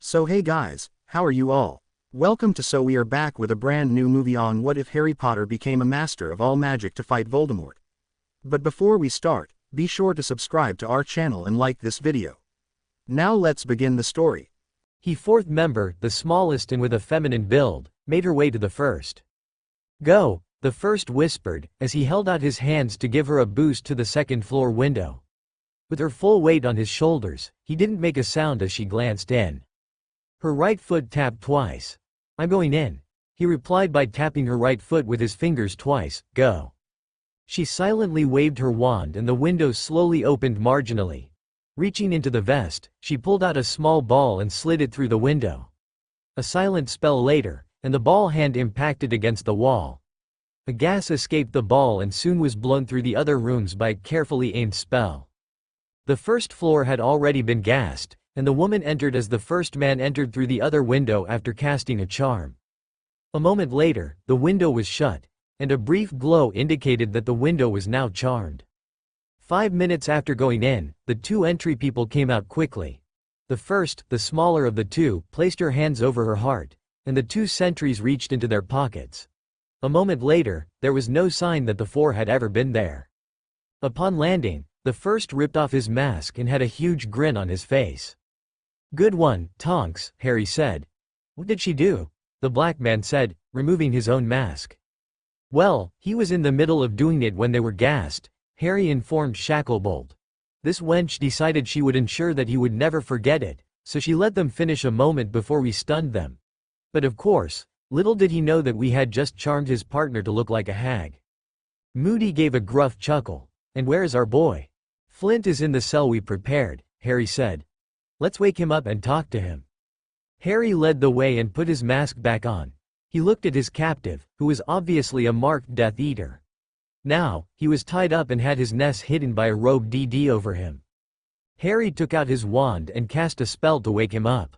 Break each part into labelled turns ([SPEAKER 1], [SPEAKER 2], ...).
[SPEAKER 1] So hey guys, how are you all? Welcome to So we are back with a brand new movie on what if Harry Potter became a master of all magic to fight Voldemort. But before we start, be sure to subscribe to our channel and like this video. Now let's begin the story.
[SPEAKER 2] The fourth member, the smallest and with a feminine build, made her way to the first. Go, the first whispered, as he held out his hands to give her a boost to the second-floor window. With her full weight on his shoulders, he didn't make a sound as she glanced in. Her right foot tapped twice. "I'm going in," he replied by tapping her right foot with his fingers twice. "Go." She silently waved her wand and the window slowly opened marginally. Reaching into the vest, she pulled out a small ball and slid it through the window. A silent spell later, and the ball hand impacted against the wall. A gas escaped the ball and soon was blown through the other rooms by a carefully aimed spell. The first floor had already been gassed, and the woman entered as the first man entered through the other window after casting a charm. A moment later, the window was shut, and a brief glow indicated that the window was now charmed. 5 minutes after going in, the two entry people came out quickly. The first, the smaller of the two, placed her hands over her heart, and the two sentries reached into their pockets. A moment later, there was no sign that the four had ever been there. Upon landing, the first ripped off his mask and had a huge grin on his face. "Good one, Tonks," Harry said. "What did she do?" the black man said, removing his own mask. "Well, he was in the middle of doing it when they were gassed," Harry informed Shacklebolt. "This wench decided she would ensure that he would never forget it, so she let them finish a moment before we stunned them. But of course, little did he know that we had just charmed his partner to look like a hag." Moody gave a gruff chuckle. "And where is our boy?" "Flint is in the cell we prepared," Harry said. "Let's wake him up and talk to him." Harry led the way and put his mask back on. He looked at his captive, who was obviously a marked Death Eater. Now, he was tied up and had his nest hidden by a robe DD over him. Harry took out his wand and cast a spell to wake him up.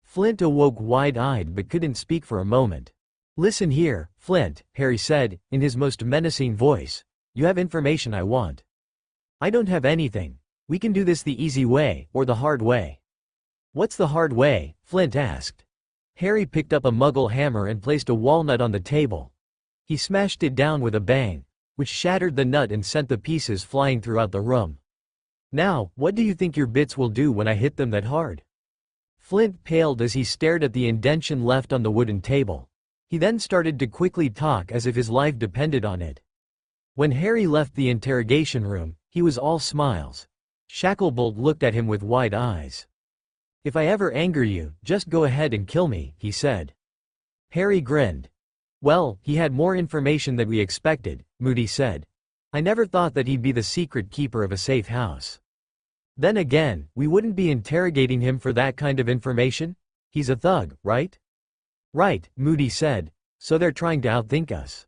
[SPEAKER 2] Flint awoke wide-eyed but couldn't speak for a moment. "Listen here, Flint," Harry said, in his most menacing voice. "You have information I want." "I don't have anything. We can do this the easy way, or the hard way." "What's the hard way?" Flint asked. Harry picked up a muggle hammer and placed a walnut on the table. He smashed it down with a bang, which shattered the nut and sent the pieces flying throughout the room. "Now, what do you think your bits will do when I hit them that hard?" Flint paled as he stared at the indentation left on the wooden table. He then started to quickly talk as if his life depended on it. When Harry left the interrogation room, he was all smiles. Shacklebolt looked at him with wide eyes. "If I ever anger you, just go ahead and kill me," he said. Harry grinned. "Well, he had more information than we expected," Moody said. "I never thought that he'd be the secret keeper of a safe house. Then again, we wouldn't be interrogating him for that kind of information. He's a thug, right?" "Right," Moody said. "So they're trying to outthink us."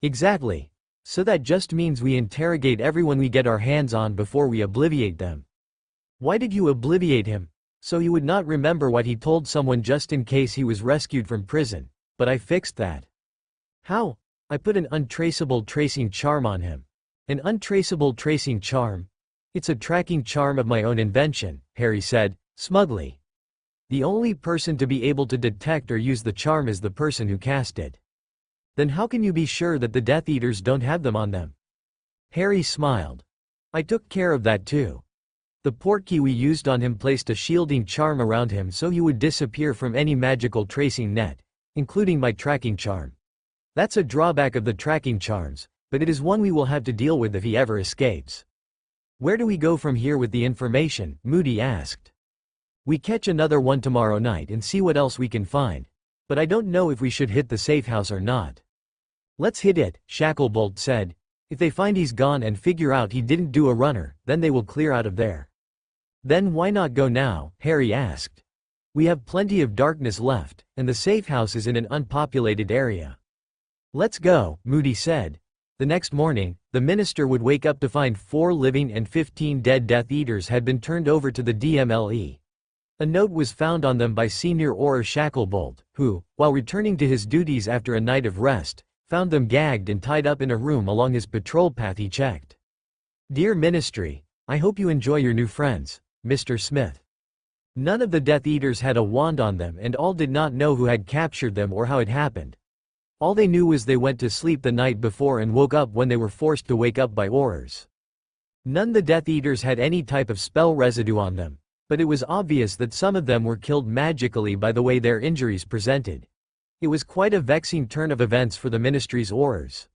[SPEAKER 2] "Exactly. So that just means we interrogate everyone we get our hands on before we obliviate them." "Why did you obliviate him?" "So he would not remember what he told someone just in case he was rescued from prison. But I fixed that." "How?" "I put an untraceable tracing charm on him." "An untraceable tracing charm?" "It's a tracking charm of my own invention," Harry said, smugly. "The only person to be able to detect or use the charm is the person who cast it." "Then how can you be sure that the Death Eaters don't have them on them?" Harry smiled. "I took care of that too. The portkey we used on him placed a shielding charm around him so he would disappear from any magical tracing net, including my tracking charm. That's a drawback of the tracking charms, but it is one we will have to deal with if he ever escapes." "Where do we go from here with the information?" Moody asked. "We catch another one tomorrow night and see what else we can find. But I don't know if we should hit the safe house or not." "Let's hit it," Shacklebolt said. "If they find he's gone and figure out he didn't do a runner, then they will clear out of there." "Then why not go now?" Harry asked. "We have plenty of darkness left, and the safe house is in an unpopulated area." "Let's go," Moody said. The next morning, the minister would wake up to find 4 living and 15 dead Death Eaters had been turned over to the DMLE. A note was found on them by Senior Auror Shacklebolt, who, while returning to his duties after a night of rest, found them gagged and tied up in a room along his patrol path he checked. "Dear Ministry, I hope you enjoy your new friends, Mr. Smith. None of the Death Eaters had a wand on them and all did not know who had captured them or how it happened. All they knew was they went to sleep the night before and woke up when they were forced to wake up by Aurors. None of the Death Eaters had any type of spell residue on them, but it was obvious that some of them were killed magically by the way their injuries presented. It was quite a vexing turn of events for the Ministry's Aurors.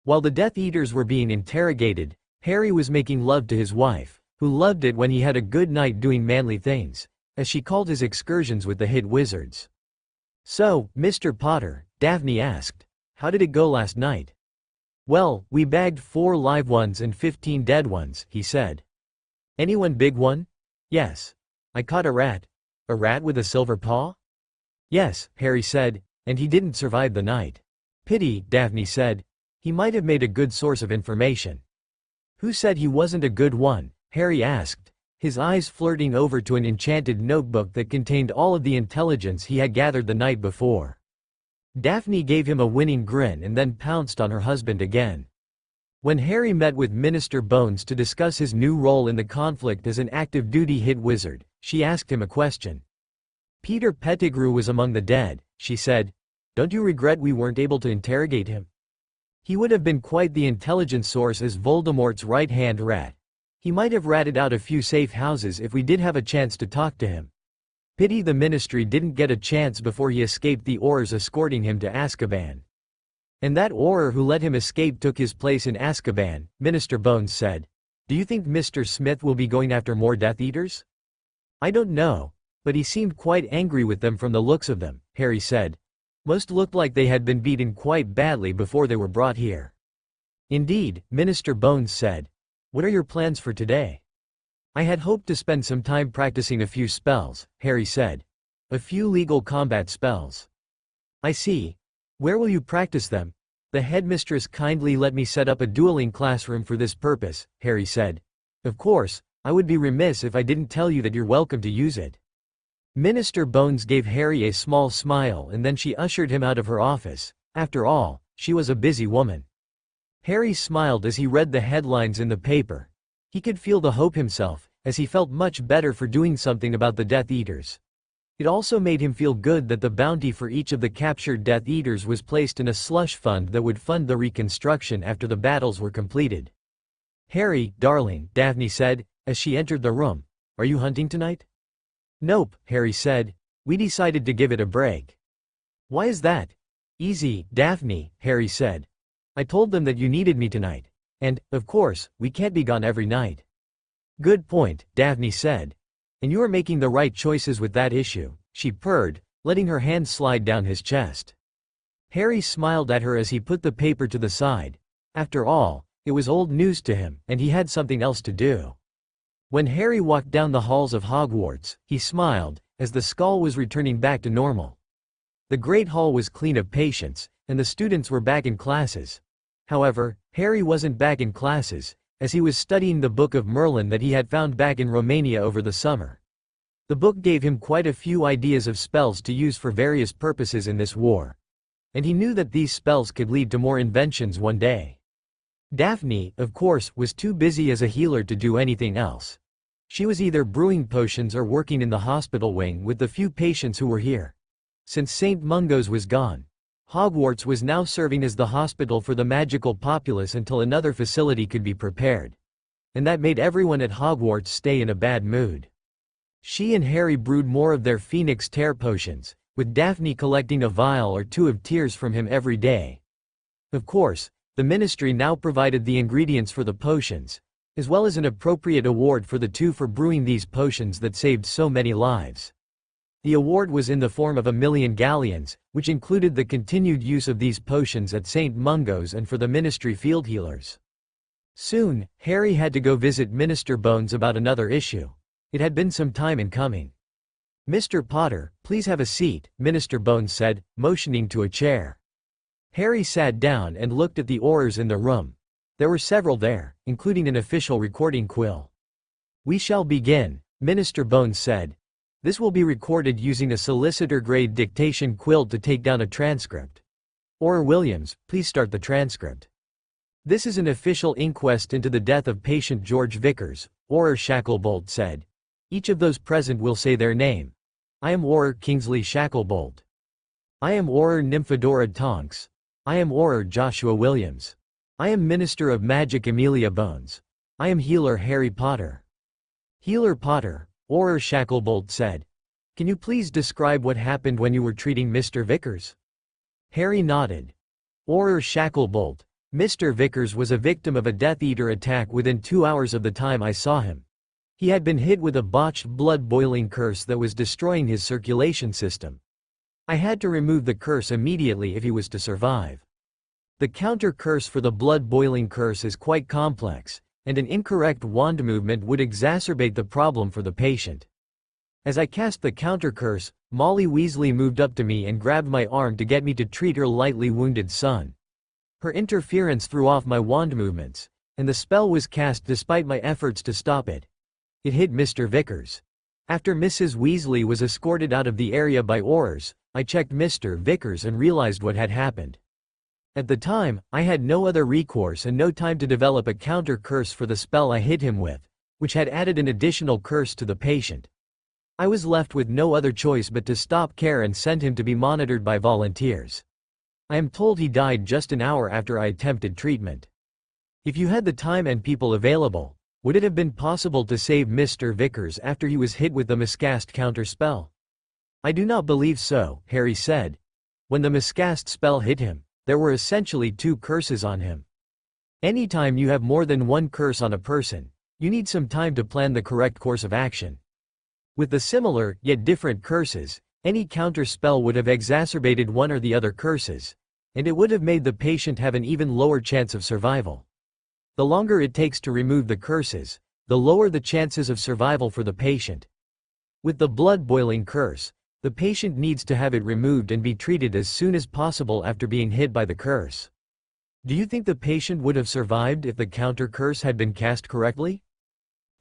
[SPEAKER 2] While the Death Eaters were being interrogated, Harry was making love to his wife, who loved it when he had a good night doing manly things, as she called his excursions with the hit wizards. "So, Mr. Potter," Daphne asked, "how did it go last night?" "Well, we bagged 4 live ones and 15 dead ones," he said. "Anyone big one?" "Yes. I caught a rat." "A rat with a silver paw?" "Yes," Harry said, "and he didn't survive the night." "Pity," Daphne said. "He might have made a good source of information." "Who said he wasn't a good one?" Harry asked, his eyes flirting over to an enchanted notebook that contained all of the intelligence he had gathered the night before. Daphne gave him a winning grin and then pounced on her husband again. When Harry met with Minister Bones to discuss his new role in the conflict as an active duty hit wizard, she asked him a question. "Peter Pettigrew was among the dead," she said. "Don't you regret we weren't able to interrogate him? He would have been quite the intelligence source as Voldemort's right-hand rat. He might have ratted out a few safe houses if we did have a chance to talk to him. Pity the Ministry didn't get a chance before he escaped the Aurors escorting him to Azkaban." "And that Auror who let him escape took his place in Azkaban," Minister Bones said. "Do you think Mr. Smith will be going after more Death Eaters?" "I don't know, but he seemed quite angry with them from the looks of them," Harry said. "Most looked like they had been beaten quite badly before they were brought here." "Indeed," Minister Bones said. "What are your plans for today?" "I had hoped to spend some time practicing a few spells," Harry said. "A few legal combat spells." "I see. Where will you practice them?" "The headmistress kindly let me set up a dueling classroom for this purpose," Harry said. "Of course, I would be remiss if I didn't tell you that you're welcome to use it." Minister Bones gave Harry a small smile and then she ushered him out of her office. After all, she was a busy woman. Harry smiled as he read the headlines in the paper. He could feel the hope himself, as he felt much better for doing something about the Death Eaters. It also made him feel good that the bounty for each of the captured Death Eaters was placed in a slush fund that would fund the reconstruction after the battles were completed. "Harry, darling," Daphne said, as she entered the room. "Are you hunting tonight?" "Nope," Harry said. "We decided to give it a break." "Why is that?" "Easy, Daphne," Harry said. "I told them that you needed me tonight. And, of course, we can't be gone every night." "Good point," Daphne said. "And you are making the right choices with that issue," she purred, letting her hand slide down his chest. Harry smiled at her as he put the paper to the side. After all, it was old news to him, and he had something else to do. When Harry walked down the halls of Hogwarts, he smiled, as the skull was returning back to normal. The Great Hall was clean of patients, and the students were back in classes. However, Harry wasn't back in classes, as he was studying the Book of Merlin that he had found back in Romania over the summer. The book gave him quite a few ideas of spells to use for various purposes in this war. And he knew that these spells could lead to more inventions one day. Daphne, of course, was too busy as a healer to do anything else. She was either brewing potions or working in the hospital wing with the few patients who were here. Since St. Mungo's was gone, Hogwarts was now serving as the hospital for the magical populace until another facility could be prepared. And that made everyone at Hogwarts stay in a bad mood. She and Harry brewed more of their Phoenix Tear potions, with Daphne collecting a vial or 2 of tears from him every day. Of course, the Ministry now provided the ingredients for the potions, as well as an appropriate award for the 2 for brewing these potions that saved so many lives. The award was in the form of 1,000,000 galleons, which included the continued use of these potions at St. Mungo's and for the Ministry field healers. Soon, Harry had to go visit Minister Bones about another issue. It had been some time in coming. "Mr. Potter, please have a seat," Minister Bones said, motioning to a chair. Harry sat down and looked at the Aurors in the room. There were several there, including an official recording quill. "We shall begin," Minister Bones said. "This will be recorded using a solicitor-grade dictation quill to take down a transcript. Auror Williams, please start the transcript." "This is an official inquest into the death of patient George Vickers," Auror Shacklebolt said. Each of those present will say their name. I am Auror Kingsley Shacklebolt. I am Auror Nymphadora Tonks. I am Auror Joshua Williams. I am Minister of Magic Amelia Bones. I am Healer Harry Potter. Healer Potter, Auror Shacklebolt said. Can you please describe what happened when you were treating Mr. Vickers? Harry nodded. Auror Shacklebolt, Mr. Vickers was a victim of a Death Eater attack within 2 hours of the time I saw him. He had been hit with a botched blood-boiling curse that was destroying his circulation system. I had to remove the curse immediately if he was to survive. The counter-curse for the blood-boiling curse is quite complex, and an incorrect wand movement would exacerbate the problem for the patient. As I cast the counter-curse, Molly Weasley moved up to me and grabbed my arm to get me to treat her lightly wounded son. Her interference threw off my wand movements, and the spell was cast despite my efforts to stop it. It hit Mr. Vickers. After Mrs. Weasley was escorted out of the area by Aurors, I checked Mr. Vickers and realized what had happened. At the time, I had no other recourse and no time to develop a counter-curse for the spell I hit him with, which had added an additional curse to the patient. I was left with no other choice but to stop care and send him to be monitored by volunteers. I am told he died just an hour after I attempted treatment. If you had the time and people available, would it have been possible to save Mr. Vickers after he was hit with the miscast counter-spell? I do not believe so, Harry said. When the miscast spell hit him, there were essentially 2 curses on him. Anytime you have more than 1 curse on a person, you need some time to plan the correct course of action. With the similar, yet different curses, any counter-spell would have exacerbated one or the other curses, and it would have made the patient have an even lower chance of survival. The longer it takes to remove the curses, the lower the chances of survival for the patient. With the blood-boiling curse, the patient needs to have it removed and be treated as soon as possible after being hit by the curse. Do you think the patient would have survived if the counter-curse had been cast correctly?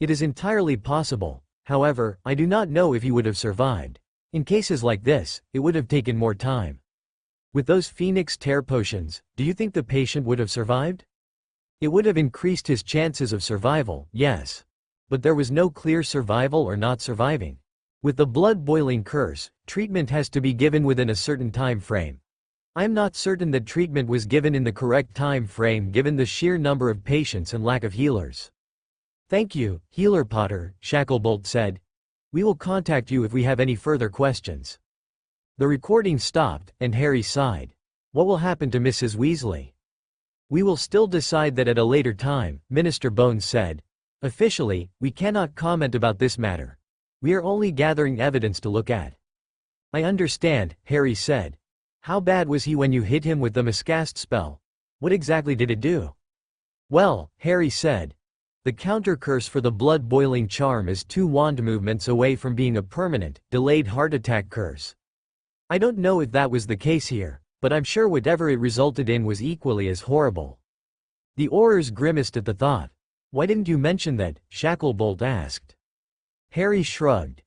[SPEAKER 2] It is entirely possible, however, I do not know if he would have survived. In cases like this, it would have taken more time. With those Phoenix Tear potions, do you think the patient would have survived? It would have increased his chances of survival, yes. But there was no clear survival or not surviving. With the blood-boiling curse, treatment has to be given within a certain time frame. I am not certain that treatment was given in the correct time frame given the sheer number of patients and lack of healers. Thank you, Healer Potter, Shacklebolt said. We will contact you if we have any further questions. The recording stopped, and Harry sighed. What will happen to Mrs. Weasley? We will still decide that at a later time, Minister Bones said. Officially, we cannot comment about this matter. We are only gathering evidence to look at. I understand, Harry said. How bad was he when you hit him with the miscast spell? What exactly did it do? Well, Harry said. The counter-curse for the blood-boiling charm is 2 wand movements away from being a permanent, delayed heart attack curse. I don't know if that was the case here, but I'm sure whatever it resulted in was equally as horrible. The Aurors grimaced at the thought. Why didn't you mention that? Shacklebolt asked. Harry shrugged.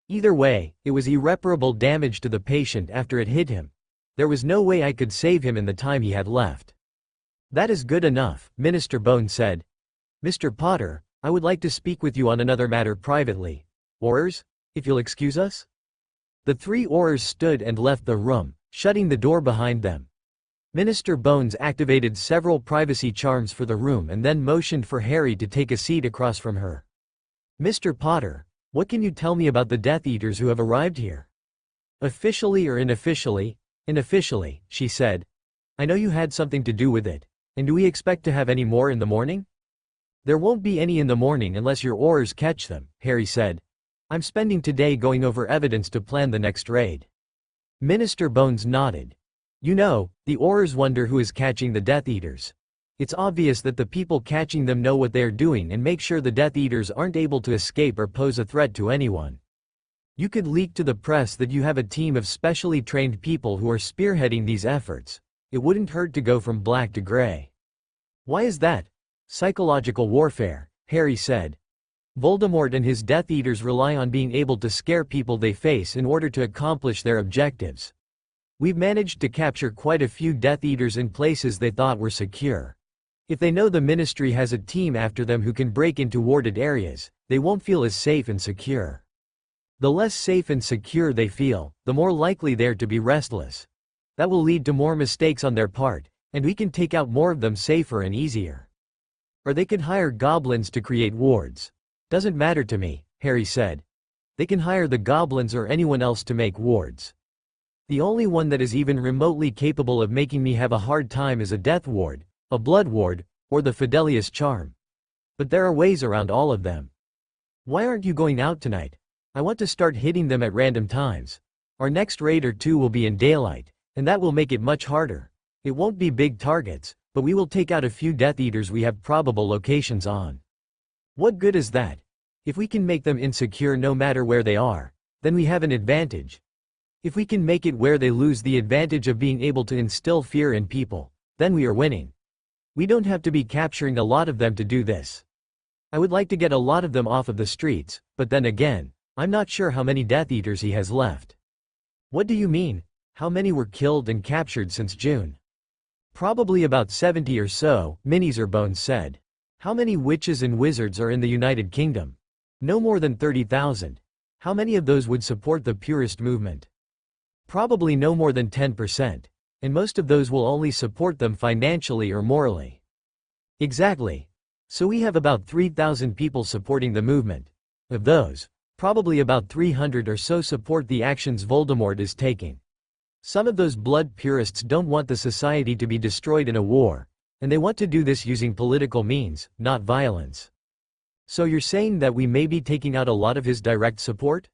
[SPEAKER 2] Either way, it was irreparable damage to the patient after it hit him. There was no way I could save him in the time he had left. That is good enough, Minister Bones said. Mr. Potter, I would like to speak with you on another matter privately. Aurors, if you'll excuse us? The 3 Aurors stood and left the room, shutting the door behind them. Minister Bones activated several privacy charms for the room and then motioned for Harry to take a seat across from her. Mr. Potter, what can you tell me about the Death Eaters who have arrived here? Officially or unofficially? Unofficially, she said. I know you had something to do with it. And do we expect to have any more in the morning? There won't be any in the morning unless your Aurors catch them, Harry said. I'm spending today going over evidence to plan the next raid. Minister Bones nodded. You know, the Aurors wonder who is catching the Death Eaters. It's obvious that the people catching them know what they are doing and make sure the Death Eaters aren't able to escape or pose a threat to anyone. You could leak to the press that you have a team of specially trained people who are spearheading these efforts. It wouldn't hurt to go from black to gray. Why is that? Psychological warfare, Harry said. Voldemort and his Death Eaters rely on being able to scare people they face in order to accomplish their objectives. We've managed to capture quite a few Death Eaters in places they thought were secure. If they know the Ministry has a team after them who can break into warded areas, they won't feel as safe and secure. The less safe and secure they feel, the more likely they're to be restless. That will lead to more mistakes on their part, and we can take out more of them safer and easier. Or they can hire goblins to create wards. Doesn't matter to me, Harry said. They can hire the goblins or anyone else to make wards. The only one that is even remotely capable of making me have a hard time is a death ward, a blood ward, or the Fidelius charm. But there are ways around all of them. Why aren't you going out tonight? I want to start hitting them at random times. Our next raid or two will be in daylight, and that will make it much harder. It won't be big targets, but we will take out a few Death Eaters we have probable locations on. What good is that? If we can make them insecure no matter where they are, then we have an advantage. If we can make it where they lose the advantage of being able to instill fear in people, then we are winning. We don't have to be capturing a lot of them to do this. I would like to get a lot of them off of the streets, but then again, I'm not sure how many Death Eaters he has left. What do you mean? How many were killed and captured since June? Probably about 70 or so, Minis or Bones said. How many witches and wizards are in the United Kingdom? No more than 30,000. How many of those would support the purist movement? Probably no more than 10%, and most of those will only support them financially or morally. Exactly. So we have about 3,000 people supporting the movement. Of those, probably about 300 or so support the actions Voldemort is taking. Some of those blood purists don't want the society to be destroyed in a war, and they want to do this using political means, not violence. So you're saying that we may be taking out a lot of his direct support?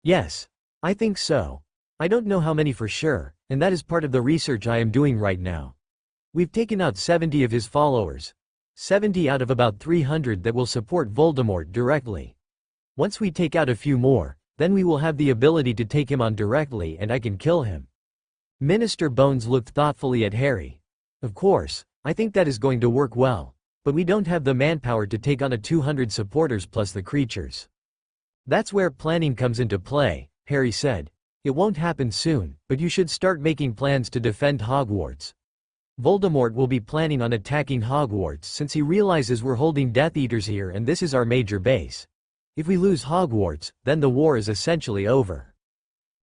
[SPEAKER 2] Yes. I think so. I don't know how many for sure, and that is part of the research I am doing right now. We've taken out 70 of his followers. 70 out of about 300 that will support Voldemort directly. Once we take out a few more, then we will have the ability to take him on directly and I can kill him. Minister Bones looked thoughtfully at Harry. Of course, I think that is going to work well, but we don't have the manpower to take on a 200 supporters plus the creatures. That's where planning comes into play, Harry said. It won't happen soon, but you should start making plans to defend Hogwarts. Voldemort will be planning on attacking Hogwarts since he realizes we're holding Death Eaters here and this is our major base. If we lose Hogwarts, then the war is essentially over.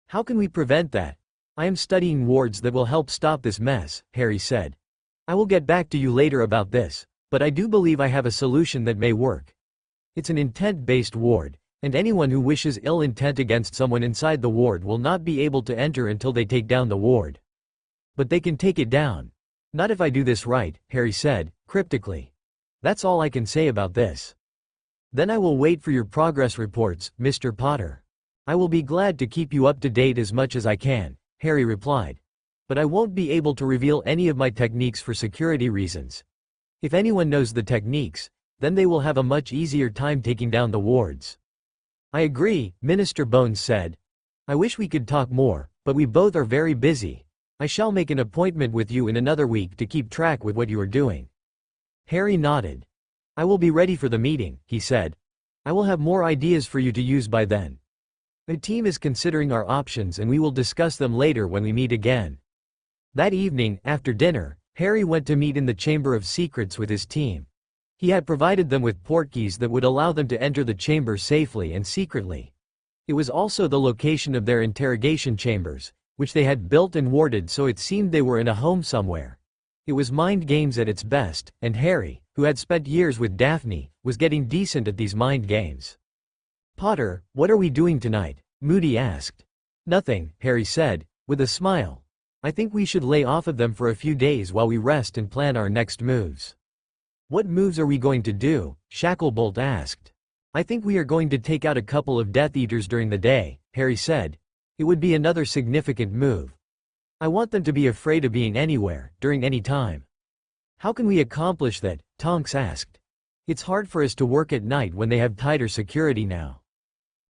[SPEAKER 2] How can we prevent that? I am studying wards that will help stop this mess, Harry said. I will get back to you later about this, but I do believe I have a solution that may work. It's an intent-based ward, and anyone who wishes ill intent against someone inside the ward will not be able to enter until they take down the ward. But they can take it down. Not if I do this right, Harry said, cryptically. That's all I can say about this. Then I will wait for your progress reports, Mr. Potter. I will be glad to keep you up to date as much as I can, Harry replied. But I won't be able to reveal any of my techniques for security reasons. If anyone knows the techniques, then they will have a much easier time taking down the wards. I agree, Minister Bones said. I wish we could talk more, but we both are very busy. I shall make an appointment with you in another week to keep track with what you are doing. Harry nodded. I will be ready for the meeting, he said. I will have more ideas for you to use by then. The team is considering our options and we will discuss them later when we meet again. That evening, after dinner, Harry went to meet in the Chamber of Secrets with his team. He had provided them with portkeys that would allow them to enter the chamber safely and secretly. It was also the location of their interrogation chambers, which they had built and warded so it seemed they were in a home somewhere. It was mind games at its best, and Harry, who had spent years with Daphne, was getting decent at these mind games. Potter, what are we doing tonight? Moody asked. Nothing, Harry said, with a smile. I think we should lay off of them for a few days while we rest and plan our next moves. What moves are we going to do? Shacklebolt asked. I think we are going to take out a couple of Death Eaters during the day, Harry said. It would be another significant move. I want them to be afraid of being anywhere, during any time. How can we accomplish that? Tonks asked. It's hard for us to work at night when they have tighter security now.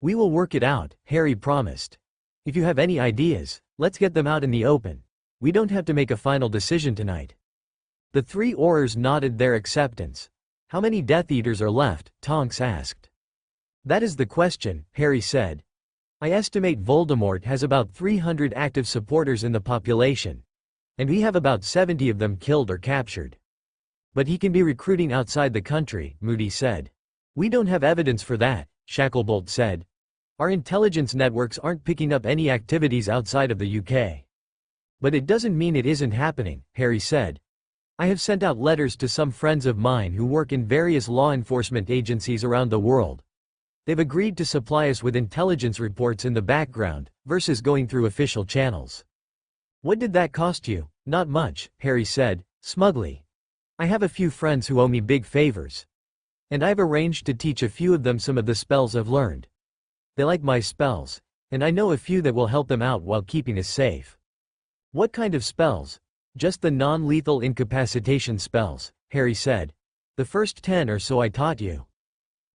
[SPEAKER 2] We will work it out, Harry promised. If you have any ideas, let's get them out in the open. We don't have to make a final decision tonight. The three Aurors nodded their acceptance. How many Death Eaters are left? Tonks asked. That is the question, Harry said. I estimate Voldemort has about 300 active supporters in the population. And we have about 70 of them killed or captured. But he can be recruiting outside the country, Moody said. We don't have evidence for that, Shacklebolt said. Our intelligence networks aren't picking up any activities outside of the UK. But it doesn't mean it isn't happening, Harry said. I have sent out letters to some friends of mine who work in various law enforcement agencies around the world. They've agreed to supply us with intelligence reports in the background, versus going through official channels. What did that cost you? Not much, Harry said, smugly. I have a few friends who owe me big favors. And I've arranged to teach a few of them some of the spells I've learned. They like my spells, and I know a few that will help them out while keeping us safe. What kind of spells? Just the non-lethal incapacitation spells, Harry said. The first 10 or so I taught you.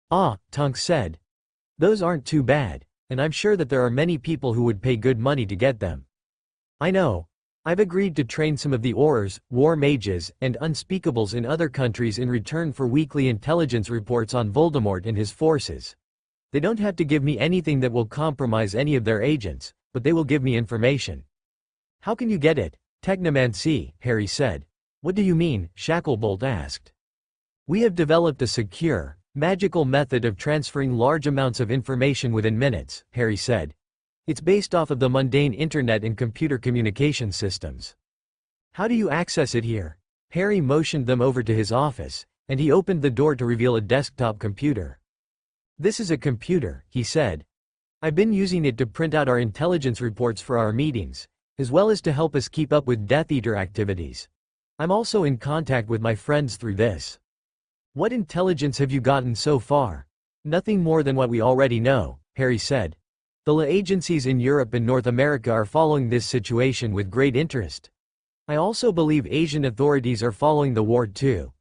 [SPEAKER 2] Ah, Tonks said. Those aren't too bad, and I'm sure that there are many people who would pay good money to get them. I know. I've agreed to train some of the Aurors, war mages, and unspeakables in other countries in return for weekly intelligence reports on Voldemort and his forces. They don't have to give me anything that will compromise any of their agents, but they will give me information. How can you get it? Technomancy, Harry said. What do you mean? Shacklebolt asked. We have developed a secure, magical method of transferring large amounts of information within minutes, Harry said. It's based off of the mundane internet and computer communication systems. How do you access it here? Harry motioned them over to his office, and he opened the door to reveal a desktop computer. This is a computer, he said. I've been using it to print out our intelligence reports for our meetings, as well as to help us keep up with Death Eater activities. I'm also in contact with my friends through this. What intelligence have you gotten so far? Nothing more than what we already know, Harry said. The law agencies in Europe and North America are following this situation with great interest. I also believe Asian authorities are following the war too.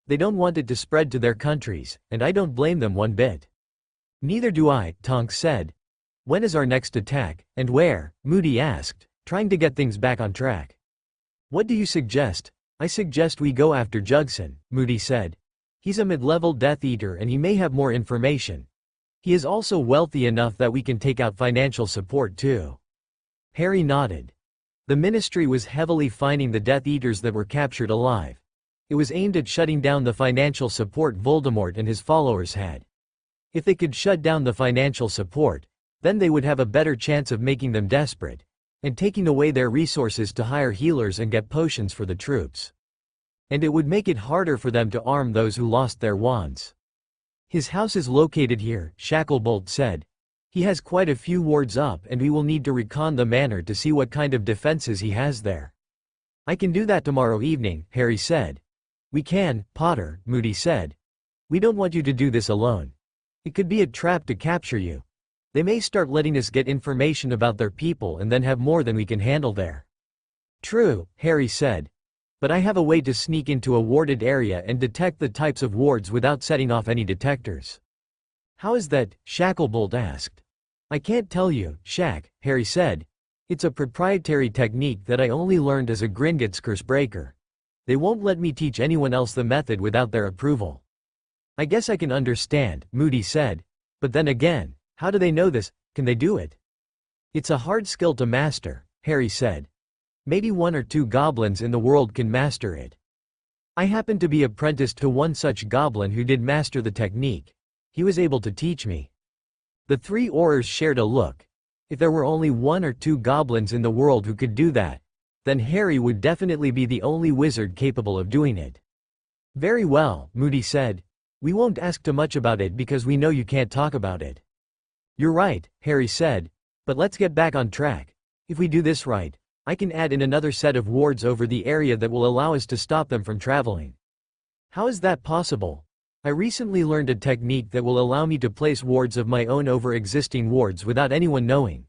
[SPEAKER 2] They don't want it to spread to their countries, and I don't blame them one bit. Neither do I, Tonks said. When is our next attack, and where? Moody asked, trying to get things back on track. What do you suggest? I suggest we go after Jugson, Moody said. He's a mid-level Death Eater and he may have more information. He is also wealthy enough that we can take out financial support too. Harry nodded. The Ministry was heavily fining the Death Eaters that were captured alive. It was aimed at shutting down the financial support Voldemort and his followers had. If they could shut down the financial support, then they would have a better chance of making them desperate, and taking away their resources to hire healers and get potions for the troops. And it would make it harder for them to arm those who lost their wands. His house is located here, Shacklebolt said. He has quite a few wards up and we will need to recon the manor to see what kind of defenses he has there. I can do that tomorrow evening, Harry said. We can, Potter, Moody said. We don't want you to do this alone. It could be a trap to capture you. They may start letting us get information about their people and then have more than we can handle there. True, Harry said. But I have a way to sneak into a warded area and detect the types of wards without setting off any detectors. How is that? Shacklebolt asked. I can't tell you, Shack, Harry said. It's a proprietary technique that I only learned as a Gringotts curse breaker. They won't let me teach anyone else the method without their approval. I guess I can understand, Moody said. But then again, how do they know this? Can they do it? It's a hard skill to master, Harry said. Maybe 1 or 2 goblins in the world can master it. I happened to be apprenticed to one such goblin who did master the technique. He was able to teach me. The 3 Aurors shared a look. If there were only 1 or 2 goblins in the world who could do that, then Harry would definitely be the only wizard capable of doing it. Very well, Moody said. We won't ask too much about it because we know you can't talk about it. You're right, Harry said. But let's get back on track. If we do this right, I can add in another set of wards over the area that will allow us to stop them from traveling. How is that possible? I recently learned a technique that will allow me to place wards of my own over existing wards without anyone knowing.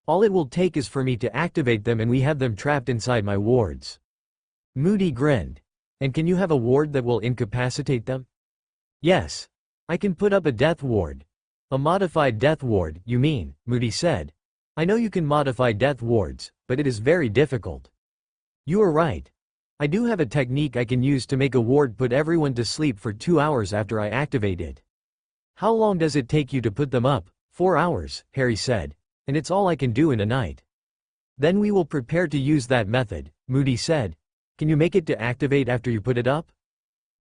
[SPEAKER 2] All it will take is for me to activate them and we have them trapped inside my wards. Moody grinned. And can you have a ward that will incapacitate them? Yes. I can put up a death ward. A modified death ward, you mean, Moody said. I know you can modify death wards, but it is very difficult. You are right. I do have a technique I can use to make a ward put everyone to sleep for 2 hours after I activate it. How long does it take you to put them up? 4 hours, Harry said, and it's all I can do in a night. Then we will prepare to use that method, Moody said. Can you make it to activate after you put it up?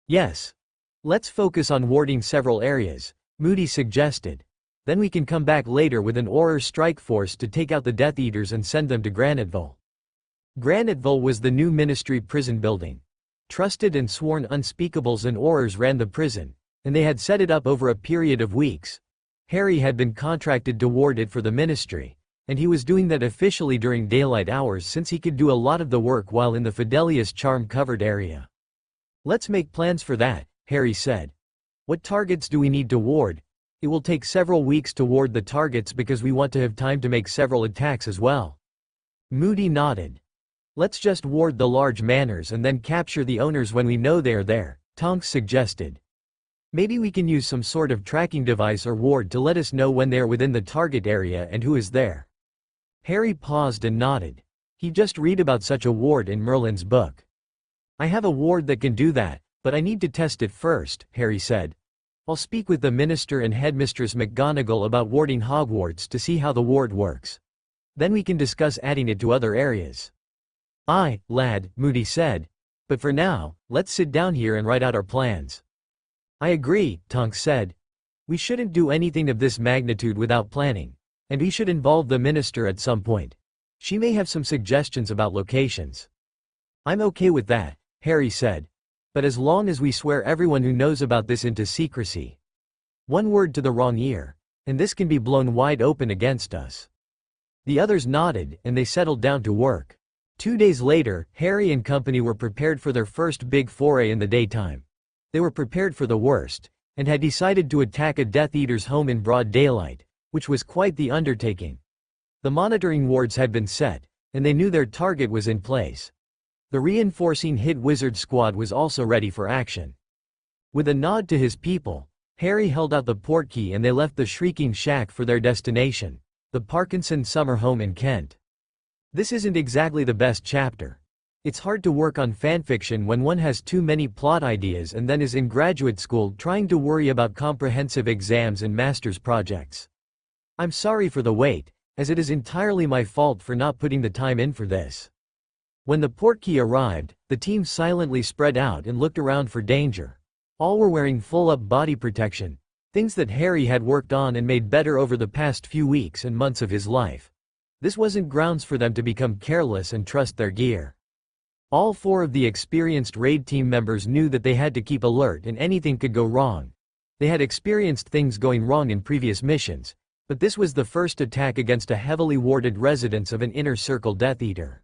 [SPEAKER 2] Yes. Let's focus on warding several areas, Moody suggested. Then we can come back later with an Auror strike force to take out the Death Eaters and send them to Graniteville. Graniteville was the new ministry prison building. Trusted and sworn unspeakables and Aurors ran the prison, and they had set it up over a period of weeks. Harry had been contracted to ward it for the ministry, and he was doing that officially during daylight hours since he could do a lot of the work while in the Fidelius charm-covered area. Let's make plans for that, Harry said. What targets do we need to ward? It will take several weeks to ward the targets because we want to have time to make several attacks as well. Moody nodded. Let's just ward the large manors and then capture the owners when we know they are there, Tonks suggested. Maybe we can use some sort of tracking device or ward to let us know when they are within the target area and who is there. Harry paused and nodded. He just read about such a ward in Merlin's book. I have a ward that can do that, but I need to test it first, Harry said. I'll speak with the minister and headmistress McGonagall about warding Hogwarts to see how the ward works. Then we can discuss adding it to other areas. Aye, lad, Moody said. But for now, let's sit down here and write out our plans. I agree, Tonks said. We shouldn't do anything of this magnitude without planning, and we should involve the minister at some point. She may have some suggestions about locations. I'm okay with that, Harry said. But as long as we swear everyone who knows about this into secrecy. One word to the wrong ear, and this can be blown wide open against us. The others nodded, and they settled down to work. 2 days later, Harry and company were prepared for their first big foray in the daytime. They were prepared for the worst, and had decided to attack a Death Eater's home in broad daylight, which was quite the undertaking. The monitoring wards had been set, and they knew their target was in place. The reinforcing hit wizard squad was also ready for action. With a nod to his people, Harry held out the portkey and they left the Shrieking Shack for their destination, the Parkinson summer home in Kent. This isn't exactly the best chapter. It's hard to work on fanfiction when one has too many plot ideas and then is in graduate school trying to worry about comprehensive exams and master's projects. I'm sorry for the wait, as it is entirely my fault for not putting the time in for this. When the portkey arrived, the team silently spread out and looked around for danger. All were wearing full-up body protection, things that Harry had worked on and made better over the past few weeks and months of his life. This wasn't grounds for them to become careless and trust their gear. All 4 of the experienced raid team members knew that they had to keep alert and anything could go wrong. They had experienced things going wrong in previous missions, but this was the first attack against a heavily warded residence of an inner circle Death Eater.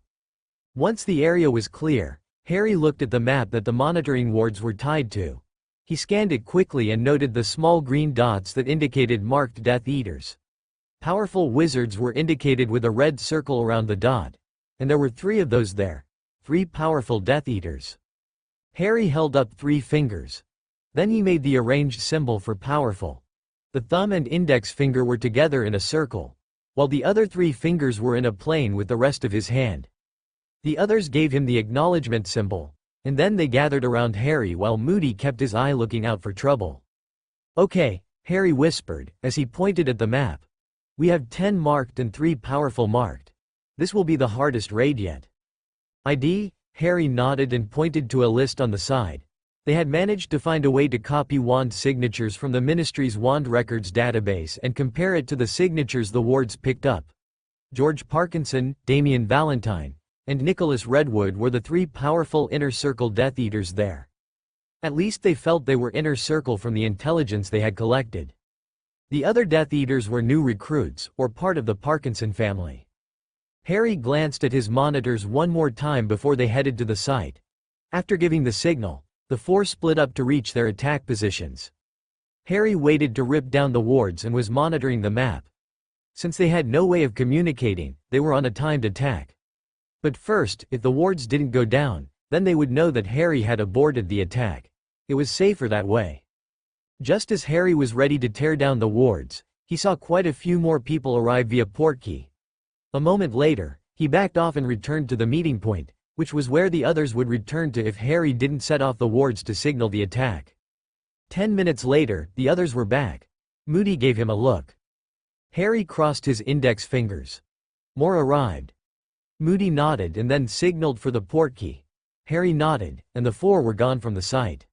[SPEAKER 2] Once the area was clear, Harry looked at the map that the monitoring wards were tied to. He scanned it quickly and noted the small green dots that indicated marked Death Eaters. Powerful wizards were indicated with a red circle around the dot, and there were 3 of those there, 3 powerful Death Eaters. Harry held up 3 fingers. Then he made the arranged symbol for powerful. The thumb and index finger were together in a circle, while the other 3 fingers were in a plane with the rest of his hand. The others gave him the acknowledgement symbol, and then they gathered around Harry while Moody kept his eye looking out for trouble. Okay, Harry whispered, as he pointed at the map. We have 10 marked and 3 powerful marked. This will be the hardest raid yet. ID? Harry nodded and pointed to a list on the side. They had managed to find a way to copy wand signatures from the ministry's wand records database and compare it to the signatures the wards picked up. George Parkinson, Damien Valentine, and Nicholas Redwood were the 3 powerful Inner Circle Death Eaters there. At least they felt they were Inner Circle from the intelligence they had collected. The other Death Eaters were new recruits, or part of the Parkinson family. Harry glanced at his monitors one more time before they headed to the site. After giving the signal, the 4 split up to reach their attack positions. Harry waited to rip down the wards and was monitoring the map. Since they had no way of communicating, they were on a timed attack. But first, if the wards didn't go down, then they would know that Harry had aborted the attack. It was safer that way. Just as Harry was ready to tear down the wards, he saw quite a few more people arrive via portkey. A moment later, he backed off and returned to the meeting point, which was where the others would return to if Harry didn't set off the wards to signal the attack. 10 minutes later, the others were back. Moody gave him a look. Harry crossed his index fingers. More arrived. Moody nodded and then signaled for the portkey. Harry nodded, and the 4 were gone from the site.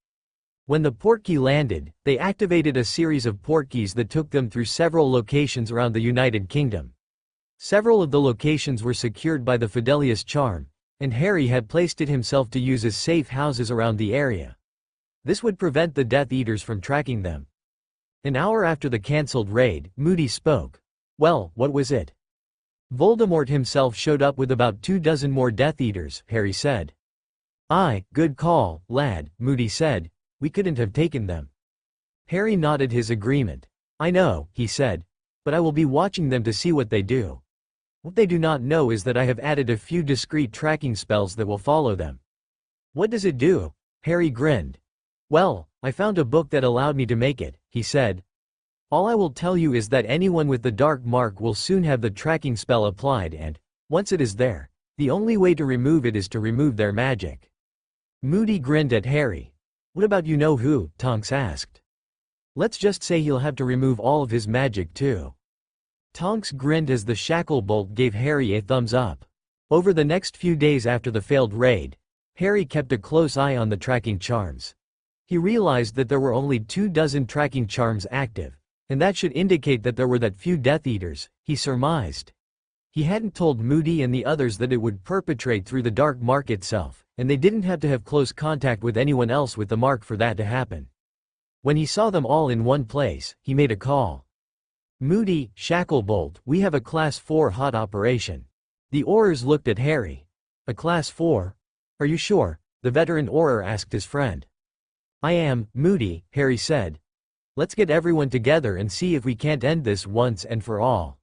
[SPEAKER 2] When the portkey landed, they activated a series of portkeys that took them through several locations around the United Kingdom. Several of the locations were secured by the Fidelius charm, and Harry had placed it himself to use as safe houses around the area. This would prevent the Death Eaters from tracking them. An hour after the cancelled raid, Moody spoke. Well, what was it? Voldemort himself showed up with about 24 more Death Eaters, Harry said. Aye, good call, lad, Moody said. We couldn't have taken them. Harry nodded his agreement. I know, he said. But I will be watching them to see what they do. What they do not know is that I have added a few discreet tracking spells that will follow them. What does it do? Harry grinned. Well, I found a book that allowed me to make it, he said. All I will tell you is that anyone with the dark mark will soon have the tracking spell applied and, once it is there, the only way to remove it is to remove their magic. Moody grinned at Harry. What about you-know-who? Tonks asked. Let's just say he'll have to remove all of his magic too. Tonks grinned as the shackle bolt gave Harry a thumbs up. Over the next few days after the failed raid, Harry kept a close eye on the tracking charms. He realized that there were only 24 tracking charms active, and that should indicate that there were that few Death Eaters, he surmised. He hadn't told Moody and the others that it would perpetrate through the dark mark itself, and they didn't have to have close contact with anyone else with the mark for that to happen. When he saw them all in one place, he made a call. Moody, Shacklebolt, we have a Class 4 hot operation. The Aurors looked at Harry. A Class 4? Are you sure? The veteran Auror asked his friend. I am, Moody, Harry said. Let's get everyone together and see if we can't end this once and for all.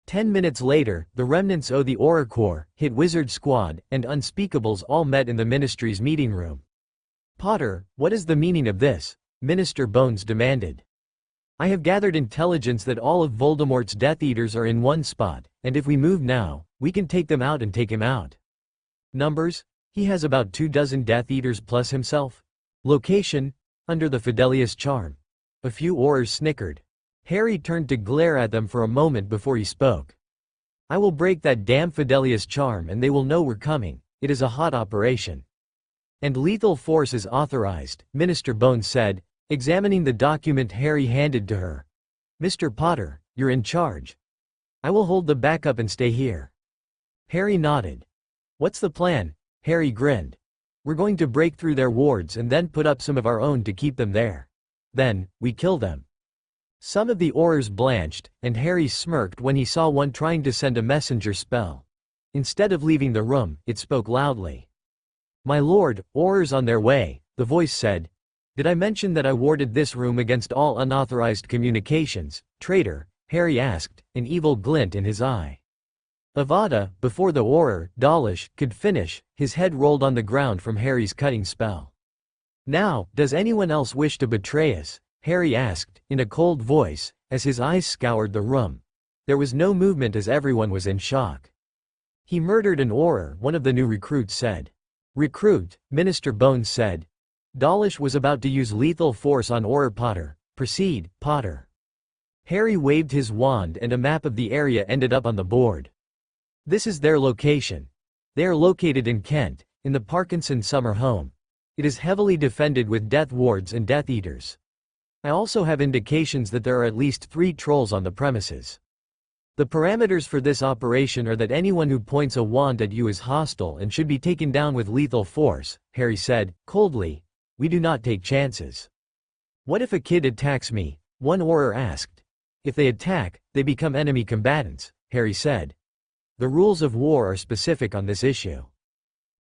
[SPEAKER 2] 10 minutes later, the remnants of the Auror Corps, Hit Wizard Squad, and Unspeakables all met in the Ministry's meeting room. Potter, what is the meaning of this? Minister Bones demanded. I have gathered intelligence that all of Voldemort's Death Eaters are in one spot, and if we move now, we can take them out and take him out. Numbers? He has about 24 Death Eaters plus himself. Location? Under the Fidelius charm. A few Aurors snickered. Harry turned to glare at them for a moment before he spoke. I will break that damn Fidelius charm and they will know we're coming. It is a hot operation. And lethal force is authorized, Minister Bones said, examining the document Harry handed to her. Mr. Potter, you're in charge. I will hold the backup and stay here. Harry nodded. What's the plan? Harry grinned. We're going to break through their wards and then put up some of our own to keep them there. Then, we kill them. Some of the Aurors blanched, and Harry smirked when he saw one trying to send a messenger spell. Instead of leaving the room, it spoke loudly. My lord, Aurors on their way, the voice said. Did I mention that I warded this room against all unauthorized communications, traitor? Harry asked, an evil glint in his eye. Avada, before the Auror, Dawlish, could finish, his head rolled on the ground from Harry's cutting spell. Now, does anyone else wish to betray us? Harry asked, in a cold voice, as his eyes scoured the room. There was no movement as everyone was in shock. He murdered an Auror, one of the new recruits said. Recruit, Minister Bones said. Dawlish was about to use lethal force on Auror Potter. Proceed, Potter. Harry waved his wand and a map of the area ended up on the board. This is their location. They are located in Kent, in the Parkinson summer home. It is heavily defended with death wards and Death Eaters. I also have indications that there are at least 3 trolls on the premises. The parameters for this operation are that anyone who points a wand at you is hostile and should be taken down with lethal force, Harry said, coldly. We do not take chances. What if a kid attacks me? One Auror asked. If they attack, they become enemy combatants, Harry said. The rules of war are specific on this issue.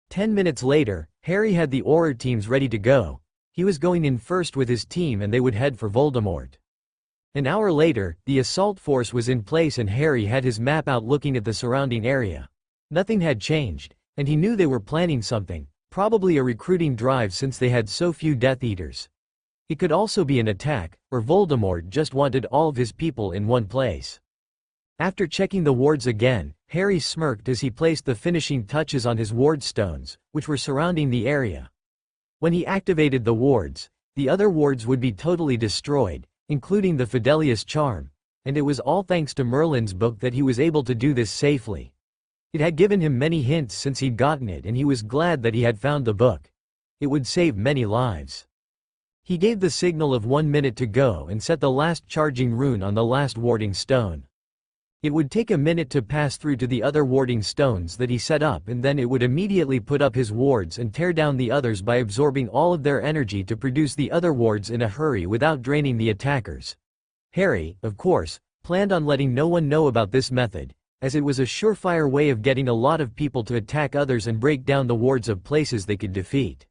[SPEAKER 2] 10 minutes later, Harry had the Auror teams ready to go. He was going in first with his team and they would head for Voldemort. An hour later, the assault force was in place and Harry had his map out looking at the surrounding area. Nothing had changed, and he knew they were planning something, probably a recruiting drive since they had so few Death Eaters. It could also be an attack, or Voldemort just wanted all of his people in one place. After checking the wards again, Harry smirked as he placed the finishing touches on his ward stones, which were surrounding the area. When he activated the wards, the other wards would be totally destroyed, including the Fidelius charm, and it was all thanks to Merlin's book that he was able to do this safely. It had given him many hints since he'd gotten it and he was glad that he had found the book. It would save many lives. He gave the signal of 1 minute to go and set the last charging rune on the last warding stone. It would take a minute to pass through to the other warding stones that he set up, and then it would immediately put up his wards and tear down the others by absorbing all of their energy to produce the other wards in a hurry without draining the attackers. Harry, of course, planned on letting no one know about this method, as it was a surefire way of getting a lot of people to attack others and break down the wards of places they could defeat.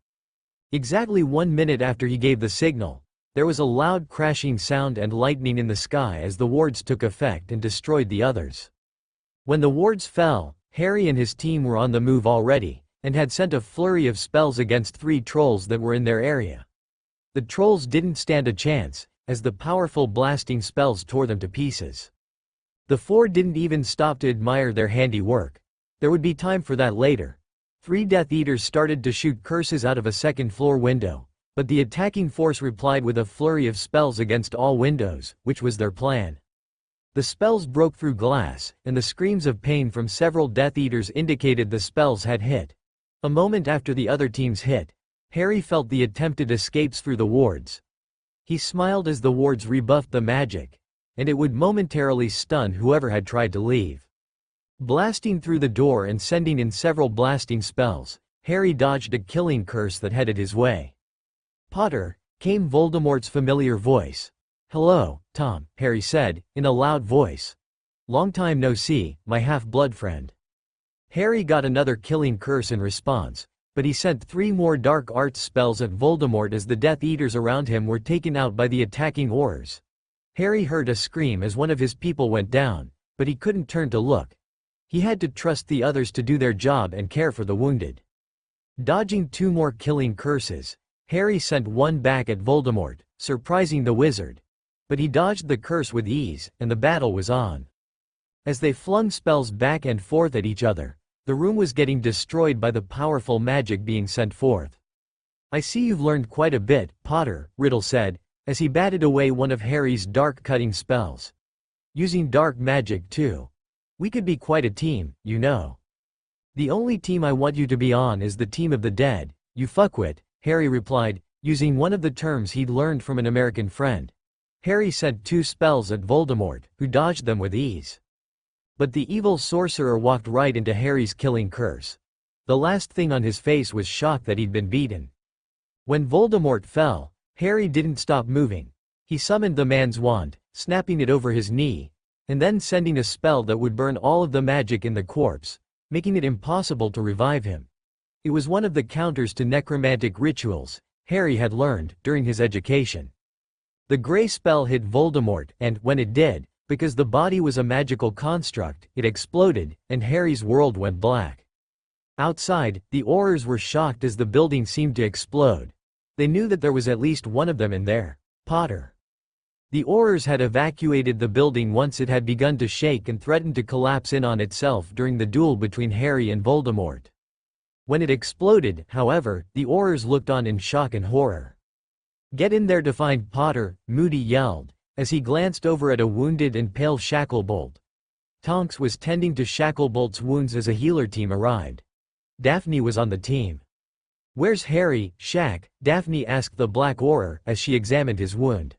[SPEAKER 2] Exactly 1 minute after he gave the signal, there was a loud crashing sound and lightning in the sky as the wards took effect and destroyed the others. When the wards fell, Harry and his team were on the move already, and had sent a flurry of spells against 3 trolls that were in their area. The trolls didn't stand a chance, as the powerful blasting spells tore them to pieces. The 4 didn't even stop to admire their handiwork. There would be time for that later. 3 Death Eaters started to shoot curses out of a second-floor window, but the attacking force replied with a flurry of spells against all windows, which was their plan. The spells broke through glass, and the screams of pain from several Death Eaters indicated the spells had hit. A moment after the other team's hit, Harry felt the attempted escapes through the wards. He smiled as the wards rebuffed the magic, and it would momentarily stun whoever had tried to leave. Blasting through the door and sending in several blasting spells, Harry dodged a killing curse that headed his way. "Potter," came Voldemort's familiar voice. "Hello, Tom," Harry said, in a loud voice. "Long time no see, my half-blood friend." Harry got another killing curse in response, but he sent 3 more dark arts spells at Voldemort as the Death Eaters around him were taken out by the attacking Aurors. Harry heard a scream as one of his people went down, but he couldn't turn to look. He had to trust the others to do their job and care for the wounded. Dodging 2 more killing curses, Harry sent one back at Voldemort, surprising the wizard. But he dodged the curse with ease, and the battle was on. As they flung spells back and forth at each other, the room was getting destroyed by the powerful magic being sent forth. "I see you've learned quite a bit, Potter," Riddle said, as he batted away one of Harry's dark cutting spells. "Using dark magic too. We could be quite a team, you know." "The only team I want you to be on is the team of the dead, you fuckwit," Harry replied, using one of the terms he'd learned from an American friend. Harry sent 2 spells at Voldemort, who dodged them with ease. But the evil sorcerer walked right into Harry's killing curse. The last thing on his face was shock that he'd been beaten. When Voldemort fell, Harry didn't stop moving. He summoned the man's wand, snapping it over his knee, and then sending a spell that would burn all of the magic in the corpse, making it impossible to revive him. It was one of the counters to necromantic rituals Harry had learned during his education. The gray spell hit Voldemort, and when it did, because the body was a magical construct, it exploded, and Harry's world went black. Outside, the Aurors were shocked as the building seemed to explode. They knew that there was at least one of them in there, Potter. The Aurors had evacuated the building once it had begun to shake and threatened to collapse in on itself during the duel between Harry and Voldemort. When it exploded, however, the Aurors looked on in shock and horror. "Get in there to find Potter," Moody yelled, as he glanced over at a wounded and pale Shacklebolt. Tonks was tending to Shacklebolt's wounds as a healer team arrived. Daphne was on the team. "Where's Harry, Shack?" Daphne asked the Black Auror as she examined his wound.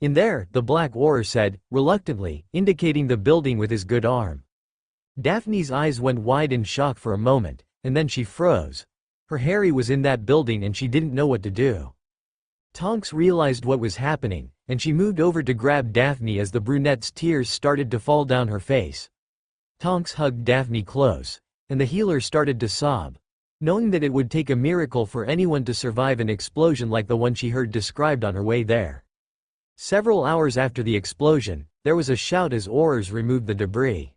[SPEAKER 2] "In there," the Black Auror said, reluctantly, indicating the building with his good arm. Daphne's eyes went wide in shock for a moment, and then she froze. Her Harry was in that building and she didn't know what to do. Tonks realized what was happening, and she moved over to grab Daphne as the brunette's tears started to fall down her face. Tonks hugged Daphne close, and the healer started to sob, knowing that it would take a miracle for anyone to survive an explosion like the one she heard described on her way there. Several hours after the explosion, there was a shout as Aurors removed the debris.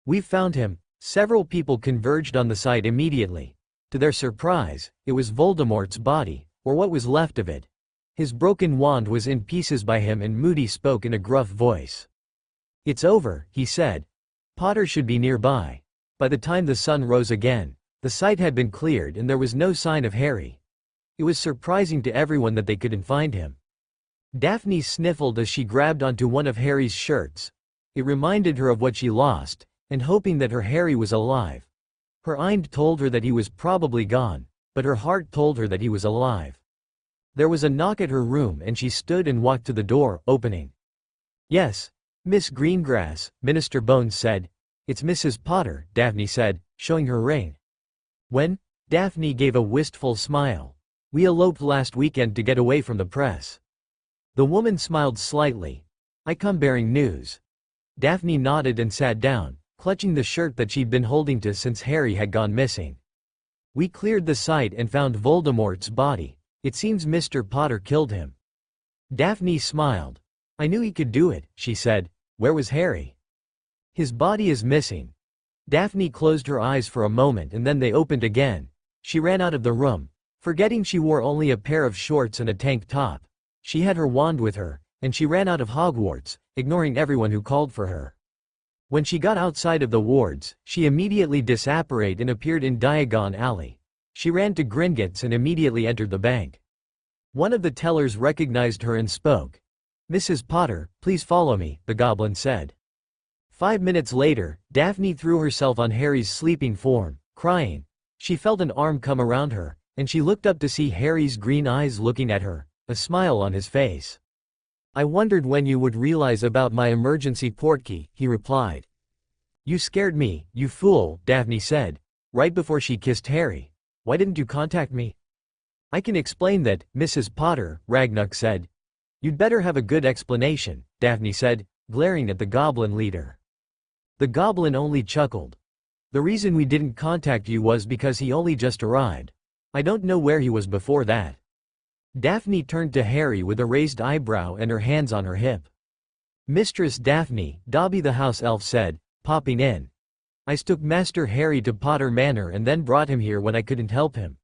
[SPEAKER 2] "We've found him." Several people converged on the site immediately. To their surprise, it was Voldemort's body, or what was left of it. His broken wand was in pieces by him, and Moody spoke in a gruff voice. "It's over," he said. "Potter should be nearby." By the time the sun rose again, the site had been cleared and there was no sign of Harry. It was surprising to everyone that they couldn't find him. Daphne sniffled as she grabbed onto one of Harry's shirts. It reminded her of what she lost, and hoping that her Harry was alive. Her mind told her that he was probably gone, but her heart told her that he was alive. There was a knock at her room and she stood and walked to the door, opening. "Yes, Miss Greengrass," Minister Bones said. "It's Mrs. Potter," Daphne said, showing her ring. "When?" Daphne gave a wistful smile. "We eloped last weekend to get away from the press." The woman smiled slightly. "I come bearing news." Daphne nodded and sat down, clutching the shirt that she'd been holding to since Harry had gone missing. "We cleared the site and found Voldemort's body. It seems Mr. Potter killed him." Daphne smiled. "I knew he could do it," she said. "Where was Harry?" "His body is missing." Daphne closed her eyes for a moment and then they opened again. She ran out of the room, forgetting she wore only a pair of shorts and a tank top. She had her wand with her, and she ran out of Hogwarts, ignoring everyone who called for her. When she got outside of the wards, she immediately disapparated and appeared in Diagon Alley. She ran to Gringotts and immediately entered the bank. One of the tellers recognized her and spoke. "Mrs. Potter, please follow me," the goblin said. 5 minutes later, Daphne threw herself on Harry's sleeping form, crying. She felt an arm come around her, and she looked up to see Harry's green eyes looking at her, a smile on his face. "I wondered when you would realize about my emergency portkey," he replied. "You scared me, you fool," Daphne said, right before she kissed Harry. "Why didn't you contact me?" "I can explain that, Mrs. Potter," Ragnuk said. "You'd better have a good explanation," Daphne said, glaring at the goblin leader. The goblin only chuckled. "The reason we didn't contact you was because he only just arrived. I don't know where he was before that." Daphne turned to Harry with a raised eyebrow and her hands on her hip. "Mistress Daphne," Dobby the house elf said, popping in. "I took Master Harry to Potter Manor and then brought him here when I couldn't help him."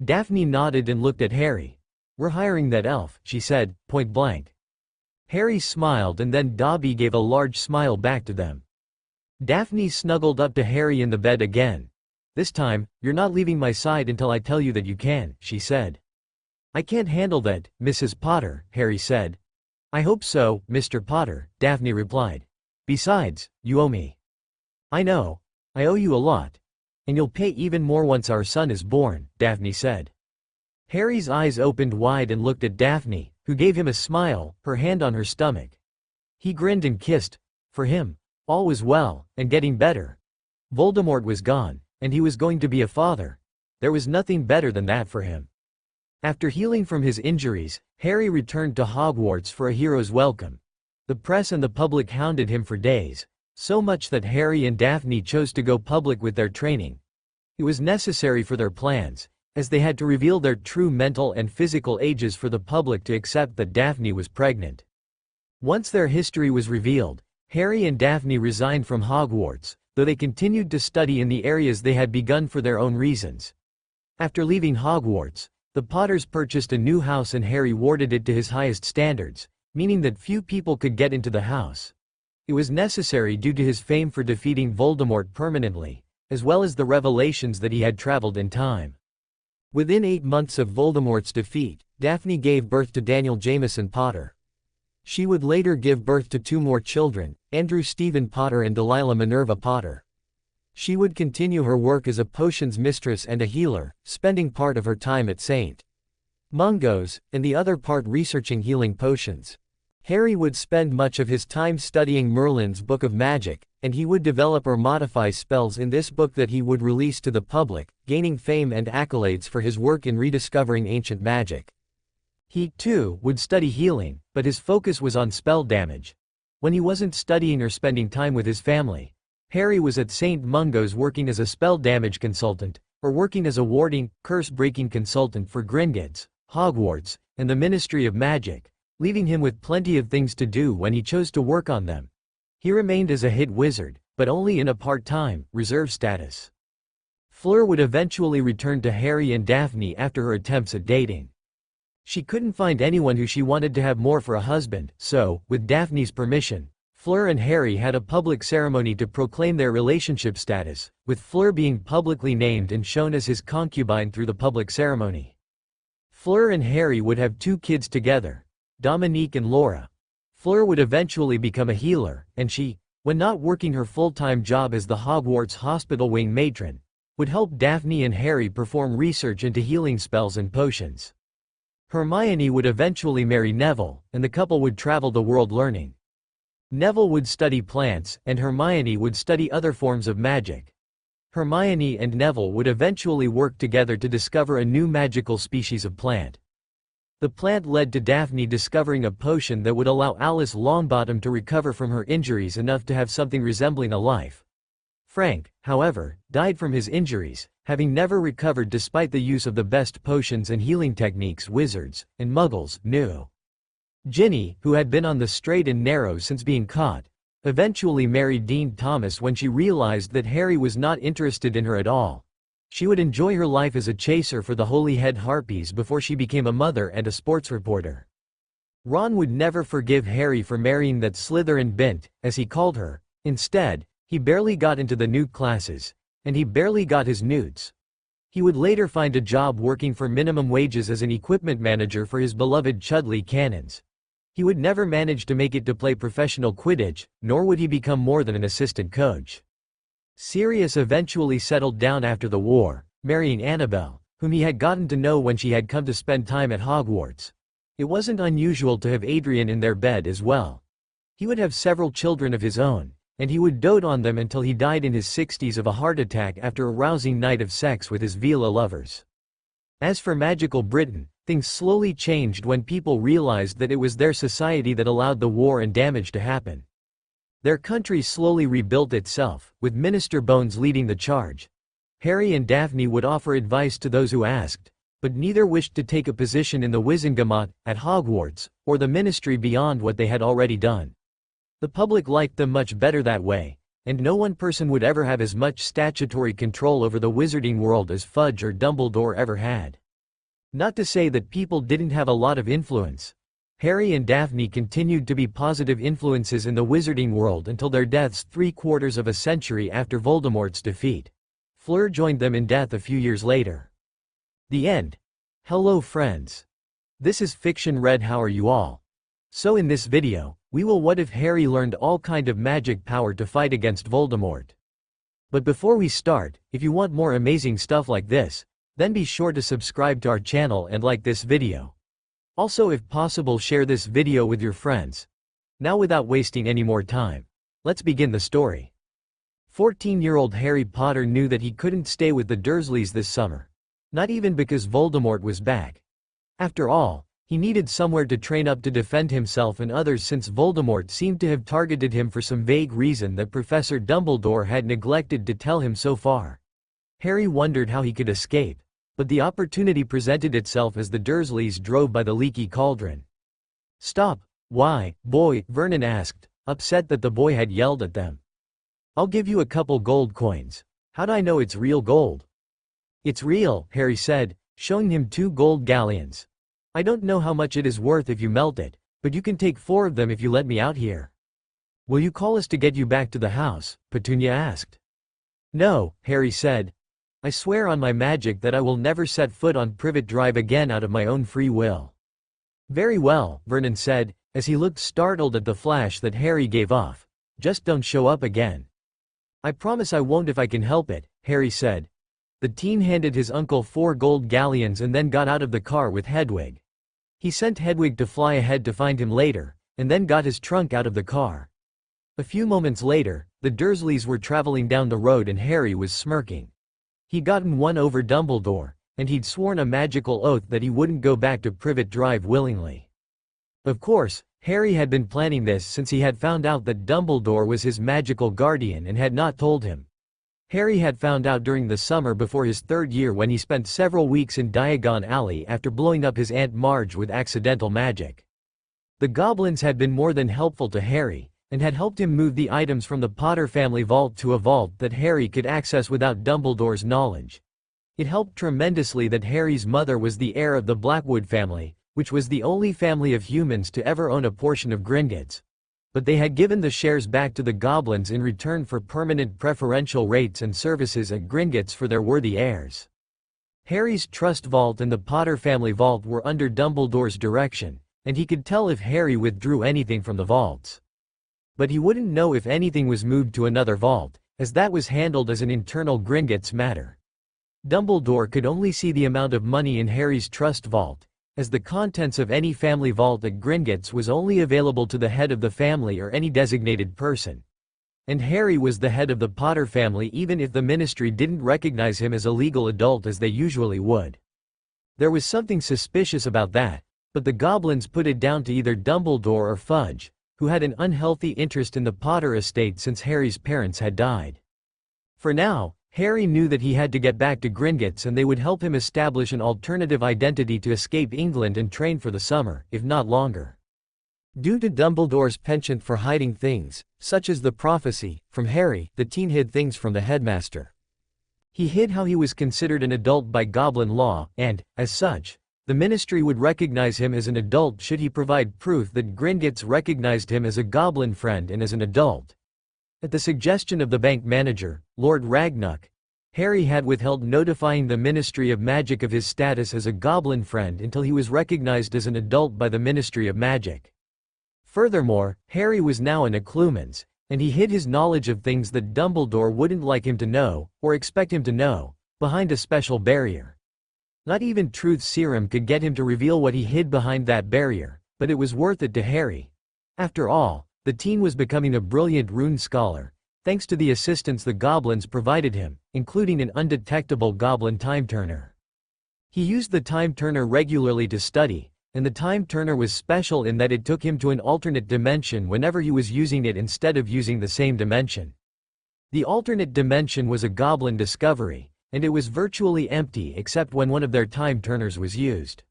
[SPEAKER 2] Daphne nodded and looked at Harry. "We're hiring that elf," she said, point blank. Harry smiled and then Dobby gave a large smile back to them. Daphne snuggled up to Harry in the bed again. "This time, you're not leaving my side until I tell you that you can," she said. "I can't handle that, Mrs. Potter," Harry said. "I hope so, Mr. Potter," Daphne replied. "Besides, you owe me." "I know. I owe you a lot. And you'll pay even more once our son is born," Daphne said. Harry's eyes opened wide and looked at Daphne, who gave him a smile, her hand on her stomach. He grinned and kissed. For him, all was well, and getting better. Voldemort was gone, and he was going to be a father. There was nothing better than that for him. After healing from his injuries, Harry returned to Hogwarts for a hero's welcome. The press and the public hounded him for days, so much that Harry and Daphne chose to go public with their training. It was necessary for their plans, as they had to reveal their true mental and physical ages for the public to accept that Daphne was pregnant. Once their history was revealed, Harry and Daphne resigned from Hogwarts, though they continued to study in the areas they had begun for their own reasons. After leaving Hogwarts, the Potters purchased a new house and Harry warded it to his highest standards, meaning that few people could get into the house. It was necessary due to his fame for defeating Voldemort permanently, as well as the revelations that he had traveled in time. Within 8 months of Voldemort's defeat, Daphne gave birth to Daniel Jameson Potter. She would later give birth to 2 more children, Andrew Stephen Potter and Delilah Minerva Potter. She would continue her work as a potions mistress and a healer, spending part of her time at St. Mungo's, and the other part researching healing potions. Harry would spend much of his time studying Merlin's Book of Magic, and he would develop or modify spells in this book that he would release to the public, gaining fame and accolades for his work in rediscovering ancient magic. He, too, would study healing, but his focus was on spell damage. When he wasn't studying or spending time with his family, Harry was at St. Mungo's working as a spell damage consultant, or working as a warding, curse-breaking consultant for Gringotts, Hogwarts, and the Ministry of Magic, leaving him with plenty of things to do when he chose to work on them. He remained as a hit wizard, but only in a part-time, reserve status. Fleur would eventually return to Harry and Daphne after her attempts at dating. She couldn't find anyone who she wanted to have more for a husband, so, with Daphne's permission, Fleur and Harry had a public ceremony to proclaim their relationship status, with Fleur being publicly named and shown as his concubine through the public ceremony. Fleur and Harry would have 2 kids together, Dominique and Laura. Fleur would eventually become a healer, and she, when not working her full-time job as the Hogwarts hospital wing matron, would help Daphne and Harry perform research into healing spells and potions. Hermione would eventually marry Neville, and the couple would travel the world learning. Neville would study plants, and Hermione would study other forms of magic. Hermione and Neville would eventually work together to discover a new magical species of plant. The plant led to Daphne discovering a potion that would allow Alice Longbottom to recover from her injuries enough to have something resembling a life. Frank, however, died from his injuries, having never recovered despite the use of the best potions and healing techniques wizards and muggles knew. Ginny, who had been on the straight and narrow since being caught, eventually married Dean Thomas when she realized that Harry was not interested in her at all. She would enjoy her life as a chaser for the Holy Head Harpies before she became a mother and a sports reporter. Ron would never forgive Harry for marrying that Slytherin bint, as he called her. Instead, he barely got into the nude classes, and he barely got his nudes. He would later find a job working for minimum wages as an equipment manager for his beloved Chudley Cannons. He would never manage to make it to play professional Quidditch, nor would he become more than an assistant coach. Sirius eventually settled down after the war, marrying Annabelle, whom he had gotten to know when she had come to spend time at Hogwarts. It wasn't unusual to have Adrian in their bed as well. He would have several children of his own, and he would dote on them until he died in his 60s of a heart attack after a rousing night of sex with his Vila lovers. As for magical Britain, things slowly changed when people realized that it was their society that allowed the war and damage to happen. Their country slowly rebuilt itself, with Minister Bones leading the charge. Harry and Daphne would offer advice to those who asked, but neither wished to take a position in the Wizengamot, at Hogwarts, or the ministry beyond what they had already done. The public liked them much better that way, and no one person would ever have as much statutory control over the wizarding world as Fudge or Dumbledore ever had. Not to say that people didn't have a lot of influence. Harry and Daphne continued to be positive influences in the wizarding world until their deaths 3/4 of a century after Voldemort's defeat. Fleur joined them in death a few years later. The end. Hello friends. This is Fiction Red. How are you all? So in this video, we will what if Harry learned all kind of magic power to fight against Voldemort. But before we start, if you want more amazing stuff like this, then be sure to subscribe to our channel and like this video. Also, if possible, share this video with your friends. Now without wasting any more time, let's begin the story. 14-year-old Harry Potter knew that he couldn't stay with the Dursleys this summer. Not even because Voldemort was back. After all, he needed somewhere to train up to defend himself and others since Voldemort seemed to have targeted him for some vague reason that Professor Dumbledore had neglected to tell him so far. Harry wondered how he could escape, but the opportunity presented itself as the Dursleys drove by the leaky cauldron. "Stop, why, boy?" Vernon asked, upset that the boy had yelled at them. "I'll give you a couple gold coins. How'd I know it's real gold?" "It's real," Harry said, showing him 2 gold galleons. "I don't know how much it is worth if you melt it, but you can take 4 of them if you let me out here." "Will you call us to get you back to the house?" Petunia asked. "No," Harry said. "I swear on my magic that I will never set foot on Privet Drive again out of my own free will." "Very well," Vernon said, as he looked startled at the flash that Harry gave off. "Just don't show up again." "I promise I won't if I can help it," Harry said. The teen handed his uncle 4 gold galleons and then got out of the car with Hedwig. He sent Hedwig to fly ahead to find him later, and then got his trunk out of the car. A few moments later, the Dursleys were traveling down the road and Harry was smirking. He'd gotten one over Dumbledore, and he'd sworn a magical oath that he wouldn't go back to Privet Drive willingly. Of course, Harry had been planning this since he had found out that Dumbledore was his magical guardian and had not told him. Harry had found out during the summer before his 3rd year when he spent several weeks in Diagon Alley after blowing up his Aunt Marge with accidental magic. The goblins had been more than helpful to Harry, and had helped him move the items from the Potter family vault to a vault that Harry could access without Dumbledore's knowledge. It helped tremendously that Harry's mother was the heir of the Blackwood family, which was the only family of humans to ever own a portion of Gringotts. But they had given the shares back to the goblins in return for permanent preferential rates and services at Gringotts for their worthy heirs. Harry's trust vault and the Potter family vault were under Dumbledore's direction, and he could tell if Harry withdrew anything from the vaults. But he wouldn't know if anything was moved to another vault, as that was handled as an internal Gringotts matter. Dumbledore could only see the amount of money in Harry's trust vault, as the contents of any family vault at Gringotts was only available to the head of the family or any designated person. And Harry was the head of the Potter family even if the ministry didn't recognize him as a legal adult as they usually would. There was something suspicious about that, but the goblins put it down to either Dumbledore or Fudge, who had an unhealthy interest in the Potter estate since Harry's parents had died. For now, Harry knew that he had to get back to Gringotts and they would help him establish an alternative identity to escape England and train for the summer, if not longer. Due to Dumbledore's penchant for hiding things, such as the prophecy, from Harry, the teen hid things from the headmaster. He hid how he was considered an adult by Goblin law, and, as such, the ministry would recognize him as an adult should he provide proof that Gringotts recognized him as a goblin friend and as an adult. At the suggestion of the bank manager, Lord Ragnuk, Harry had withheld notifying the Ministry of Magic of his status as a goblin friend until he was recognized as an adult by the Ministry of Magic. Furthermore, Harry was now an Occlumens, and he hid his knowledge of things that Dumbledore wouldn't like him to know, or expect him to know, behind a special barrier. Not even Truth Serum could get him to reveal what he hid behind that barrier, but it was worth it to Harry. After all, the teen was becoming a brilliant rune scholar, thanks to the assistance the goblins provided him, including an undetectable goblin time-turner. He used the time-turner regularly to study, and the time-turner was special in that it took him to an alternate dimension whenever he was using it instead of using the same dimension. The alternate dimension was a goblin discovery, and it was virtually empty except when one of their time-turners was used.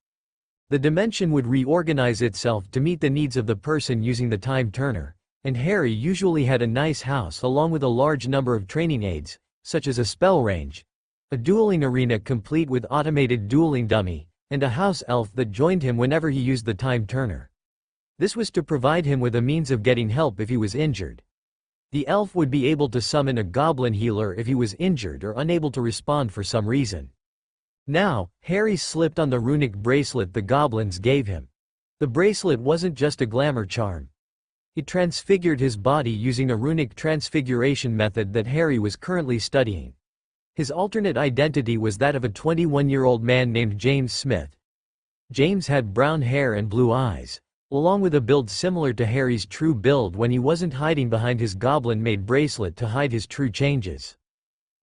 [SPEAKER 2] The dimension would reorganize itself to meet the needs of the person using the time-turner, and Harry usually had a nice house along with a large number of training aids, such as a spell range, a dueling arena complete with automated dueling dummy, and a house elf that joined him whenever he used the time-turner. This was to provide him with a means of getting help if he was injured. The elf would be able to summon a goblin healer if he was injured or unable to respond for some reason. Now, Harry slipped on the runic bracelet the goblins gave him. The bracelet wasn't just a glamour charm. It transfigured his body using a runic transfiguration method that Harry was currently studying. His alternate identity was that of a 21-year-old man named James Smith. James had brown hair and blue eyes, along with a build similar to Harry's true build when he wasn't hiding behind his goblin-made bracelet to hide his true changes.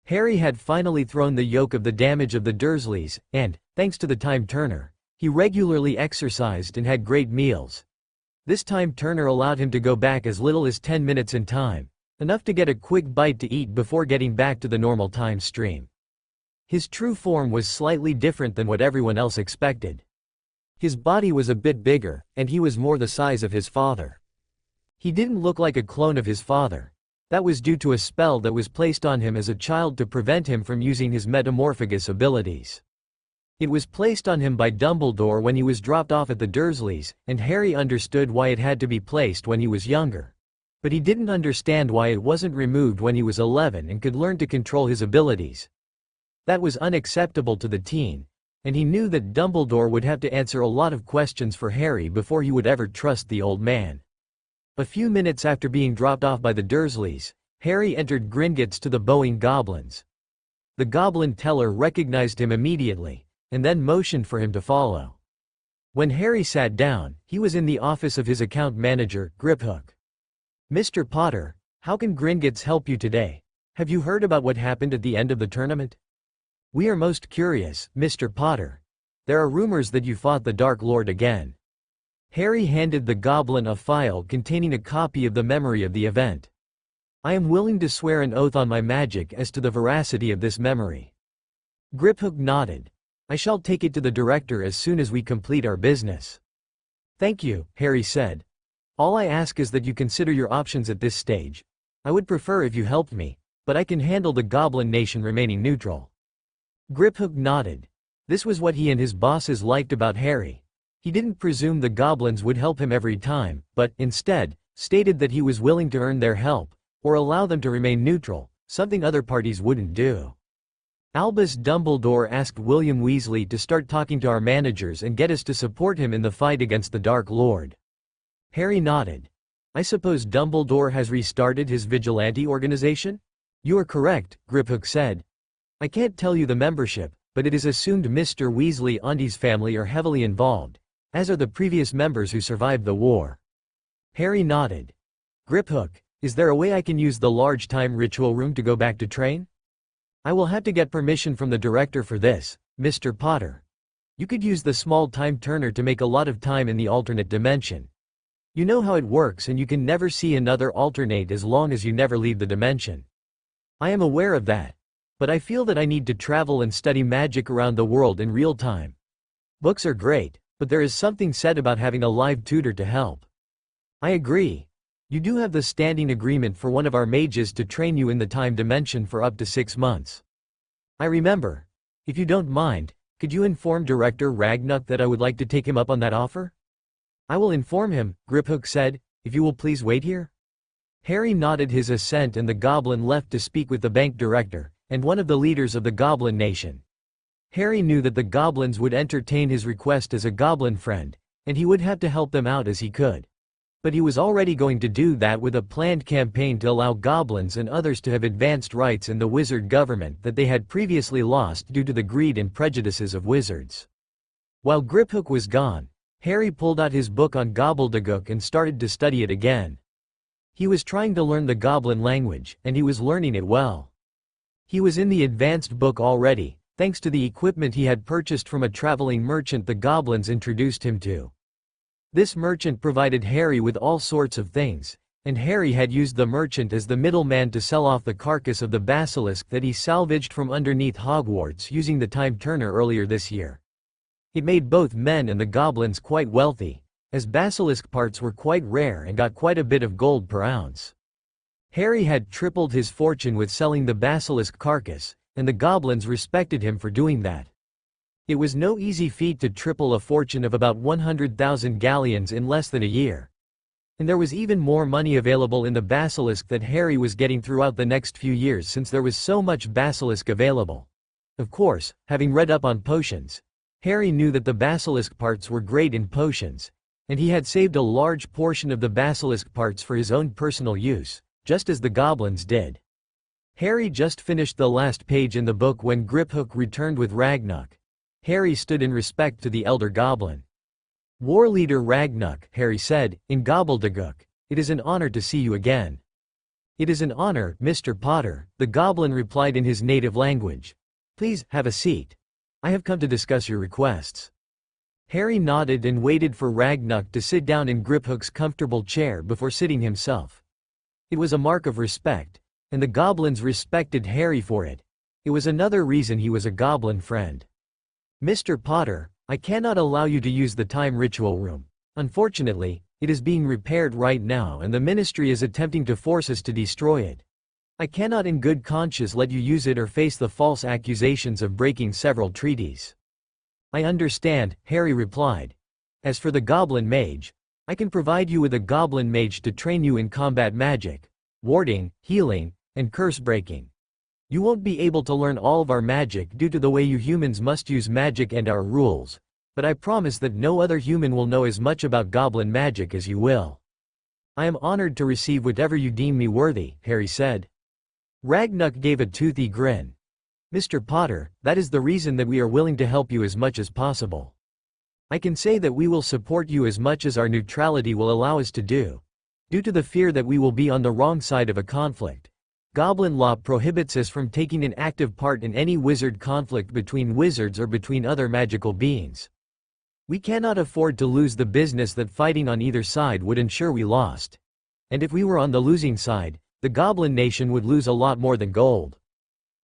[SPEAKER 2] Harry had finally thrown the yoke of the damage of the Dursleys, and, thanks to the time-turner, he regularly exercised and had great meals. This time-turner allowed him to go back as little as 10 minutes in time, enough to get a quick bite to eat before getting back to the normal time stream. His true form was slightly different than what everyone else expected. His body was a bit bigger, and he was more the size of his father. He didn't look like a clone of his father. That was due to a spell that was placed on him as a child to prevent him from using his metamorphagus abilities. It was placed on him by Dumbledore when he was dropped off at the Dursleys, and Harry understood why it had to be placed when he was younger. But he didn't understand why it wasn't removed when he was 11 and could learn to control his abilities. That was unacceptable to the teen, and he knew that Dumbledore would have to answer a lot of questions for Harry before he would ever trust the old man. A few minutes after being dropped off by the Dursleys, Harry entered Gringotts to the bowing goblins. The goblin teller recognized him immediately, and then motioned for him to follow. When Harry sat down, he was in the office of his account manager, Griphook. "Mr. Potter, how can Gringotts help you today? Have you heard about what happened at the end of the tournament?" "We are most curious, Mr. Potter. There are rumors that you fought the Dark Lord again." Harry handed the goblin a file containing a copy of the memory of the event. "I am willing to swear an oath on my magic as to the veracity of this memory." Griphook nodded. "I shall take it to the director as soon as we complete our business." "Thank you," Harry said. "All I ask is that you consider your options at this stage. I would prefer if you helped me, but I can handle the Goblin Nation remaining neutral." Griphook nodded. This was what he and his bosses liked about Harry. He didn't presume the goblins would help him every time, but, instead, stated that he was willing to earn their help, or allow them to remain neutral, something other parties wouldn't do. Albus Dumbledore asked William Weasley to start talking to our managers and get us to support him in the fight against the Dark Lord. Harry nodded. "I suppose Dumbledore has restarted his vigilante organization?" "You are correct," Griphook said. "I can't tell you the membership, but it is assumed Mr. Weasley Auntie's family are heavily involved, as are the previous members who survived the war. Harry nodded. Griphook, is there a way I can use the large time ritual room to go back to train? I will have to get permission from the director for this, Mr. Potter. You could use the small time turner to make a lot of time in the alternate dimension. You know how it works and you can never see another alternate as long as you never leave the dimension. I am aware of that. But I feel that I need to travel and study magic around the world in real time. Books are great, but there is something said about having a live tutor to help. I agree. You do have the standing agreement for one of our mages to train you in the time dimension for up to 6 months. I remember. If you don't mind, could you inform Director Ragnuk that I would like to take him up on that offer? I will inform him, Griphook said, if you will please wait here. Harry nodded his assent and the goblin left to speak with the bank director, and one of the leaders of the Goblin Nation. Harry knew that the goblins would entertain his request as a goblin friend, and he would have to help them out as he could. But he was already going to do that with a planned campaign to allow goblins and others to have advanced rights in the wizard government that they had previously lost due to the greed and prejudices of wizards. While Griphook was gone, Harry pulled out his book on gobbledygook and started to study it again. He was trying to learn the goblin language, and he was learning it well. He was in the advanced book already, thanks to the equipment he had purchased from a traveling merchant the goblins introduced him to. This merchant provided Harry with all sorts of things, and Harry had used the merchant as the middleman to sell off the carcass of the basilisk that he salvaged from underneath Hogwarts using the time turner earlier this year. It made both men and the goblins quite wealthy, as basilisk parts were quite rare and got quite a bit of gold per ounce. Harry had tripled his fortune with selling the basilisk carcass, and the goblins respected him for doing that. It was no easy feat to triple a fortune of about 100,000 galleons in less than a year. And there was even more money available in the basilisk that Harry was getting throughout the next few years since there was so much basilisk available. Of course, having read up on potions, Harry knew that the basilisk parts were great in potions, and he had saved a large portion of the basilisk parts for his own personal use, just as the goblins did. Harry just finished the last page in the book when Griphook returned with Ragnuk. Harry stood in respect to the elder goblin. War Leader Ragnuk, Harry said, in gobbledygook, it is an honor to see you again. It is an honor, Mr. Potter, the goblin replied in his native language. Please, have a seat. I have come to discuss your requests. Harry nodded and waited for Ragnuk to sit down in Griphook's comfortable chair before sitting himself. It was a mark of respect, and the goblins respected Harry for it. It was another reason he was a goblin friend. Mr. Potter, I cannot allow you to use the time ritual room. Unfortunately, it is being repaired right now and the ministry is attempting to force us to destroy it. I cannot in good conscience let you use it or face the false accusations of breaking several treaties. I understand, Harry replied. As for the goblin mage, I can provide you with a goblin mage to train you in combat magic, warding, healing, and curse breaking. You won't be able to learn all of our magic due to the way you humans must use magic and our rules, but I promise that no other human will know as much about goblin magic as you will. I am honored to receive whatever you deem me worthy, Harry said. Ragnuk gave a toothy grin. Mr. Potter, that is the reason that we are willing to help you as much as possible. I can say that we will support you as much as our neutrality will allow us to do, due to the fear that we will be on the wrong side of a conflict. Goblin law prohibits us from taking an active part in any wizard conflict between wizards or between other magical beings. We cannot afford to lose the business that fighting on either side would ensure we lost. And if we were on the losing side, the Goblin Nation would lose a lot more than gold.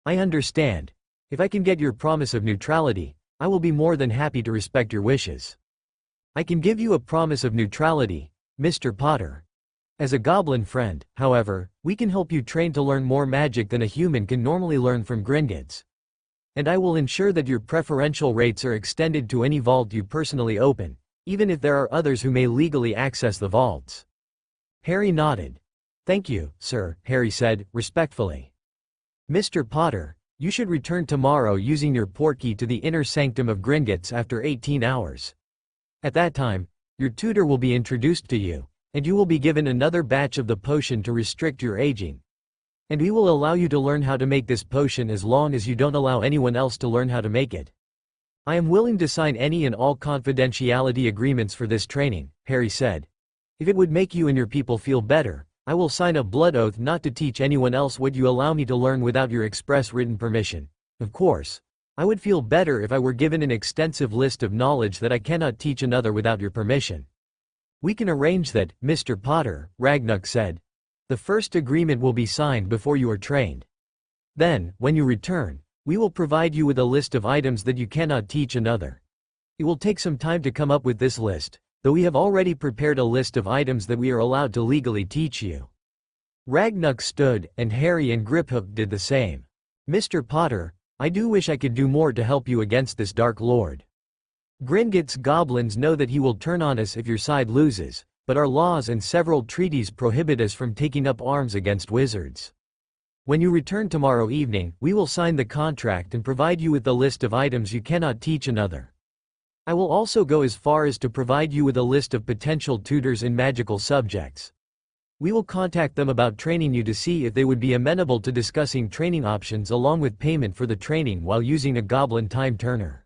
[SPEAKER 2] I understand. If I can get your promise of neutrality, I will be more than happy to respect your wishes. I can give you a promise of neutrality, Mr. Potter. As a goblin friend, however, we can help you train to learn more magic than a human can normally learn from Gringotts. And I will ensure that your preferential rates are extended to any vault you personally open, even if there are others who may legally access the vaults. Harry nodded. Thank you, sir, Harry said, respectfully. Mr. Potter, you should return tomorrow using your portkey to the inner sanctum of Gringotts after 18 hours. At that time, your tutor will be introduced to you, and you will be given another batch of the potion to restrict your aging. And we will allow you to learn how to make this potion as long as you don't allow anyone else to learn how to make it. I am willing to sign any and all confidentiality agreements for this training, Harry said. If it would make you and your people feel better, I will sign a blood oath not to teach anyone else what you allow me to learn without your express written permission. Of course, I would feel better if I were given an extensive list of knowledge that I cannot teach another without your permission. We can arrange that, Mr. Potter, Ragnuk said. The first agreement will be signed before you are trained. Then, when you return, we will provide you with a list of items that you cannot teach another. It will take some time to come up with this list, though we have already prepared a list of items that we are allowed to legally teach you. Ragnuk stood, and Harry and Griphook did the same. Mr. Potter, I do wish I could do more to help you against this Dark Lord. Gringotts goblins know that he will turn on us if your side loses, but our laws and several treaties prohibit us from taking up arms against wizards. When you return tomorrow evening, we will sign the contract and provide you with the list of items you cannot teach another. I will also go as far as to provide you with a list of potential tutors in magical subjects. We will contact them about training you to see if they would be amenable to discussing training options along with payment for the training while using a goblin time turner.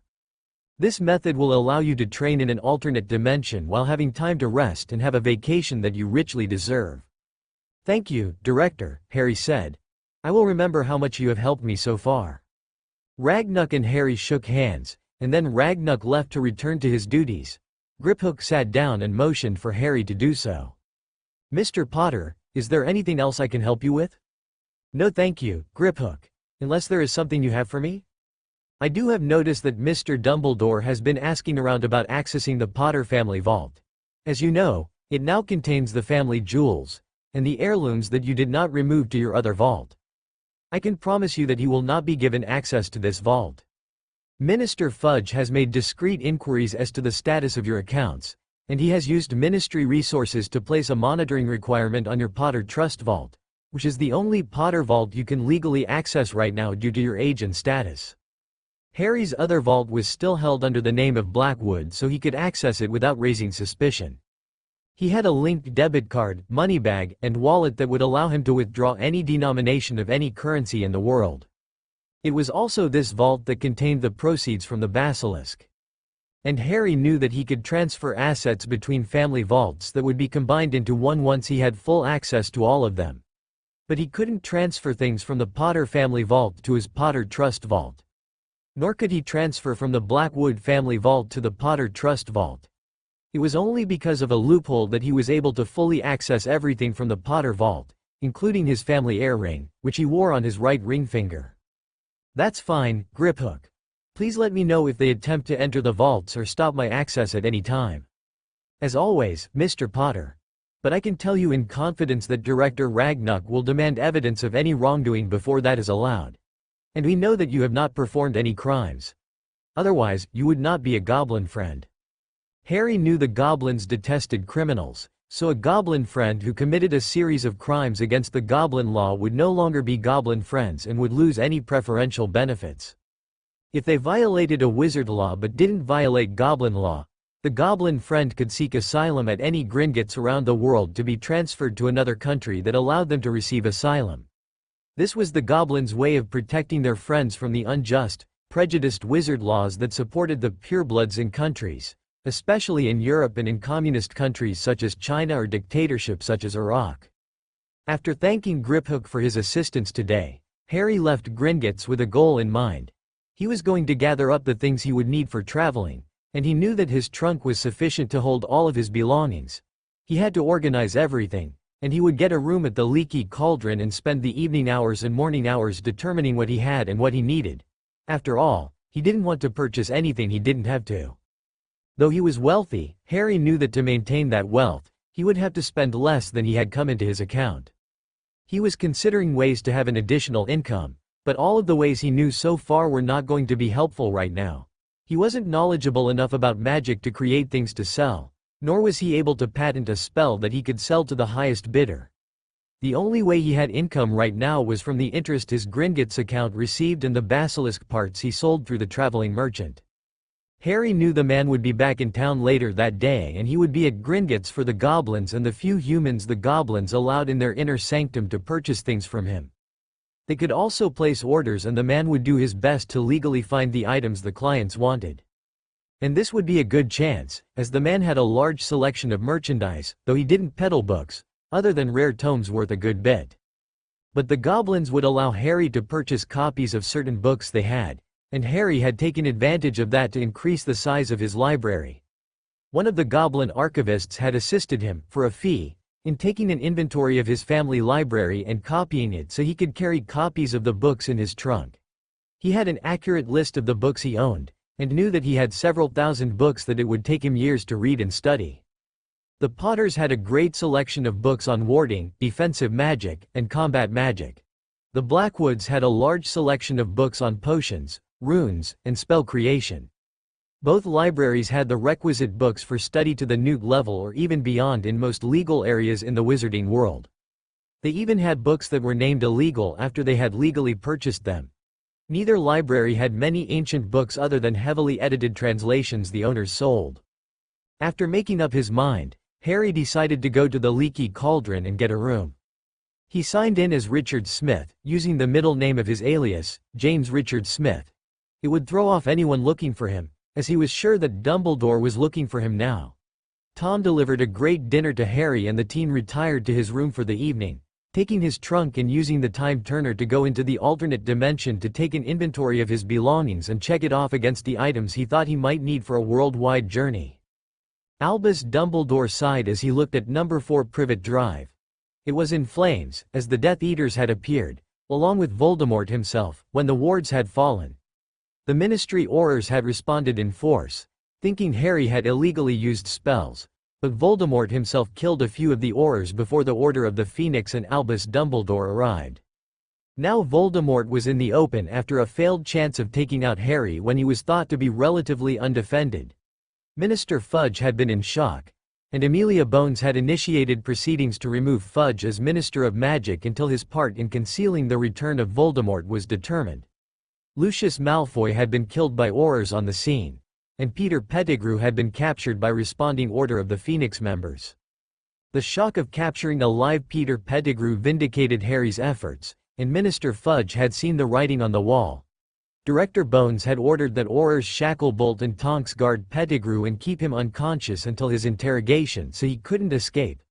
[SPEAKER 2] This method will allow you to train in an alternate dimension while having time to rest and have a vacation that you richly deserve. Thank you, Director, Harry said. I will remember how much you have helped me so far. Ragnuk and Harry shook hands, and then Ragnuk left to return to his duties. Griphook sat down and motioned for Harry to do so. Mr. Potter, is there anything else I can help you with? No thank you, Griphook. Unless there is something you have for me? I do have noticed that Mr. Dumbledore has been asking around about accessing the Potter family vault. As you know, it now contains the family jewels, and the heirlooms that you did not remove to your other vault. I can promise you that he will not be given access to this vault. Minister Fudge has made discreet inquiries as to the status of your accounts, and he has used ministry resources to place a monitoring requirement on your Potter Trust Vault, which is the only Potter vault you can legally access right now due to your age and status. Harry's other vault was still held under the name of Blackwood, so he could access it without raising suspicion. He had a linked debit card, money bag, and wallet that would allow him to withdraw any denomination of any currency in the world. It was also this vault that contained the proceeds from the basilisk. And Harry knew that he could transfer assets between family vaults that would be combined into one once he had full access to all of them. But he couldn't transfer things from the Potter family vault to his Potter Trust Vault. Nor could he transfer from the Blackwood family vault to the Potter Trust Vault. It was only because of a loophole that he was able to fully access everything from the Potter vault, including his family heir ring, which he wore on his right ring finger. That's fine, Griphook. Please let me know if they attempt to enter the vaults or stop my access at any time. As always, Mr. Potter. But I can tell you in confidence that Director Ragnuk will demand evidence of any wrongdoing before that is allowed. And we know that you have not performed any crimes. Otherwise, you would not be a goblin friend. Harry knew the goblins detested criminals, so a goblin friend who committed a series of crimes against the goblin law would no longer be goblin friends and would lose any preferential benefits. If they violated a wizard law but didn't violate goblin law, the goblin friend could seek asylum at any Gringotts around the world to be transferred to another country that allowed them to receive asylum. This was the goblins' way of protecting their friends from the unjust, prejudiced wizard laws that supported the purebloods in countries, especially in Europe and in communist countries such as China or dictatorships such as Iraq. After thanking Griphook for his assistance today, Harry left Gringotts with a goal in mind. He was going to gather up the things he would need for traveling, and he knew that his trunk was sufficient to hold all of his belongings. He had to organize everything, and he would get a room at the Leaky Cauldron and spend the evening hours and morning hours determining what he had and what he needed. After all, he didn't want to purchase anything he didn't have to. Though he was wealthy, Harry knew that to maintain that wealth, he would have to spend less than he had come into his account. He was considering ways to have an additional income, but all of the ways he knew so far were not going to be helpful right now. He wasn't knowledgeable enough about magic to create things to sell, nor was he able to patent a spell that he could sell to the highest bidder. The only way he had income right now was from the interest his Gringotts account received and the basilisk parts he sold through the traveling merchant. Harry knew the man would be back in town later that day and he would be at Gringotts for the goblins and the few humans the goblins allowed in their inner sanctum to purchase things from him. They could also place orders and the man would do his best to legally find the items the clients wanted. And this would be a good chance, as the man had a large selection of merchandise, though he didn't peddle books, other than rare tomes worth a good bit. But the goblins would allow Harry to purchase copies of certain books they had, and Harry had taken advantage of that to increase the size of his library. One of the goblin archivists had assisted him, for a fee, in taking an inventory of his family library and copying it so he could carry copies of the books in his trunk. He had an accurate list of the books he owned, and knew that he had several thousand books that it would take him years to read and study. The Potters had a great selection of books on warding, defensive magic, and combat magic. The Blackwoods had a large selection of books on potions, runes, and spell creation. Both libraries had the requisite books for study to the newt level or even beyond in most legal areas in the wizarding world. They even had books that were named illegal after they had legally purchased them. Neither library had many ancient books other than heavily edited translations the owners sold. After making up his mind, Harry decided to go to the Leaky Cauldron and get a room. He signed in as Richard Smith, using the middle name of his alias, James Richard Smith. It would throw off anyone looking for him, as he was sure that Dumbledore was looking for him now. Tom delivered a great dinner to Harry and the teen retired to his room for the evening, taking his trunk and using the time turner to go into the alternate dimension to take an inventory of his belongings and check it off against the items he thought he might need for a worldwide journey. Albus Dumbledore sighed as he looked at number 4 Privet Drive. It was in flames, as the Death Eaters had appeared, along with Voldemort himself, when the wards had fallen. The Ministry Aurors had responded in force, thinking Harry had illegally used spells, but Voldemort himself killed a few of the Aurors before the Order of the Phoenix and Albus Dumbledore arrived. Now Voldemort was in the open after a failed chance of taking out Harry when he was thought to be relatively undefended. Minister Fudge had been in shock, and Amelia Bones had initiated proceedings to remove Fudge as Minister of Magic until his part in concealing the return of Voldemort was determined. Lucius Malfoy had been killed by Aurors on the scene, and Peter Pettigrew had been captured by responding Order of the Phoenix members. The shock of capturing a live Peter Pettigrew vindicated Harry's efforts, and Minister Fudge had seen the writing on the wall. Director Bones had ordered that Aurors shackle Bolt and Tonks guard Pettigrew and keep him unconscious until his interrogation so he couldn't escape.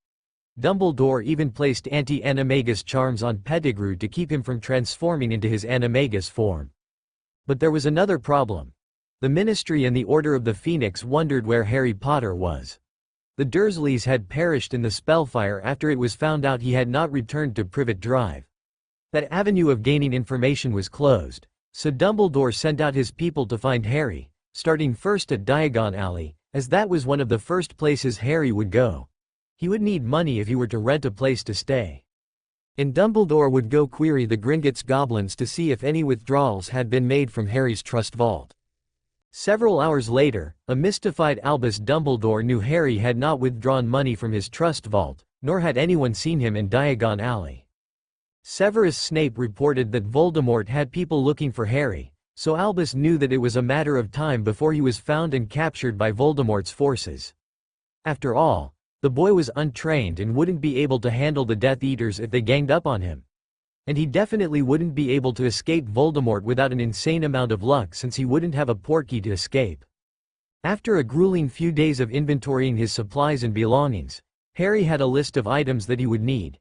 [SPEAKER 2] Dumbledore even placed anti-animagus charms on Pettigrew to keep him from transforming into his animagus form. But there was another problem. The Ministry and the Order of the Phoenix wondered where Harry Potter was. The Dursleys had perished in the spellfire after it was found out he had not returned to Privet Drive. That avenue of gaining information was closed, so Dumbledore sent out his people to find Harry, starting first at Diagon Alley, as that was one of the first places Harry would go. He would need money if he were to rent a place to stay. And Dumbledore would go query the Gringotts goblins to see if any withdrawals had been made from Harry's trust vault. Several hours later, a mystified Albus Dumbledore knew Harry had not withdrawn money from his trust vault, nor had anyone seen him in Diagon Alley. Severus Snape reported that Voldemort had people looking for Harry, so Albus knew that it was a matter of time before he was found and captured by Voldemort's forces. After all, the boy was untrained and wouldn't be able to handle the Death Eaters if they ganged up on him. And he definitely wouldn't be able to escape Voldemort without an insane amount of luck since he wouldn't have a portkey to escape. After a grueling few days of inventorying his supplies and belongings, Harry had a list of items that he would need.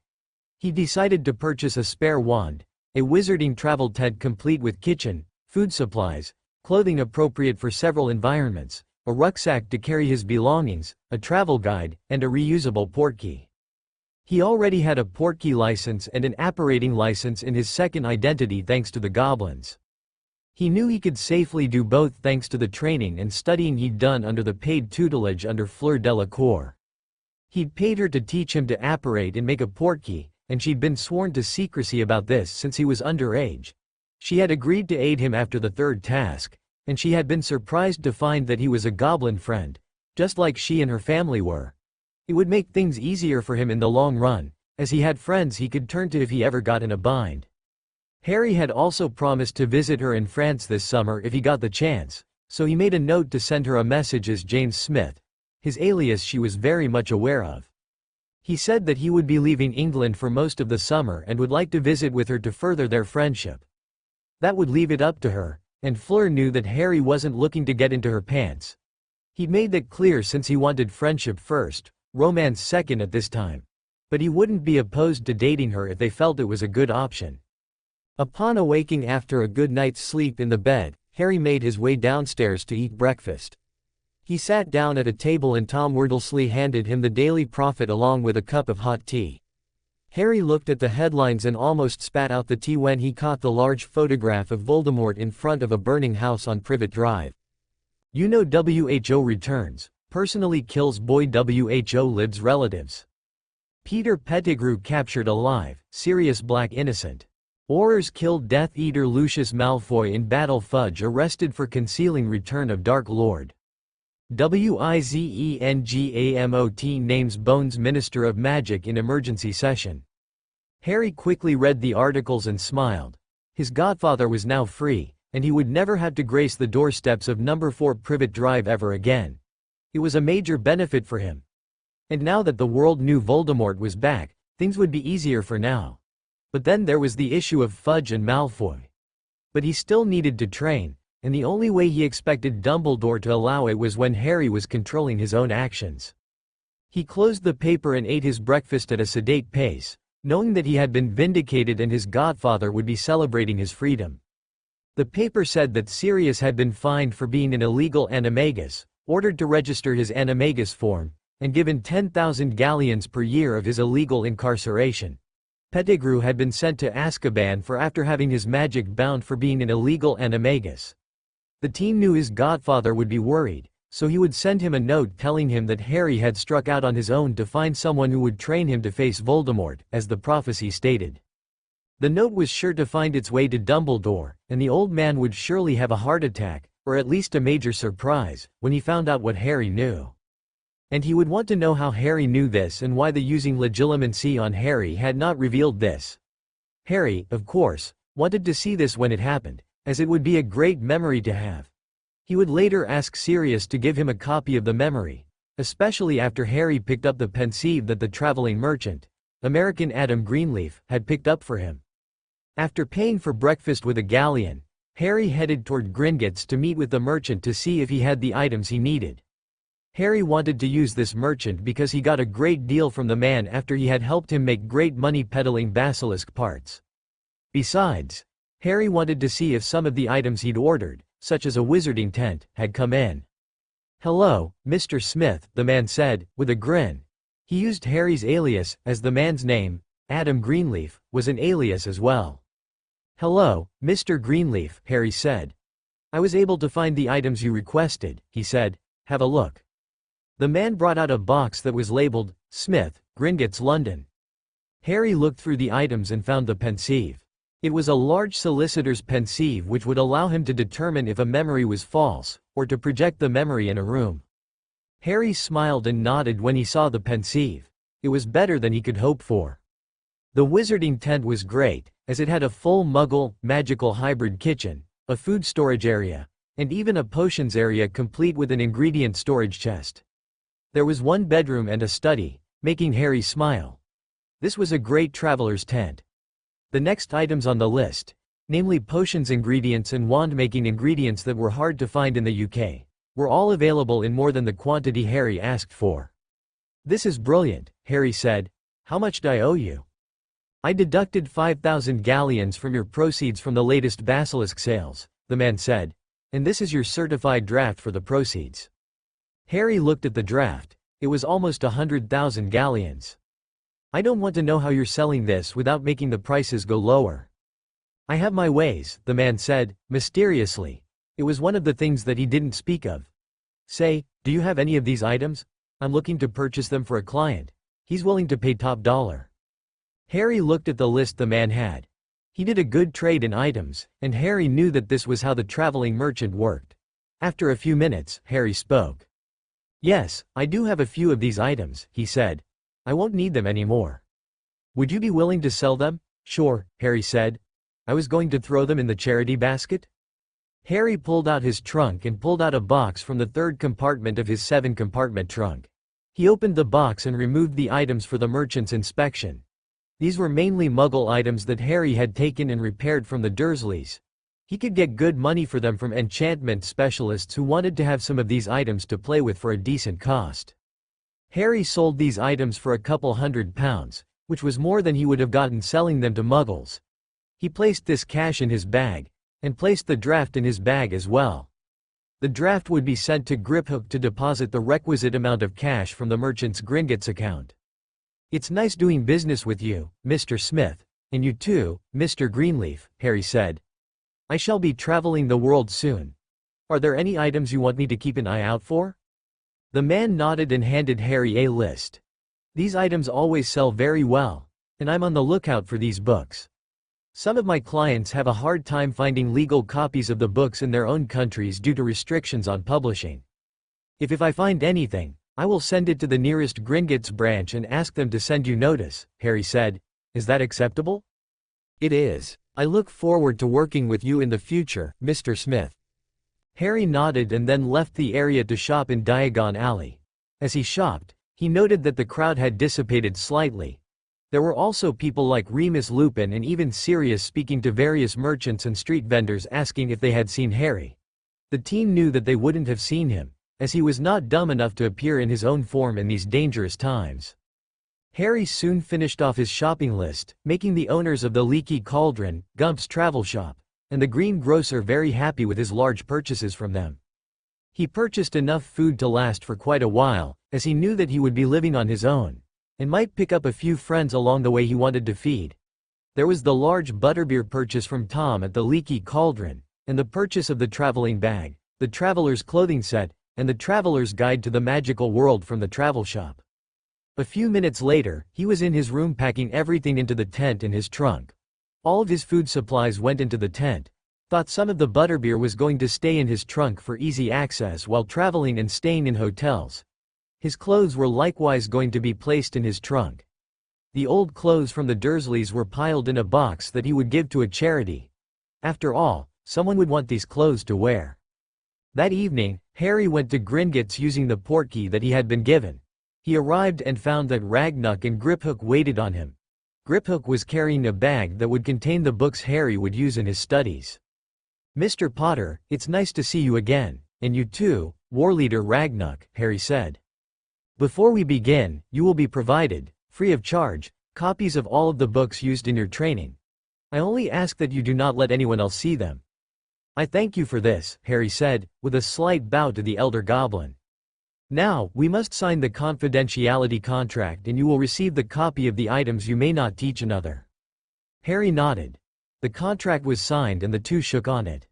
[SPEAKER 2] He decided to purchase a spare wand, a wizarding travel tent complete with kitchen, food supplies, clothing appropriate for several environments, a rucksack to carry his belongings, a travel guide, and a reusable portkey. He already had a portkey license and an apparating license in his second identity thanks to the goblins. He knew he could safely do both thanks to the training and studying he'd done under the paid tutelage under Fleur Delacour. He'd paid her to teach him to apparate and make a portkey, and she'd been sworn to secrecy about this since he was underage. She had agreed to aid him after the third task, and she had been surprised to find that he was a goblin friend, just like she and her family were. It would make things easier for him in the long run, as he had friends he could turn to if he ever got in a bind. Harry had also promised to visit her in France this summer if he got the chance, so he made a note to send her a message as James Smith, his alias she was very much aware of. He said that he would be leaving England for most of the summer and would like to visit with her to further their friendship. That would leave it up to her, and Fleur knew that Harry wasn't looking to get into her pants. He'd made that clear since he wanted friendship first, romance second at this time. But he wouldn't be opposed to dating her if they felt it was a good option. Upon awaking after a good night's sleep in the bed, Harry made his way downstairs to eat breakfast. He sat down at a table and Tom wordlessly handed him the Daily Prophet along with a cup of hot tea. Harry looked at the headlines and almost spat out the tea when he caught the large photograph of Voldemort in front of a burning house on Privet Drive. You know WHO returns, personally kills boy WHO lives relatives. Peter Pettigrew captured alive, Sirius Black innocent. Aurors killed Death Eater Lucius Malfoy in battle. Fudge arrested for concealing return of Dark Lord. Wizengamot names Bones Minister of Magic in emergency session. Harry quickly read the articles and smiled. His godfather was now free, and he would never have to grace the doorsteps of number 4 Privet Drive ever again. It was a major benefit for him. And now that the world knew Voldemort was back, things would be easier for now. But then there was the issue of Fudge and Malfoy. But he still needed to train, and the only way he expected Dumbledore to allow it was when Harry was controlling his own actions. He closed the paper and ate his breakfast at a sedate pace, knowing that he had been vindicated and his godfather would be celebrating his freedom. The paper said that Sirius had been fined for being an illegal animagus, ordered to register his animagus form, and given 10,000 galleons per year of his illegal incarceration. Pettigrew had been sent to Azkaban for after having his magic bound for being an illegal animagus. The team knew his godfather would be worried, so he would send him a note telling him that Harry had struck out on his own to find someone who would train him to face Voldemort, as the prophecy stated. The note was sure to find its way to Dumbledore, and the old man would surely have a heart attack, or at least a major surprise, when he found out what Harry knew. And he would want to know how Harry knew this and why the using legilimency on Harry had not revealed this. Harry, of course, wanted to see this when it happened, as it would be a great memory to have. He would later ask Sirius to give him a copy of the memory, especially after Harry picked up the pensieve that the traveling merchant, American Adam Greenleaf, had picked up for him. After paying for breakfast with a galleon, Harry headed toward Gringotts to meet with the merchant to see if he had the items he needed. Harry wanted to use this merchant because he got a great deal from the man after he had helped him make great money peddling basilisk parts. Besides, Harry wanted to see if some of the items he'd ordered, such as a wizarding tent, had come in. "Hello, Mr. Smith," the man said, with a grin. He used Harry's alias, as the man's name, Adam Greenleaf, was an alias as well. "Hello, Mr. Greenleaf," Harry said. "I was able to find the items you requested," he said. "Have a look." The man brought out a box that was labeled, Smith, Gringotts, London. Harry looked through the items and found the pensieve. It was a large solicitor's pensieve which would allow him to determine if a memory was false, or to project the memory in a room. Harry smiled and nodded when he saw the pensieve. It was better than he could hope for. The wizarding tent was great, as it had a full Muggle, magical hybrid kitchen, a food storage area, and even a potions area complete with an ingredient storage chest. There was one bedroom and a study, making Harry smile. This was a great traveler's tent. The next items on the list, namely potions ingredients and wand-making ingredients that were hard to find in the UK, were all available in more than the quantity Harry asked for. "This is brilliant," Harry said. "How much do I owe you?" "I deducted 5,000 galleons from your proceeds from the latest basilisk sales," the man said, "and this is your certified draft for the proceeds." Harry looked at the draft. It was almost 100,000 galleons. "I don't want to know how you're selling this without making the prices go lower." "I have my ways," the man said, mysteriously. It was one of the things that he didn't speak of. "Say, do you have any of these items? I'm looking to purchase them for a client. He's willing to pay top dollar." Harry looked at the list the man had. He did a good trade in items, and Harry knew that this was how the traveling merchant worked. After a few minutes, Harry spoke. "Yes, I do have a few of these items," he said. "I won't need them anymore." "Would you be willing to sell them?" "Sure," Harry said. "I was going to throw them in the charity basket." Harry pulled out his trunk and pulled out a box from the third compartment of his 7-compartment trunk. He opened the box and removed the items for the merchant's inspection. These were mainly Muggle items that Harry had taken and repaired from the Dursleys. He could get good money for them from enchantment specialists who wanted to have some of these items to play with for a decent cost. Harry sold these items for a couple £100, which was more than he would have gotten selling them to Muggles. He placed this cash in his bag, and placed the draft in his bag as well. The draft would be sent to Griphook to deposit the requisite amount of cash from the merchant's Gringotts account. "It's nice doing business with you, Mr. Smith, and you too, Mr. Greenleaf," Harry said. "I shall be traveling the world soon. Are there any items you want me to keep an eye out for?" The man nodded and handed Harry a list. "These items always sell very well, and I'm on the lookout for these books. Some of my clients have a hard time finding legal copies of the books in their own countries due to restrictions on publishing. If I find anything, I will send it to the nearest Gringotts branch and ask them to send you notice," Harry said. "Is that acceptable?" "It is. I look forward to working with you in the future, Mr. Smith." Harry nodded and then left the area to shop in Diagon Alley. As he shopped, he noted that the crowd had dissipated slightly. There were also people like Remus Lupin and even Sirius speaking to various merchants and street vendors asking if they had seen Harry. The team knew that they wouldn't have seen him, as he was not dumb enough to appear in his own form in these dangerous times. Harry soon finished off his shopping list, making the owners of the Leaky Cauldron, Gump's Travel Shop, and the Green Grocer very happy with his large purchases from them. He purchased enough food to last for quite a while, as he knew that he would be living on his own, and might pick up a few friends along the way he wanted to feed. There was the large butterbeer purchase from Tom at the Leaky Cauldron, and the purchase of the traveling bag, the traveler's clothing set, and the traveler's guide to the magical world from the travel shop. A few minutes later, he was in his room packing everything into the tent in his trunk. All of his food supplies went into the tent. Thought some of the butterbeer was going to stay in his trunk for easy access while traveling and staying in hotels. His clothes were likewise going to be placed in his trunk. The old clothes from the Dursleys were piled in a box that he would give to a charity. After all, someone would want these clothes to wear. That evening, Harry went to Gringotts using the portkey that he had been given. He arrived and found that Ragnuk and Griphook waited on him. Griphook was carrying a bag that would contain the books Harry would use in his studies. "Mr. Potter, it's nice to see you again, and you too, War Leader Ragnuk," Harry said. "Before we begin, you will be provided, free of charge, copies of all of the books used in your training. I only ask that you do not let anyone else see them." "I thank you for this," Harry said, with a slight bow to the Elder Goblin. "Now, we must sign the confidentiality contract and you will receive the copy of the items you may not teach another." Harry nodded. The contract was signed and the two shook on it.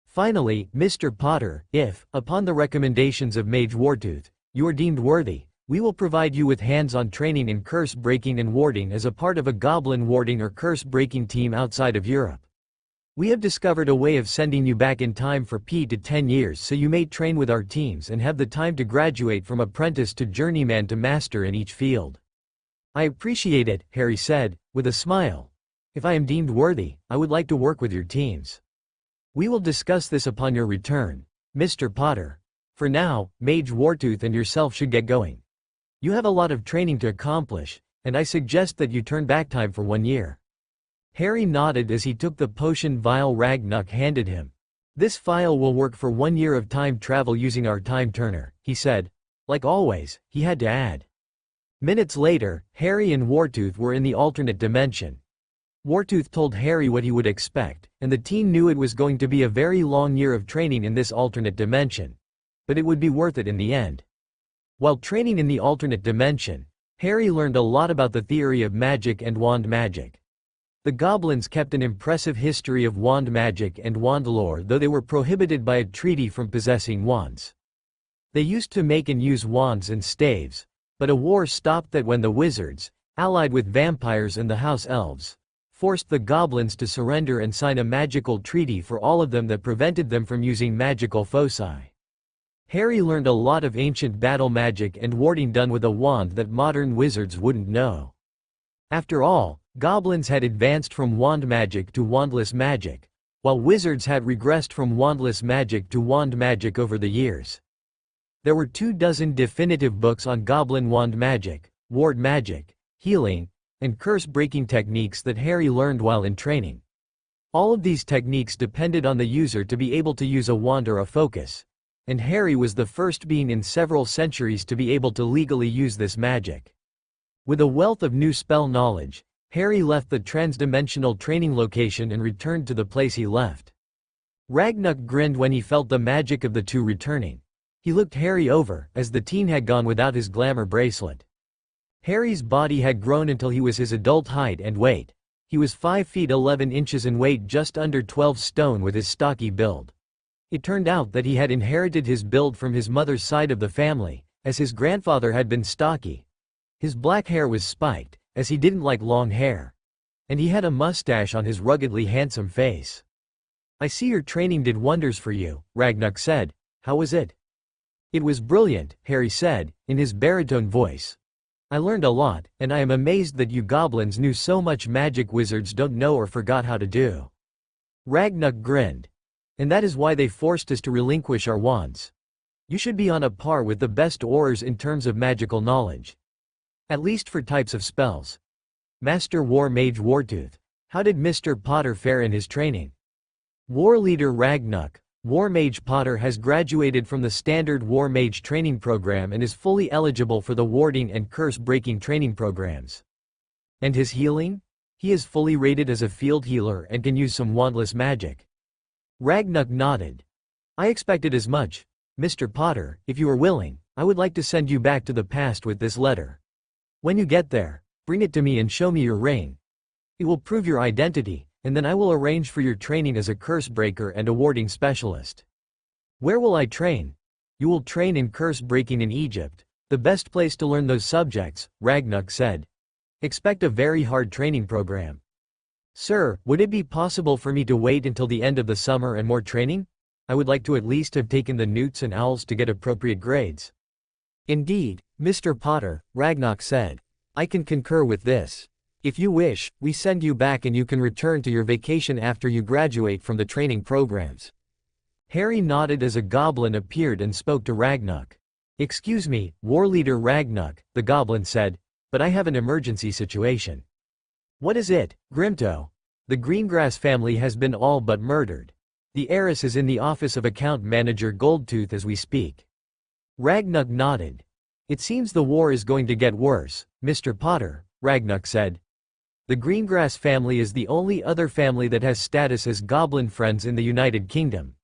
[SPEAKER 2] "Finally, Mr. Potter, if, upon the recommendations of Mage Wartooth, you are deemed worthy, we will provide you with hands-on training in curse-breaking and warding as a part of a goblin warding or curse-breaking team outside of Europe. We have discovered a way of sending you back in time for P to 10 years so you may train with our teams and have the time to graduate from apprentice to journeyman to master in each field." "I appreciate it," Harry said, with a smile. "If I am deemed worthy, I would like to work with your teams. We will discuss this upon your return, Mr. Potter. For now, Mage Wartooth and yourself should get going. You have a lot of training to accomplish, and I suggest that you turn back time for 1 year." Harry nodded as he took the potion vial Ragnuk handed him. "This vial will work for 1 year of time travel using our time turner," he said. Like always, he had to add. Minutes later, Harry and Wartooth were in the alternate dimension. Wartooth told Harry what he would expect, and the team knew it was going to be a very long year of training in this alternate dimension. But it would be worth it in the end. While training in the alternate dimension, Harry learned a lot about the theory of magic and wand magic. The goblins kept an impressive history of wand magic and wand lore, though they were prohibited by a treaty from possessing wands. They used to make and use wands and staves, but a war stopped that when the wizards, allied with vampires and the house elves, forced the goblins to surrender and sign a magical treaty for all of them that prevented them from using magical foci. Harry learned a lot of ancient battle magic and warding done with a wand that modern wizards wouldn't know. After all, goblins had advanced from wand magic to wandless magic, while wizards had regressed from wandless magic to wand magic over the years. There were 24 definitive books on goblin wand magic, ward magic, healing, and curse-breaking techniques that Harry learned while in training. All of these techniques depended on the user to be able to use a wand or a focus, and Harry was the first being in several centuries to be able to legally use this magic. With a wealth of new spell knowledge, Harry left the transdimensional training location and returned to the place he left. Ragnuk grinned when he felt the magic of the two returning. He looked Harry over, as the teen had gone without his glamour bracelet. Harry's body had grown until he was his adult height and weight. He was 5 feet 11 inches and weighed just under 12 stone with his stocky build. It turned out that he had inherited his build from his mother's side of the family, as his grandfather had been stocky. His black hair was spiked, as he didn't like long hair. And he had a mustache on his ruggedly handsome face. "I see your training did wonders for you," Ragnuk said. "How was it?" "It was brilliant," Harry said, in his baritone voice. "I learned a lot, and I am amazed that you goblins knew so much magic wizards don't know or forgot how to do." Ragnuk grinned. "And that is why they forced us to relinquish our wands. You should be on a par with the best aurors in terms of magical knowledge. At least for types of spells. Master War Mage Wartooth, how did Mr. Potter fare in his training?" War Leader Ragnuk, War Mage Potter has graduated from the standard War Mage training program and is fully eligible for the warding and curse-breaking training programs. "And his healing? He is fully rated as a field healer and can use some wandless magic." Ragnuk nodded. "I expected as much. Mr. Potter, if you are willing, I would like to send you back to the past with this letter. When you get there, bring it to me and show me your ring. It will prove your identity, and then I will arrange for your training as a curse breaker and a warding specialist." "Where will I train?" "You will train in curse breaking in Egypt, the best place to learn those subjects," Ragnuk said. "Expect a very hard training program." "Sir, would it be possible for me to wait until the end of the summer and more training? I would like to at least have taken the newts and owls to get appropriate grades." "Indeed, Mr. Potter," Ragnuk said. "I can concur with this. If you wish, we send you back and you can return to your vacation after you graduate from the training programs." Harry nodded as a goblin appeared and spoke to Ragnuk. "Excuse me, War Leader Ragnuk," the goblin said, "but I have an emergency situation." "What is it, Grimto?" "The Greengrass family has been all but murdered. The heiress is in the office of Account Manager Goldtooth as we speak." Ragnuk nodded. "It seems the war is going to get worse, Mr. Potter," Ragnuk said. "The Greengrass family is the only other family that has status as goblin friends in the United Kingdom.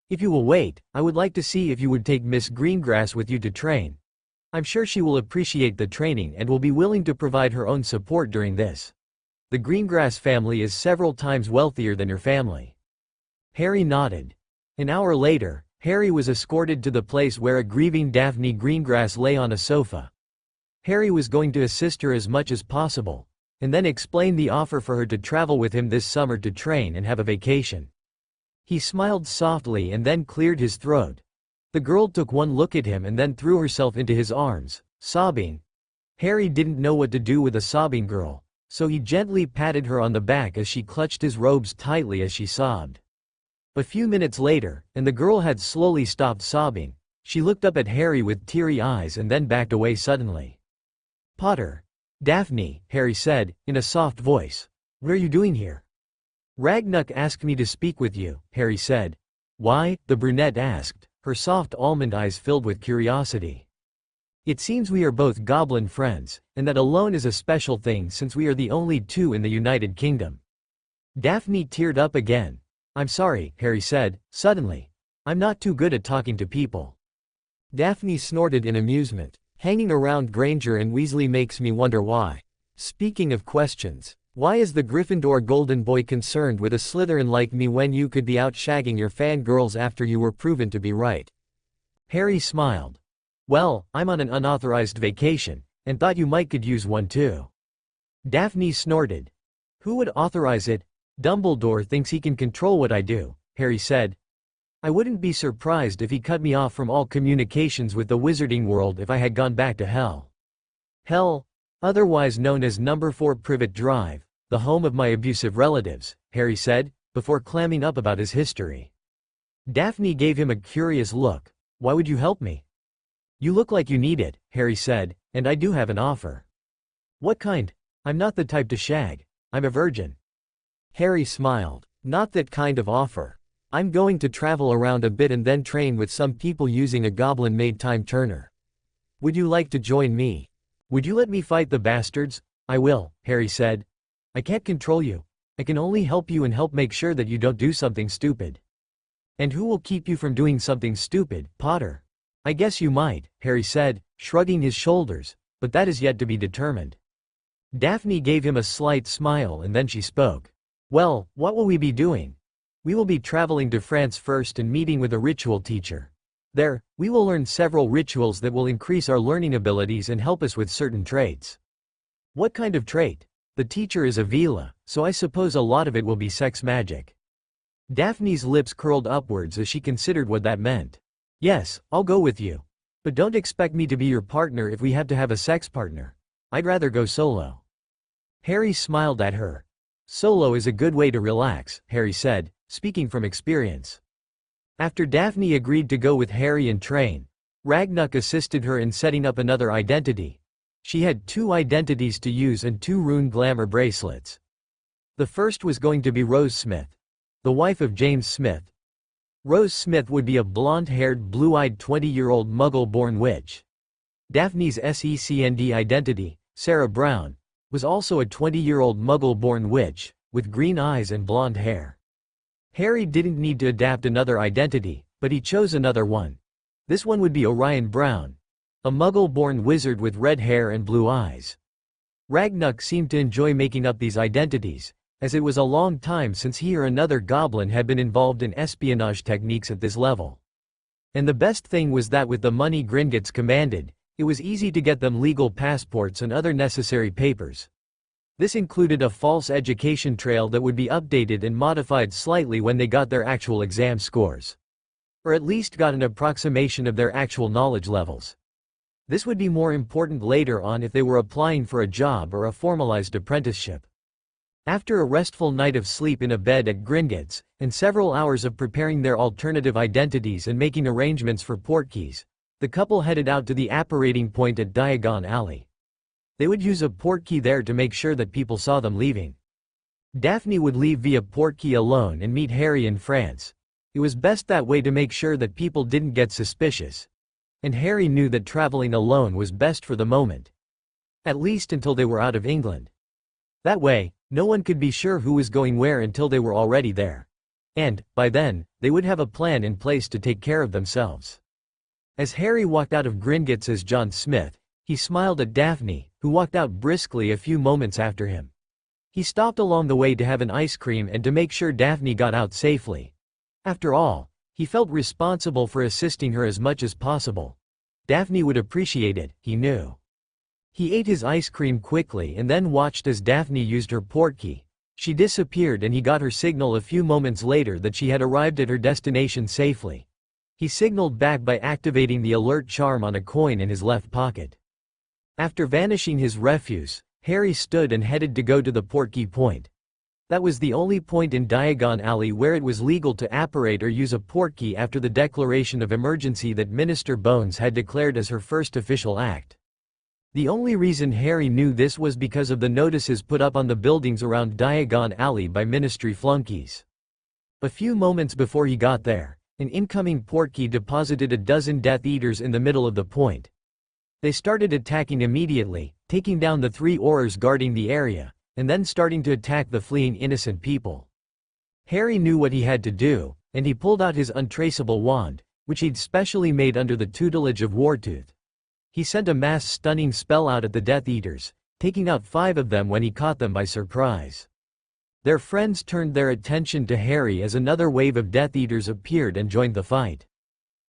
[SPEAKER 2] If you will wait, I would like to see if you would take Miss Greengrass with you to train. I'm sure she will appreciate the training and will be willing to provide her own support during this. The Greengrass family is several times wealthier than your family." Harry nodded. An hour later, Harry was escorted to the place where a grieving Daphne Greengrass lay on a sofa. Harry was going to assist her as much as possible, and then explain the offer for her to travel with him this summer to train and have a vacation. He smiled softly and then cleared his throat. The girl took one look at him and then threw herself into his arms, sobbing. Harry didn't know what to do with a sobbing girl, so he gently patted her on the back as she clutched his robes tightly as she sobbed. A few minutes later, and the girl had slowly stopped sobbing, she looked up at Harry with teary eyes and then backed away suddenly. "Potter." "Daphne," Harry said, in a soft voice. "What are you doing here?" "Ragnuk asked me to speak with you," Harry said. "Why?" the brunette asked, her soft almond eyes filled with curiosity. "It seems we are both goblin friends, and that alone is a special thing since we are the only two in the United Kingdom." Daphne teared up again. "I'm sorry," Harry said, suddenly. "I'm not too good at talking to people." Daphne snorted in amusement. "Hanging around Granger and Weasley makes me wonder why. Speaking of questions, why is the Gryffindor golden boy concerned with a Slytherin like me when you could be out shagging your fangirls after you were proven to be right?" Harry smiled. "Well, I'm on an unauthorized vacation, and thought you might could use one too." Daphne snorted. "Who would authorize it? Dumbledore thinks he can control what I do," Harry said. "I wouldn't be surprised if he cut me off from all communications with the wizarding world if I had gone back to hell. Hell, otherwise known as Number 4 Privet Drive, the home of my abusive relatives," Harry said, before clamming up about his history. Daphne gave him a curious look. "Why would you help me?" You look like you need it, Harry said, and I do have an offer. What kind? I'm not the type to shag. I'm a virgin. Harry smiled. Not that kind of offer. I'm going to travel around a bit and then train with some people using a goblin-made time turner. Would you like to join me? Would you let me fight the bastards? I will, Harry said. I can't control you. I can only help you and help make sure that you don't do something stupid. And who will keep you from doing something stupid, Potter? I guess you might, Harry said, shrugging his shoulders, but that is yet to be determined. Daphne gave him a slight smile and then she spoke. Well, what will we be doing? We will be traveling to France first and meeting with a ritual teacher. There, we will learn several rituals that will increase our learning abilities and help us with certain traits. What kind of trait? The teacher is a Vila, so I suppose a lot of it will be sex magic. Daphne's lips curled upwards as she considered what that meant. Yes, I'll go with you. But don't expect me to be your partner if we have to have a sex partner. I'd rather go solo. Harry smiled at her. Solo is a good way to relax, Harry said, speaking from experience. After Daphne agreed to go with Harry and train, Ragnuk assisted her in setting up another identity. She had 2 identities to use and 2 rune glamour bracelets. The first was going to be Rose Smith, the wife of James Smith. Rose Smith would be a blonde-haired, blue-eyed 20-year-old Muggle-born witch. Daphne's second identity, Sarah Brown, was also a 20-year-old Muggle-born witch, with green eyes and blonde hair. Harry didn't need to adapt another identity, but he chose another one. This one would be Orion Brown, a Muggle-born wizard with red hair and blue eyes. Ragnuk seemed to enjoy making up these identities, as it was a long time since he or another goblin had been involved in espionage techniques at this level. And the best thing was that with the money Gringotts commanded, it was easy to get them legal passports and other necessary papers. This included a false education trail that would be updated and modified slightly when they got their actual exam scores. Or at least got an approximation of their actual knowledge levels. This would be more important later on if they were applying for a job or a formalized apprenticeship. After a restful night of sleep in a bed at Gringotts, and several hours of preparing their alternative identities and making arrangements for portkeys, the couple headed out to the apparating point at Diagon Alley. They would use a portkey there to make sure that people saw them leaving. Daphne would leave via portkey alone and meet Harry in France. It was best that way to make sure that people didn't get suspicious. And Harry knew that traveling alone was best for the moment. At least until they were out of England. That way, no one could be sure who was going where until they were already there. And, by then, they would have a plan in place to take care of themselves. As Harry walked out of Gringotts as John Smith, he smiled at Daphne, who walked out briskly a few moments after him. He stopped along the way to have an ice cream and to make sure Daphne got out safely. After all, he felt responsible for assisting her as much as possible. Daphne would appreciate it, he knew. He ate his ice cream quickly and then watched as Daphne used her portkey. She disappeared and he got her signal a few moments later that she had arrived at her destination safely. He signaled back by activating the alert charm on a coin in his left pocket. After vanishing his refuse, Harry stood and headed to go to the portkey point. That was the only point in Diagon Alley where it was legal to apparate or use a portkey after the declaration of emergency that Minister Bones had declared as her first official act. The only reason Harry knew this was because of the notices put up on the buildings around Diagon Alley by Ministry flunkies. A few moments before he got there, an incoming portkey deposited a dozen Death Eaters in the middle of the point. They started attacking immediately, taking down the 3 Aurors guarding the area, and then starting to attack the fleeing innocent people. Harry knew what he had to do, and he pulled out his untraceable wand, which he'd specially made under the tutelage of Wartooth. He sent a mass stunning spell out at the Death Eaters, taking out 5 of them when he caught them by surprise. Their friends turned their attention to Harry as another wave of Death Eaters appeared and joined the fight.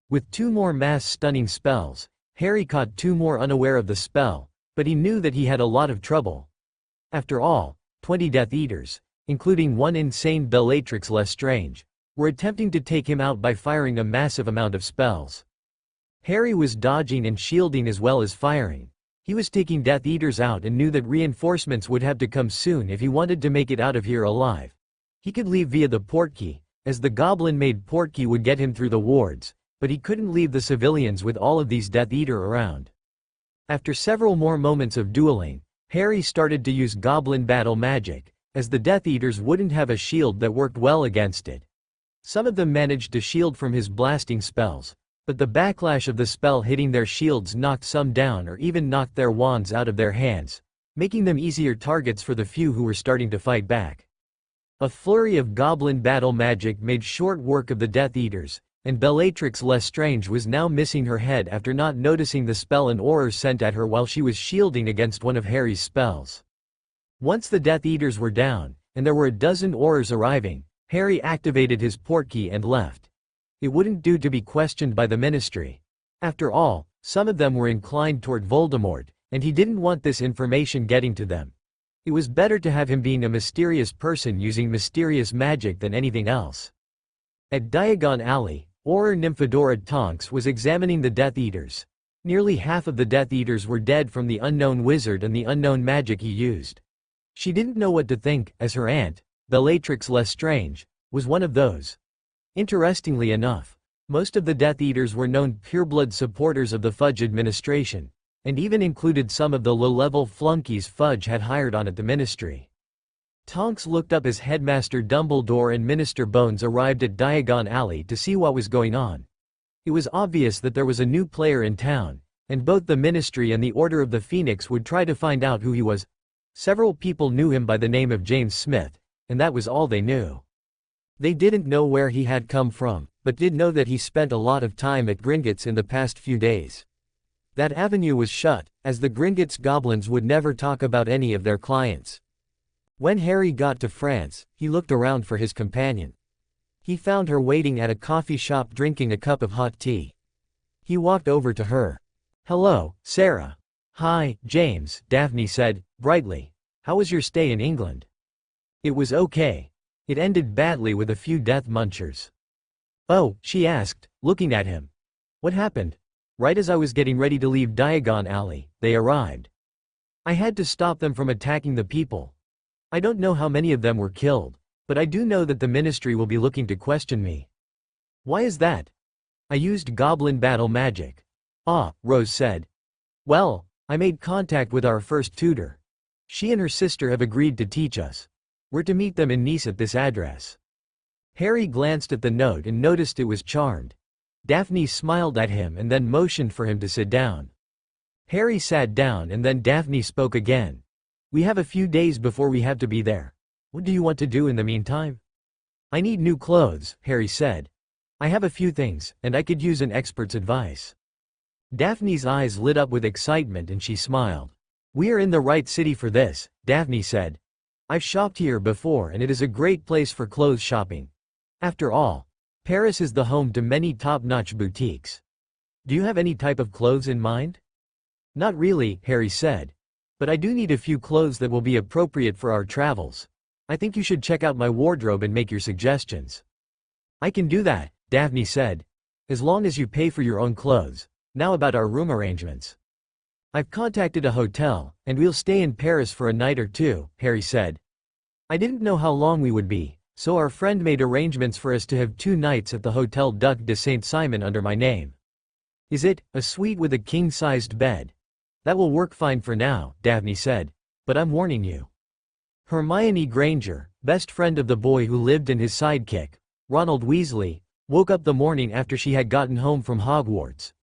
[SPEAKER 2] With 2 more mass stunning spells, Harry caught 2 more unaware of the spell, but he knew that he had a lot of trouble. After all, 20 Death Eaters, including one insane Bellatrix Lestrange, were attempting to take him out by firing a massive amount of spells. Harry was dodging and shielding as well as firing. He was taking Death Eaters out and knew that reinforcements would have to come soon if he wanted to make it out of here alive. He could leave via the portkey, as the goblin-made portkey would get him through the wards, but he couldn't leave the civilians with all of these Death Eater around. After several more moments of dueling, Harry started to use goblin battle magic, as the Death Eaters wouldn't have a shield that worked well against it. Some of them managed to shield from his blasting spells, but the backlash of the spell hitting their shields knocked some down or even knocked their wands out of their hands, making them easier targets for the few who were starting to fight back. A flurry of goblin battle magic made short work of the Death Eaters, and Bellatrix Lestrange was now missing her head after not noticing the spell an Auror sent at her while she was shielding against one of Harry's spells. Once the Death Eaters were down, and there were a dozen Aurors arriving, Harry activated his portkey and left. It wouldn't do to be questioned by the Ministry. After all, some of them were inclined toward Voldemort, and he didn't want this information getting to them. It was better to have him being a mysterious person using mysterious magic than anything else. At Diagon Alley, Auror Nymphadora Tonks was examining the Death Eaters. Nearly half of the Death Eaters were dead from the unknown wizard and the unknown magic he used. She didn't know what to think, as her aunt, Bellatrix Lestrange, was one of those. Interestingly enough, most of the Death Eaters were known pureblood supporters of the Fudge administration, and even included some of the low-level flunkies Fudge had hired on at the Ministry. Tonks looked up as Headmaster Dumbledore and Minister Bones arrived at Diagon Alley to see what was going on. It was obvious that there was a new player in town, and both the Ministry and the Order of the Phoenix would try to find out who he was. Several people knew him by the name of James Smith, and that was all they knew. They didn't know where he had come from, but did know that he spent a lot of time at Gringotts in the past few days. That avenue was shut, as the Gringotts goblins would never talk about any of their clients. When Harry got to France, he looked around for his companion. He found her waiting at a coffee shop drinking a cup of hot tea. He walked over to her. "Hello, Sarah." "Hi, James," Daphne said, brightly. "How was your stay in England?" "It was okay. It ended badly with a few death munchers." "Oh," she asked, looking at him. "What happened?" "Right as I was getting ready to leave Diagon Alley, they arrived. I had to stop them from attacking the people. I don't know how many of them were killed, but I do know that the Ministry will be looking to question me." "Why is that?" "I used goblin battle magic." "Ah," Rose said. "Well, I made contact with our first tutor. She and her sister have agreed to teach us. We're to meet them in Nice at this address." Harry glanced at the note and noticed it was charmed. Daphne smiled at him and then motioned for him to sit down. Harry sat down and then Daphne spoke again. "We have a few days before we have to be there. What do you want to do in the meantime?" "I need new clothes," Harry said. "I have a few things, and I could use an expert's advice." Daphne's eyes lit up with excitement and she smiled. "We are in the right city for this," Daphne said. "I've shopped here before and it is a great place for clothes shopping. After all, Paris is the home to many top-notch boutiques. Do you have any type of clothes in mind?" "Not really," Harry said. "But I do need a few clothes that will be appropriate for our travels. I think you should check out my wardrobe and make your suggestions." "I can do that," Daphne said. "As long as you pay for your own clothes. Now about our room arrangements." "I've contacted a hotel, and we'll stay in Paris for a night or two," Harry said. "I didn't know how long we would be, so our friend made arrangements for us to have 2 nights at the Hotel Duc de Saint-Simon under my name." "Is it a suite with a king-sized bed?" "That will work fine for now," Daphne said. "But I'm warning you." Hermione Granger, best friend of the boy who lived in his sidekick, Ronald Weasley, woke up the morning after she had gotten home from Hogwarts.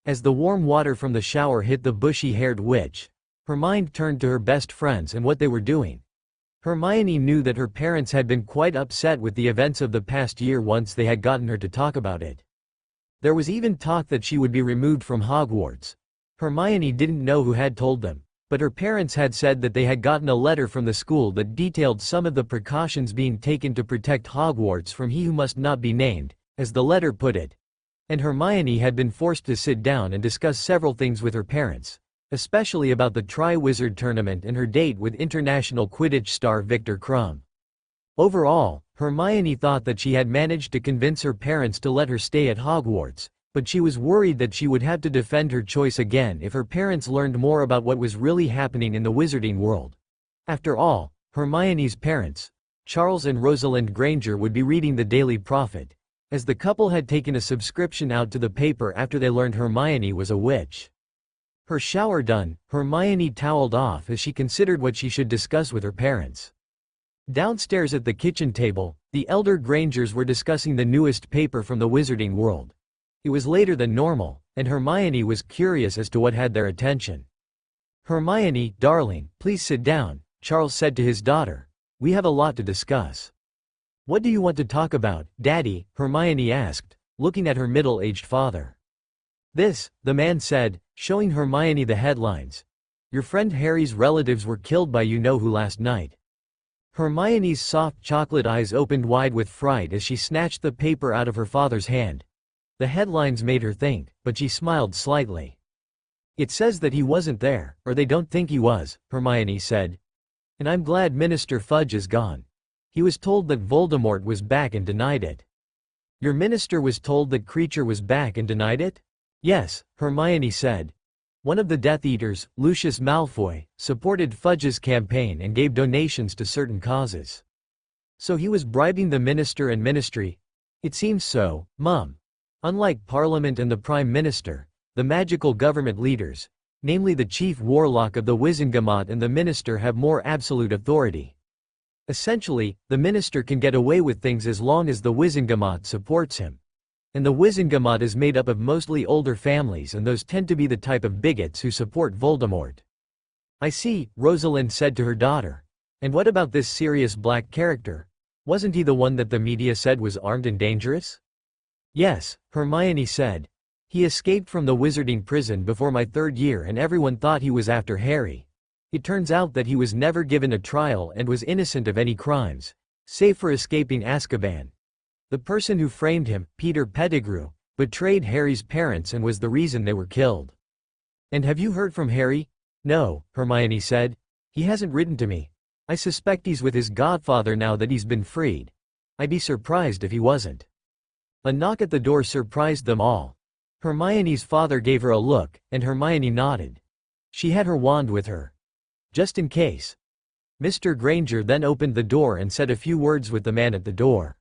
[SPEAKER 2] As the warm water from the shower hit the bushy-haired witch, her mind turned to her best friends and what they were doing. Hermione knew that her parents had been quite upset with the events of the past year once they had gotten her to talk about it. There was even talk that she would be removed from Hogwarts. Hermione didn't know who had told them, but her parents had said that they had gotten a letter from the school that detailed some of the precautions being taken to protect Hogwarts from he who must not be named, as the letter put it. And Hermione had been forced to sit down and discuss several things with her parents, especially about the Tri-Wizard tournament and her date with international Quidditch star Victor Crumb. Overall, Hermione thought that she had managed to convince her parents to let her stay at Hogwarts, but she was worried that she would have to defend her choice again if her parents learned more about what was really happening in the wizarding world. After all, Hermione's parents, Charles and Rosalind Granger, would be reading the Daily Prophet, as the couple had taken a subscription out to the paper after they learned Hermione was a witch. Her shower done, Hermione toweled off as she considered what she should discuss with her parents. Downstairs at the kitchen table, the elder Grangers were discussing the newest paper from the wizarding world. It was later than normal, and Hermione was curious as to what had their attention. "Hermione, darling, please sit down," Charles said to his daughter. "We have a lot to discuss." "What do you want to talk about, Daddy?" Hermione asked, looking at her middle-aged father. "This," the man said, showing Hermione the headlines. "Your friend Harry's relatives were killed by you-know-who last night." Hermione's soft chocolate eyes opened wide with fright as she snatched the paper out of her father's hand. The headlines made her think, but she smiled slightly. "It says that he wasn't there, or they don't think he was," Hermione said. "And I'm glad Minister Fudge is gone. He was told that Voldemort was back and denied it." "Your minister was told that Creature was back and denied it?" "Yes," Hermione said. "One of the Death Eaters, Lucius Malfoy, supported Fudge's campaign and gave donations to certain causes. So he was bribing the minister and ministry?" "It seems so, Mum. Unlike Parliament and the Prime Minister, the magical government leaders, namely the chief warlock of the Wizengamot and the minister, have more absolute authority. Essentially, the minister can get away with things as long as the Wizengamot supports him. And the Wizengamot is made up of mostly older families, and those tend to be the type of bigots who support Voldemort." "I see," Rosalind said to her daughter. "And what about this Sirius Black character? Wasn't he the one that the media said was armed and dangerous?" "Yes," Hermione said. "He escaped from the wizarding prison before my 3rd year and everyone thought he was after Harry. It turns out that he was never given a trial and was innocent of any crimes, save for escaping Azkaban. The person who framed him, Peter Pettigrew, betrayed Harry's parents and was the reason they were killed." "And have you heard from Harry?" "No," Hermione said. "He hasn't written to me. I suspect he's with his godfather now that he's been freed. I'd be surprised if he wasn't." A knock at the door surprised them all. Hermione's father gave her a look, and Hermione nodded. She had her wand with her. Just in case. Mr. Granger then opened the door and said a few words with the man at the door.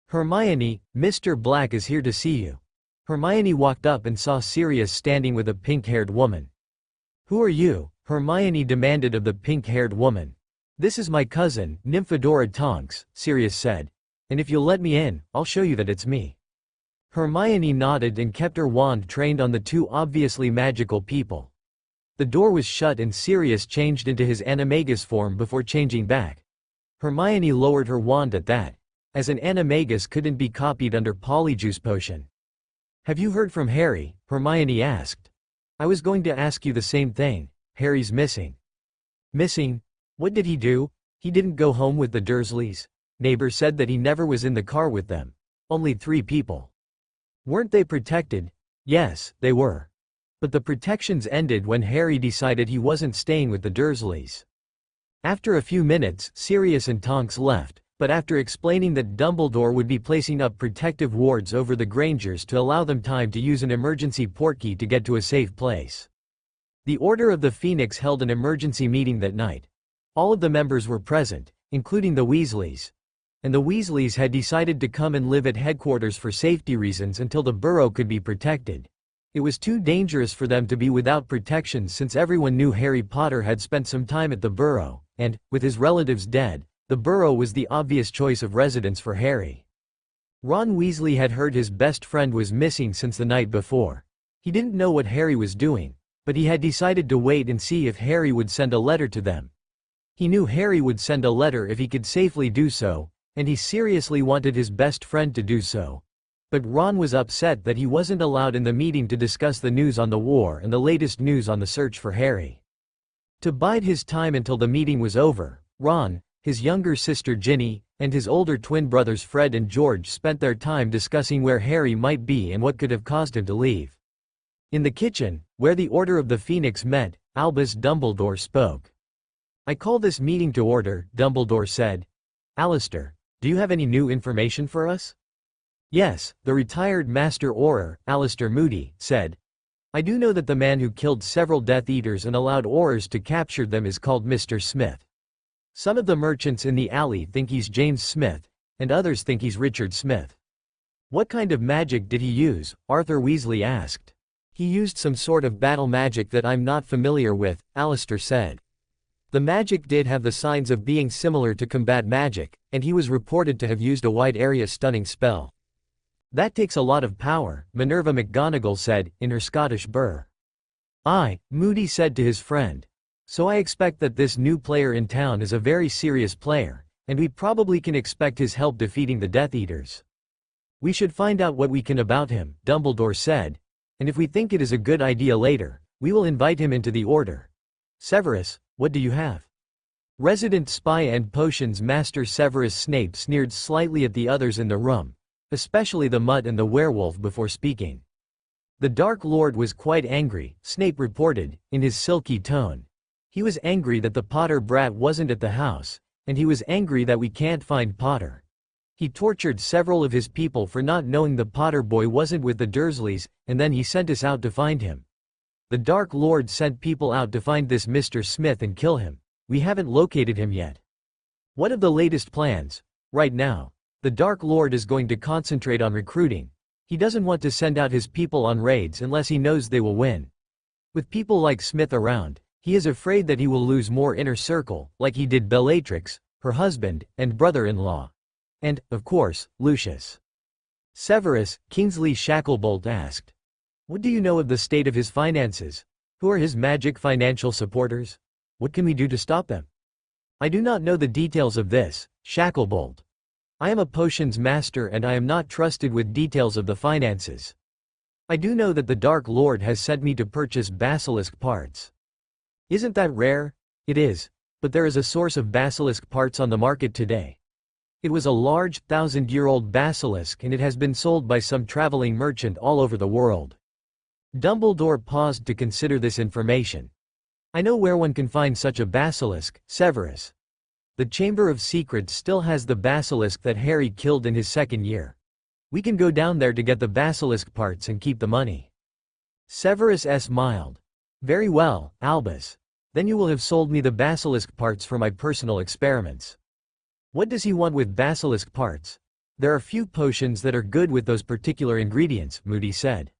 [SPEAKER 2] "Hermione, Mr. Black is here to see you." Hermione walked up and saw Sirius standing with a pink-haired woman. "Who are you?" Hermione demanded of the pink-haired woman. "This is my cousin, Nymphadora Tonks," Sirius said. "And if you'll let me in, I'll show you that it's me." Hermione nodded and kept her wand trained on the two obviously magical people. The door was shut and Sirius changed into his animagus form before changing back. Hermione lowered her wand at that, as an animagus couldn't be copied under Polyjuice Potion. "Have you heard from Harry?" Hermione asked. "I was going to ask you the same thing. Harry's missing." "Missing? What did he do?" "He didn't go home with the Dursleys. Neighbor said that he never was in the car with them. Only 3 people. Weren't they protected?" "Yes, they were. But the protections ended when Harry decided he wasn't staying with the Dursleys." After a few minutes, Sirius and Tonks left, but after explaining that Dumbledore would be placing up protective wards over the Grangers to allow them time to use an emergency portkey to get to a safe place. The Order of the Phoenix held an emergency meeting that night. All of the members were present, including the Weasleys. And the Weasleys had decided to come and live at headquarters for safety reasons until the Burrow could be protected. It was too dangerous for them to be without protection since everyone knew Harry Potter had spent some time at the Burrow, and, with his relatives dead, the Burrow was the obvious choice of residence for Harry. Ron Weasley had heard his best friend was missing since the night before. He didn't know what Harry was doing, but he had decided to wait and see if Harry would send a letter to them. He knew Harry would send a letter if he could safely do so, and he seriously wanted his best friend to do so. But Ron was upset that he wasn't allowed in the meeting to discuss the news on the war and the latest news on the search for Harry. To bide his time until the meeting was over, Ron, his younger sister Ginny, and his older twin brothers Fred and George spent their time discussing where Harry might be and what could have caused him to leave. In the kitchen, where the Order of the Phoenix met, Albus Dumbledore spoke. "I call this meeting to order," Dumbledore said. "Alistair, do you have any new information for us?" "Yes," the retired Master Auror, Alistair Moody, said. "I do know that the man who killed several Death Eaters and allowed Aurors to capture them is called Mr. Smith. Some of the merchants in the alley think he's James Smith, and others think he's Richard Smith." What kind of magic did he use? Arthur Weasley asked. He used some sort of battle magic that I'm not familiar with, Alistair said. The magic did have the signs of being similar to combat magic, and he was reported to have used a wide area stunning spell. That takes a lot of power, Minerva McGonagall said, in her Scottish burr. Moody said to his friend. So I expect that this new player in town is a very serious player, and we probably can expect his help defeating the Death Eaters. We should find out what we can about him, Dumbledore said, and if we think it is a good idea later, we will invite him into the Order. Severus, what do you have? Resident spy and potions master Severus Snape sneered slightly at the others in the room, especially the Mutt and the werewolf before speaking. The Dark Lord was quite angry, Snape reported, in his silky tone. He was angry that the Potter brat wasn't at the house, and he was angry that we can't find Potter. He tortured several of his people for not knowing the Potter boy wasn't with the Dursleys, and then he sent us out to find him. The Dark Lord sent people out to find this Mr. Smith and kill him. We haven't located him yet. What of the latest plans? Right now, the Dark Lord is going to concentrate on recruiting. He doesn't want to send out his people on raids unless he knows they will win. With people like Smith around, he is afraid that he will lose more inner circle, like he did Bellatrix, her husband, and brother-in-law. And, of course, Lucius. Severus, Kingsley Shacklebolt asked. What do you know of the state of his finances? Who are his magic financial supporters? What can we do to stop them? I do not know the details of this, Shacklebolt. I am a potions master and I am not trusted with details of the finances. I do know that the Dark Lord has sent me to purchase basilisk parts. Isn't that rare? It is, but there is a source of basilisk parts on the market today. It was a large, 1,000-year-old basilisk and it has been sold by some traveling merchant all over the world. Dumbledore paused to consider this information. I know where one can find such a basilisk, Severus. The Chamber of Secrets still has the basilisk that Harry killed in his second year. We can go down there to get the basilisk parts and keep the money. Severus smiled. Very well, Albus. Then you will have sold me the basilisk parts for my personal experiments. What does he want with basilisk parts? There are few potions that are good with those particular ingredients, Moody said.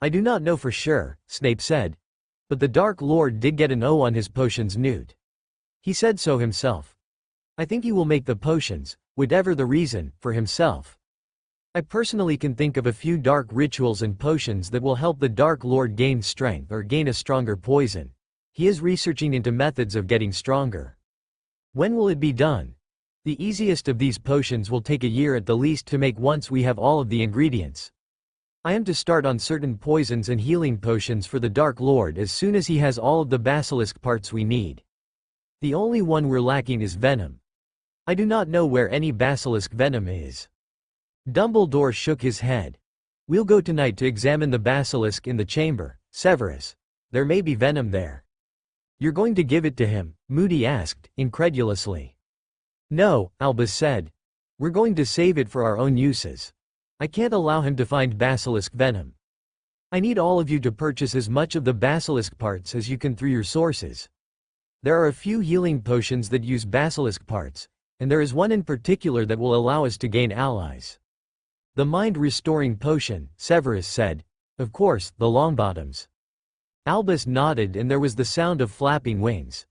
[SPEAKER 2] I do not know for sure, Snape said. But the Dark Lord did get an O on his potions newt. He said so himself. I think he will make the potions, whatever the reason, for himself. I personally can think of a few dark rituals and potions that will help the Dark Lord gain strength or gain a stronger poison. He is researching into methods of getting stronger. When will it be done? The easiest of these potions will take a year at the least to make once we have all of the ingredients. I am to start on certain poisons and healing potions for the Dark Lord as soon as he has all of the basilisk parts we need. The only one we're lacking is venom. I do not know where any basilisk venom is. Dumbledore shook his head. We'll go tonight to examine the basilisk in the chamber, Severus. There may be venom there. You're going to give it to him? Moody asked, incredulously. No, Albus said. We're going to save it for our own uses. I can't allow him to find basilisk venom. I need all of you to purchase as much of the basilisk parts as you can through your sources. There are a few healing potions that use basilisk parts, and there is one in particular that will allow us to gain allies. The mind-restoring potion, Severus said. Of course, the Longbottoms. Albus nodded and there was the sound of flapping wings.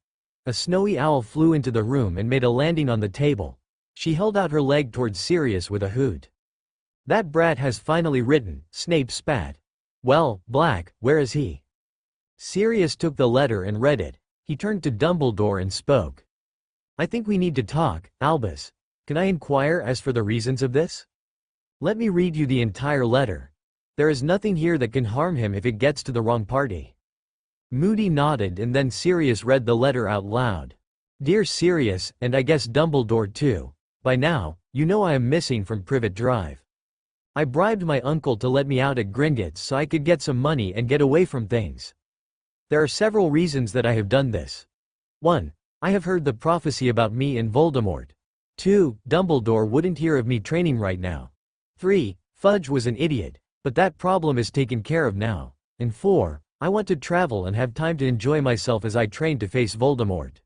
[SPEAKER 2] A snowy owl flew into the room and made a landing on the table. She held out her leg towards Sirius with a hoot. That brat has finally written, Snape spat. Well, Black, where is he? Sirius took the letter and read it. He turned to Dumbledore and spoke. I think we need to talk, Albus. Can I inquire as for the reasons of this? Let me read you the entire letter. There is nothing here that can harm him if it gets to the wrong party. Moody nodded and then Sirius read the letter out loud. Dear Sirius, and I guess Dumbledore too. By now, you know I am missing from Privet Drive. I bribed my uncle to let me out at Gringotts so I could get some money and get away from things. There are several reasons that I have done this. 1. I have heard the prophecy about me and Voldemort. 2. Dumbledore wouldn't hear of me training right now. 3. Fudge was an idiot, but that problem is taken care of now. And 4. I want to travel and have time to enjoy myself as I train to face Voldemort.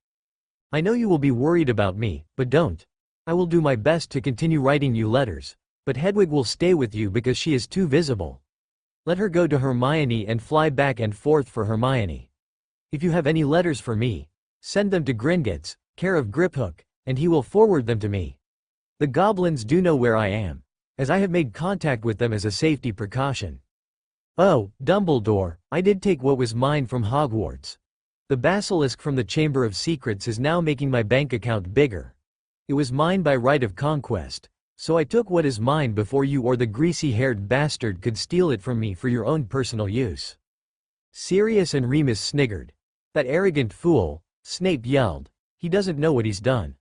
[SPEAKER 2] I know you will be worried about me, but don't. I will do my best to continue writing you letters. But Hedwig will stay with you because she is too visible. Let her go to Hermione and fly back and forth for Hermione. If you have any letters for me, send them to Gringotts, care of Griphook, and he will forward them to me. The goblins do know where I am, as I have made contact with them as a safety precaution. Oh, Dumbledore, I did take what was mine from Hogwarts. The basilisk from the Chamber of Secrets is now making my bank account bigger. It was mine by right of conquest, so I took what is mine before you or the greasy-haired bastard could steal it from me for your own personal use. Sirius and Remus sniggered. That arrogant fool, Snape yelled. He doesn't know what he's done.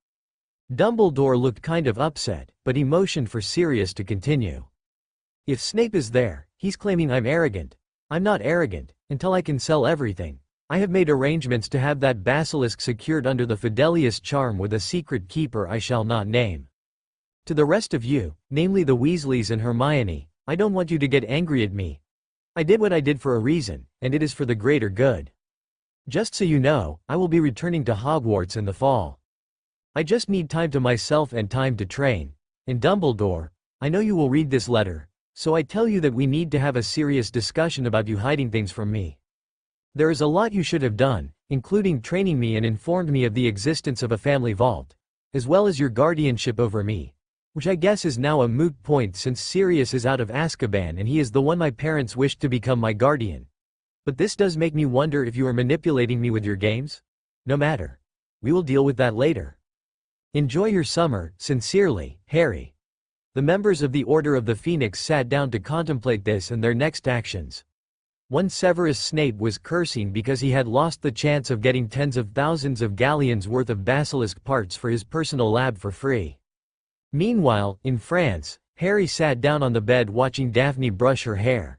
[SPEAKER 2] Dumbledore looked kind of upset, but he motioned for Sirius to continue. If Snape is there, he's claiming I'm arrogant. I'm not arrogant, until I can sell everything. I have made arrangements to have that basilisk secured under the Fidelius charm with a secret keeper I shall not name. To the rest of you, namely the Weasleys and Hermione, I don't want you to get angry at me. I did what I did for a reason, and it is for the greater good. Just so you know, I will be returning to Hogwarts in the fall. I just need time to myself and time to train. And Dumbledore, I know you will read this letter, so I tell you that we need to have a serious discussion about you hiding things from me. There is a lot you should have done, including training me and informed me of the existence of a family vault, as well as your guardianship over me, which I guess is now a moot point since Sirius is out of Azkaban and he is the one my parents wished to become my guardian. But this does make me wonder if you are manipulating me with your games? No matter. We will deal with that later. Enjoy your summer, sincerely, Harry. The members of the Order of the Phoenix sat down to contemplate this and their next actions. One Severus Snape was cursing because he had lost the chance of getting tens of thousands of galleons worth of basilisk parts for his personal lab for free. Meanwhile, in France, Harry sat down on the bed watching Daphne brush her hair.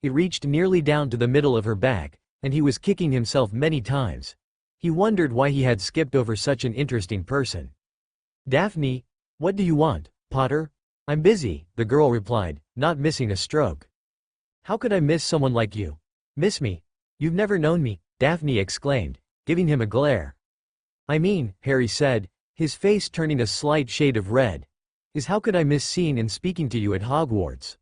[SPEAKER 2] It reached nearly down to the middle of her back, and he was kicking himself many times. He wondered why he had skipped over such an interesting person. Daphne, what do you want, Potter? I'm busy, the girl replied, not missing a stroke. How could I miss someone like you? Miss me? You've never known me, Daphne exclaimed, giving him a glare. I mean, Harry said, his face turning a slight shade of red, is how could I miss seeing and speaking to you at Hogwarts?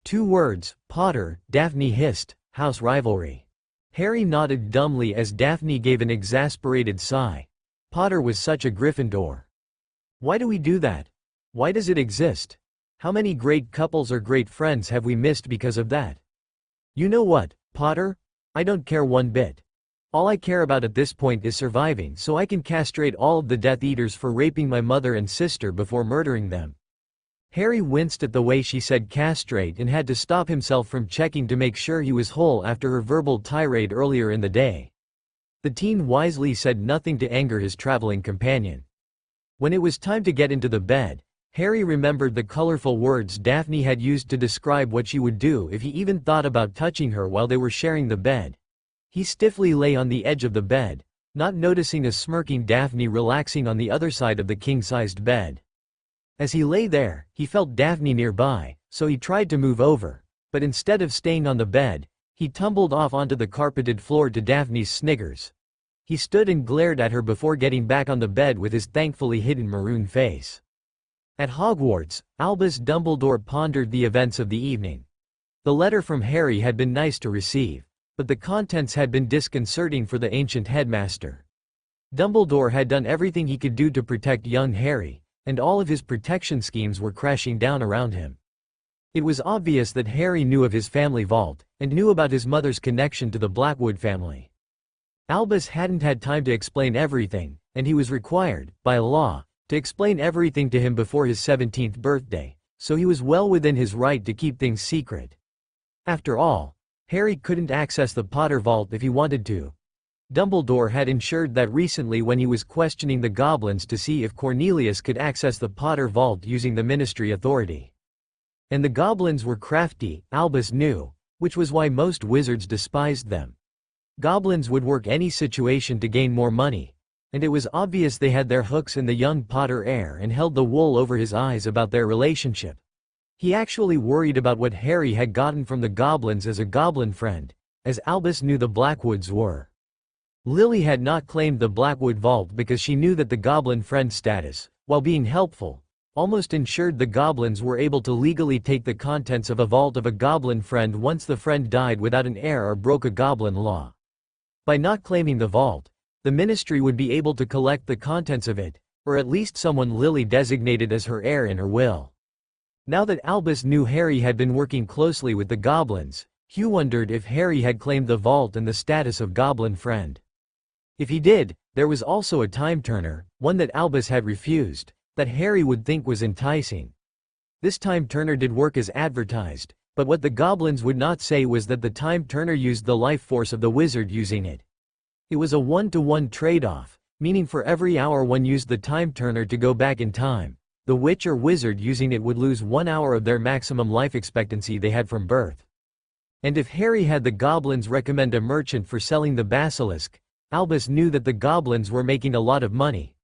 [SPEAKER 2] 2 words, Potter, Daphne hissed, house rivalry. Harry nodded dumbly as Daphne gave an exasperated sigh. Potter was such a Gryffindor. Why do we do that? Why does it exist? How many great couples or great friends have we missed because of that? You know what, Potter? I don't care one bit. All I care about at this point is surviving so I can castrate all of the Death Eaters for raping my mother and sister before murdering them. Harry winced at the way she said castrate and had to stop himself from checking to make sure he was whole after her verbal tirade earlier in the day. The teen wisely said nothing to anger his traveling companion. When it was time to get into the bed, Harry remembered the colorful words Daphne had used to describe what she would do if he even thought about touching her while they were sharing the bed. He stiffly lay on the edge of the bed, not noticing a smirking Daphne relaxing on the other side of the king-sized bed. As he lay there, he felt Daphne nearby, so he tried to move over, but instead of staying on the bed, he tumbled off onto the carpeted floor to Daphne's sniggers. He stood and glared at her before getting back on the bed with his thankfully hidden maroon face. At Hogwarts, Albus Dumbledore pondered the events of the evening. The letter from Harry had been nice to receive, but the contents had been disconcerting for the ancient headmaster. Dumbledore had done everything he could do to protect young Harry, and all of his protection schemes were crashing down around him. It was obvious that Harry knew of his family vault, and knew about his mother's connection to the Blackwood family. Albus hadn't had time to explain everything, and he was required, by law, to explain everything to him before his 17th birthday, so he was well within his right to keep things secret. After all, Harry couldn't access the Potter vault if he wanted to. Dumbledore had ensured that recently when he was questioning the goblins to see if Cornelius could access the Potter vault using the Ministry authority. And the goblins were crafty, Albus knew, which was why most wizards despised them. Goblins would work any situation to gain more money, and it was obvious they had their hooks in the young Potter heir and held the wool over his eyes about their relationship. He actually worried about what Harry had gotten from the goblins as a goblin friend, as Albus knew the Blackwoods were. Lily had not claimed the Blackwood vault because she knew that the goblin friend status, while being helpful, almost ensured the goblins were able to legally take the contents of a vault of a goblin friend once the friend died without an heir or broke a goblin law. By not claiming the vault, the ministry would be able to collect the contents of it, or at least someone Lily designated as her heir in her will. Now that Albus knew Harry had been working closely with the goblins, Hugh wondered if Harry had claimed the vault and the status of goblin friend. If he did, there was also a time turner, one that Albus had refused, that Harry would think was enticing. This time turner did work as advertised, but what the goblins would not say was that the time turner used the life force of the wizard using it. It was a one-to-one trade-off, meaning for every hour one used the time turner to go back in time, the witch or wizard using it would lose 1 hour of their maximum life expectancy they had from birth. And if Harry had the goblins recommend a merchant for selling the basilisk, Albus knew that the goblins were making a lot of money.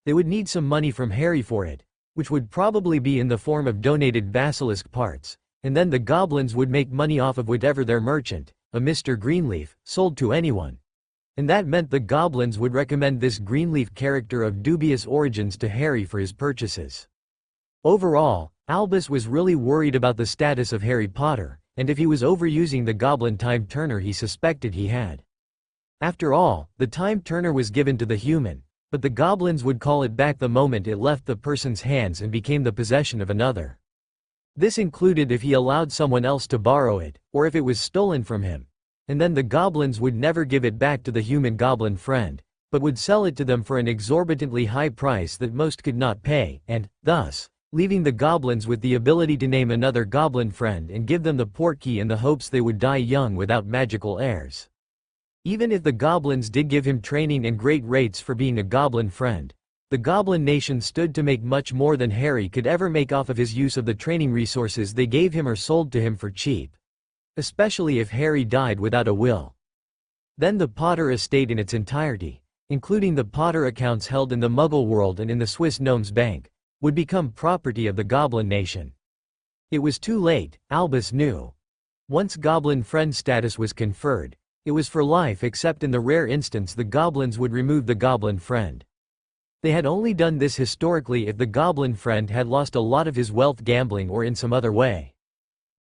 [SPEAKER 2] They would need some money from Harry for it, which would probably be in the form of donated basilisk parts, and then the goblins would make money off of whatever their merchant, a Mr. Greenleaf, sold to anyone. And that meant the goblins would recommend this Greenleaf character of dubious origins to Harry for his purchases. Overall, Albus was really worried about the status of Harry Potter, and if he was overusing the goblin time turner he suspected he had. After all, the time turner was given to the human, but the goblins would call it back the moment it left the person's hands and became the possession of another. This included if he allowed someone else to borrow it, or if it was stolen from him. And then the goblins would never give it back to the human goblin friend, but would sell it to them for an exorbitantly high price that most could not pay, and, thus, leaving the goblins with the ability to name another goblin friend and give them the portkey in the hopes they would die young without magical heirs. Even if the goblins did give him training and great rates for being a goblin friend, the goblin nation stood to make much more than Harry could ever make off of his use of the training resources they gave him or sold to him for cheap. Especially if Harry died without a will. Then the Potter estate in its entirety, including the Potter accounts held in the Muggle world and in the Swiss Gnomes Bank, would become property of the Goblin Nation. It was too late, Albus knew. Once Goblin Friend status was conferred, it was for life except in the rare instance the goblins would remove the Goblin Friend. They had only done this historically if the Goblin Friend had lost a lot of his wealth gambling or in some other way.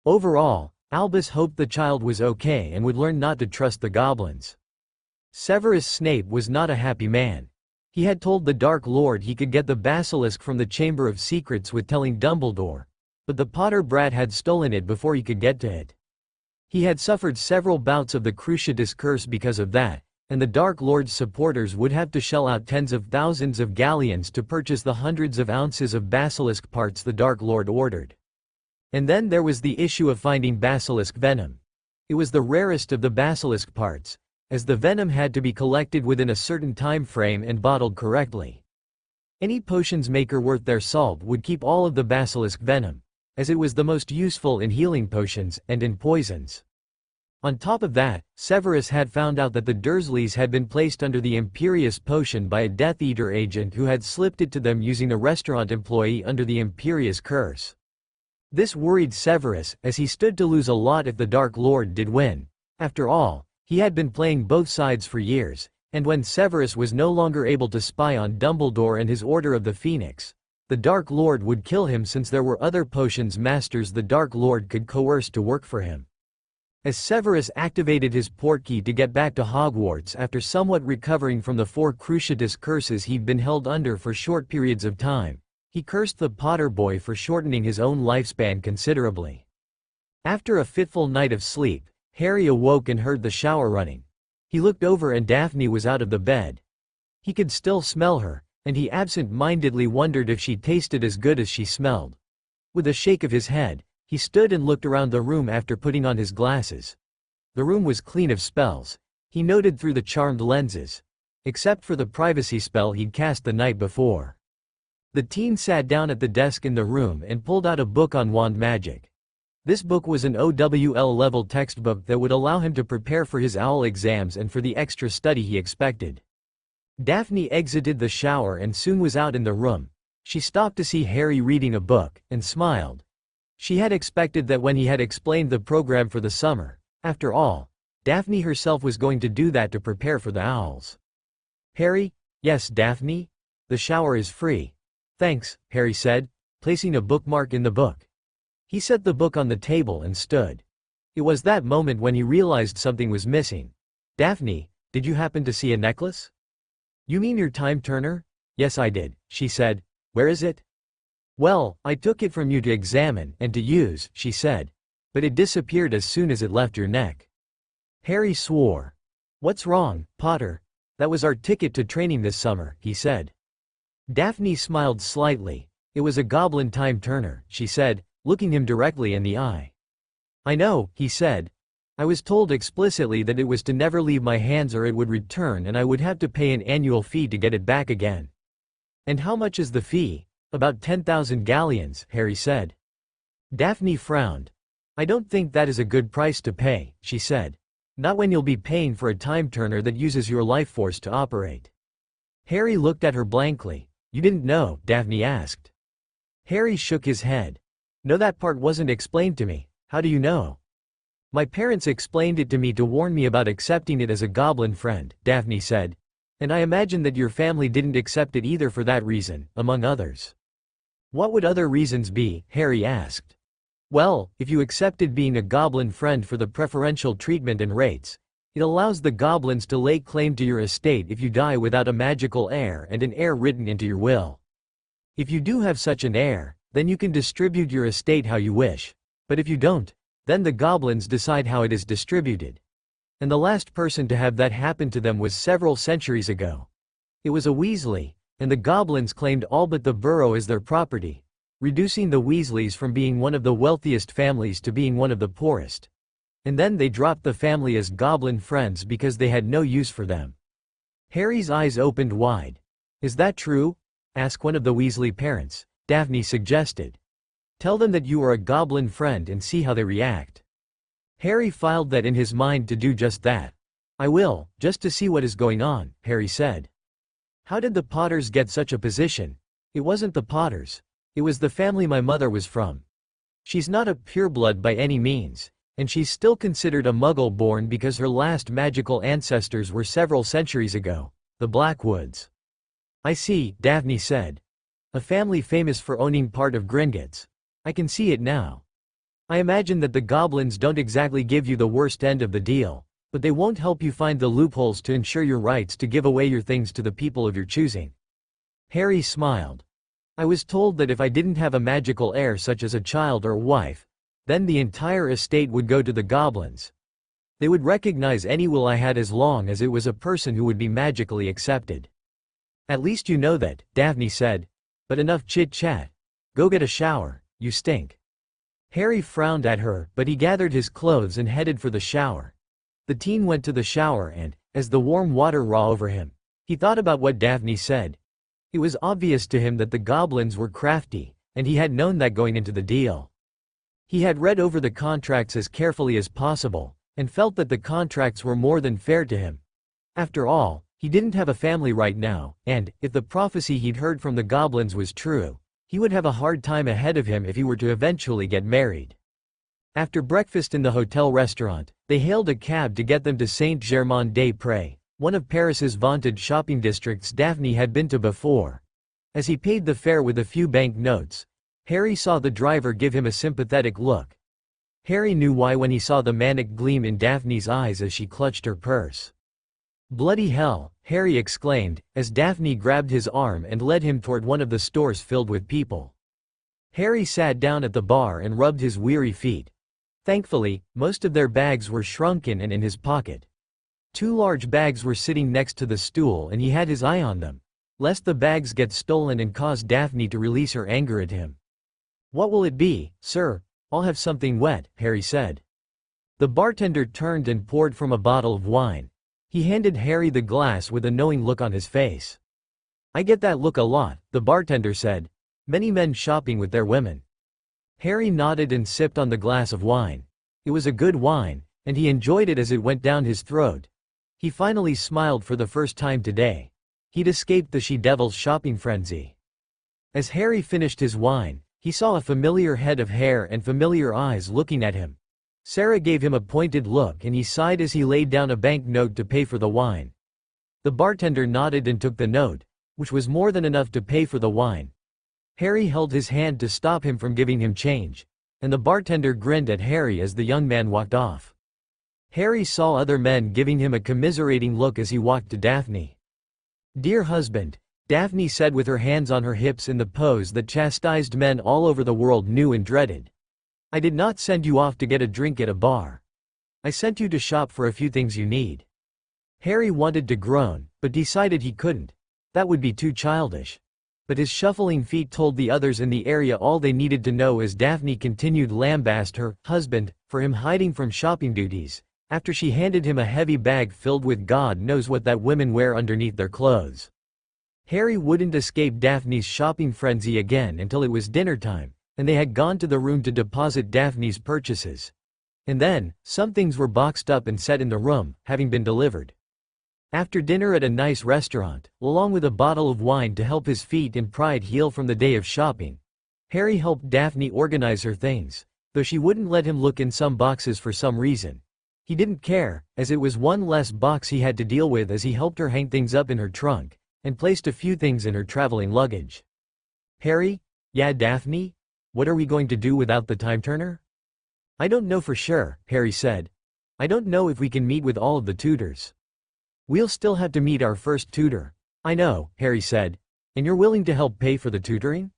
[SPEAKER 2] Overall, Albus hoped the child was okay and would learn not to trust the goblins. Severus Snape was not a happy man. He had told the Dark Lord he could get the basilisk from the Chamber of Secrets with telling Dumbledore, but the Potter brat had stolen it before he could get to it. He had suffered several bouts of the Cruciatus curse because of that, and the Dark Lord's supporters would have to shell out tens of thousands of galleons to purchase the hundreds of ounces of basilisk parts the Dark Lord ordered. And then there was the issue of finding basilisk venom. It was the rarest of the basilisk parts, as the venom had to be collected within a certain time frame and bottled correctly. Any potions maker worth their salt would keep all of the basilisk venom, as it was the most useful in healing potions and in poisons. On top of that, Severus had found out that the Dursleys had been placed under the Imperious potion by a Death Eater agent who had slipped it to them using a restaurant employee under the Imperious curse. This worried Severus, as he stood to lose a lot if the Dark Lord did win. After all, he had been playing both sides for years, and when Severus was no longer able to spy on Dumbledore and his Order of the Phoenix, the Dark Lord would kill him since there were other potions masters the Dark Lord could coerce to work for him. As Severus activated his portkey to get back to Hogwarts after somewhat recovering from the 4 Cruciatus curses he'd been held under for short periods of time, he cursed the Potter boy for shortening his own lifespan considerably. After a fitful night of sleep, Harry awoke and heard the shower running. He looked over and Daphne was out of the bed. He could still smell her, and he absent-mindedly wondered if she tasted as good as she smelled. With a shake of his head, he stood and looked around the room after putting on his glasses. The room was clean of spells, he noted through the charmed lenses, except for the privacy spell he'd cast the night before. The teen sat down at the desk in the room and pulled out a book on wand magic. This book was an OWL-level textbook that would allow him to prepare for his OWL exams and for the extra study he expected. Daphne exited the shower and soon was out in the room. She stopped to see Harry reading a book, and smiled. She had expected that when he had explained the program for the summer, after all, Daphne herself was going to do that to prepare for the owls. Harry? Yes, Daphne? The shower is free. Thanks, Harry said. placing a bookmark in the book. He set the book on the table and stood. It was that moment when he realized something was missing. "Daphne, did you happen to see a necklace?" "You mean your time turner?" "Yes, I did," she said. "Where is it?" "Well, I took it from you to examine and to use," she said. "But it disappeared as soon as it left your neck." Harry swore. "What's wrong, Potter? That was our ticket to training this summer," he said. Daphne smiled slightly. "It was a goblin time turner," she said, looking him directly in the eye. "I know," he said. "I was told explicitly that it was to never leave my hands or it would return and I would have to pay an annual fee to get it back again." "And how much is the fee?" "About 10,000 galleons," Harry said. Daphne frowned. "I don't think that is a good price to pay," she said. "Not when you'll be paying for a time turner that uses your life force to operate." Harry looked at her blankly. "You didn't know?" Daphne asked. Harry shook his head. "No, that part wasn't explained to me. How do you know?" "My parents explained it to me to warn me about accepting it as a goblin friend," Daphne said. "And I imagine that your family didn't accept it either for that reason, among others." "What would other reasons be?" Harry asked. "Well, if you accepted being a goblin friend for the preferential treatment and rates, it allows the goblins to lay claim to your estate if you die without a magical heir and an heir written into your will. If you do have such an heir, then you can distribute your estate how you wish. But if you don't, then the goblins decide how it is distributed. And the last person to have that happen to them was several centuries ago. It was a Weasley, and the goblins claimed all but the burrow as their property, reducing the Weasleys from being one of the wealthiest families to being one of the poorest. And then they dropped the family as goblin friends because they had no use for them." Harry's eyes opened wide. "Is that true?" "Ask one of the Weasley parents," Daphne suggested. "Tell them that you are a goblin friend and see how they react." Harry filed that in his mind to do just that. "I will, just to see what is going on," Harry said. "How did the Potters get such a position?" "It wasn't the Potters. It was the family my mother was from. She's not a pureblood by any means, and she's still considered a Muggle-born because her last magical ancestors were several centuries ago, the Blackwoods." "I see," Daphne said. "A family famous for owning part of Gringotts. I can see it now. I imagine that the goblins don't exactly give you the worst end of the deal, but they won't help you find the loopholes to ensure your rights to give away your things to the people of your choosing." Harry smiled. "I was told that if I didn't have a magical heir such as a child or a wife, then the entire estate would go to the goblins. They would recognize any will I had as long as it was a person who would be magically accepted." "At least you know that," Daphne said. "But enough chit-chat. Go get a shower, you stink." Harry frowned at her, but he gathered his clothes and headed for the shower. The teen went to the shower and, as the warm water raw over him, he thought about what Daphne said. It was obvious to him that the goblins were crafty, and he had known that going into the deal. He had read over the contracts as carefully as possible, and felt that the contracts were more than fair to him. After all, he didn't have a family right now, and, if the prophecy he'd heard from the goblins was true, he would have a hard time ahead of him if he were to eventually get married. After breakfast in the hotel restaurant, they hailed a cab to get them to Saint-Germain-des-Prés, one of Paris's vaunted shopping districts Daphne had been to before. As he paid the fare with a few bank notes, Harry saw the driver give him a sympathetic look. Harry knew why when he saw the manic gleam in Daphne's eyes as she clutched her purse. "Bloody hell," Harry exclaimed, as Daphne grabbed his arm and led him toward one of the stores filled with people. Harry sat down at the bar and rubbed his weary feet. Thankfully, most of their bags were shrunken and in his pocket. 2 large bags were sitting next to the stool and he had his eye on them, lest the bags get stolen and cause Daphne to release her anger at him. "What will it be, sir? I'll have something wet," Harry said. The bartender turned and poured from a bottle of wine. He handed Harry the glass with a knowing look on his face. "I get that look a lot," the bartender said. "Many men shopping with their women." Harry nodded and sipped on the glass of wine. It was a good wine, and he enjoyed it as it went down his throat. He finally smiled for the first time today. He'd escaped the she-devil's shopping frenzy. As Harry finished his wine, he saw a familiar head of hair and familiar eyes looking at him. Sarah gave him a pointed look and he sighed as he laid down a bank note to pay for the wine. The bartender nodded and took the note, which was more than enough to pay for the wine. Harry held his hand to stop him from giving him change, and the bartender grinned at Harry as the young man walked off. Harry saw other men giving him a commiserating look as he walked to Daphne. "Dear husband," Daphne said with her hands on her hips in the pose that chastised men all over the world knew and dreaded. "I did not send you off to get a drink at a bar. I sent you to shop for a few things you need." Harry wanted to groan, but decided he couldn't. That would be too childish. But his shuffling feet told the others in the area all they needed to know as Daphne continued lambast her husband for him hiding from shopping duties, after she handed him a heavy bag filled with God knows what that women wear underneath their clothes. Harry wouldn't escape Daphne's shopping frenzy again until it was dinner time, and they had gone to the room to deposit Daphne's purchases. And then, some things were boxed up and set in the room, having been delivered. After dinner at a nice restaurant, along with a bottle of wine to help his feet and pride heal from the day of shopping, Harry helped Daphne organize her things, though she wouldn't let him look in some boxes for some reason. He didn't care, as it was one less box he had to deal with as he helped her hang things up in her trunk, and placed a few things in her traveling luggage. "Harry? Yeah, Daphne? What are we going to do without the time turner?" "I don't know for sure," Harry said. "I don't know if we can meet with all of the tutors. We'll still have to meet our first tutor." "I know," Harry said. "And you're willing to help pay for the tutoring?"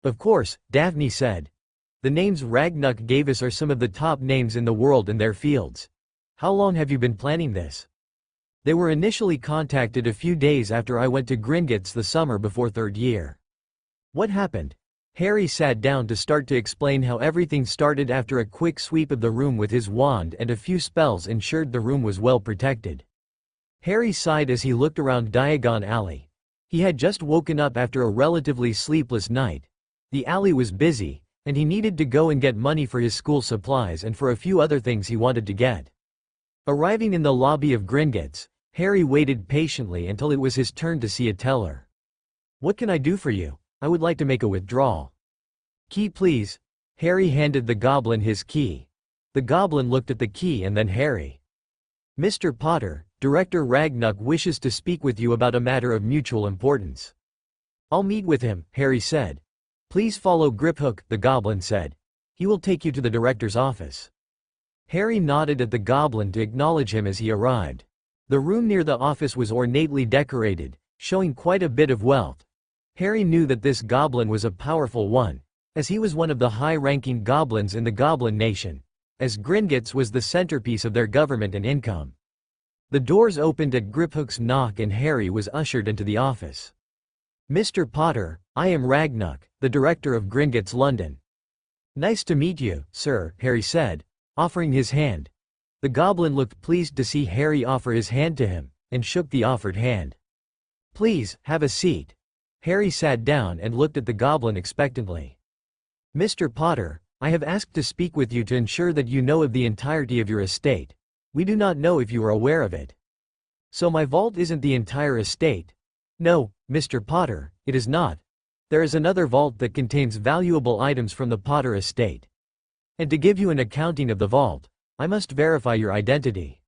[SPEAKER 2] "Of course," Daphne said. "The names Ragnarok gave us are some of the top names in the world in their fields. How long have you been planning this?" "They were initially contacted a few days after I went to Gringotts the summer before third year." "What happened?" Harry sat down to start to explain how everything started after a quick sweep of the room with his wand and a few spells ensured the room was well protected. Harry sighed as he looked around Diagon Alley. He had just woken up after a relatively sleepless night. The alley was busy, and he needed to go and get money for his school supplies and for a few other things he wanted to get. Arriving in the lobby of Gringotts, Harry waited patiently until it was his turn to see a teller. "What can I do for you? I would like to make a withdrawal." "Key please." Harry handed the goblin his key. The goblin looked at the key and then Harry. "Mr. Potter, Director Ragnarok wishes to speak with you about a matter of mutual importance." "I'll meet with him," Harry said. "Please follow Griphook," the goblin said. "He will take you to the director's office." Harry nodded at the goblin to acknowledge him as he arrived. The room near the office was ornately decorated, showing quite a bit of wealth. Harry knew that this goblin was a powerful one, as he was one of the high-ranking goblins in the Goblin Nation, as Gringotts was the centerpiece of their government and income. The doors opened at Griphook's knock and Harry was ushered into the office. "Mr. Potter, I am Ragnarok, the director of Gringotts London." "Nice to meet you, sir," Harry said, offering his hand. The goblin looked pleased to see Harry offer his hand to him, and shook the offered hand. "Please, have a seat." Harry sat down and looked at the goblin expectantly. "Mr. Potter, I have asked to speak with you to ensure that you know of the entirety of your estate. We do not know if you are aware of it." "So my vault isn't the entire estate?" "No, Mr. Potter, it is not. There is another vault that contains valuable items from the Potter estate. And to give you an accounting of the vault, I must verify your identity."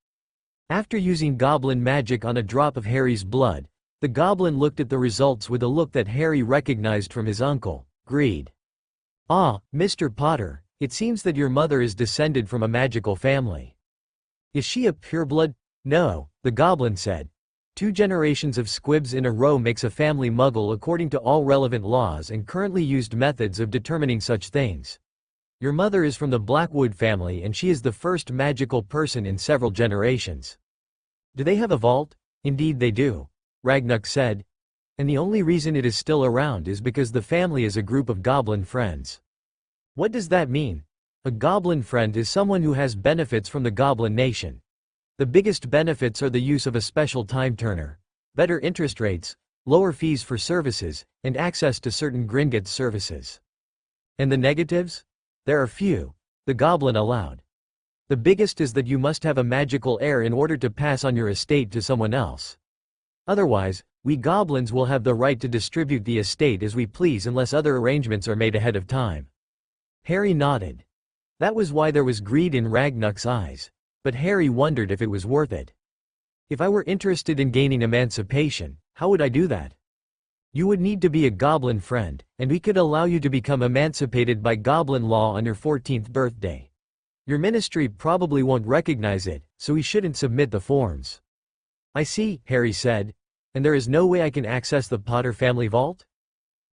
[SPEAKER 2] After using goblin magic on a drop of Harry's blood, the goblin looked at the results with a look that Harry recognized from his uncle, Greed. "Ah, Mr. Potter, it seems that your mother is descended from a magical family." "Is she a pureblood?" "No," the goblin said. 2 generations of squibs in a row makes a family muggle according to all relevant laws and currently used methods of determining such things. Your mother is from the Blackwood family and she is the first magical person in several generations." "Do they have a vault?" "Indeed they do," Ragnarok said. "And the only reason it is still around is because the family is a group of goblin friends." "What does that mean?" "A goblin friend is someone who has benefits from the Goblin Nation. The biggest benefits are the use of a special time turner, better interest rates, lower fees for services, and access to certain Gringotts services." "And the negatives?" "There are few," the goblin allowed. "The biggest is that you must have a magical heir in order to pass on your estate to someone else. Otherwise, we goblins will have the right to distribute the estate as we please unless other arrangements are made ahead of time." Harry nodded. That was why there was greed in Ragnarok's eyes. But Harry wondered if it was worth it. "If I were interested in gaining emancipation, how would I do that?" You would need to be a goblin friend, and we could allow you to become emancipated by goblin law on your 14th birthday. Your ministry probably won't recognize it, so we shouldn't submit the forms." "I see," Harry said. "And there is no way I can access the Potter family vault?"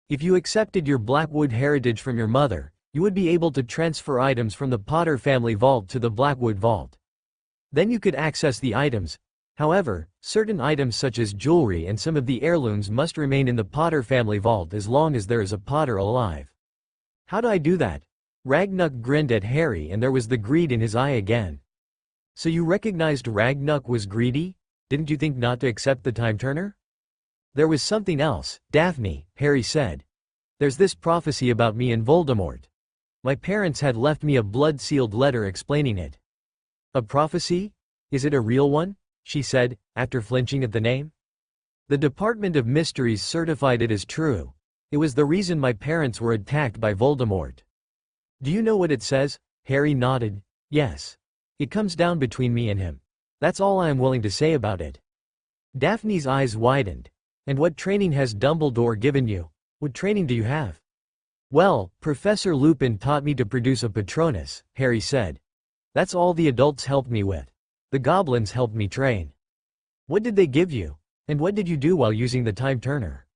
[SPEAKER 2] "If you accepted your Blackwood heritage from your mother, you would be able to transfer items from the Potter family vault to the Blackwood vault. Then you could access the items. However, certain items such as jewelry and some of the heirlooms must remain in the Potter family vault as long as there is a Potter alive." "How do I do that?" Ragnuk grinned at Harry and there was the greed in his eye again. "So you recognized Ragnuk was greedy? Didn't you think not to accept the time turner?" "There was something else, Daphne," Harry said. "There's this prophecy about me and Voldemort. My parents had left me a blood-sealed letter explaining it." "A prophecy? Is it a real one?" she said, after flinching at the name. "The Department of Mysteries certified it as true. It was the reason my parents were attacked by Voldemort." "Do you know what it says?" Harry nodded. "Yes. It comes down between me and him. That's all I am willing to say about it." Daphne's eyes widened. "And what training has Dumbledore given you? What training do you have?" "Well, Professor Lupin taught me to produce a Patronus," Harry said. "That's all the adults helped me with. The goblins helped me train." "What did they give you? And what did you do while using the time turner?"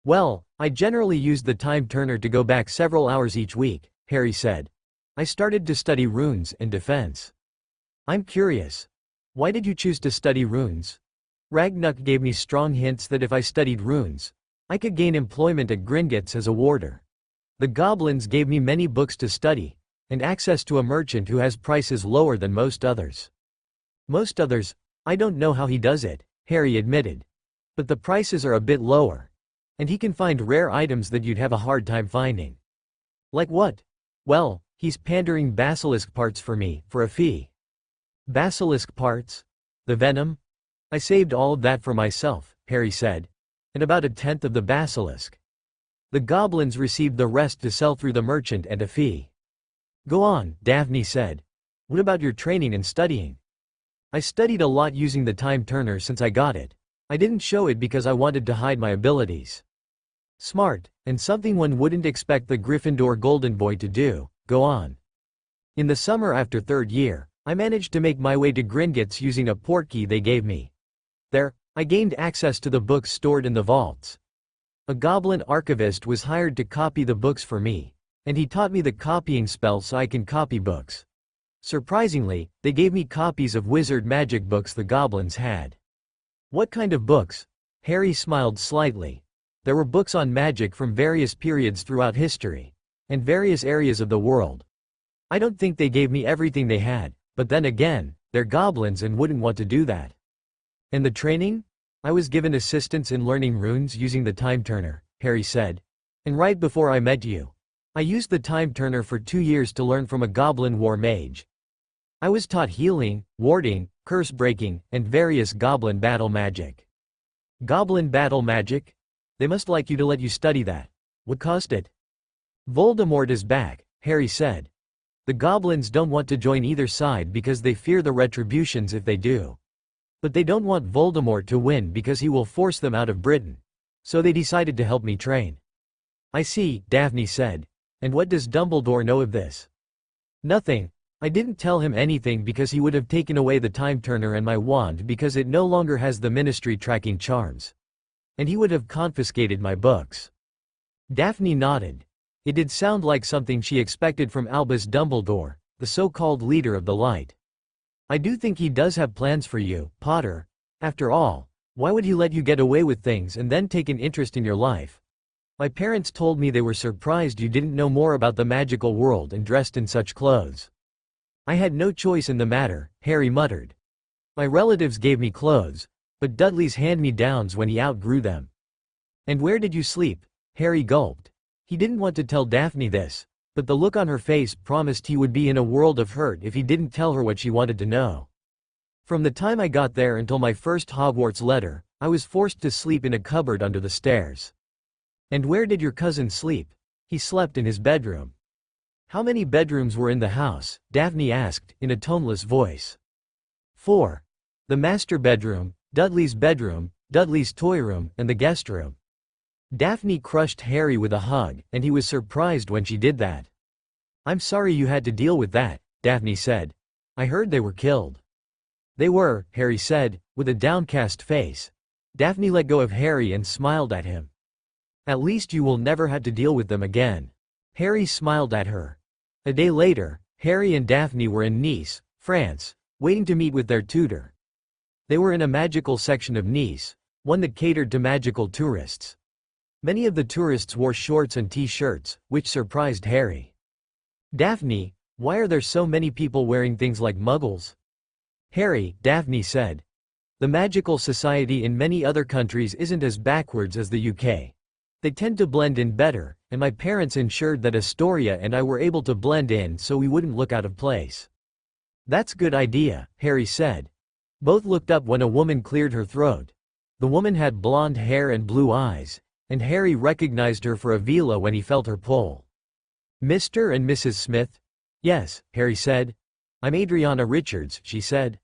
[SPEAKER 2] "Well, I generally used the time turner to go back several hours each week," Harry said. "I started to study runes and defense." "I'm curious. Why did you choose to study runes?" "Ragnuk gave me strong hints that if I studied runes, I could gain employment at Gringotts as a warder. The goblins gave me many books to study, and access to a merchant who has prices lower than most others." "Most others? I don't know how he does it," Harry admitted. "But the prices are a bit lower. And he can find rare items that you'd have a hard time finding." "Like what?" "Well, he's pandering basilisk parts for me, for a fee." "Basilisk parts? The venom?" "I saved all of that for myself," Harry said. "And about a tenth of the basilisk. The goblins received the rest to sell through the merchant and a fee." "Go on," Daphne said. "What about your training and studying?" "I studied a lot using the time turner since I got it. I didn't show it because I wanted to hide my abilities." "Smart, and something one wouldn't expect the Gryffindor Golden Boy to do. Go on." "In the summer after third year, I managed to make my way to Gringotts using a portkey they gave me. There, I gained access to the books stored in the vaults. A goblin archivist was hired to copy the books for me, and he taught me the copying spell so I can copy books. Surprisingly, they gave me copies of wizard magic books the goblins had." "What kind of books?" Harry smiled slightly. "There were books on magic from various periods throughout history, and various areas of the world. I don't think they gave me everything they had, but then again, they're goblins and wouldn't want to do that." "And the training?" "I was given assistance in learning runes using the time turner," Harry said. "And right before I met you, I used the time turner for 2 years to learn from a goblin war mage. I was taught healing, warding, curse breaking, and various goblin battle magic." "Goblin battle magic? They must like you to let you study that. What caused it?" "Voldemort is back," Harry said. "The goblins don't want to join either side because they fear the retributions if they do. But they don't want Voldemort to win because he will force them out of Britain. So they decided to help me train." "I see," Daphne said. "And what does Dumbledore know of this?" "Nothing. I didn't tell him anything because he would have taken away the time turner and my wand because it no longer has the ministry tracking charms. And he would have confiscated my books." Daphne nodded. It did sound like something she expected from Albus Dumbledore, the so-called leader of the light. "I do think he does have plans for you, Potter. After all, why would he let you get away with things and then take an interest in your life? My parents told me they were surprised you didn't know more about the magical world and dressed in such clothes." "I had no choice in the matter," Harry muttered. "My relatives gave me clothes, but Dudley's hand-me-downs when he outgrew them." "And where did you sleep?" Harry gulped. He didn't want to tell Daphne this, but the look on her face promised he would be in a world of hurt if he didn't tell her what she wanted to know. "From the time I got there until my first Hogwarts letter, I was forced to sleep in a cupboard under the stairs." "And where did your cousin sleep?" "He slept in his bedroom." "How many bedrooms were in the house?" Daphne asked, in a toneless voice. "4. The master bedroom, Dudley's bedroom, Dudley's toy room, and the guest room." Daphne crushed Harry with a hug, and he was surprised when she did that. "I'm sorry you had to deal with that," Daphne said. "I heard they were killed." "They were," Harry said, with a downcast face. Daphne let go of Harry and smiled at him. "At least you will never have to deal with them again." Harry smiled at her. A day later, Harry and Daphne were in Nice, France, waiting to meet with their tutor. They were in a magical section of Nice, one that catered to magical tourists. Many of the tourists wore shorts and t-shirts, which surprised Harry. "Daphne, why are there so many people wearing things like muggles?" "Harry," Daphne said, "the magical society in many other countries isn't as backwards as the UK. They tend to blend in better, and my parents ensured that Astoria and I were able to blend in so we wouldn't look out of place." "That's a good idea," Harry said. Both looked up when a woman cleared her throat. The woman had blonde hair and blue eyes, and Harry recognized her for Avila when he felt her pull. "Mr. and Mrs. Smith?" "Yes," Harry said. "I'm Adriana Richards," she said.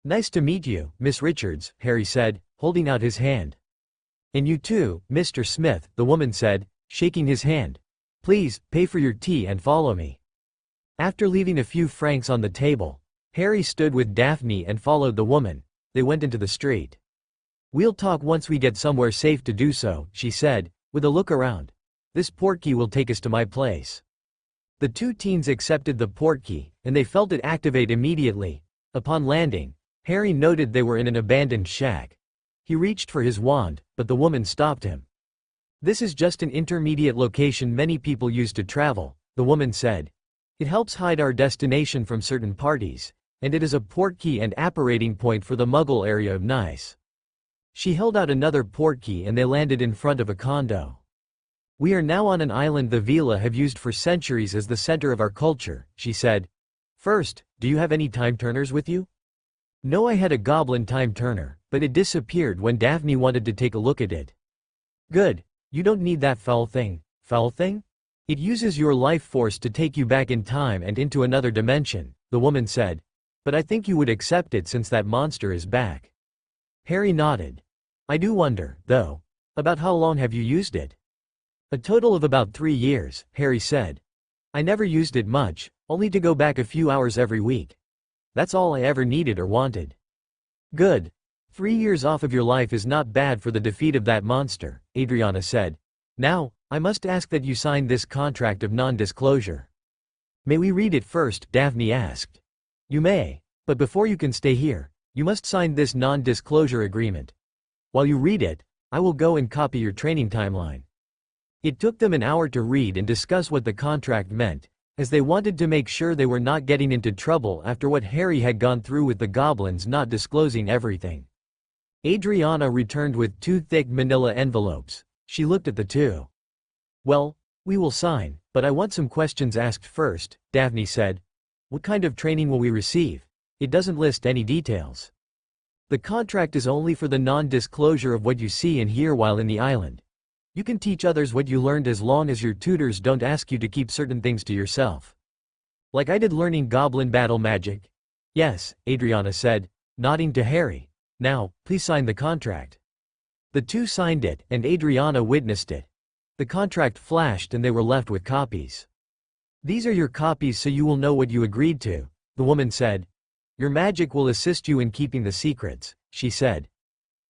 [SPEAKER 2] "Nice to meet you, Miss Richards," Harry said, holding out his hand. "And you too, Mr. Smith," the woman said, shaking his hand. "Please, pay for your tea and follow me." After leaving a few francs on the table, Harry stood with Daphne and followed the woman. They went into the street. "We'll talk once we get somewhere safe to do so," she said, with a look around. "This portkey will take us to my place." The two teens accepted the portkey, and they felt it activate immediately. Upon landing, Harry noted they were in an abandoned shack. He reached for his wand, but the woman stopped him. "This is just an intermediate location many people use to travel," the woman said. "It helps hide our destination from certain parties, and it is a portkey and apparating point for the Muggle area of Nice." She held out another portkey and they landed in front of a condo. "We are now on an island the Vila have used for centuries as the center of our culture," she said. "First, do you have any time-turners with you?" "No, I had a goblin time-turner, but it disappeared when Daphne wanted to take a look at it." "Good. You don't need that foul thing." "Foul thing?" "It uses your life force to take you back in time and into another dimension," the woman said. "But I think you would accept it since that monster is back." Harry nodded. "I do wonder, though. About how long have you used it?" "A total of about 3 years," Harry said. "I never used it much, only to go back a few hours every week. That's all I ever needed or wanted." "Good. 3 years off of your life is not bad for the defeat of that monster," Adriana said. "Now, I must ask that you sign this contract of non-disclosure." "May we read it first?" Daphne asked. "You may. But before you can stay here, you must sign this non-disclosure agreement. While you read it, I will go and copy your training timeline." It took them an hour to read and discuss what the contract meant, as they wanted to make sure they were not getting into trouble after what Harry had gone through with the goblins not disclosing everything. Adriana returned with 2 thick manila envelopes. She looked at the two. "Well, we will sign, but I want some questions asked first," Daphne said. "What kind of training will we receive? It doesn't list any details." "The contract is only for the non-disclosure of what you see and hear while in the island. You can teach others what you learned as long as your tutors don't ask you to keep certain things to yourself." "Like I did learning goblin battle magic?" "Yes," Adriana said, nodding to Harry. "Now, please sign the contract." The two signed it, and Adriana witnessed it. The contract flashed and they were left with copies. "These are your copies so you will know what you agreed to," the woman said. "Your magic will assist you in keeping the secrets," she said.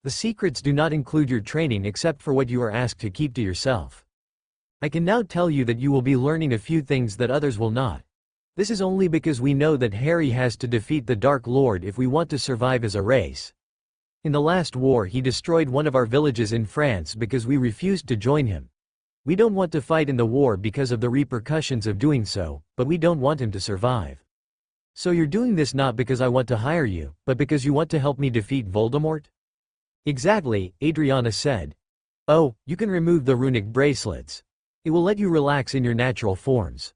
[SPEAKER 2] "The secrets do not include your training except for what you are asked to keep to yourself. I can now tell you that you will be learning a few things that others will not. This is only because we know that Harry has to defeat the Dark Lord if we want to survive as a race. In the last war he destroyed one of our villages in France because we refused to join him. We don't want to fight in the war because of the repercussions of doing so, but we don't want him to survive. So you're doing this not because I want to hire you, but because you want to help me defeat Voldemort?" "Exactly," Adriana said. "Oh, you can remove the runic bracelets. It will let you relax in your natural forms.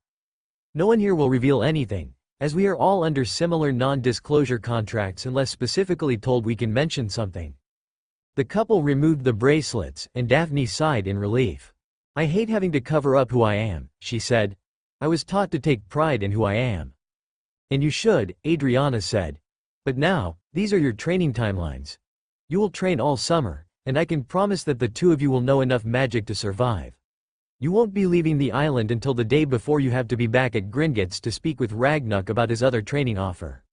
[SPEAKER 2] No one here will reveal anything, as we are all under similar non-disclosure contracts unless specifically told we can mention something." The couple removed the bracelets, and Daphne sighed in relief. "I hate having to cover up who I am," she said. "I was taught to take pride in who I am." "And you should," Adriana said. "But now, these are your training timelines. You will train all summer, and I can promise that the two of you will know enough magic to survive. You won't be leaving the island until the day before you have to be back at Gringotts to speak with Ragnarok about his other training offer."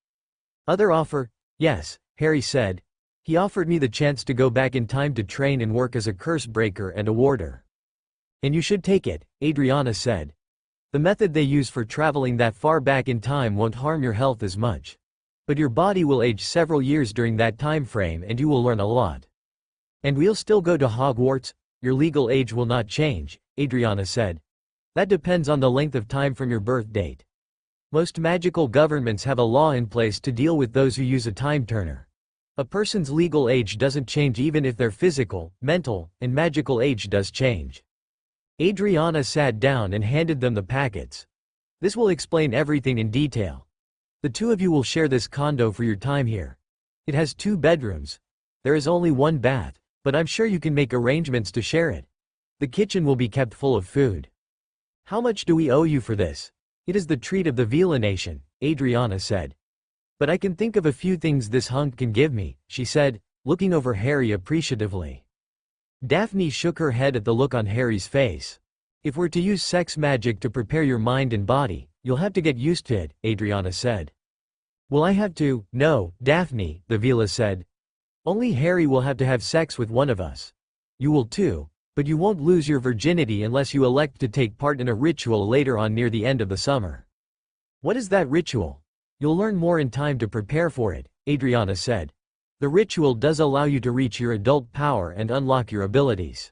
[SPEAKER 2] "Other offer?" "Yes," Harry said. "He offered me the chance to go back in time to train and work as a curse breaker and a warder." "And you should take it," Adriana said. "The method they use for traveling that far back in time won't harm your health as much. But your body will age several years during that time frame and you will learn a lot." "And we'll still go to Hogwarts? Your legal age will not change," Adriana said. "That depends on the length of time from your birth date. Most magical governments have a law in place to deal with those who use a time turner. A person's legal age doesn't change even if their physical, mental, and magical age does change." Adriana sat down and handed them the packets. "This will explain everything in detail. The two of you will share this condo for your time here. It has 2 bedrooms. There is only 1 bath, but I'm sure you can make arrangements to share it. The kitchen will be kept full of food." "How much do we owe you for this?" "It is the treat of the Vila Nation," Adriana said. "But I can think of a few things this hunk can give me," she said, looking over Harry appreciatively. Daphne shook her head at the look on Harry's face. "If we're to use sex magic to prepare your mind and body, you'll have to get used to it," Adriana said. "Will I have to?" "No, Daphne," the Vila said. "Only Harry will have to have sex with one of us. You will too, but you won't lose your virginity unless you elect to take part in a ritual later on near the end of the summer." "What is that ritual?" "You'll learn more in time to prepare for it," Adriana said. "The ritual does allow you to reach your adult power and unlock your abilities."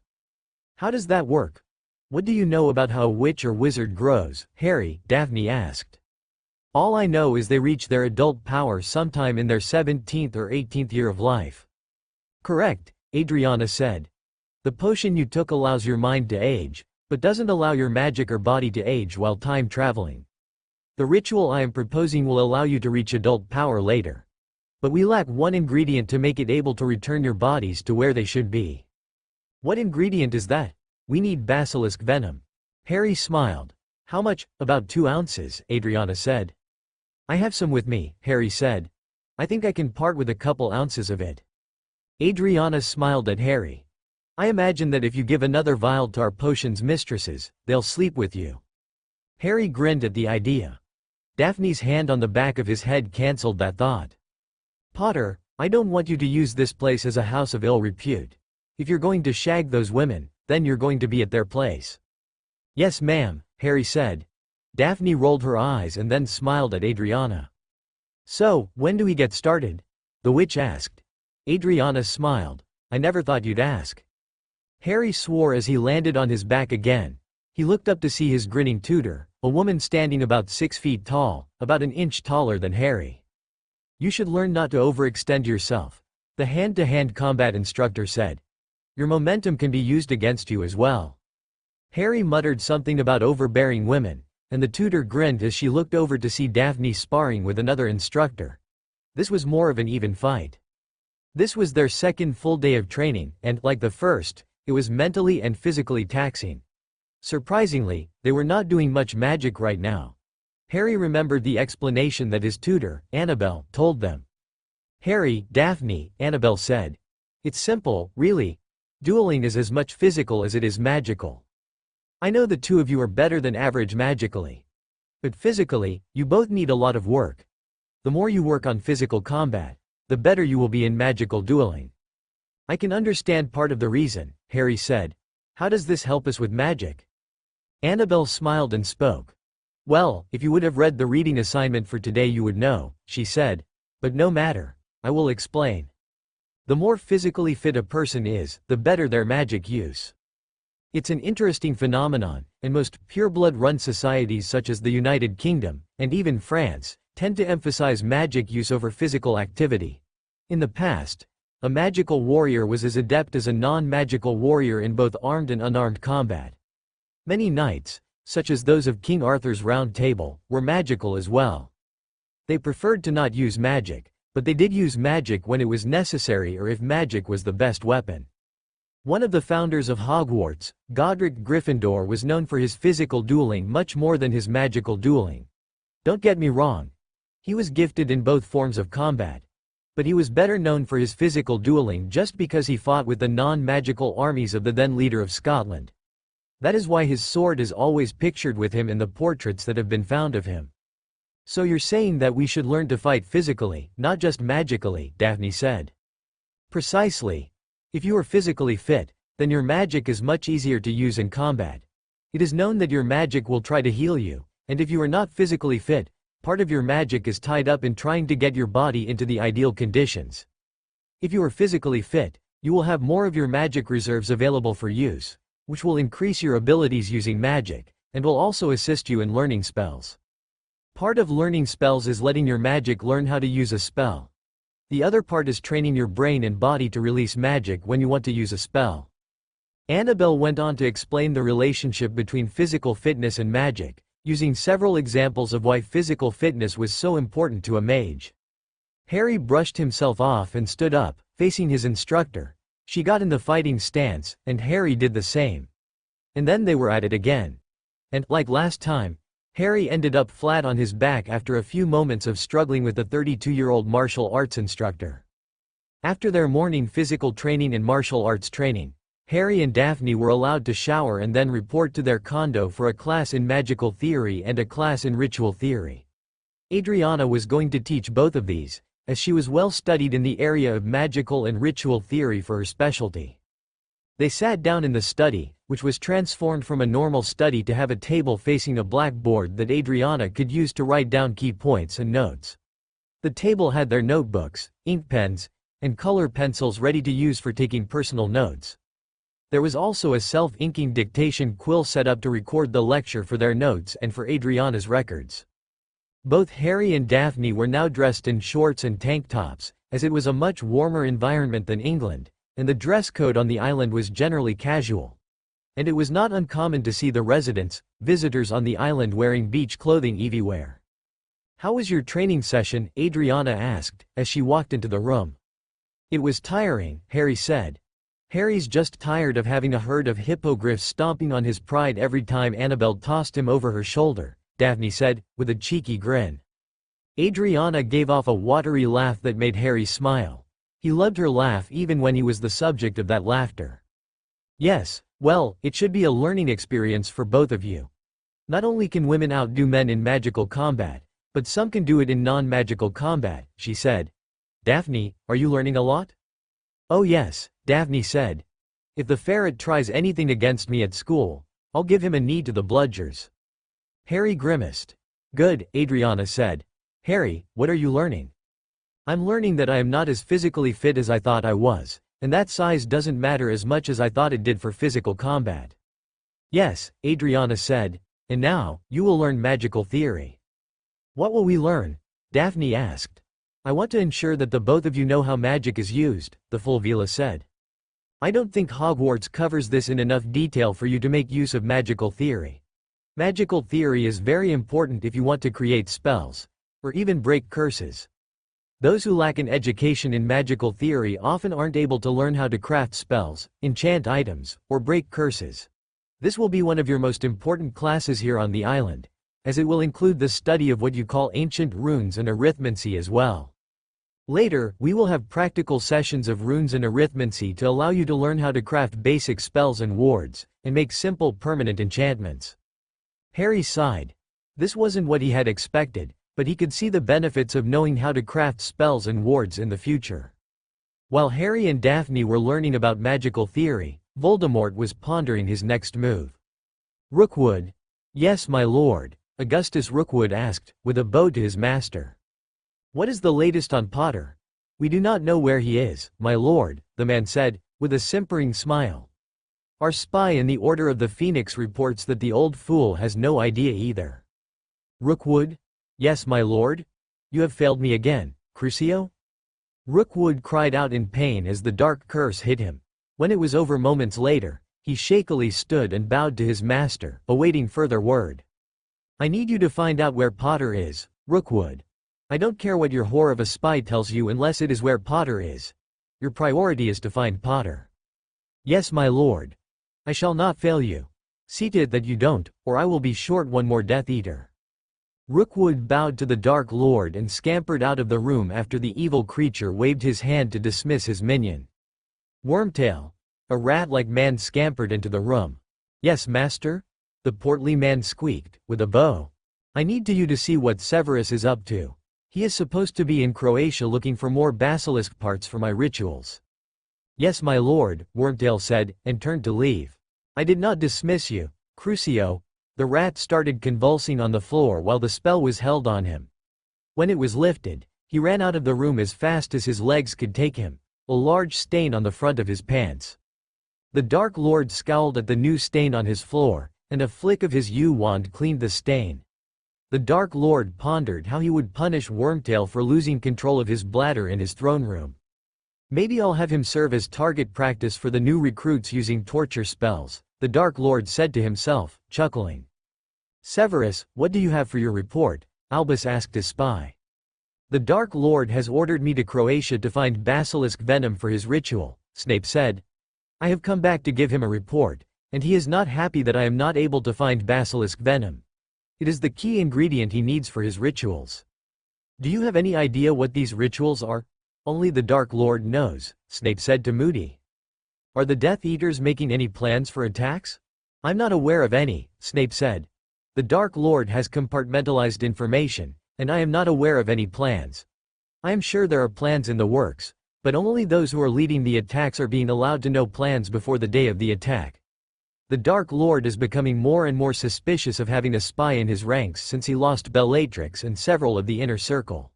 [SPEAKER 2] "How does that work? What do you know about how a witch or wizard grows, Harry?" Daphne asked. "All I know is they reach their adult power sometime in their 17th or 18th year of life." "Correct," Adriana said. "The potion you took allows your mind to age, but doesn't allow your magic or body to age while time traveling. The ritual I am proposing will allow you to reach adult power later. But we lack one ingredient to make it able to return your bodies to where they should be." "What ingredient is that?" "We need basilisk venom." Harry smiled. "How much?" "About 2 ounces," Adriana said. "I have some with me," Harry said. "I think I can part with a couple ounces of it." Adriana smiled at Harry. "I imagine that if you give another vial to our potions mistresses, they'll sleep with you." Harry grinned at the idea. Daphne's hand on the back of his head cancelled that thought. "Potter, I don't want you to use this place as a house of ill repute. If you're going to shag those women, then you're going to be at their place." "Yes, ma'am," Harry said. Daphne rolled her eyes and then smiled at Adriana. "So, when do we get started?" the witch asked. Adriana smiled. "I never thought you'd ask." Harry swore as he landed on his back again. He looked up to see his grinning tutor, a woman standing about 6 feet tall, about an inch taller than Harry. "You should learn not to overextend yourself," the hand-to-hand combat instructor said. "Your momentum can be used against you as well." Harry muttered something about overbearing women, and the tutor grinned as she looked over to see Daphne sparring with another instructor. This was more of an even fight. This was their second full day of training, and, like the first, it was mentally and physically taxing. Surprisingly, they were not doing much magic right now. Harry remembered the explanation that his tutor, Annabelle, told them. "Harry, Daphne," Annabelle said. "It's simple, really. Dueling is as much physical as it is magical. I know the two of you are better than average magically. But physically, you both need a lot of work. The more you work on physical combat, the better you will be in magical dueling." "I can understand part of the reason," Harry said. "How does this help us with magic?" Annabelle smiled and spoke. "Well, if you would have read the reading assignment for today you would know," she said. "But no matter. I will explain. The more physically fit a person is, the better their magic use. It's an interesting phenomenon, and most pureblood-run societies such as the United Kingdom, and even France, tend to emphasize magic use over physical activity. In the past, a magical warrior was as adept as a non-magical warrior in both armed and unarmed combat. Many knights, such as those of King Arthur's Round Table, were magical as well. They preferred to not use magic, but they did use magic when it was necessary or if magic was the best weapon. One of the founders of Hogwarts, Godric Gryffindor, was known for his physical dueling much more than his magical dueling. Don't get me wrong. He was gifted in both forms of combat. But he was better known for his physical dueling just because he fought with the non-magical armies of the then leader of Scotland. That is why his sword is always pictured with him in the portraits that have been found of him. So you're saying that we should learn to fight physically, not just magically, Daphne said. Precisely. If you are physically fit, then your magic is much easier to use in combat. It is known that your magic will try to heal you, and if you are not physically fit, part of your magic is tied up in trying to get your body into the ideal conditions. If you are physically fit, you will have more of your magic reserves available for use, which will increase your abilities using magic, and will also assist you in learning spells. Part of learning spells is letting your magic learn how to use a spell. The other part is training your brain and body to release magic when you want to use a spell. Annabelle went on to explain the relationship between physical fitness and magic, using several examples of why physical fitness was so important to a mage. Harry brushed himself off and stood up, facing his instructor. She got in the fighting stance, and Harry did the same. And then they were at it again. And, like last time, Harry ended up flat on his back after a few moments of struggling with the 32-year-old martial arts instructor. After their morning physical training and martial arts training, Harry and Daphne were allowed to shower and then report to their condo for a class in magical theory and a class in ritual theory. Adriana was going to teach both of these, as she was well studied in the area of magical and ritual theory for her specialty. They sat down in the study, which was transformed from a normal study to have a table facing a blackboard that Adriana could use to write down key points and notes. The table had their notebooks, ink pens, and color pencils ready to use for taking personal notes. There was also a self-inking dictation quill set up to record the lecture for their notes and for Adriana's records. Both Harry and Daphne were now dressed in shorts and tank tops, as it was a much warmer environment than England, and the dress code on the island was generally casual. And it was not uncommon to see the residents, visitors on the island wearing beach clothing everywhere. "How was your training session?" Adriana asked, as she walked into the room. "It was tiring," Harry said. Harry's just tired of having a herd of hippogriffs stomping on his pride every time Annabelle tossed him over her shoulder, Daphne said, with a cheeky grin. Adriana gave off a watery laugh that made Harry smile. He loved her laugh even when he was the subject of that laughter. "Yes, well, it should be a learning experience for both of you. Not only can women outdo men in magical combat, but some can do it in non-magical combat," she said. "Daphne, are you learning a lot?" "Oh yes," Daphne said. "If the ferret tries anything against me at school, I'll give him a knee to the bludgers." Harry grimaced. "Good," Adriana said. "Harry, what are you learning?" "I'm learning that I am not as physically fit as I thought I was, and that size doesn't matter as much as I thought it did for physical combat." "Yes," Adriana said, "and now, you will learn magical theory." "What will we learn?" Daphne asked. "I want to ensure that the both of you know how magic is used," the Fulvila said. "I don't think Hogwarts covers this in enough detail for you to make use of magical theory. Magical theory is very important if you want to create spells, or even break curses. Those who lack an education in magical theory often aren't able to learn how to craft spells, enchant items, or break curses. This will be one of your most important classes here on the island, as it will include the study of what you call ancient runes and arithmancy as well. Later, we will have practical sessions of runes and arithmancy to allow you to learn how to craft basic spells and wards, and make simple permanent enchantments." Harry sighed. This wasn't what he had expected, but he could see the benefits of knowing how to craft spells and wards in the future. While Harry and Daphne were learning about magical theory, Voldemort was pondering his next move. "Rookwood." "Yes, my lord," Augustus Rookwood asked, with a bow to his master. "What is the latest on Potter?" "We do not know where he is, my lord," the man said, with a simpering smile. "Our spy in the Order of the Phoenix reports that the old fool has no idea either." "Rookwood?" "Yes, my lord? You have failed me again, Crucio?" Rookwood cried out in pain as the dark curse hit him. When it was over moments later, he shakily stood and bowed to his master, awaiting further word. "I need you to find out where Potter is, Rookwood. I don't care what your whore of a spy tells you unless it is where Potter is. Your priority is to find Potter." "Yes, my lord. I shall not fail you. See to it that you don't, or I will be short one more Death Eater." Rookwood bowed to the Dark Lord and scampered out of the room after the evil creature waved his hand to dismiss his minion. Wormtail, a rat-like man, scampered into the room. "Yes, master?" the portly man squeaked, with a bow. "I need you to see what Severus is up to. He is supposed to be in Croatia looking for more basilisk parts for my rituals." "Yes, my lord," Wormtail said, and turned to leave. "I did not dismiss you, Crucio." The rat started convulsing on the floor while the spell was held on him. When it was lifted, he ran out of the room as fast as his legs could take him, a large stain on the front of his pants. The Dark Lord scowled at the new stain on his floor, and a flick of his U-wand cleaned the stain. The Dark Lord pondered how he would punish Wormtail for losing control of his bladder in his throne room. "Maybe I'll have him serve as target practice for the new recruits using torture spells," the Dark Lord said to himself, chuckling. "Severus, what do you have for your report?" Albus asked his spy. "The Dark Lord has ordered me to Croatia to find basilisk venom for his ritual," Snape said. "I have come back to give him a report, and he is not happy that I am not able to find basilisk venom. It is the key ingredient he needs for his rituals." "Do you have any idea what these rituals are?" "Only the Dark Lord knows," Snape said to Moody. "Are the Death Eaters making any plans for attacks?" "I'm not aware of any," Snape said. "The Dark Lord has compartmentalized information, and I am not aware of any plans. I am sure there are plans in the works, but only those who are leading the attacks are being allowed to know plans before the day of the attack. The Dark Lord is becoming more and more suspicious of having a spy in his ranks since he lost Bellatrix and several of the inner circle."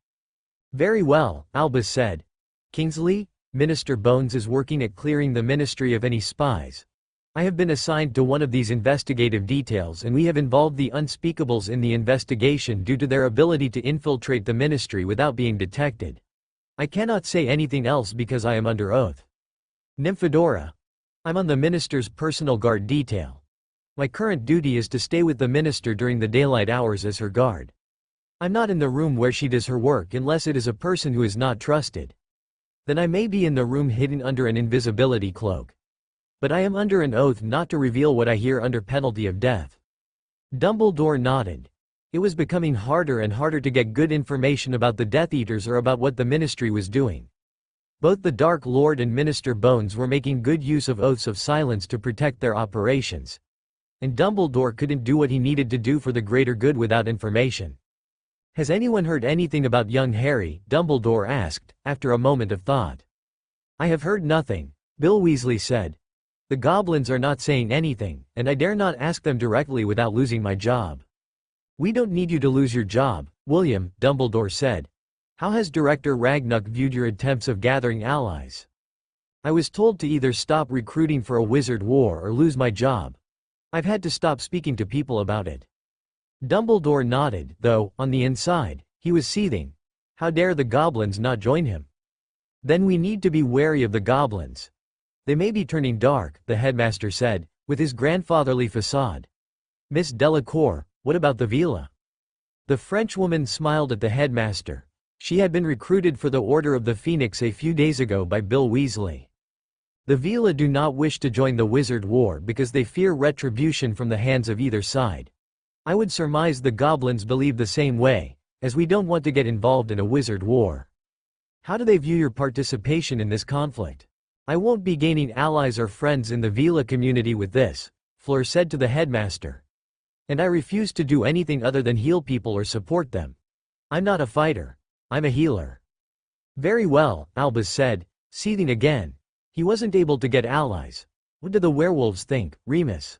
[SPEAKER 2] "Very well," Albus said. "Kingsley, Minister Bones is working at clearing the ministry of any spies. I have been assigned to one of these investigative details, and we have involved the Unspeakables in the investigation due to their ability to infiltrate the ministry without being detected. I cannot say anything else because I am under oath." "Nymphadora. I'm on the minister's personal guard detail. My current duty is to stay with the minister during the daylight hours as her guard. I'm not in the room where she does her work unless it is a person who is not trusted. Then I may be in the room hidden under an invisibility cloak. But I am under an oath not to reveal what I hear under penalty of death." Dumbledore nodded. It was becoming harder and harder to get good information about the Death Eaters or about what the ministry was doing. Both the Dark Lord and Minister Bones were making good use of oaths of silence to protect their operations. And Dumbledore couldn't do what he needed to do for the greater good without information. "Has anyone heard anything about young Harry?" Dumbledore asked, after a moment of thought. "I have heard nothing," Bill Weasley said. "The goblins are not saying anything, and I dare not ask them directly without losing my job." "We don't need you to lose your job, William," Dumbledore said. "How has Director Ragnuk viewed your attempts of gathering allies?" "I was told to either stop recruiting for a wizard war or lose my job. I've had to stop speaking to people about it." Dumbledore nodded, though, on the inside, he was seething. How dare the goblins not join him? "Then we need to be wary of the goblins. They may be turning dark," the headmaster said, with his grandfatherly facade. "Miss Delacour, what about the Vila?" The Frenchwoman smiled at the headmaster. She had been recruited for the Order of the Phoenix a few days ago by Bill Weasley. "The Vila do not wish to join the Wizard War because they fear retribution from the hands of either side. I would surmise the goblins believe the same way, as we don't want to get involved in a wizard war." "How do they view your participation in this conflict?" "I won't be gaining allies or friends in the Vila community with this," Fleur said to the headmaster. "And I refuse to do anything other than heal people or support them. I'm not a fighter. I'm a healer." "Very well," Albus said, seething again. He wasn't able to get allies. What do the werewolves think, Remus?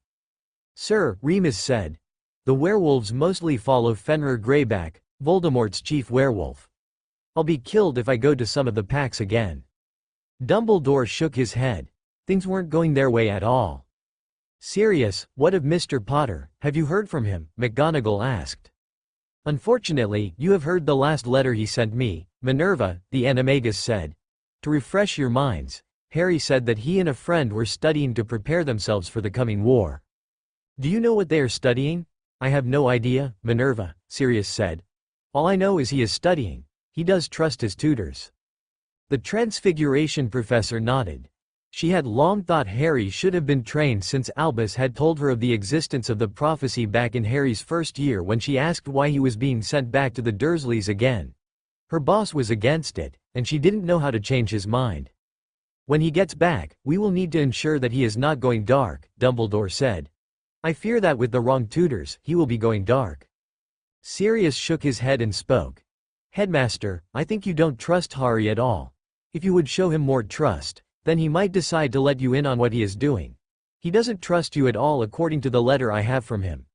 [SPEAKER 2] "Sir," Remus said, "the werewolves mostly follow Fenrir Greyback, Voldemort's chief werewolf. I'll be killed if I go to some of the packs again." Dumbledore shook his head. Things weren't going their way at all. "Sirius, what of Mr. Potter, have you heard from him?" McGonagall asked. "Unfortunately, you have heard the last letter he sent me, Minerva," the animagus said. "To refresh your minds, Harry said that he and a friend were studying to prepare themselves for the coming war." "Do you know what they are studying?" "I have no idea, Minerva," Sirius said. "All I know is he is studying. He does trust his tutors." The Transfiguration professor nodded. She had long thought Harry should have been trained since Albus had told her of the existence of the prophecy back in Harry's first year when she asked why he was being sent back to the Dursleys again. Her boss was against it, and she didn't know how to change his mind. "When he gets back, we will need to ensure that he is not going dark," Dumbledore said. "I fear that with the wrong tutors, he will be going dark." Sirius shook his head and spoke. "Headmaster, I think you don't trust Harry at all. If you would show him more trust, then he might decide to let you in on what he is doing. He doesn't trust you at all according to the letter I have from him.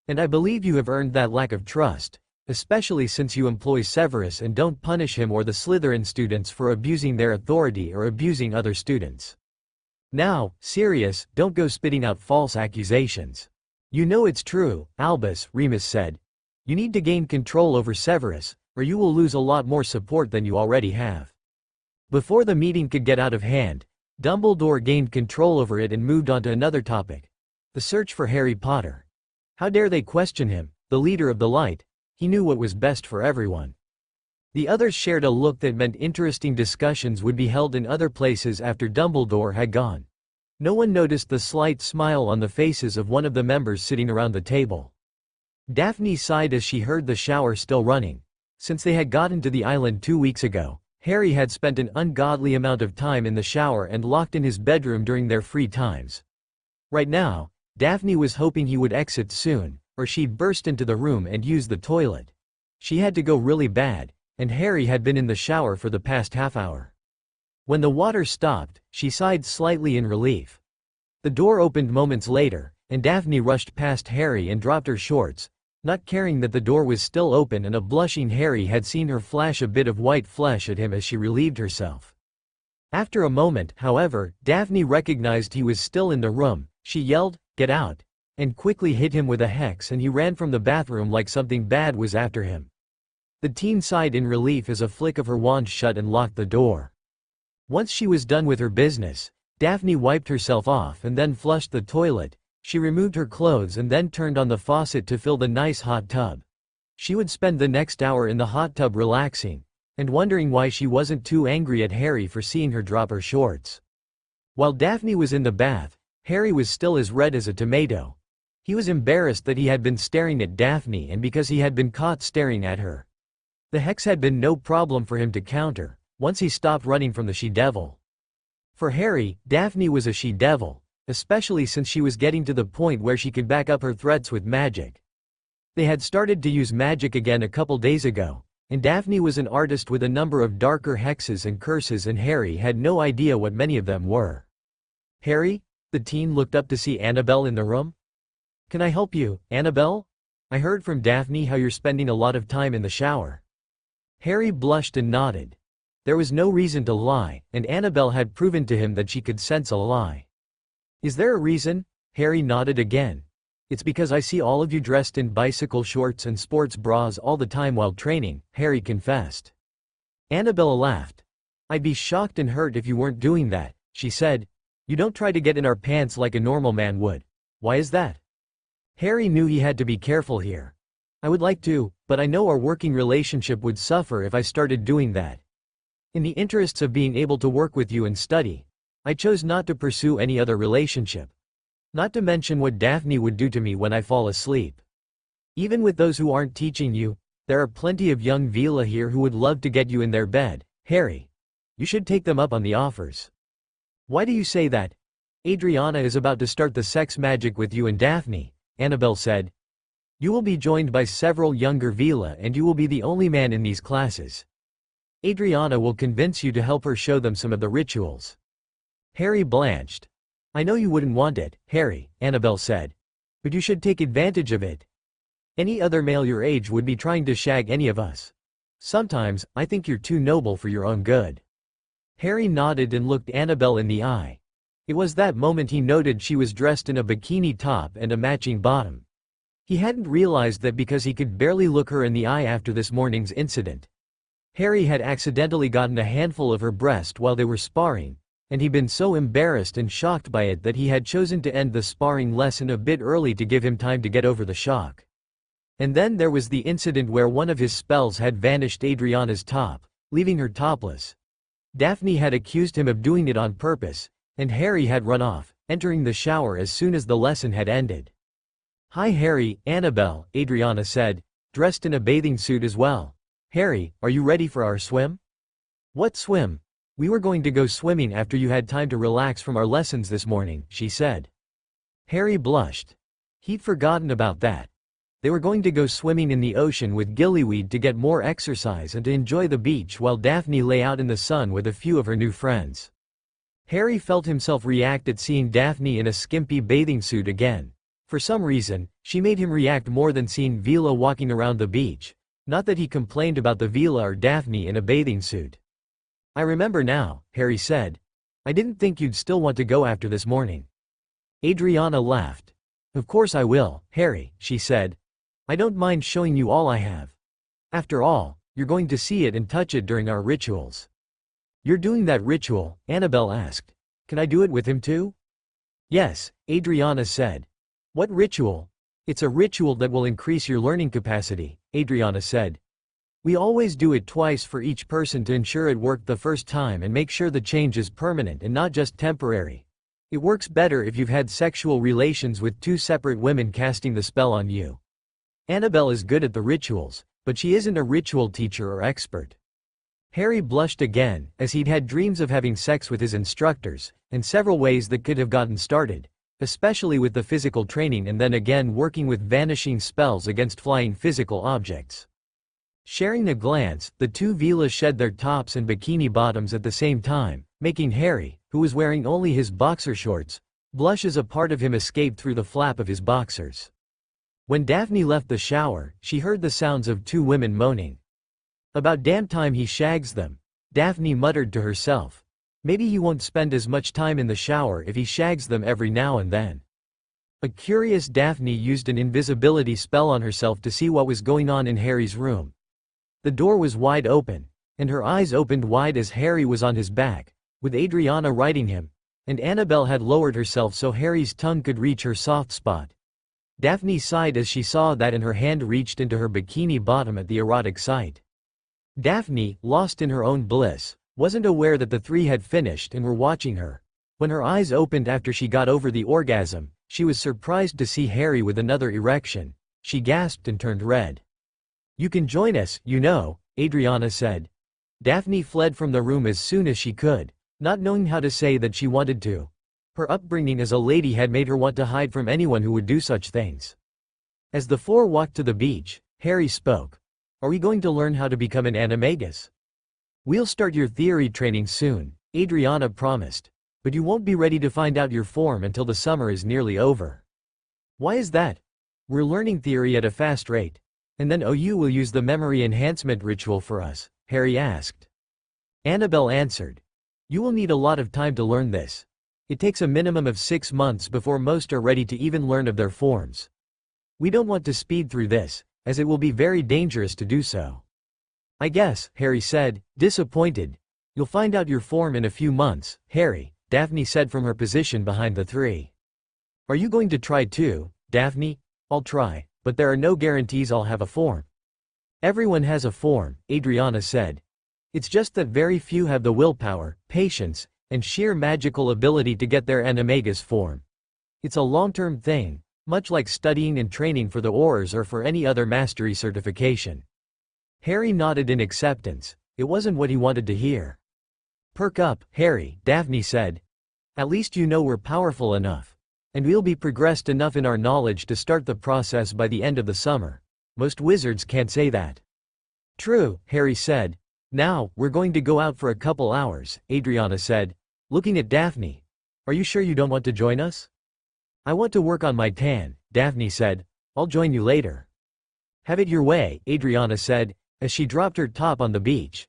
[SPEAKER 2] And I believe you have earned that lack of trust, especially since you employ Severus and don't punish him or the Slytherin students for abusing their authority or abusing other students. Now, Sirius, don't go spitting out false accusations. You know it's true, Albus," Remus said. "You need to gain control over Severus, or you will lose a lot more support than you already have." Before the meeting could get out of hand, Dumbledore gained control over it and moved on to another topic: the search for Harry Potter. How dare they question him, the leader of the light? He knew what was best for everyone. The others shared a look that meant interesting discussions would be held in other places after Dumbledore had gone. No one noticed the slight smile on the faces of one of the members sitting around the table. Daphne sighed as she heard the shower still running. Since they had gotten to the island 2 weeks ago, Harry had spent an ungodly amount of time in the shower and locked in his bedroom during their free times. Right now, Daphne was hoping he would exit soon, or she'd burst into the room and use the toilet. She had to go really bad, and Harry had been in the shower for the past half hour. When the water stopped, she sighed slightly in relief. The door opened moments later, and Daphne rushed past Harry and dropped her shorts, not caring that the door was still open and a blushing Harry had seen her flash a bit of white flesh at him as she relieved herself. After a moment, however, Daphne recognized he was still in the room. She yelled, "Get out!" and quickly hit him with a hex, and he ran from the bathroom like something bad was after him. The teen sighed in relief as a flick of her wand shut and locked the door. Once she was done with her business, Daphne wiped herself off and then flushed the toilet. She removed her clothes and then turned on the faucet to fill the nice hot tub. She would spend the next hour in the hot tub relaxing, and wondering why she wasn't too angry at Harry for seeing her drop her shorts. While Daphne was in the bath, Harry was still as red as a tomato. He was embarrassed that he had been staring at Daphne and because he had been caught staring at her. The hex had been no problem for him to counter, once he stopped running from the she-devil. For Harry, Daphne was a she-devil, especially since she was getting to the point where she could back up her threats with magic. They had started to use magic again a couple days ago, and Daphne was an artist with a number of darker hexes and curses, and Harry had no idea what many of them were. "Harry?" The teen looked up to see Annabelle in the room. "Can I help you, Annabelle? I heard from Daphne how you're spending a lot of time in the shower." Harry blushed and nodded. There was no reason to lie, and Annabelle had proven to him that she could sense a lie. "Is there a reason?" Harry nodded again. "It's because I see all of you dressed in bicycle shorts and sports bras all the time while training," Harry confessed. Annabelle laughed. "I'd be shocked and hurt if you weren't doing that," she said. "You don't try to get in our pants like a normal man would. Why is that?" Harry knew he had to be careful here. "I would like to, but I know our working relationship would suffer if I started doing that. In the interests of being able to work with you and study, I chose not to pursue any other relationship. Not to mention what Daphne would do to me when I fall asleep. Even with those who aren't teaching you, there are plenty of young Vila here who would love to get you in their bed, Harry. You should take them up on the offers." "Why do you say that?" "Adriana is about to start the sex magic with you and Daphne," Annabelle said. "You will be joined by several younger Vila and you will be the only man in these classes. Adriana will convince you to help her show them some of the rituals." Harry blanched. "I know you wouldn't want it, Harry," Annabelle said. "But you should take advantage of it. Any other male your age would be trying to shag any of us. Sometimes, I think you're too noble for your own good." Harry nodded and looked Annabelle in the eye. It was that moment he noted she was dressed in a bikini top and a matching bottom. He hadn't realized that because he could barely look her in the eye after this morning's incident. Harry had accidentally gotten a handful of her breast while they were sparring, and he'd been so embarrassed and shocked by it that he had chosen to end the sparring lesson a bit early to give him time to get over the shock. And then there was the incident where one of his spells had vanished Adriana's top, leaving her topless. Daphne had accused him of doing it on purpose, and Harry had run off, entering the shower as soon as the lesson had ended. "Hi Harry," Annabelle, Adriana said, dressed in a bathing suit as well. "Harry, are you ready for our swim?" "What swim? We were going to go swimming after you had time to relax from our lessons this morning," she said. Harry blushed. He'd forgotten about that. They were going to go swimming in the ocean with Gillyweed to get more exercise and to enjoy the beach while Daphne lay out in the sun with a few of her new friends. Harry felt himself react at seeing Daphne in a skimpy bathing suit again. For some reason, she made him react more than seeing Vila walking around the beach. Not that he complained about the Vila or Daphne in a bathing suit. "I remember now," Harry said. "I didn't think you'd still want to go after this morning." Adriana laughed. "Of course I will, Harry," she said. "I don't mind showing you all I have. After all, you're going to see it and touch it during our rituals." "You're doing that ritual?" Annabelle asked. "Can I do it with him too?" "Yes," Adriana said. "What ritual?" "It's a ritual that will increase your learning capacity," Adriana said. "We always do it twice for each person to ensure it worked the first time and make sure the change is permanent and not just temporary. It works better if you've had sexual relations with two separate women casting the spell on you." Annabelle is good at the rituals, but she isn't a ritual teacher or expert. Harry blushed again, as he'd had dreams of having sex with his instructors, and several ways that could have gotten started, especially with the physical training and then again working with vanishing spells against flying physical objects. Sharing a glance, the two Vilas shed their tops and bikini bottoms at the same time, making Harry, who was wearing only his boxer shorts, blush as a part of him escaped through the flap of his boxers. When Daphne left the shower, she heard the sounds of two women moaning. "About damn time he shags them," Daphne muttered to herself. "Maybe he won't spend as much time in the shower if he shags them every now and then." A curious Daphne used an invisibility spell on herself to see what was going on in Harry's room. The door was wide open, and her eyes opened wide as Harry was on his back, with Adriana riding him, and Annabelle had lowered herself so Harry's tongue could reach her soft spot. Daphne sighed as she saw that and her hand reached into her bikini bottom at the erotic sight. Daphne, lost in her own bliss, wasn't aware that the three had finished and were watching her. When her eyes opened after she got over the orgasm, she was surprised to see Harry with another erection. She gasped and turned red. "You can join us, you know," Adriana said. Daphne fled from the room as soon as she could, not knowing how to say that she wanted to. Her upbringing as a lady had made her want to hide from anyone who would do such things. As the four walked to the beach, Harry spoke. "Are we going to learn how to become an animagus?" "We'll start your theory training soon," Adriana promised. "But you won't be ready to find out your form until the summer is nearly over." "Why is that?" "We're learning theory at a fast rate. And then OU will use the memory enhancement ritual for us," Harry asked. Annabelle answered. "You will need a lot of time to learn this. It takes a minimum of 6 months before most are ready to even learn of their forms. We don't want to speed through this, as it will be very dangerous to do so." "I guess," Harry said, disappointed. "You'll find out your form in a few months, Harry," Daphne said from her position behind the three. "Are you going to try too, Daphne?" "I'll try, but there are no guarantees I'll have a form." "Everyone has a form," Adriana said. "It's just that very few have the willpower, patience, and sheer magical ability to get their animagus form. It's a long-term thing, much like studying and training for the ORs or for any other mastery certification." Harry nodded in acceptance. It wasn't what he wanted to hear. "Perk up, Harry," Daphne said. "At least you know we're powerful enough. And we'll be progressed enough in our knowledge to start the process by the end of the summer. Most wizards can't say that." "True," Harry said. "Now, we're going to go out for a couple hours," Adriana said, looking at Daphne. "Are you sure you don't want to join us?" "I want to work on my tan," Daphne said. "I'll join you later." "Have it your way," Adriana said, as she dropped her top on the beach.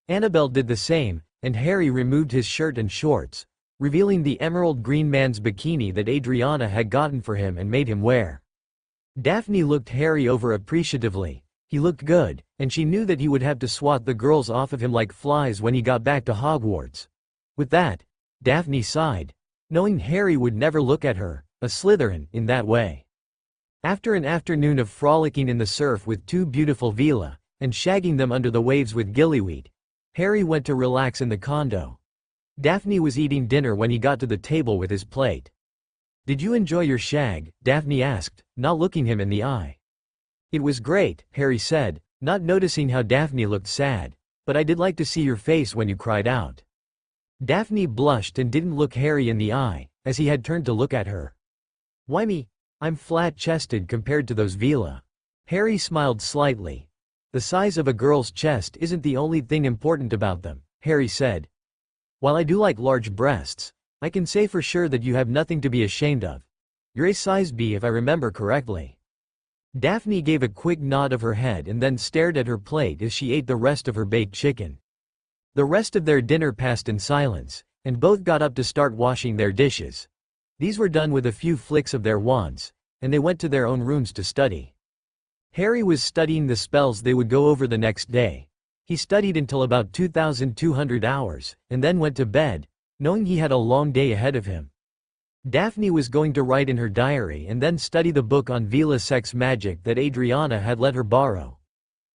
[SPEAKER 2] Annabelle did the same, and Harry removed his shirt and shorts, revealing the emerald green man's bikini that Adriana had gotten for him and made him wear. Daphne looked Harry over appreciatively. He looked good, and she knew that he would have to swat the girls off of him like flies when he got back to Hogwarts. With that, Daphne sighed, knowing Harry would never look at her, a Slytherin, in that way. After an afternoon of frolicking in the surf with two beautiful Vila, and shagging them under the waves with Gillyweed, Harry went to relax in the condo. Daphne was eating dinner when he got to the table with his plate. "Did you enjoy your shag?" Daphne asked, not looking him in the eye. "It was great," Harry said, not noticing how Daphne looked sad, "but I did like to see your face when you cried out." Daphne blushed and didn't look Harry in the eye, as he had turned to look at her. "Why me? I'm flat-chested compared to those Vila." Harry smiled slightly. "The size of a girl's chest isn't the only thing important about them," Harry said. "While I do like large breasts, I can say for sure that you have nothing to be ashamed of. You're a size B if I remember correctly." Daphne gave a quick nod of her head and then stared at her plate as she ate the rest of her baked chicken. The rest of their dinner passed in silence, and both got up to start washing their dishes. These were done with a few flicks of their wands, and they went to their own rooms to study. Harry was studying the spells they would go over the next day. He studied until about 2,200 hours, and then went to bed, knowing he had a long day ahead of him. Daphne was going to write in her diary and then study the book on Vila sex magic that Adriana had let her borrow.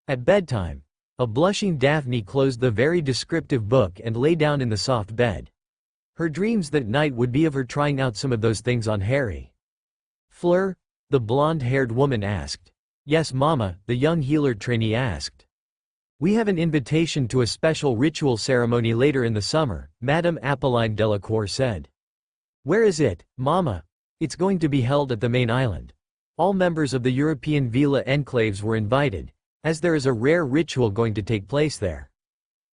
[SPEAKER 2] At bedtime, a blushing Daphne closed the very descriptive book and lay down in the soft bed. Her dreams that night would be of her trying out some of those things on Harry. "Fleur?" the blonde-haired woman asked. "Yes, Mama," the young healer trainee asked. "We have an invitation to a special ritual ceremony later in the summer," Madame Apolline Delacour said. "Where is it, Mama?" "It's going to be held at the main island. All members of the European Vila enclaves were invited, as there is a rare ritual going to take place there."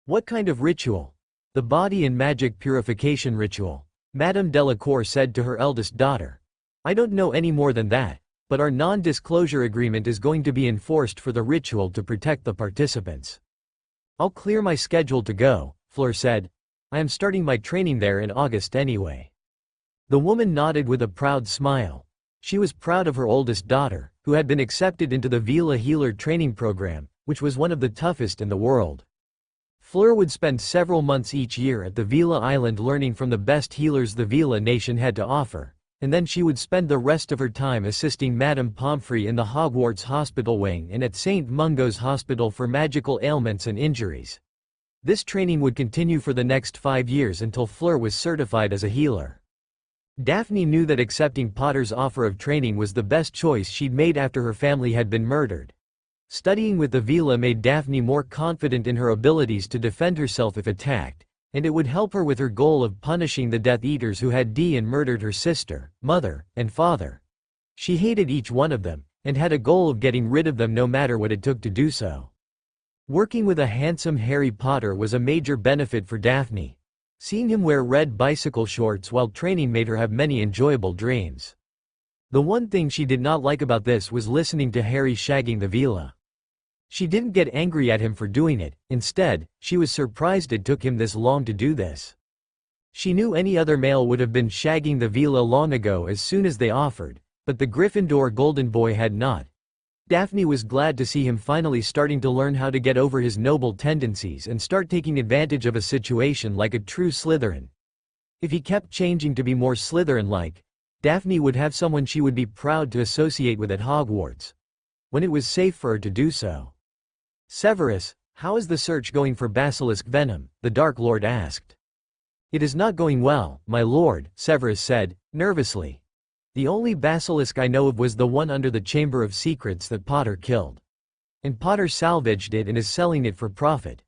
[SPEAKER 2] "What kind of ritual?" "The body and magic purification ritual," Madame Delacour said to her eldest daughter. "I don't know any more than that, but our non-disclosure agreement is going to be enforced for the ritual to protect the participants." "I'll clear my schedule to go," Fleur said. "I am starting my training there in August anyway." The woman nodded with a proud smile. She was proud of her oldest daughter, who had been accepted into the Vila Healer training program, which was one of the toughest in the world. Fleur would spend several months each year at the Vila Island learning from the best healers the Vila nation had to offer, and then she would spend the rest of her time assisting Madame Pomfrey in the Hogwarts Hospital wing and at St. Mungo's Hospital for magical ailments and injuries. This training would continue for the next 5 years until Fleur was certified as a healer. Daphne knew that accepting Potter's offer of training was the best choice she'd made after her family had been murdered. Studying with the Vila made Daphne more confident in her abilities to defend herself if attacked, and it would help her with her goal of punishing the Death Eaters who had and murdered her sister, mother, and father. She hated each one of them, and had a goal of getting rid of them no matter what it took to do so. Working with a handsome Harry Potter was a major benefit for Daphne. Seeing him wear red bicycle shorts while training made her have many enjoyable dreams. The one thing she did not like about this was listening to Harry shagging the Vila. She didn't get angry at him for doing it, instead, she was surprised it took him this long to do this. She knew any other male would have been shagging the Vila long ago as soon as they offered, but the Gryffindor Golden Boy had not. Daphne was glad to see him finally starting to learn how to get over his noble tendencies and start taking advantage of a situation like a true Slytherin. If he kept changing to be more Slytherin-like, Daphne would have someone she would be proud to associate with at Hogwarts, when it was safe for her to do so. "Severus, how is the search going for basilisk venom?" the Dark Lord asked. "It is not going well, my lord," Severus said, nervously. "The only basilisk I know of was the one under the Chamber of Secrets that Potter killed. And Potter salvaged it and is selling it for profit.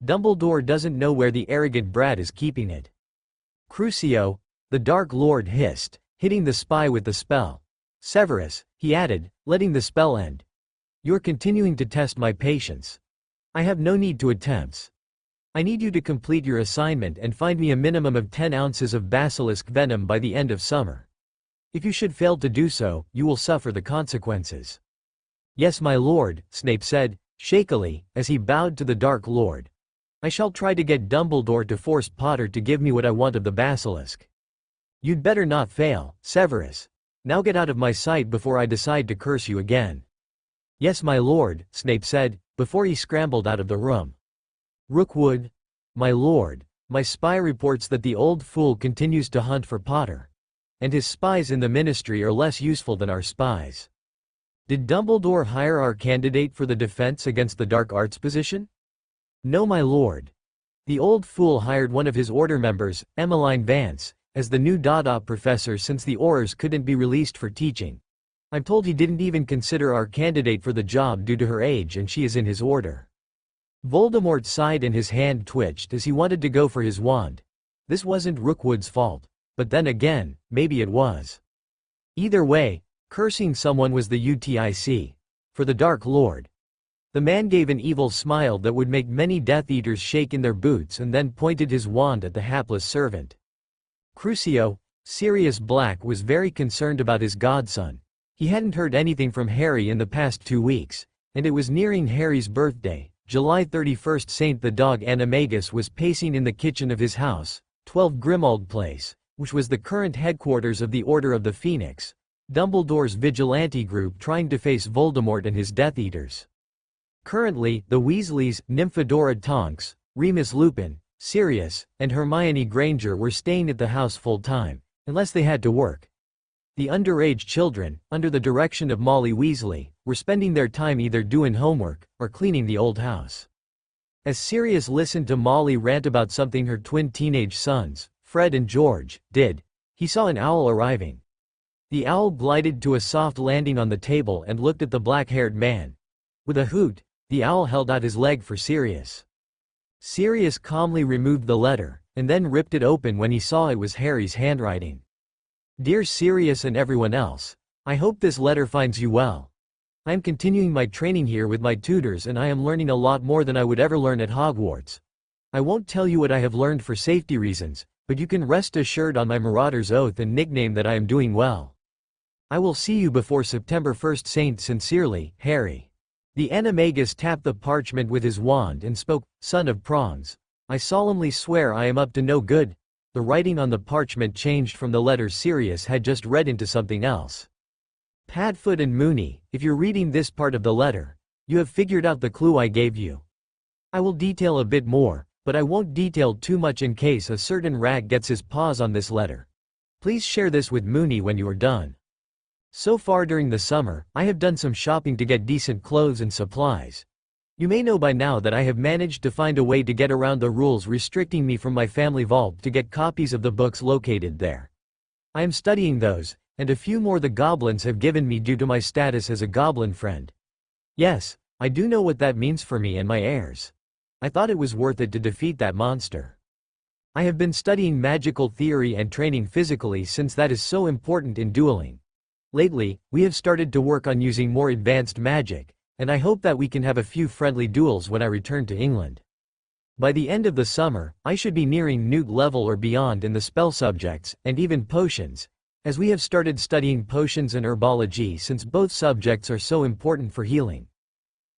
[SPEAKER 2] Dumbledore doesn't know where the arrogant brat is keeping it." "Crucio," the Dark Lord hissed, hitting the spy with the spell. "Severus," he added, letting the spell end. "You're continuing to test my patience. I have no need to attempts. I need you to complete your assignment and find me a minimum of 10 ounces of basilisk venom by the end of summer. If you should fail to do so, you will suffer the consequences." "Yes, my lord," Snape said, shakily, as he bowed to the Dark Lord. "I shall try to get Dumbledore to force Potter to give me what I want of the basilisk." "You'd better not fail, Severus. Now get out of my sight before I decide to curse you again." "Yes, my lord," Snape said, before he scrambled out of the room. "Rookwood." "My lord, my spy reports that the old fool continues to hunt for Potter. And his spies in the ministry are less useful than our spies." "Did Dumbledore hire our candidate for the defense against the dark arts position?" "No, my lord." The old fool hired one of his order members, Emmeline Vance, as the new Dada professor since the Aurors couldn't be released for teaching. I'm told he didn't even consider our candidate for the job due to her age and she is in his order. Voldemort sighed and his hand twitched as he wanted to go for his wand. This wasn't Rookwood's fault. But then again, maybe it was. Either way, cursing someone was the UTIC. For the Dark Lord. The man gave an evil smile that would make many Death Eaters shake in their boots and then pointed his wand at the hapless servant. Crucio, Sirius Black was very concerned about his godson. He hadn't heard anything from Harry in the past 2 weeks, and it was nearing Harry's birthday, July 31st. Saint the dog Animagus was pacing in the kitchen of his house, 12 Grimmauld Place, which was the current headquarters of the Order of the Phoenix, Dumbledore's vigilante group trying to face Voldemort and his Death Eaters. Currently, the Weasleys, Nymphadora Tonks, Remus Lupin, Sirius, and Hermione Granger were staying at the house full-time, unless they had to work. The underage children, under the direction of Molly Weasley, were spending their time either doing homework or cleaning the old house. As Sirius listened to Molly rant about something her twin teenage sons, Fred and George, did, he saw an owl arriving. The owl glided to a soft landing on the table and looked at the black-haired man. With a hoot, the owl held out his leg for Sirius. Sirius calmly removed the letter, and then ripped it open when he saw it was Harry's handwriting. Dear Sirius and everyone else, I hope this letter finds you well. I am continuing my training here with my tutors and I am learning a lot more than I would ever learn at Hogwarts. I won't tell you what I have learned for safety reasons, but you can rest assured on my Marauder's oath and nickname that I am doing well. I will see you before September 1st. Saint sincerely, Harry. The Animagus tapped the parchment with his wand and spoke, Son of Prongs. I solemnly swear I am up to no good. The writing on the parchment changed from the letter Sirius had just read into something else. Padfoot and Moony, if you're reading this part of the letter, you have figured out the clue I gave you. I will detail a bit more, but I won't detail too much in case a certain rat gets his paws on this letter. Please share this with Moony when you are done. So far during the summer, I have done some shopping to get decent clothes and supplies. You may know by now that I have managed to find a way to get around the rules restricting me from my family vault to get copies of the books located there. I am studying those, and a few more the goblins have given me due to my status as a goblin friend. Yes, I do know what that means for me and my heirs. I thought it was worth it to defeat that monster. I have been studying magical theory and training physically since that is so important in dueling. Lately, we have started to work on using more advanced magic, and I hope that we can have a few friendly duels when I return to England. By the end of the summer, I should be nearing Newt level or beyond in the spell subjects, and even potions, as we have started studying potions and herbology since both subjects are so important for healing.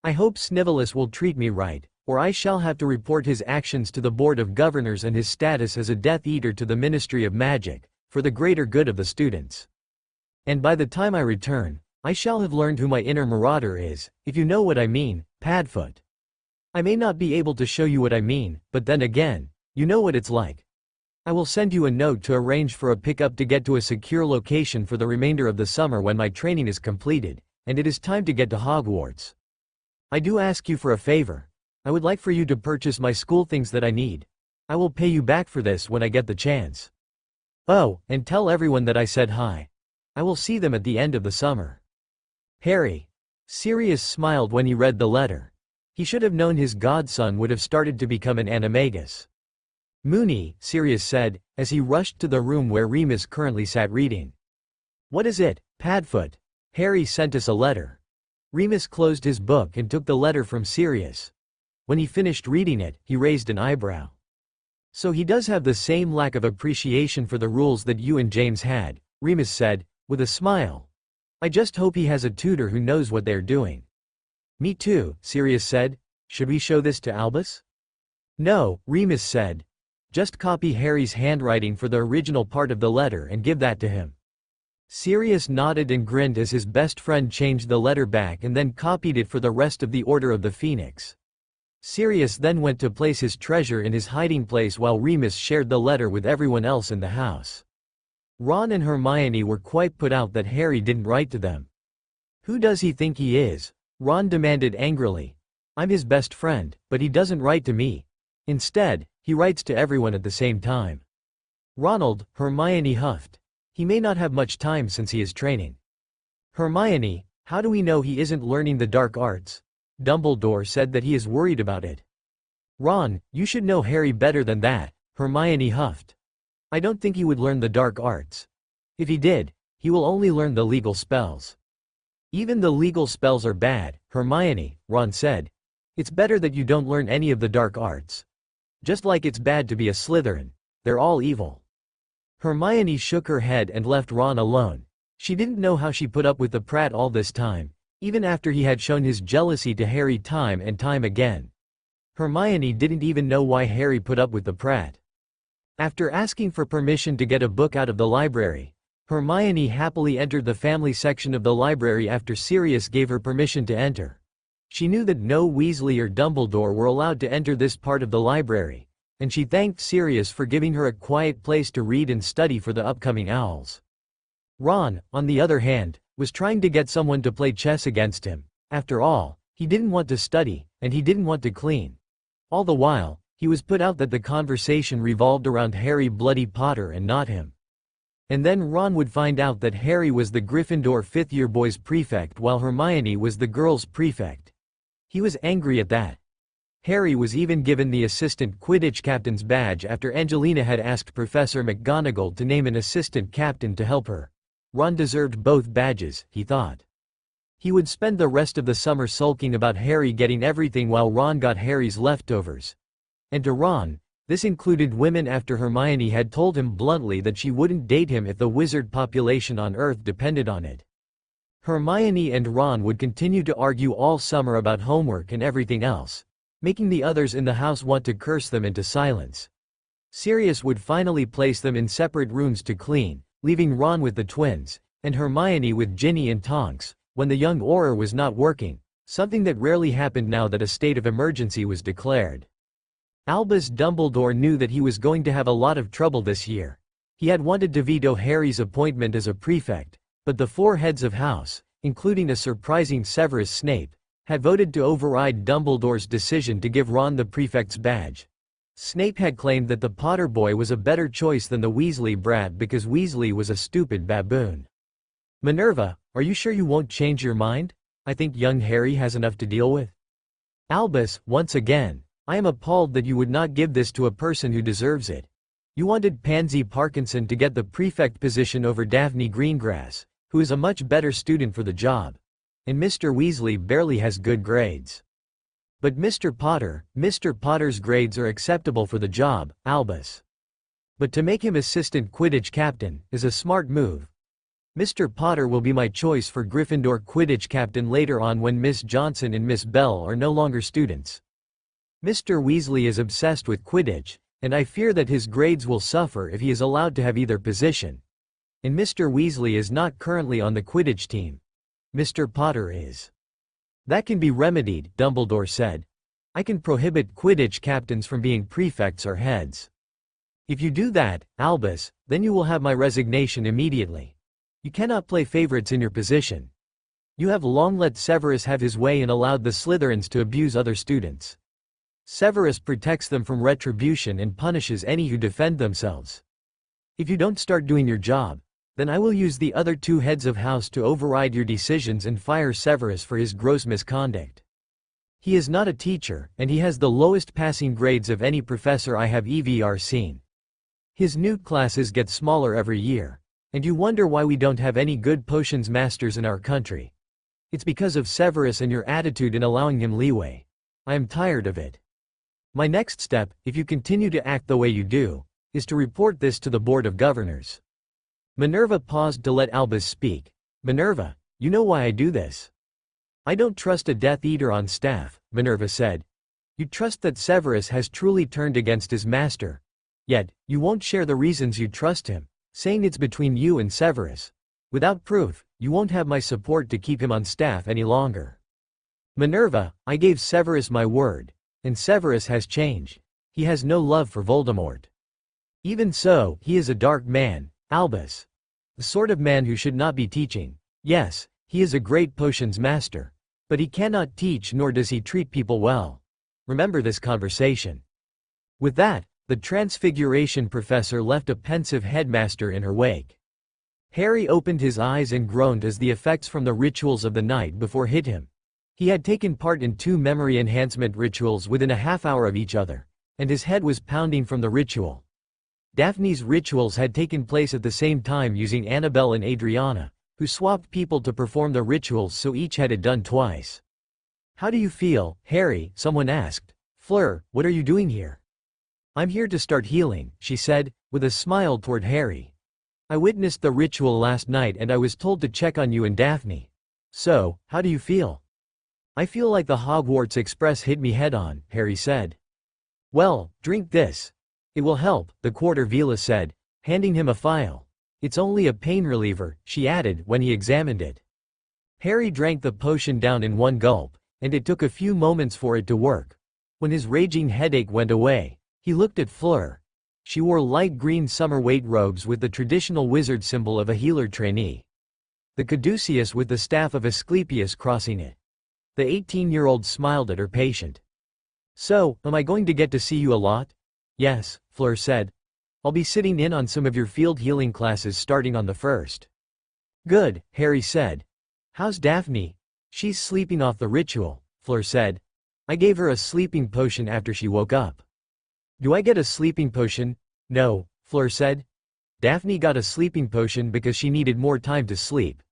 [SPEAKER 2] I hope Snivelus will treat me right, or I shall have to report his actions to the Board of Governors and his status as a Death Eater to the Ministry of Magic, for the greater good of the students. And by the time I return, I shall have learned who my inner marauder is, if you know what I mean, Padfoot. I may not be able to show you what I mean, but then again, you know what it's like. I will send you a note to arrange for a pickup to get to a secure location for the remainder of the summer when my training is completed, and it is time to get to Hogwarts. I do ask you for a favor. I would like for you to purchase my school things that I need. I will pay you back for this when I get the chance. Oh, and tell everyone that I said hi. I will see them at the end of the summer. Harry. Sirius smiled when he read the letter. He should have known his godson would have started to become an animagus. Moony, Sirius said, as he rushed to the room where Remus currently sat reading. What is it, Padfoot? Harry sent us a letter. Remus closed his book and took the letter from Sirius. When he finished reading it, he raised an eyebrow. So he does have the same lack of appreciation for the rules that you and James had, Remus said, with a smile. I just hope he has a tutor who knows what they're doing. Me too, Sirius said. Should we show this to Albus? No, Remus said. Just copy Harry's handwriting for the original part of the letter and give that to him. Sirius nodded and grinned as his best friend changed the letter back and then copied it for the rest of the Order of the Phoenix. Sirius then went to place his treasure in his hiding place while Remus shared the letter with everyone else in the house. Ron and Hermione were quite put out that Harry didn't write to them. Who does he think he is? Ron demanded angrily. I'm his best friend, but he doesn't write to me. Instead, he writes to everyone at the same time. Ronald, Hermione huffed. He may not have much time since he is training. Hermione, how do we know he isn't learning the dark arts? Dumbledore said that he is worried about it. Ron, you should know Harry better than that, Hermione huffed. I don't think he would learn the dark arts. If he did, he will only learn the legal spells. Even the legal spells are bad, Hermione, Ron said. It's better that you don't learn any of the dark arts. Just like it's bad to be a Slytherin. They're all evil. Hermione shook her head and left Ron alone. She didn't know how she put up with the prat all this time, even after he had shown his jealousy to Harry time and time again. Hermione didn't even know why Harry put up with the prat. After asking for permission to get a book out of the library, Hermione happily entered the family section of the library after Sirius gave her permission to enter. She knew that no Weasley or Dumbledore were allowed to enter this part of the library, and she thanked Sirius for giving her a quiet place to read and study for the upcoming owls. Ron, on the other hand, was trying to get someone to play chess against him. After all, he didn't want to study, and he didn't want to clean. All the while, he was put out that the conversation revolved around Harry Bloody Potter and not him. And then Ron would find out that Harry was the Gryffindor fifth-year boys' prefect while Hermione was the girls' prefect. He was angry at that. Harry was even given the assistant Quidditch captain's badge after Angelina had asked Professor McGonagall to name an assistant captain to help her. Ron deserved both badges, he thought. He would spend the rest of the summer sulking about Harry getting everything while Ron got Harry's leftovers. And to Ron, this included women after Hermione had told him bluntly that she wouldn't date him if the wizard population on Earth depended on it. Hermione and Ron would continue to argue all summer about homework and everything else, making the others in the house want to curse them into silence. Sirius would finally place them in separate rooms to clean, leaving Ron with the twins, and Hermione with Ginny and Tonks, when the young Auror was not working, something that rarely happened now that a state of emergency was declared. Albus Dumbledore knew that he was going to have a lot of trouble this year. He had wanted to veto Harry's appointment as a prefect, but the four heads of house, including a surprising Severus Snape, had voted to override Dumbledore's decision to give Ron the prefect's badge. Snape had claimed that the Potter boy was a better choice than the Weasley brat because Weasley was a stupid baboon. Minerva, are you sure you won't change your mind? I think young Harry has enough to deal with. Albus, once again, I am appalled that you would not give this to a person who deserves it. You wanted Pansy Parkinson to get the prefect position over Daphne Greengrass, who is a much better student for the job. And Mr. Weasley barely has good grades. But Mr. Potter's grades are acceptable for the job, Albus. But to make him assistant Quidditch captain is a smart move. Mr. Potter will be my choice for Gryffindor Quidditch captain later on when Miss Johnson and Miss Bell are no longer students. Mr. Weasley is obsessed with Quidditch, and I fear that his grades will suffer if he is allowed to have either position. And Mr. Weasley is not currently on the Quidditch team. Mr. Potter is. That can be remedied, Dumbledore said. I can prohibit Quidditch captains from being prefects or heads. If you do that, Albus, then you will have my resignation immediately. You cannot play favorites in your position. You have long let Severus have his way and allowed the Slytherins to abuse other students. Severus protects them from retribution and punishes any who defend themselves. If you don't start doing your job, then I will use the other two heads of house to override your decisions and fire Severus for his gross misconduct. He is not a teacher, and he has the lowest passing grades of any professor I have ever seen. His newt classes get smaller every year, and you wonder why we don't have any good potions masters in our country. It's because of Severus and your attitude in allowing him leeway. I am tired of it. My next step, if you continue to act the way you do, is to report this to the Board of Governors. Minerva paused to let Albus speak. Minerva, you know why I do this. I don't trust a Death Eater on staff, Minerva said. You trust that Severus has truly turned against his master. Yet, you won't share the reasons you trust him, saying it's between you and Severus. Without proof, you won't have my support to keep him on staff any longer. Minerva, I gave Severus my word. And Severus has changed. He has no love for Voldemort. Even so, he is a dark man, Albus. The sort of man who should not be teaching. Yes, he is a great potions master. But he cannot teach nor does he treat people well. Remember this conversation. With that, the Transfiguration professor left a pensive headmaster in her wake. Harry opened his eyes and groaned as the effects from the rituals of the night before hit him. He had taken part in 2 memory enhancement rituals within a half-hour of each other, and his head was pounding from the ritual. Daphne's rituals had taken place at the same time using Annabelle and Adriana, who swapped people to perform the rituals so each had it done twice. "How do you feel, Harry?" someone asked. "Fleur, what are you doing here?" "I'm here to start healing," she said, with a smile toward Harry. "I witnessed the ritual last night and I was told to check on you and Daphne. So, how do you feel?" "I feel like the Hogwarts Express hit me head-on," Harry said. "Well, drink this. It will help," the Quarter Vila said, handing him a phial. "It's only a pain reliever," she added when he examined it. Harry drank the potion down in one gulp, and it took a few moments for it to work. When his raging headache went away, he looked at Fleur. She wore light green summer weight robes with the traditional wizard symbol of a healer trainee. The caduceus with the staff of Asclepius crossing it. The 18-year-old smiled at her patient. "So, am I going to get to see you a lot?" "Yes," Fleur said. "I'll be sitting in on some of your field healing classes starting on the 1st. "Good," Harry said. "How's Daphne?" "She's sleeping off the ritual," Fleur said. "I gave her a sleeping potion after she woke up." "Do I get a sleeping potion?" "No," Fleur said. "Daphne got a sleeping potion because she needed more time to sleep.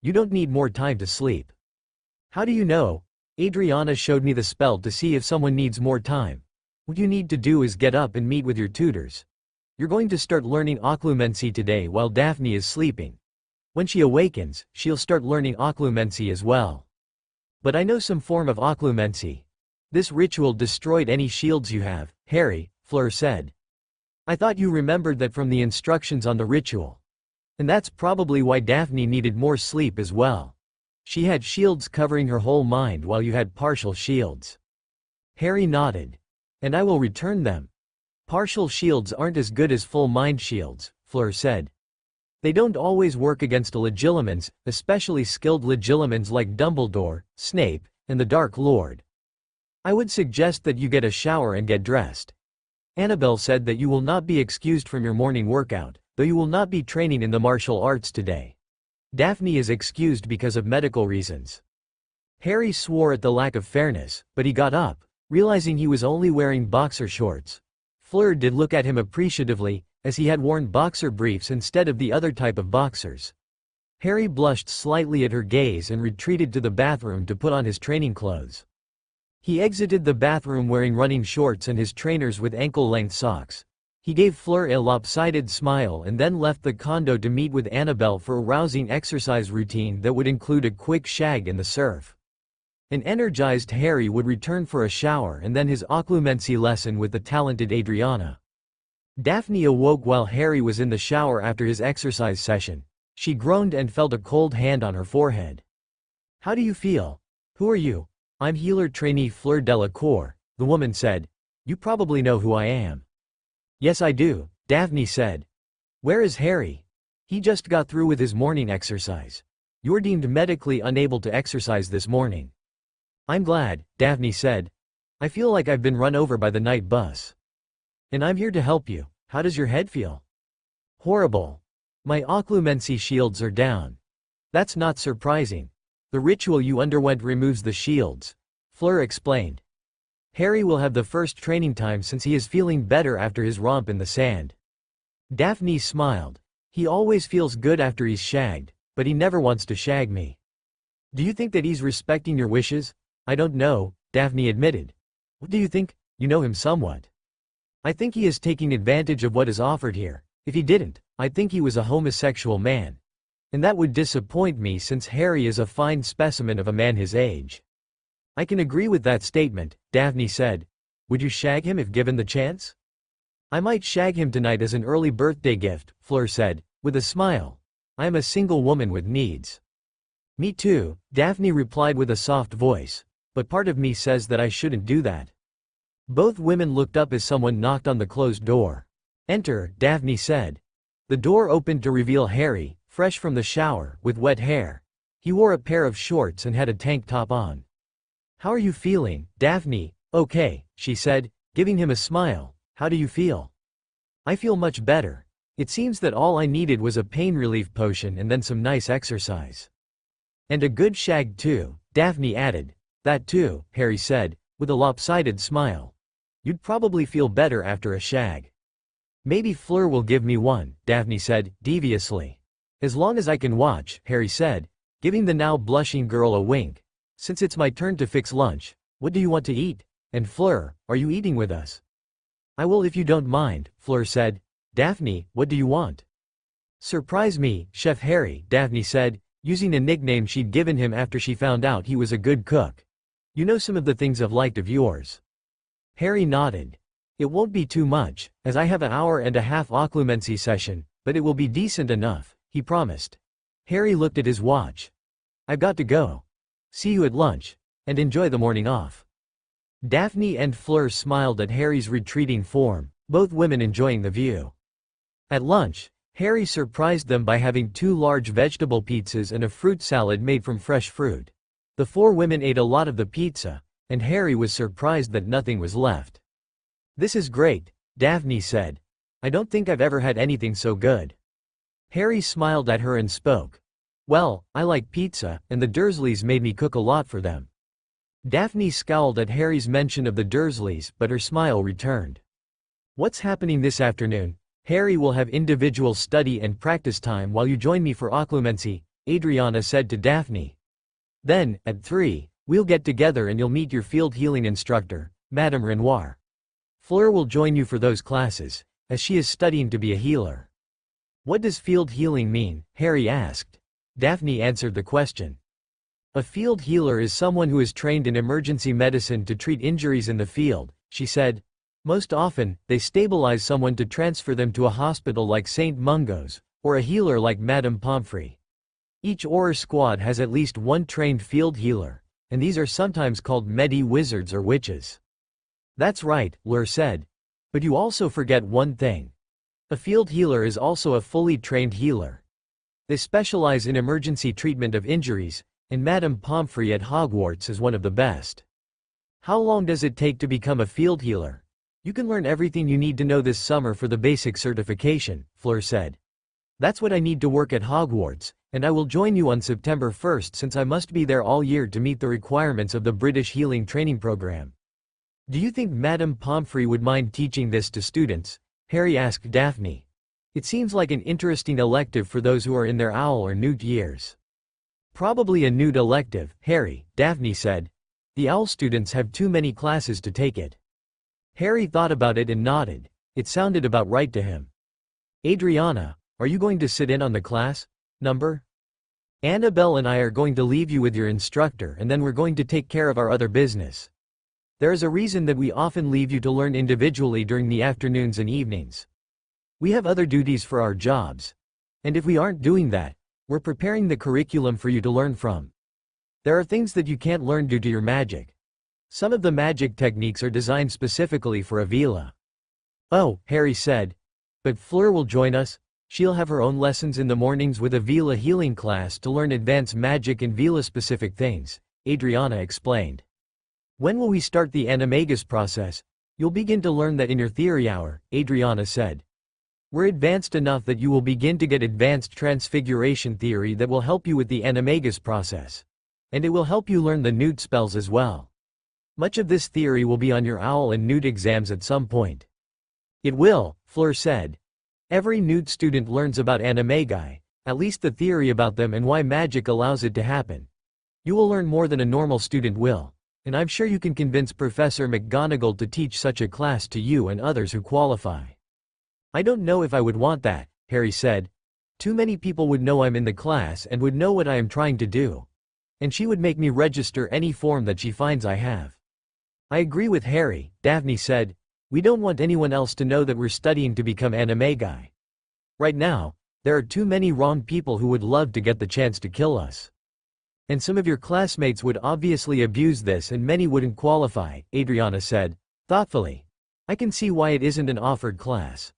[SPEAKER 2] You don't need more time to sleep." "How do you know?" "Adriana showed me the spell to see if someone needs more time. What you need to do is get up and meet with your tutors. You're going to start learning occlumency today while Daphne is sleeping. When she awakens, she'll start learning occlumency as well." "But I know some form of occlumency. This ritual destroyed any shields you have, Harry," Fleur said. "I thought you remembered that from the instructions on the ritual. And that's probably why Daphne needed more sleep as well. She had shields covering her whole mind while you had partial shields." Harry nodded. "And I will return them." "Partial shields aren't as good as full mind shields," Fleur said. "They don't always work against legilimens, especially skilled legilimens like Dumbledore, Snape, and the Dark Lord. I would suggest that you get a shower and get dressed. Annabelle said that you will not be excused from your morning workout, though you will not be training in the martial arts today. Daphne is excused because of medical reasons." Harry swore at the lack of fairness, but he got up, realizing he was only wearing boxer shorts. Fleur did look at him appreciatively, as he had worn boxer briefs instead of the other type of boxers. Harry blushed slightly at her gaze and retreated to the bathroom to put on his training clothes. He exited the bathroom wearing running shorts and his trainers with ankle-length socks. He gave Fleur a lopsided smile and then left the condo to meet with Annabelle for a rousing exercise routine that would include a quick shag in the surf. An energized Harry would return for a shower and then his occlumency lesson with the talented Adriana. Daphne awoke while Harry was in the shower after his exercise session. She groaned and felt a cold hand on her forehead. "How do you feel?" "Who are you?" "I'm healer trainee Fleur Delacour," the woman said. "You probably know who I am." "Yes I do," Daphne said. "Where is Harry?" "He just got through with his morning exercise. You're deemed medically unable to exercise this morning." "I'm glad," Daphne said. "I feel like I've been run over by the night bus. And I'm here to help you. How does your head feel?" "Horrible. My occlumency shields are down." "That's not surprising. The ritual you underwent removes the shields," Fleur explained. "Harry will have the first training time since he is feeling better after his romp in the sand." Daphne smiled. "He always feels good after he's shagged, but he never wants to shag me." "Do you think that he's respecting your wishes?" "I don't know," Daphne admitted. "What do you think? You know him somewhat." "I think he is taking advantage of what is offered here. If he didn't, I'd think he was a homosexual man. And that would disappoint me since Harry is a fine specimen of a man his age." "I can agree with that statement," Daphne said. "Would you shag him if given the chance?" "I might shag him tonight as an early birthday gift," Fleur said, with a smile. "I am a single woman with needs." "Me too," Daphne replied with a soft voice. "But part of me says that I shouldn't do that." Both women looked up as someone knocked on the closed door. "Enter," Daphne said. The door opened to reveal Harry, fresh from the shower, with wet hair. He wore a pair of shorts and had a tank top on. "How are you feeling, Daphne?" "Okay," she said, giving him a smile. How do you feel? I feel much better. It seems that all I needed was a pain relief potion and then some nice exercise. And a good shag too, Daphne added. That too, Harry said, with a lopsided smile. You'd probably feel better after a shag. Maybe Fleur will give me one, Daphne said, deviously. As long as I can watch, Harry said, giving the now blushing girl a wink. Since it's my turn to fix lunch, what do you want to eat? And Fleur, are you eating with us? I will if you don't mind, Fleur said. Daphne, what do you want? Surprise me, Chef Harry, Daphne said, using a nickname she'd given him after she found out he was a good cook. You know some of the things I've liked of yours. Harry nodded. It won't be too much, as I have an hour-and-a-half occlumency session, but it will be decent enough, he promised. Harry looked at his watch. I've got to go. See you at lunch, and enjoy the morning off. Daphne and Fleur smiled at Harry's retreating form, both women enjoying the view. At lunch, Harry surprised them by having 2 large vegetable pizzas and a fruit salad made from fresh fruit. The 4 women ate a lot of the pizza, and Harry was surprised that nothing was left. This is great, Daphne said. I don't think I've ever had anything so good. Harry smiled at her and spoke. Well, I like pizza, and the Dursleys made me cook a lot for them. Daphne scowled at Harry's mention of the Dursleys, but her smile returned. What's happening this afternoon? Harry will have individual study and practice time while you join me for occlumency, Adriana said to Daphne. Then, at 3, we'll get together and you'll meet your field healing instructor, Madame Renoir. Fleur will join you for those classes, as she is studying to be a healer. What does field healing mean? Harry asked. Daphne answered the question. A field healer is someone who is trained in emergency medicine to treat injuries in the field, she said. Most often, they stabilize someone to transfer them to a hospital like St. Mungo's, or a healer like Madame Pomfrey. Each Auror squad has at least one trained field healer, and these are sometimes called medi-wizards or witches. That's right, Fleur said. But you also forget one thing. A field healer is also a fully trained healer. They specialize in emergency treatment of injuries, and Madame Pomfrey at Hogwarts is one of the best. How long does it take to become a field healer? You can learn everything you need to know this summer for the basic certification, Fleur said. That's what I need to work at Hogwarts, and I will join you on September 1st since I must be there all year to meet the requirements of the British Healing Training Program. Do you think Madame Pomfrey would mind teaching this to students? Harry asked Daphne. It seems like an interesting elective for those who are in their owl or newt years. Probably a newt elective, Harry, Daphne said. The owl students have too many classes to take it. Harry thought about it and nodded. It sounded about right to him. Adriana, are you going to sit in on the class number? Annabelle and I are going to leave you with your instructor and then we're going to take care of our other business. There is a reason that we often leave you to learn individually during the afternoons and evenings. We have other duties for our jobs. And if we aren't doing that, we're preparing the curriculum for you to learn from. There are things that you can't learn due to your magic. Some of the magic techniques are designed specifically for Avila. Oh, Harry said. But Fleur will join us. She'll have her own lessons in the mornings with a Vila healing class to learn advanced magic and Vila-specific things, Adriana explained. When will we start the animagus process? You'll begin to learn that in your theory hour, Adriana said. We're advanced enough that you will begin to get advanced transfiguration theory that will help you with the animagus process. And it will help you learn the newt spells as well. Much of this theory will be on your owl and newt exams at some point. It will, Fleur said. Every newt student learns about animagi, at least the theory about them and why magic allows it to happen. You will learn more than a normal student will, and I'm sure you can convince Professor McGonagall to teach such a class to you and others who qualify. I don't know if I would want that, Harry said. Too many people would know I'm in the class and would know what I am trying to do. And she would make me register any form that she finds I have. I agree with Harry, Daphne said. We don't want anyone else to know that we're studying to become animagi. Right now, there are too many wrong people who would love to get the chance to kill us. And some of your classmates would obviously abuse this and many wouldn't qualify, Adriana said, thoughtfully. I can see why it isn't an offered class.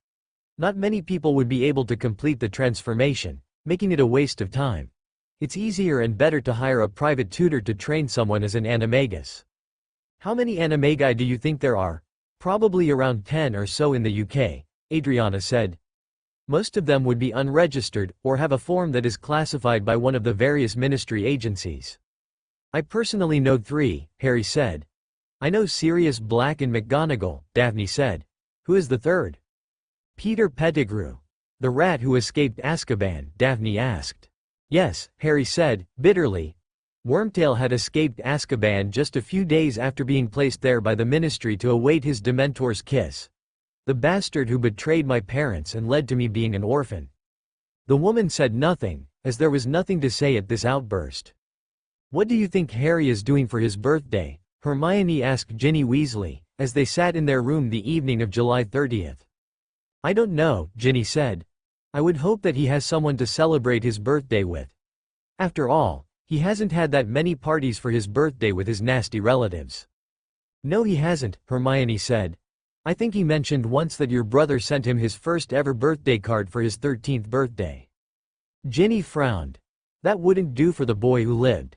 [SPEAKER 2] Not many people would be able to complete the transformation, making it a waste of time. It's easier and better to hire a private tutor to train someone as an animagus. How many animagi do you think there are? Probably around 10 or so in the UK, Adriana said. Most of them would be unregistered, or have a form that is classified by one of the various ministry agencies. I personally know 3, Harry said. I know Sirius Black and McGonagall, Daphne said. Who is the third? Peter Pettigrew. The rat who escaped Azkaban, Daphne asked. Yes, Harry said, bitterly. Wormtail had escaped Azkaban just a few days after being placed there by the ministry to await his Dementor's kiss. The bastard who betrayed my parents and led to me being an orphan. The woman said nothing, as there was nothing to say at this outburst. What do you think Harry is doing for his birthday? Hermione asked Ginny Weasley, as they sat in their room the evening of July 30th. I don't know, Ginny said. I would hope that he has someone to celebrate his birthday with. After all, he hasn't had that many parties for his birthday with his nasty relatives. No, he hasn't, Hermione said. I think he mentioned once that your brother sent him his first ever birthday card for his 13th birthday. Ginny frowned. That wouldn't do for the boy who lived.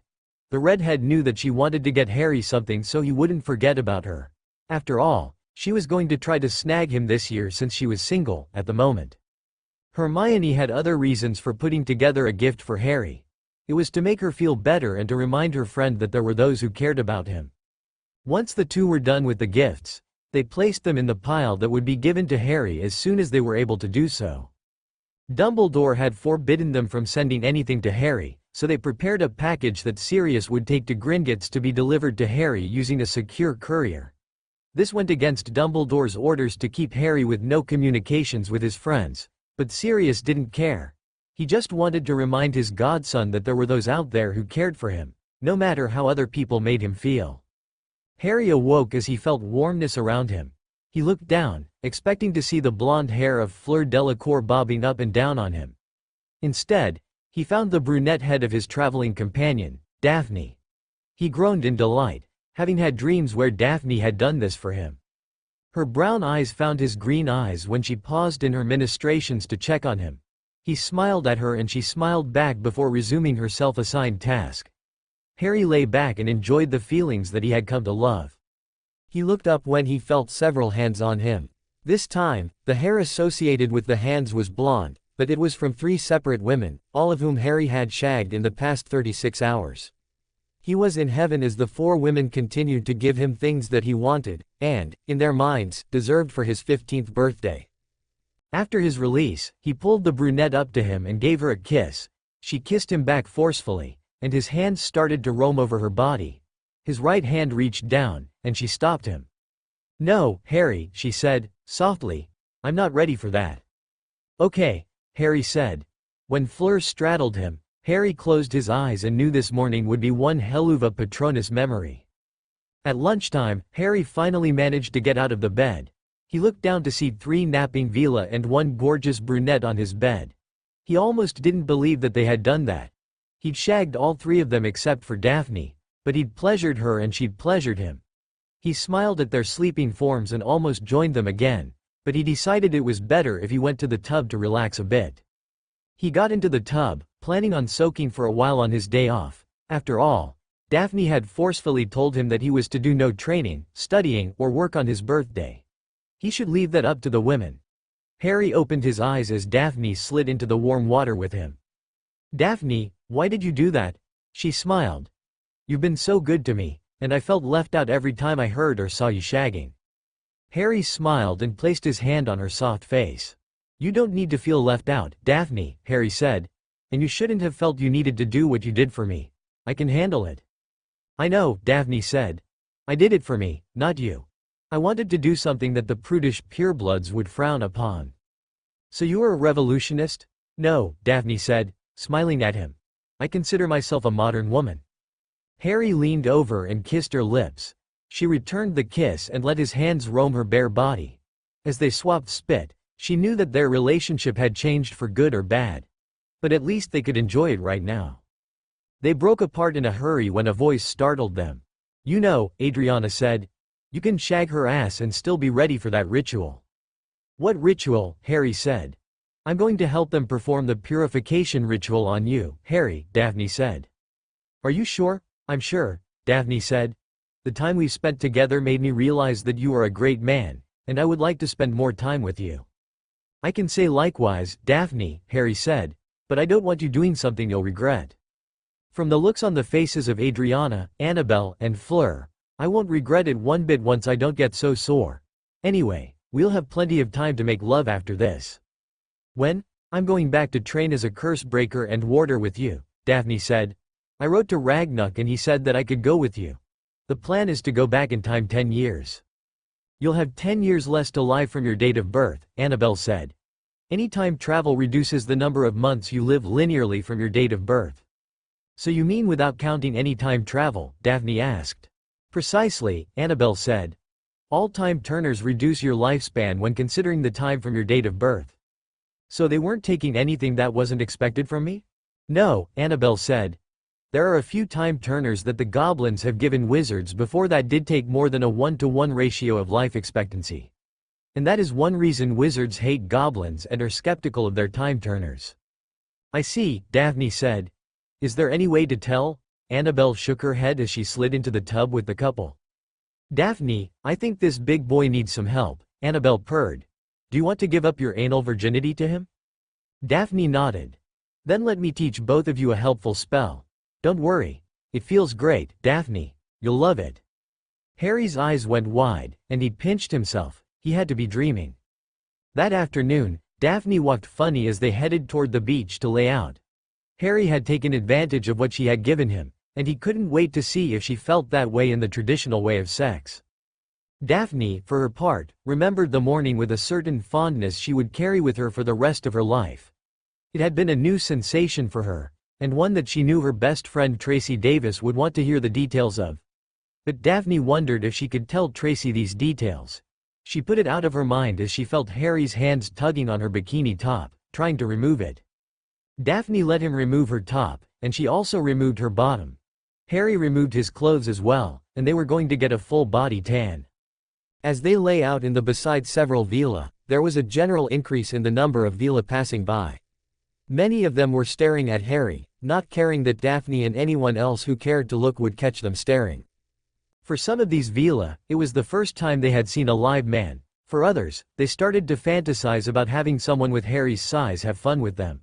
[SPEAKER 2] The redhead knew that she wanted to get Harry something so he wouldn't forget about her. After all, she was going to try to snag him this year since she was single, at the moment. Hermione had other reasons for putting together a gift for Harry. It was to make her feel better and to remind her friend that there were those who cared about him. Once the two were done with the gifts, they placed them in the pile that would be given to Harry as soon as they were able to do so. Dumbledore had forbidden them from sending anything to Harry, so they prepared a package that Sirius would take to Gringotts to be delivered to Harry using a secure courier. This went against Dumbledore's orders to keep Harry with no communications with his friends, but Sirius didn't care. He just wanted to remind his godson that there were those out there who cared for him, no matter how other people made him feel. Harry awoke as he felt warmness around him. He looked down, expecting to see the blonde hair of Fleur Delacour bobbing up and down on him. Instead, he found the brunette head of his traveling companion, Daphne. He groaned in delight, having had dreams where Daphne had done this for him. Her brown eyes found his green eyes when she paused in her ministrations to check on him. He smiled at her and she smiled back before resuming her self-assigned task. Harry lay back and enjoyed the feelings that he had come to love. He looked up when he felt several hands on him. This time, the hair associated with the hands was blonde, but it was from 3 separate women, all of whom Harry had shagged in the past 36 hours. He was in heaven as the 4 women continued to give him things that he wanted, and, in their minds, deserved for his 15th birthday. After his release, he pulled the brunette up to him and gave her a kiss. She kissed him back forcefully, and his hands started to roam over her body. His right hand reached down, and she stopped him. No, Harry, she said, softly. I'm not ready for that. Okay, Harry said. When Fleur straddled him, Harry closed his eyes and knew this morning would be one hell of a Patronus memory. At lunchtime, Harry finally managed to get out of the bed. He looked down to see 3 napping Vila and 1 gorgeous brunette on his bed. He almost didn't believe that they had done that. He'd shagged all 3 of them except for Daphne, but he'd pleasured her and she'd pleasured him. He smiled at their sleeping forms and almost joined them again, but he decided it was better if he went to the tub to relax a bit. He got into the tub, planning on soaking for a while on his day off. After all, Daphne had forcefully told him that he was to do no training, studying, or work on his birthday. He should leave that up to the women. Harry opened his eyes as Daphne slid into the warm water with him. Daphne, why did you do that? She smiled. You've been so good to me, and I felt left out every time I heard or saw you shagging. Harry smiled and placed his hand on her soft face. You don't need to feel left out, Daphne, Harry said. And you shouldn't have felt you needed to do what you did for me. I can handle it. I know, Daphne said. I did it for me, not you. I wanted to do something that the prudish purebloods would frown upon. So you are a revolutionist? No, Daphne said, smiling at him. I consider myself a modern woman. Harry leaned over and kissed her lips. She returned the kiss and let his hands roam her bare body. As they swapped spit, she knew that their relationship had changed for good or bad. But at least they could enjoy it right now. They broke apart in a hurry when a voice startled them. You know, Adriana said. You can shag her ass and still be ready for that ritual. What ritual? Harry said. I'm going to help them perform the purification ritual on you, Harry, Daphne said. Are you sure? I'm sure, Daphne said. The time we spent together made me realize that you are a great man, and I would like to spend more time with you. I can say likewise, Daphne, Harry said, but I don't want you doing something you'll regret. From the looks on the faces of Adriana, Annabelle, and Fleur, I won't regret it one bit once I don't get so sore. Anyway, we'll have plenty of time to make love after this. When? I'm going back to train as a curse breaker and warder with you, Daphne said. I wrote to Ragnarok and he said that I could go with you. The plan is to go back in time 10 years. You'll have 10 years less to live from your date of birth, Annabelle said. Any time travel reduces the number of months you live linearly from your date of birth. So you mean without counting any time travel, Daphne asked. Precisely, Annabelle said. All time turners reduce your lifespan when considering the time from your date of birth. So they weren't taking anything that wasn't expected from me? No, Annabelle said. There are a few time turners that the goblins have given wizards before that did take more than a 1-to-1 ratio of life expectancy. And that is one reason wizards hate goblins and are skeptical of their time turners. I see, Daphne said. Is there any way to tell? Annabelle shook her head as she slid into the tub with the couple. Daphne, I think this big boy needs some help, Annabelle purred. Do you want to give up your anal virginity to him? Daphne nodded. Then let me teach both of you a helpful spell. Don't worry. It feels great, Daphne. You'll love it. Harry's eyes went wide, and he pinched himself. He had to be dreaming. That afternoon, Daphne walked funny as they headed toward the beach to lay out. Harry had taken advantage of what she had given him, and he couldn't wait to see if she felt that way in the traditional way of sex. Daphne, for her part, remembered the morning with a certain fondness she would carry with her for the rest of her life. It had been a new sensation for her, and one that she knew her best friend Tracy Davis would want to hear the details of. But Daphne wondered if she could tell Tracy these details. She put it out of her mind as she felt Harry's hands tugging on her bikini top, trying to remove it. Daphne let him remove her top, and she also removed her bottom. Harry removed his clothes as well, and they were going to get a full body tan. As they lay out in the beside several villa, there was a general increase in the number of villa passing by. Many of them were staring at Harry, not caring that Daphne and anyone else who cared to look would catch them staring. For some of these villa, it was the first time they had seen a live man. For others, they started to fantasize about having someone with Harry's size have fun with them.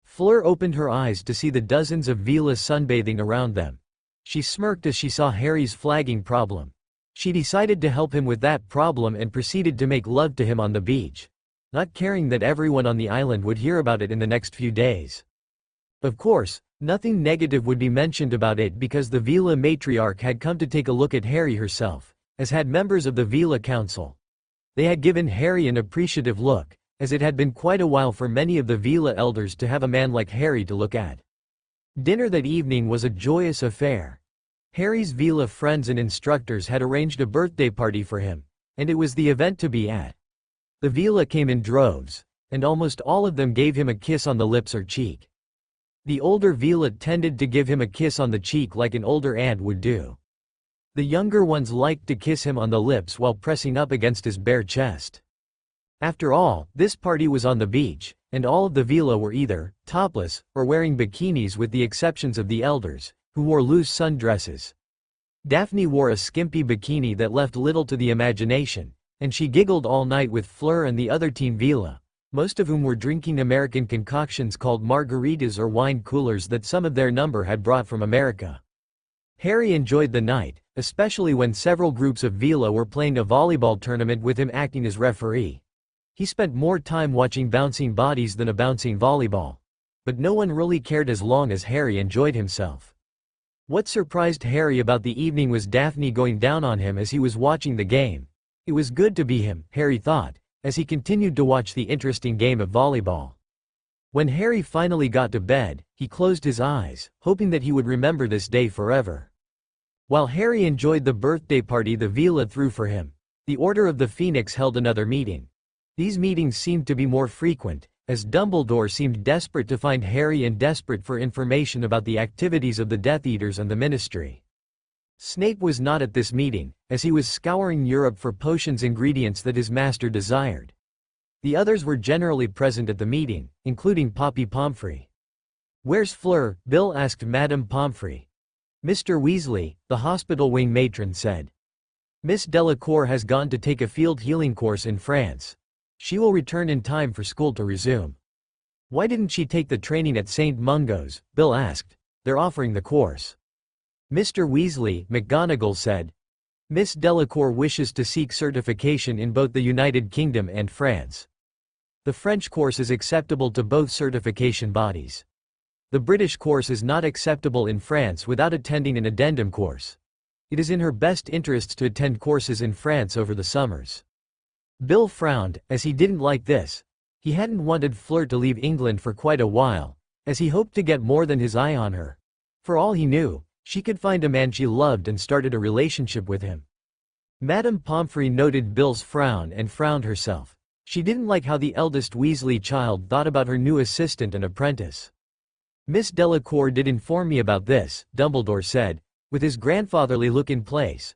[SPEAKER 2] Fleur opened her eyes to see the dozens of villas sunbathing around them. She smirked as she saw Harry's flagging problem. She decided to help him with that problem and proceeded to make love to him on the beach, not caring that everyone on the island would hear about it in the next few days. Of course, nothing negative would be mentioned about it because the villa matriarch had come to take a look at Harry herself, as had members of the villa council. They had given Harry an appreciative look, as it had been quite a while for many of the villa elders to have a man like Harry to look at. Dinner that evening was a joyous affair. Harry's villa friends and instructors had arranged a birthday party for him, and it was the event to be at. The villa came in droves, and almost all of them gave him a kiss on the lips or cheek. The older villa tended to give him a kiss on the cheek like an older aunt would do. The younger ones liked to kiss him on the lips while pressing up against his bare chest. After all, this party was on the beach, and all of the villa were either topless or wearing bikinis with the exceptions of the elders, who wore loose sundresses. Daphne wore a skimpy bikini that left little to the imagination, and she giggled all night with Fleur and the other teen villa, most of whom were drinking American concoctions called margaritas or wine coolers that some of their number had brought from America. Harry enjoyed the night, especially when several groups of villa were playing a volleyball tournament with him acting as referee. He spent more time watching bouncing bodies than a bouncing volleyball. But no one really cared as long as Harry enjoyed himself. What surprised Harry about the evening was Daphne going down on him as he was watching the game. It was good to be him, Harry thought, as he continued to watch the interesting game of volleyball. When Harry finally got to bed, he closed his eyes, hoping that he would remember this day forever. While Harry enjoyed the birthday party the villa threw for him, the Order of the Phoenix held another meeting. These meetings seemed to be more frequent, as Dumbledore seemed desperate to find Harry and desperate for information about the activities of the Death Eaters and the Ministry. Snape was not at this meeting, as he was scouring Europe for potions ingredients that his master desired. The others were generally present at the meeting, including Poppy Pomfrey. "Where's Fleur?" Bill asked Madame Pomfrey. Mr. Weasley, the hospital wing matron said. Miss Delacour has gone to take a field healing course in France. She will return in time for school to resume. Why didn't she take the training at St. Mungo's? Bill asked. They're offering the course. Mr. Weasley, McGonagall said. Miss Delacour wishes to seek certification in both the United Kingdom and France. The French course is acceptable to both certification bodies. The British course is not acceptable in France without attending an addendum course. It is in her best interests to attend courses in France over the summers. Bill frowned, as he didn't like this. He hadn't wanted Fleur to leave England for quite a while, as he hoped to get more than his eye on her. For all he knew, she could find a man she loved and started a relationship with him. Madame Pomfrey noted Bill's frown and frowned herself. She didn't like how the eldest Weasley child thought about her new assistant and apprentice. Miss Delacour did inform me about this, Dumbledore said, with his grandfatherly look in place.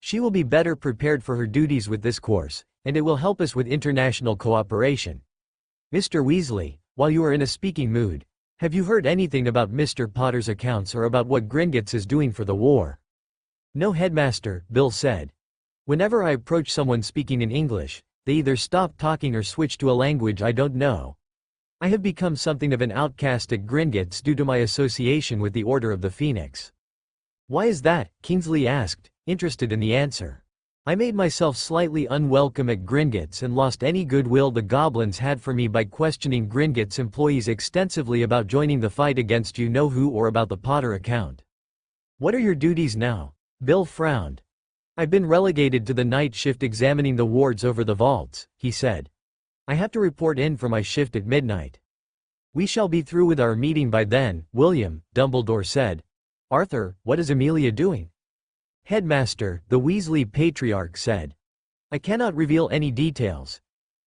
[SPEAKER 2] She will be better prepared for her duties with this course, and it will help us with international cooperation. Mr. Weasley, while you are in a speaking mood, have you heard anything about Mr. Potter's accounts or about what Gringotts is doing for the war? No, Headmaster, Bill said. Whenever I approach someone speaking in English, they either stop talking or switch to a language I don't know. I have become something of an outcast at Gringotts due to my association with the Order of the Phoenix. Why is that? Kingsley asked, interested in the answer. I made myself slightly unwelcome at Gringotts and lost any goodwill the goblins had for me by questioning Gringotts employees extensively about joining the fight against you-know-who or about the Potter account. What are your duties now? Bill frowned. I've been relegated to the night shift examining the wards over the vaults, he said. I have to report in for my shift at midnight. We shall be through with our meeting by then, William, Dumbledore said. Arthur, what is Amelia doing? Headmaster, the Weasley Patriarch said. I cannot reveal any details.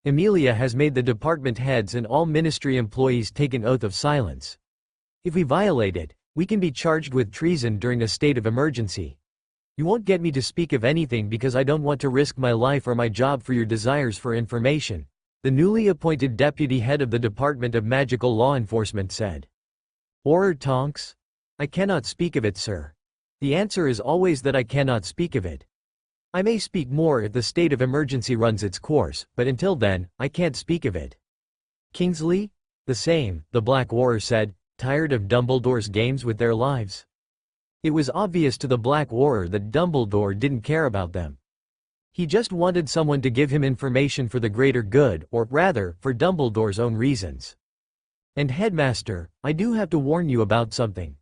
[SPEAKER 2] Amelia has made the department heads and all ministry employees take an oath of silence. If we violate it, we can be charged with treason during a state of emergency. You won't get me to speak of anything because I don't want to risk my life or my job for your desires for information, the newly appointed deputy head of the Department of Magical Law Enforcement said. Or Tonks? I cannot speak of it, sir. The answer is always that I cannot speak of it. I may speak more if the state of emergency runs its course, but until then, I can't speak of it. Kingsley? The same, the Black Auror said, tired of Dumbledore's games with their lives. It was obvious to the Black Auror that Dumbledore didn't care about them. He just wanted someone to give him information for the greater good, or rather, for Dumbledore's own reasons. And Headmaster, I do have to warn you about something.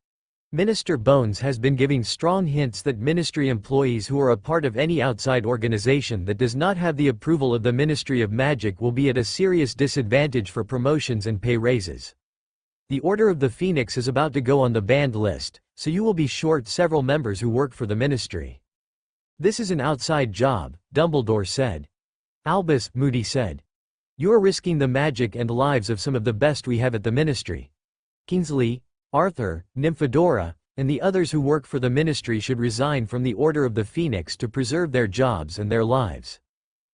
[SPEAKER 2] Minister Bones has been giving strong hints that ministry employees who are a part of any outside organization that does not have the approval of the Ministry of Magic will be at a serious disadvantage for promotions and pay raises. The Order of the Phoenix is about to go on the banned list, so you will be short several members who work for the ministry. This is an outside job, Dumbledore said. Albus, Moody said. You are risking the magic and lives of some of the best we have at the ministry. Kingsley, Arthur, Nymphadora, and the others who work for the ministry should resign from the Order of the Phoenix to preserve their jobs and their lives.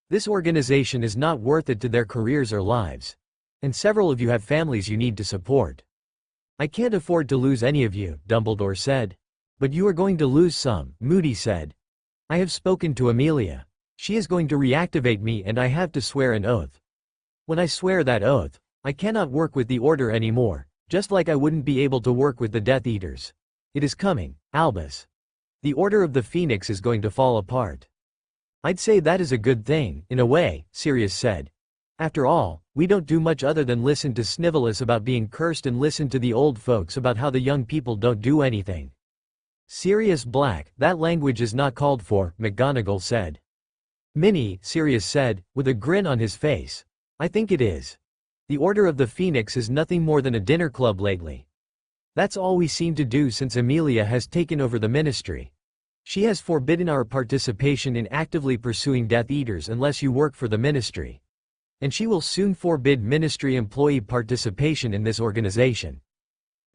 [SPEAKER 2] This organization is not worth it to their careers or lives. And several of you have families you need to support. I can't afford to lose any of you, Dumbledore said. But you are going to lose some, Moody said. I have spoken to Amelia. She is going to reactivate me and I have to swear an oath. When I swear that oath, I cannot work with the Order anymore, just like I wouldn't be able to work with the Death Eaters. It is coming, Albus. The Order of the Phoenix is going to fall apart. I'd say that is a good thing, in a way, Sirius said. After all, we don't do much other than listen to Snivelus about being cursed and listen to the old folks about how the young people don't do anything. Sirius Black, that language is not called for, McGonagall said. Minnie, Sirius said, with a grin on his face. I think it is. The Order of the Phoenix is nothing more than a dinner club lately. That's all we seem to do since Amelia has taken over the ministry. She has forbidden our participation in actively pursuing Death Eaters unless you work for the ministry. And she will soon forbid ministry employee participation in this organization.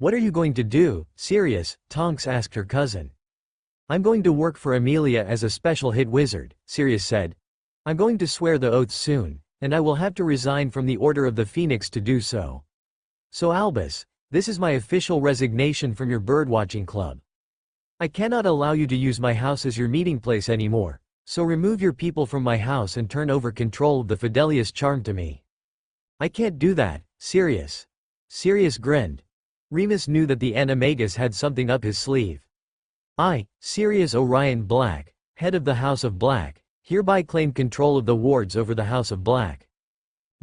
[SPEAKER 2] What are you going to do, Sirius? Tonks asked her cousin. I'm going to work for Amelia as a special hit wizard, Sirius said. I'm going to swear the oath soon, and I will have to resign from the Order of the Phoenix to do so. So Albus, this is my official resignation from your birdwatching club. I cannot allow you to use my house as your meeting place anymore, so remove your people from my house and turn over control of the Fidelius charm to me. I can't do that, Sirius. Sirius grinned. Remus knew that the Animagus had something up his sleeve. I, Sirius Orion Black, head of the House of Black, hereby claim control of the wards over the House of Black.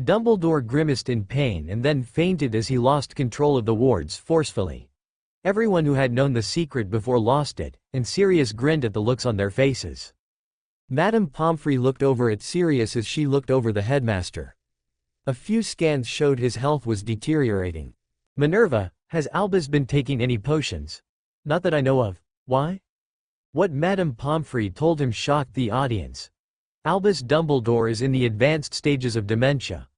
[SPEAKER 2] Dumbledore grimaced in pain and then fainted as he lost control of the wards forcefully. Everyone who had known the secret before lost it, and Sirius grinned at the looks on their faces. Madame Pomfrey looked over at Sirius as she looked over the headmaster. A few scans showed his health was deteriorating. Minerva, has Albus been taking any potions? Not that I know of. Why? What Madame Pomfrey told him shocked the audience. Albus Dumbledore is in the advanced stages of dementia.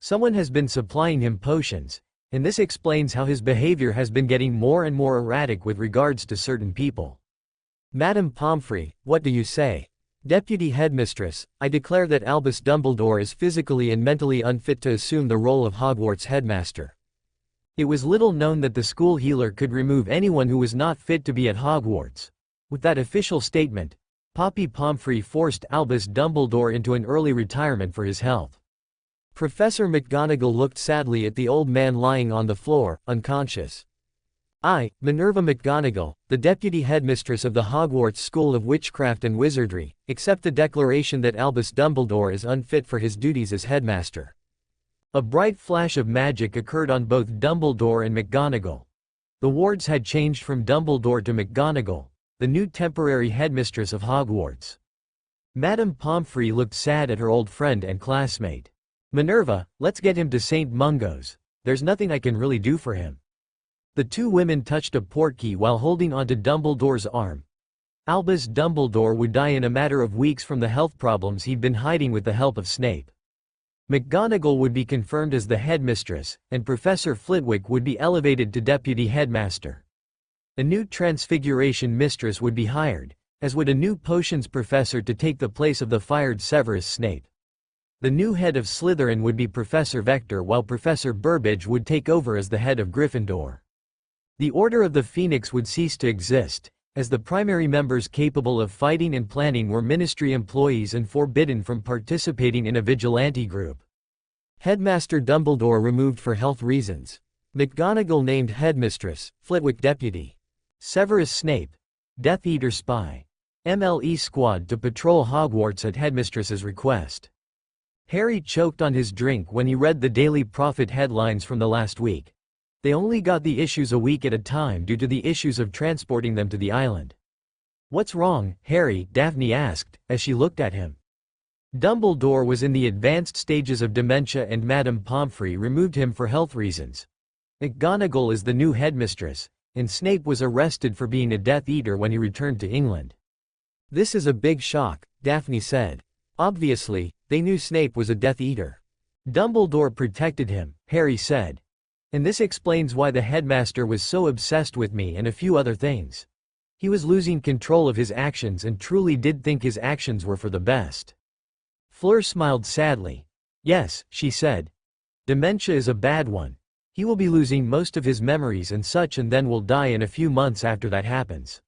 [SPEAKER 2] Someone has been supplying him potions, and this explains how his behavior has been getting more and more erratic with regards to certain people. Madame Pomfrey, what do you say? Deputy Headmistress, I declare that Albus Dumbledore is physically and mentally unfit to assume the role of Hogwarts headmaster. It was little known that the school healer could remove anyone who was not fit to be at Hogwarts. With that official statement, Poppy Pomfrey forced Albus Dumbledore into an early retirement for his health. Professor McGonagall looked sadly at the old man lying on the floor, unconscious. I, Minerva McGonagall, the deputy headmistress of the Hogwarts School of Witchcraft and Wizardry, accept the declaration that Albus Dumbledore is unfit for his duties as headmaster. A bright flash of magic occurred on both Dumbledore and McGonagall. The wards had changed from Dumbledore to McGonagall, the new temporary headmistress of Hogwarts. Madame Pomfrey looked sad at her old friend and classmate. Minerva, let's get him to St. Mungo's. There's nothing I can really do for him. The two women touched a portkey while holding onto Dumbledore's arm. Albus Dumbledore would die in a matter of weeks from the health problems he'd been hiding with the help of Snape. McGonagall would be confirmed as the headmistress, and Professor Flitwick would be elevated to deputy headmaster. A new transfiguration mistress would be hired, as would a new potions professor to take the place of the fired Severus Snape. The new head of Slytherin would be Professor Vector, while Professor Burbage would take over as the head of Gryffindor. The Order of the Phoenix would cease to exist, as the primary members capable of fighting and planning were ministry employees and forbidden from participating in a vigilante group. Headmaster Dumbledore removed for health reasons. McGonagall named headmistress, Flitwick deputy. Severus Snape, Death Eater spy. MLE squad to patrol Hogwarts at headmistress's request. Harry choked on his drink when he read the Daily Prophet headlines from the last week. They only got the issues a week at a time due to the issues of transporting them to the island. What's wrong, Harry? Daphne asked, as she looked at him. Dumbledore was in the advanced stages of dementia and Madame Pomfrey removed him for health reasons. McGonagall is the new headmistress, and Snape was arrested for being a Death Eater when he returned to England. This is a big shock, Daphne said. Obviously, they knew Snape was a Death Eater. Dumbledore protected him, Harry said. And this explains why the headmaster was so obsessed with me and a few other things. He was losing control of his actions and truly did think his actions were for the best. Fleur smiled sadly. Yes, she said. Dementia is a bad one. He will be losing most of his memories and such, and then will die in a few months after that happens.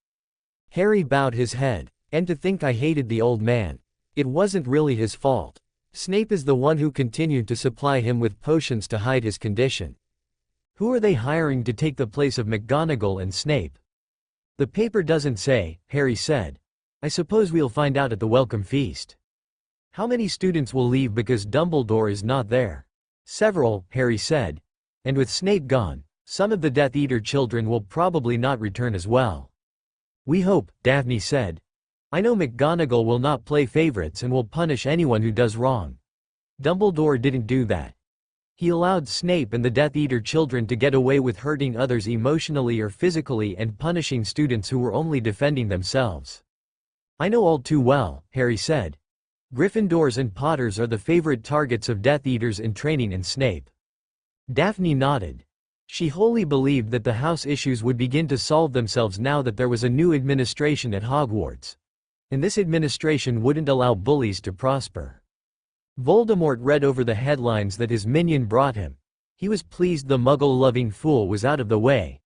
[SPEAKER 2] Harry bowed his head. And to think I hated the old man. It wasn't really his fault. Snape is the one who continued to supply him with potions to hide his condition. Who are they hiring to take the place of McGonagall and Snape? The paper doesn't say, Harry said. I suppose we'll find out at the welcome feast. How many students will leave because Dumbledore is not there? Several, Harry said. And with Snape gone, some of the Death Eater children will probably not return as well. We hope, Daphne said. I know McGonagall will not play favorites and will punish anyone who does wrong. Dumbledore didn't do that. He allowed Snape and the Death Eater children to get away with hurting others emotionally or physically and punishing students who were only defending themselves. I know all too well, Harry said. Gryffindors and Potters are the favorite targets of Death Eaters in training and Snape. Daphne nodded. She wholly believed that the house issues would begin to solve themselves now that there was a new administration at Hogwarts. And this administration wouldn't allow bullies to prosper. Voldemort read over the headlines that his minion brought him. He was pleased the Muggle-loving fool was out of the way.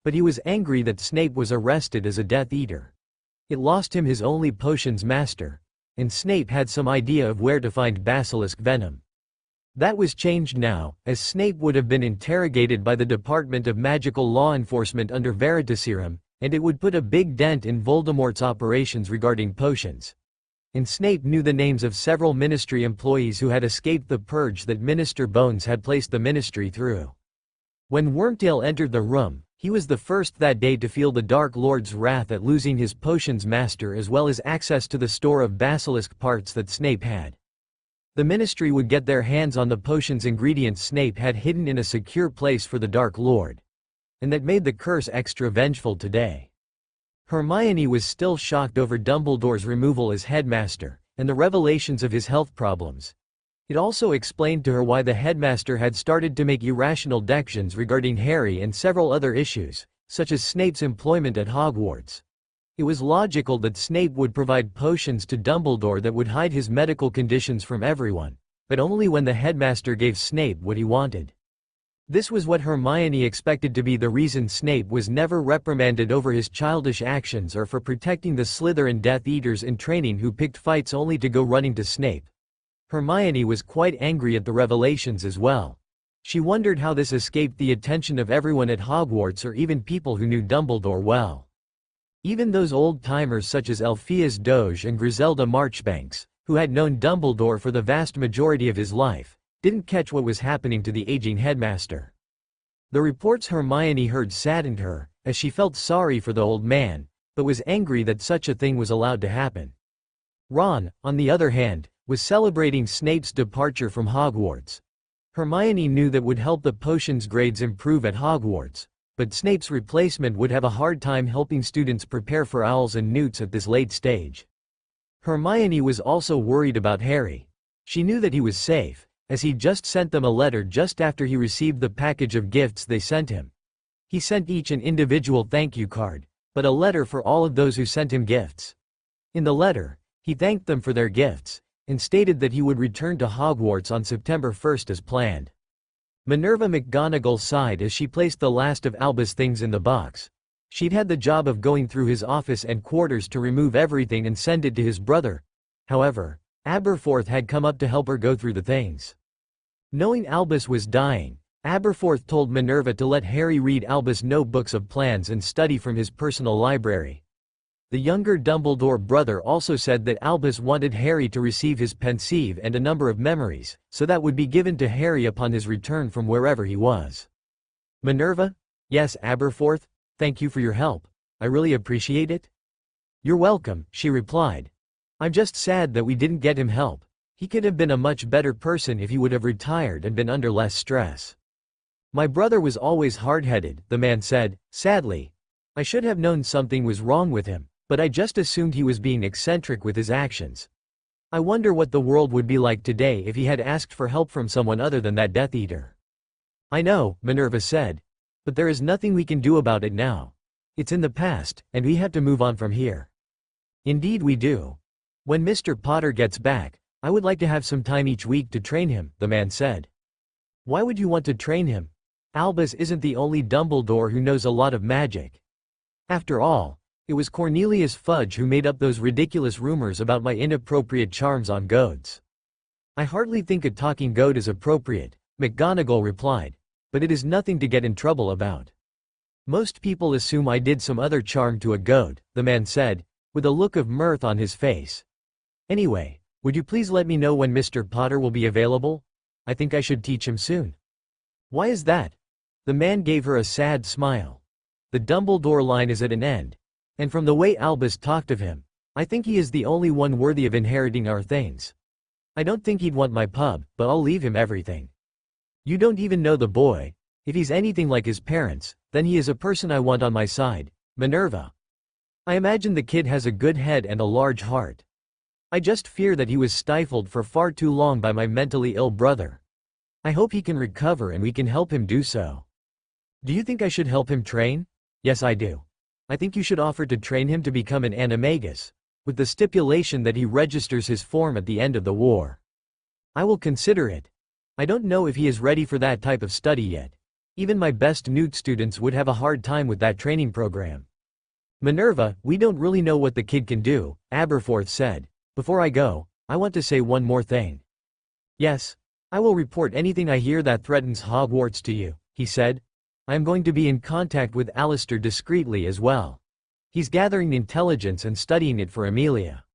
[SPEAKER 2] But he was angry that Snape was arrested as a Death Eater. It lost him his only potions master, and Snape had some idea of where to find basilisk venom. That was changed now, as Snape would have been interrogated by the Department of Magical Law Enforcement under Veritaserum, and it would put a big dent in Voldemort's operations regarding potions. And Snape knew the names of several Ministry employees who had escaped the purge that Minister Bones had placed the Ministry through. When Wormtail entered the room, he was the first that day to feel the Dark Lord's wrath at losing his potions master as well as access to the store of basilisk parts that Snape had. The Ministry would get their hands on the potions ingredients Snape had hidden in a secure place for the Dark Lord. And that made the curse extra vengeful today. Hermione was still shocked over Dumbledore's removal as headmaster, and the revelations of his health problems. It also explained to her why the headmaster had started to make irrational decisions regarding Harry and several other issues, such as Snape's employment at Hogwarts. It was logical that Snape would provide potions to Dumbledore that would hide his medical conditions from everyone, but only when the headmaster gave Snape what he wanted. This was what Hermione expected to be the reason Snape was never reprimanded over his childish actions or for protecting the Slytherin Death Eaters in training who picked fights only to go running to Snape. Hermione was quite angry at the revelations as well. She wondered how this escaped the attention of everyone at Hogwarts or even people who knew Dumbledore well. Even those old-timers such as Elphias Doge and Griselda Marchbanks, who had known Dumbledore for the vast majority of his life, didn't catch what was happening to the aging headmaster. The reports Hermione heard saddened her, as she felt sorry for the old man, but was angry that such a thing was allowed to happen. Ron, on the other hand, was celebrating Snape's departure from Hogwarts. Hermione knew that would help the potions grades improve at Hogwarts, but Snape's replacement would have a hard time helping students prepare for owls and newts at this late stage. Hermione was also worried about Harry. She knew that he was safe, as he just sent them a letter just after he received the package of gifts they sent him. He sent each an individual thank you card, but a letter for all of those who sent him gifts. In the letter, he thanked them for their gifts, and stated that he would return to Hogwarts on September 1st as planned. Minerva McGonagall sighed as she placed the last of Albus' things in the box. She'd had the job of going through his office and quarters to remove everything and send it to his brother. However, Aberforth had come up to help her go through the things. Knowing Albus was dying, Aberforth told Minerva to let Harry read Albus' notebooks of plans and study from his personal library. The younger Dumbledore brother also said that Albus wanted Harry to receive his pensieve and a number of memories, so that would be given to Harry upon his return from wherever he was. Minerva? Yes, Aberforth, thank you for your help. I really appreciate it. You're welcome, she replied. I'm just sad that we didn't get him help. He could have been a much better person if he would have retired and been under less stress. My brother was always hard-headed, the man said, sadly. I should have known something was wrong with him, but I just assumed he was being eccentric with his actions. I wonder what the world would be like today if he had asked for help from someone other than that Death Eater. I know, Minerva said. But there is nothing we can do about it now. It's in the past, and we have to move on from here. Indeed we do. When Mr. Potter gets back, I would like to have some time each week to train him, the man said. Why would you want to train him? Albus isn't the only Dumbledore who knows a lot of magic. After all, it was Cornelius Fudge who made up those ridiculous rumors about my inappropriate charms on goats. I hardly think a talking goat is appropriate, McGonagall replied, but it is nothing to get in trouble about. Most people assume I did some other charm to a goat, the man said, with a look of mirth on his face. Anyway, would you please let me know when Mr. Potter will be available? I think I should teach him soon. Why is that? The man gave her a sad smile. The Dumbledore line is at an end, and from the way Albus talked of him, I think he is the only one worthy of inheriting our things. I don't think he'd want my pub, but I'll leave him everything. You don't even know the boy. If he's anything like his parents, then he is a person I want on my side, Minerva. I imagine the kid has a good head and a large heart. I just fear that he was stifled for far too long by my mentally ill brother. I hope he can recover and we can help him do so. Do you think I should help him train? Yes, I do. I think you should offer to train him to become an animagus, with the stipulation that he registers his form at the end of the war. I will consider it. I don't know if he is ready for that type of study yet. Even my best Newt students would have a hard time with that training program. Minerva, we don't really know what the kid can do, Aberforth said. Before I go, I want to say one more thing. Yes. I will report anything I hear that threatens Hogwarts to you, he said. I am going to be in contact with Alistair discreetly as well. He's gathering intelligence and studying it for Amelia.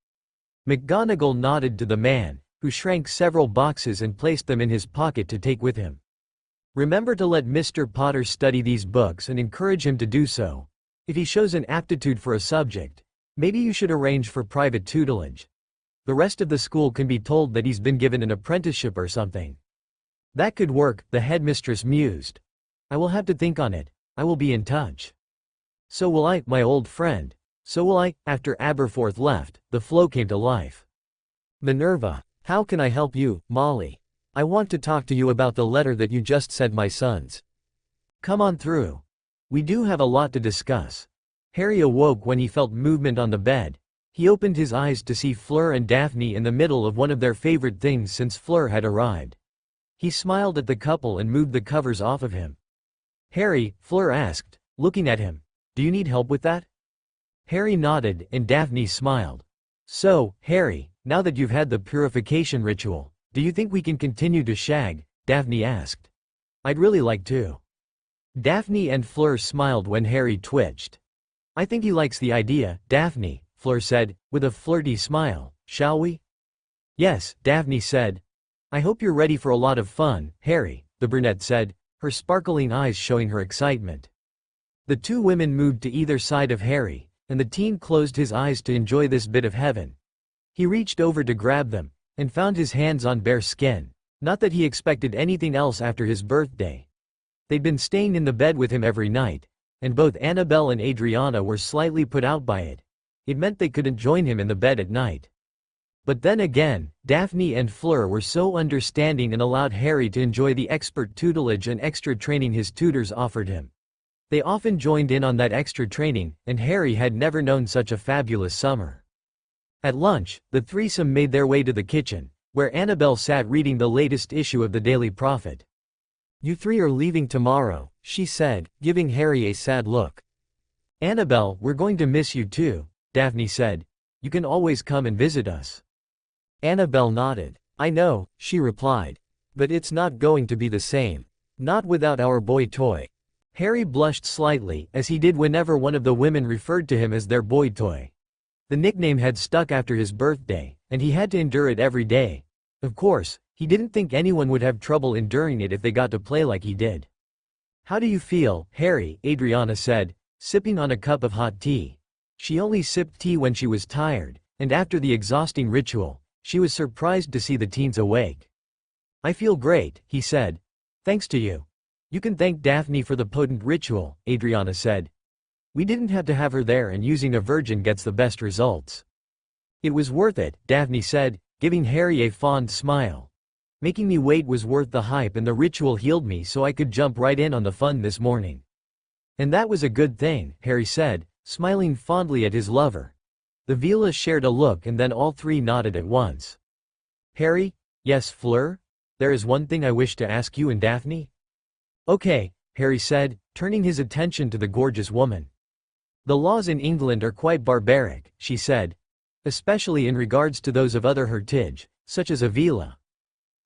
[SPEAKER 2] McGonagall nodded to the man, who shrank several boxes and placed them in his pocket to take with him. Remember to let Mr. Potter study these books and encourage him to do so. If he shows an aptitude for a subject, maybe you should arrange for private tutelage. The rest of the school can be told that he's been given an apprenticeship or something. That could work, the headmistress mused. I will have to think on it. I will be in touch. So will I, my old friend. So will I. After Aberforth left, the flow came to life. Minerva, how can I help you, Molly? I want to talk to you about the letter that you just sent my sons. Come on through. We do have a lot to discuss. Harry awoke when he felt movement on the bed. He opened his eyes to see Fleur and Daphne in the middle of one of their favorite things since Fleur had arrived. He smiled at the couple and moved the covers off of him. Harry, Fleur asked, looking at him, do you need help with that? Harry nodded and Daphne smiled. So, Harry, now that you've had the purification ritual, do you think we can continue to shag? Daphne asked. I'd really like to. Daphne and Fleur smiled when Harry twitched. I think he likes the idea, Daphne, Fleur said, with a flirty smile. Shall we? Yes, Daphne said. I hope you're ready for a lot of fun, Harry, the brunette said, her sparkling eyes showing her excitement. The two women moved to either side of Harry, and the teen closed his eyes to enjoy this bit of heaven. He reached over to grab them, and found his hands on bare skin. Not that he expected anything else after his birthday. They'd been staying in the bed with him every night, and both Annabelle and Adriana were slightly put out by it. It meant they couldn't join him in the bed at night. But then again, Daphne and Fleur were so understanding and allowed Harry to enjoy the expert tutelage and extra training his tutors offered him. They often joined in on that extra training, and Harry had never known such a fabulous summer. At lunch, the threesome made their way to the kitchen, where Annabelle sat reading the latest issue of the Daily Prophet. You three are leaving tomorrow, she said, giving Harry a sad look. Annabelle, we're going to miss you too, Daphne said. You can always come and visit us. Annabelle nodded. I know, she replied. But it's not going to be the same. Not without our boy toy. Harry blushed slightly, as he did whenever one of the women referred to him as their boy toy. The nickname had stuck after his birthday, and he had to endure it every day. Of course, he didn't think anyone would have trouble enduring it if they got to play like he did. How do you feel, Harry? Adriana said, sipping on a cup of hot tea. She only sipped tea when she was tired, and after the exhausting ritual, she was surprised to see the teens awake. I feel great, he said. Thanks to you. You can thank Daphne for the potent ritual, Adriana said. We didn't have to have her there, and using a virgin gets the best results. It was worth it, Daphne said, giving Harry a fond smile. Making me wait was worth the hype, and the ritual healed me so I could jump right in on the fun this morning. And that was a good thing, Harry said, smiling fondly at his lover. The Velas shared a look and then all three nodded at once. Harry? Yes, Fleur? There is one thing I wish to ask you and Daphne. Okay, Harry said, turning his attention to the gorgeous woman. The laws in England are quite barbaric, she said. Especially in regards to those of other heritage, such as a Vela.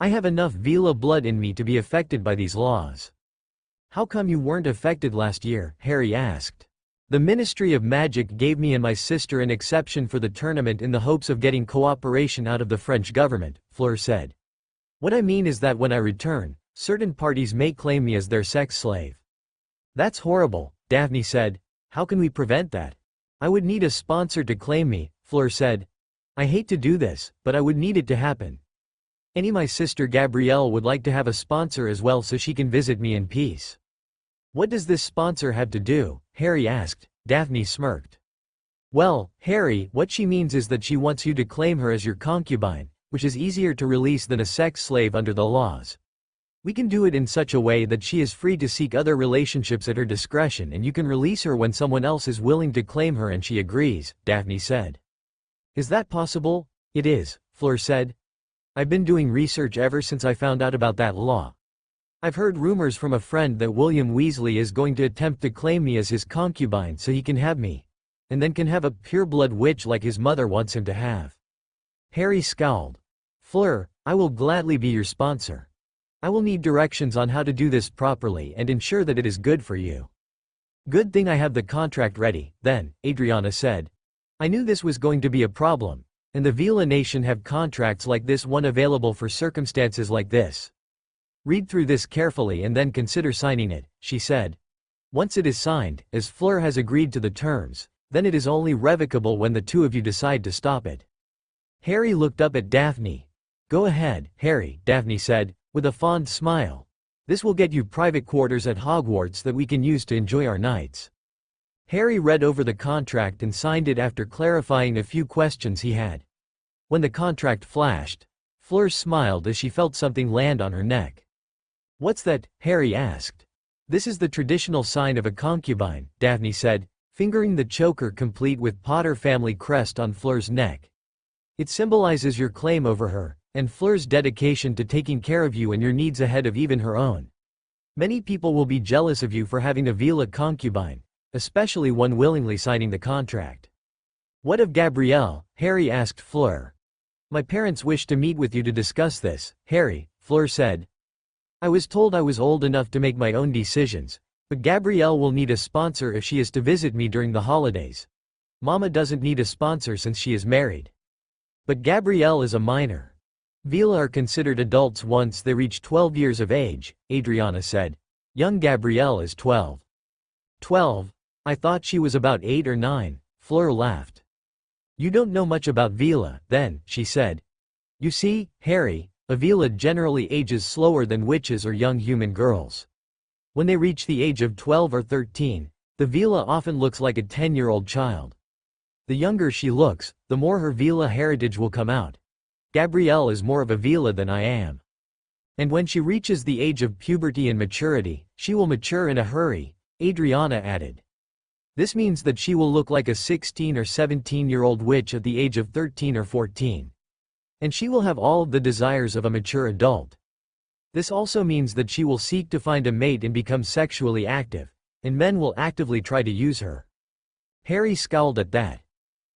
[SPEAKER 2] I have enough Vela blood in me to be affected by these laws. How come you weren't affected last year? Harry asked. The Ministry of Magic gave me and my sister an exception for the tournament in the hopes of getting cooperation out of the French government, Fleur said. What I mean is that when I return, certain parties may claim me as their sex slave. That's horrible, Daphne said. How can we prevent that? I would need a sponsor to claim me, Fleur said. I hate to do this, but I would need it to happen. My sister Gabrielle would like to have a sponsor as well so she can visit me in peace. What does this sponsor have to do? Harry asked. Daphne smirked. Well, Harry, what she means is that she wants you to claim her as your concubine, which is easier to release than a sex slave under the laws. We can do it in such a way that she is free to seek other relationships at her discretion, and you can release her when someone else is willing to claim her and she agrees, Daphne said. Is that possible? It is, Fleur said. I've been doing research ever since I found out about that law. I've heard rumors from a friend that William Weasley is going to attempt to claim me as his concubine so he can have me. And then can have a pureblood witch like his mother wants him to have. Harry scowled. Fleur, I will gladly be your sponsor. I will need directions on how to do this properly and ensure that it is good for you. Good thing I have the contract ready, then, Adriana said. I knew this was going to be a problem, and the Vila Nation have contracts like this one available for circumstances like this. Read through this carefully and then consider signing it, she said. Once it is signed, as Fleur has agreed to the terms, then it is only revocable when the two of you decide to stop it. Harry looked up at Daphne. Go ahead, Harry, Daphne said, with a fond smile. This will get you private quarters at Hogwarts that we can use to enjoy our nights. Harry read over the contract and signed it after clarifying a few questions he had. When the contract flashed, Fleur smiled as she felt something land on her neck. What's that? Harry asked. This is the traditional sign of a concubine, Daphne said, fingering the choker complete with Potter family crest on Fleur's neck. It symbolizes your claim over her, and Fleur's dedication to taking care of you and your needs ahead of even her own. Many people will be jealous of you for having a Vila concubine, especially one willingly signing the contract. What of Gabrielle? Harry asked Fleur. My parents wish to meet with you to discuss this, Harry, Fleur said. I was told I was old enough to make my own decisions, but Gabrielle will need a sponsor if she is to visit me during the holidays. Mama doesn't need a sponsor since she is married. But Gabrielle is a minor. Vila are considered adults once they reach 12 years of age, Adriana said. Young Gabrielle is 12. 12? I thought she was about 8 or 9, Fleur laughed. You don't know much about Vila, then, she said. You see, Harry, a Vila generally ages slower than witches or young human girls. When they reach the age of 12 or 13, the Vila often looks like a 10-year-old child. The younger she looks, the more her Vila heritage will come out. Gabrielle is more of a Vila than I am. And when she reaches the age of puberty and maturity, she will mature in a hurry, Adriana added. This means that she will look like a 16 or 17-year-old witch at the age of 13 or 14. And she will have all of the desires of a mature adult. This also means that she will seek to find a mate and become sexually active, and men will actively try to use her. Harry scowled at that.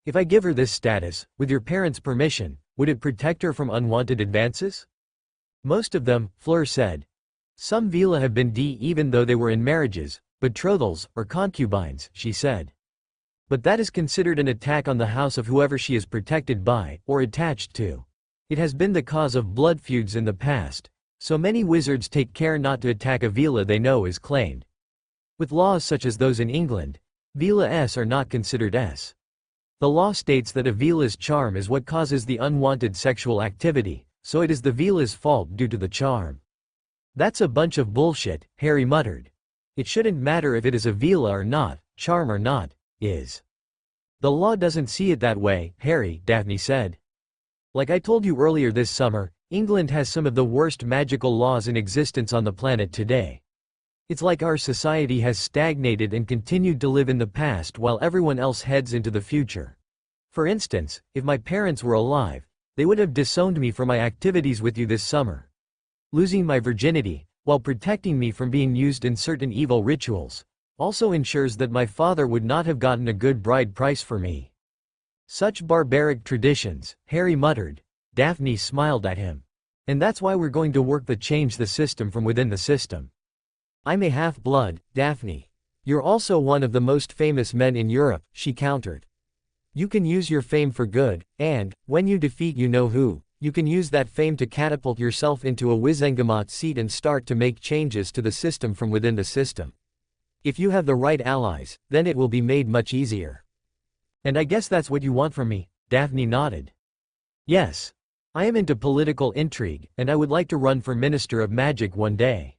[SPEAKER 2] If I give her this status, with your parents' permission, would it protect her from unwanted advances? Most of them, Fleur said. Some Vila have been even though they were in marriages, betrothals, or concubines, she said. But that is considered an attack on the house of whoever she is protected by, or attached to. It has been the cause of blood feuds in the past, so many wizards take care not to attack a Vila they know is claimed. With laws such as those in England, Vilas are not considered S. The law states that a Vila's charm is what causes the unwanted sexual activity, so it is the Vila's fault due to the charm. That's a bunch of bullshit, Harry muttered. It shouldn't matter if it is a Vila or not, charm or not, is. The law doesn't see it that way, Harry, Daphne said. Like I told you earlier this summer, England has some of the worst magical laws in existence on the planet today. It's like our society has stagnated and continued to live in the past while everyone else heads into the future. For instance, if my parents were alive, they would have disowned me for my activities with you this summer. Losing my virginity, while protecting me from being used in certain evil rituals, also ensures that my father would not have gotten a good bride price for me. Such barbaric traditions, Harry muttered. Daphne smiled at him. And that's why we're going to work to change the system from within the system. I'm a half-blood, Daphne. You're also one of the most famous men in Europe, she countered. You can use your fame for good, and, when you defeat you-know-who, you can use that fame to catapult yourself into a Wizengamot seat and start to make changes to the system from within the system. If you have the right allies, then it will be made much easier. And I guess that's what you want from me, Daphne nodded. Yes. I am into political intrigue, and I would like to run for Minister of Magic one day.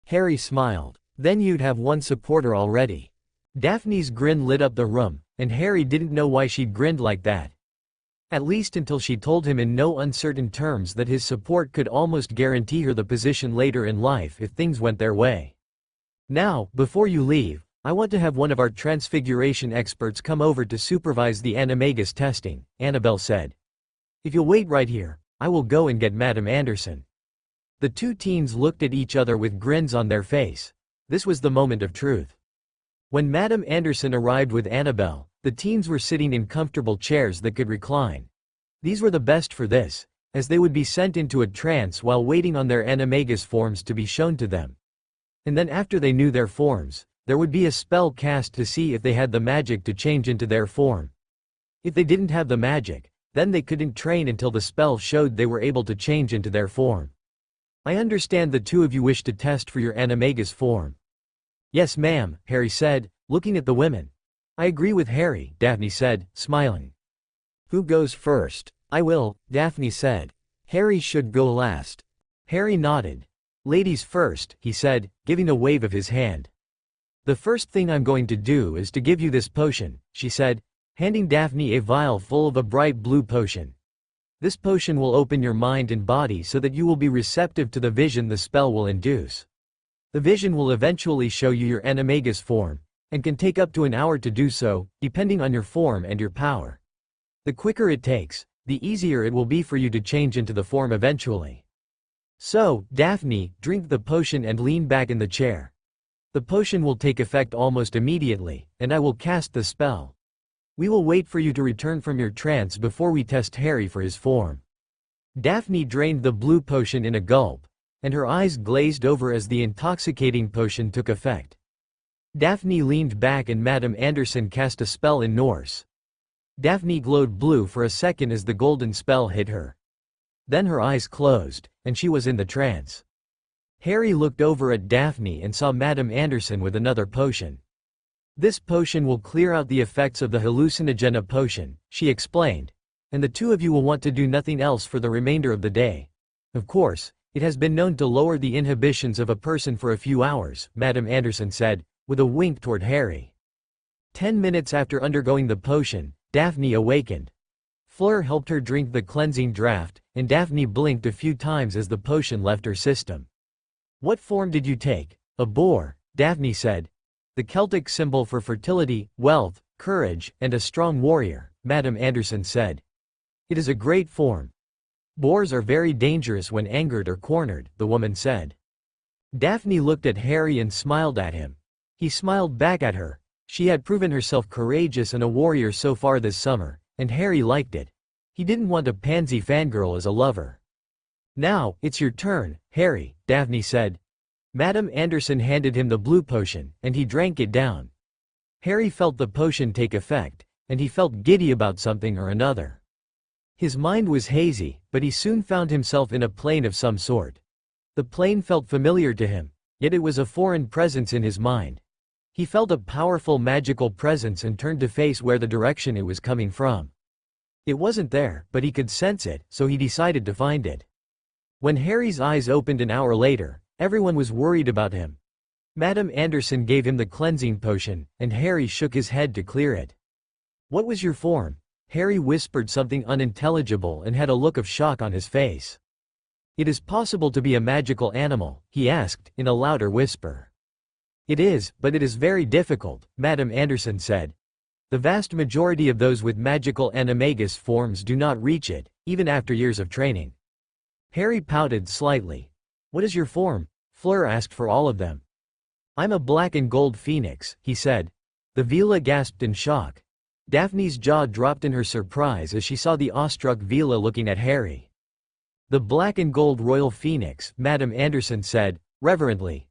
[SPEAKER 2] Harry smiled. Then you'd have one supporter already. Daphne's grin lit up the room, and Harry didn't know why she'd grinned like that. At least until she told him in no uncertain terms that his support could almost guarantee her the position later in life if things went their way. Now, before you leave, I want to have one of our transfiguration experts come over to supervise the animagus testing, Annabelle said. If you'll wait right here, I will go and get Madame Anderson. The two teens looked at each other with grins on their face. This was the moment of truth. When Madame Anderson arrived with Annabelle, the teens were sitting in comfortable chairs that could recline. These were the best for this, as they would be sent into a trance while waiting on their animagus forms to be shown to them. And then after they knew their forms, there would be a spell cast to see if they had the magic to change into their form. If they didn't have the magic, then they couldn't train until the spell showed they were able to change into their form. I understand the two of you wish to test for your animagus form. Yes, ma'am, Harry said, looking at the women. I agree with Harry, Daphne said, smiling. Who goes first? I will, Daphne said. Harry should go last. Harry nodded. Ladies first, he said, giving a wave of his hand. The first thing I'm going to do is to give you this potion, she said, handing Daphne a vial full of a bright blue potion. This potion will open your mind and body so that you will be receptive to the vision the spell will induce. The vision will eventually show you your animagus form, and can take up to an hour to do so, depending on your form and your power. The quicker it takes, the easier it will be for you to change into the form eventually. So, Daphne, drink the potion and lean back in the chair. The potion will take effect almost immediately, and I will cast the spell. We will wait for you to return from your trance before we test Harry for his form. Daphne drained the blue potion in a gulp, and her eyes glazed over as the intoxicating potion took effect. Daphne leaned back and Madame Anderson cast a spell in Norse. Daphne glowed blue for a second as the golden spell hit her. Then her eyes closed, and she was in the trance. Harry looked over at Daphne and saw Madame Anderson with another potion. This potion will clear out the effects of the hallucinogena potion, she explained, and the two of you will want to do nothing else for the remainder of the day. Of course, it has been known to lower the inhibitions of a person for a few hours, Madame Anderson said, with a wink toward Harry. 10 minutes after undergoing the potion, Daphne awakened. Fleur helped her drink the cleansing draught, and Daphne blinked a few times as the potion left her system. What form did you take? A boar, Daphne said. The Celtic symbol for fertility, wealth, courage, and a strong warrior, Madame Anderson said. It is a great form. Boars are very dangerous when angered or cornered, the woman said. Daphne looked at Harry and smiled at him. He smiled back at her. She had proven herself courageous and a warrior so far this summer, and Harry liked it. He didn't want a pansy fangirl as a lover. Now, it's your turn, Harry, Daphne said. Madame Anderson handed him the blue potion, and he drank it down. Harry felt the potion take effect, and he felt giddy about something or another. His mind was hazy, but he soon found himself in a plane of some sort. The plane felt familiar to him, yet it was a foreign presence in his mind. He felt a powerful magical presence and turned to face where the direction it was coming from. It wasn't there, but he could sense it, so he decided to find it. When Harry's eyes opened an hour later, everyone was worried about him. Madame Anderson gave him the cleansing potion, and Harry shook his head to clear it. What was your form? Harry whispered something unintelligible and had a look of shock on his face. It is possible to be a magical animal, he asked, in a louder whisper. It is, but it is very difficult, Madame Anderson said. The vast majority of those with magical animagus forms do not reach it, even after years of training. Harry pouted slightly. What is your form? Fleur asked for all of them. I'm a black and gold phoenix, he said. The Vila gasped in shock. Daphne's jaw dropped in her surprise as she saw the awestruck Vila looking at Harry. The black and gold royal phoenix, Madame Anderson said, reverently,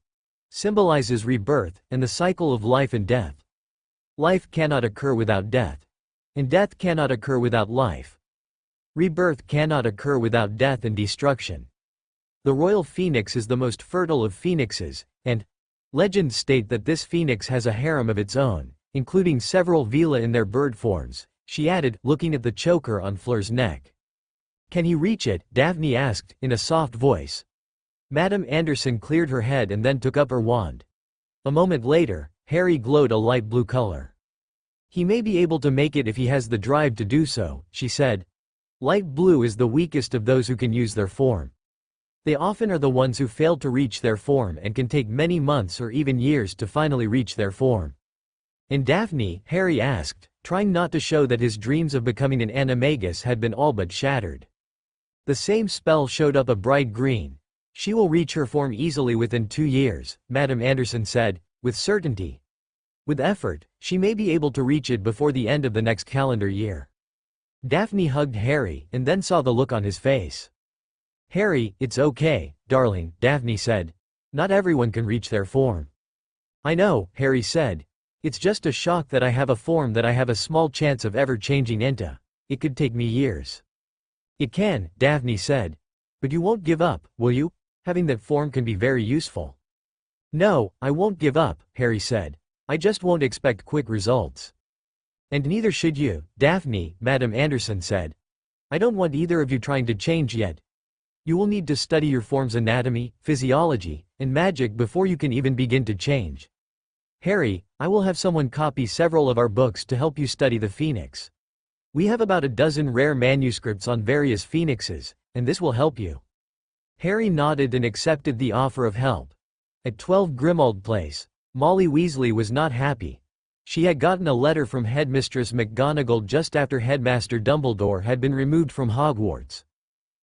[SPEAKER 2] symbolizes rebirth and the cycle of life and death. Life cannot occur without death. And death cannot occur without life. Rebirth cannot occur without death and destruction. The royal phoenix is the most fertile of phoenixes, and legends state that this phoenix has a harem of its own, including several Vila in their bird forms, she added, looking at the choker on Fleur's neck. Can he reach it? Daphne asked, in a soft voice. Madame Anderson cleared her head and then took up her wand. A moment later, Harry glowed a light blue color. He may be able to make it if he has the drive to do so, she said. Light blue is the weakest of those who can use their form. They often are the ones who fail to reach their form and can take many months or even years to finally reach their form. And Daphne, Harry asked, trying not to show that his dreams of becoming an animagus had been all but shattered. The same spell showed up a bright green. She will reach her form easily within 2 years, Madam Anderson said, with certainty. With effort, she may be able to reach it before the end of the next calendar year. Daphne hugged Harry and then saw the look on his face. Harry, it's okay, darling, Daphne said. Not everyone can reach their form. I know, Harry said. It's just a shock that I have a form that I have a small chance of ever changing into. It could take me years. It can, Daphne said. But you won't give up, will you? Having that form can be very useful. No, I won't give up, Harry said. I just won't expect quick results. And neither should you, Daphne, Madam Anderson said. I don't want either of you trying to change yet. You will need to study your form's anatomy, physiology, and magic before you can even begin to change. Harry, I will have someone copy several of our books to help you study the phoenix. We have about a dozen rare manuscripts on various phoenixes, and this will help you. Harry nodded and accepted the offer of help. At 12 Grimmauld Place, Molly Weasley was not happy. She had gotten a letter from Headmistress McGonagall just after Headmaster Dumbledore had been removed from Hogwarts.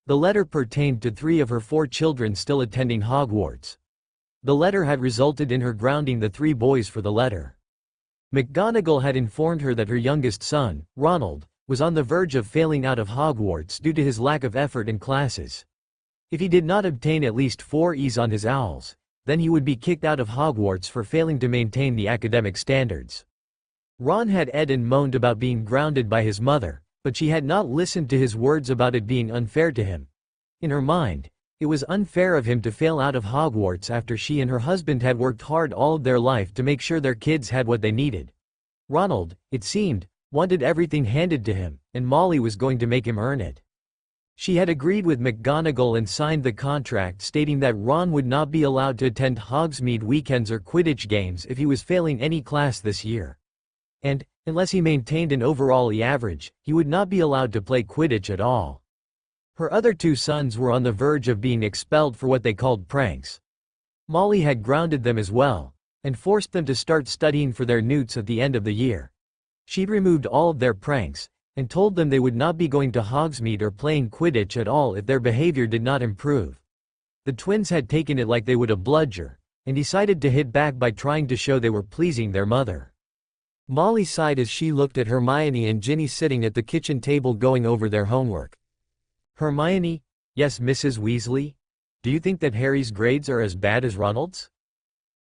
[SPEAKER 2] The letter pertained to 3 of her 4 children still attending Hogwarts. The letter had resulted in her grounding the 3 boys for the letter. McGonagall had informed her that her youngest son, Ronald, was on the verge of failing out of Hogwarts due to his lack of effort in classes. If he did not obtain at least 4 E's on his owls, then he would be kicked out of Hogwarts for failing to maintain the academic standards. Ron had edged and moaned about being grounded by his mother, but she had not listened to his words about it being unfair to him. In her mind, it was unfair of him to fail out of Hogwarts after she and her husband had worked hard all of their life to make sure their kids had what they needed. Ronald, it seemed, wanted everything handed to him, and Molly was going to make him earn it. She had agreed with McGonagall and signed the contract stating that Ron would not be allowed to attend Hogsmeade weekends or Quidditch games if he was failing any class this year. And, unless he maintained an overall E average, he would not be allowed to play Quidditch at all. Her other 2 sons were on the verge of being expelled for what they called pranks. Molly had grounded them as well, and forced them to start studying for their newts at the end of the year. She'd removed all of their pranks, and told them they would not be going to Hogsmeade or playing Quidditch at all if their behavior did not improve. The twins had taken it like they would a bludger, and decided to hit back by trying to show they were pleasing their mother. Molly sighed as she looked at Hermione and Ginny sitting at the kitchen table going over their homework. Hermione, yes, Mrs. Weasley? Do you think that Harry's grades are as bad as Ronald's?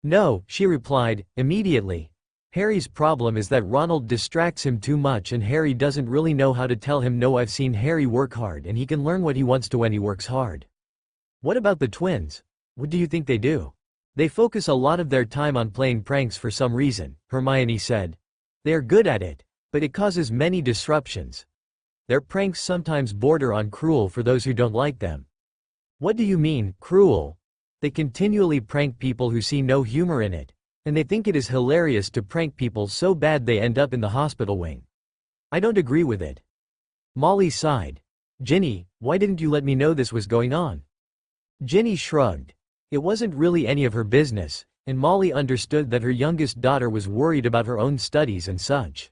[SPEAKER 2] No, she replied, immediately. Harry's problem is that Ronald distracts him too much and Harry doesn't really know how to tell him no. I've seen Harry work hard and he can learn what he wants to when he works hard. What about the twins? What do you think they do? They focus a lot of their time on playing pranks for some reason, Hermione said. They are good at it, but it causes many disruptions. Their pranks sometimes border on cruel for those who don't like them. What do you mean, cruel? They continually prank people who see no humor in it. And they think it is hilarious to prank people so bad they end up in the hospital wing. I don't agree with it. Molly sighed. Ginny, why didn't you let me know this was going on? Ginny shrugged. It wasn't really any of her business, and Molly understood that her youngest daughter was worried about her own studies and such.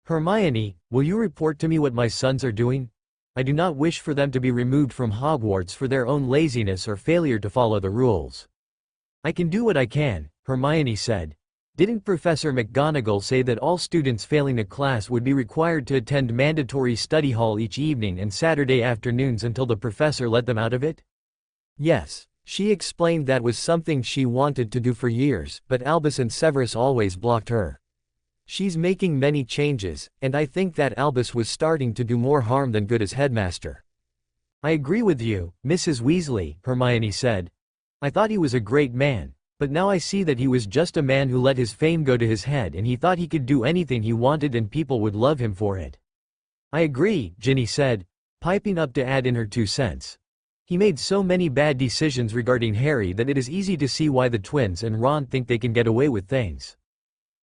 [SPEAKER 2] Hermione, will you report to me what my sons are doing? I do not wish for them to be removed from Hogwarts for their own laziness or failure to follow the rules. I can do what I can, Hermione said. Didn't Professor McGonagall say that all students failing a class would be required to attend mandatory study hall each evening and Saturday afternoons until the professor let them out of it? Yes, she explained that was something she wanted to do for years, but Albus and Severus always blocked her. She's making many changes, and I think that Albus was starting to do more harm than good as headmaster. I agree with you, Mrs. Weasley, Hermione said. I thought he was a great man. But now I see that he was just a man who let his fame go to his head and he thought he could do anything he wanted and people would love him for it. I agree, Ginny said, piping up to add in her 2 cents. He made so many bad decisions regarding Harry that it is easy to see why the twins and Ron think they can get away with things.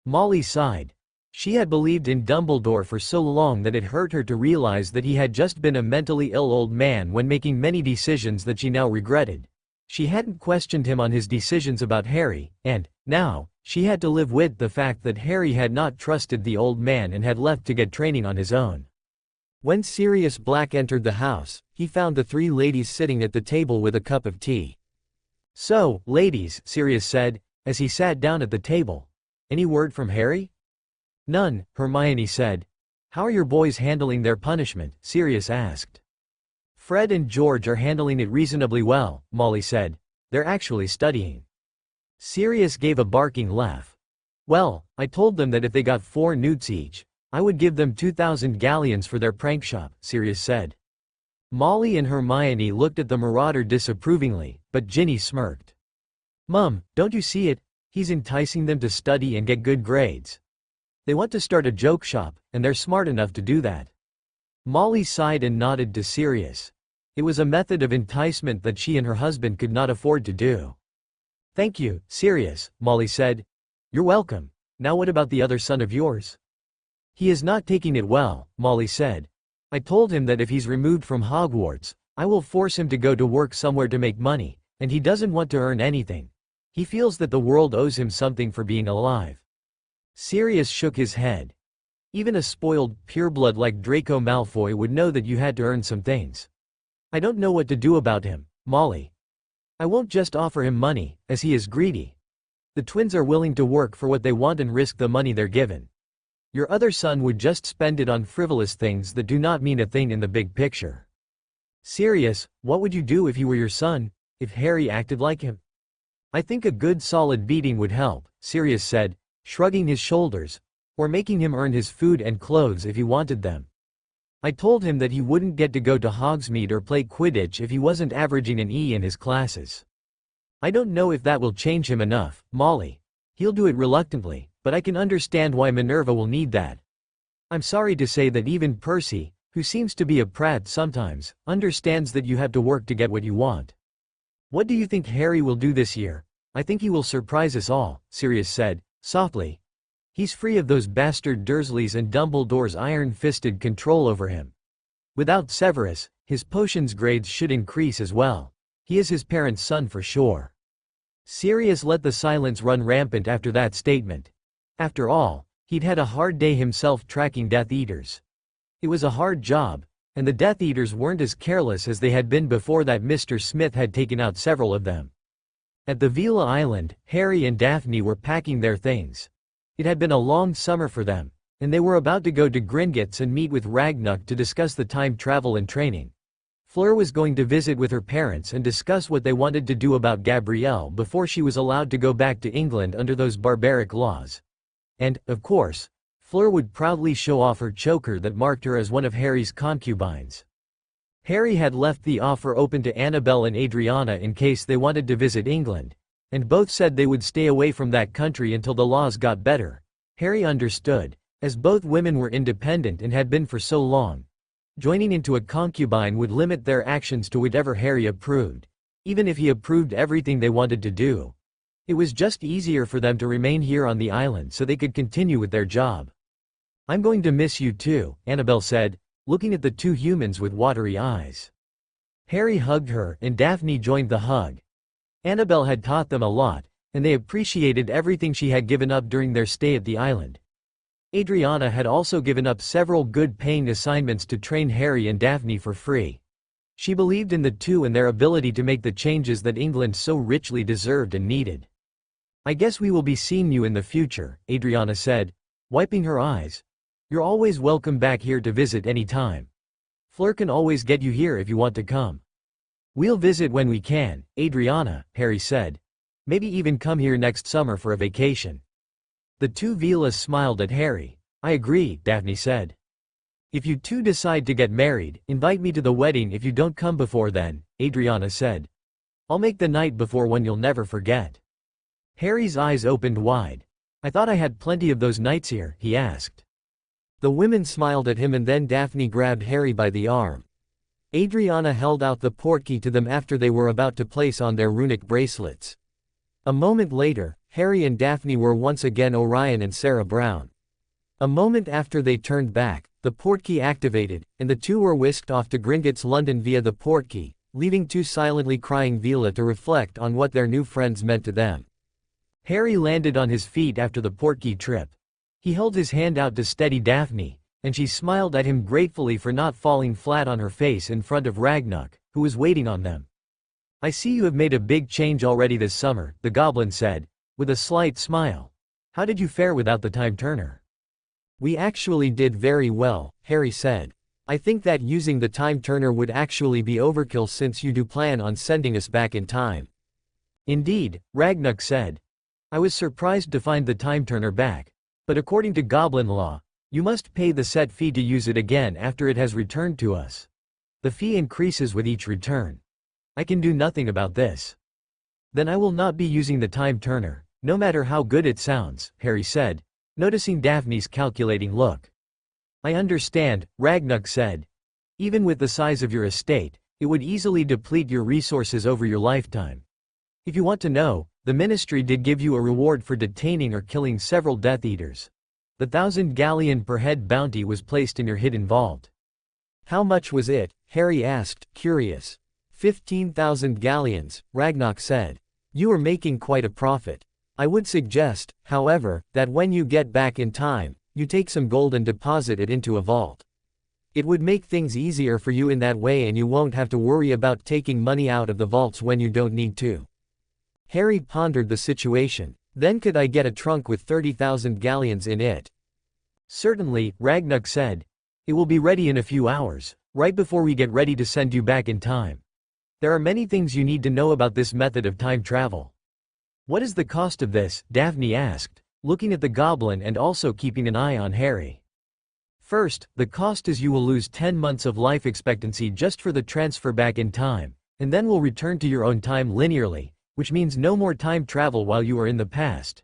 [SPEAKER 2] Molly sighed. She had believed in Dumbledore for so long that it hurt her to realize that he had just been a mentally ill old man when making many decisions that she now regretted. She hadn't questioned him on his decisions about Harry, and, now, she had to live with the fact that Harry had not trusted the old man and had left to get training on his own. When Sirius Black entered the house, he found the 3 ladies sitting at the table with a cup of tea. "So, ladies," Sirius said, as he sat down at the table. "Any word from Harry?" "None," Hermione said. "How are your boys handling their punishment?" Sirius asked. "Fred and George are handling it reasonably well," Molly said. "They're actually studying." Sirius gave a barking laugh. "Well, I told them that if they got 4 newts each, I would give them 2,000 galleons for their prank shop," Sirius said. Molly and Hermione looked at the marauder disapprovingly, but Ginny smirked. "Mum, don't you see it? He's enticing them to study and get good grades. They want to start a joke shop, and they're smart enough to do that." Molly sighed and nodded to Sirius. It was a method of enticement that she and her husband could not afford to do. "Thank you, Sirius," Molly said. "You're welcome. Now what about the other son of yours?" "He is not taking it well," Molly said. "I told him that if he's removed from Hogwarts, I will force him to go to work somewhere to make money, and he doesn't want to earn anything. He feels that the world owes him something for being alive." Sirius shook his head. "Even a spoiled pureblood like Draco Malfoy would know that you had to earn some things. I don't know what to do about him, Molly. I won't just offer him money, as he is greedy. The twins are willing to work for what they want and risk the money they're given. Your other son would just spend it on frivolous things that do not mean a thing in the big picture." "Sirius, what would you do if he were your son, if Harry acted like him?" "I think a good solid beating would help," Sirius said, shrugging his shoulders, "or making him earn his food and clothes if he wanted them. I told him that he wouldn't get to go to Hogsmeade or play Quidditch if he wasn't averaging an E in his classes. I don't know if that will change him enough, Molly. He'll do it reluctantly, but I can understand why Minerva will need that. I'm sorry to say that even Percy, who seems to be a prat sometimes, understands that you have to work to get what you want." "What do you think Harry will do this year?" "I think he will surprise us all," Sirius said, softly. "He's free of those bastard Dursleys and Dumbledore's iron-fisted control over him. Without Severus, his potions grades should increase as well. He is his parents' son for sure." Sirius let the silence run rampant after that statement. After all, he'd had a hard day himself tracking Death Eaters. It was a hard job, and the Death Eaters weren't as careless as they had been before that Mr. Smith had taken out several of them. At the Vila Island, Harry and Daphne were packing their things. It had been a long summer for them, and they were about to go to Gringotts and meet with Ragnuk to discuss the time travel and training. Fleur was going to visit with her parents and discuss what they wanted to do about Gabrielle before she was allowed to go back to England under those barbaric laws. And, of course, Fleur would proudly show off her choker that marked her as one of Harry's concubines. Harry had left the offer open to Annabelle and Adriana in case they wanted to visit England, and both said they would stay away from that country until the laws got better. Harry understood, as both women were independent and had been for so long. Joining into a concubine would limit their actions to whatever Harry approved, even if he approved everything they wanted to do. It was just easier for them to remain here on the island so they could continue with their job. "I'm going to miss you too," Annabelle said, looking at the two humans with watery eyes. Harry hugged her, and Daphne joined the hug. Annabelle had taught them a lot, and they appreciated everything she had given up during their stay at the island. Adriana had also given up several good-paying assignments to train Harry and Daphne for free. She believed in the two and their ability to make the changes that England so richly deserved and needed. "I guess we will be seeing you in the future," Adriana said, wiping her eyes. "You're always welcome back here to visit any time. Fleur can always get you here if you want to come." "We'll visit when we can, Adriana," Harry said. "Maybe even come here next summer for a vacation." The two Vilas smiled at Harry. "I agree," Daphne said. "If you two decide to get married, invite me to the wedding if you don't come before then," Adriana said. "I'll make the night before one you'll never forget." Harry's eyes opened wide. "I thought I had plenty of those nights here," he asked. The women smiled at him, and then Daphne grabbed Harry by the arm. Adriana held out the portkey to them after they were about to place on their runic bracelets. A moment later, Harry and Daphne were once again Orion and Sarah Brown. A moment after they turned back, the portkey activated, and the two were whisked off to Gringotts, London via the portkey, leaving two silently crying Vila to reflect on what their new friends meant to them. Harry landed on his feet after the portkey trip. He held his hand out to steady Daphne, and she smiled at him gratefully for not falling flat on her face in front of Ragnuk, who was waiting on them. I see you have made a big change already this summer, the goblin said, with a slight smile. How did you fare without the time turner?
[SPEAKER 3] We actually did very well, Harry said. I think that using the time turner would actually be overkill since you do plan on sending us back in time.
[SPEAKER 2] Indeed, Ragnuk said. I was surprised to find the time turner back. But according to goblin law, you must pay the set fee to use it again after it has returned to us. The fee increases with each return. I can do nothing about this. Then I will not be using the time turner, no matter how good it sounds, Harry said, noticing Daphne's calculating look. I understand, Ragnuk said. Even with the size of your estate, it would easily deplete your resources over your lifetime. If you want to know, the ministry did give you a reward for detaining or killing several Death Eaters. The 1,000 galleon per head bounty was placed in your hidden vault.
[SPEAKER 3] How much was it? Harry asked, curious. 15,000 galleons, Ragnuk said. You are making quite a profit. I would suggest, however, that when you get back in time, you take some gold and deposit it into a vault. It would make things easier for you in that way and you won't have to worry about taking money out of the vaults when you don't need to. Harry pondered the situation. Then could I get a trunk with 30,000 galleons in it?
[SPEAKER 2] Certainly, Ragnuk said. It will be ready in a few hours, right before we get ready to send you back in time. There are many things you need to know about this method of time travel. What is the cost of this? Daphne asked, looking at the goblin and also keeping an eye on Harry. First, the cost is you will lose 10 months of life expectancy just for the transfer back in time, and then will return to your own time linearly, which means no more time travel while you are in the past.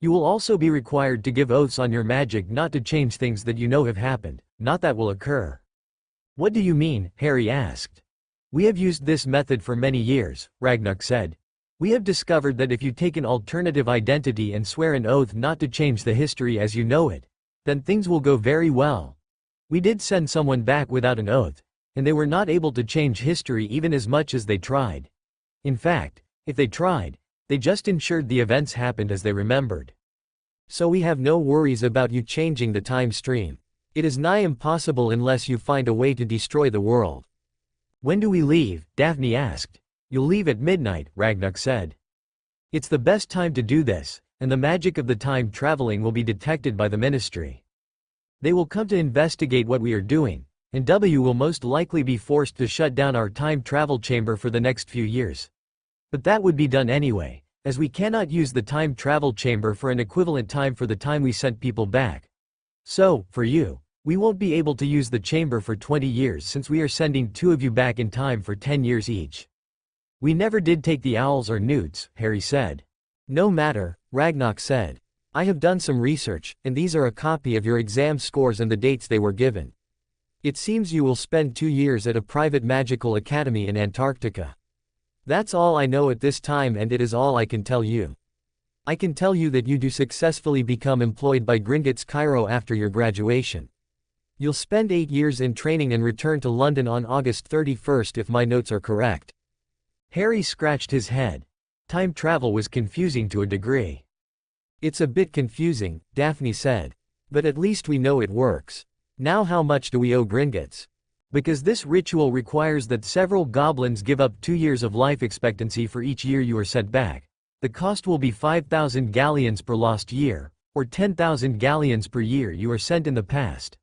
[SPEAKER 2] You will also be required to give oaths on your magic not to change things that you know have happened, not that will occur. What do you mean? Harry asked. We have used this method for many years, Ragnuk said. We have discovered that if you take an alternative identity and swear an oath not to change the history as you know it, then things will go very well. We did send someone back without an oath, and they were not able to change history even as much as they tried. In fact, if they tried, they just ensured the events happened as they remembered.
[SPEAKER 3] So we have no worries about you changing the time stream. It is nigh impossible unless you find a way to destroy the world.
[SPEAKER 2] When do we leave? Daphne asked. You'll leave at midnight, Ragnuk said. It's the best time to do this, and the magic of the time traveling will be detected by the ministry. They will come to investigate what we are doing, and W will most likely be forced to shut down our time travel chamber for the next few years. But that would be done anyway, as we cannot use the time travel chamber for an equivalent time for the time we sent people back. So, for you, we won't be able to use the chamber for 20 years since we are sending 2 of you back in time for 10 years each. We never did take the owls or newts, Harry said.
[SPEAKER 3] No matter, Ragnuk said. I have done some research, and these are a copy of your exam scores and the dates they were given. It seems you will spend 2 years at a private magical academy in Antarctica. That's all I know at this time and it is all I can tell you. I can tell you that you do successfully become employed by Gringotts Cairo after your graduation. You'll spend 8 years in training and return to London on August 31st if my notes are correct.
[SPEAKER 2] Harry scratched his head. Time travel was confusing to a degree.
[SPEAKER 3] It's a bit confusing, Daphne said. But at least we know it works. Now how much do we owe Gringotts?
[SPEAKER 2] Because this ritual requires that several goblins give up 2 years of life expectancy for each year you are sent back. The cost will be 5,000 galleons per lost year, or 10,000 galleons per year you are sent in the past.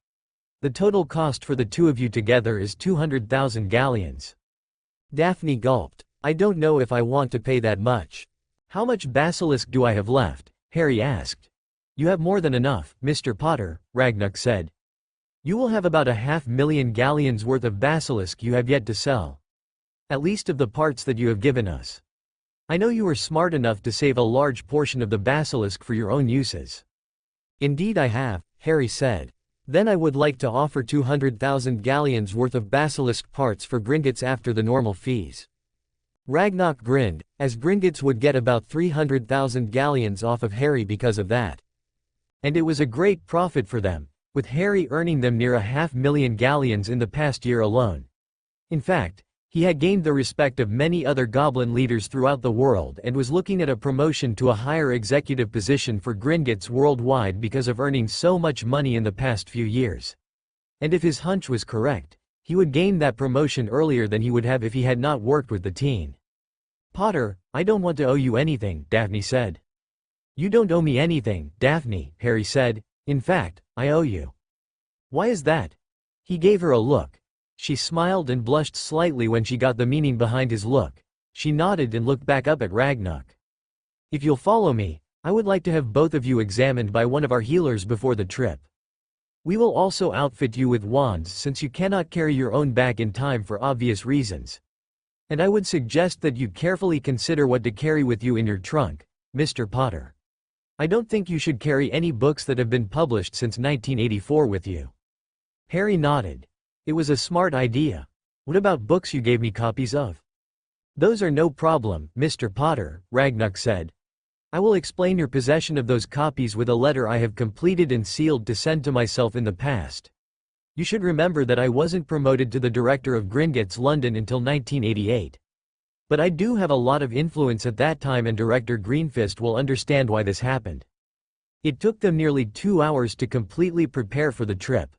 [SPEAKER 2] The total cost for the 2 of you together is 200,000 galleons.
[SPEAKER 3] Daphne gulped. I don't know if I want to pay that much.
[SPEAKER 2] How much basilisk do I have left? Harry asked. You have more than enough, Mr. Potter, Ragnuk said. You will have about 500,000 galleons worth of basilisk you have yet to sell. At least of the parts that you have given us. I know you are smart enough to save a large portion of the basilisk for your own uses.
[SPEAKER 3] Indeed I have, Harry said. Then I would like to offer 200,000 galleons worth of basilisk parts for Gringotts after the normal fees. Ragnuk grinned, as Gringotts would get about 300,000 galleons off of Harry because of that.
[SPEAKER 2] And it was a great profit for them, with Harry earning them near 500,000 galleons in the past year alone. In fact, he had gained the respect of many other goblin leaders throughout the world and was looking at a promotion to a higher executive position for Gringotts worldwide because of earning so much money in the past few years. And if his hunch was correct, he would gain that promotion earlier than he would have if he had not worked with the teen. Potter, I don't want to owe you anything, Daphne said. You don't owe me anything, Daphne, Harry said. In fact, I owe you. Why is that? He gave her a look. She smiled and blushed slightly when she got the meaning behind his look. She nodded and looked back up at Ragnarok. If you'll follow me, I would like to have both of you examined by one of our healers before the trip. We will also outfit you with wands since you cannot carry your own back in time for obvious reasons. And I would suggest that you carefully consider what to carry with you in your trunk, Mr. Potter. I don't think you should carry any books that have been published since 1984 with you. Harry nodded. It was a smart idea. What about books you gave me copies of? Those are no problem, Mr. Potter, Ragnarok said. I will explain your possession of those copies with a letter I have completed and sealed to send to myself in the past. You should remember that I wasn't promoted to the director of Gringotts London until 1988. But I do have a lot of influence at that time and Director Greenfist will understand why this happened. It took them nearly 2 hours to completely prepare for the trip.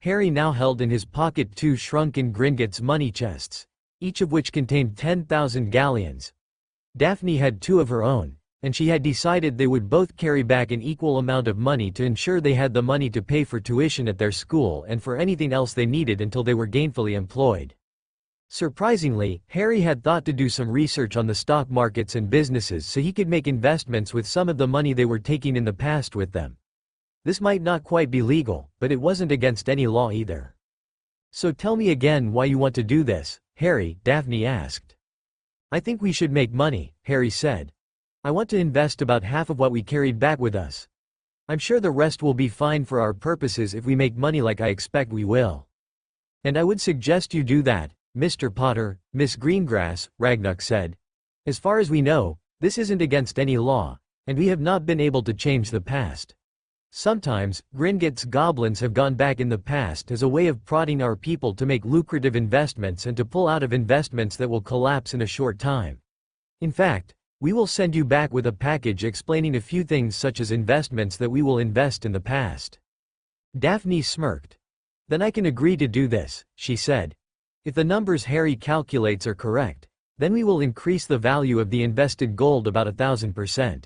[SPEAKER 2] Harry now held in his pocket 2 shrunken Gringotts money chests, each of which contained 10,000 galleons. Daphne had 2 of her own, and she had decided they would both carry back an equal amount of money to ensure they had the money to pay for tuition at their school and for anything else they needed until they were gainfully employed. Surprisingly, Harry had thought to do some research on the stock markets and businesses so he could make investments with some of the money they were taking in the past with them. This might not quite be legal, but it wasn't against any law either. So tell me again why you want to do this, Harry, Daphne asked. I think we should make money, Harry said. I want to invest about half of what we carried back with us. I'm sure the rest will be fine for our purposes if we make money like I expect we will. And I would suggest you do that, Mr. Potter, Miss Greengrass, Ragnarok said. As far as we know, this isn't against any law, and we have not been able to change the past. Sometimes, Gringotts goblins have gone back in the past as a way of prodding our people to make lucrative investments and to pull out of investments that will collapse in a short time. In fact, we will send you back with a package explaining a few things such as investments that we will invest in the past. Daphne smirked. Then I can agree to do this, she said. If the numbers Harry calculates are correct, then we will increase the value of the invested gold about 1,000%.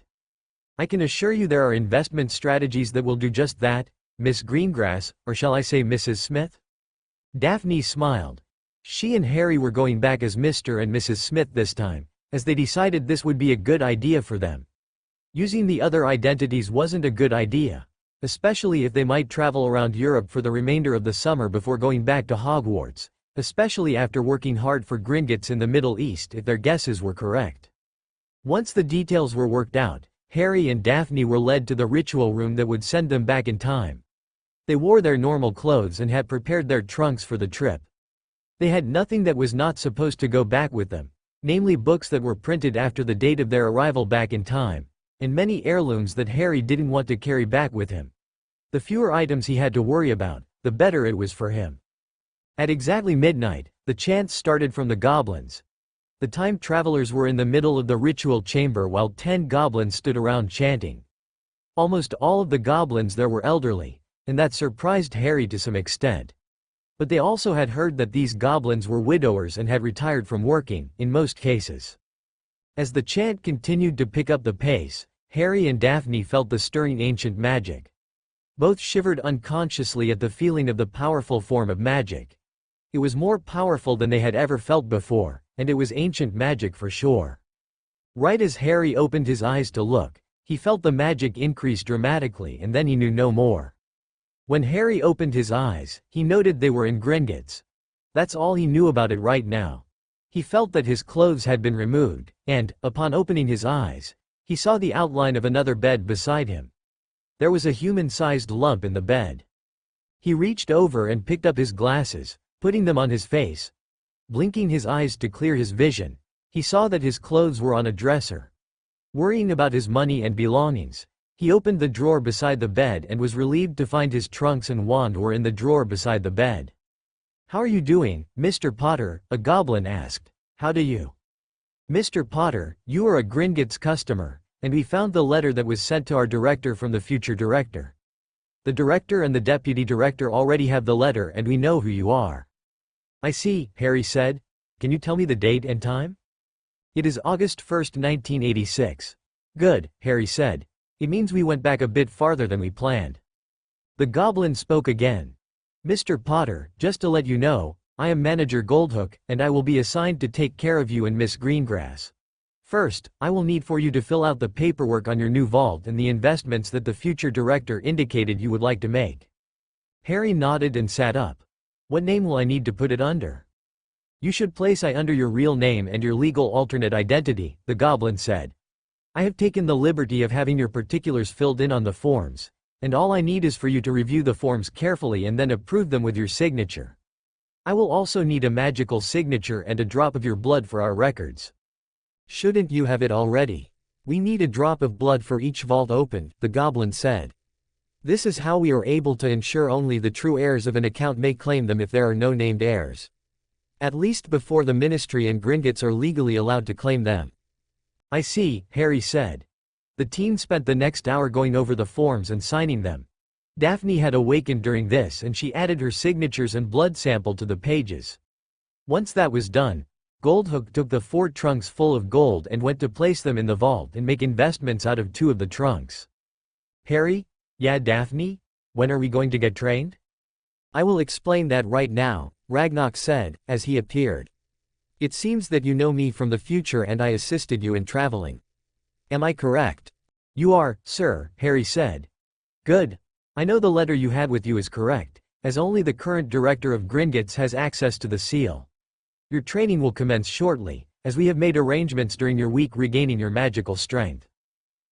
[SPEAKER 2] I can assure you there are investment strategies that will do just that, Miss Greengrass, or shall I say Mrs. Smith? Daphne smiled. She and Harry were going back as Mr. and Mrs. Smith this time, as they decided this would be a good idea for them. Using the other identities wasn't a good idea, especially if they might travel around Europe for the remainder of the summer before going back to Hogwarts, especially after working hard for Gringotts in the Middle East if their guesses were correct. Once the details were worked out, Harry and Daphne were led to the ritual room that would send them back in time. They wore their normal clothes and had prepared their trunks for the trip. They had nothing that was not supposed to go back with them, namely books that were printed after the date of their arrival back in time, and many heirlooms that Harry didn't want to carry back with him. The fewer items he had to worry about, the better it was for him. At exactly midnight, the chants started from the goblins. The time travelers were in the middle of the ritual chamber while 10 goblins stood around chanting. Almost all of the goblins there were elderly, and that surprised Harry to some extent. But they also had heard that these goblins were widowers and had retired from working, in most cases. As the chant continued to pick up the pace, Harry and Daphne felt the stirring ancient magic. Both shivered unconsciously at the feeling of the powerful form of magic. It was more powerful than they had ever felt before, and it was ancient magic for sure. Right as Harry opened his eyes to look, he felt the magic increase dramatically and then he knew no more. When Harry opened his eyes, he noted they were in Gringotts. That's all he knew about it right now. He felt that his clothes had been removed, and, upon opening his eyes, he saw the outline of another bed beside him. There was a human-sized lump in the bed. He reached over and picked up his glasses, putting them on his face. Blinking his eyes to clear his vision, he saw that his clothes were on a dresser. Worrying about his money and belongings, he opened the drawer beside the bed and was relieved to find his trunks and wand were in the drawer beside the bed. "How are you doing, Mr. Potter?" a goblin asked. "How do you?" "Mr. Potter, you are a Gringotts customer, and we found the letter that was sent to our director from the future director. The director and the deputy director already have the letter and we know who you are." "I see," Harry said. "Can you tell me the date and time?" It is August 1st, 1986. Good, Harry said. It means we went back a bit farther than we planned. The goblin spoke again. Mr. Potter, just to let you know, I am Manager Goldhook, and I will be assigned to take care of you and Miss Greengrass. First, I will need for you to fill out the paperwork on your new vault and the investments that the future director indicated you would like to make. Harry nodded and sat up. What name will I need to put it under? You should place I under your real name and your legal alternate identity, the goblin said. I have taken the liberty of having your particulars filled in on the forms, and all I need is for you to review the forms carefully and then approve them with your signature. I will also need a magical signature and a drop of your blood for our records.
[SPEAKER 3] Shouldn't you have it already? We need a drop of blood for each vault opened, the goblin said. This is how we are able to ensure only the true heirs of an account may claim them if there are no named heirs. At least before the Ministry and Gringotts are legally allowed to claim them.
[SPEAKER 2] I see, Harry said. The team spent the next hour going over the forms and signing them. Daphne had awakened during this and she added her signatures and blood sample to the pages. Once that was done, Goldhook took the 4 trunks full of gold and went to place them in the vault and make investments out of 2 of the trunks. Harry? Yeah, Daphne? When are we going to get trained?
[SPEAKER 3] I will explain that right now, Ragnarok said, as he appeared. It seems that you know me from the future and I assisted you in traveling. Am I correct?
[SPEAKER 2] You are, sir, Harry said. Good. I know the letter you had with you is correct, as only the current director of Gringotts has access to the seal. Your training will commence shortly, as we have made arrangements during your week regaining your magical strength.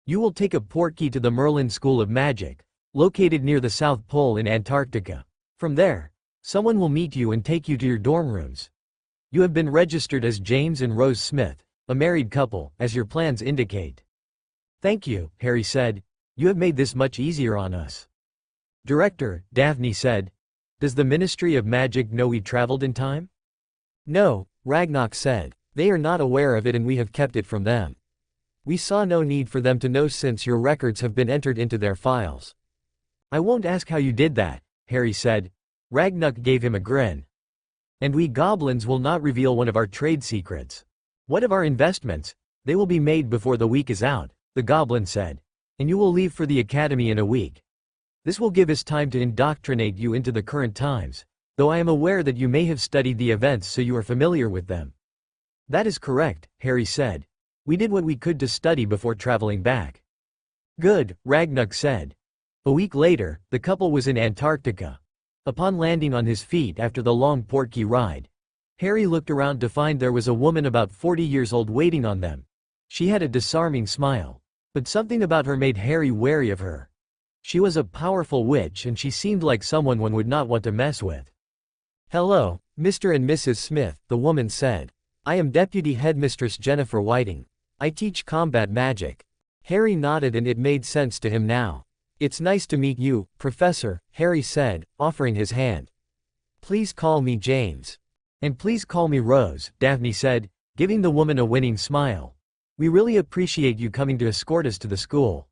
[SPEAKER 2] You will take a portkey to the Merlin School of Magic, located near the South Pole in Antarctica. From there, someone will meet you and take you to your dorm rooms. You have been registered as James and Rose Smith, a married couple, as your plans indicate. Thank you, Harry said. You have made this much easier on us. Director, Daphne said. Does the Ministry of Magic know we traveled in time?
[SPEAKER 3] No, Ragnarok said. They are not aware of it and we have kept it from them. We saw no need for them to know since your records have been entered into their files.
[SPEAKER 2] I won't ask how you did that, Harry said. Ragnarok gave him a grin. And we goblins will not reveal one of our trade secrets. What of our investments? They will be made before the week is out, the goblin said. And you will leave for the academy in a week. This will give us time to indoctrinate you into the current times, though I am aware that you may have studied the events so you are familiar with them. That is correct, Harry said. We did what we could to study before traveling back. Good, Ragnarok said. A week later, the couple was in Antarctica. Upon landing on his feet after the long portkey ride, Harry looked around to find there was a woman about 40 years old waiting on them. She had a disarming smile, but something about her made Harry wary of her. She was a powerful witch and she seemed like someone one would not want to mess with.
[SPEAKER 3] Hello, Mr. and Mrs. Smith, the woman said. I am Deputy Headmistress Jennifer Whiting. I teach combat magic. Harry nodded and it made sense to him now. It's nice to meet you, Professor, Harry said, offering his hand. Please call me James.
[SPEAKER 2] And please call me Rose, Daphne said, giving the woman a winning smile. We really appreciate you coming to escort us to the school.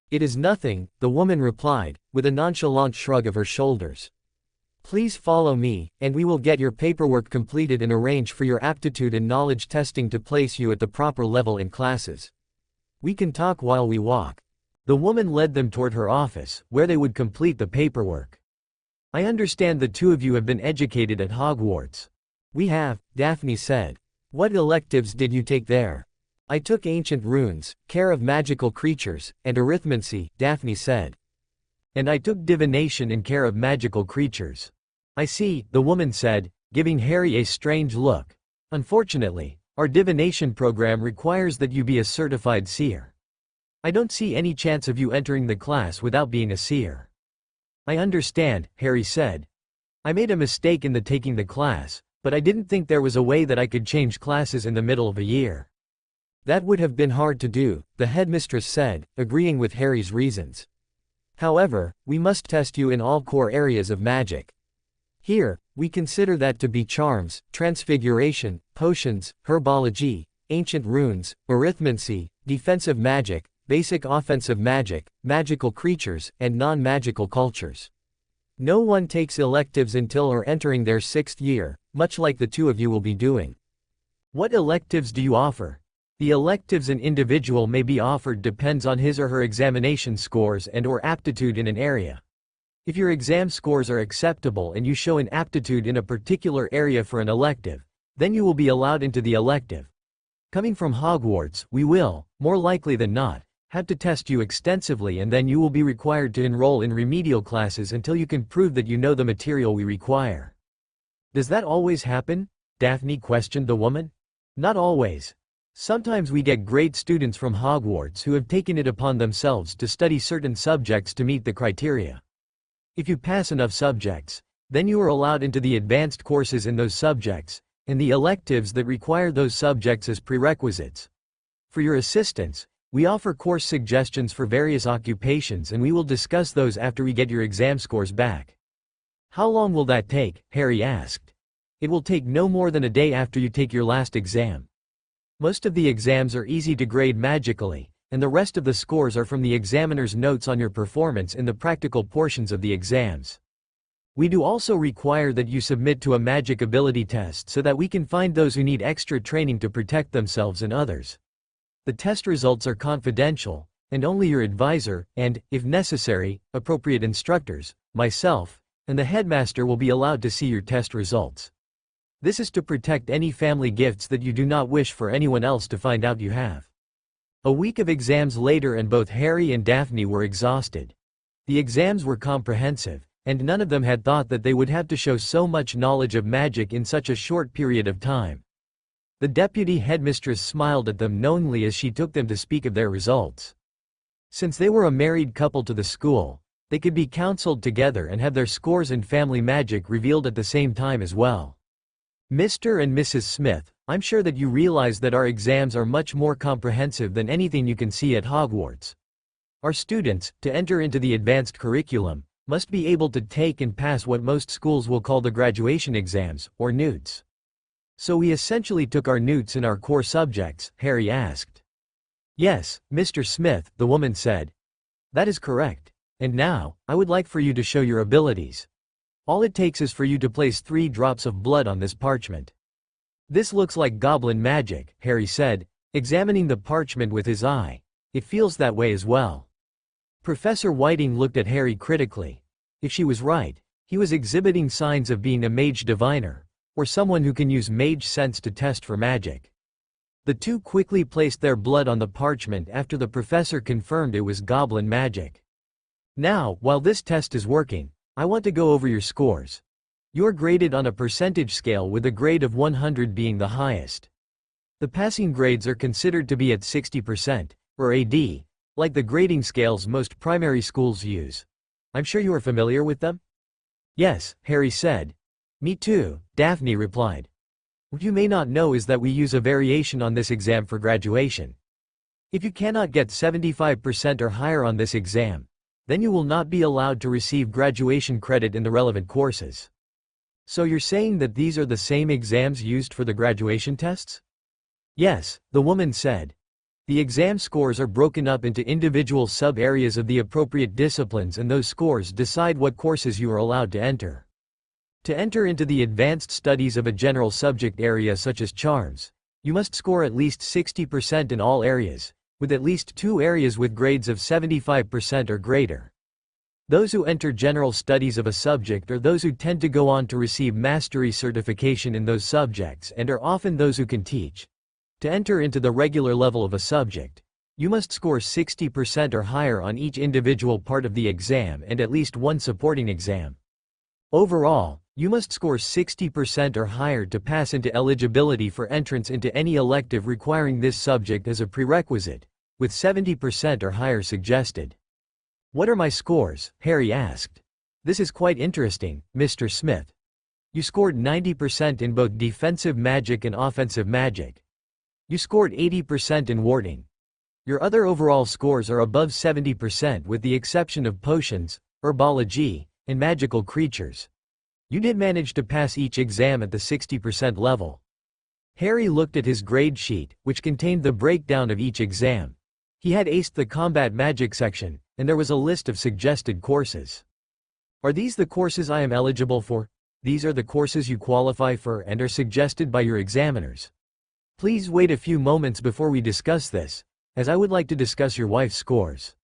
[SPEAKER 3] It is nothing, the woman replied, with a nonchalant shrug of her shoulders. Please follow me, and we will get your paperwork completed and arrange for your aptitude and knowledge testing to place you at the proper level in classes. We can talk while we walk.
[SPEAKER 2] The woman led them toward her office, where they would complete the paperwork. I understand the 2 of you have been educated at Hogwarts.
[SPEAKER 3] We have, Daphne said. What electives did you take there? I took Ancient Runes, Care of Magical Creatures, and Arithmancy, Daphne said.
[SPEAKER 2] And I took Divination and Care of Magical Creatures. I see, the woman said, giving Harry a strange look. Unfortunately, our divination program requires that you be a certified seer. I don't see any chance of you entering the class without being a seer. I understand, Harry said. I made a mistake in taking the class, but I didn't think there was a way that I could change classes in the middle of a year.
[SPEAKER 3] That would have been hard to do, the headmistress said, agreeing with Harry's reasons. However, we must test you in all core areas of magic. Here, we consider that to be charms, transfiguration, potions, herbology, ancient runes, arithmancy, defensive magic, basic offensive magic, magical creatures, and non-magical cultures. No one takes electives until or entering their 6th year, much like the 2 of you will be doing.
[SPEAKER 2] What electives do you offer? The electives an individual may be offered depends on his or her examination scores and/or aptitude in an area. If your exam scores are acceptable and you show an aptitude in a particular area for an elective, then you will be allowed into the elective. Coming from Hogwarts, we will, more likely than not, have to test you extensively, and then you will be required to enroll in remedial classes until you can prove that you know the material we require. Does that always happen? Daphne questioned the woman. Not always. Sometimes we get great students from Hogwarts who have taken it upon themselves to study certain subjects to meet the criteria. If you pass enough subjects, then you are allowed into the advanced courses in those subjects, and the electives that require those subjects as prerequisites. For your assistance, we offer course suggestions for various occupations, and we will discuss those after we get your exam scores back. How long will that take? Harry asked. It will take no more than a day after you take your last exam. Most of the exams are easy to grade magically, and the rest of the scores are from the examiner's notes on your performance in the practical portions of the exams. We do also require that you submit to a magic ability test so that we can find those who need extra training to protect themselves and others. The test results are confidential, and only your advisor, and, if necessary, appropriate instructors, myself, and the headmaster will be allowed to see your test results. This is to protect any family gifts that you do not wish for anyone else to find out you have. A week of exams later, and both Harry and Daphne were exhausted. The exams were comprehensive, and none of them had thought that they would have to show so much knowledge of magic in such a short period of time. The deputy headmistress smiled at them knowingly as she took them to speak of their results. Since they were a married couple to the school, they could be counseled together and have their scores and family magic revealed at the same time as well. Mr. and Mrs. Smith, I'm sure that you realize that our exams are much more comprehensive than anything you can see at Hogwarts. Our students, to enter into the advanced curriculum, must be able to take and pass what most schools will call the graduation exams, or NEWTs. So we essentially took our NEWTs in our core subjects, Harry asked. Yes, Mr. Smith, the woman said. That is correct. And now, I would like for you to show your abilities. All it takes is for you to place 3 drops of blood on this parchment. This looks like goblin magic, Harry said, examining the parchment with his eye. It feels that way as well. Professor Whiting looked at Harry critically. If she was right, he was exhibiting signs of being a mage diviner, or someone who can use mage sense to test for magic. The two quickly placed their blood on the parchment after the professor confirmed it was goblin magic. Now, while this test is working, I want to go over your scores. You're graded on a percentage scale, with a grade of 100 being the highest. The passing grades are considered to be at 60%, or AD, like the grading scales most primary schools use. I'm sure you are familiar with them? Yes, Harry said. Me too, Daphne replied. What you may not know is that we use a variation on this exam for graduation. If you cannot get 75% or higher on this exam, then you will not be allowed to receive graduation credit in the relevant courses. So you're saying that these are the same exams used for the graduation tests? Yes, the woman said. The exam scores are broken up into individual sub-areas of the appropriate disciplines, and those scores decide what courses you are allowed to enter. To enter into the advanced studies of a general subject area such as charms, you must score at least 60% in all areas, with at least 2 areas with grades of 75% or greater. Those who enter general studies of a subject are those who tend to go on to receive mastery certification in those subjects and are often those who can teach. To enter into the regular level of a subject, you must score 60% or higher on each individual part of the exam and at least 1 supporting exam. Overall, you must score 60% or higher to pass into eligibility for entrance into any elective requiring this subject as a prerequisite, with 70% or higher suggested. What are my scores? Harry asked. This is quite interesting, Mr. Smith. You scored 90% in both defensive magic and offensive magic. You scored 80% in warding. Your other overall scores are above 70% with the exception of potions, herbology, and magical creatures. You did manage to pass each exam at the 60% level. Harry looked at his grade sheet, which contained the breakdown of each exam. He had aced the combat magic section, and there was a list of suggested courses. Are these the courses I am eligible for? These are the courses you qualify for and are suggested by your examiners. Please wait a few moments before we discuss this, as I would like to discuss your wife's scores.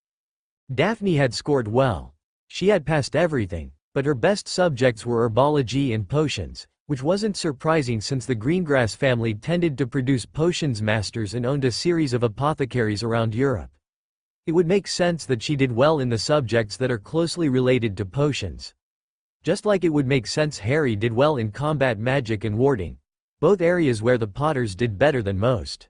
[SPEAKER 2] Daphne had scored well. She had passed everything, but her best subjects were herbology and potions, which wasn't surprising since the Greengrass family tended to produce potions masters and owned a series of apothecaries around Europe. It would make sense that she did well in the subjects that are closely related to potions. Just like it would make sense Harry did well in combat magic and warding, both areas where the Potters did better than most.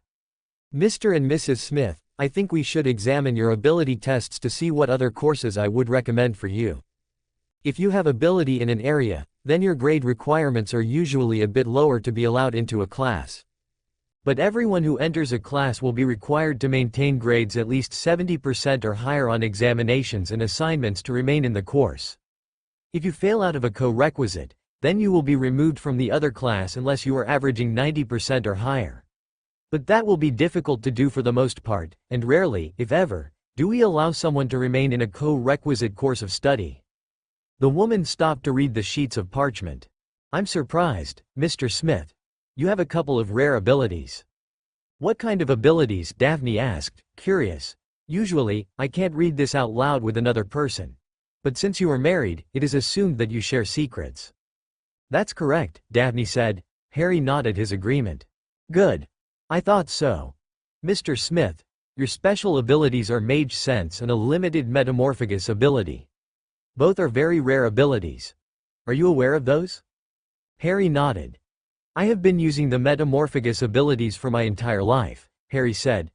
[SPEAKER 3] Mr. and Mrs. Smith, I think we should examine your ability tests to see what other courses I would recommend for you. If you have ability in an area, then your grade requirements are usually a bit lower to be allowed into a class. But everyone who enters a class will be required to maintain grades at least 70% or higher on examinations and assignments to remain in the course. If you fail out of a co-requisite, then you will be removed from the other class unless you are averaging 90% or higher. But that will be difficult to do for the most part, and rarely, if ever, do we allow someone to remain in a co-requisite course of study. The woman stopped to read the sheets of parchment. I'm surprised, Mr. Smith. You have a couple of rare abilities. What kind of abilities? Daphne asked, curious. Usually, I can't read this out loud with another person. But since you are married, it is assumed that you share secrets. That's correct, Daphne said. Harry nodded his agreement. Good. I thought so. Mr. Smith, your special abilities are Mage Sense and a limited Metamorphagus ability. Both are very rare abilities. Are you aware of those? Harry nodded. I have been using the Metamorphagus abilities for my entire life, Harry said.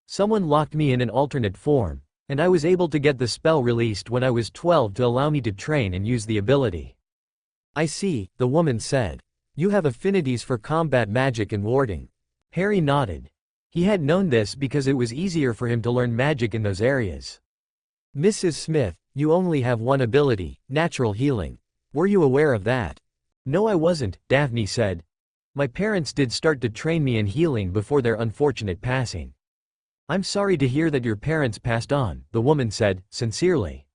[SPEAKER 3] Someone locked me in an alternate form, and I was able to get the spell released when I was 12 to allow me to train and use the ability. I see, the woman said. You have affinities for combat magic and warding. Harry nodded. He had known this because it was easier for him to learn magic in those areas. Mrs. Smith, you only have one ability, natural healing. Were you aware of that? No, I wasn't, Daphne said. My parents did start to train me in healing before their unfortunate passing. I'm sorry to hear that your parents passed on, the woman said, sincerely.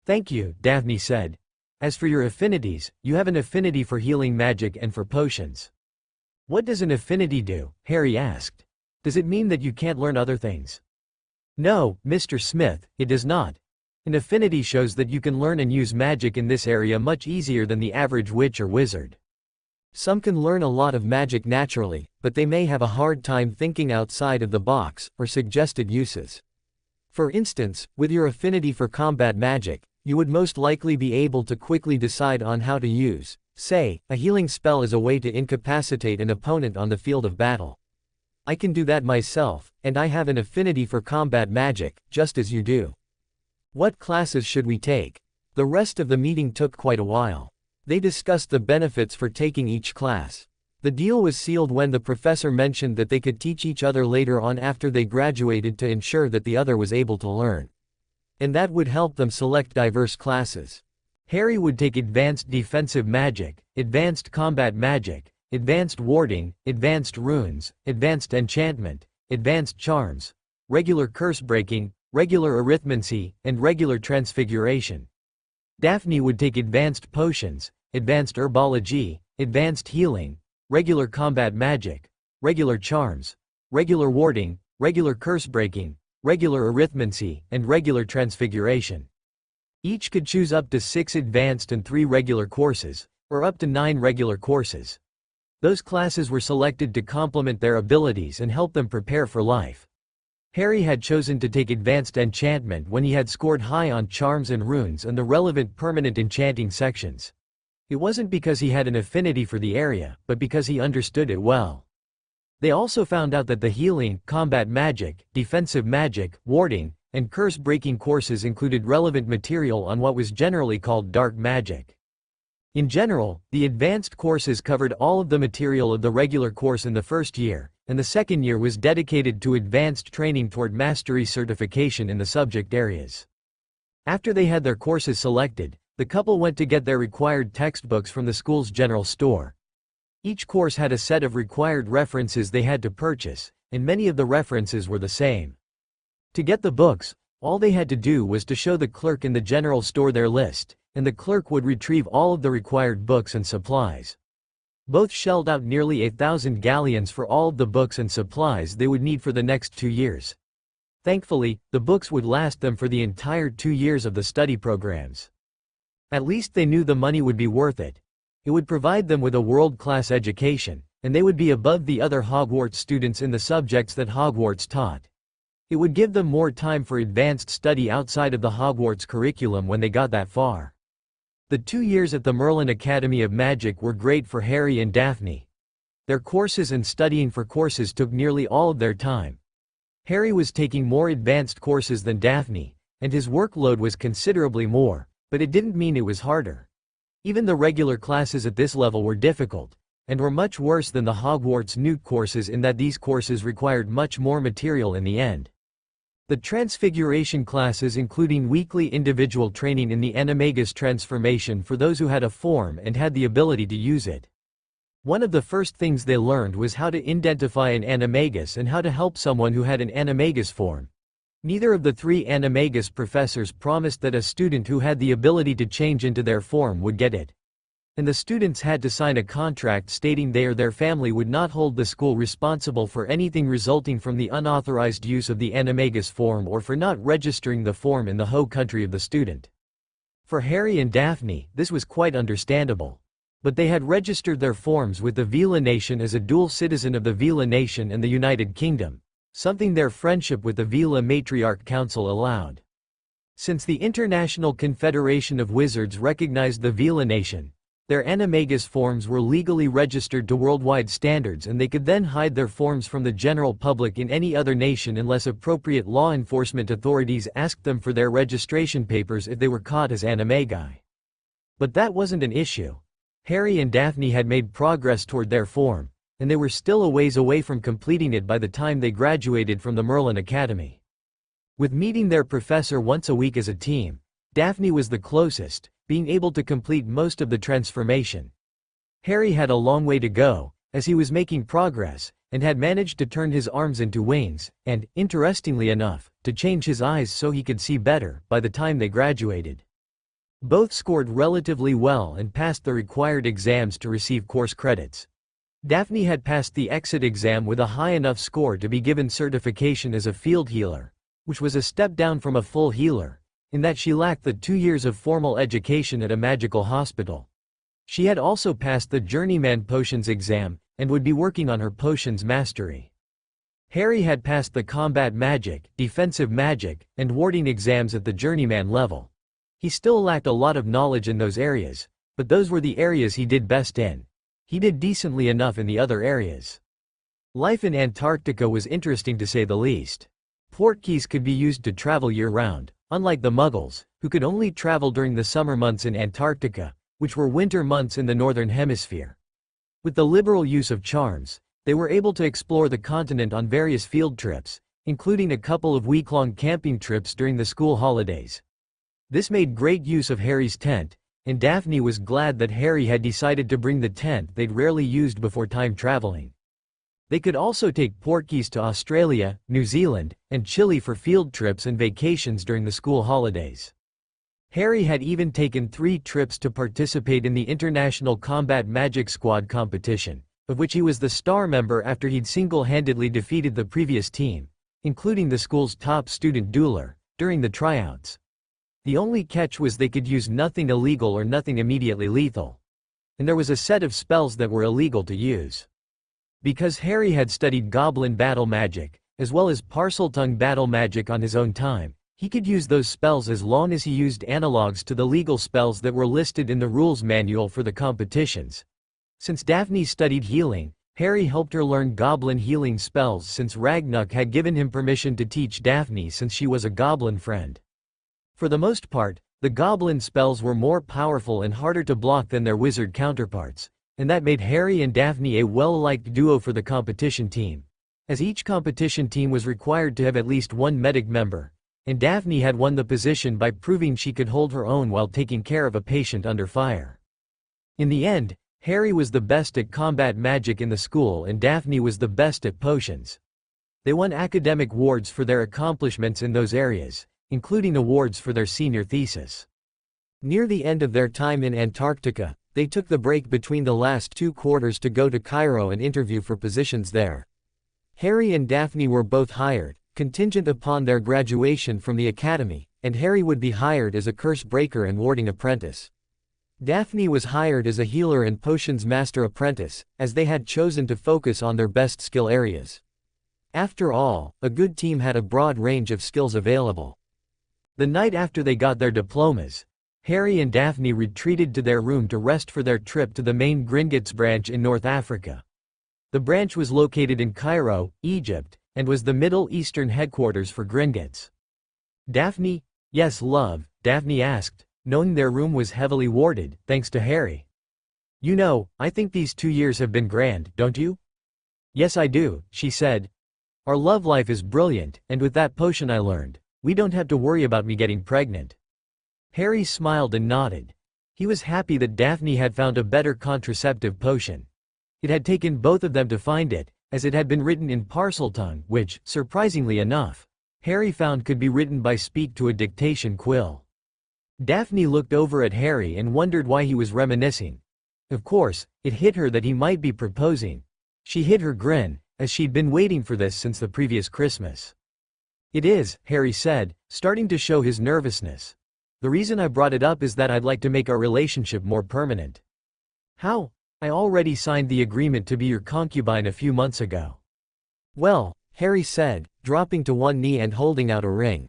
[SPEAKER 3] Thank you, Daphne said. As for your affinities, you have an affinity for healing magic and for potions. What does an affinity do? Harry asked. Does it mean that you can't learn other things? No, Mr. Smith, it does not. An affinity shows that you can learn and use magic in this area much easier than the average witch or wizard. Some can learn a lot of magic naturally, but they may have a hard time thinking outside of the box, or suggested uses. For instance, with your affinity for combat magic, you would most likely be able to quickly decide on how to use, say, a healing spell as a way to incapacitate an opponent on the field of battle. I can do that myself, and I have an affinity for combat magic, just as you do. What classes should we take? The rest of the meeting took quite a while. They discussed the benefits for taking each class. The deal was sealed when the professor mentioned that they could teach each other later on after they graduated to ensure that the other was able to learn. And that would help them select diverse classes. Harry would take Advanced Defensive Magic, Advanced Combat Magic, Advanced Warding, Advanced Runes, Advanced Enchantment, Advanced Charms, Regular Curse Breaking, Regular Arithmancy, and Regular Transfiguration. Daphne would take Advanced Potions, Advanced Herbology, Advanced Healing, Regular Combat Magic, Regular Charms, Regular Warding, Regular Curse Breaking, Regular Arithmancy, and Regular Transfiguration. Each could choose up to 6 advanced and 3 regular courses, or up to 9 regular courses. Those classes were selected to complement their abilities and help them prepare for life. Harry had chosen to take Advanced Enchantment when he had scored high on Charms and Runes and the relevant permanent enchanting sections. It wasn't because he had an affinity for the area, but because he understood it well. They also found out that the healing, combat magic, defensive magic, warding, and curse-breaking courses included relevant material on what was generally called dark magic. In general, the advanced courses covered all of the material of the regular course in the first year, and the second year was dedicated to advanced training toward mastery certification in the subject areas. After they had their courses selected, the couple went to get their required textbooks from the school's general store. Each course had a set of required references they had to purchase, and many of the references were the same. To get the books, all they had to do was to show the clerk in the general store their list, and the clerk would retrieve all of the required books and supplies.
[SPEAKER 2] Both shelled out nearly 1,000 galleons for all of the books and supplies they would need for the next 2 years. Thankfully, the books would last them for the entire 2 years of the study programs. At least they knew the money would be worth it. It would provide them with a world-class education, and they would be above the other Hogwarts students in the subjects that Hogwarts taught. It would give them more time for advanced study outside of the Hogwarts curriculum when they got that far. The 2 years at the Merlin Academy of Magic were great for Harry and Daphne. Their courses and studying for courses took nearly all of their time. Harry was taking more advanced courses than Daphne, and his workload was considerably more, but it didn't mean it was harder. Even the regular classes at this level were difficult, and were much worse than the Hogwarts Newt courses in that these courses required much more material in the end. The Transfiguration classes, including weekly individual training in the Animagus transformation for those who had a form and had the ability to use it. One of the first things they learned was how to identify an Animagus and how to help someone who had an Animagus form. Neither of the 3 Animagus professors promised that a student who had the ability to change into their form would get it. And the students had to sign a contract stating they or their family would not hold the school responsible for anything resulting from the unauthorized use of the Animagus form or for not registering the form in the home country of the student. For Harry and Daphne, this was quite understandable. But they had registered their forms with the Vila Nation as a dual citizen of the Vila Nation and the United Kingdom, something their friendship with the Vila Matriarch Council allowed. Since the International Confederation of Wizards recognized the Vila Nation, their Animagus forms were legally registered to worldwide standards, and they could then hide their forms from the general public in any other nation unless appropriate law enforcement authorities asked them for their registration papers if they were caught as Animagi. But that wasn't an issue. Harry and Daphne had made progress toward their form, and they were still a ways away from completing it by the time they graduated from the Merlin Academy. With meeting their professor once a week as a team, Daphne was the closest, being able to complete most of the transformation. Harry had a long way to go, as he was making progress, and had managed to turn his arms into wings, and, interestingly enough, to change his eyes so he could see better, by the time they graduated. Both scored relatively well and passed the required exams to receive course credits. Daphne had passed the exit exam with a high enough score to be given certification as a field healer, which was a step down from a full healer, in that she lacked the 2 years of formal education at a magical hospital. She had also passed the Journeyman Potions exam, and would be working on her potions mastery. Harry had passed the combat magic, defensive magic, and warding exams at the Journeyman level. He still lacked a lot of knowledge in those areas, but those were the areas he did best in. He did decently enough in the other areas. Life in Antarctica was interesting to say the least. Portkeys could be used to travel year-round, unlike the Muggles, who could only travel during the summer months in Antarctica, which were winter months in the Northern Hemisphere. With the liberal use of charms, they were able to explore the continent on various field trips, including a couple of week-long camping trips during the school holidays. This made great use of Harry's tent, and Daphne was glad that Harry had decided to bring the tent they'd rarely used before time traveling. They could also take Portkeys to Australia, New Zealand, and Chile for field trips and vacations during the school holidays. Harry had even taken 3 trips to participate in the International Combat Magic Squad competition, of which he was the star member after he'd single-handedly defeated the previous team, including the school's top student dueler, during the tryouts. The only catch was they could use nothing illegal or nothing immediately lethal. And there was a set of spells that were illegal to use. Because Harry had studied goblin battle magic, as well as Parseltongue battle magic on his own time, he could use those spells as long as he used analogues to the legal spells that were listed in the rules manual for the competitions. Since Daphne studied healing, Harry helped her learn goblin healing spells since Ragnuk had given him permission to teach Daphne since she was a goblin friend. For the most part, the goblin spells were more powerful and harder to block than their wizard counterparts, and that made Harry and Daphne a well-liked duo for the competition team, as each competition team was required to have at least one medic member, and Daphne had won the position by proving she could hold her own while taking care of a patient under fire. In the end, Harry was the best at combat magic in the school and Daphne was the best at potions. They won academic awards for their accomplishments in those areas, including awards for their senior thesis. Near the end of their time in Antarctica,
[SPEAKER 3] They took the break between the last 2 quarters to go to Cairo and interview for positions there. Harry and Daphne were both hired, contingent upon their graduation from the academy, and Harry would be hired as a curse breaker and warding apprentice. Daphne was hired as a healer and potions master apprentice, as they had chosen to focus on their best skill areas. After all, a good team had a broad range of skills available.
[SPEAKER 2] The night after they got their diplomas, Harry and Daphne retreated to their room to rest for their trip to the main Gringotts branch in North Africa. The branch was located in Cairo, Egypt, and was the Middle Eastern headquarters for Gringotts. Daphne? Yes, love, Daphne asked, knowing their room was heavily warded, thanks to Harry. You know, I think these 2 years have been grand, don't you? Yes, I do, she said. Our love life is brilliant, and with that potion I learned, we don't have to worry about me getting pregnant. Harry smiled and nodded. He was happy that Daphne had found a better contraceptive potion. It had taken both of them to find it, as it had been written in Parseltongue, which, surprisingly enough, Harry found could be written by speak to a dictation quill. Daphne looked over at Harry and wondered why he was reminiscing. Of course, it hit her that he might be proposing. She hid her grin, as she'd been waiting for this since the previous Christmas. It is, Harry said, starting to show his nervousness. The reason I brought it up is that I'd like to make our relationship more permanent. How? I already signed the agreement to be your concubine a few months ago.
[SPEAKER 3] Well, Harry said, dropping to one knee and holding out a ring.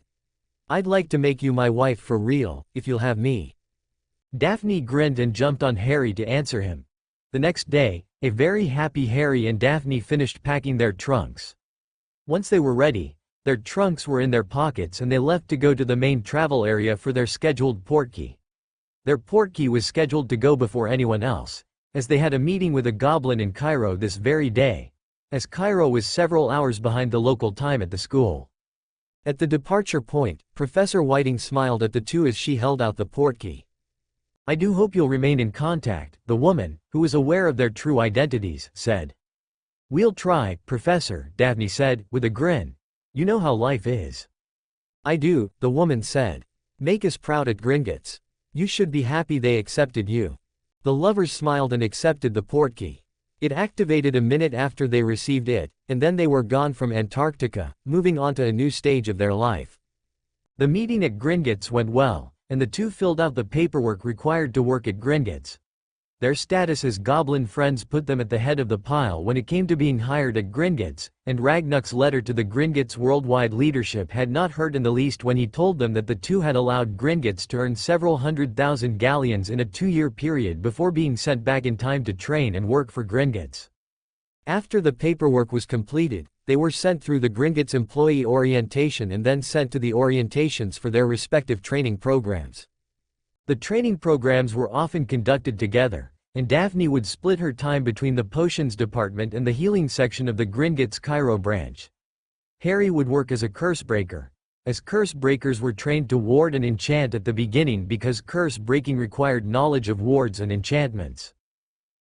[SPEAKER 3] I'd like to make you my wife for real, if you'll have me.
[SPEAKER 2] Daphne grinned and jumped on Harry to answer him. The next day, a very happy Harry and Daphne finished packing their trunks. Once they were ready, their trunks were in their pockets and they left to go to the main travel area for their scheduled portkey. Their portkey was scheduled to go before anyone else, as they had a meeting with a goblin in Cairo this very day, as Cairo was several hours behind the local time at the school.
[SPEAKER 3] At the departure point, Professor Whiting smiled at the two as she held out the portkey.
[SPEAKER 2] I do hope you'll remain in contact, the woman, who was aware of their true identities, said. We'll try, Professor, Daphne said, with a grin. You know how life is.
[SPEAKER 3] I do, the woman said. Make us proud at Gringotts. You should be happy they accepted you. The lovers smiled and accepted the portkey. It activated a minute after they received it, and then they were gone from Antarctica, moving on to a new stage of their life. The meeting at Gringotts went well, and the two filled out the paperwork required to work at Gringotts. Their status as goblin friends put them at the head of the pile when it came to being hired at Gringotts, and Ragnar's letter to the Gringotts worldwide leadership had not hurt in the least when he told them that the two had allowed Gringotts to earn several 100,000 galleons in a 2-year period before being sent back in time to train and work for Gringotts. After the paperwork was completed, they were sent through the Gringotts employee orientation and then sent to the orientations for their respective training programs. The training programs were often conducted together, and Daphne would split her time between the potions department and the healing section of the Gringotts Cairo branch. Harry would work as a curse breaker, as curse breakers were trained to ward and enchant at the beginning because curse breaking required knowledge of wards and enchantments.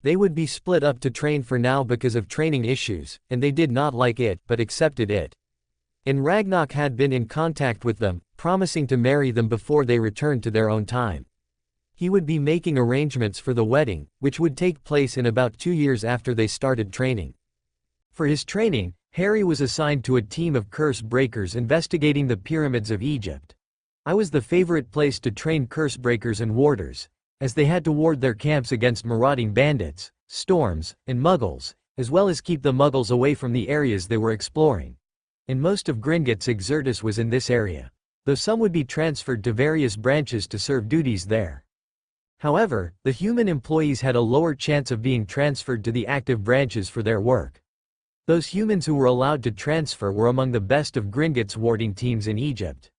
[SPEAKER 3] They would be split up to train for now because of training issues, and they did not like it but accepted it. And Ragnar had been in contact with them, promising to marry them before they returned to their own time. He would be making arrangements for the wedding, which would take place in about 2 years after they started training. For his training, Harry was assigned to a team of curse breakers investigating the pyramids of Egypt. I was the favorite place to train curse breakers and warders, as they had to ward their camps against marauding bandits, storms, and muggles, as well as keep the muggles away from the areas they were exploring. And most of Gringotts Exertus was in this area, though some would be transferred to various branches to serve duties there. However, the human employees had a lower chance of being transferred to the active branches for their work. Those humans who were allowed to transfer were among the best of Gringotts warding teams in Egypt.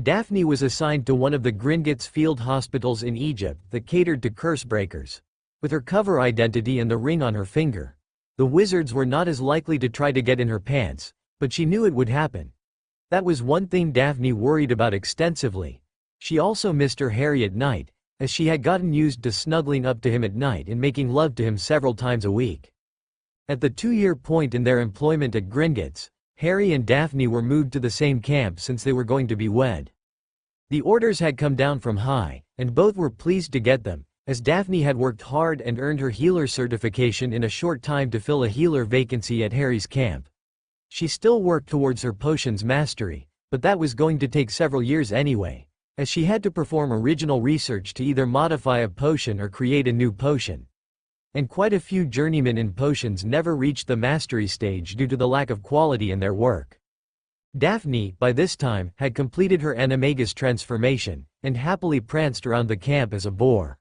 [SPEAKER 3] Daphne was assigned to one of the Gringotts field hospitals in Egypt that catered to curse breakers. With her cover identity and the ring on her finger, the wizards were not as likely to try to get in her pants, but she knew it would happen. That was one thing Daphne worried about extensively. She also missed her Harry at night, as she had gotten used to snuggling up to him at night and making love to him several times a week. At the 2-year point in their employment at Gringotts, Harry and Daphne were moved to the same camp since they were going to be wed. The orders had come down from high, and both were pleased to get them,
[SPEAKER 2] as Daphne had worked hard and earned her healer certification in a short time to fill a healer vacancy at Harry's camp. She still worked towards her potions mastery, but that was going to take several years anyway, as she had to perform original research to either modify a potion or create a new potion. And quite a few journeymen in potions never reached the mastery stage due to the lack of quality in their work. Daphne, by this time, had completed her animagus transformation, and happily pranced around the camp as a boar.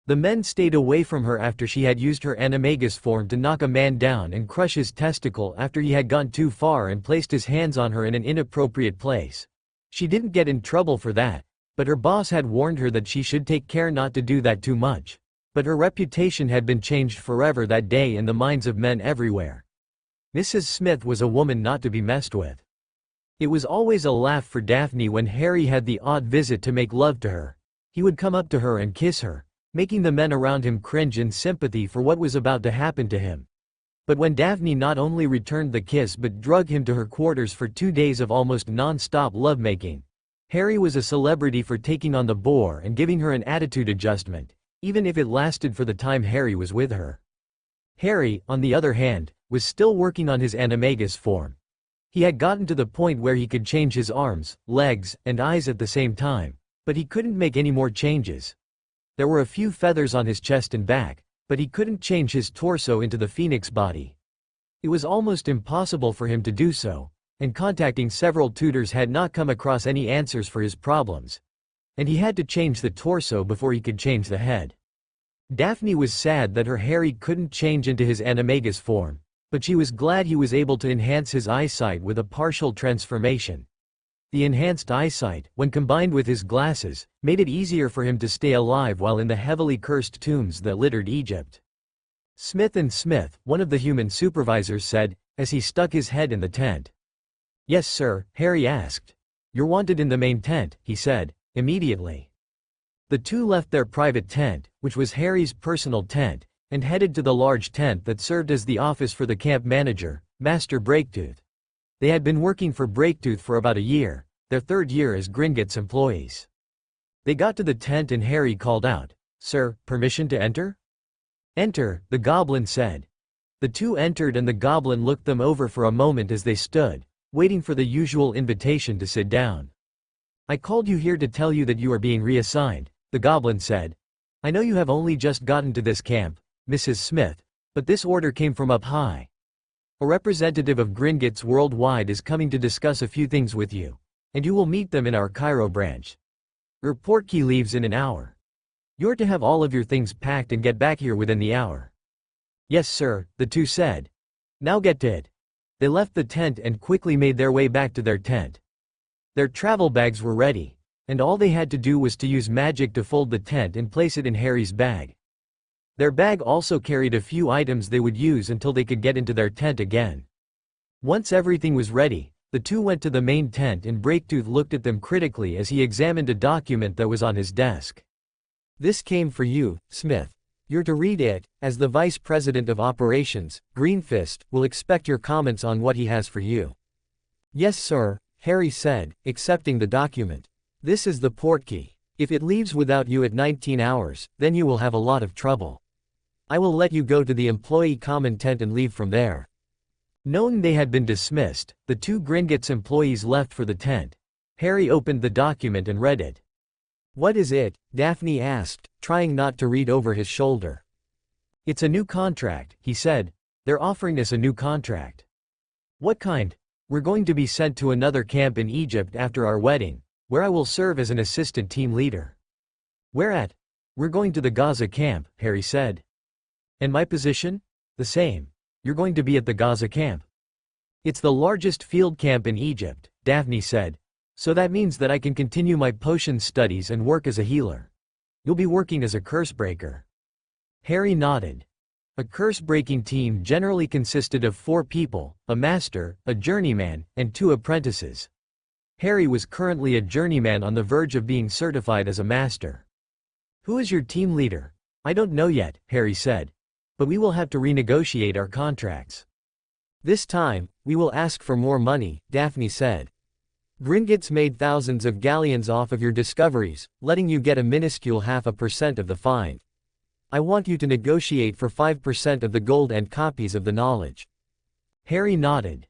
[SPEAKER 2] The men stayed away from her after she had used her animagus form to knock a man down and crush his testicle after he had gone too far and placed his hands on her in an inappropriate place. She didn't get in trouble for that, but her boss had warned her that she should take care not to do that too much. But her reputation had been changed forever that day in the minds of men everywhere. Mrs. Smith was a woman not to be messed with. It was always a laugh for Daphne when Harry had the odd visit to make love to her. He would come up to her and kiss her, making the men around him cringe in sympathy for what was about to happen to him. But when Daphne not only returned the kiss but drug him to her quarters for 2 days of almost non-stop lovemaking, Harry was a celebrity for taking on the boar and giving her an attitude adjustment, even if it lasted for the time Harry was with her. Harry, on the other hand, was still working on his animagus form. He had gotten to the point where he could change his arms, legs, and eyes at the same time, but he couldn't make any more changes. There were a few feathers on his chest and back, but he couldn't change his torso into the phoenix body. It was almost impossible for him to do so, and contacting several tutors had not come across any answers for his problems. And he had to change the torso before he could change the head. Daphne was sad that her Harry couldn't change into his animagus form, but she was glad he was able to enhance his eyesight with a partial transformation. The enhanced eyesight, when combined with his glasses, made it easier for him to stay alive while in the heavily cursed tombs that littered Egypt. Smith and Smith, one of the human supervisors, said, as he stuck his head in the tent. "Yes, sir," Harry asked. "You're wanted in the main tent," he said, immediately. The two left their private tent, which was Harry's personal tent, and headed to the large tent that served as the office for the camp manager, Master Breaktooth. They had been working for Breaktooth for about a year, their 3rd year as Gringotts employees. They got to the tent and Harry called out, "Sir, permission to enter?" "Enter," the goblin said. The two entered and the goblin looked them over for a moment as they stood, waiting for the usual invitation to sit down. "I called you here to tell you that you are being reassigned," the goblin said. "I know you have only just gotten to this camp, Mrs. Smith, but this order came from up high. A representative of Gringotts Worldwide is coming to discuss a few things with you, and you will meet them in our Cairo branch. Your portkey leaves in an hour. You're to have all of your things packed and get back here within the hour." "Yes, sir," the two said. "Now get to it." They left the tent and quickly made their way back to their tent. Their travel bags were ready, and all they had to do was to use magic to fold the tent and place it in Harry's bag. Their bag also carried a few items they would use until they could get into their tent again. Once everything was ready, the two went to the main tent and Breaktooth looked at them critically as he examined a document that was on his desk. "This came for you, Smith. You're to read it, as the Vice President of Operations, Greenfist, will expect your comments on what he has for you." "Yes, sir," Harry said, accepting the document. "This is the portkey. If it leaves without you at 19 hours, then you will have a lot of trouble. I will let you go to the employee common tent and leave from there." Knowing they had been dismissed, the two Gringotts employees left for the tent. Harry opened the document and read it. "What is it?" Daphne asked, trying not to read over his shoulder. "It's a new contract," he said. "They're offering us a new contract." "What kind?" "We're going to be sent to another camp in Egypt after our wedding, where I will serve as an assistant team leader." "Where at?" "We're going to the Gaza camp," Harry said. "And my position?" "The same. You're going to be at the Gaza camp." "It's the largest field camp in Egypt," Daphne said. "So that means that I can continue my potion studies and work as a healer. You'll be working as a curse-breaker." Harry nodded. A curse-breaking team generally consisted of 4 people, a master, a journeyman, and 2 apprentices. Harry was currently a journeyman on the verge of being certified as a master. "Who is your team leader?" "I don't know yet," Harry said. "But we will have to renegotiate our contracts." "This time, we will ask for more money," Daphne said. "Gringotts made thousands of galleons off of your discoveries, letting you get a minuscule 0.5% of the find.
[SPEAKER 3] I want you to negotiate for 5% of the gold and copies of the knowledge.
[SPEAKER 2] Harry nodded.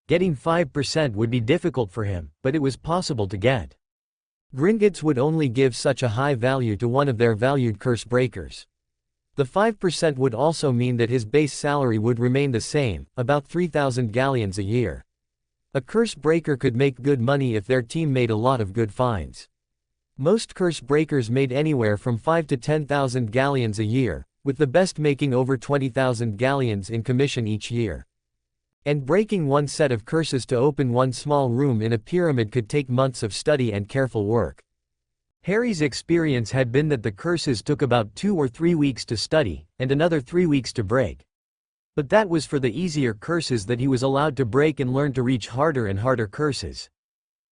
[SPEAKER 2] Getting 5% would be difficult for him, but it was possible to get.
[SPEAKER 3] Gringotts would only give such a high value to one of their valued curse breakers. The 5% would also mean that his base salary would remain the same, about 3,000 galleons a year. A curse breaker could make good money if their team made a lot of good finds. Most curse breakers made anywhere from 5 to 10,000 galleons a year, with the best making over 20,000 galleons in commission each year. And breaking one set of curses to open one small room in a pyramid could take months of study and careful work.
[SPEAKER 2] Harry's experience had been that the curses took about 2 or 3 weeks to study, and another 3 weeks to break. But that was for the easier curses that he was allowed to break and learn to reach harder and harder curses.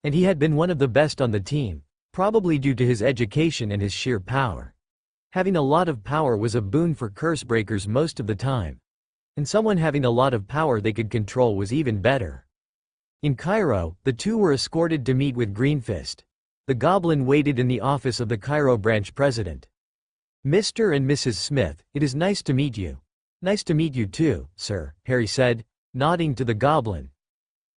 [SPEAKER 2] And he had been one of the best on the team, probably due to his education and his sheer power. Having a lot of power was a boon for curse breakers most of the time. And someone having a lot of power they could control was even better. In Cairo, the two were escorted to meet with Greenfist. The goblin waited in the office of the Cairo branch president. "Mr. and Mrs. Smith, it is nice to meet you." "Nice to meet you too, sir," Harry said, nodding to the goblin.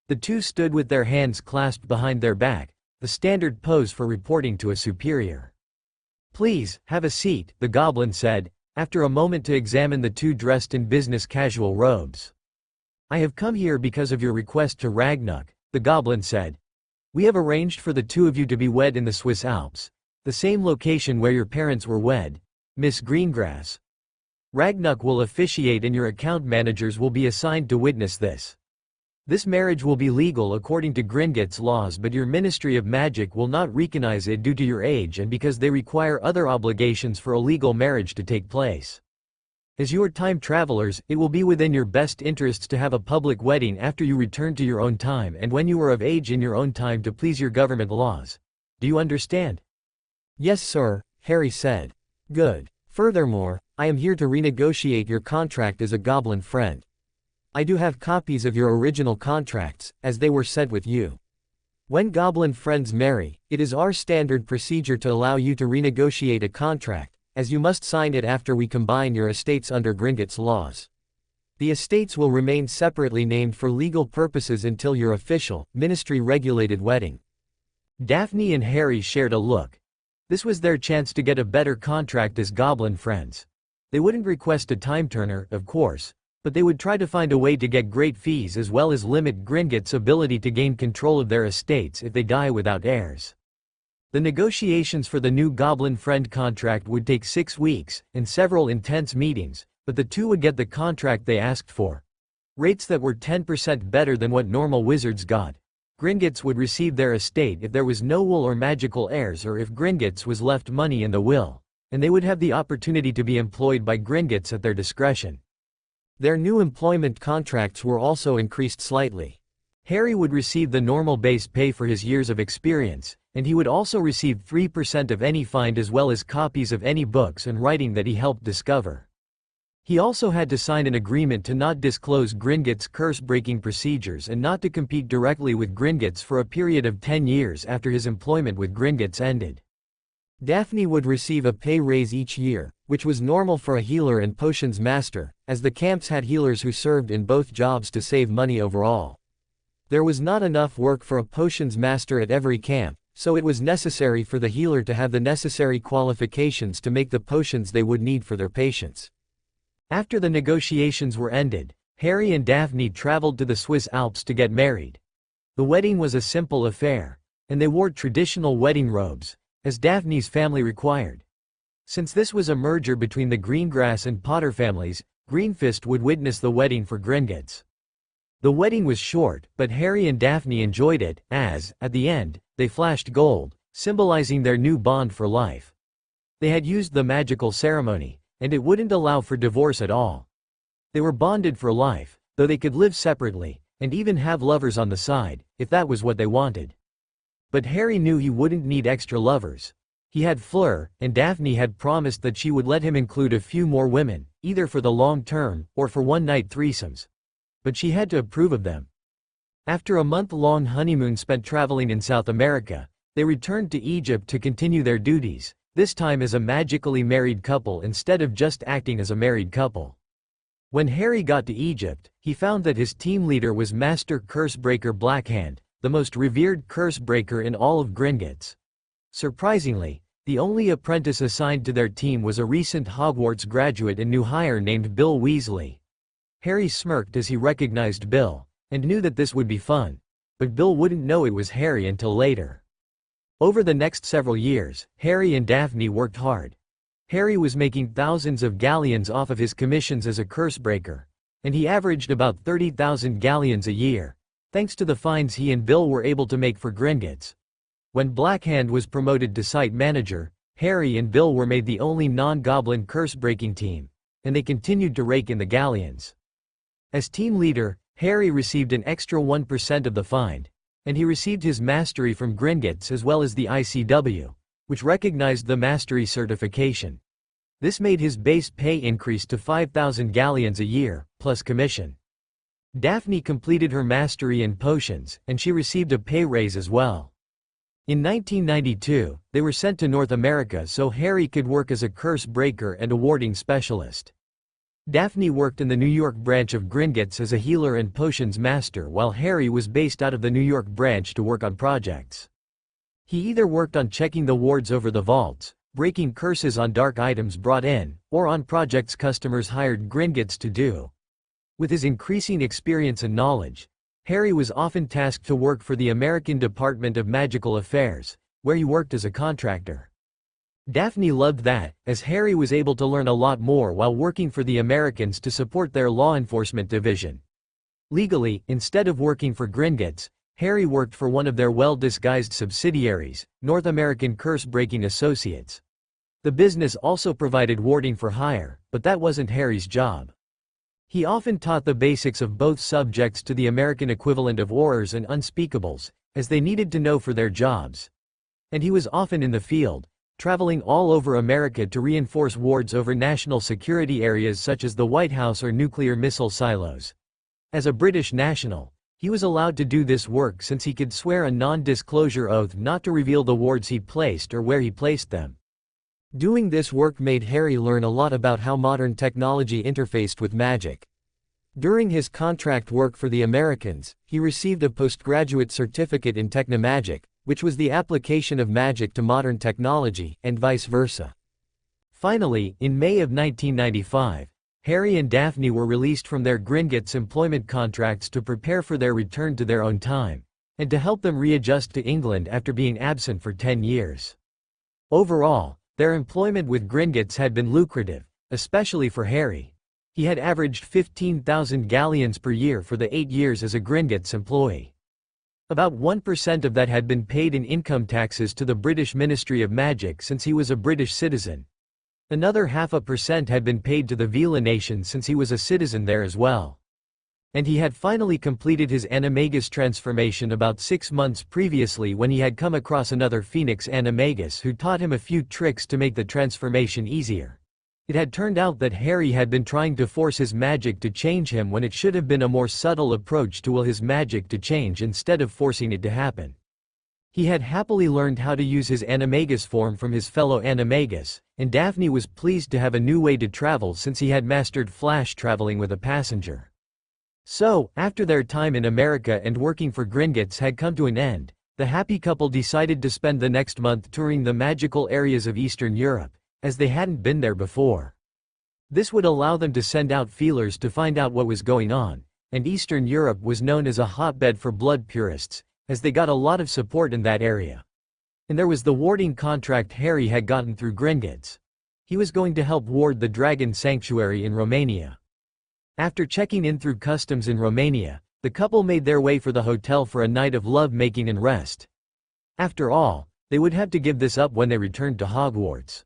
[SPEAKER 2] The two stood with their hands clasped behind their back, the standard pose for reporting to a superior. "Please, have a seat," the goblin said, after a moment to examine the two dressed in business casual robes. "I have come here because of your request to Ragnarok," the goblin said. "We have arranged for the two of you to be wed in the Swiss Alps, the same location where your parents were wed, Miss Greengrass. Ragnarok will officiate and your account managers will be assigned to witness this. This marriage will be legal according to Gringotts laws, but your Ministry of Magic will not recognize it due to your age and because they require other obligations for a legal marriage to take place. As you are time travelers, it will be within your best interests to have a public wedding after you return to your own time and when you are of age in your own time to please your government laws. Do you understand?"
[SPEAKER 3] "Yes, sir," Harry said. "Good. Furthermore, I am here to renegotiate your contract as a goblin friend. I do have copies of your original contracts, as they were set with you. When goblin friends marry, it is our standard procedure to allow you to renegotiate a contract, as you must sign it after we combine your estates under Gringotts laws. The estates will remain separately named for legal purposes until your official, ministry-regulated wedding."
[SPEAKER 2] Daphne and Harry shared a look. This was their chance to get a better contract as goblin friends. They wouldn't request a time-turner, of course, but they would try to find a way to get great fees as well as limit Gringotts' ability to gain control of their estates if they die without heirs. The negotiations for the new Goblin Friend contract would take 6 weeks, and several intense meetings, but the two would get the contract they asked for. Rates that were 10% better than what normal wizards got. Gringotts would receive their estate if there was no will or magical heirs or if Gringotts was left money in the will, and they would have the opportunity to be employed by Gringotts at their discretion. Their new employment contracts were also increased slightly. Harry would receive the normal base pay for his years of experience, and he would also receive 3% of any find as well as copies of any books and writing that he helped discover. He also had to sign an agreement to not disclose Gringotts' curse-breaking procedures and not to compete directly with Gringotts for a period of 10 years after his employment with Gringotts ended. Daphne would receive a pay raise each year, which was normal for a healer and potions master, as the camps had healers who served in both jobs to save money overall. There was not enough work for a potions master at every camp, so it was necessary for the healer to have the necessary qualifications to make the potions they would need for their patients. After the negotiations were ended, Harry and Daphne traveled to the Swiss Alps to get married. The wedding was a simple affair, and they wore traditional wedding robes, as Daphne's family required. Since this was a merger between the Greengrass and Potter families, Greenfist would witness the wedding for Gringotts. The wedding was short, but Harry and Daphne enjoyed it, as, at the end, they flashed gold, symbolizing their new bond for life. They had used the magical ceremony, and it wouldn't allow for divorce at all. They were bonded for life, though they could live separately, and even have lovers on the side, if that was what they wanted. But Harry knew he wouldn't need extra lovers. He had Fleur, and Daphne had promised that she would let him include a few more women, either for the long term, or for one-night threesomes. But she had to approve of them. After a month-long honeymoon spent traveling in South America, they returned to Egypt to continue their duties, this time as a magically married couple instead of just acting as a married couple. When Harry got to Egypt, he found that his team leader was Master Cursebreaker Blackhand, the most revered cursebreaker in all of Gringotts. Surprisingly, the only apprentice assigned to their team was a recent Hogwarts graduate and new hire named Bill Weasley. Harry smirked as he recognized Bill, and knew that this would be fun. But Bill wouldn't know it was Harry until later. Over the next several years, Harry and Daphne worked hard. Harry was making thousands of galleons off of his commissions as a cursebreaker, and he averaged about 30,000 galleons a year, thanks to the finds he and Bill were able to make for Gringotts. When Blackhand was promoted to site manager, Harry and Bill were made the only non-goblin curse-breaking team, and they continued to rake in the galleons. As team leader, Harry received an extra 1% of the find, and he received his mastery from Gringotts as well as the ICW, which recognized the mastery certification. This made his base pay increase to 5,000 galleons a year, plus commission. Daphne completed her mastery in potions, and she received a pay raise as well. In 1992, they were sent to North America so Harry could work as a curse breaker and a warding specialist. Daphne worked in the New York branch of Gringotts as a healer and potions master while Harry was based out of the New York branch to work on projects. He either worked on checking the wards over the vaults, breaking curses on dark items brought in, or on projects customers hired Gringotts to do. With his increasing experience and knowledge, Harry was often tasked to work for the American Department of Magical Affairs, where he worked as a contractor. Daphne loved that, as Harry was able to learn a lot more while working for the Americans to support their law enforcement division. Legally, instead of working for Gringotts, Harry worked for one of their well-disguised subsidiaries, North American Curse-Breaking Associates. The business also provided warding for hire, but that wasn't Harry's job. He often taught the basics of both subjects to the American equivalent of Aurors and Unspeakables, as they needed to know for their jobs. And he was often in the field, traveling all over America to reinforce wards over national security areas such as the White House or nuclear missile silos. As a British national, he was allowed to do this work since he could swear a non-disclosure oath not to reveal the wards he placed or where he placed them.
[SPEAKER 3] Doing this work made Harry learn a lot about how modern technology interfaced with magic. During his contract work for the Americans, he received a postgraduate certificate in technomagic, which was the application of magic to modern technology, and vice versa. Finally, in May of 1995, Harry and Daphne were released from their Gringotts employment contracts to prepare for their return to their own time, and to help them readjust to England after being absent for 10 years. Overall, their employment with Gringotts had been lucrative, especially for Harry. He had averaged 15,000 galleons per year for the 8 years as a Gringotts employee. About 1% of that had been paid in income taxes to the British Ministry of Magic since he was a British citizen. Another 0.5% had been paid to the Vila nation since he was a citizen there as well. And he had finally completed his animagus transformation about 6 months previously when he had come across another Phoenix animagus who taught him a few tricks to make the transformation easier. It had turned out that Harry had been trying to force his magic to change him when it should have been a more subtle approach to will his magic to change instead of forcing it to happen. He had happily learned how to use his animagus form from his fellow animagus, and Daphne was pleased to have a new way to travel since he had mastered flash traveling with a passenger. So, after their time in America and working for Gringotts had come to an end, the happy couple decided to spend the next month touring the magical areas of Eastern Europe, as they hadn't been there before. This would allow them to send out feelers to find out what was going on, and Eastern Europe was known as a hotbed for blood purists, as they got a lot of support in that area. And there was the warding contract Harry had gotten through Gringotts. He was going to help ward the Dragon Sanctuary in Romania. After checking in through customs in Romania, the couple made their way for the hotel for a night of love-making and rest. After all, they would have to give this up when they returned to Hogwarts.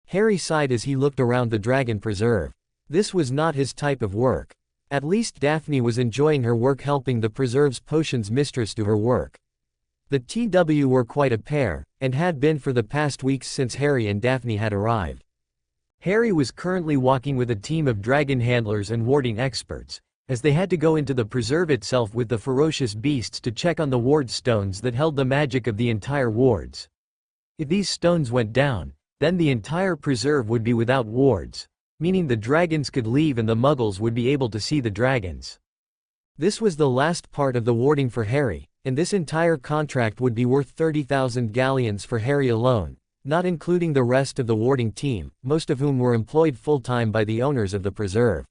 [SPEAKER 3] Harry sighed as he looked around the Dragon Preserve. This was not his type of work. At least Daphne was enjoying her work helping the preserve's potions mistress do her work. The TW were quite a pair, and had been for the past weeks since Harry and Daphne had arrived. Harry was currently walking with a team of dragon handlers and warding experts, as they had to go into the preserve itself with the ferocious beasts to check on the ward stones that held the magic of the entire wards. If these stones went down,
[SPEAKER 2] Then the entire preserve would be without wards, meaning the dragons could leave and the muggles would be able to see the dragons.
[SPEAKER 3] This was the last part of the warding for Harry, and this entire contract would be worth 30,000 galleons for Harry alone, not including the rest of the warding team, most of whom were employed full-time by the owners of the preserve.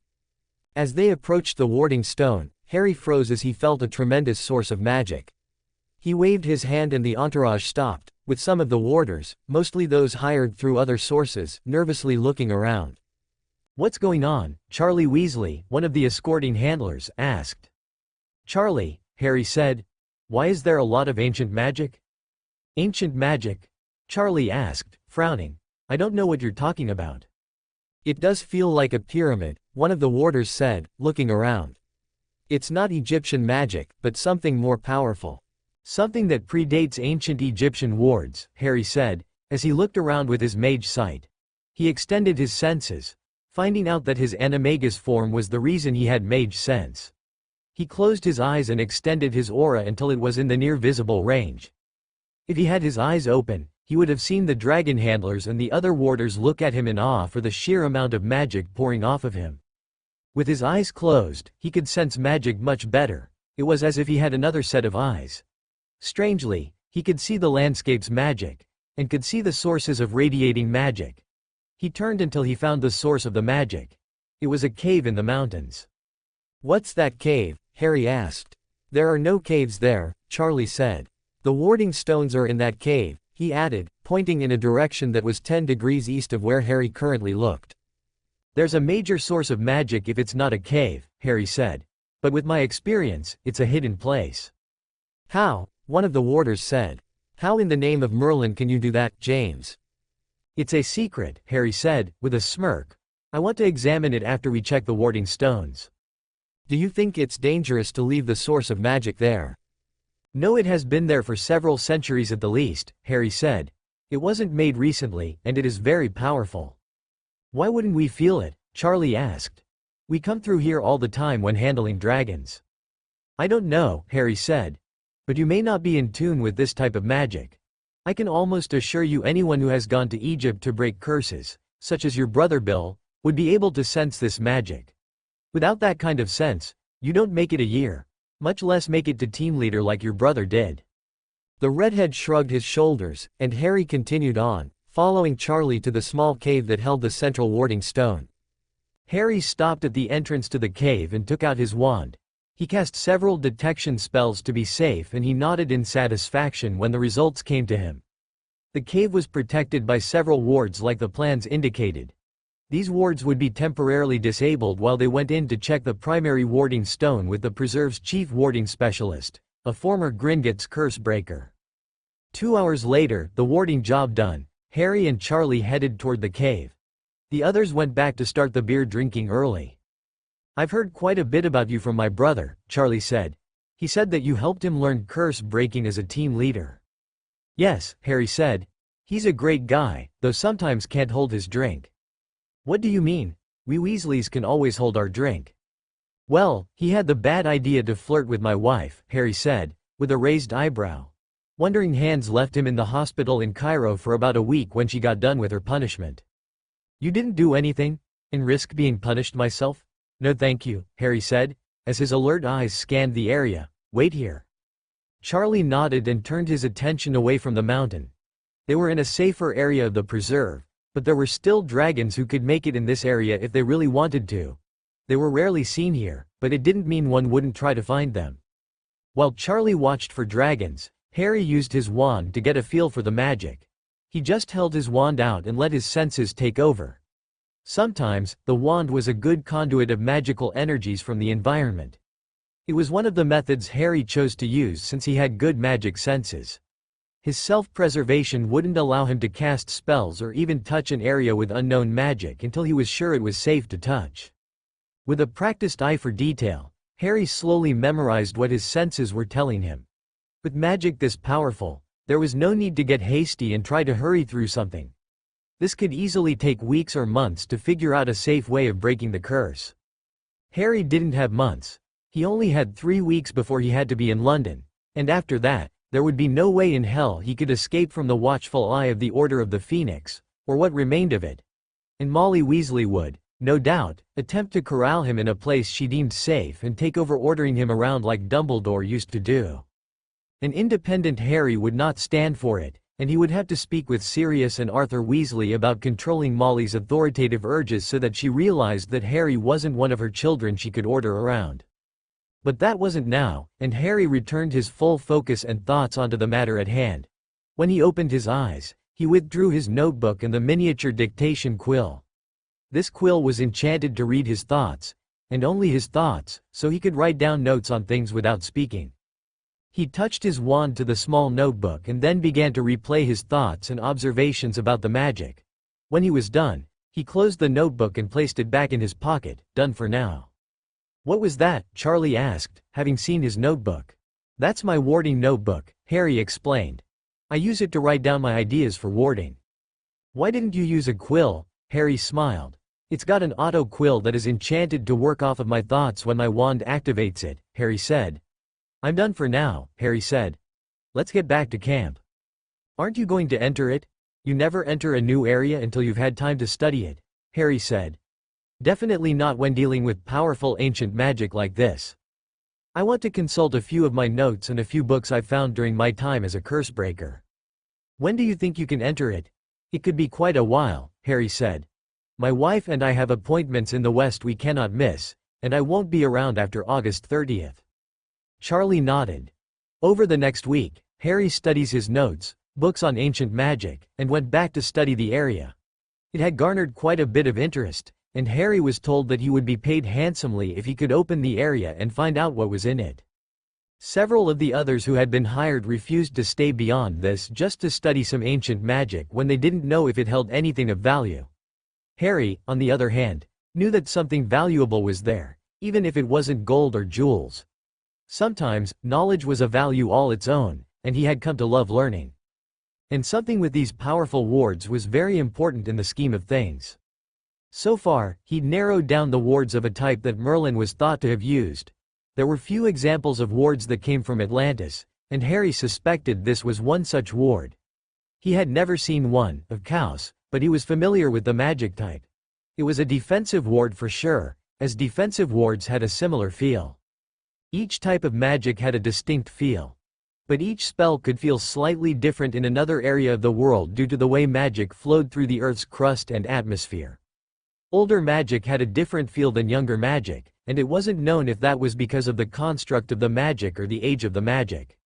[SPEAKER 3] As they approached the warding stone, Harry froze as he felt a tremendous source of magic. He waved his hand and the entourage stopped, with some of the warders, mostly those hired through other sources, nervously looking around.
[SPEAKER 2] "What's going on?" Charlie Weasley, one of the escorting handlers, asked. "Charlie," Harry said, "why is there a lot of ancient magic?" "Ancient magic?" Charlie asked, frowning. "I don't know what you're talking about."
[SPEAKER 3] "It does feel like a pyramid," one of the warders said, looking around. "It's not Egyptian magic, but something more powerful."
[SPEAKER 2] "Something that predates ancient Egyptian wards," Harry said, as he looked around with his mage sight. He extended his senses, finding out that his animagus form was the reason he had mage sense. He closed his eyes and extended his aura until it was in the near visible range. If he had his eyes open, he would have seen the dragon handlers and the other warders look at him in awe for the sheer amount of magic pouring off of him. With his eyes closed, he could sense magic much better. It was as if he had another set of eyes. Strangely, he could see the landscape's magic, and could see the sources of radiating magic. He turned until he found the source of the magic. It was a cave in the mountains.
[SPEAKER 3] "What's that cave?" Harry asked. "There are no caves there," Charlie said. "The warding stones are in that cave," he added, pointing in a direction that was 10 degrees east of where Harry currently looked.
[SPEAKER 2] "There's a major source of magic if it's not a cave," Harry said. "But with my experience, it's a hidden place."
[SPEAKER 3] "How?" one of the warders said. "How in the name of Merlin can you do that, James?"
[SPEAKER 2] "It's a secret," Harry said, with a smirk. "I want to examine it after we check the warding stones."
[SPEAKER 3] "Do you think it's dangerous to leave the source of magic there?"
[SPEAKER 2] "No, it has been there for several centuries at the least," Harry said. "It wasn't made recently, and it is very powerful." "Why wouldn't we feel it?" Charlie asked. "We come through here all the time when handling dragons." "I don't know," Harry said. "But you may not be in tune with this type of magic. I can almost assure you anyone who has gone to Egypt to break curses, such as your brother Bill, would be able to sense this magic. Without that kind of sense, you don't make it a year, much less make it to team leader like your brother did."
[SPEAKER 3] The redhead shrugged his shoulders, and Harry continued on, following Charlie to the small cave that held the central warding stone.
[SPEAKER 2] Harry stopped at the entrance to the cave and took out his wand. He cast several detection spells to be safe and he nodded in satisfaction when the results came to him. The cave was protected by several wards like the plans indicated. These wards would be temporarily disabled while they went in to check the primary warding stone with the preserve's chief warding specialist, a former Gringotts curse breaker. 2 hours later, the warding job done, Harry and Charlie headed toward the cave. The others went back to start the beer drinking early. "I've heard quite a bit about you from my brother," Charlie said. "He said that you helped him learn curse breaking as a team leader." "Yes," Harry said. "He's a great guy, though sometimes can't hold his drink." "What do you mean? We Weasleys can always hold our drink." "Well, he had the bad idea to flirt with my wife," Harry said, with a raised eyebrow. "Wandering hands left him in the hospital in Cairo for about a week when she got done with her punishment." "You didn't do anything? And risk being punished myself?" "No thank you," Harry said, as his alert eyes scanned the area. "Wait here." Charlie nodded and turned his attention away from the mountain. They were in a safer area of the preserve, but there were still dragons who could make it in this area if they really wanted to. They were rarely seen here, but it didn't mean one wouldn't try to find them. While Charlie watched for dragons, Harry used his wand to get a feel for the magic. He just held his wand out and let his senses take over. Sometimes, the wand was a good conduit of magical energies from the environment. It was one of the methods Harry chose to use since he had good magic senses. His self-preservation wouldn't allow him to cast spells or even touch an area with unknown magic until he was sure it was safe to touch. With a practiced eye for detail, Harry slowly memorized what his senses were telling him. With magic this powerful, there was no need to get hasty and try to hurry through something. This could easily take weeks or months to figure out a safe way of breaking the curse. Harry didn't have months. He only had 3 weeks before he had to be in London, and after that, there would be no way in hell he could escape from the watchful eye of the Order of the Phoenix, or what remained of it. And Molly Weasley would, no doubt, attempt to corral him in a place she deemed safe and take over ordering him around like Dumbledore used to do. An independent Harry would not stand for it, and he would have to speak with Sirius and Arthur Weasley about controlling Molly's authoritative urges so that she realized that Harry wasn't one of her children she could order around. But that wasn't now, and Harry returned his full focus and thoughts onto the matter at hand. When he opened his eyes, he withdrew his notebook and the miniature dictation quill. This quill was enchanted to read his thoughts, and only his thoughts, so he could write down notes on things without speaking. He touched his wand to the small notebook and then began to replay his thoughts and observations about the magic. When he was done, he closed the notebook and placed it back in his pocket, done for now. "What was that?" Charlie asked, having seen his notebook. "That's my warding notebook," Harry explained. "I use it to write down my ideas for warding." "Why didn't you use a quill?" Harry smiled. "It's got an auto quill that is enchanted to work off of my thoughts when my wand activates it," Harry said. "I'm done for now," Harry said. "Let's get back to camp." "Aren't you going to enter it? You never enter a new area until you've had time to study it," Harry said. "Definitely not when dealing with powerful ancient magic like this. I want to consult a few of my notes and a few books I found during my time as a cursebreaker." "When do you think you can enter it?" "It could be quite a while," Harry said. "My wife and I have appointments in the West we cannot miss, and I won't be around after August 30th. Charlie nodded. Over the next week, Harry studies his notes, books on ancient magic, and went back to study the area. It had garnered quite a bit of interest, and Harry was told that he would be paid handsomely if he could open the area and find out what was in it. Several of the others who had been hired refused to stay beyond this just to study some ancient magic when they didn't know if it held anything of value. Harry, on the other hand, knew that something valuable was there, even if it wasn't gold or jewels. Sometimes, knowledge was a value all its own, and he had come to love learning. And something with these powerful wards was very important in the scheme of things. So far, he'd narrowed down the wards of a type that Merlin was thought to have used. There were few examples of wards that came from Atlantis, and Harry suspected this was one such ward. He had never seen one, of course, but he was familiar with the magic type. It was a defensive ward for sure, as defensive wards had a similar feel. Each type of magic had a distinct feel. But each spell could feel slightly different in another area of the world due to the way magic flowed through the Earth's crust and atmosphere. Older magic had a different feel than younger magic, and it wasn't known if that was because of the construct of the magic or the age of the magic.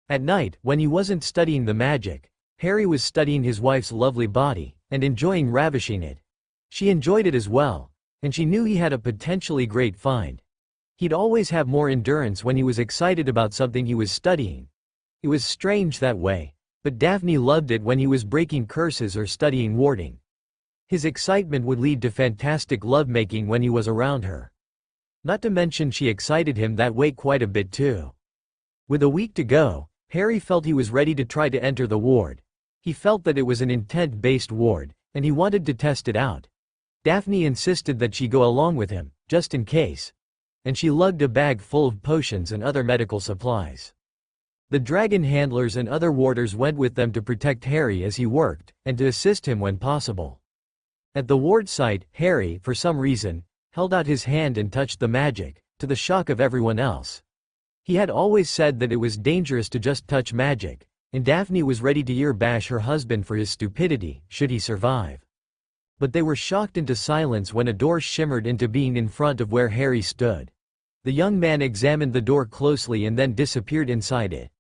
[SPEAKER 2] At night, when he wasn't studying the magic, Harry was studying his wife's lovely body, and enjoying ravishing it. She enjoyed it as well, and she knew he had a potentially great find. He'd always have more endurance when he was excited about something he was studying. It was strange that way, but Daphne loved it when he was breaking curses or studying warding. His excitement would lead to fantastic lovemaking when he was around her. Not to mention she excited him that way quite a bit too. With a week to go, Harry felt he was ready to try to enter the ward. He felt that it was an intent-based ward, and he wanted to test it out. Daphne insisted that she go along with him, just in case. And she lugged a bag full of potions and other medical supplies. The dragon handlers and other warders went with them to protect Harry as he worked, and to assist him when possible. At the ward site, Harry, for some reason, held out his hand and touched the magic, to the shock of everyone else. He had always said that it was dangerous to just touch magic, and Daphne was ready to ear-bash her husband for his stupidity, should he survive. But they were shocked into silence when a door shimmered into being in front of where Harry stood. The young man examined the door closely and then disappeared inside it.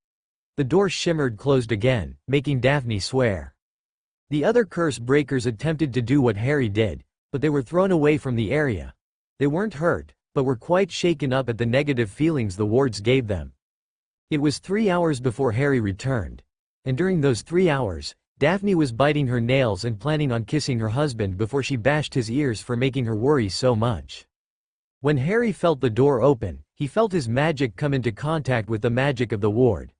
[SPEAKER 2] The door shimmered closed again, making Daphne swear. The other curse breakers attempted to do what Harry did, but they were thrown away from the area. They weren't hurt, but were quite shaken up at the negative feelings the wards gave them. It was 3 hours before Harry returned. And during those 3 hours, Daphne was biting her nails and planning on kissing her husband before she bashed his ears for making her worry so much. When Harry felt the door open, he felt his magic come into contact with the magic of the ward.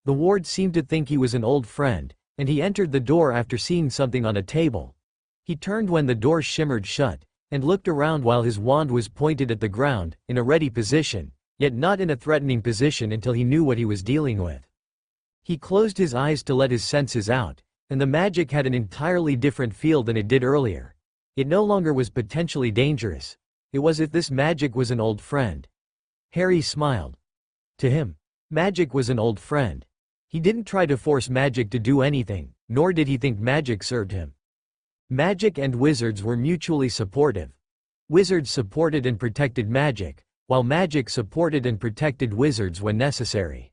[SPEAKER 2] The ward seemed to think he was an old friend, and he entered the door after seeing something on a table. He turned when the door shimmered shut, and looked around while his wand was pointed at the ground, in a ready position, yet not in a threatening position until he knew what he was dealing with. He closed his eyes to let his senses out, And the magic had an entirely different feel than it did earlier. It no longer was potentially dangerous. It was as if this magic was an old friend. Harry smiled. To him, magic was an old friend. He didn't try to force magic to do anything, nor did he think magic served him. Magic and wizards were mutually supportive. Wizards supported and protected magic, while magic supported and protected wizards when necessary.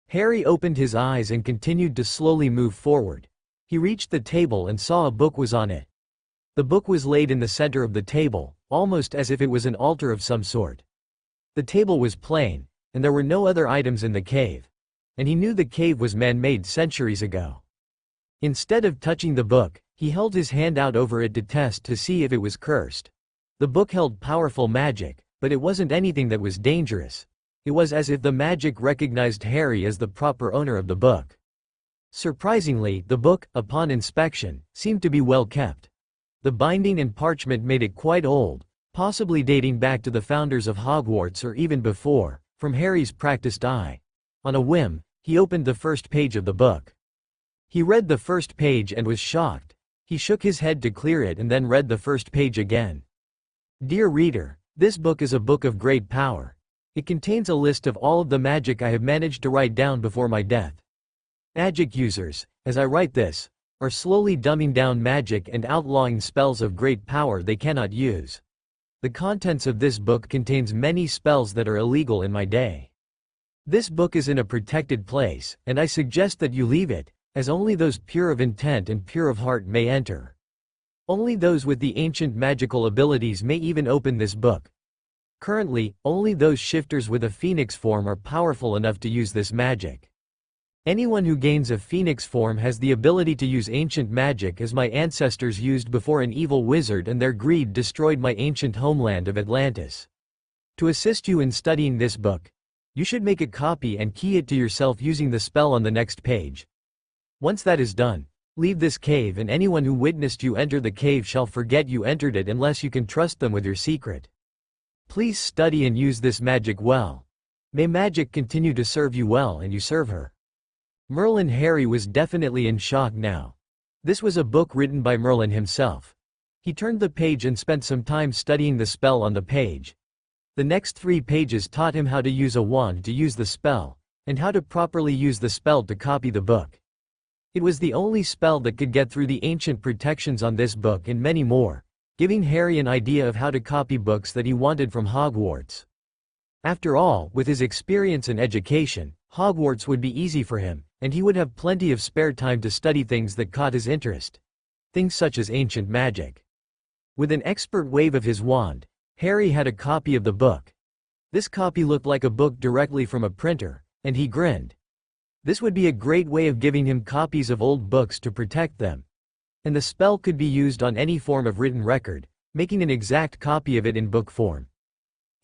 [SPEAKER 2] Harry opened his eyes and continued to slowly move forward. He reached the table and saw a book was on it. The book was laid in the center of the table, almost as if it was an altar of some sort. The table was plain, and there were no other items in the cave. And he knew the cave was man-made centuries ago. Instead of touching the book, he held his hand out over it to test to see if it was cursed. The book held powerful magic, but it wasn't anything that was dangerous. It was as if the magic recognized Harry as the proper owner of the book. Surprisingly, the book, upon inspection, seemed to be well kept. The binding and parchment made it quite old, possibly dating back to the founders of Hogwarts or even before, from Harry's practiced eye. On a whim, he opened the first page of the book. He read the first page and was shocked. He shook his head to clear it and then read the first page again. Dear reader, this book is a book of great power. It contains a list of all of the magic I have managed to write down before my death. Magic users, as I write this, are slowly dumbing down magic and outlawing spells of great power they cannot use. The contents of this book contains many spells that are illegal in my day. This book is in a protected place, and I suggest that you leave it, as only those pure of intent and pure of heart may enter. Only those with the ancient magical abilities may even open this book. Currently, only those shifters with a phoenix form are powerful enough to use this magic. Anyone who gains a phoenix form has the ability to use ancient magic as my ancestors used before an evil wizard and their greed destroyed my ancient homeland of Atlantis. To assist you in studying this book, you should make a copy and key it to yourself using the spell on the next page. Once that is done, leave this cave and anyone who witnessed you enter the cave shall forget you entered it unless you can trust them with your secret. Please study and use this magic well. May magic continue to serve you well and you serve her. Merlin. Harry was definitely in shock now. This was a book written by Merlin himself. He turned the page and spent some time studying the spell on the page. The next 3 pages taught him how to use a wand to use the spell, and how to properly use the spell to copy the book. It was the only spell that could get through the ancient protections on this book and many more, giving Harry an idea of how to copy books that he wanted from Hogwarts. After all, with his experience and education, Hogwarts would be easy for him, and he would have plenty of spare time to study things that caught his interest. Things such as ancient magic. With an expert wave of his wand, Harry had a copy of the book. This copy looked like a book directly from a printer, and he grinned. This would be a great way of giving him copies of old books to protect them. And the spell could be used on any form of written record, making an exact copy of it in book form.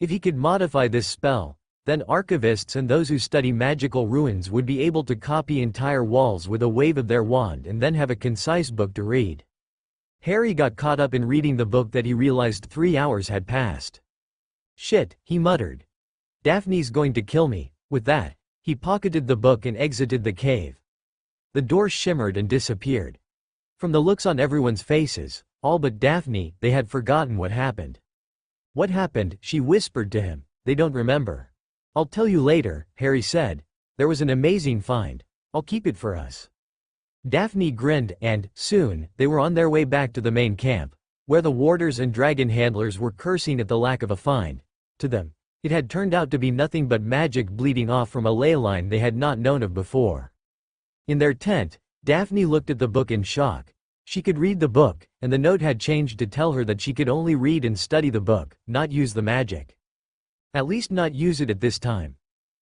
[SPEAKER 2] If he could modify this spell, then archivists and those who study magical ruins would be able to copy entire walls with a wave of their wand and then have a concise book to read. Harry got caught up in reading the book that he realized 3 hours had passed. Shit, he muttered. Daphne's going to kill me. With that, he pocketed the book and exited the cave. The door shimmered and disappeared. From the looks on everyone's faces, all but Daphne, they had forgotten what happened. What happened? She whispered to him. They don't remember. I'll tell you later, Harry said. There was an amazing find. I'll keep it for us. Daphne grinned and, soon, they were on their way back to the main camp, where the warders and dragon handlers were cursing at the lack of a find. To them, it had turned out to be nothing but magic bleeding off from a ley line they had not known of before. In their tent, Daphne looked at the book in shock. She could read the book, and the note had changed to tell her that she could only read and study the book, not use the magic. At least not use it at this time.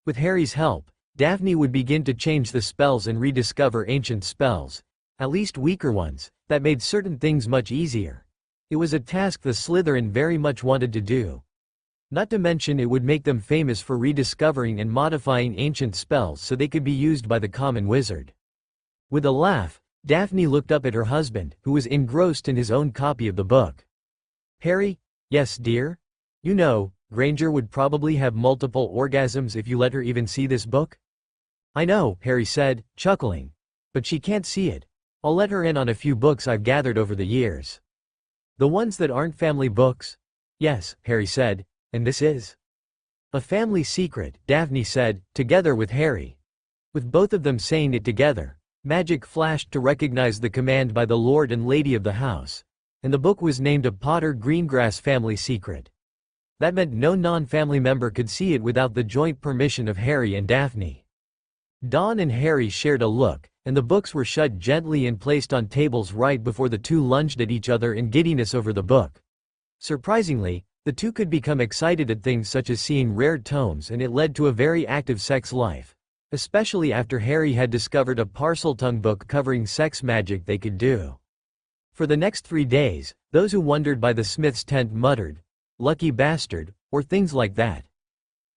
[SPEAKER 2] With Harry's help, Daphne would begin to change the spells and rediscover ancient spells, at least weaker ones, that made certain things much easier. It was a task the Slytherin very much wanted to do. Not to mention it would make them famous for rediscovering and modifying ancient spells so they could be used by the common wizard. With a laugh, Daphne looked up at her husband, who was engrossed in his own copy of the book. Harry? Yes, dear? You know, Granger would probably have multiple orgasms if you let her even see this book? I know, Harry said, chuckling. But she can't see it. I'll let her in on a few books I've gathered over the years. The ones that aren't family books? Yes, Harry said, and this is a family secret, Daphne said, together with Harry. With both of them saying it together, magic flashed to recognize the command by the Lord and Lady of the house, and the book was named A Potter Greengrass Family Secret. That meant no non-family member could see it without the joint permission of Harry and Daphne. Dawn and Harry shared a look, and the books were shut gently and placed on tables right before the two lunged at each other in giddiness over the book. Surprisingly, the two could become excited at things such as seeing rare tomes, and it led to a very active sex life, especially after Harry had discovered a Parseltongue book covering sex magic they could do. For the next 3 days, those who wondered by the smith's tent muttered, "Lucky bastard," or things like that.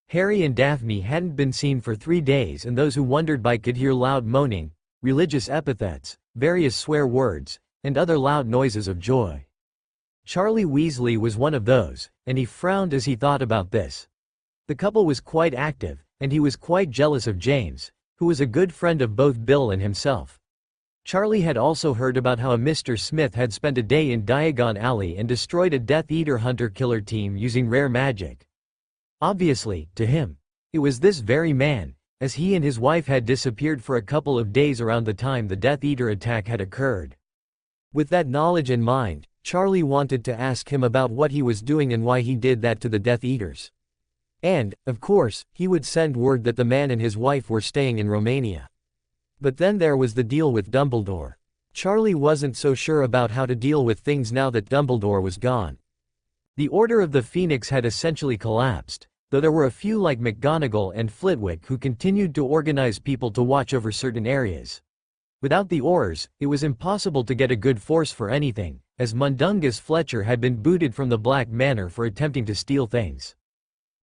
[SPEAKER 2] Harry and Daphne hadn't been seen for 3 days, and those who wondered by could hear loud moaning, religious epithets, various swear words, and other loud noises of joy. Charlie Weasley was one of those, and he frowned as he thought about this. The couple was quite active, and he was quite jealous of James, who was a good friend of both Bill and himself. Charlie had also heard about how a Mr. Smith had spent a day in Diagon Alley and destroyed a Death Eater hunter-killer team using rare magic. Obviously, to him, it was this very man, as he and his wife had disappeared for a couple of days around the time the Death Eater attack had occurred. With that knowledge in mind, Charlie wanted to ask him about what he was doing and why he did that to the Death Eaters. And, of course, he would send word that the man and his wife were staying in Romania. But then there was the deal with Dumbledore. Charlie wasn't so sure about how to deal with things now that Dumbledore was gone. The Order of the Phoenix had essentially collapsed, though there were a few like McGonagall and Flitwick who continued to organize people to watch over certain areas. Without the Aurors, it was impossible to get a good force for anything, as Mundungus Fletcher had been booted from the Black Manor for attempting to steal things.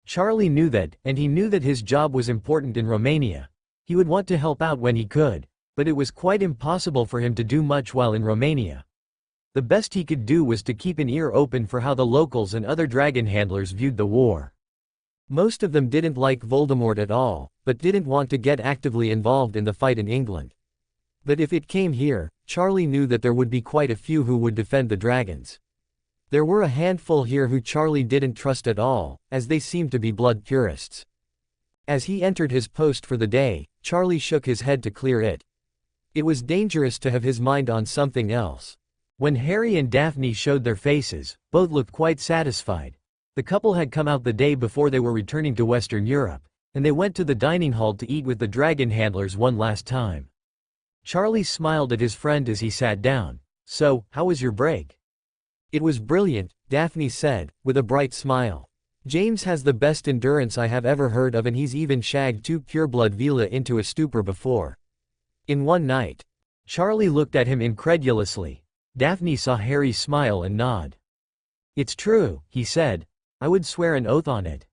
[SPEAKER 2] Charlie knew that, and he knew that his job was important in Romania. He would want to help out when he could, but it was quite impossible for him to do much while in Romania. The best he could do was to keep an ear open for how the locals and other dragon handlers viewed the war. Most of them didn't like Voldemort at all, but didn't want to get actively involved in the fight in England. But if it came here, Charlie knew that there would be quite a few who would defend the dragons. There were a handful here who Charlie didn't trust at all, as they seemed to be blood purists. As he entered his post for the day, Charlie shook his head to clear it. It was dangerous to have his mind on something else. When Harry and Daphne showed their faces, both looked quite satisfied. The couple had come out the day before they were returning to Western Europe, and they went to the dining hall to eat with the dragon handlers one last time. Charlie smiled at his friend as he sat down. "So, how was your break?" "It was brilliant," Daphne said, with a bright smile. "James has the best endurance I have ever heard of, and he's even shagged 2 pureblood Vila into a stupor before. In one night." Charlie looked at him incredulously. Daphne saw Harry smile and nod. "It's true," he said. "I would swear an oath on it."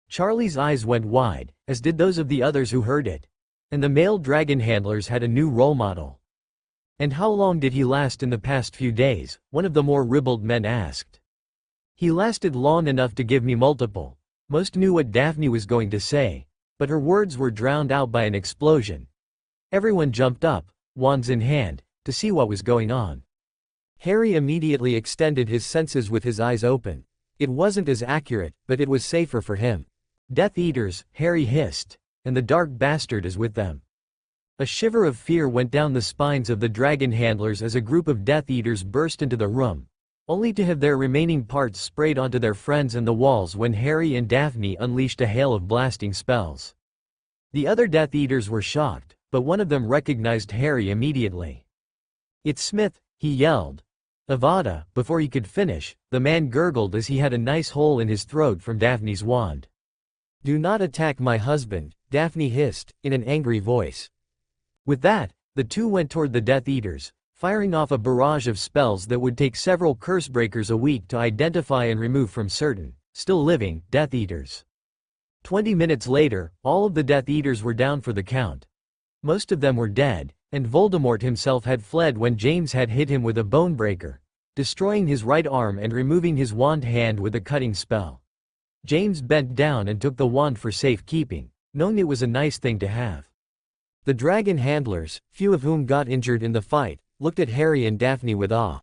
[SPEAKER 2] Charlie's eyes went wide, as did those of the others who heard it. And the male dragon handlers had a new role model. "And how long did he last in the past few days?" one of the more ribald men asked. "He lasted long enough to give me multiple." Most knew what Daphne was going to say, but her words were drowned out by an explosion. Everyone jumped up, wands in hand, to see what was going on. Harry immediately extended his senses with his eyes open. It wasn't as accurate, but it was safer for him. "Death Eaters," Harry hissed. "And the dark bastard is with them." A shiver of fear went down the spines of the dragon handlers as a group of Death Eaters burst into the room, only to have their remaining parts sprayed onto their friends and the walls when Harry and Daphne unleashed a hail of blasting spells. The other Death Eaters were shocked, but one of them recognized Harry immediately. "It's Smith," he yelled. "Avada!" Before he could finish, the man gurgled as he had a nice hole in his throat from Daphne's wand. "Do not attack my husband," Daphne hissed, in an angry voice. With that, the two went toward the Death Eaters, firing off a barrage of spells that would take several Cursebreakers a week to identify and remove from certain, still living, Death Eaters. 20 minutes later, all of the Death Eaters were down for the count. Most of them were dead, and Voldemort himself had fled when James had hit him with a Bonebreaker, destroying his right arm and removing his wand hand with a cutting spell. James bent down and took the wand for safekeeping, knowing it was a nice thing to have. The dragon handlers, few of whom got injured in the fight,
[SPEAKER 3] looked at Harry and Daphne with awe.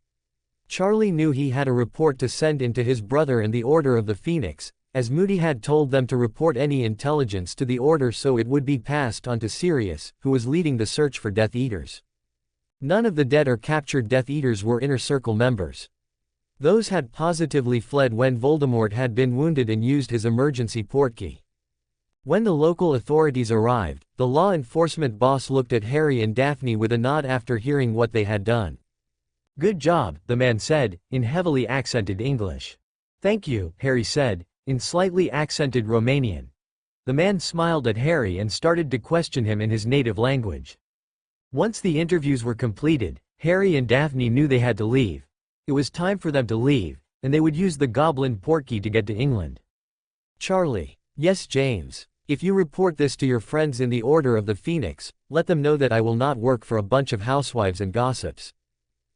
[SPEAKER 3] Charlie knew he had a report to send in to his brother and the Order of the Phoenix, as Moody had told them to report any intelligence to the Order so it would be passed on to Sirius, who was leading the search for Death Eaters. None of the dead or captured Death Eaters were Inner Circle members. Those had positively fled when Voldemort had been wounded and used his emergency portkey. When the local authorities arrived, the law enforcement boss looked at Harry and Daphne with a nod after hearing what they had done.
[SPEAKER 2] "Good job," the man said, in heavily accented English. "Thank you," Harry said, in slightly accented Romanian. The man smiled at Harry and started to question him in his native language. Once the interviews were completed, Harry and Daphne knew they had to leave. It was time for them to leave, and they would use the Goblin portkey to get to England.
[SPEAKER 3] Charlie. Yes, James. If you report this to your friends in the Order of the Phoenix, let them know that I will not work for a bunch of housewives and gossips.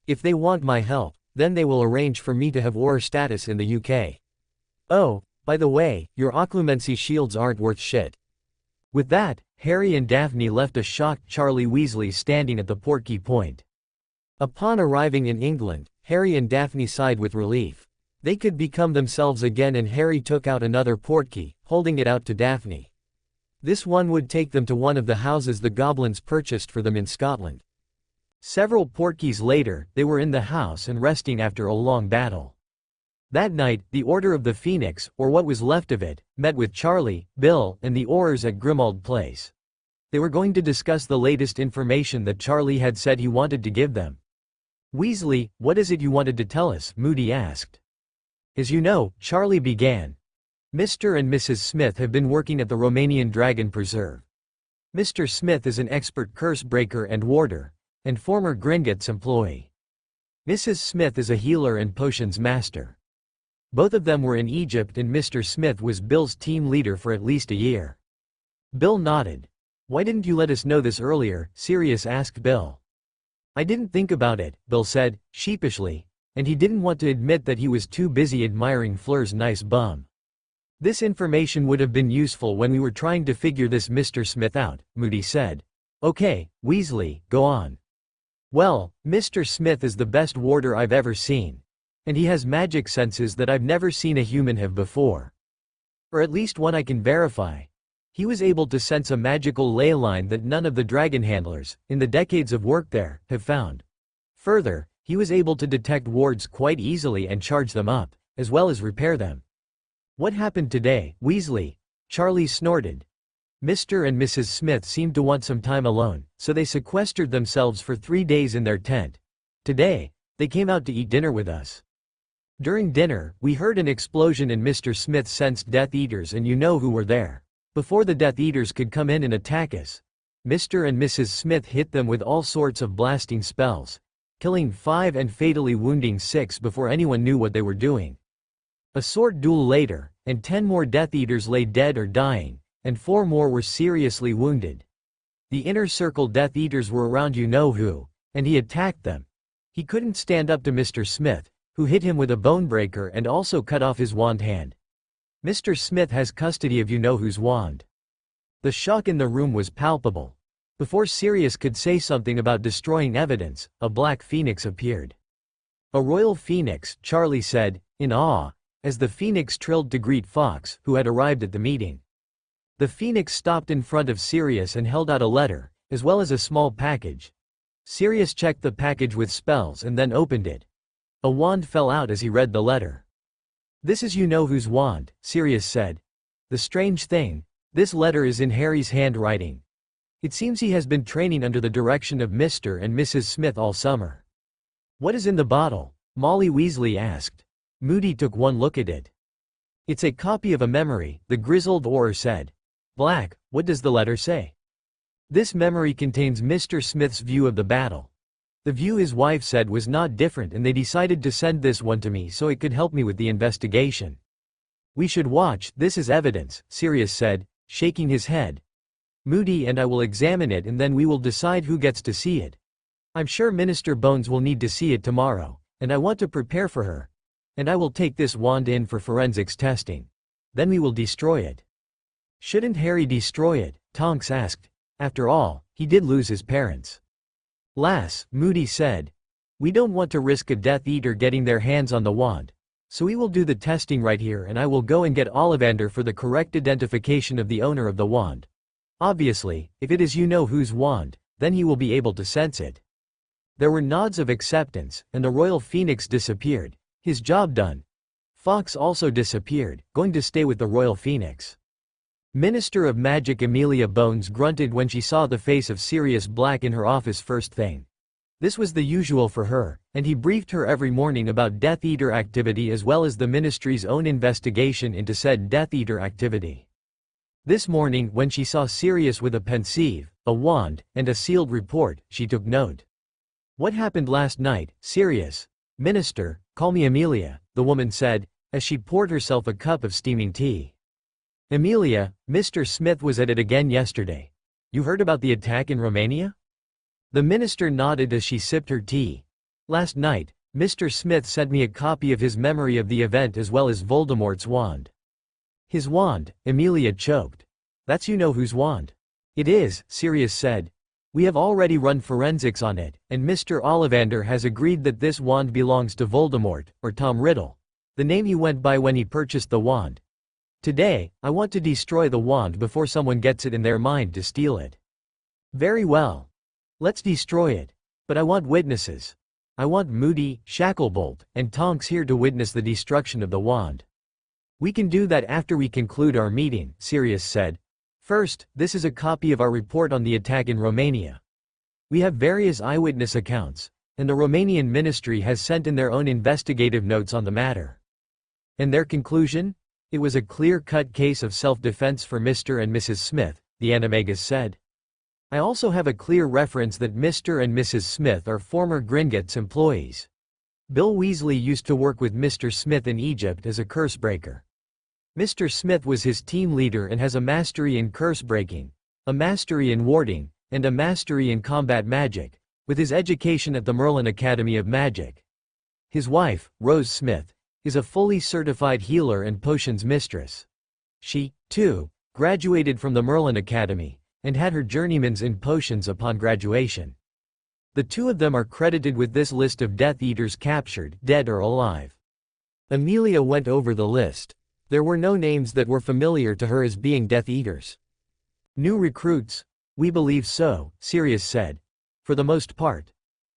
[SPEAKER 3] If they want my help, then they will arrange for me to have Auror status in the UK. Oh, by the way, your occlumency shields aren't worth shit.
[SPEAKER 2] With that, Harry and Daphne left a shocked Charlie Weasley standing at the portkey point.
[SPEAKER 3] Upon arriving in England, Harry and Daphne sighed with relief. They could become themselves again, and Harry took out another portkey, holding it out to Daphne. This one would take them to one of the houses the goblins purchased for them in Scotland.
[SPEAKER 2] Several portkeys later, they were in the house and resting after a long battle. That night, the Order of the Phoenix, or what was left of it, met with Charlie, Bill, and the Aurors at Grimmauld Place. They were going to discuss the latest information that Charlie had said he wanted to give them. "Weasley, what is it you wanted to tell us?" Moody asked. "As you know," Charlie began, "Mr. and Mrs. Smith have been working at the Romanian Dragon Preserve. Mr. Smith is an expert curse breaker and warder, and former Gringotts employee. Mrs. Smith is a healer and potions master. Both of them were in Egypt, and Mr. Smith was Bill's team leader for at least a year." Bill nodded. "Why didn't you let us know this earlier?" Sirius asked Bill. "I didn't think about it," Bill said, sheepishly, and he didn't want to admit that he was too busy admiring Fleur's nice bum. "This information would have been useful when we were trying to figure this Mr. Smith out," Moody said. "Okay, Weasley, go on." "Well, Mr. Smith is the best warder I've ever seen. And he has magic senses that I've never seen a human have before. Or at least one I can verify. He was able to sense a magical ley line that none of the dragon handlers, in the decades of work there, have found. Further, he was able to detect wards quite easily and charge them up, as well as repair them." "What happened today, Weasley?" Charlie snorted. "Mr. and Mrs. Smith seemed to want some time alone, so they sequestered themselves for 3 days in their tent. Today, they came out to eat dinner with us. During dinner, we heard an explosion and Mr. Smith sensed Death Eaters, and you know who were there. Before the Death Eaters could come in and attack us, Mr. and Mrs. Smith hit them with all sorts of blasting spells, killing 5 and fatally wounding 6 before anyone knew what they were doing. A sword duel later, and 10 more Death Eaters lay dead or dying, and 4 more were seriously wounded. The Inner Circle Death Eaters were around you know who, and he attacked them. He couldn't stand up to Mr. Smith, who hit him with a bonebreaker and also cut off his wand hand. Mr. Smith has custody of you know whose wand." The shock in the room was palpable. Before Sirius could say something about destroying evidence, a black phoenix appeared. "A royal phoenix," Charlie said, in awe, as the phoenix trilled to greet Fawkes, who had arrived at the meeting. The phoenix stopped in front of Sirius and held out a letter, as well as a small package. Sirius checked the package with spells and then opened it. A wand fell out as he read the letter. "This is you know whose wand," Sirius said. "The strange thing, this letter is in Harry's handwriting. It seems he has been training under the direction of Mr. and Mrs. Smith all summer." "What is in the bottle?" Molly Weasley asked. Moody took one look at it. "It's a copy of a memory," the grizzled Auror said. "Black, what does the letter say?" "This memory contains Mr. Smith's view of the battle. The view his wife said was not different, and they decided to send this one to me so it could help me with the investigation." "We should watch, this is evidence," Sirius said, shaking his head. "Moody and I will examine it, and then we will decide who gets to see it. I'm sure Minister Bones will need to see it tomorrow, and I want to prepare for her. And I will take this wand in for forensics testing. Then we will destroy it." "Shouldn't Harry destroy it?" Tonks asked. After all, he did lose his parents. Lass, Moody said. We don't want to risk a Death Eater getting their hands on the wand. So we will do the testing right here and I will go and get Ollivander for the correct identification of the owner of the wand. Obviously, if it is you-know-whose wand, then he will be able to sense it. There were nods of acceptance, and the Royal Phoenix disappeared. His job done. Fox also disappeared, going to stay with the Royal Phoenix. Minister of Magic Amelia Bones grunted when she saw the face of Sirius Black in her office first thing. This was the usual for her, and he briefed her every morning about Death Eater activity as well as the Ministry's own investigation into said Death Eater activity. This morning when she saw Sirius with a pensieve, a wand, and a sealed report, she took note. What happened last night, Sirius? Minister, call me Amelia, the woman said, as she poured herself a cup of steaming tea. Amelia, Mr. Smith was at it again yesterday. You heard about the attack in Romania? The minister nodded as she sipped her tea. Last night, Mr. Smith sent me a copy of his memory of the event as well as Voldemort's wand. His wand, Amelia choked. That's you-know-whose wand. It is, Sirius said. We have already run forensics on it, and Mr. Ollivander has agreed that this wand belongs to Voldemort, or Tom Riddle, the name he went by when he purchased the wand. Today, I want to destroy the wand before someone gets it in their mind to steal it. Very well. Let's destroy it. But I want witnesses. I want Moody, Shacklebolt, and Tonks here to witness the destruction of the wand. We can do that after we conclude our meeting, Sirius said. First, this is a copy of our report on the attack in Romania. We have various eyewitness accounts, and the Romanian ministry has sent in their own investigative notes on the matter. And their conclusion? It was a clear-cut case of self-defense for Mr. and Mrs. Smith, the animagus said. I also have a clear reference that Mr. and Mrs. Smith are former Gringotts employees. Bill Weasley used to work with Mr. Smith in Egypt as a curse breaker. Mr. Smith was his team leader and has a mastery in curse breaking, a mastery in warding, and a mastery in combat magic, with his education at the Merlin Academy of Magic. His wife, Rose Smith, is a fully certified healer and potions mistress. She, too, graduated from the Merlin Academy, and had her journeyman's in potions upon graduation. The two of them are credited with this list of Death Eaters captured, dead or alive. Amelia went over the list. There were no names that were familiar to her as being Death Eaters. New recruits? We believe so, Sirius said. For the most part.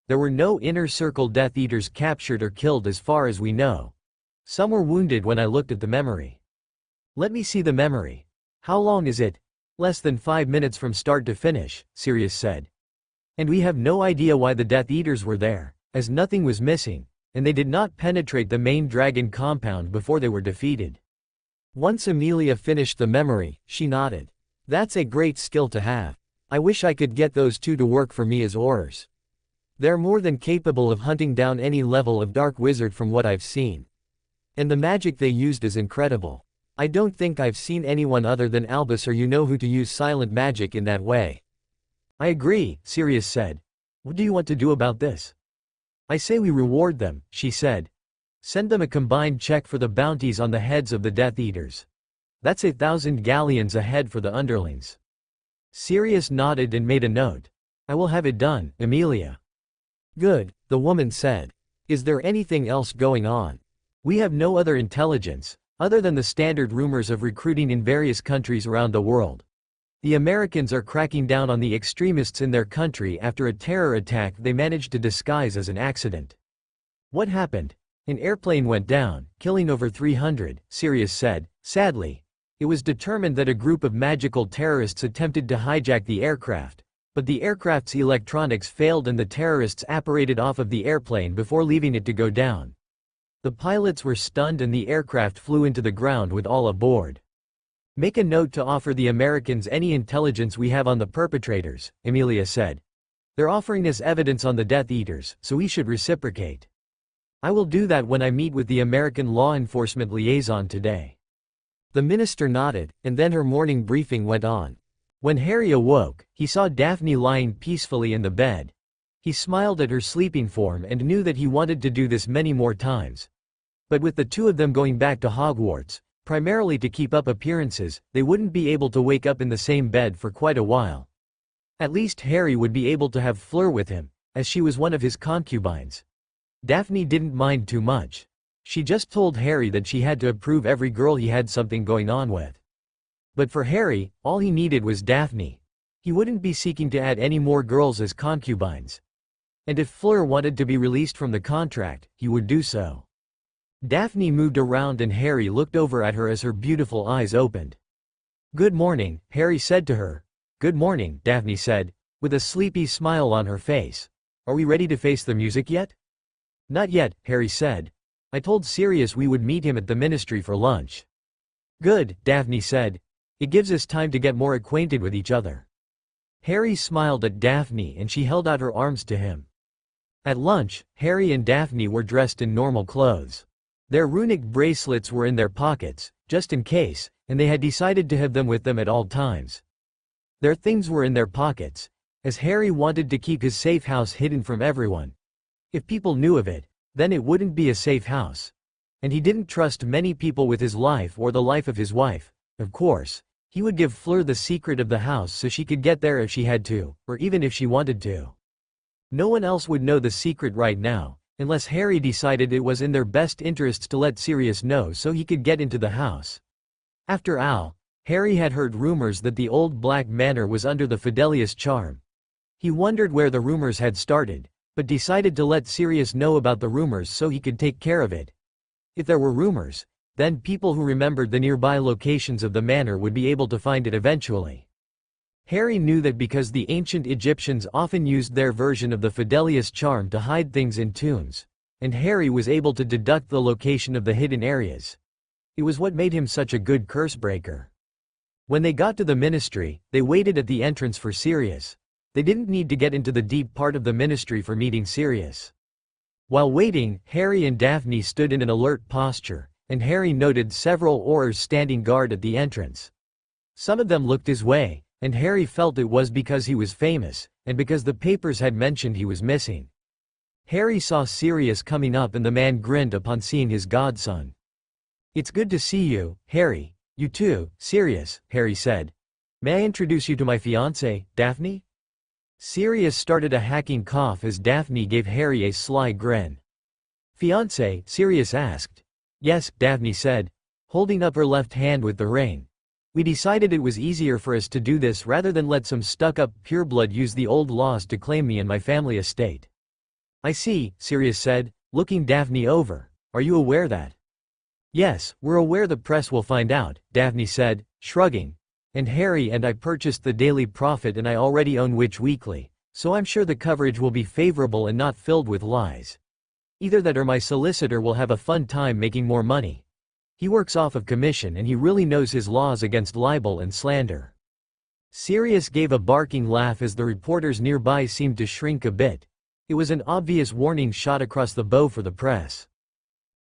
[SPEAKER 2] There were no Inner Circle Death Eaters captured or killed as far as we know. Some were wounded when I looked at the memory. Let me see the memory. How long is it? Less than 5 minutes from start to finish, Sirius said. And we have no idea why the Death Eaters were there, as nothing was missing, and they did not penetrate the main dragon compound before they were defeated. Once Amelia finished the memory, she nodded. That's a great skill to have. I wish I could get those two to work for me as Aurors. They're more than capable of hunting down any level of dark wizard from what I've seen. And the magic they used is incredible. I don't think I've seen anyone other than Albus or you-know-who to use silent magic in that way. I agree, Sirius said. What do you want to do about this? I say we reward them, she said. Send them a combined check for the bounties on the heads of the Death Eaters. That's 1,000 galleons a head for the underlings. Sirius nodded and made a note. I will have it done, Amelia. Good, the woman said. Is there anything else going on? We have no other intelligence, other than the standard rumors of recruiting in various countries around the world. The Americans are cracking down on the extremists in their country after a terror attack they managed to disguise as an accident. What happened? An airplane went down, killing over 300, Sirius said. Sadly, it was determined that a group of magical terrorists attempted to hijack the aircraft, but the aircraft's electronics failed and the terrorists apparated off of the airplane before leaving it to go down. The pilots were stunned and the aircraft flew into the ground with all aboard. Make a note to offer the Americans any intelligence we have on the perpetrators, Amelia said. They're offering us evidence on the Death Eaters, so we should reciprocate. I will do that when I meet with the American law enforcement liaison today. The minister nodded, and then her morning briefing went on. When Harry awoke, he saw Daphne lying peacefully in the bed. He smiled at her sleeping form and knew that he wanted to do this many more times. But with the two of them going back to Hogwarts, primarily to keep up appearances, they wouldn't be able to wake up in the same bed for quite a while. At least Harry would be able to have Fleur with him, as she was one of his concubines. Daphne didn't mind too much. She just told Harry that she had to approve every girl he had something going on with. But for Harry, all he needed was Daphne. He wouldn't be seeking to add any more girls as concubines. And if Fleur wanted to be released from the contract, he would do so. Daphne moved around and Harry looked over at her as her beautiful eyes opened. "Good morning," Harry said to her. "Good morning," Daphne said, with a sleepy smile on her face. "Are we ready to face the music yet?" "Not yet," Harry said. "I told Sirius we would meet him at the ministry for lunch." "Good," Daphne said. "It gives us time to get more acquainted with each other." Harry smiled at Daphne and she held out her arms to him. At lunch, Harry and Daphne were dressed in normal clothes. Their runic bracelets were in their pockets, just in case, and they had decided to have them with them at all times. Their things were in their pockets, as Harry wanted to keep his safe house hidden from everyone. If people knew of it, then it wouldn't be a safe house. And he didn't trust many people with his life or the life of his wife. Of course, he would give Fleur the secret of the house so she could get there if she had to, or even if she wanted to. No one else would know the secret right now, unless Harry decided it was in their best interests to let Sirius know so he could get into the house. After all, Harry had heard rumors that the old Black Manor was under the Fidelius charm. He wondered where the rumors had started, but decided to let Sirius know about the rumors so he could take care of it. If there were rumors, then people who remembered the nearby locations of the manor would be able to find it eventually. Harry knew that because the ancient Egyptians often used their version of the Fidelius charm to hide things in tombs, and Harry was able to deduct the location of the hidden areas. It was what made him such a good curse-breaker. When they got to the ministry, they waited at the entrance for Sirius. They didn't need to get into the deep part of the ministry for meeting Sirius. While waiting, Harry and Daphne stood in an alert posture, and Harry noted several Aurors standing guard at the entrance. Some of them looked his way, and Harry felt it was because he was famous, and because the papers had mentioned he was missing. Harry saw Sirius coming up and the man grinned upon seeing his godson. "It's good to see you, Harry. You too, Sirius," Harry said. "May I introduce you to my fiancée, Daphne?" Sirius started a hacking cough as Daphne gave Harry a sly grin. "Fiancée?" Sirius asked. "Yes," Daphne said, holding up her left hand with the ring. "We decided it was easier for us to do this rather than let some stuck-up pureblood use the old laws to claim me and my family estate." "I see," Sirius said, looking Daphne over. "Are you aware that?" "Yes, we're aware the press will find out," Daphne said, shrugging. "And Harry and I purchased the Daily Prophet and I already own Witch Weekly, so I'm sure the coverage will be favorable and not filled with lies. Either that or my solicitor will have a fun time making more money. He works off of commission and he really knows his laws against libel and slander." Sirius gave a barking laugh as the reporters nearby seemed to shrink a bit. It was an obvious warning shot across the bow for the press.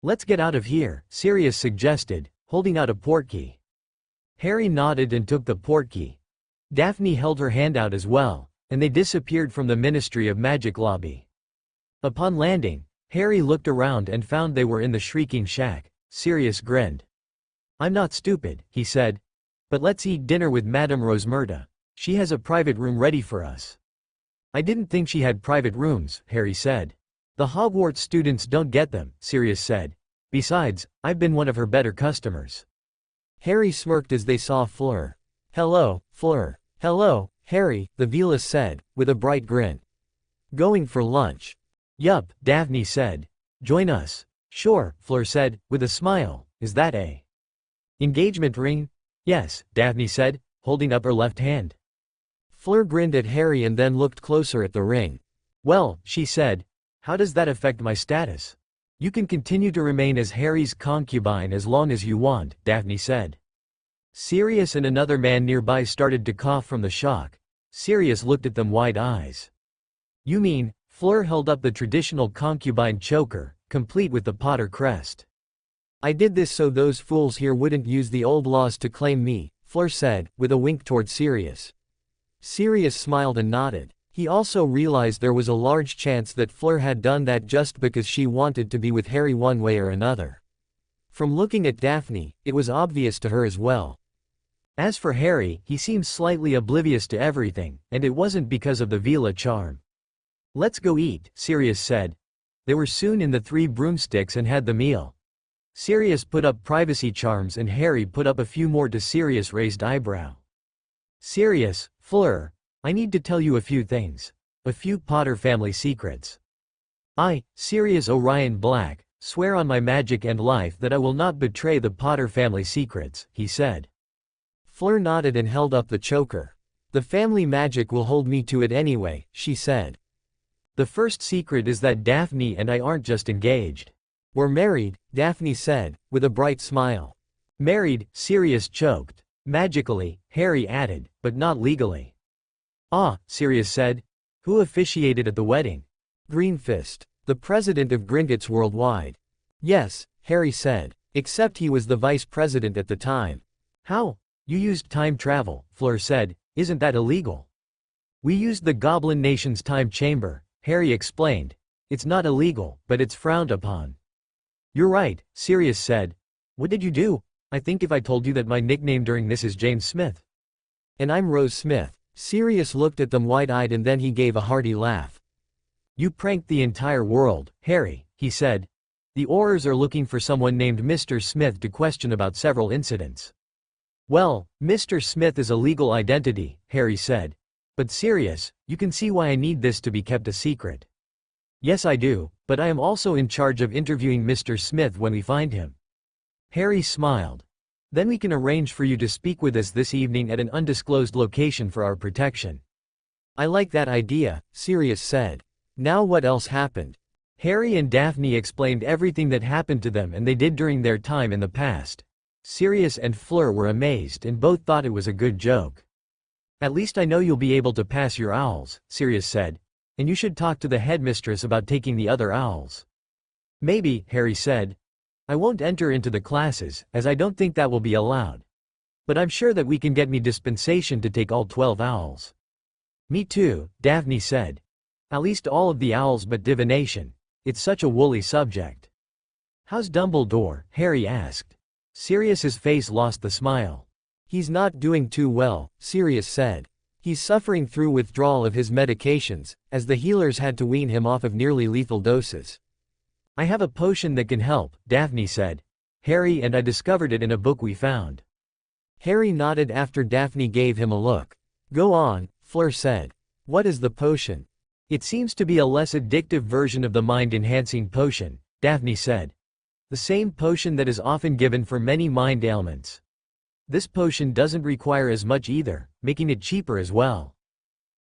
[SPEAKER 2] "Let's get out of here," Sirius suggested, holding out a portkey. Harry nodded and took the portkey. Daphne held her hand out as well, and they disappeared from the Ministry of Magic lobby. Upon landing, Harry looked around and found they were in the Shrieking Shack. Sirius grinned. "I'm not stupid," he said. "But let's eat dinner with Madame Rosmerta. She has a private room ready for us." "I didn't think she had private rooms," Harry said. "The Hogwarts students don't get them," Sirius said. "Besides, I've been one of her better customers." Harry smirked as they saw Fleur. "Hello, Fleur." "Hello, Harry," the Velas said, with a bright grin. "Going for lunch?" "Yup," Daphne said. "Join us." "Sure," Fleur said, with a smile. "Is that a engagement ring?" "Yes," Daphne said, holding up her left hand. Fleur grinned at Harry and then looked closer at the ring. "Well," she said, "how does that affect my status?" "You can continue to remain as Harry's concubine as long as you want," Daphne said. Sirius and another man nearby started to cough from the shock. Sirius looked at them wide eyes. "You mean," Fleur held up the traditional concubine choker, complete with the Potter crest. "I did this so those fools here wouldn't use the old laws to claim me," Fleur said, with a wink toward Sirius. Sirius smiled and nodded. He also realized there was a large chance that Fleur had done that just because she wanted to be with Harry one way or another. From looking at Daphne, it was obvious to her as well. As for Harry, he seemed slightly oblivious to everything, and it wasn't because of the Vela charm. Let's go eat, Sirius said. They were soon in the three broomsticks and had the meal. Sirius put up privacy charms and Harry put up a few more to Sirius' raised eyebrow. Sirius, Fleur, I need to tell you a few things. A few Potter family secrets. I, Sirius Orion Black, swear on my magic and life that I will not betray the Potter family secrets, he said.
[SPEAKER 3] Fleur nodded and held up the choker. The family magic will hold me to it anyway, she said.
[SPEAKER 2] The first secret is that Daphne and I aren't just engaged.
[SPEAKER 3] We're married, Daphne said, with a bright smile.
[SPEAKER 2] Married, Sirius choked. Magically, Harry added, but not legally. Ah, Sirius said. Who officiated at the wedding?
[SPEAKER 3] Greenfist, the president of Gringotts Worldwide. Yes, Harry said, except he was the vice president at the time.
[SPEAKER 2] How? You used time travel, Fleur said. Isn't that illegal? We used the Goblin Nation's time chamber, Harry explained. It's not illegal, but it's frowned upon. You're right, Sirius said. What did you do? I think if I told you that my nickname during this is James Smith.
[SPEAKER 3] And I'm Rose Smith. Sirius looked at them wide-eyed and then he gave a hearty laugh.
[SPEAKER 2] You pranked the entire world, Harry, he said. The Aurors are looking for someone named Mr. Smith to question about several incidents. Well, Mr. Smith is a legal identity, Harry said. But Sirius, you can see why I need this to be kept a secret. Yes I do, but I am also in charge of interviewing Mr. Smith when we find him. Harry smiled. Then we can arrange for you to speak with us this evening at an undisclosed location for our protection.
[SPEAKER 3] I like that idea, Sirius said. Now what else happened?
[SPEAKER 2] Harry and Daphne explained everything that happened to them and they did during their time in the past. Sirius and Fleur were amazed and both thought it was a good joke. At least I know you'll be able to pass your owls, Sirius said. And you should talk to the headmistress about taking the other owls. Maybe, Harry said. I won't enter into the classes, as I don't think that will be allowed. But I'm sure that we can get me dispensation to take all 12 owls. Me too, Daphne said. At least all of the owls but divination. It's such a woolly subject. How's Dumbledore? Harry asked. Sirius's face lost the smile.
[SPEAKER 3] He's not doing too well, Sirius said. He's suffering through withdrawal of his medications, as the healers had to wean him off of nearly lethal doses.
[SPEAKER 2] I have a potion that can help, Daphne said. Harry and I discovered it in a book we found.
[SPEAKER 3] Harry nodded after Daphne gave him a look. Go on, Fleur said. What is the potion?
[SPEAKER 2] It seems to be a less addictive version of the mind-enhancing potion, Daphne said. The same potion that is often given for many mind ailments. This potion doesn't require as much either, making it cheaper as well.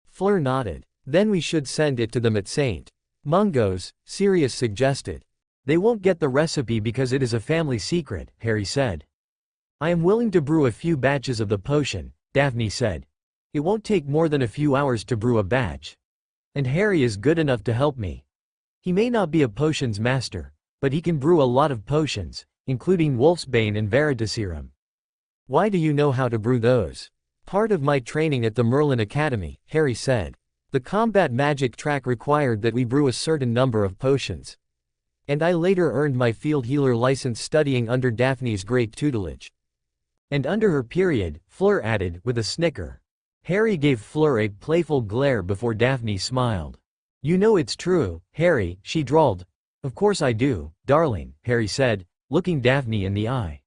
[SPEAKER 3] Fleur nodded. Then we should send it to them at St. Mungo's, Sirius suggested.
[SPEAKER 2] They won't get the recipe because it is a family secret, Harry said. I am willing to brew a few batches of the potion, Daphne said. It won't take more than a few hours to brew a batch. And Harry is good enough to help me. He may not be a potions master, but he can brew a lot of potions, including Wolfsbane and Veritaserum.
[SPEAKER 3] Why do you know how to brew those? Part of my training at the Merlin Academy, Harry said. The combat magic track required that we brew a certain number of potions. And I later earned my field healer license studying under Daphne's great tutelage.
[SPEAKER 2] And under her period, Fleur added, with a snicker. Harry gave Fleur a playful glare before Daphne smiled. You know it's true, Harry, she drawled. Of course I do, darling, Harry said, looking Daphne in the eye.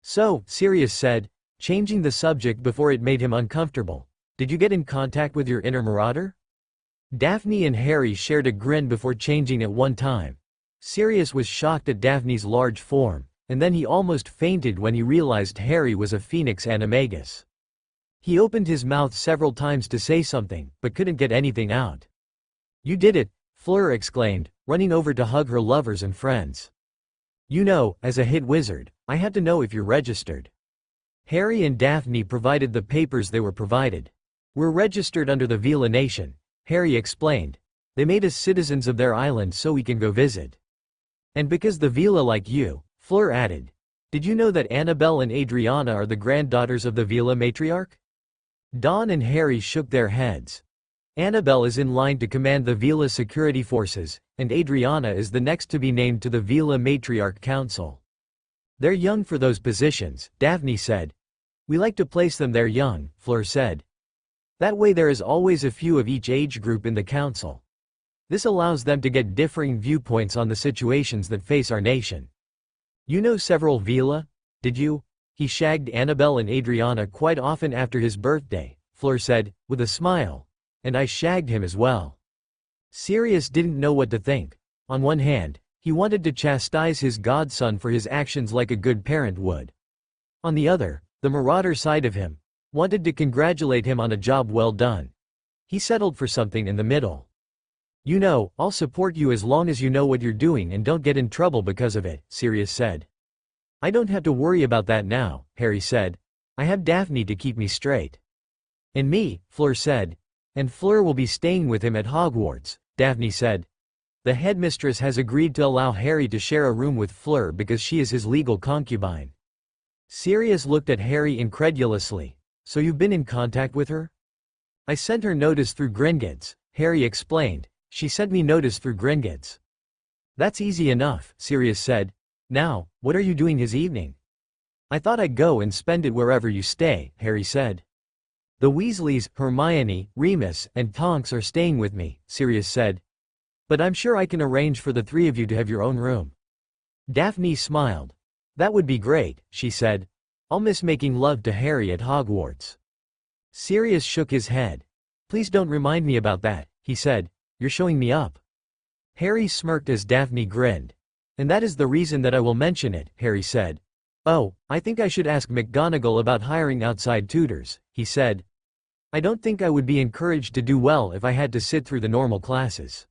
[SPEAKER 2] So, Sirius said, changing the subject before it made him uncomfortable, did you get in contact with your inner marauder? Daphne and Harry shared a grin before changing at one time. Sirius was shocked at Daphne's large form, and then he almost fainted when he realized Harry was a Phoenix Animagus. He opened his mouth several times to say something, but couldn't get anything out. You did it, Fleur exclaimed, running over to hug her lovers and friends. You know, as a hit wizard, I had to know if you're registered. Harry and Daphne provided the papers they were provided. We're registered under the Vila Nation, Harry explained. They made us citizens of their island so we can go visit. And because the Vila like you, Fleur added. Did you know that Annabelle and Adriana are the granddaughters of the Vila matriarch? Don and Harry shook their heads. Annabelle is in line to command the Vila security forces, and Adriana is the next to be named to the Vila Matriarch Council. They're young for those positions, Daphne said. We like to place them there young, Fleur said. That way there is always a few of each age group in the council. This allows them to get differing viewpoints on the situations that face our nation. You know several Vila, did you? He shagged Annabelle and Adriana quite often after his birthday, Fleur said, with a smile. And I shagged him as well. Sirius didn't know what to think. On one hand, he wanted to chastise his godson for his actions like a good parent would. On the other, the marauder side of him wanted to congratulate him on a job well done. He settled for something in the middle. You know, I'll support you as long as you know what you're doing and don't get in trouble because of it, Sirius said. I don't have to worry about that now, Harry said. I have Daphne to keep me straight. And me, Fleur said. And Fleur will be staying with him at Hogwarts, Daphne said. The headmistress has agreed to allow Harry to share a room with Fleur because she is his legal concubine. Sirius looked at Harry incredulously. So you've been in contact with her? I sent her notice through Gringotts, Harry explained. She sent me notice through Gringotts. That's easy enough, Sirius said. Now, what are you doing this evening? I thought I'd go and spend it wherever you stay, Harry said. The Weasleys, Hermione, Remus, and Tonks are staying with me, Sirius said. But I'm sure I can arrange for the three of you to have your own room. Daphne smiled. That would be great, she said. I'll miss making love to Harry at Hogwarts. Sirius shook his head. Please don't remind me about that, he said. You're showing me up. Harry smirked as Daphne grinned. And that is the reason that I will mention it, Harry said. Oh, I think I should ask McGonagall about hiring outside tutors, he said. I don't think I would be encouraged to do well if I had to sit through the normal classes.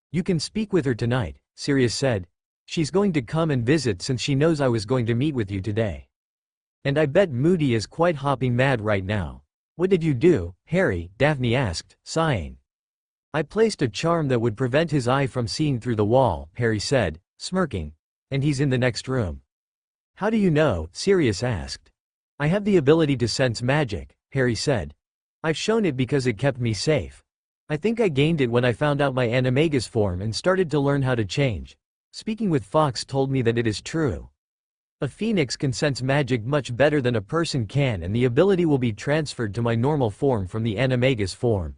[SPEAKER 2] You can speak with her tonight, Sirius said. She's going to come and visit since she knows I was going to meet with you today. And I bet Moody is quite hopping mad right now. What did you do, Harry? Daphne asked, sighing. I placed a charm that would prevent his eye from seeing through the wall, Harry said, smirking. And he's in the next room. How do you know? Sirius asked. I have the ability to sense magic, Harry said. I've shown it because it kept me safe. I think I gained it when I found out my animagus form and started to learn how to change. Speaking with Fox told me that it is true. A phoenix can sense magic much better than a person can, and the ability will be transferred to my normal form from the animagus form.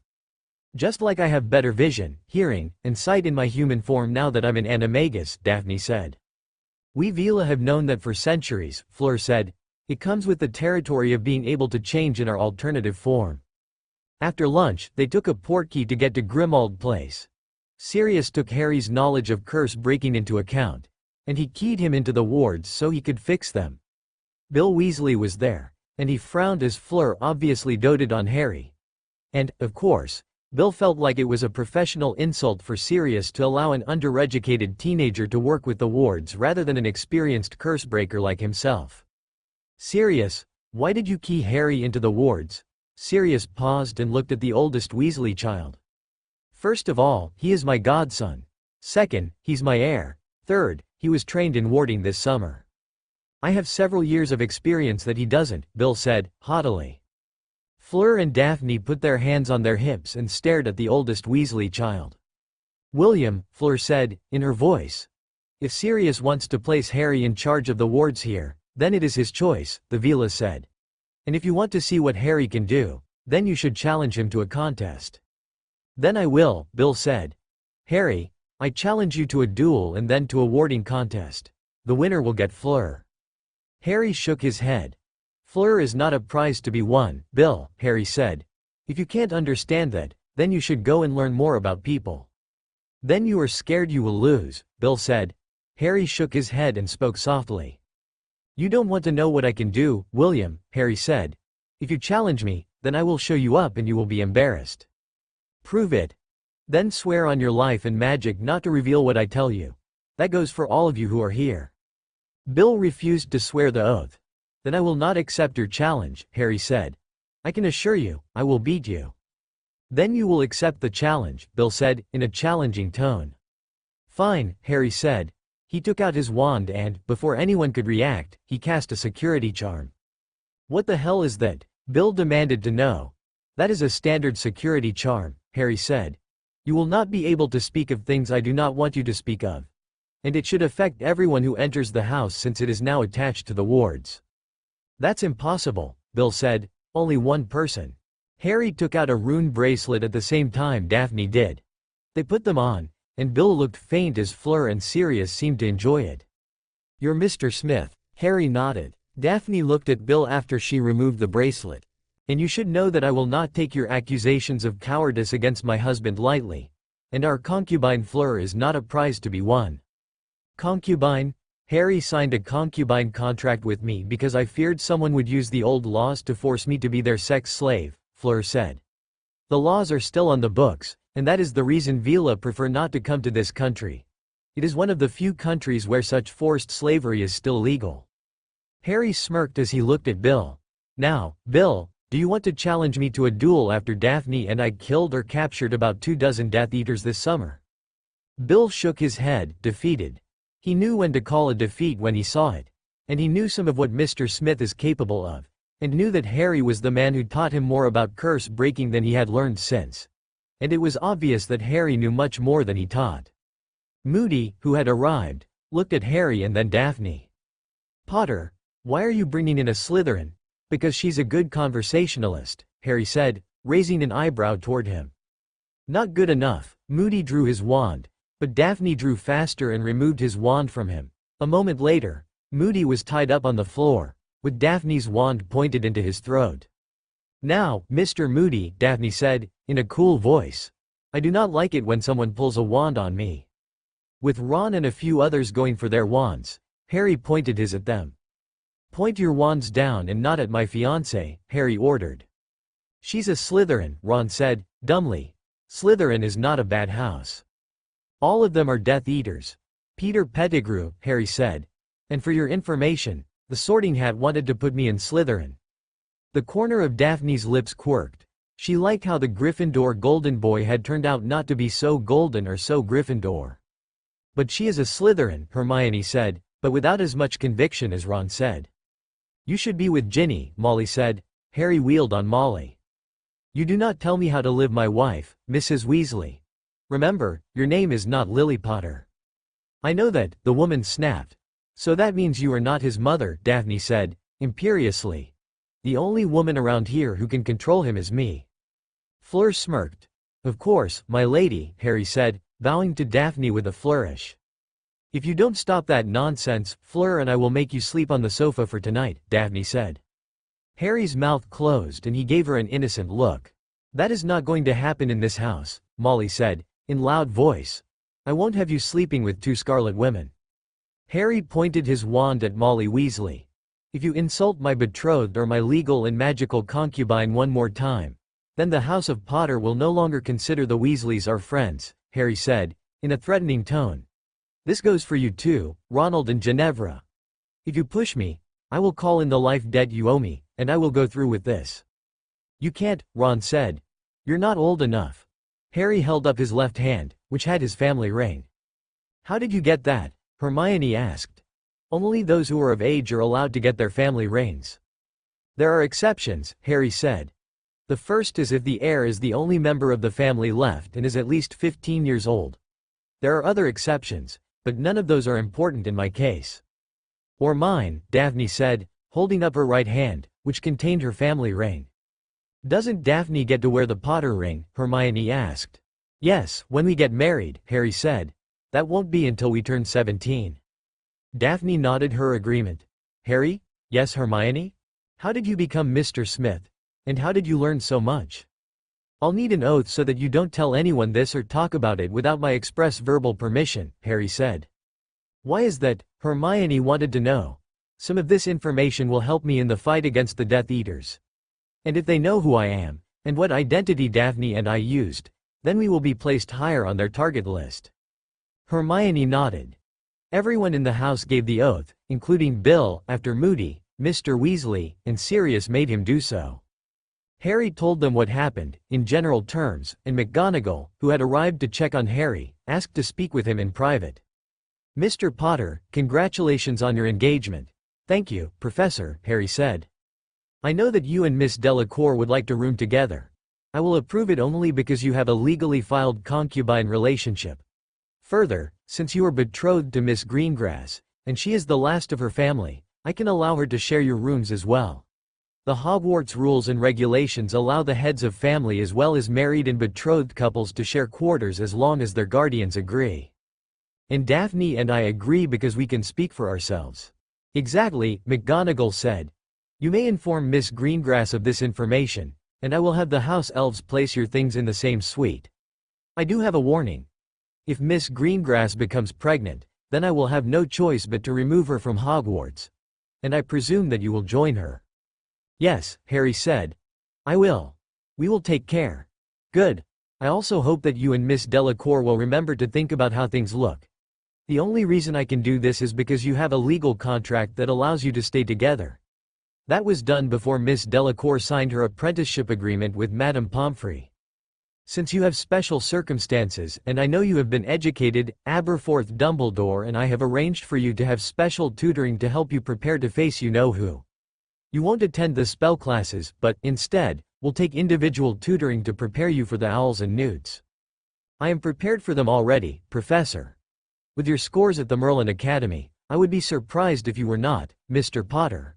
[SPEAKER 2] Just like I have better vision, hearing, and sight in my human form now that I'm an animagus, Daphne said. We Vila have known that for centuries, Fleur said. It comes with the territory of being able to change in our alternative form. After lunch, they took a portkey to get to Grimmauld Place. Sirius took Harry's knowledge of curse breaking into account, and he keyed him into the wards so he could fix them. Bill Weasley was there, and he frowned as Fleur obviously doted on Harry. And, of course, Bill felt like it was a professional insult for Sirius to allow an undereducated teenager to work with the wards rather than an experienced cursebreaker like himself. Sirius, why did you key Harry into the wards? Sirius paused and looked at the oldest Weasley child. First of all, he is my godson. Second, he's my heir. Third, he was trained in warding this summer. I have several years of experience that he doesn't, Bill said, haughtily. Fleur and Daphne put their hands on their hips and stared at the oldest Weasley child. William, Fleur said, in her voice. If Sirius wants to place Harry in charge of the wards here, then it is his choice, the Vila said. And if you want to see what Harry can do, then you should challenge him to a contest. Then I will, Bill said. Harry, I challenge you to a duel and then to a warding contest. The winner will get Fleur. Harry shook his head. Fleur is not a prize to be won, Bill, Harry said. If you can't understand that, then you should go and learn more about people. Then you are scared you will lose, Bill said. Harry shook his head and spoke softly. You don't want to know what I can do, William, Harry said. If you challenge me, then I will show you up and you will be embarrassed. Prove it. Then swear on your life and magic not to reveal what I tell you. That goes for all of you who are here. Bill refused to swear the oath. Then I will not accept your challenge, Harry said. I can assure you, I will beat you. Then you will accept the challenge, Bill said, in a challenging tone. Fine, Harry said. He took out his wand and, before anyone could react, he cast a security charm. What the hell is that? Bill demanded to know. That is a standard security charm, Harry said. You will not be able to speak of things I do not want you to speak of. And it should affect everyone who enters the house since it is now attached to the wards. That's impossible, Bill said. Only one person. Harry took out a rune bracelet at the same time Daphne did. They put them on, and Bill looked faint as Fleur and Sirius seemed to enjoy it.
[SPEAKER 3] "You're Mr. Smith," Harry nodded. Daphne looked at Bill after she removed the bracelet.
[SPEAKER 2] "And you should know that I will not take your accusations of cowardice against my husband lightly. And our concubine Fleur is not a prize to be won." "Concubine?" "Harry signed a concubine contract with me because I feared someone would use the old laws to force me to be their sex slave," Fleur said. "The laws are still on the books, and that is the reason Vila prefer not to come to this country. It is one of the few countries where such forced slavery is still legal." Harry smirked as he looked at Bill. "Now, Bill, do you want to challenge me to a duel after Daphne and I killed or captured about 24 Death Eaters this summer?" Bill shook his head, defeated. He knew when to call a defeat when he saw it. And he knew some of what Mr. Smith is capable of, and knew that Harry was the man who taught him more about curse breaking than he had learned since. And it was obvious that Harry knew much more than he taught. Moody, who had arrived, looked at Harry and then Daphne. "Potter, why are you bringing in a Slytherin?" "Because she's a good conversationalist," Harry said, raising an eyebrow toward him. "Not good enough." Moody drew his wand, but Daphne drew faster and removed his wand from him. A moment later, Moody was tied up on the floor, with Daphne's wand pointed into his throat. "Now, Mr. Moody," Daphne said, in a cool voice. "I do not like it when someone pulls a wand on me." With Ron and a few others going for their wands, Harry pointed his at them. "Point your wands down and not at my fiancée," Harry ordered. "She's a Slytherin," Ron said, dumbly. "Slytherin is not a bad house. All of them are Death Eaters." "Peter Pettigrew," Harry said. "And for your information, the Sorting Hat wanted to put me in Slytherin." The corner of Daphne's lips quirked. She liked how the Gryffindor Golden Boy had turned out not to be so golden or so Gryffindor. "But she is a Slytherin," Hermione said, but without as much conviction as Ron said. "You should be with Ginny," Molly said. Harry wheeled on Molly. "You do not tell me how to live, my wife, Mrs. Weasley. Remember, your name is not Lily Potter." "I know that," the woman snapped. "So that means you are not his mother," Daphne said, imperiously. "The only woman around here who can control him is me." Fleur smirked. "Of course, my lady," Harry said, bowing to Daphne with a flourish. "If you don't stop that nonsense, Fleur and I will make you sleep on the sofa for tonight," Daphne said. Harry's mouth closed and he gave her an innocent look. "That is not going to happen in this house," Molly said, in loud voice. "I won't have you sleeping with two Scarlet women." Harry pointed his wand at Molly Weasley. "If you insult my betrothed or my legal and magical concubine one more time, then the House of Potter will no longer consider the Weasleys our friends," Harry said, in a threatening tone. "This goes for you too, Ronald and Ginevra. If you push me, I will call in the life debt you owe me, and I will go through with this." "You can't," Ron said. "You're not old enough." Harry held up his left hand, which had his family ring. "How did you get that?" Hermione asked. "Only those who are of age are allowed to get their family rings." "There are exceptions," Harry said. "The first is if the heir is the only member of the family left and is at least 15 years old. There are other exceptions, but none of those are important in my case." "Or mine," Daphne said, holding up her right hand, which contained her family ring. "Doesn't Daphne get to wear the Potter ring?" Hermione asked. "Yes, when we get married," Harry said. "That won't be until we turn 17. Daphne nodded her agreement. "Harry?" "Yes, Hermione? How did you become Mr. Smith? And how did you learn so much?" "I'll need an oath so that you don't tell anyone this or talk about it without my express verbal permission," Harry said. "Why is that?" Hermione wanted to know. "Some of this information will help me in the fight against the Death Eaters. And if they know who I am, and what identity Daphne and I used, then we will be placed higher on their target list." Hermione nodded. Everyone in the house gave the oath, including Bill, after Moody, Mr. Weasley, and Sirius made him do so. Harry told them what happened, in general terms, and McGonagall, who had arrived to check on Harry, asked to speak with him in private. "Mr. Potter, congratulations on your engagement." "Thank you, Professor," Harry said. "I know that you and Miss Delacour would like to room together. I will approve it only because you have a legally filed concubine relationship. Further, since you are betrothed to Miss Greengrass, and she is the last of her family, I can allow her to share your rooms as well." The Hogwarts rules and regulations allow the heads of family as well as married and betrothed couples to share quarters as long as their guardians agree. And Daphne and I agree because we can speak for ourselves. Exactly, McGonagall said. You may inform Miss Greengrass of this information, and I will have the house elves place your things in the same suite. I do have a warning. If Miss Greengrass becomes pregnant, then I will have no choice but to remove her from Hogwarts. And I presume that you will join her. Yes, Harry said. I will. We will take care. Good. I also hope that you and Miss Delacour will remember to think about how things look. The only reason I can do this is because you have a legal contract that allows you to stay together. That was done before Miss Delacour signed her apprenticeship agreement with Madame Pomfrey. Since you have special circumstances, and I know you have been educated, Aberforth Dumbledore and I have arranged for you to have special tutoring to help you prepare to face you-know-who. You won't attend the spell classes, but, instead, will take individual tutoring to prepare you for the owls and newts. I am prepared for them already, Professor. With your scores at the Merlin Academy, I would be surprised if you were not, Mr. Potter.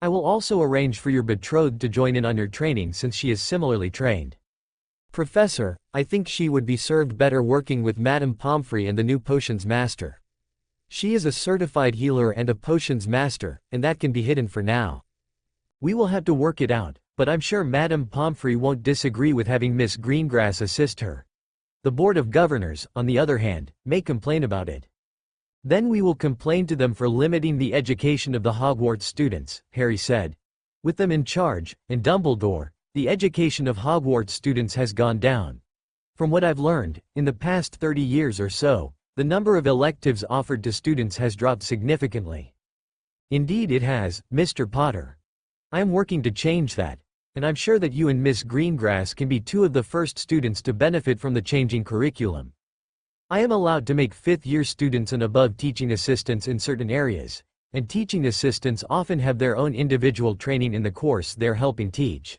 [SPEAKER 2] I will also arrange for your betrothed to join in on your training since she is similarly trained.
[SPEAKER 3] Professor, I think she would be served better working with Madame Pomfrey and the new potions master. She is a certified healer and a potions master, and that can be hidden for now. We will have to work it out, but I'm sure Madame Pomfrey won't disagree with having Miss Greengrass assist her. The Board of Governors, on the other hand, may complain about it. Then we will complain to them for limiting the education of the Hogwarts students, Harry said. With them in charge, and Dumbledore, the education of Hogwarts students has gone down. From what I've learned, in the past 30 years or so, the number of electives offered to students has dropped significantly. Indeed it has, Mr. Potter. I am working to change that, and I'm sure that you and Miss Greengrass can be two of the first students to benefit from the changing curriculum. I am allowed to make fifth-year students and above teaching assistants in certain areas, and teaching assistants often have their own individual training in the course they're helping teach.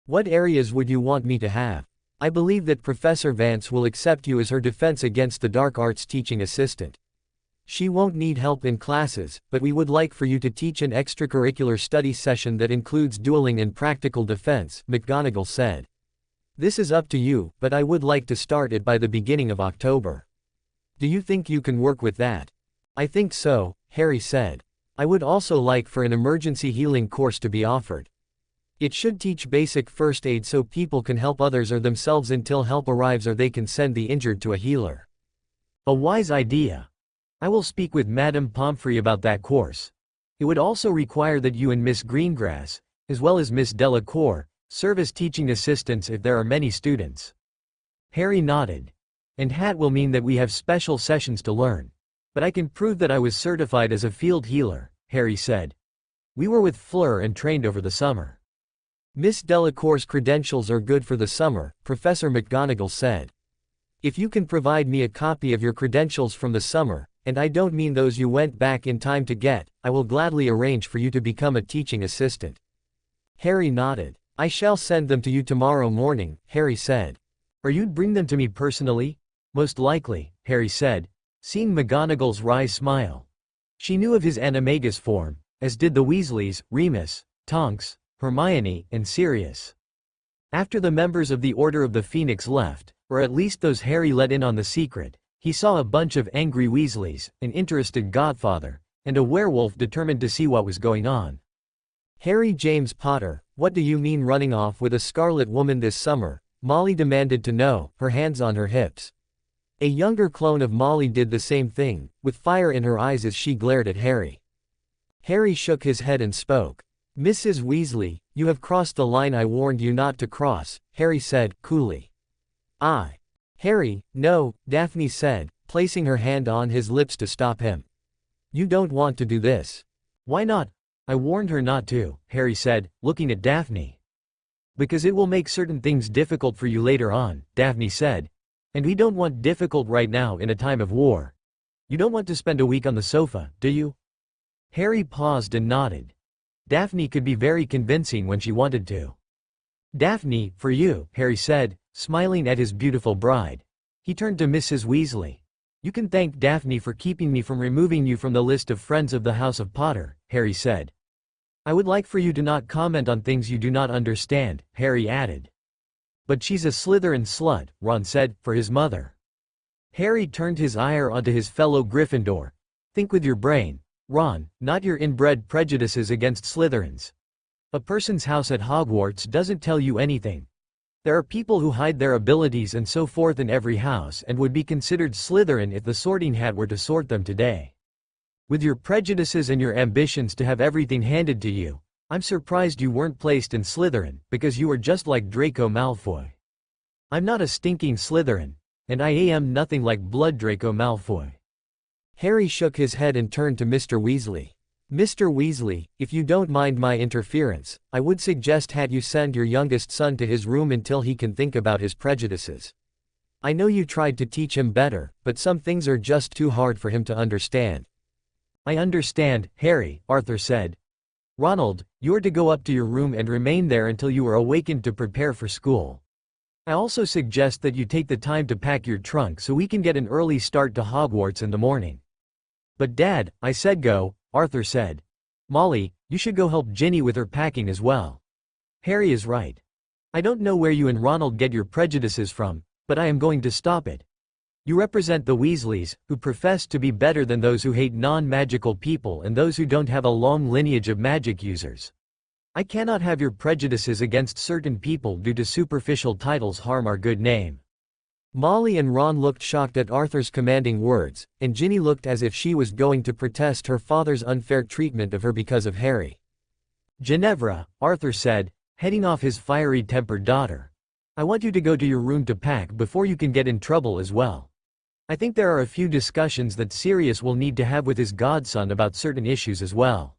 [SPEAKER 3] What areas would you want me to have? I believe that Professor Vance will accept you as her defense against the dark arts teaching assistant. She won't need help in classes, but we would like for you to teach an extracurricular study session that includes dueling and practical defense, McGonagall said. This is up to you, but I would like to start it by the beginning of October. Do you think you can work with that? I think so, Harry said. I would also like for an emergency healing course to be offered. It should teach basic first aid so people can help others or themselves until help arrives or they can send the injured to a healer.
[SPEAKER 2] A wise idea. I will speak with Madame Pomfrey about that course. It would also require that you and Miss Greengrass, as well as Miss Delacour, serve as teaching assistants if there are many students. Harry nodded. And that will mean that we have special sessions to learn. But I can prove that I was certified as a field healer, Harry said. We were with Fleur and trained over the summer.
[SPEAKER 3] Miss Delacour's credentials are good for the summer, Professor McGonagall said. If you can provide me a copy of your credentials from the summer, and I don't mean those you went back in time to get, I will gladly arrange for you to become a teaching assistant. Harry nodded. I shall send them to you tomorrow morning, Harry said.
[SPEAKER 2] Or you'd bring them to me personally? Most likely, Harry said, seeing McGonagall's wry smile. She knew of his animagus form, as did the Weasleys, Remus, Tonks, Hermione, and Sirius. After the members of the Order of the Phoenix left, or at least those Harry let in on the secret, he saw a bunch of angry Weasleys, an interested godfather, and a werewolf determined to see what was going on.
[SPEAKER 3] Harry James Potter, what do you mean running off with a Scarlet Woman this summer? Molly demanded to know, her hands on her hips. A younger clone of Molly did the same thing, with fire in her eyes as she glared at Harry. Harry shook his head and spoke. Mrs. Weasley, you have crossed the line I warned you not to cross, Harry said, coolly. Harry, no, Daphne said, placing her hand on his lips to stop him. You don't want to do this.
[SPEAKER 2] Why not? I warned her not to, Harry said, looking at Daphne. Because it will make certain things difficult for you later on, Daphne said. And we don't want difficult right now in a time of war. You don't want to spend a week on the sofa, do you? Harry paused and nodded. Daphne could be very convincing when she wanted to. Daphne, for you, Harry said, smiling at his beautiful bride. He turned to Mrs. Weasley. You can thank Daphne for keeping me from removing you from the list of friends of the House of Potter, Harry said. I would like for you to not comment on things you do not understand, Harry added. But she's a Slytherin slut, Ron said, for his mother. Harry turned his ire onto his fellow Gryffindor. Think with your brain, Ron, not your inbred prejudices against Slytherins. A person's house at Hogwarts doesn't tell you anything. There are people who hide their abilities and so forth in every house and would be considered Slytherin if the sorting hat were to sort them today. With your prejudices and your ambitions to have everything handed to you, I'm surprised you weren't placed in Slytherin, because you are just like Draco Malfoy. I'm not a stinking Slytherin, and I am nothing like Blood Draco Malfoy.
[SPEAKER 3] Harry shook his head and turned to Mr. Weasley. Mr. Weasley, if you don't mind my interference, I would suggest that you send your youngest son to his room until he can think about his prejudices. I know you tried to teach him better, but some things are just too hard for him to understand.
[SPEAKER 2] I understand, Harry, Arthur said. Ronald, you are to go up to your room and remain there until you are awakened to prepare for school. I also suggest that you take the time to pack your trunk so we can get an early start to Hogwarts in the morning. But Dad, I said go, Arthur said. Molly, you should go help Ginny with her packing as well. Harry is right. I don't know where you and Ronald get your prejudices from, but I am going to stop it. You represent the Weasleys, who profess to be better than those who hate non-magical people and those who don't have a long lineage of magic users. I cannot have your prejudices against certain people due to superficial titles harm our good name.
[SPEAKER 3] Molly and Ron looked shocked at Arthur's commanding words, and Ginny looked as if she was going to protest her father's unfair treatment of her because of Harry.
[SPEAKER 2] Ginevra, Arthur said, heading off his fiery-tempered daughter. I want you to go to your room to pack before you can get in trouble as well. I think there are a few discussions that Sirius will need to have with his godson about certain issues as well.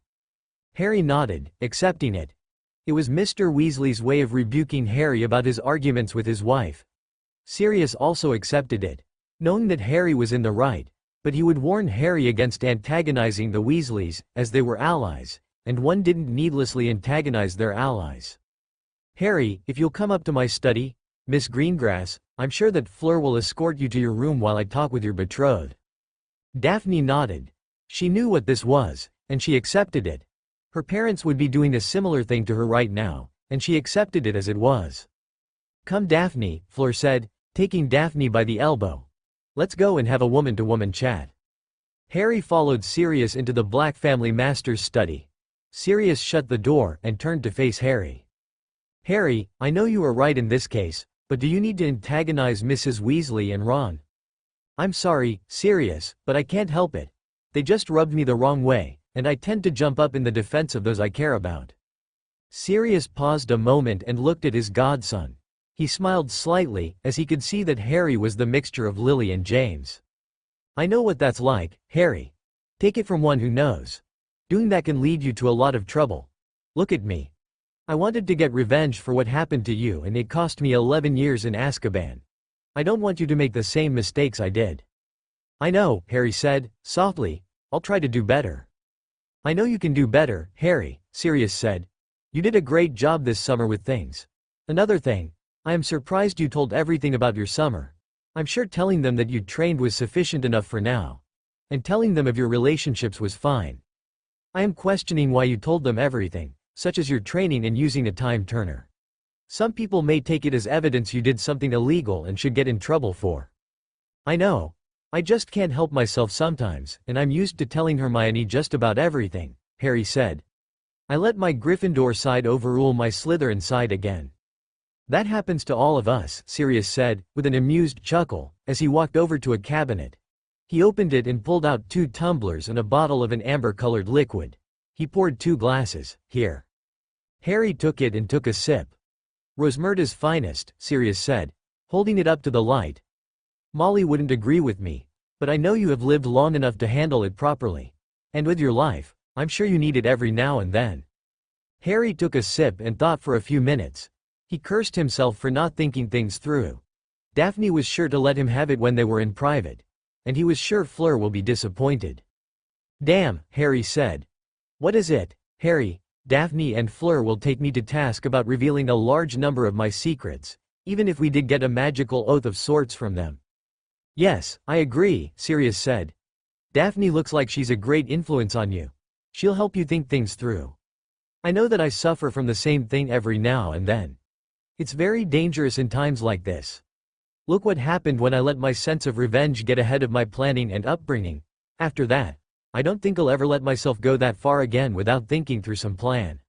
[SPEAKER 2] Harry nodded, accepting it. It was Mr. Weasley's way of rebuking Harry about his arguments with his wife. Sirius also accepted it, knowing that Harry was in the right, but he would warn Harry against antagonizing the Weasleys, as they were allies, and one didn't needlessly antagonize their allies. Harry, if you'll come up to my study, Miss Greengrass, I'm sure that Fleur will escort you to your room while I talk with your betrothed. Daphne nodded. She knew what this was, and she accepted it. Her parents would be doing a similar thing to her right now, and she accepted it as it was. Come Daphne, Fleur said, taking Daphne by the elbow. Let's go and have a woman-to-woman chat. Harry followed Sirius into the Black family master's study. Sirius shut the door and turned to face Harry. Harry, I know you are right in this case, but do you need to antagonize Mrs. Weasley and Ron? I'm sorry, Sirius, but I can't help it. They just rubbed me the wrong way, and I tend to jump up in the defense of those I care about. Sirius paused a moment and looked at his godson. He smiled slightly, as he could see that Harry was the mixture of Lily and James. I know what that's like, Harry. Take it from one who knows. Doing that can lead you to a lot of trouble. Look at me. I wanted to get revenge for what happened to you and it cost me 11 years in Azkaban. I don't want you to make the same mistakes I did. I know, Harry said, softly, I'll try to do better. I know you can do better, Harry, Sirius said. You did a great job this summer with things. Another thing, I am surprised you told everything about your summer. I'm sure telling them that you trained was sufficient enough for now. And telling them of your relationships was fine. I am questioning why you told them everything, such as your training and using a time turner. Some people may take it as evidence you did something illegal and should get in trouble for. I know. I just can't help myself sometimes, and I'm used to telling Hermione just about everything, Harry said. I let my Gryffindor side overrule my Slytherin side again. That happens to all of us, Sirius said, with an amused chuckle, as he walked over to a cabinet. He opened it and pulled out 2 tumblers and a bottle of an amber-colored liquid. He poured 2 glasses. Here. Harry took it and took a sip. Rosmerta's finest, Sirius said, holding it up to the light. Molly wouldn't agree with me, but I know you have lived long enough to handle it properly. And with your life, I'm sure you need it every now and then. Harry took a sip and thought for a few minutes. He cursed himself for not thinking things through. Daphne was sure to let him have it when they were in private. And he was sure Fleur will be disappointed. Damn, Harry said. What is it, Harry? Daphne and Fleur will take me to task about revealing a large number of my secrets, even if we did get a magical oath of sorts from them. Yes, I agree, Sirius said. Daphne looks like she's a great influence on you. She'll help you think things through. I know that I suffer from the same thing every now and then. It's very dangerous in times like this. Look what happened when I let my sense of revenge get ahead of my planning and upbringing. After that, I don't think I'll ever let myself go that far again without thinking through some plan.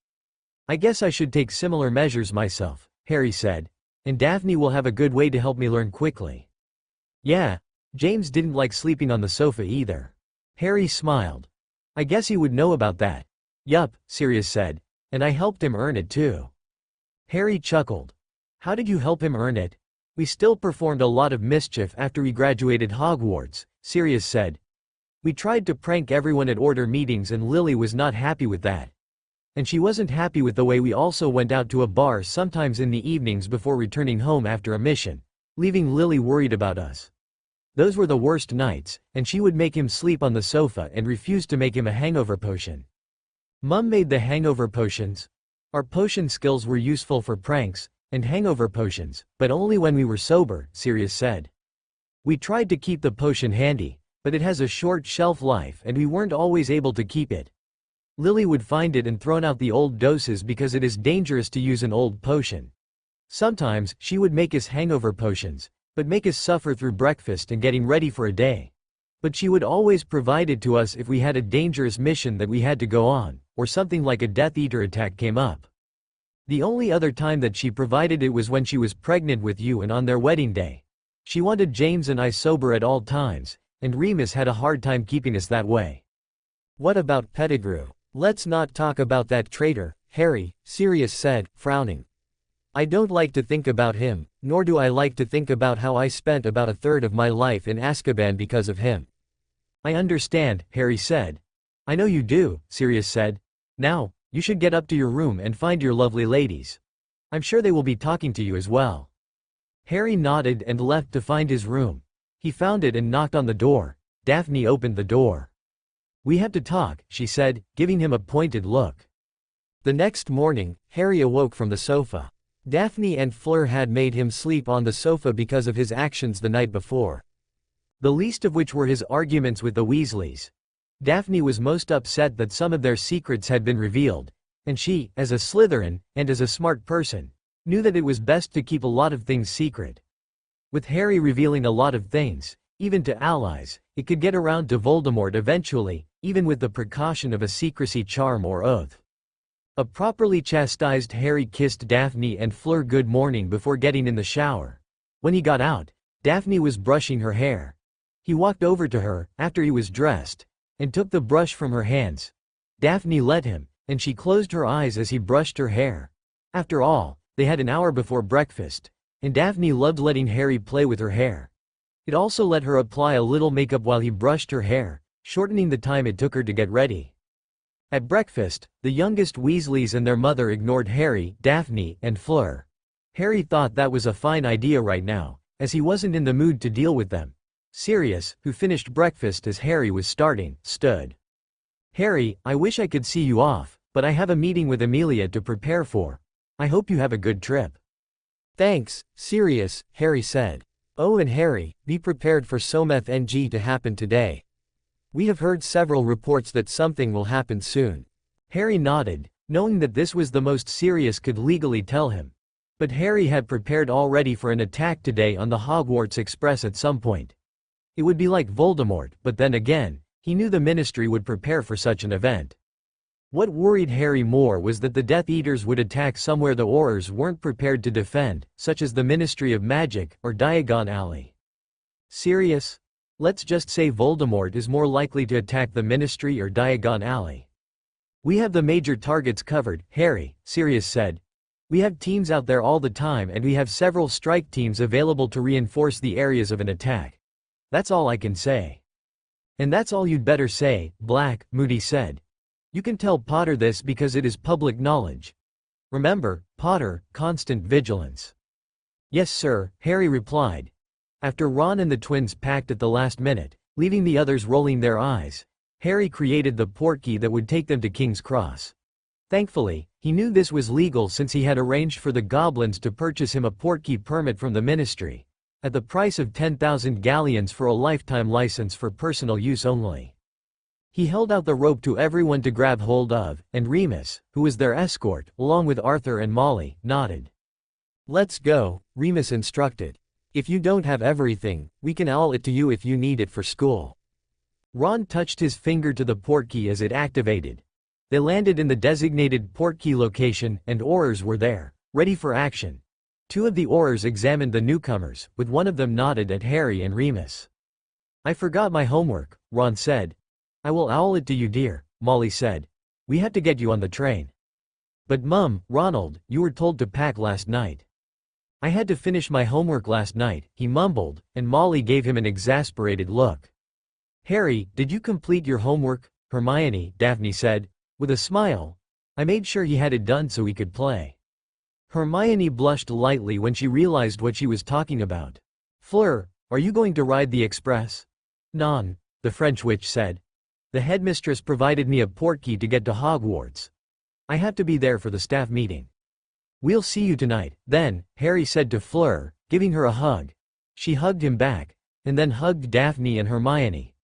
[SPEAKER 2] I guess I should take similar measures myself, Harry said, and Daphne will have a good way to help me learn quickly. Yeah, James didn't like sleeping on the sofa either. Harry smiled. I guess he would know about that. Yup, Sirius said, and I helped him earn it too. Harry chuckled. How did you help him earn it? We still performed a lot of mischief after we graduated Hogwarts, Sirius said. We tried to prank everyone at order meetings and Lily was not happy with that. And she wasn't happy with the way we also went out to a bar sometimes in the evenings before returning home after a mission, leaving Lily worried about us. Those were the worst nights, and she would make him sleep on the sofa and refused to make him a hangover potion. Mum made the hangover potions. Our potion skills were useful for pranks and hangover potions, but only when we were sober, Sirius said. We tried to keep the potion handy, but it has a short shelf life and we weren't always able to keep it. Lily would find it and thrown out the old doses because it is dangerous to use an old potion. Sometimes, she would make us hangover potions, but make us suffer through breakfast and getting ready for a day. But she would always provide it to us if we had a dangerous mission that we had to go on, or something like a Death Eater attack came up. The only other time that she provided it was when she was pregnant with you and on their wedding day. She wanted James and I sober at all times, and Remus had a hard time keeping us that way.
[SPEAKER 3] What about Pettigrew? Let's not talk about that traitor, Harry, Sirius said, frowning. I don't like to think about him, nor do I like to think about how I spent about a third of my life in Azkaban because of him.
[SPEAKER 2] I understand, Harry said. I know you do, Sirius said. Now, you should get up to your room and find your lovely ladies. I'm sure they will be talking to you as well. Harry nodded and left to find his room. He found it and knocked on the door. Daphne opened the door. We have to talk, she said, giving him a pointed look.
[SPEAKER 3] The next morning, Harry awoke from the sofa. Daphne and Fleur had made him sleep on the sofa because of his actions the night before.
[SPEAKER 2] The least of which were his arguments with the Weasleys. Daphne was most upset that some of their secrets had been revealed, and she, as a Slytherin, and as a smart person, knew that it was best to keep a lot of things secret. With Harry revealing a lot of things, even to allies, it could get around to Voldemort eventually, even with the precaution of a secrecy charm or oath. A properly chastised Harry kissed Daphne and Fleur good morning before getting in the shower. When he got out, Daphne was brushing her hair. He walked over to her, after he was dressed, and took the brush from her hands. Daphne let him, and she closed her eyes as he brushed her hair. After all, they had an hour before breakfast, and Daphne loved letting Harry play with her hair. It also let her apply a little makeup while he brushed her hair, shortening the time it took her to get ready. At breakfast, the youngest Weasleys and their mother ignored Harry, Daphne, and Fleur. Harry thought that was a fine idea right now, as he wasn't in the mood to deal with them. Sirius, who finished breakfast as Harry was starting, stood. Harry, I wish I could see you off, but I have a meeting with Amelia to prepare for. I hope you have a good trip.
[SPEAKER 3] Thanks, Sirius, Harry said. Oh, and Harry, be prepared for Someth NG to happen today. We have heard several reports that something will happen soon.
[SPEAKER 2] Harry nodded, knowing that this was the most Sirius could legally tell him. But Harry had prepared already for an attack today on the Hogwarts Express at some point. It would be like Voldemort, but then again, he knew the Ministry would prepare for such an event. What worried Harry more was that the Death Eaters would attack somewhere the Aurors weren't prepared to defend, such as the Ministry of Magic or Diagon Alley. Sirius? Let's just say Voldemort is more likely to attack the Ministry or Diagon Alley. We have the major targets covered, Harry, Sirius said. We have teams out there all the time and we have several strike teams available to reinforce the areas of an attack. That's all I can say. And that's all you'd better say, Black, Moody said. You can tell Potter this because it is public knowledge. Remember, Potter, constant vigilance. Yes sir, Harry replied. After Ron and the twins packed at the last minute, leaving the others rolling their eyes, Harry created the portkey that would take them to King's Cross. Thankfully, he knew this was legal since he had arranged for the goblins to purchase him a portkey permit from the Ministry, at the price of 10,000 galleons for a lifetime license for personal use only. He held out the rope to everyone to grab hold of, and Remus, who was their escort, along with Arthur and Molly, nodded.
[SPEAKER 3] Let's go, Remus instructed. If you don't have everything, we can all it to you if you need it for school.
[SPEAKER 2] Ron touched his finger to the portkey as it activated. They landed in the designated portkey location, and Aurors were there, ready for action. Two of the Aurors examined the newcomers, with one of them nodded at Harry and Remus.
[SPEAKER 3] I forgot my homework, Ron said.
[SPEAKER 2] I will owl it to you, dear, Molly said. We had to get you on the train.
[SPEAKER 3] But Mum, Ronald, you were told to pack last night.
[SPEAKER 2] I had to finish my homework last night, he mumbled, and Molly gave him an exasperated look.
[SPEAKER 3] Harry, did you complete your homework?
[SPEAKER 2] Hermione, Daphne said, with a smile. I made sure he had it done so he could play.
[SPEAKER 3] Hermione blushed lightly when she realized what she was talking about.
[SPEAKER 2] Fleur, are you going to ride the express?
[SPEAKER 3] Non, the French witch said. The headmistress provided me a portkey to get to Hogwarts. I have to be there for the staff meeting.
[SPEAKER 2] We'll see you tonight, then, Harry said to Fleur, giving her a hug. She hugged him back, and then hugged Daphne and Hermione.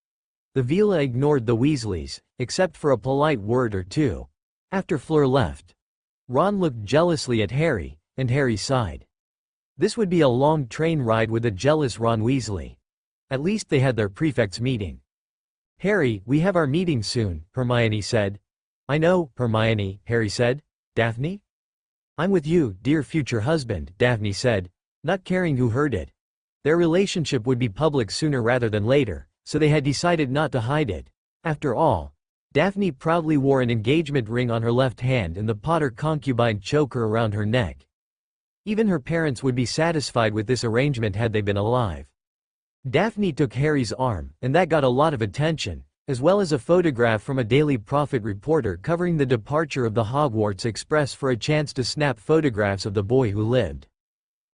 [SPEAKER 2] The Vila ignored the Weasleys, except for a polite word or two. After Fleur left, Ron looked jealously at Harry, and Harry sighed. This would be a long train ride with a jealous Ron Weasley. At least they had their prefects' meeting.
[SPEAKER 3] Harry, we have our meeting soon, Hermione said.
[SPEAKER 2] I know, Hermione, Harry said. Daphne?
[SPEAKER 3] I'm with you, dear future husband, Daphne said, not caring who heard it.
[SPEAKER 2] Their relationship would be public sooner rather than later, so they had decided not to hide it. After all, Daphne proudly wore an engagement ring on her left hand and the Potter concubine choker around her neck. Even her parents would be satisfied with this arrangement had they been alive. Daphne took Harry's arm, and that got a lot of attention, as well as a photograph from a Daily Prophet reporter covering the departure of the Hogwarts Express for a chance to snap photographs of the boy who lived.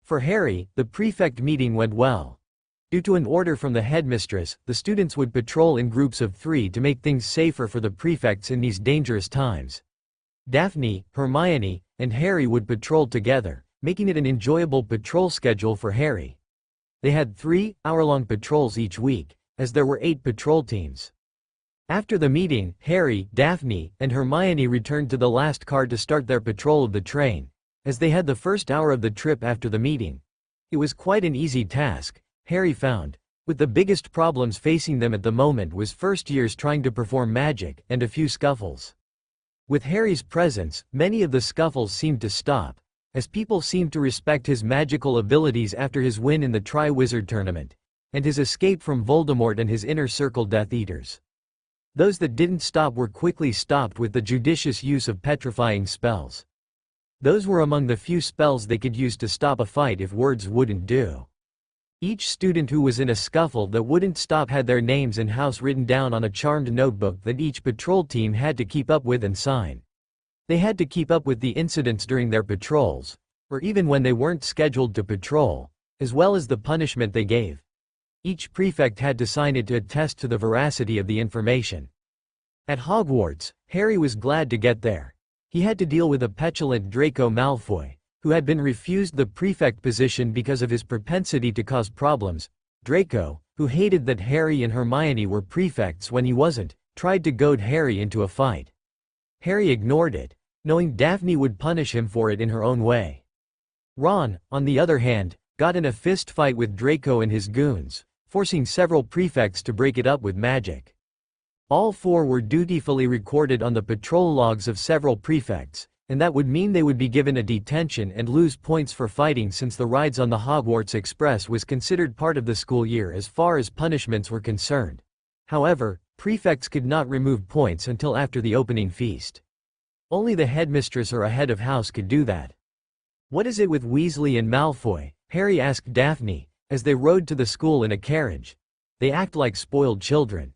[SPEAKER 2] For Harry, the prefect meeting went well. Due to an order from the headmistress, the students would patrol in groups of 3 to make things safer for the prefects in these dangerous times. Daphne, Hermione, and Harry would patrol together, making it an enjoyable patrol schedule for Harry. They had 3-hour-long patrols each week, as there were 8 patrol teams. After the meeting, Harry, Daphne, and Hermione returned to the last car to start their patrol of the train, as they had the first hour of the trip after the meeting. It was quite an easy task, Harry found, with the biggest problems facing them at the moment was first years trying to perform magic, and a few scuffles. With Harry's presence, many of the scuffles seemed to stop, as people seemed to respect his magical abilities after his win in the Tri-Wizard tournament, and his escape from Voldemort and his inner circle Death Eaters. Those that didn't stop were quickly stopped with the judicious use of petrifying spells. Those were among the few spells they could use to stop a fight if words wouldn't do. Each student who was in a scuffle that wouldn't stop had their names and house written down on a charmed notebook that each patrol team had to keep up with and sign. They had to keep up with the incidents during their patrols, or even when they weren't scheduled to patrol, as well as the punishment they gave. Each prefect had to sign it to attest to the veracity of the information. At Hogwarts, Harry was glad to get there. He had to deal with a petulant Draco Malfoy, who had been refused the prefect position because of his propensity to cause problems. Draco, who hated that Harry and Hermione were prefects when he wasn't, tried to goad Harry into a fight. Harry ignored it, knowing Daphne would punish him for it in her own way. Ron, on the other hand, got in a fist fight with Draco and his goons, forcing several prefects to break it up with magic. All 4 were dutifully recorded on the patrol logs of several prefects, and that would mean they would be given a detention and lose points for fighting since the rides on the Hogwarts Express was considered part of the school year as far as punishments were concerned. However, prefects could not remove points until after the opening feast. Only the headmistress or a head of house could do that. "What is it with Weasley and Malfoy?" Harry asked Daphne, as they rode to the school in a carriage. "They act like spoiled children."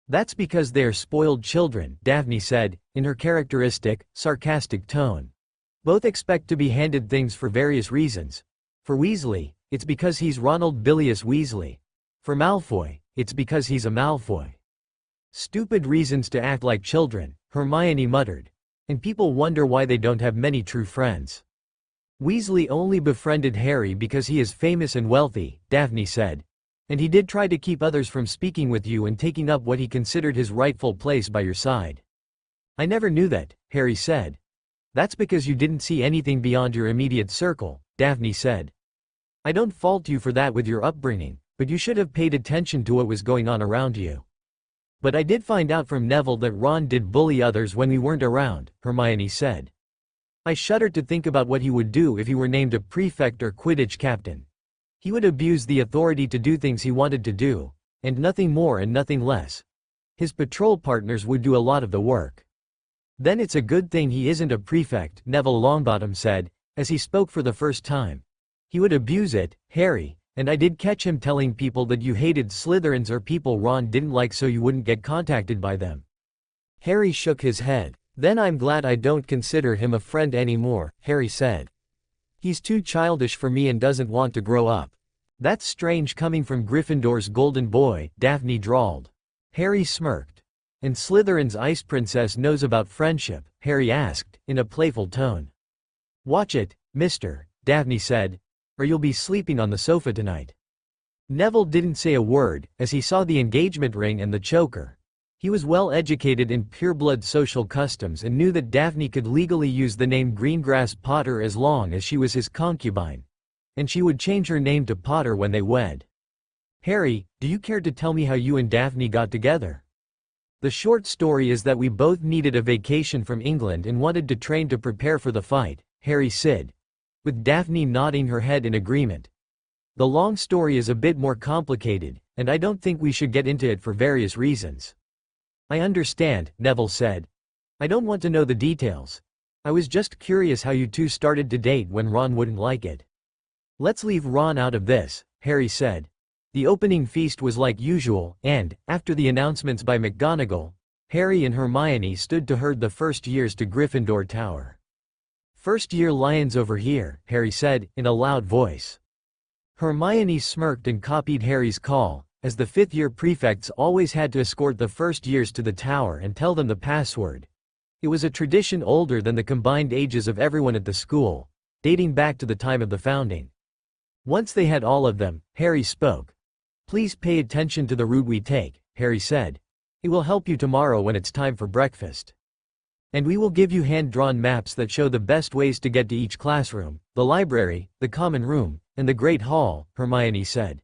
[SPEAKER 2] "That's because they are spoiled children," Daphne said, in her characteristic, sarcastic tone. "Both expect to be handed things for various reasons. For Weasley, it's because he's Ronald Bilious Weasley. For Malfoy, it's because he's a Malfoy." "Stupid reasons to act like children," Hermione muttered. "And people wonder why they don't have many true friends." "Weasley only befriended Harry because he is famous and wealthy," Daphne said. And he did try to keep others from speaking with you and taking up what he considered his rightful place by your side. I never knew that, Harry said. That's because you didn't see anything beyond your immediate circle, Daphne said. I don't fault you for that with your upbringing, but you should have paid attention to what was going on around you. But I did find out from Neville that Ron did bully others when we weren't around, Hermione said. I shuddered to think about what he would do if he were named a prefect or Quidditch captain. He would abuse the authority to do things he wanted to do, and nothing more and nothing less. His patrol partners would do a lot of the work. Then it's a good thing he isn't a prefect, Neville Longbottom said, as he spoke for the first time. He would abuse it, Harry, and I did catch him telling people that you hated Slytherins or people Ron didn't like so you wouldn't get contacted by them.
[SPEAKER 3] Harry shook his head. Then I'm glad I don't consider him a friend anymore, Harry said. He's too childish for me and doesn't want to grow up.
[SPEAKER 2] That's strange coming from Gryffindor's golden boy, Daphne drawled. Harry smirked. And Slytherin's ice princess knows about friendship, Harry asked, in a playful tone. Watch it, mister, Daphne said, or you'll be sleeping on the sofa tonight. Neville didn't say a word, as he saw the engagement ring and the choker. He was well educated in pureblood social customs and knew that Daphne could legally use the name Greengrass Potter as long as she was his concubine. And she would change her name to Potter when they wed. Harry, do you care to tell me how you and Daphne got together? The short story is that we both needed a vacation from England and wanted to train to prepare for the fight, Harry said, with Daphne nodding her head in agreement. The long story is a bit more complicated, and I don't think we should get into it for various reasons. I understand, Neville said. I don't want to know the details. I was just curious how you two started to date when Ron wouldn't like it. Let's leave Ron out of this, Harry said. The opening feast was like usual, and, after the announcements by McGonagall, Harry and Hermione stood to herd the first years to Gryffindor Tower. First year lions over here, Harry said, in a loud voice. Hermione smirked and copied Harry's call, as the fifth-year prefects always had to escort the first years to the tower and tell them the password. It was a tradition older than the combined ages of everyone at the school, dating back to the time of the founding. Once they had all of them, Harry spoke. Please pay attention to the route we take, Harry said. It will help you tomorrow when it's time for breakfast. And we will give you hand-drawn maps that show the best ways to get to each classroom, the library, the common room, and the Great Hall, Hermione said.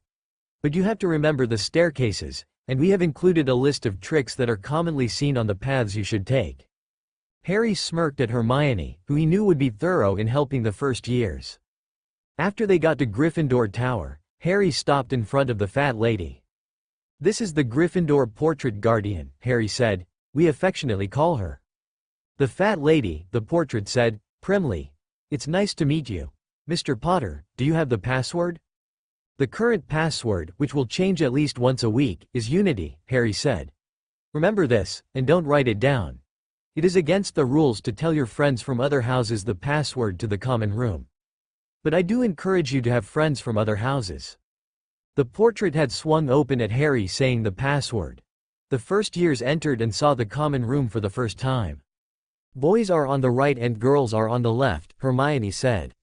[SPEAKER 2] But you have to remember the staircases, and we have included a list of tricks that are commonly seen on the paths you should take. Harry smirked at Hermione, who he knew would be thorough in helping the first years. After they got to Gryffindor Tower, Harry stopped in front of the fat lady. This is the Gryffindor portrait guardian, Harry said. We affectionately call her. The fat lady, the portrait said, primly. It's nice to meet you. Mr. Potter, do you have the password? The current password, which will change at least once a week, is Unity, Harry said. Remember this, and don't write it down. It is against the rules to tell your friends from other houses the password to the common room. But I do encourage you to have friends from other houses. The portrait had swung open at Harry saying the password. The first years entered and saw the common room for the first time. Boys are on the right and girls are on the left, Hermione said.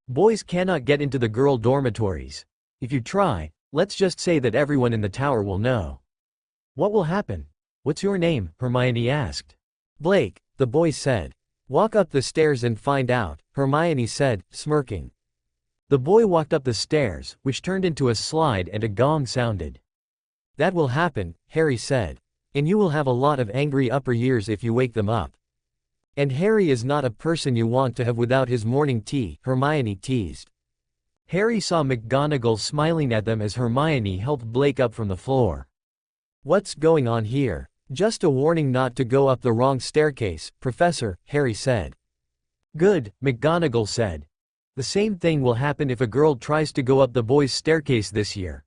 [SPEAKER 2] Boys cannot get into the girl dormitories. If you try, let's just say that everyone in the tower will know. What will happen? What's your name? Hermione asked. Blake, the boy said. Walk up the stairs and find out, Hermione said, smirking. The boy walked up the stairs, which turned into a slide and a gong sounded. That will happen, Harry said. And you will have a lot of angry upper years if you wake them up. And Harry is not a person you want to have without his morning tea, Hermione teased. Harry saw McGonagall smiling at them as Hermione helped Blake up from the floor. What's going on here? Just a warning not to go up the wrong staircase, Professor, Harry said. Good, McGonagall said. The same thing will happen if a girl tries to go up the boys' staircase this year.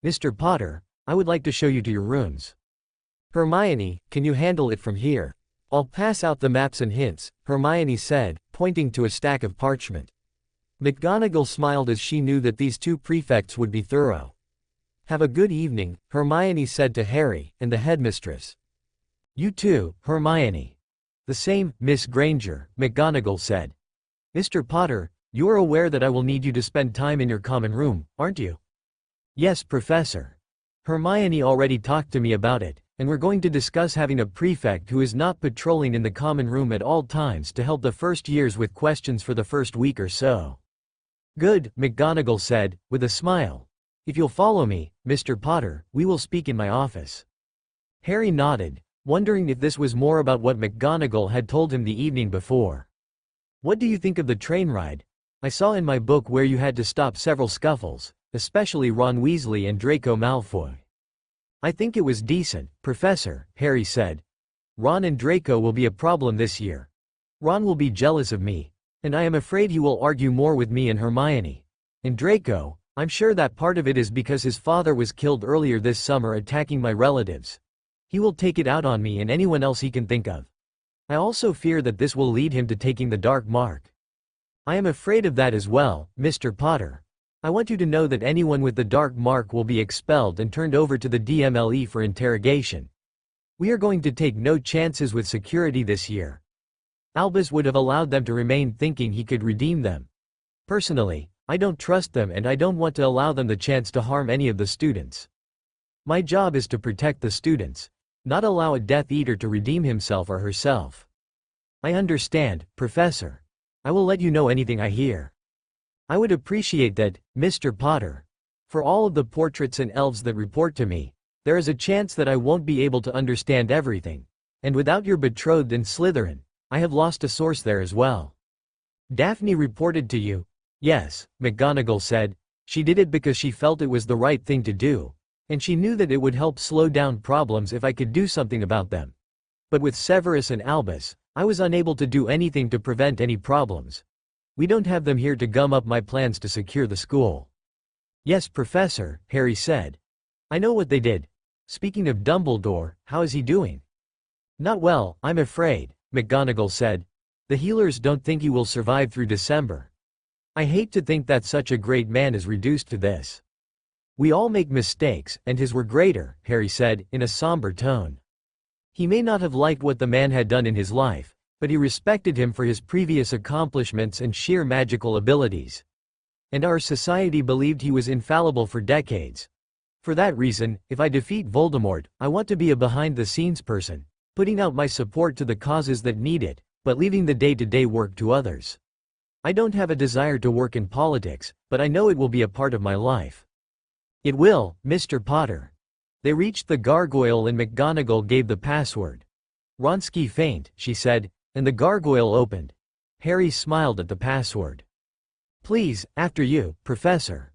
[SPEAKER 2] Mr. Potter, I would like to show you to your rooms. Hermione, can you handle it from here? I'll pass out the maps and hints, Hermione said, pointing to a stack of parchment. McGonagall smiled as she knew that these two prefects would be thorough. Have a good evening, Hermione said to Harry and the headmistress. You too, Hermione. The same, Miss Granger, McGonagall said. Mr. Potter, you are aware that I will need you to spend time in your common room, aren't you? Yes, Professor. Hermione already talked to me about it, and we're going to discuss having a prefect who is not patrolling in the common room at all times to help the first years with questions for the first week or so. Good, McGonagall said, with a smile. If you'll follow me, Mr. Potter, we will speak in my office. Harry nodded, wondering if this was more about what McGonagall had told him the evening before. What do you think of the train ride? I saw in my book where you had to stop several scuffles, especially Ron Weasley and Draco Malfoy. I think it was decent, Professor, Harry said. Ron and Draco will be a problem this year. Ron will be jealous of me, and I am afraid he will argue more with me and Hermione. And Draco, I'm sure that part of it is because his father was killed earlier this summer attacking my relatives. He will take it out on me and anyone else he can think of. I also fear that this will lead him to taking the dark mark. I am afraid of that as well, Mr. Potter. I want you to know that anyone with the dark mark will be expelled and turned over to the DMLE for interrogation. We are going to take no chances with security this year. Albus would have allowed them to remain thinking he could redeem them. Personally, I don't trust them and I don't want to allow them the chance to harm any of the students. My job is to protect the students, not allow a Death Eater to redeem himself or herself. I understand, Professor. I will let you know anything I hear. I would appreciate that, Mr. Potter. For all of the portraits and elves that report to me, there is a chance that I won't be able to understand everything. And without your betrothed in Slytherin, I have lost a source there as well. Daphne reported to you? Yes, McGonagall said. She did it because she felt it was the right thing to do, and she knew that it would help slow down problems if I could do something about them. But with Severus and Albus, I was unable to do anything to prevent any problems. We don't have them here to gum up my plans to secure the school. Yes, Professor, Harry said. I know what they did. Speaking of Dumbledore, how is he doing? Not well, I'm afraid, McGonagall said. The healers don't think he will survive through December. I hate to think that such a great man is reduced to this. We all make mistakes, and his were greater, Harry said, in a somber tone. He may not have liked what the man had done in his life, but he respected him for his previous accomplishments and sheer magical abilities. And our society believed he was infallible for decades. For that reason, if I defeat Voldemort, I want to be a behind-the-scenes person, putting out my support to the causes that need it, but leaving the day-to-day work to others. I don't have a desire to work in politics, but I know it will be a part of my life. It will, Mr. Potter. They reached the gargoyle and McGonagall gave the password. Wronski faint, she said, and the gargoyle opened. Harry smiled at the password. Please, after you, Professor.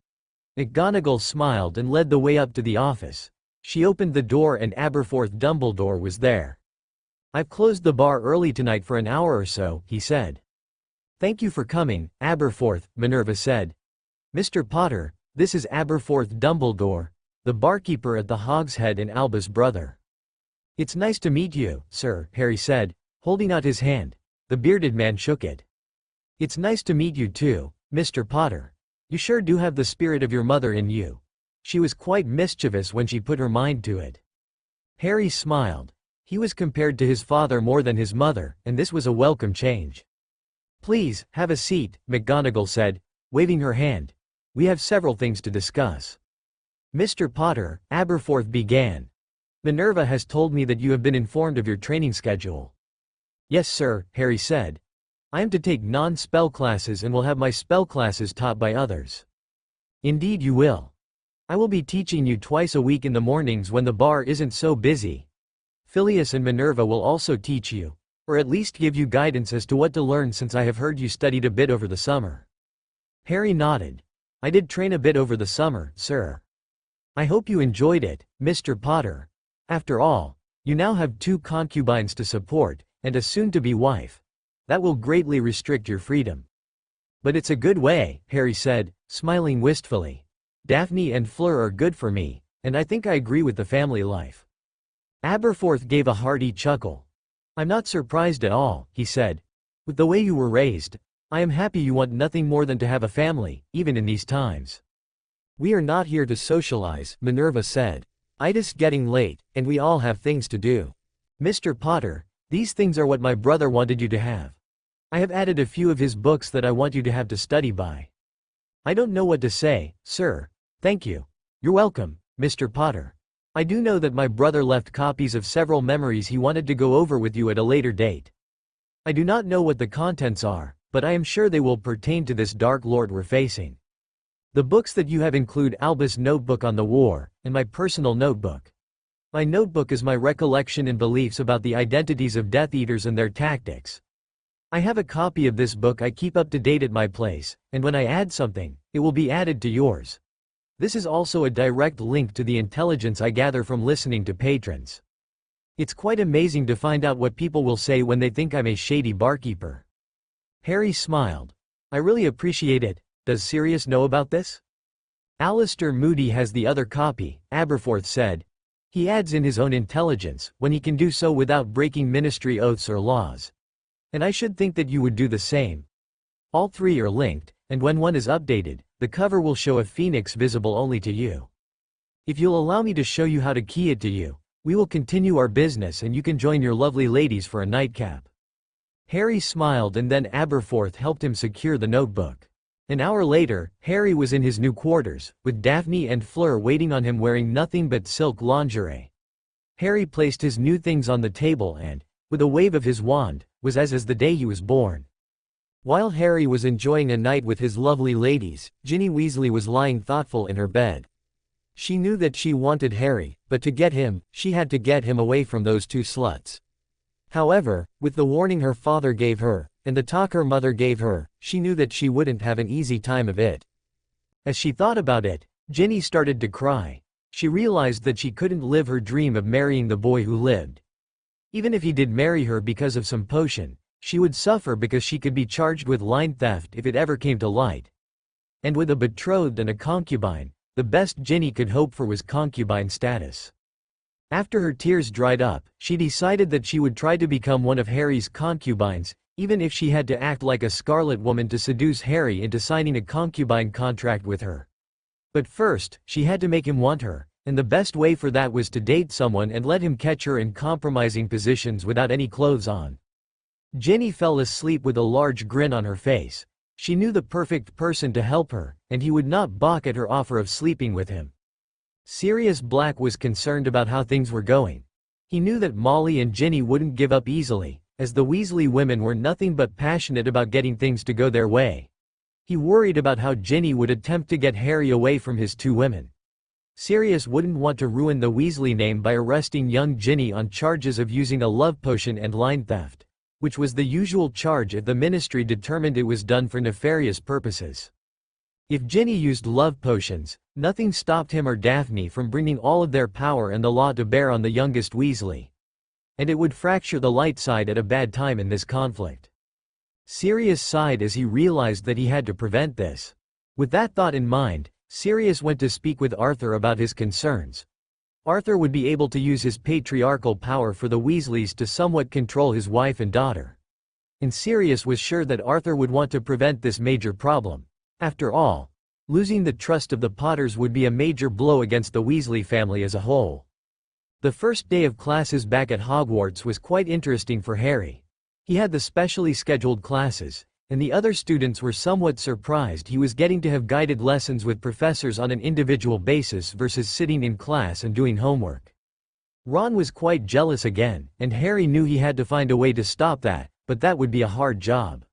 [SPEAKER 2] McGonagall smiled and led the way up to the office. She opened the door and Aberforth Dumbledore was there. I've closed the bar early tonight for an hour or so, he said. Thank you for coming, Aberforth, Minerva said. Mr. Potter, this is Aberforth Dumbledore, the barkeeper at the Hogshead and Albus' brother. It's nice to meet you, sir, Harry said, holding out his hand. The bearded man shook it. It's nice to meet you too, Mr. Potter. You sure do have the spirit of your mother in you. She was quite mischievous when she put her mind to it. Harry smiled. He was compared to his father more than his mother, and this was a welcome change. Please, have a seat, McGonagall said, waving her hand. We have several things to discuss. Mr. Potter, Aberforth began. Minerva has told me that you have been informed of your training schedule. Yes, sir, Harry said. I am to take non-spell classes and will have my spell classes taught by others. Indeed you will. I will be teaching you twice a week in the mornings when the bar isn't so busy. Phileas and Minerva will also teach you, or at least give you guidance as to what to learn since I have heard you studied a bit over the summer. Harry nodded. I did train a bit over the summer, sir. I hope you enjoyed it, Mr. Potter. After all, you now have 2 concubines to support, and a soon-to-be wife. That will greatly restrict your freedom. But it's a good way, Harry said, smiling wistfully. Daphne and Fleur are good for me, and I think I agree with the family life. Aberforth gave a hearty chuckle. I'm not surprised at all, he said. With the way you were raised, I am happy you want nothing more than to have a family, even in these times. We are not here to socialize, Minerva said. It's getting late, and we all have things to do. Mr. Potter, these things are what my brother wanted you to have. I have added a few of his books that I want you to have to study by. I don't know what to say, sir. Thank you. You're welcome, Mr. Potter. I do know that my brother left copies of several memories he wanted to go over with you at a later date. I do not know what the contents are, but I am sure they will pertain to this Dark Lord we're facing. The books that you have include Albus' notebook on the war, and my personal notebook. My notebook is my recollection and beliefs about the identities of Death Eaters and their tactics. I have a copy of this book I keep up to date at my place, and when I add something, it will be added to yours. This is also a direct link to the intelligence I gather from listening to patrons. It's quite amazing to find out what people will say when they think I'm a shady barkeeper. Harry smiled. I really appreciate it. Does Sirius know about this? Alistair Moody has the other copy, Aberforth said. He adds in his own intelligence, when he can do so without breaking ministry oaths or laws. And I should think that you would do the same. All three are linked, and when one is updated, the cover will show a phoenix visible only to you. If you'll allow me to show you how to key it to you, we will continue our business and you can join your lovely ladies for a nightcap. Harry smiled and then Aberforth helped him secure the notebook. An hour later, Harry was in his new quarters, with Daphne and Fleur waiting on him wearing nothing but silk lingerie. Harry placed his new things on the table and, with a wave of his wand, was as the day he was born. While Harry was enjoying a night with his lovely ladies, Ginny Weasley was lying thoughtful in her bed. She knew that she wanted Harry, but to get him, she had to get him away from those two sluts. However, with the warning her father gave her, and the talk her mother gave her, she knew that she wouldn't have an easy time of it. As she thought about it, Ginny started to cry. She realized that she couldn't live her dream of marrying the boy who lived. Even if he did marry her because of some potion, she would suffer because she could be charged with line theft if it ever came to light. And with a betrothed and a concubine, the best Ginny could hope for was concubine status. After her tears dried up, she decided that she would try to become one of Harry's concubines, even if she had to act like a Scarlet Woman to seduce Harry into signing a concubine contract with her. But first, she had to make him want her, and the best way for that was to date someone and let him catch her in compromising positions without any clothes on. Ginny fell asleep with a large grin on her face. She knew the perfect person to help her, and he would not balk at her offer of sleeping with him. Sirius Black was concerned about how things were going. He knew that Molly and Ginny wouldn't give up easily, as the Weasley women were nothing but passionate about getting things to go their way. He worried about how Ginny would attempt to get Harry away from his two women. Sirius wouldn't want to ruin the Weasley name by arresting young Ginny on charges of using a love potion and line theft, which was the usual charge if the Ministry determined it was done for nefarious purposes. If Ginny used love potions, nothing stopped him or Daphne from bringing all of their power and the law to bear on the youngest Weasley. And it would fracture the light side at a bad time in this conflict. Sirius sighed as he realized that he had to prevent this. With that thought in mind, Sirius went to speak with Arthur about his concerns. Arthur would be able to use his patriarchal power for the Weasleys to somewhat control his wife and daughter. And Sirius was sure that Arthur would want to prevent this major problem. After all, losing the trust of the Potters would be a major blow against the Weasley family as a whole. The first day of classes back at Hogwarts was quite interesting for Harry. He had the specially scheduled classes, and the other students were somewhat surprised he was getting to have guided lessons with professors on an individual basis versus sitting in class and doing homework. Ron was quite jealous again, and Harry knew he had to find a way to stop that, but that would be a hard job.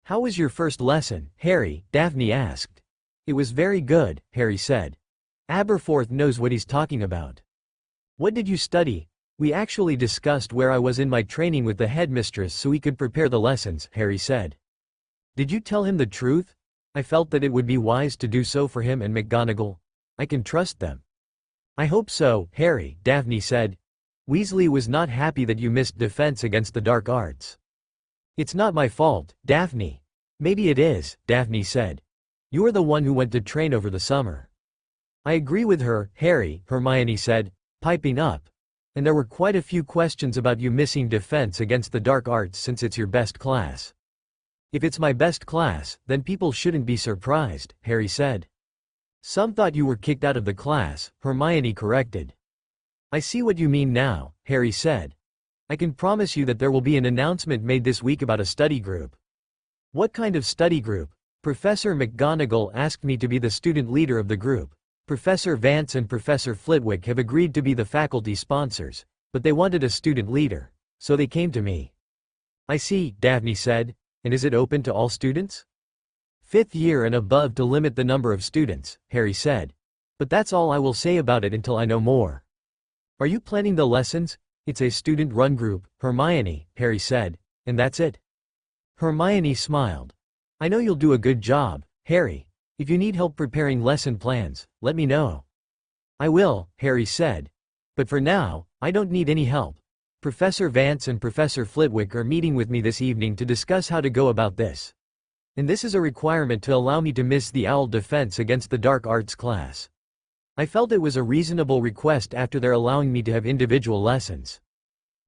[SPEAKER 2] "How was your first lesson, Harry?" Daphne asked. "It was very good," Harry said. "Aberforth knows what he's talking about." "What did you study?" "We actually discussed where I was in my training with the headmistress so he could prepare the lessons," Harry said. "Did you tell him the truth?" "I felt that it would be wise to do so for him and McGonagall. I can trust them." "I hope so, Harry," Daphne said. "Weasley was not happy that you missed defense against the dark arts." "It's not my fault, Daphne." "Maybe it is," Daphne said. "You are the one who went to train over the summer." "I agree with her, Harry," Hermione said, piping up. "And there were quite a few questions about you missing defense against the dark arts since it's your best class." "If it's my best class, then people shouldn't be surprised," Harry said. "Some thought you were kicked out of the class," Hermione corrected. "I see what you mean now," Harry said. "I can promise you that there will be an announcement made this week about a study group." "What kind of study group?" "Professor McGonagall asked me to be the student leader of the group. Professor Vance and Professor Flitwick have agreed to be the faculty sponsors, but they wanted a student leader, so they came to me. I see, Daphne said, and is it open to all students? Fifth year and above to limit the number of students, Harry said. But that's all I will say about it until I know more. Are you planning the lessons? It's a student-run group, Hermione, Harry said, and that's it. Hermione smiled. I know you'll do a good job, Harry. If you need help preparing lesson plans, let me know. I will, Harry said. But for now, I don't need any help. Professor Vance and Professor Flitwick are meeting with me this evening to discuss how to go about this. And this is a requirement to allow me to miss the OWL defense against the dark arts class. I felt it was a reasonable request after they're allowing me to have individual lessons.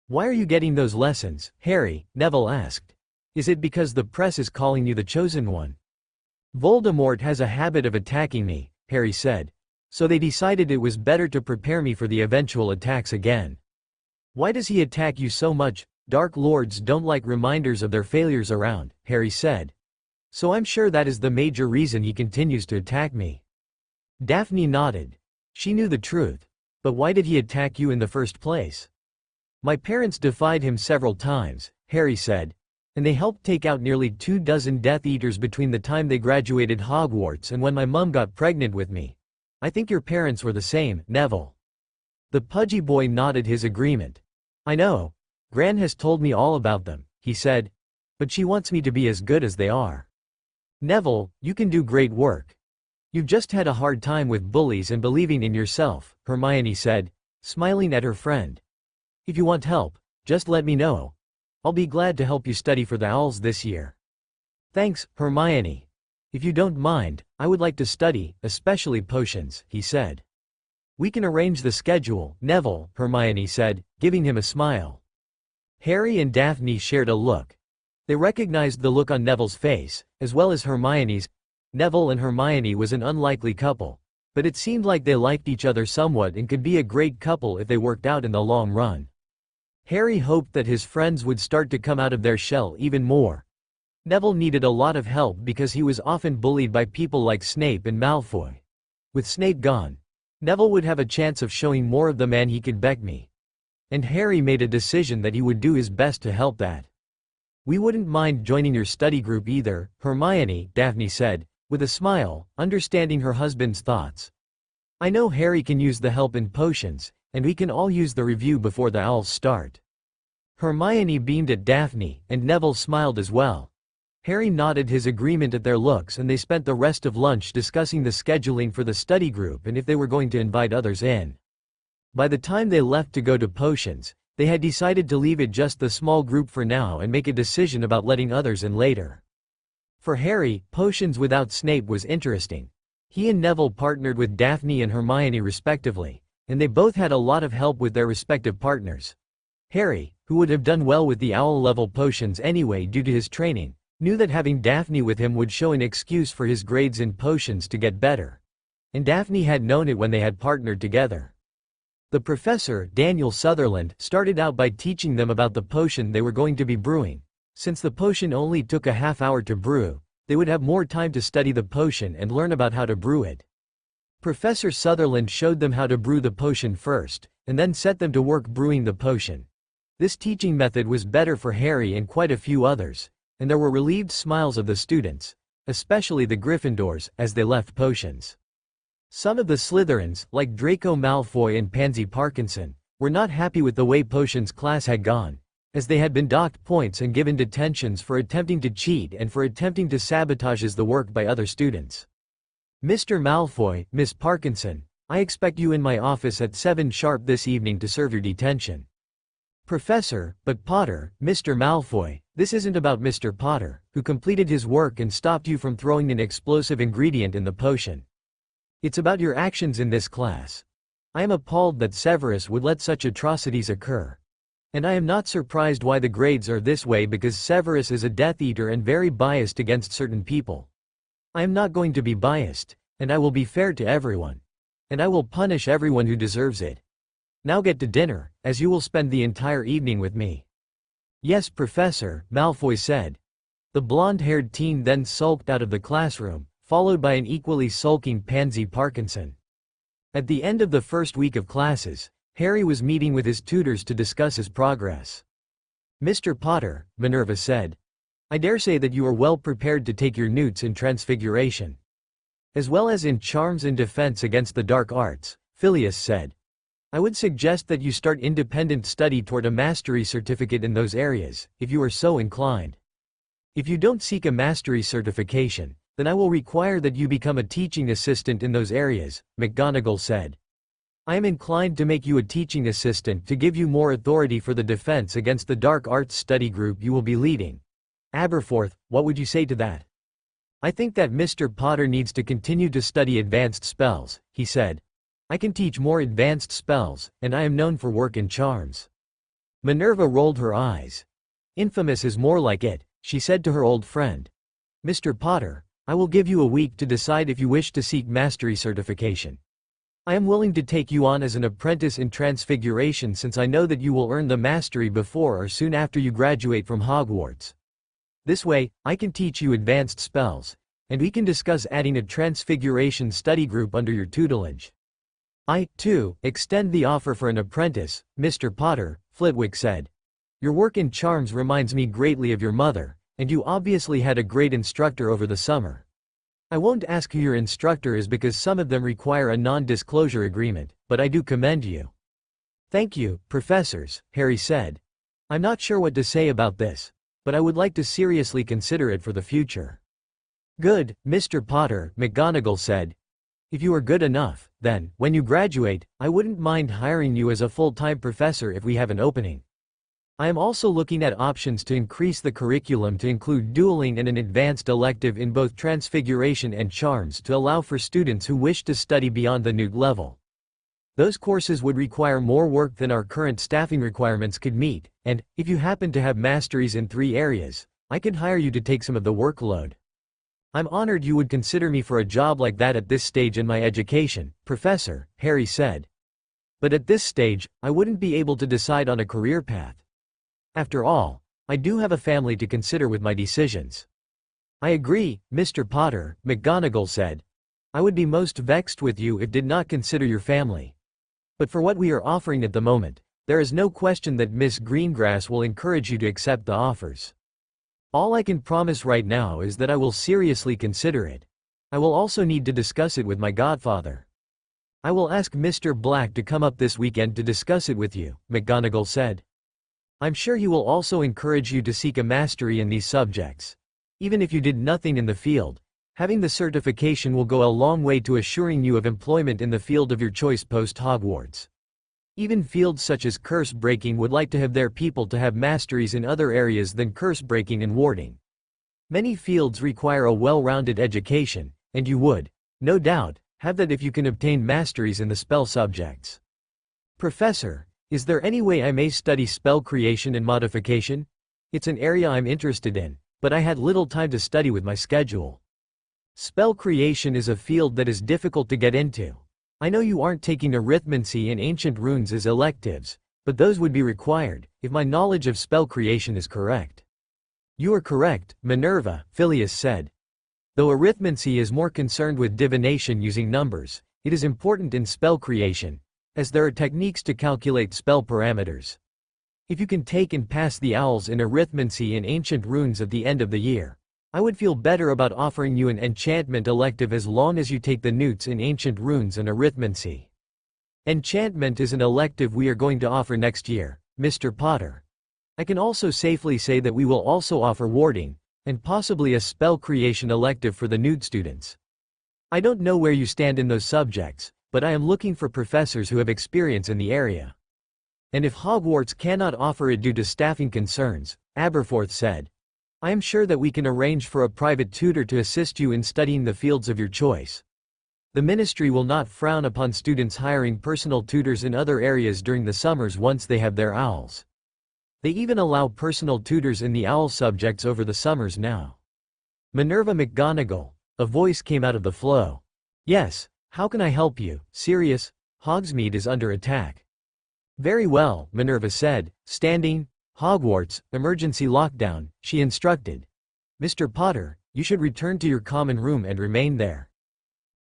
[SPEAKER 2] Why are you getting those lessons, Harry? Neville asked. Is it because the press is calling you the chosen one? Voldemort has a habit of attacking me, Harry said. So they decided it was better to prepare me for the eventual attacks again. Why does he attack you so much? Dark Lords don't like reminders of their failures around, Harry said. So I'm sure that is the major reason he continues to attack me. Daphne nodded. She knew the truth. But why did he attack you in the first place? My parents defied him several times, Harry said. And they helped take out nearly 24 Death Eaters between the time they graduated Hogwarts and when my mum got pregnant with me. I think your parents were the same, Neville. The pudgy boy nodded his agreement. I know. Gran has told me all about them, he said. But she wants me to be as good as they are. Neville, you can do great work. You've just had a hard time with bullies and believing in yourself, Hermione said, smiling at her friend. If you want help, just let me know. I'll be glad to help you study for the OWLs this year. Thanks, Hermione. If you don't mind, I would like to study, especially potions, he said. We can arrange the schedule, Neville, Hermione said, giving him a smile. Harry and Daphne shared a look. They recognized the look on Neville's face, as well as Hermione's. Neville and Hermione was an unlikely couple, but it seemed like they liked each other somewhat and could be a great couple if they worked out in the long run. Harry hoped that his friends would start to come out of their shell even more. Neville needed a lot of help because he was often bullied by people like Snape and Malfoy. With Snape gone, Neville would have a chance of showing more of the man he could be. And Harry made a decision that he would do his best to help that. We wouldn't mind joining your study group either, Hermione, Daphne said, with a smile, understanding her husband's thoughts. I know Harry can use the help in potions, and we can all use the review before the OWLs start. Hermione beamed at Daphne, and Neville smiled as well. Harry nodded his agreement at their looks and they spent the rest of lunch discussing the scheduling for the study group and if they were going to invite others in. By the time they left to go to potions, they had decided to leave it just the small group for now and make a decision about letting others in later. For Harry, potions without Snape was interesting. He and Neville partnered with Daphne and Hermione respectively, and they both had a lot of help with their respective partners. Harry, who would have done well with the OWL-level potions anyway due to his training, knew that having Daphne with him would show an excuse for his grades in potions to get better. And Daphne had known it when they had partnered together. The professor, Daniel Sutherland, started out by teaching them about the potion they were going to be brewing. Since the potion only took a half hour to brew, they would have more time to study the potion and learn about how to brew it. Professor Sutherland showed them how to brew the potion first, and then set them to work brewing the potion. This teaching method was better for Harry and quite a few others, and there were relieved smiles of the students, especially the Gryffindors, as they left potions. Some of the Slytherins, like Draco Malfoy and Pansy Parkinson, were not happy with the way potions class had gone, as they had been docked points and given detentions for attempting to cheat and for attempting to sabotage the work by other students. Mr. Malfoy, Miss Parkinson, I expect you in my office at 7 sharp this evening to serve your detention. Professor, but Potter, Mr. Malfoy, this isn't about Mr. Potter, who completed his work and stopped you from throwing an explosive ingredient in the potion. It's about your actions in this class. I am appalled that Severus would let such atrocities occur. And I am not surprised why the grades are this way because Severus is a Death Eater and very biased against certain people. I am not going to be biased, and I will be fair to everyone. And I will punish everyone who deserves it. Now get to dinner, as you will spend the entire evening with me. Yes, Professor, Malfoy said. The blonde-haired teen then sulked out of the classroom, followed by an equally sulking Pansy Parkinson. At the end of the first week of classes, Harry was meeting with his tutors to discuss his progress. "Mr. Potter," Minerva said, "I dare say that you are well prepared to take your newts in Transfiguration. As well as in Charms and Defense against the Dark Arts," Phileas said. "I would suggest that you start independent study toward a mastery certificate in those areas, if you are so inclined. If you don't seek a mastery certification, then I will require that you become a teaching assistant in those areas," McGonagall said. "I am inclined to make you a teaching assistant to give you more authority for the Defense Against the Dark Arts study group you will be leading. Aberforth, what would you say to that?" "I think that Mr. Potter needs to continue to study advanced spells," he said. "I can teach more advanced spells, and I am known for work in charms." Minerva rolled her eyes. "Infamous is more like it," she said to her old friend. "Mr. Potter, I will give you a week to decide if you wish to seek mastery certification. I am willing to take you on as an apprentice in Transfiguration since I know that you will earn the mastery before or soon after you graduate from Hogwarts. This way, I can teach you advanced spells, and we can discuss adding a Transfiguration study group under your tutelage." "I, too, extend the offer for an apprentice, Mr. Potter," Flitwick said. "Your work in charms reminds me greatly of your mother, and you obviously had a great instructor over the summer. I won't ask who your instructor is because some of them require a non-disclosure agreement, but I do commend you." "Thank you, professors," Harry said. "I'm not sure what to say about this, but I would like to seriously consider it for the future." "Good, Mr. Potter," McGonagall said. "If you are good enough, then, when you graduate, I wouldn't mind hiring you as a full-time professor if we have an opening. I am also looking at options to increase the curriculum to include dueling and an advanced elective in both Transfiguration and Charms to allow for students who wish to study beyond the newt level. Those courses would require more work than our current staffing requirements could meet, and, if you happen to have masteries in 3 areas, I could hire you to take some of the workload." "I'm honored you would consider me for a job like that at this stage in my education, Professor," Harry said. "But at this stage, I wouldn't be able to decide on a career path. After all, I do have a family to consider with my decisions." "I agree, Mr. Potter," McGonagall said. "I would be most vexed with you if did not consider your family. But for what we are offering at the moment, there is no question that Miss Greengrass will encourage you to accept the offers. All I can promise right now is that I will seriously consider it. I will also need to discuss it with my godfather." "I will ask Mr. Black to come up this weekend to discuss it with you," McGonagall said. "I'm sure he will also encourage you to seek a mastery in these subjects. Even if you did nothing in the field, having the certification will go a long way to assuring you of employment in the field of your choice post-Hogwarts. Even fields such as curse breaking would like to have their people to have masteries in other areas than curse breaking and warding. Many fields require a well-rounded education, and you would, no doubt, have that if you can obtain masteries in the spell subjects." "Professor, is there any way I may study spell creation and modification? It's an area I'm interested in, but I had little time to study with my schedule." "Spell creation is a field that is difficult to get into. I know you aren't taking arithmancy and ancient runes as electives, but those would be required, if my knowledge of spell creation is correct." "You are correct, Minerva," Phileas said. "Though arithmancy is more concerned with divination using numbers, it is important in spell creation, as there are techniques to calculate spell parameters. If you can take and pass the owls in arithmancy and ancient runes at the end of the year, I would feel better about offering you an enchantment elective as long as you take the newts in ancient runes and arithmancy. Enchantment is an elective we are going to offer next year, Mr. Potter. I can also safely say that we will also offer warding, and possibly a spell creation elective for the newt students. I don't know where you stand in those subjects, but I am looking for professors who have experience in the area." "And if Hogwarts cannot offer it due to staffing concerns," Aberforth said, "I am sure that we can arrange for a private tutor to assist you in studying the fields of your choice. The ministry will not frown upon students hiring personal tutors in other areas during the summers once they have their owls. They even allow personal tutors in the owl subjects over the summers now." "Minerva McGonagall," a voice came out of the flow. "Yes, how can I help you, Sirius? Hogsmeade is under attack." "Very well," Minerva said, standing. "Hogwarts, emergency lockdown," she instructed. "Mr. Potter, you should return to your common room and remain there."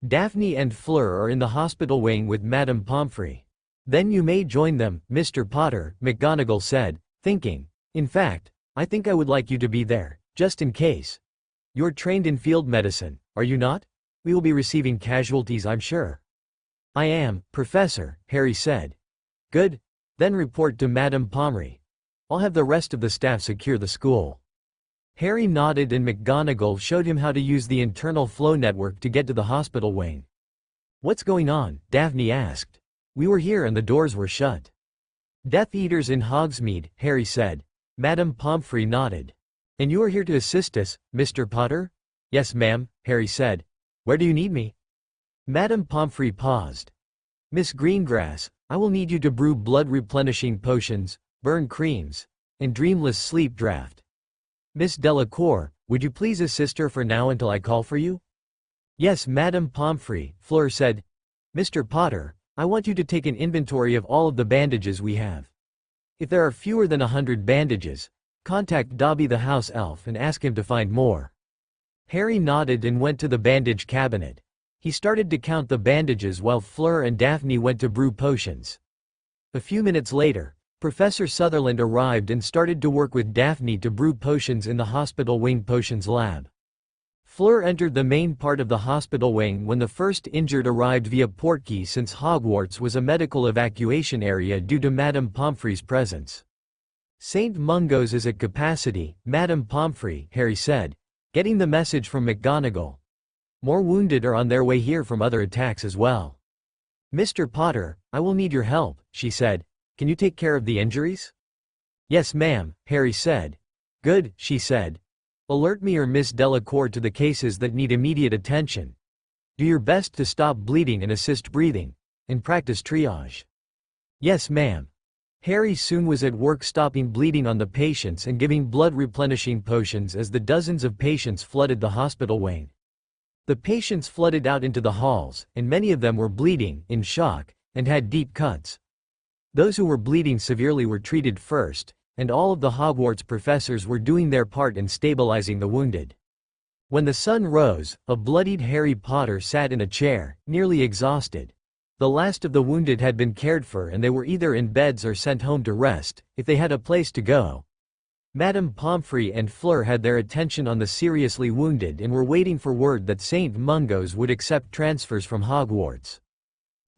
[SPEAKER 2] Daphne and Fleur are in the hospital wing with Madame Pomfrey. Then you may join them, Mr. Potter, McGonagall said, thinking. In fact, I think I would like you to be there, just in case. You're trained in field medicine, are you not? We will be receiving casualties, I'm sure. I am, Professor, Harry said. Good. Then report to Madame Pomfrey. I'll have the rest of the staff secure the school. Harry nodded and McGonagall showed him how to use the internal flow network to get to the hospital wing. What's going on? Daphne asked. We were here and the doors were shut. Death Eaters in Hogsmeade, Harry said. Madame Pomfrey nodded. And you are here to assist us, Mr. Potter? Yes, ma'am, Harry said. Where do you need me? Madame Pomfrey paused. Miss Greengrass, I will need you to brew blood-replenishing potions, burn creams, and dreamless sleep draft. Miss Delacour, would you please assist her for now until I call for you? Yes, Madame Pomfrey, Fleur said. Mr. Potter, I want you to take an inventory of all of the bandages we have. If there are fewer than 100 bandages, contact Dobby the house elf and ask him to find more. Harry nodded and went to the bandage cabinet. He started to count the bandages while Fleur and Daphne went to brew potions. A few minutes later, Professor Sutherland arrived and started to work with Daphne to brew potions in the hospital wing potions lab. Fleur entered the main part of the hospital wing when the first injured arrived via portkey since Hogwarts was a medical evacuation area due to Madame Pomfrey's presence. St. Mungo's is at capacity, Madame Pomfrey, Harry said, getting the message from McGonagall. More wounded are on their way here from other attacks as well. Mr. Potter, I will need your help, she said. Can you take care of the injuries? Yes, ma'am, Harry said. Good, she said. Alert me or Miss Delacour to the cases that need immediate attention. Do your best to stop bleeding and assist breathing. And practice triage. Yes, ma'am. Harry soon was at work stopping bleeding on the patients and giving blood-replenishing potions as the dozens of patients flooded the hospital wing. The patients flooded out into the halls, and many of them were bleeding, in shock, and had deep cuts. Those who were bleeding severely were treated first, and all of the Hogwarts professors were doing their part in stabilizing the wounded. When the sun rose, a bloodied Harry Potter sat in a chair, nearly exhausted. The last of the wounded had been cared for and they were either in beds or sent home to rest, if they had a place to go. Madame Pomfrey and Fleur had their attention on the seriously wounded and were waiting for word that St. Mungo's would accept transfers from Hogwarts.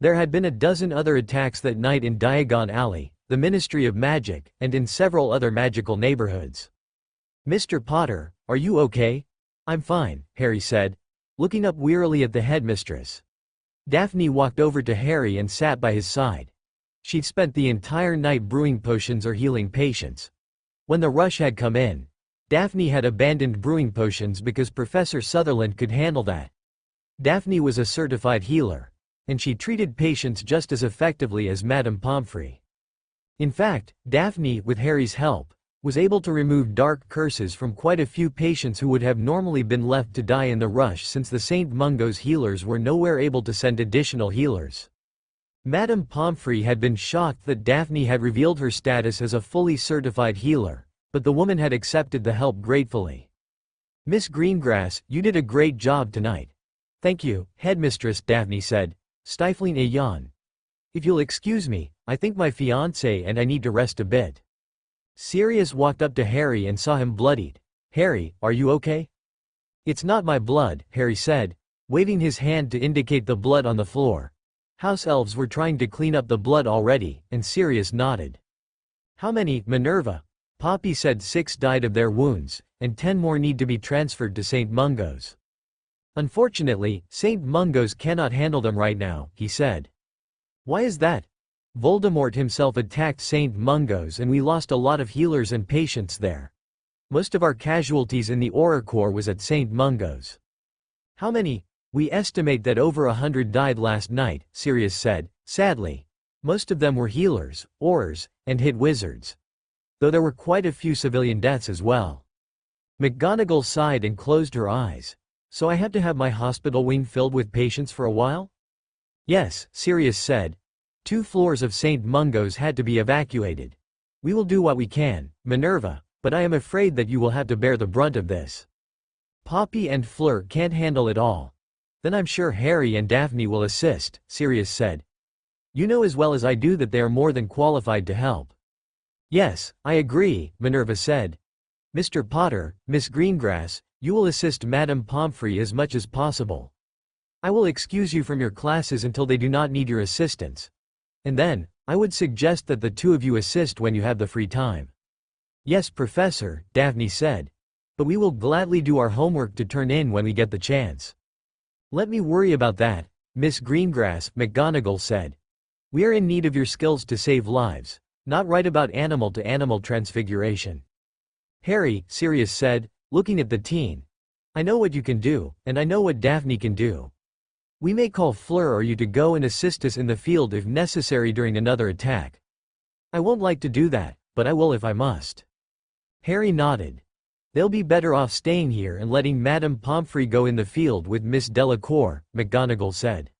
[SPEAKER 2] There had been a dozen other attacks that night in Diagon Alley, the Ministry of Magic, and in several other magical neighborhoods. Mr. Potter, are you okay? I'm fine, Harry said, looking up wearily at the headmistress. Daphne walked over to Harry and sat by his side. She'd spent the entire night brewing potions or healing patients. When the rush had come in, Daphne had abandoned brewing potions because Professor Sutherland could handle that. Daphne was a certified healer, and she treated patients just as effectively as Madame Pomfrey. In fact, Daphne, with Harry's help, was able to remove dark curses from quite a few patients who would have normally been left to die in the rush since the St. Mungo's healers were nowhere able to send additional healers. Madame Pomfrey had been shocked that Daphne had revealed her status as a fully certified healer, but the woman had accepted the help gratefully. Miss Greengrass, you did a great job tonight. Thank you, headmistress, Daphne said, stifling a yawn. If you'll excuse me, I think my fiancé and I need to rest a bit. Sirius walked up to Harry and saw him bloodied. Harry, are you okay? It's not my blood, Harry said, waving his hand to indicate the blood on the floor. House elves were trying to clean up the blood already, and Sirius nodded. How many, Minerva? Poppy said 6 died of their wounds, and 10 more need to be transferred to St. Mungo's. Unfortunately, St. Mungo's cannot handle them right now, he said. Why is that? Voldemort himself attacked St. Mungo's and we lost a lot of healers and patients there. Most of our casualties in the Auror was at St. Mungo's. How many? We estimate that over 100 died last night, Sirius said, sadly. Most of them were healers, Aurors, and hit wizards. Though there were quite a few civilian deaths as well. McGonagall sighed and closed her eyes. So I have to have my hospital wing filled with patients for a while? Yes, Sirius said. 2 floors of St. Mungo's had to be evacuated. We will do what we can, Minerva, but I am afraid that you will have to bear the brunt of this. Poppy and Fleur can't handle it all. Then I'm sure Harry and Daphne will assist, Sirius said. You know as well as I do that they are more than qualified to help. Yes, I agree, Minerva said. Mr. Potter, Miss Greengrass, you will assist Madame Pomfrey as much as possible. I will excuse you from your classes until they do not need your assistance. And then, I would suggest that the two of you assist when you have the free time. Yes, Professor, Daphne said. But we will gladly do our homework to turn in when we get the chance. Let me worry about that, Miss Greengrass, McGonagall said. We are in need of your skills to save lives, not write about animal-to-animal transfiguration. Harry, Sirius said, looking at the teen. I know what you can do, and I know what Daphne can do. We may call Fleur or you to go and assist us in the field if necessary during another attack. I won't like to do that, but I will if I must. Harry nodded. They'll be better off staying here and letting Madame Pomfrey go in the field with Miss Delacour, McGonagall said.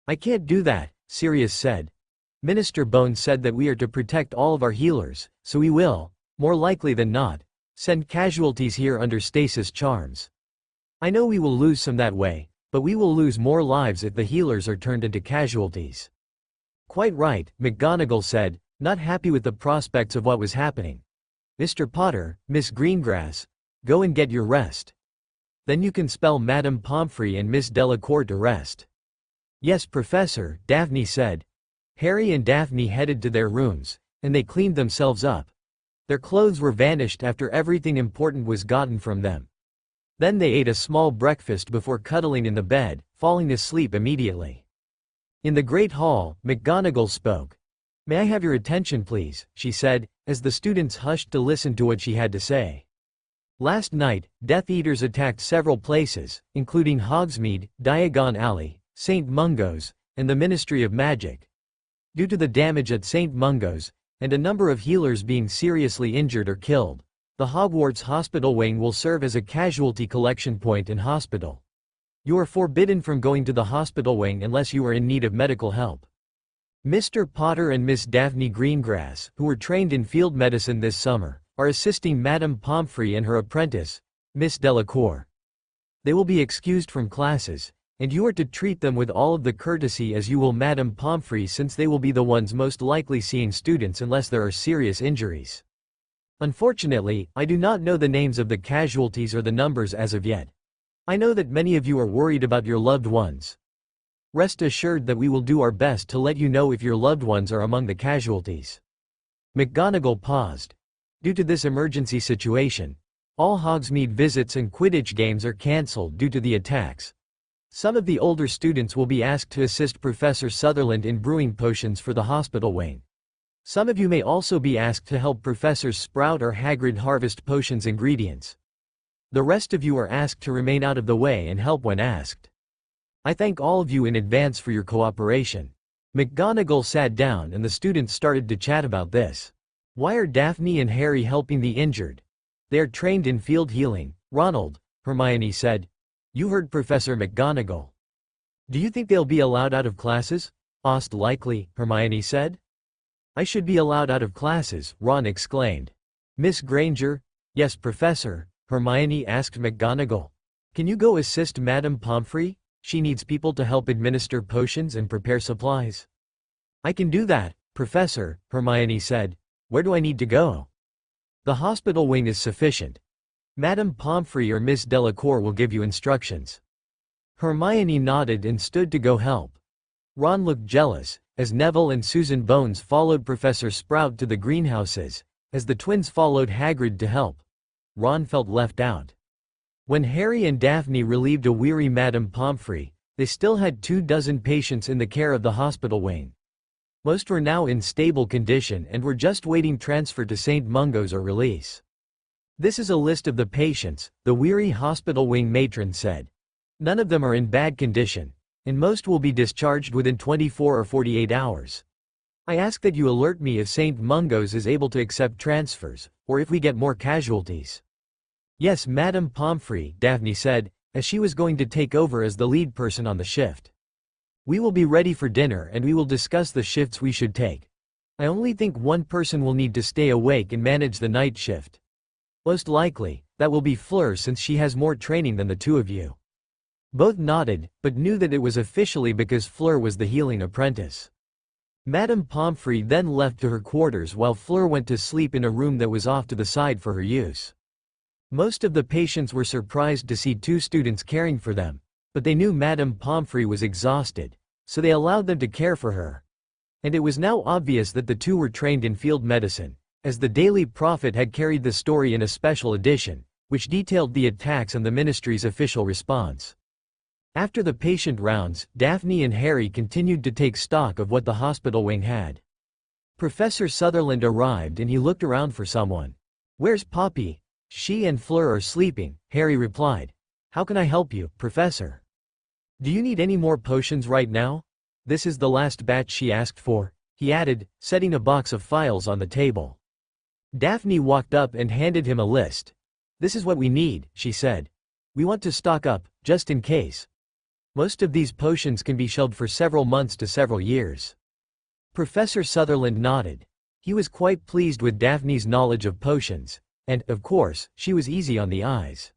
[SPEAKER 2] I can't do that, Sirius said. Minister Bones said that we are to protect all of our healers, so we will, more likely than not, send casualties here under stasis charms. I know we will lose some that way, but we will lose more lives if the healers are turned into casualties. Quite right, McGonagall said, not happy with the prospects of what was happening. Mr. Potter, Miss Greengrass, go and get your rest. Then you can spell Madame Pomfrey and Miss Delacour to rest. Yes, Professor, Daphne said. Harry and Daphne headed to their rooms, and they cleaned themselves up. Their clothes were vanished after everything important was gotten from them. Then they ate a small breakfast before cuddling in the bed, falling asleep immediately. In the great hall, McGonagall spoke. May I have your attention please, she said, as the students hushed to listen to what she had to say. Last night, Death Eaters attacked several places, including Hogsmeade, Diagon Alley, St. Mungo's, and the Ministry of Magic. Due to the damage at St. Mungo's, and a number of healers being seriously injured or killed, the Hogwarts Hospital Wing will serve as a casualty collection point and hospital. You are forbidden from going to the hospital wing unless you are in need of medical help. Mr. Potter and Miss Daphne Greengrass, who were trained in field medicine this summer, are assisting Madame Pomfrey and her apprentice, Miss Delacour. They will be excused from classes, and you are to treat them with all of the courtesy as you will Madame Pomfrey since they will be the ones most likely seeing students unless there are serious injuries. Unfortunately, I do not know the names of the casualties or the numbers as of yet. I know that many of you are worried about your loved ones. Rest assured that we will do our best to let you know if your loved ones are among the casualties. McGonagall paused. Due to this emergency situation, all Hogsmeade visits and Quidditch games are cancelled due to the attacks. Some of the older students will be asked to assist Professor Sutherland in brewing potions for the hospital wing. Some of you may also be asked to help Professors Sprout or Hagrid harvest potions ingredients. The rest of you are asked to remain out of the way and help when asked. I thank all of you in advance for your cooperation. McGonagall sat down and the students started to chat about this. Why are Daphne and Harry helping the injured? They are trained in field healing, Ronald, Hermione said. You heard Professor McGonagall. Do you think they'll be allowed out of classes? Most likely, Hermione said. I should be allowed out of classes, Ron exclaimed. Miss Granger? Yes, Professor, Hermione asked McGonagall. Can you go assist Madame Pomfrey? She needs people to help administer potions and prepare supplies. I can do that, Professor, Hermione said. Where do I need to go? The hospital wing is sufficient. Madame Pomfrey or Miss Delacour will give you instructions. Hermione nodded and stood to go help. Ron looked jealous, as Neville and Susan Bones followed Professor Sprout to the greenhouses, as the twins followed Hagrid to help. Ron felt left out. When Harry and Daphne relieved a weary Madame Pomfrey, they still had 24 patients in the care of the hospital wing. Most were now in stable condition and were just waiting transfer to St. Mungo's or release. This is a list of the patients, the weary hospital wing matron said. None of them are in bad condition, and most will be discharged within 24 or 48 hours. I ask that you alert me if St. Mungo's is able to accept transfers, or if we get more casualties. Yes, Madame Pomfrey, Daphne said, as she was going to take over as the lead person on the shift. We will be ready for dinner and we will discuss the shifts we should take. I only think one person will need to stay awake and manage the night shift. Most likely, that will be Fleur since she has more training than the two of you. Both nodded, but knew that it was officially because Fleur was the healing apprentice. Madame Pomfrey then left to her quarters while Fleur went to sleep in a room that was off to the side for her use. Most of the patients were surprised to see two students caring for them, but they knew Madame Pomfrey was exhausted, so they allowed them to care for her. And it was now obvious that the two were trained in field medicine, as the Daily Prophet had carried the story in a special edition, which detailed the attacks and the ministry's official response. After the patient rounds, Daphne and Harry continued to take stock of what the hospital wing had. Professor Sutherland arrived and he looked around for someone. "Where's Poppy?" "She and Fleur are sleeping," Harry replied. "How can I help you, Professor?" "Do you need any more potions right now?" "This is the last batch she asked for," he added, setting a box of files on the table. Daphne walked up and handed him a list. "This is what we need," she said. "We want to stock up, just in case. Most of these potions can be shelved for several months to several years." Professor Sutherland nodded. He was quite pleased with Daphne's knowledge of potions, and, of course, she was easy on the eyes.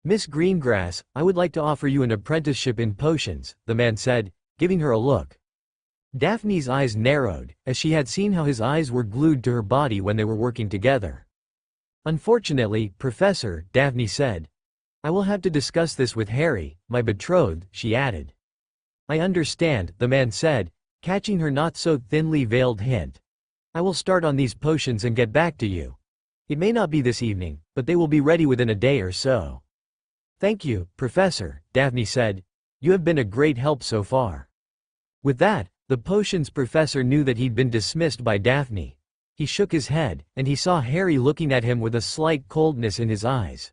[SPEAKER 2] "Miss Greengrass, I would like to offer you an apprenticeship in potions," the man said, giving her a look. Daphne's eyes narrowed, as she had seen how his eyes were glued to her body when they were working together. "Unfortunately, Professor," Daphne said. "I will have to discuss this with Harry, my betrothed," she added. "I understand," the man said, catching her not so thinly veiled hint. "I will start on these potions and get back to you. It may not be this evening, but they will be ready within a day or so." "Thank you, Professor," Daphne said. "You have been a great help so far." With that, the potions professor knew that he'd been dismissed by Daphne. He shook his head, and he saw Harry looking at him with a slight coldness in his eyes.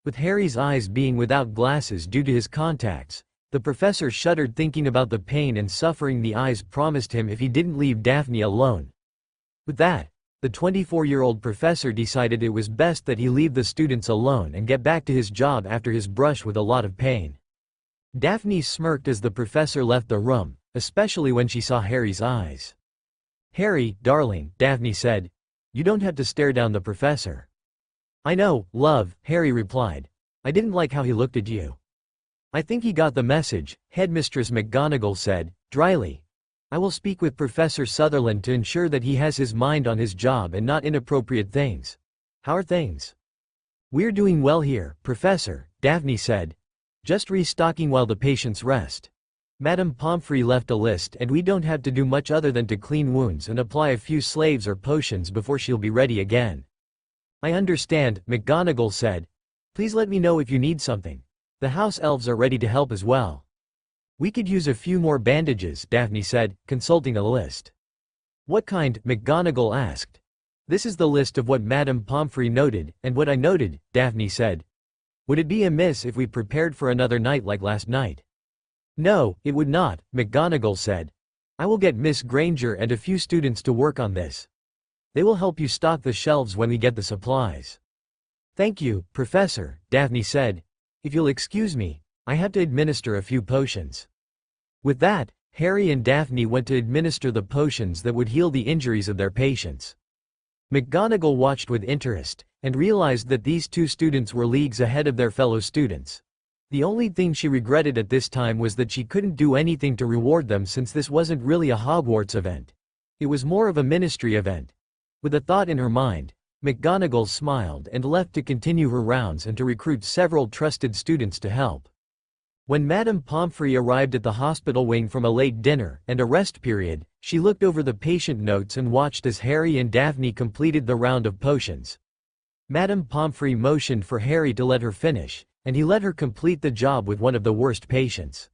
[SPEAKER 2] With Harry's eyes being without glasses due to his contacts, the professor shuddered thinking about the pain and suffering the eyes promised him if he didn't leave Daphne alone. With that, the 24-year-old professor decided it was best that he leave the students alone and get back to his job after his brush with a lot of pain. Daphne smirked as the professor left the room, especially when she saw Harry's eyes. "Harry, darling," Daphne said, "you don't have to stare down the professor." "I know, love," Harry replied. "I didn't like how he looked at you." "I think he got the message," Headmistress McGonagall said, dryly. "I will speak with Professor Sutherland to ensure that he has his mind on his job and not inappropriate things. How are things?" "We're doing well here, Professor," Daphne said. "Just restocking while the patients rest. Madame Pomfrey left a list and we don't have to do much other than to clean wounds and apply a few slaves or potions before she'll be ready again." "I understand," McGonagall said. "Please let me know if you need something. The house elves are ready to help as well." "We could use a few more bandages," Daphne said, consulting a list. "What kind?" McGonagall asked. "This is the list of what Madame Pomfrey noted, and what I noted," Daphne said. "Would it be amiss if we prepared for another night like last night?" "No, it would not," McGonagall said. "I will get Miss Granger and a few students to work on this. They will help you stock the shelves when we get the supplies." "Thank you, Professor," Daphne said. "If you'll excuse me, I have to administer a few potions." With that, Harry and Daphne went to administer the potions that would heal the injuries of their patients. McGonagall watched with interest, and realized that these two students were leagues ahead of their fellow students. The only thing she regretted at this time was that she couldn't do anything to reward them since this wasn't really a Hogwarts event. It was more of a ministry event. With a thought in her mind, McGonagall smiled and left to continue her rounds and to recruit several trusted students to help. When Madame Pomfrey arrived at the hospital wing from a late dinner and a rest period, she looked over the patient notes and watched as Harry and Daphne completed the round of potions. Madame Pomfrey motioned for Harry to let her finish, and he let her complete the job with one of the worst patients.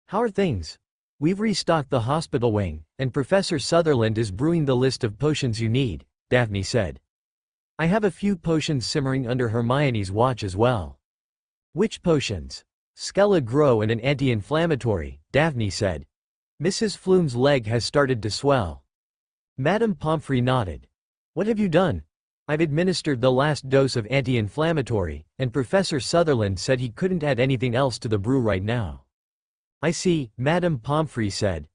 [SPEAKER 2] "How are things?" "We've restocked the hospital wing, and Professor Sutherland is brewing the list of potions you need," Daphne said. "I have a few potions simmering under Hermione's watch as well." "Which potions?" "Skella Grow and an anti-inflammatory," Daphne said. "Mrs. Flume's leg has started to swell." Madame Pomfrey nodded. "What have you done?" "I've administered the last dose of anti-inflammatory, and Professor Sutherland said he couldn't add anything else to the brew right now." "I see," Madame Pomfrey said.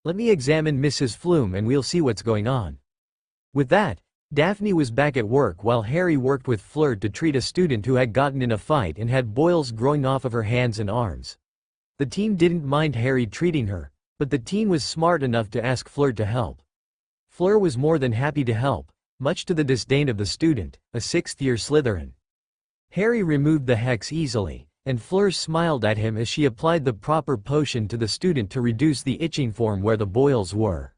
[SPEAKER 2] "Let me examine Mrs. Flume and we'll see what's going on." With that, Daphne was back at work while Harry worked with Fleur to treat a student who had gotten in a fight and had boils growing off of her hands and arms. The teen didn't mind Harry treating her, but the teen was smart enough to ask Fleur to help. Fleur was more than happy to help, much to the disdain of the student, a sixth-year Slytherin. Harry removed the hex easily, and Fleur smiled at him as she applied the proper potion to the student to reduce the itching form where the boils were.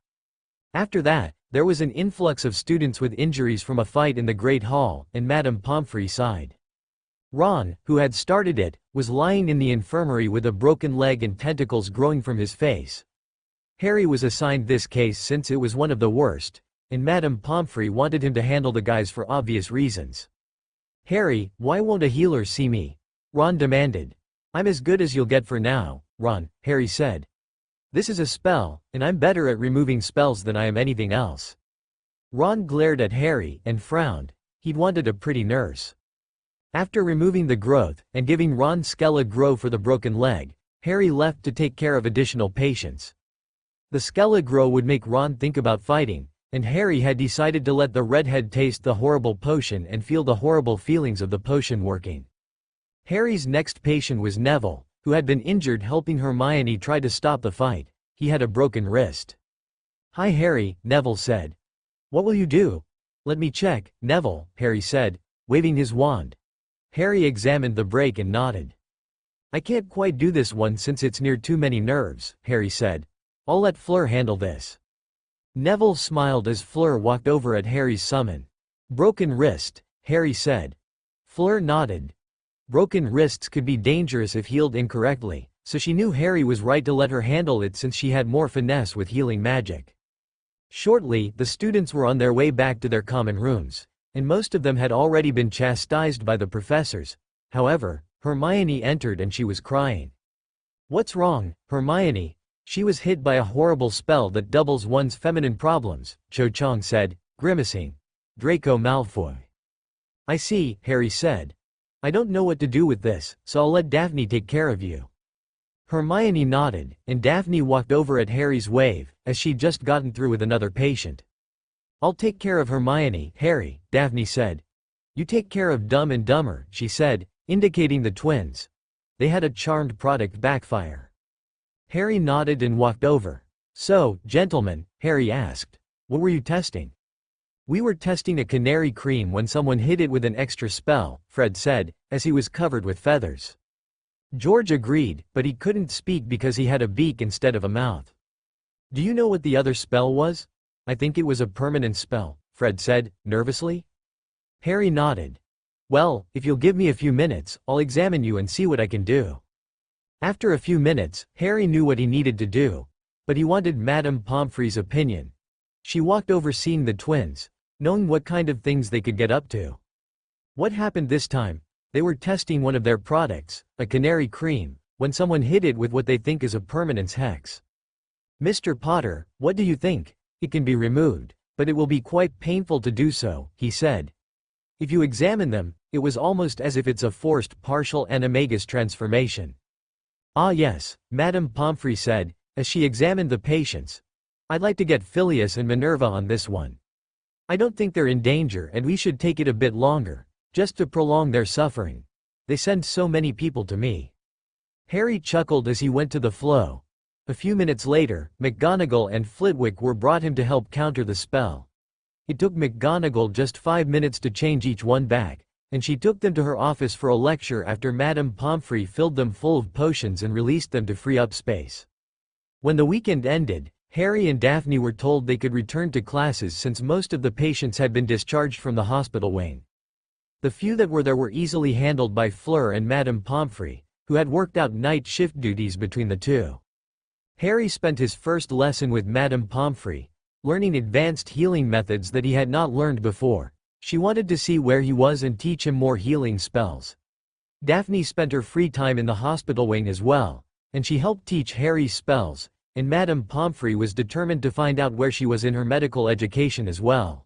[SPEAKER 2] After that, there was an influx of students with injuries from a fight in the Great Hall, and Madame Pomfrey sighed. Ron, who had started it, was lying in the infirmary with a broken leg and tentacles growing from his face. Harry was assigned this case since it was one of the worst, and Madame Pomfrey wanted him to handle the guys for obvious reasons. "Harry, why won't a healer see me?" Ron demanded. "I'm as good as you'll get for now, Ron," Harry said. "This is a spell, and I'm better at removing spells than I am anything else." Ron glared at Harry and frowned. He'd wanted a pretty nurse. After removing the growth, and giving Ron Skele-Gro for the broken leg, Harry left to take care of additional patients. The Skele-Gro would make Ron think about fighting, and Harry had decided to let the redhead taste the horrible potion and feel the horrible feelings of the potion working. Harry's next patient was Neville, who had been injured helping Hermione try to stop the fight. He had a broken wrist. "Hi Harry," Neville said. "What will you do?" "Let me check, Neville," Harry said, waving his wand. Harry examined the break and nodded. "I can't quite do this one since it's near too many nerves," Harry said. "I'll let Fleur handle this." Neville smiled as Fleur walked over at Harry's summon. "Broken wrist," Harry said. Fleur nodded. Broken wrists could be dangerous if healed incorrectly, so she knew Harry was right to let her handle it since she had more finesse with healing magic. Shortly, the students were on their way back to their common rooms, and most of them had already been chastised by the professors. However, Hermione entered and she was crying. "What's wrong, Hermione?" "She was hit by a horrible spell that doubles one's feminine problems," Cho Chang said, grimacing. "Draco Malfoy." "I see," Harry said. "I don't know what to do with this, so I'll let Daphne take care of you." Hermione nodded, and Daphne walked over at Harry's wave, as she'd just gotten through with another patient. "I'll take care of Hermione, Harry," Daphne said. "You take care of Dumb and Dumber," she said, indicating the twins. They had a charmed product backfire. Harry nodded and walked over. "So, gentlemen," Harry asked, "what were you testing?" "We were testing a canary cream when someone hit it with an extra spell," Fred said, as he was covered with feathers. George agreed, but he couldn't speak because he had a beak instead of a mouth. "Do you know what the other spell was?" "I think it was a permanent spell," Fred said, nervously. Harry nodded. "Well, if you'll give me a few minutes, I'll examine you and see what I can do." After a few minutes, Harry knew what he needed to do, but he wanted Madame Pomfrey's opinion. She walked over seeing the twins, knowing what kind of things they could get up to. What happened this time? They were testing one of their products, a canary cream, when someone hit it with what they think is a permanence hex. "Mr. Potter, what do you think?" "It can be removed, but it will be quite painful to do so," he said. "If you examine them, it was almost as if it's a forced partial animagus transformation." "Ah yes," Madame Pomfrey said, as she examined the patients. "I'd like to get Phileas and Minerva on this one. I don't think they're in danger and we should take it a bit longer, just to prolong their suffering. They send so many people to me." Harry chuckled as he went to the flow. A few minutes later, McGonagall and Flitwick were brought him to help counter the spell. It took McGonagall just 5 minutes to change each one back, and she took them to her office for a lecture after Madame Pomfrey filled them full of potions and released them to free up space. When the weekend ended, Harry and Daphne were told they could return to classes since most of the patients had been discharged from the hospital wing. The few that were there were easily handled by Fleur and Madame Pomfrey, who had worked out night shift duties between the two. Harry spent his first lesson with Madame Pomfrey, learning advanced healing methods that he had not learned before. She wanted to see where he was and teach him more healing spells. Daphne spent her free time in the hospital wing as well, and she helped teach Harry spells, and Madame Pomfrey was determined to find out where she was in her medical education as well.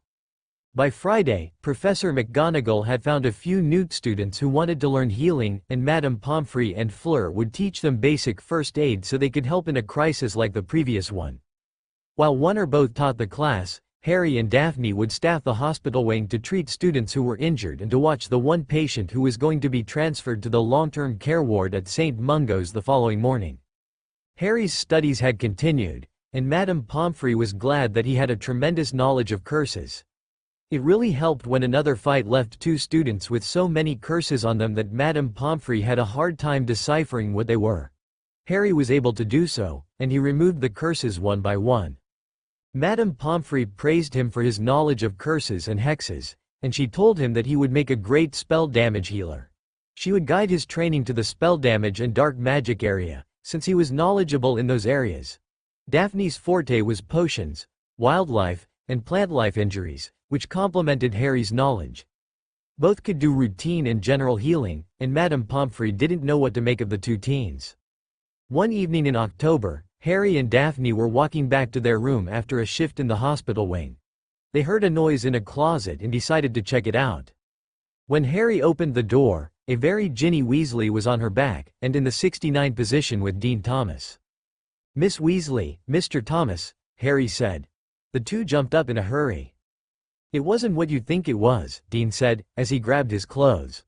[SPEAKER 2] By Friday, Professor McGonagall had found a few new students who wanted to learn healing, and Madame Pomfrey and Fleur would teach them basic first aid so they could help in a crisis like the previous one. While one or both taught the class, Harry and Daphne would staff the hospital wing to treat students who were injured and to watch the one patient who was going to be transferred to the long-term care ward at St. Mungo's the following morning. Harry's studies had continued, and Madame Pomfrey was glad that he had a tremendous knowledge of curses. It really helped when another fight left two students with so many curses on them that Madame Pomfrey had a hard time deciphering what they were. Harry was able to do so, and he removed the curses one by one. Madame Pomfrey praised him for his knowledge of curses and hexes, and she told him that he would make a great spell damage healer. She would guide his training to the spell damage and dark magic area, since he was knowledgeable in those areas. Daphne's forte was potions, wildlife, and plant life injuries, which complemented Harry's knowledge. Both could do routine and general healing, and Madame Pomfrey didn't know what to make of the two teens. One evening in October, Harry and Daphne were walking back to their room after a shift in the hospital wing. They heard a noise in a closet and decided to check it out. When Harry opened the door, a very Ginny Weasley was on her back, and in the 69 position with Dean Thomas. "Miss Weasley, Mr. Thomas," Harry said. The two jumped up in a hurry. "It wasn't what you think it was," Dean said, as he grabbed his clothes.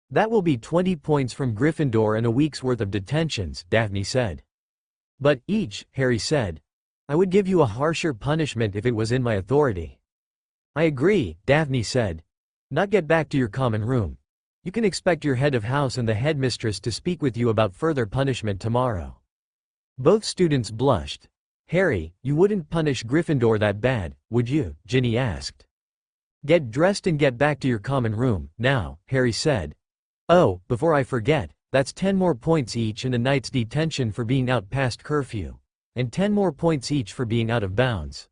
[SPEAKER 2] "That will be 20 points from Gryffindor and a week's worth of detentions," Daphne said. "But, Harry said. "I would give you a harsher punishment if it was in my authority." "I agree," Daphne said. "Now get back to your common room. You can expect your head of house and the headmistress to speak with you about further punishment tomorrow." Both students blushed. "Harry, you wouldn't punish Gryffindor that bad, would you?" Ginny asked. "Get dressed and get back to your common room, now," Harry said. "Oh, before I forget, that's 10 more points each and a night's detention for being out past curfew. And 10 more points each for being out of bounds."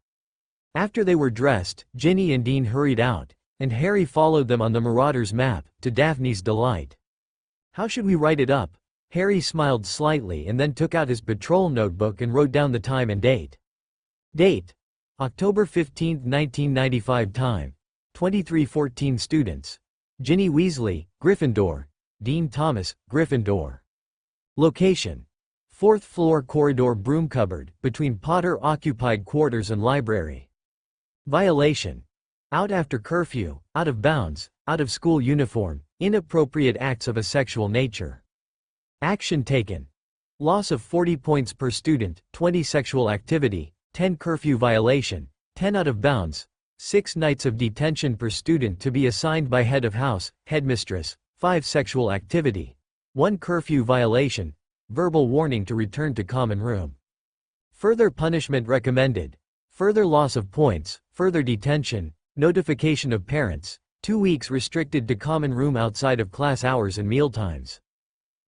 [SPEAKER 2] After they were dressed, Ginny and Dean hurried out, and Harry followed them on the Marauders map, to Daphne's delight. "How should we write it up?" Harry smiled slightly and then took out his patrol notebook and wrote down the time and date. Date: October 15, 1995. Time: 23:14. Students: Ginny Weasley, Gryffindor; Dean Thomas, Gryffindor. Location: 4th floor corridor broom cupboard, between Potter-occupied quarters and library. Violation: out after curfew, out of bounds, out of school uniform, inappropriate acts of a sexual nature. Action taken: loss of 40 points per student, 20 sexual activity, 10 curfew violation, 10 out of bounds, 6 nights of detention per student to be assigned by head of house, headmistress, 5 sexual activity, 1 curfew violation, verbal warning to return to common room. Further punishment recommended: further loss of points, further detention, notification of parents, 2 weeks restricted to common room outside of class hours and mealtimes.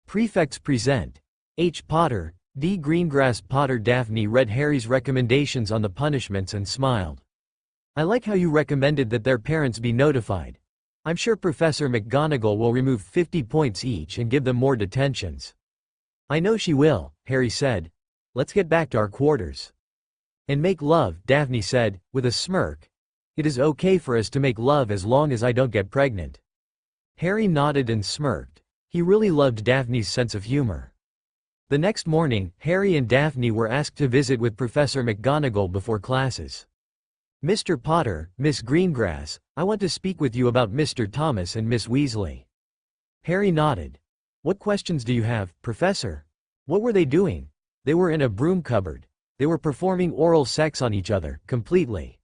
[SPEAKER 2] Prefects present: H. Potter, D. Greengrass. Potter. Daphne read Harry's recommendations on the punishments and smiled. "I like how you recommended that their parents be notified. I'm sure Professor McGonagall will remove 50 points each and give them more detentions." "I know she will," Harry said. "Let's get back to our quarters." "And make love," Daphne said, with a smirk. "It is okay for us to make love as long as I don't get pregnant." Harry nodded and smirked. He really loved Daphne's sense of humor. The next morning, Harry and Daphne were asked to visit with Professor McGonagall before classes. "Mr. Potter, Miss Greengrass, I want to speak with you about Mr. Thomas and Miss Weasley." Harry nodded. "What questions do you have, Professor?" "What were they doing?" "They were in a broom cupboard. They were performing oral sex on each other, completely."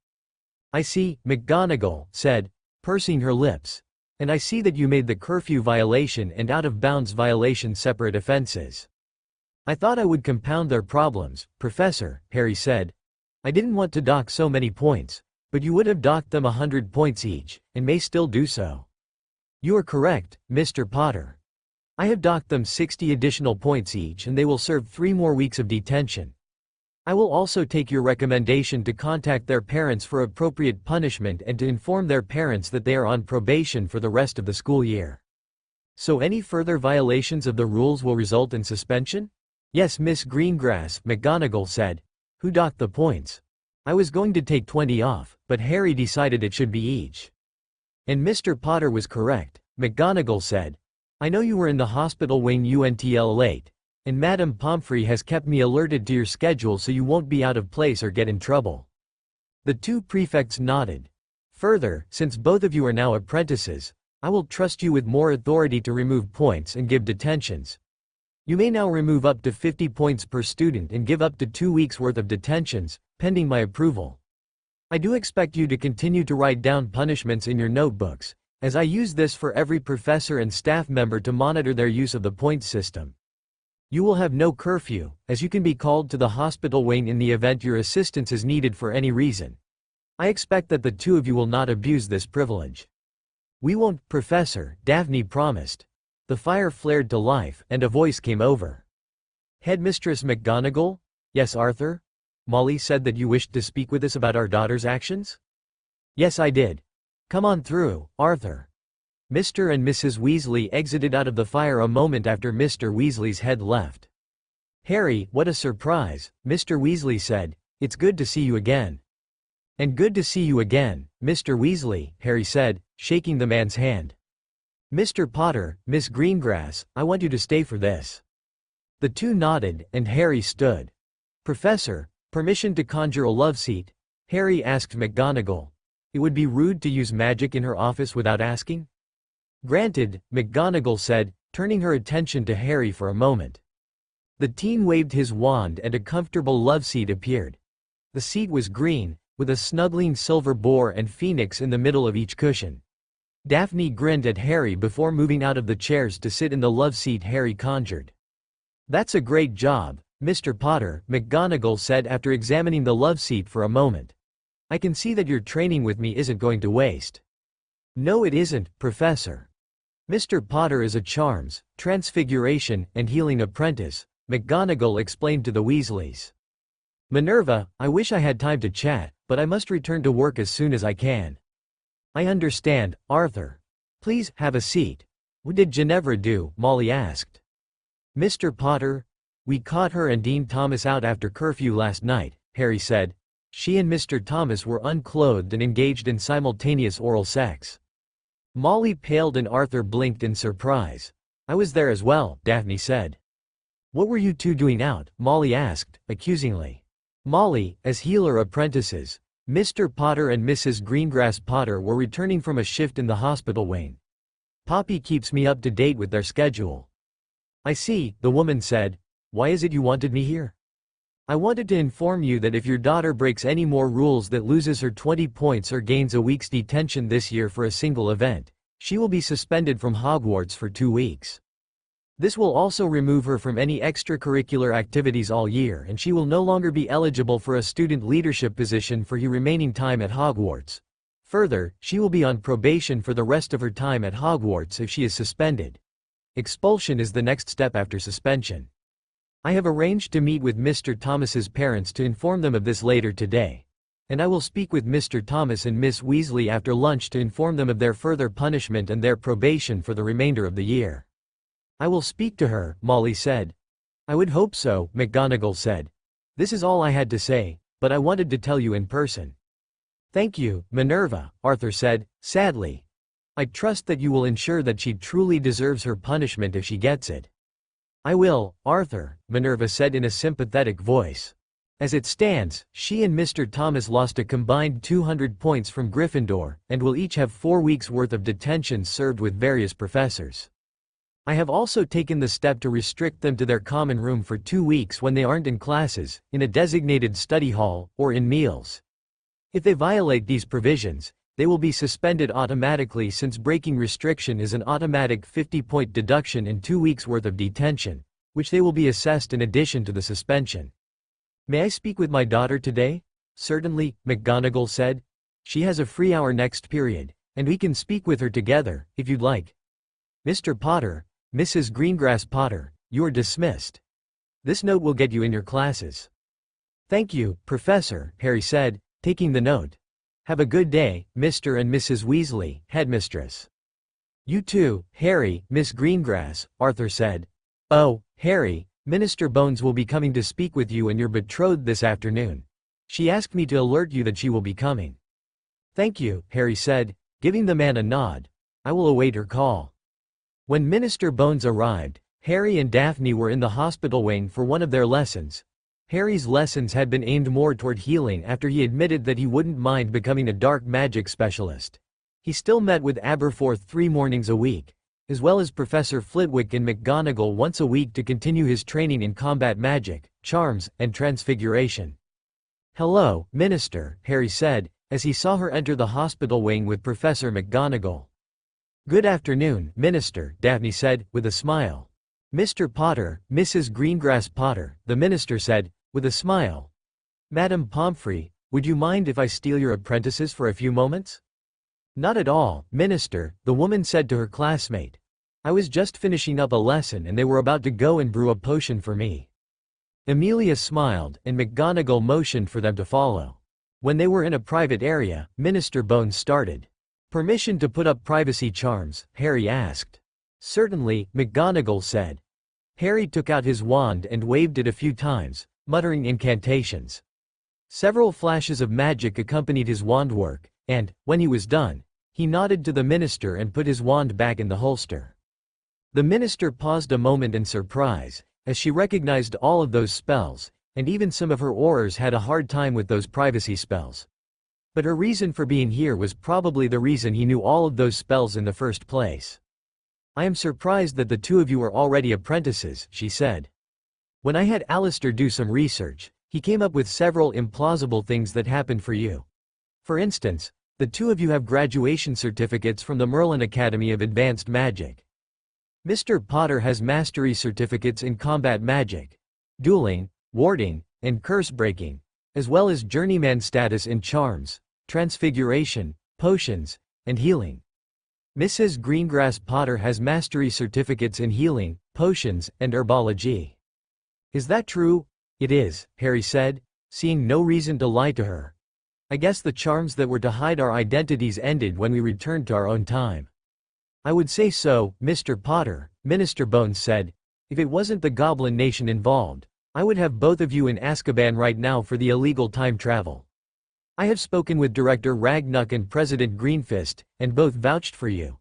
[SPEAKER 2] "I see," McGonagall said, pursing her lips. "And I see that you made the curfew violation and out-of-bounds violation separate offenses." "I thought I would compound their problems, Professor," Harry said. "I didn't want to dock so many points, but you would have docked them 100 points each, and may still do so." "You are correct, Mr. Potter. I have docked them 60 additional points each and they will serve 3 more weeks of detention. I will also take your recommendation to contact their parents for appropriate punishment and to inform their parents that they are on probation for the rest of the school year." "So any further violations of the rules will result in suspension?" "Yes, Miss Greengrass," McGonagall said. "Who docked the points?" "I was going to take 20 off, but Harry decided it should be each." "And Mr. Potter was correct," McGonagall said. "I know you were in the hospital wing UNTL late, and Madame Pomfrey has kept me alerted to your schedule so you won't be out of place or get in trouble." The two prefects nodded. "Further, since both of you are now apprentices, I will trust you with more authority to remove points and give detentions. You may now remove up to 50 points per student and give up to 2 weeks worth of detentions, pending my approval. I do expect you to continue to write down punishments in your notebooks, as I use this for every professor and staff member to monitor their use of the point system. You will have no curfew, as you can be called to the hospital wing in the event your assistance is needed for any reason. I expect that the two of you will not abuse this privilege. We won't, Professor, Daphne promised. The fire flared to life, and a voice came over. Headmistress McGonagall? Yes, Arthur? Molly said that you wished to speak with us about our daughter's actions? Yes, I did. Come on through, Arthur. Mr. and Mrs. Weasley exited out of the fire a moment after Mr. Weasley's head left. Harry, what a surprise, Mr. Weasley said. It's good to see you again. And good to see you again, Mr. Weasley, Harry said, shaking the man's hand. Mr. Potter, Miss Greengrass, I want you to stay for this. The two nodded, and Harry stood. Professor, permission to conjure a love seat? Harry asked McGonagall. It would be rude to use magic in her office without asking? Granted, McGonagall said, turning her attention to Harry for a moment. The teen waved his wand and a comfortable love seat appeared. The seat was green, with a snuggling silver boar and phoenix in the middle of each cushion. Daphne grinned at Harry before moving out of the chairs to sit in the love seat Harry conjured. That's a great job, Mr. Potter, McGonagall said after examining the love seat for a moment. I can see that your training with me isn't going to waste. No, it isn't, Professor. Mr. Potter is a charms, transfiguration, and healing apprentice, McGonagall explained to the Weasleys. Minerva, I wish I had time to chat, but I must return to work as soon as I can. I understand, Arthur. Please, have a seat. What did Ginevra do? Molly asked. Mr. Potter? We caught her and Dean Thomas out after curfew last night, Harry said. She and Mr. Thomas were unclothed and engaged in simultaneous oral sex. Molly paled and Arthur blinked in surprise. I was there as well, Daphne said. What were you two doing out? Molly asked, accusingly. Molly, as healer apprentices, Mr. Potter and Mrs. Greengrass Potter were returning from a shift in the hospital wing. Poppy keeps me up to date with their schedule. I see, the woman said. Why is it you wanted me here? I wanted to inform you that if your daughter breaks any more rules that loses her 20 points or gains a week's detention this year for a single event, she will be suspended from Hogwarts for 2 weeks. This will also remove her from any extracurricular activities all year and she will no longer be eligible for a student leadership position for her remaining time at Hogwarts. Further, she will be on probation for the rest of her time at Hogwarts if she is suspended. Expulsion is the next step after suspension. I have arranged to meet with Mr. Thomas's parents to inform them of this later today. And I will speak with Mr. Thomas and Miss Weasley after lunch to inform them of their further punishment and their probation for the remainder of the year. I will speak to her, Molly said. I would hope so, McGonagall said. This is all I had to say, but I wanted to tell you in person. Thank you, Minerva, Arthur said, sadly. I trust that you will ensure that she truly deserves her punishment if she gets it. I will, Arthur, Minerva said in a sympathetic voice. As it stands, she and Mr. Thomas lost a combined 200 points from Gryffindor, and will each have 4 weeks' worth of detention served with various professors. I have also taken the step to restrict them to their common room for 2 weeks when they aren't in classes, in a designated study hall, or in meals. If they violate these provisions, they will be suspended automatically since breaking restriction is an automatic 50-point deduction and 2 weeks' worth of detention, which they will be assessed in addition to the suspension. May I speak with my daughter today? Certainly, McGonagall said. She has a free hour next period, and we can speak with her together, if you'd like. Mr. Potter, Mrs. Greengrass Potter, you are dismissed. This note will get you in your classes. Thank you, Professor, Harry said, taking the note. Have a good day, Mr. and Mrs. Weasley, headmistress. You too, Harry, Miss Greengrass, Arthur said. Oh, Harry, Minister Bones will be coming to speak with you and your betrothed this afternoon. She asked me to alert you that she will be coming. Thank you, Harry said, giving the man a nod. I will await her call. When Minister Bones arrived, Harry and Daphne were in the hospital wing for one of their lessons. Harry's lessons had been aimed more toward healing after he admitted that he wouldn't mind becoming a dark magic specialist. He still met with Aberforth 3 mornings a week, as well as Professor Flitwick and McGonagall once a week to continue his training in combat magic, charms, and transfiguration. "Hello, Minister," Harry said, as he saw her enter the hospital wing with Professor McGonagall. "Good afternoon, Minister," Daphne said, with a smile. "Mr. Potter, Mrs. Greengrass Potter," the minister said, with a smile. "Madam Pomfrey, would you mind if I steal your apprentices for a few moments?" "Not at all, Minister," the woman said to her classmate. "I was just finishing up a lesson and they were about to go and brew a potion for me." Amelia smiled, and McGonagall motioned for them to follow. When they were in a private area, Minister Bones started. "Permission to put up privacy charms?" Harry asked. "Certainly," McGonagall said. Harry took out his wand and waved it a few times, muttering incantations. Several flashes of magic accompanied his wand work, and, when he was done, he nodded to the minister and put his wand back in the holster. The minister paused a moment in surprise, as she recognized all of those spells, and even some of her aurors had a hard time with those privacy spells. But her reason for being here was probably the reason he knew all of those spells in the first place. "I am surprised that the two of you are already apprentices," she said. "When I had Alistair do some research, he came up with several implausible things that happened for you. For instance, the two of you have graduation certificates from the Merlin Academy of Advanced Magic. Mr. Potter has mastery certificates in combat magic, dueling, warding, and curse breaking, as well as journeyman status in charms, transfiguration, potions, and healing. Mrs. Greengrass Potter has mastery certificates in healing, potions, and herbology." "Is that true?" "It is," Harry said, seeing no reason to lie to her. "I guess the charms that were to hide our identities ended when we returned to our own time." "I would say so, Mr. Potter," Minister Bones said. "If it wasn't the Goblin Nation involved, I would have both of you in Azkaban right now for the illegal time travel. I have spoken with Director Ragnuk and President Greenfist, and both vouched for you.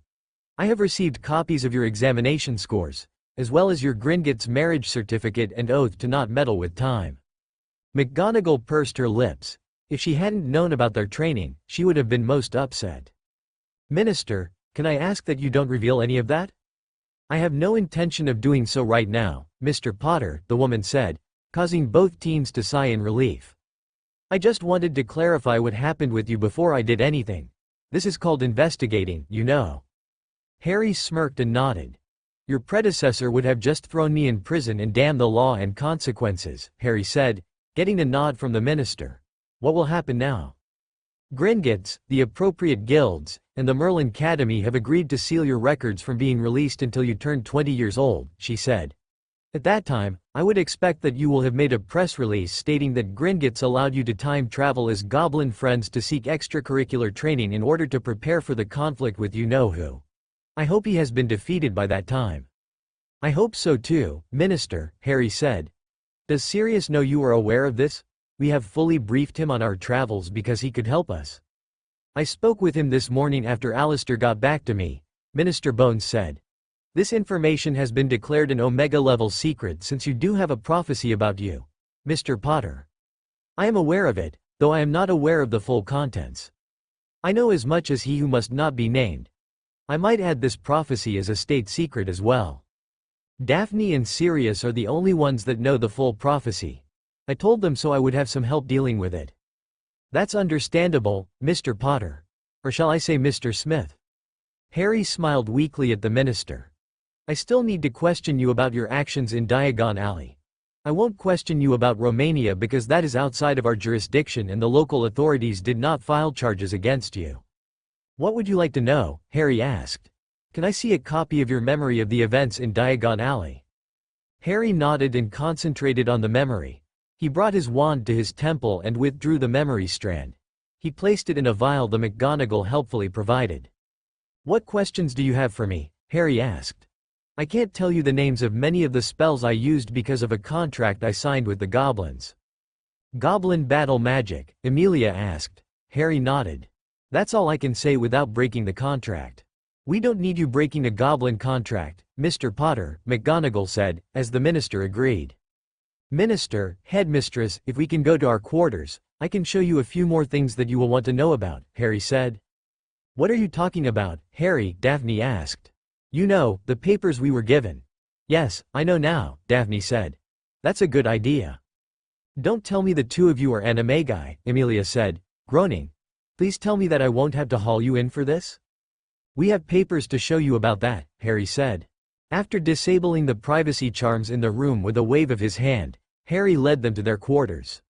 [SPEAKER 2] I have received copies of your examination scores, as well as your Gringotts marriage certificate and oath to not meddle with time." McGonagall pursed her lips. If she hadn't known about their training, she would have been most upset. "Minister, can I ask that you don't reveal any of that?" "I have no intention of doing so right now, Mr. Potter," the woman said, causing both teens to sigh in relief. "I just wanted to clarify what happened with you before I did anything. This is called investigating, you know." Harry smirked and nodded. "Your predecessor would have just thrown me in prison and damned the law and consequences," Harry said, getting a nod from the minister. "What will happen now?" "Gringotts, the appropriate guilds, and the Merlin Academy have agreed to seal your records from being released until you turn 20 years old," she said. "At that time, I would expect that you will have made a press release stating that Gringotts allowed you to time travel as goblin friends to seek extracurricular training in order to prepare for the conflict with you-know-who. I hope he has been defeated by that time." "I hope so too, Minister," Harry said. "Does Sirius know you are aware of this? We have fully briefed him on our travels because he could help us." "I spoke with him this morning after Alistair got back to me," Minister Bones said. "This information has been declared an Omega-level secret since you do have a prophecy about you, Mr. Potter. I am aware of it, though I am not aware of the full contents. I know as much as he who must not be named. I might add this prophecy as a state secret as well. Daphne and Sirius are the only ones that know the full prophecy. I told them so I would have some help dealing with it." "That's understandable, Mr. Potter. Or shall I say Mr. Smith?" Harry smiled weakly at the minister. "I still need to question you about your actions in Diagon Alley. I won't question you about Romania because that is outside of our jurisdiction and the local authorities did not file charges against you." "What would you like to know?" Harry asked. "Can I see a copy of your memory of the events in Diagon Alley?" Harry nodded and concentrated on the memory. He brought his wand to his temple and withdrew the memory strand. He placed it in a vial the McGonagall helpfully provided. "What questions do you have for me?" Harry asked. "I can't tell you the names of many of the spells I used because of a contract I signed with the goblins." "Goblin battle magic?" Amelia asked. Harry nodded. "That's all I can say without breaking the contract." "We don't need you breaking a goblin contract, Mr. Potter," McGonagall said, as the minister agreed. "Minister, headmistress, if we can go to our quarters, I can show you a few more things that you will want to know about," Harry said. "What are you talking about, Harry?" Daphne asked. You know, the papers we were given. Yes, I know now, Daphne said. That's a good idea. Don't tell me the two of you are animagi, Emilia said, groaning. Please tell me that I won't have to haul you in for this? We have papers to show you about that, Harry said. After disabling the privacy charms in the room with a wave of his hand, Harry led them to their quarters.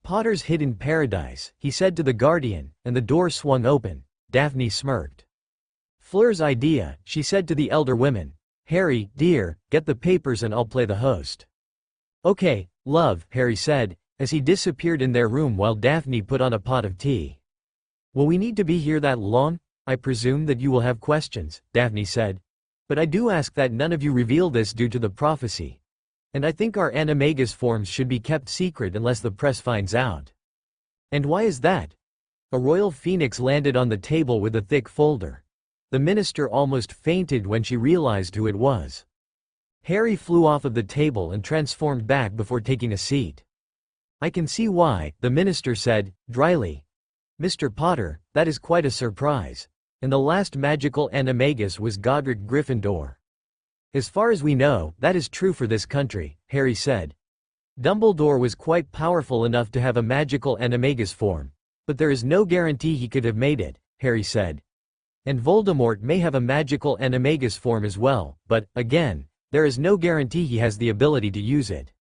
[SPEAKER 2] Potter's hidden paradise, he said to the guardian, and the door swung open. Daphne smirked. Fleur's idea, she said to the elder women. Harry, dear, get the papers and I'll play the host. Okay, love, Harry said, as he disappeared in their room while Daphne put on a pot of tea. Will we need to be here that long? I presume that you will have questions, Daphne said. But I do ask that none of you reveal this due to the prophecy. And I think our animagus forms should be kept secret unless the press finds out. And why is that? A royal phoenix landed on the table with a thick folder. The minister almost fainted when she realized who it was. Harry flew off of the table and transformed back before taking a seat. I can see why, the minister said, dryly. Mr. Potter, that is quite a surprise. And the last magical animagus was Godric Gryffindor. As far as we know, that is true for this country, Harry said. Dumbledore was quite powerful enough to have a magical animagus form. But there is no guarantee he could have made it, Harry said. And Voldemort may have a magical animagus form as well, but, again, there is no guarantee he has the ability to use it.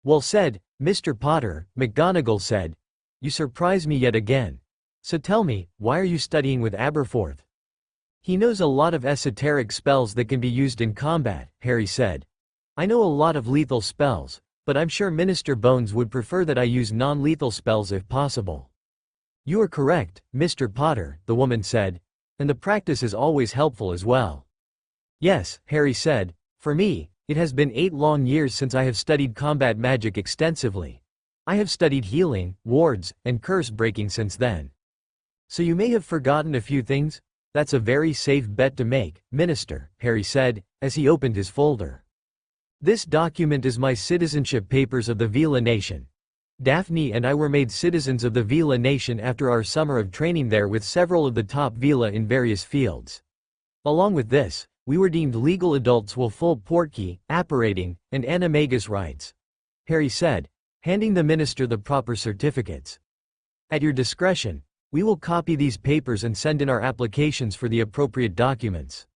[SPEAKER 2] Well said, Mr. Potter, McGonagall said. You surprise me yet again. So tell me, why are you studying with Aberforth? He knows a lot of esoteric spells that can be used in combat, Harry said. I know a lot of lethal spells, but I'm sure Minister Bones would prefer that I use non-lethal spells if possible. You are correct, Mr. Potter, the woman said. And the practice is always helpful as well. Yes, Harry said, for me, it has been 8 long years since I have studied combat magic extensively. I have studied healing, wards, and curse breaking since then. So you may have forgotten a few things? That's a very safe bet to make, Minister, Harry said, as he opened his folder. This document is my citizenship papers of the Vila Nation. Daphne and I were made citizens of the Vila Nation after our summer of training there with several of the top Vila in various fields. Along with this, we were deemed legal adults with full portkey, apparating, and animagus rights. Harry said, handing the minister the proper certificates. At your discretion, we will copy these papers and send in our applications for the appropriate documents.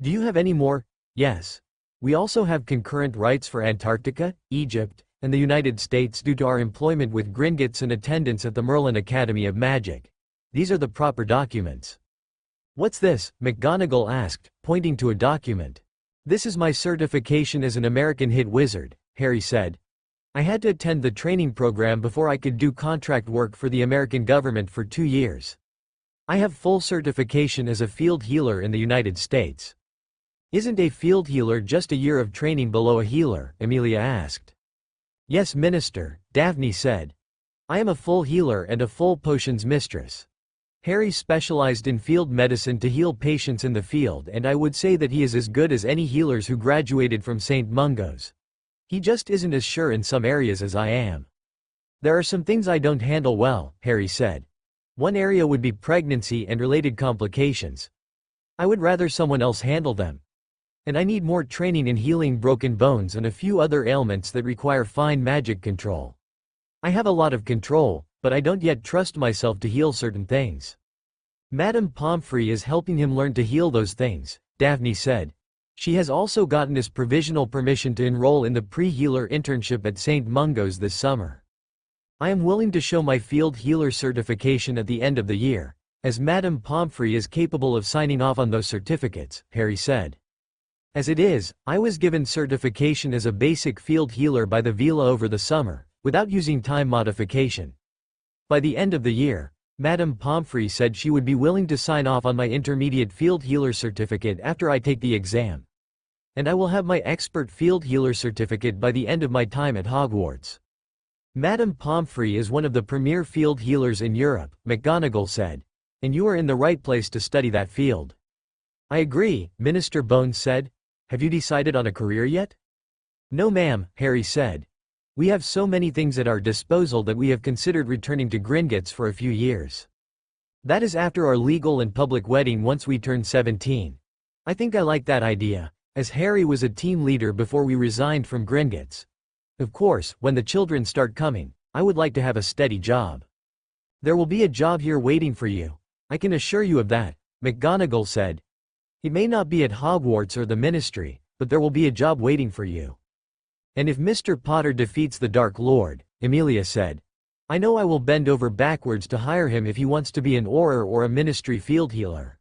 [SPEAKER 2] Do you have any more? Yes. We also have concurrent rights for Antarctica, Egypt, and the United States due to our employment with Gringotts and attendance at the Merlin Academy of Magic. These are the proper documents. What's this? McGonagall asked, pointing to a document. This is my certification as an American hit wizard, Harry said. I had to attend the training program before I could do contract work for the American government for 2 years. I have full certification as a field healer in the United States. Isn't a field healer just a year of training below a healer? Emilia asked. Yes, Minister, Daphne said. I am a full healer and a full potions mistress. Harry specialized in field medicine to heal patients in the field, and I would say that he is as good as any healers who graduated from St. Mungo's. He just isn't as sure in some areas as I am. There are some things I don't handle well, Harry said. One area would be pregnancy and related complications. I would rather someone else handle them. And I need more training in healing broken bones and a few other ailments that require fine magic control. I have a lot of control, but I don't yet trust myself to heal certain things. Madame Pomfrey is helping him learn to heal those things, Daphne said. She has also gotten his provisional permission to enroll in the pre-healer internship at St. Mungo's this summer. I am willing to show my field healer certification at the end of the year, as Madame Pomfrey is capable of signing off on those certificates, Harry said. As it is, I was given certification as a basic field healer by the Vila over the summer, without using time modification. By the end of the year, Madame Pomfrey said she would be willing to sign off on my intermediate field healer certificate after I take the exam. And I will have my expert field healer certificate by the end of my time at Hogwarts. Madame Pomfrey is one of the premier field healers in Europe, McGonagall said. And you are in the right place to study that field. I agree, Minister Bones said. Have you decided on a career yet? No ma'am, Harry said. We have so many things at our disposal that we have considered returning to Gringotts for a few years. That is after our legal and public wedding once we turn 17. I think I like that idea, as Harry was a team leader before we resigned from Gringotts. Of course, when the children start coming, I would like to have a steady job. There will be a job here waiting for you. I can assure you of that, McGonagall said. It may not be at Hogwarts or the Ministry, but there will be a job waiting for you. And if Mr. Potter defeats the Dark Lord, Amelia said, I know I will bend over backwards to hire him if he wants to be an Auror or a Ministry field healer.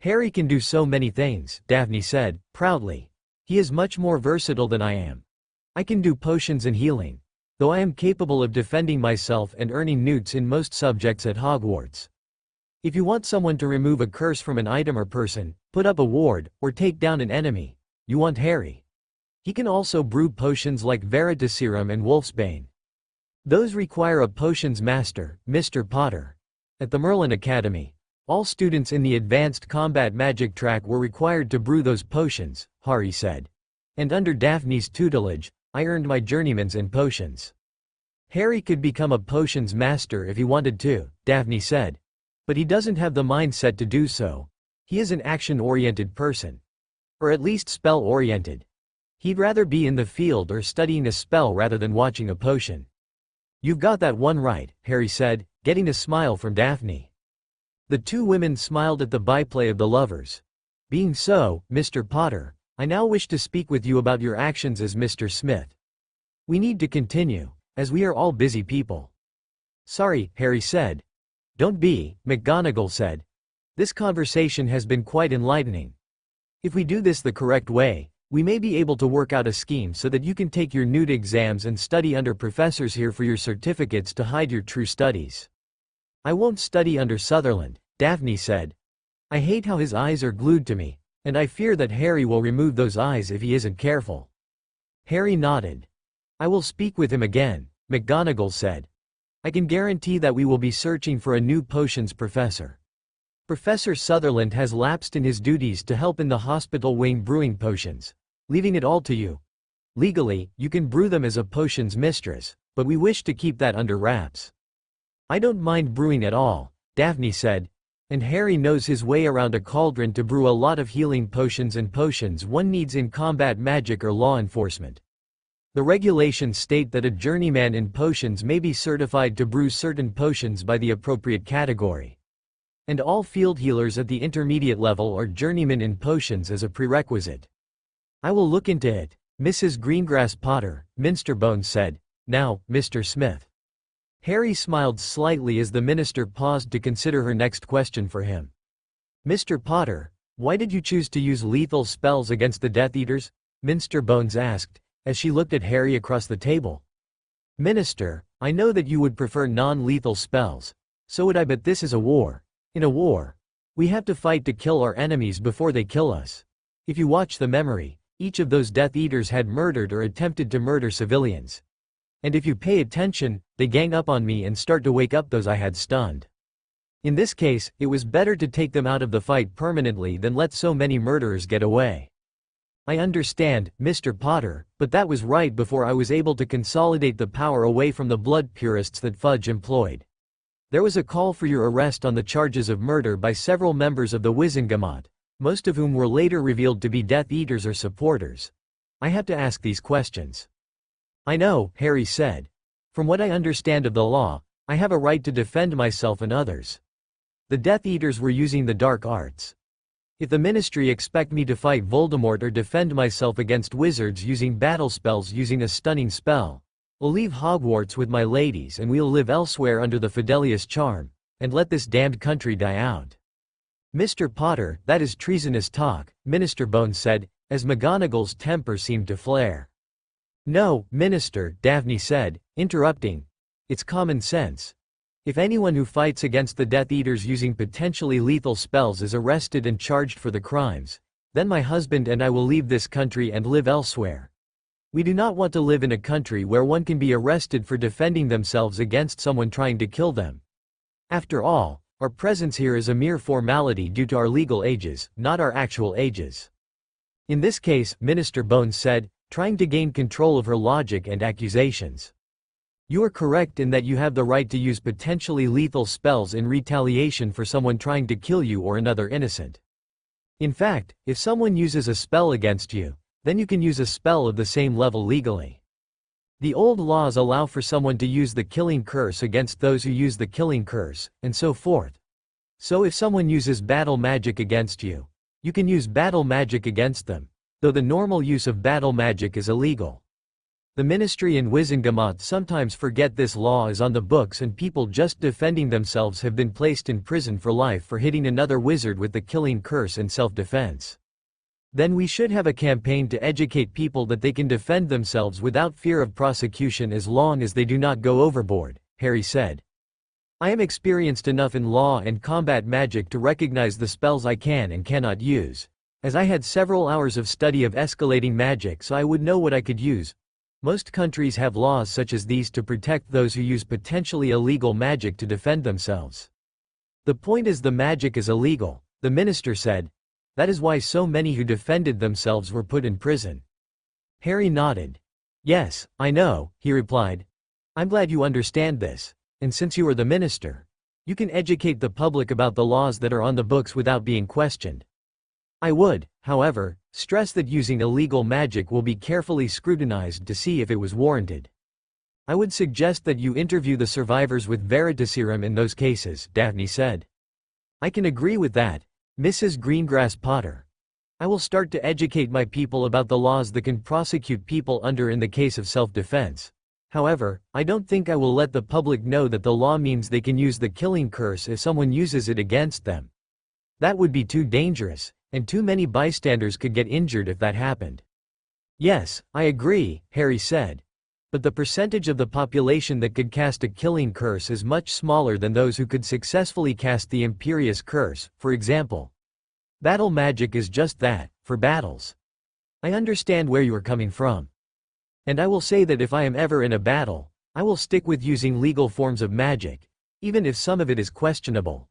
[SPEAKER 2] Harry can do so many things, Daphne said, proudly. He is much more versatile than I am. I can do potions and healing, though I am capable of defending myself and earning newts in most subjects at Hogwarts. If you want someone to remove a curse from an item or person, put up a ward, or take down an enemy, you want Harry. He can also brew potions like Veritaserum and Wolfsbane. Those require a potions master, Mr. Potter. At the Merlin Academy, all students in the advanced combat magic track were required to brew those potions, Harry said. And under Daphne's tutelage, I earned my journeyman's in potions. Harry could become a potions master if he wanted to, Daphne said. But he doesn't have the mindset to do so. He is an action-oriented person. Or at least spell-oriented. He'd rather be in the field or studying a spell rather than watching a potion. You've got that one right, Harry said, getting a smile from Daphne. The two women smiled at the byplay of the lovers. Being so, Mr. Potter, I now wish to speak with you about your actions as Mr. Smith. We need to continue, as we are all busy people. Sorry, Harry said. Don't be, McGonagall said. This conversation has been quite enlightening. If we do this the correct way, we may be able to work out a scheme so that you can take your newt exams and study under professors here for your certificates to hide your true studies. I won't study under Sutherland, Daphne said. I hate how his eyes are glued to me, and I fear that Harry will remove those eyes if he isn't careful. Harry nodded. I will speak with him again, McGonagall said. I can guarantee that we will be searching for a new potions professor. Professor Sutherland has lapsed in his duties to help in the hospital wing brewing potions, leaving it all to you. Legally, you can brew them as a potions mistress, but we wish to keep that under wraps. I don't mind brewing at all, Daphne said, and Harry knows his way around a cauldron to brew a lot of healing potions and potions one needs in combat magic or law enforcement. The regulations state that a journeyman in potions may be certified to brew certain potions by the appropriate category. And all field healers at the intermediate level are journeymen in potions as a prerequisite. I will look into it, Mrs. Greengrass Potter, Minsterbones said. Now, Mr. Smith. Harry smiled slightly as the minister paused to consider her next question for him. Mr. Potter, why did you choose to use lethal spells against the Death Eaters? Minsterbones asked, as she looked at Harry across the table. Minister, I know that you would prefer non-lethal spells. So would I, but this is a war. In a war, we have to fight to kill our enemies before they kill us. If you watch the memory, each of those Death Eaters had murdered or attempted to murder civilians. And if you pay attention, they gang up on me and start to wake up those I had stunned. In this case, it was better to take them out of the fight permanently than let so many murderers get away. I understand, Mr. Potter, but that was right before I was able to consolidate the power away from the blood purists that Fudge employed. There was a call for your arrest on the charges of murder by several members of the Wizengamot, most of whom were later revealed to be Death Eaters or supporters. I had to ask these questions. I know, Harry said. From what I understand of the law, I have a right to defend myself and others. The Death Eaters were using the dark arts. If the Ministry expect me to fight Voldemort or defend myself against wizards using battle spells using a stunning spell, we'll leave Hogwarts with my ladies and we'll live elsewhere under the Fidelius charm, and let this damned country die out. Mr. Potter, that is treasonous talk, Minister Bones said, as McGonagall's temper seemed to flare. No, Minister, Daphne said, interrupting. It's common sense. If anyone who fights against the Death Eaters using potentially lethal spells is arrested and charged for the crimes, then my husband and I will leave this country and live elsewhere. We do not want to live in a country where one can be arrested for defending themselves against someone trying to kill them. After all, our presence here is a mere formality due to our legal ages, not our actual ages. In this case, Minister Bones said, trying to gain control of her logic and accusations. You are correct in that you have the right to use potentially lethal spells in retaliation for someone trying to kill you or another innocent. In fact, if someone uses a spell against you, then you can use a spell of the same level legally. The old laws allow for someone to use the killing curse against those who use the killing curse, and so forth. So if someone uses battle magic against you, you can use battle magic against them, though the normal use of battle magic is illegal. The ministry in Wizengamot sometimes forget this law is on the books and people just defending themselves have been placed in prison for life for hitting another wizard with the killing curse in self-defense. Then we should have a campaign to educate people that they can defend themselves without fear of prosecution as long as they do not go overboard, Harry said. I am experienced enough in law and combat magic to recognize the spells I can and cannot use, as I had several hours of study of escalating magic so I would know what I could use. Most countries have laws such as these to protect those who use potentially illegal magic to defend themselves. The point is the magic is illegal, the minister said. That is why so many who defended themselves were put in prison. Harry nodded. Yes, I know, he replied. I'm glad you understand this, and since you are the minister, you can educate the public about the laws that are on the books without being questioned. I would, however, stress that using illegal magic will be carefully scrutinized to see if it was warranted. I would suggest that you interview the survivors with Veritaserum in those cases, Daphne said. I can agree with that, Mrs. Greengrass Potter. I will start to educate my people about the laws that can prosecute people under in the case of self-defense. However, I don't think I will let the public know that the law means they can use the killing curse if someone uses it against them. That would be too dangerous, and too many bystanders could get injured if that happened. Yes, I agree, Harry said. But the percentage of the population that could cast a killing curse is much smaller than those who could successfully cast the Imperious Curse, for example. Battle magic is just that, for battles. I understand where you are coming from. And I will say that if I am ever in a battle, I will stick with using legal forms of magic, even if some of it is questionable.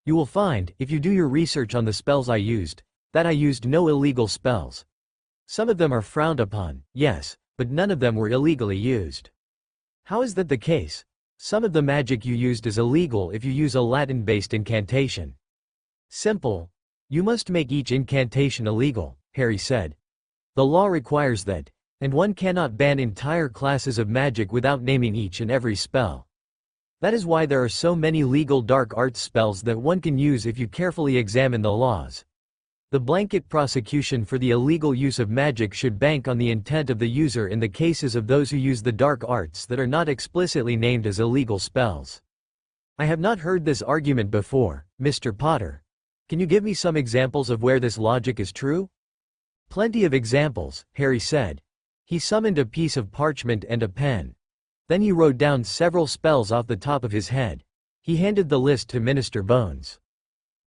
[SPEAKER 2] You will find, if you do your research on the spells I used, that I used no illegal spells. Some of them are frowned upon, yes, but none of them were illegally used. How is that the case? Some of the magic you used is illegal if you use a Latin-based incantation. Simple. You must make each incantation illegal, Harry said. The law requires that, and one cannot ban entire classes of magic without naming each and every spell. That is why there are so many legal dark arts spells that one can use if you carefully examine the laws. The blanket prosecution for the illegal use of magic should bank on the intent of the user in the cases of those who use the dark arts that are not explicitly named as illegal spells. I have not heard this argument before, Mr. Potter. Can you give me some examples of where this logic is true? Plenty of examples, Harry said. He summoned a piece of parchment and a pen. Then he wrote down several spells off the top of his head. He handed the list to Minister Bones.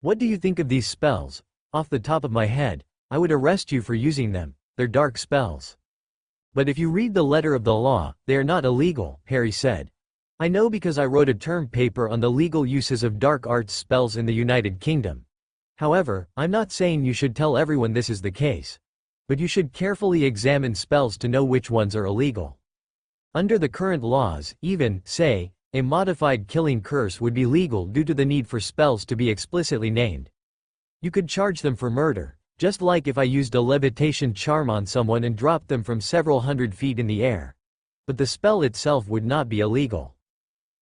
[SPEAKER 2] What do you think of these spells? Off the top of my head, I would arrest you for using them, they're dark spells. But if you read the letter of the law, they are not illegal, Harry said. I know because I wrote a term paper on the legal uses of dark arts spells in the United Kingdom. However, I'm not saying you should tell everyone this is the case. But you should carefully examine spells to know which ones are illegal. Under the current laws, even, say, a modified killing curse would be legal due to the need for spells to be explicitly named. You could charge them for murder, just like if I used a levitation charm on someone and dropped them from several hundred feet in the air. But the spell itself would not be illegal.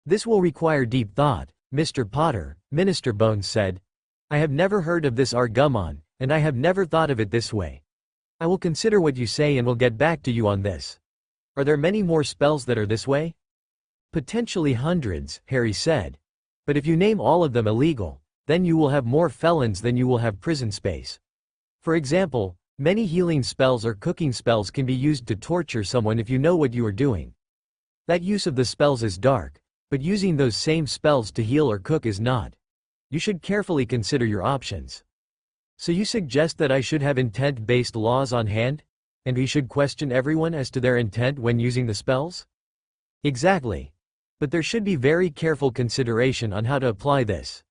[SPEAKER 2] This will require deep thought, Mr. Potter, Minister Bones said. I have never heard of this Argumon, and I have never thought of it this way. I will consider what you say and will get back to you on this. Are there many more spells that are this way? Potentially hundreds, Harry said. But if you name all of them illegal, then you will have more felons than you will have prison space. For example, many healing spells or cooking spells can be used to torture someone if you know what you are doing. That use of the spells is dark, but using those same spells to heal or cook is not. You should carefully consider your options. So you suggest that I should have intent-based laws on hand? And we should question everyone as to their intent when using the spells? Exactly. But there should be very careful consideration on how to apply this.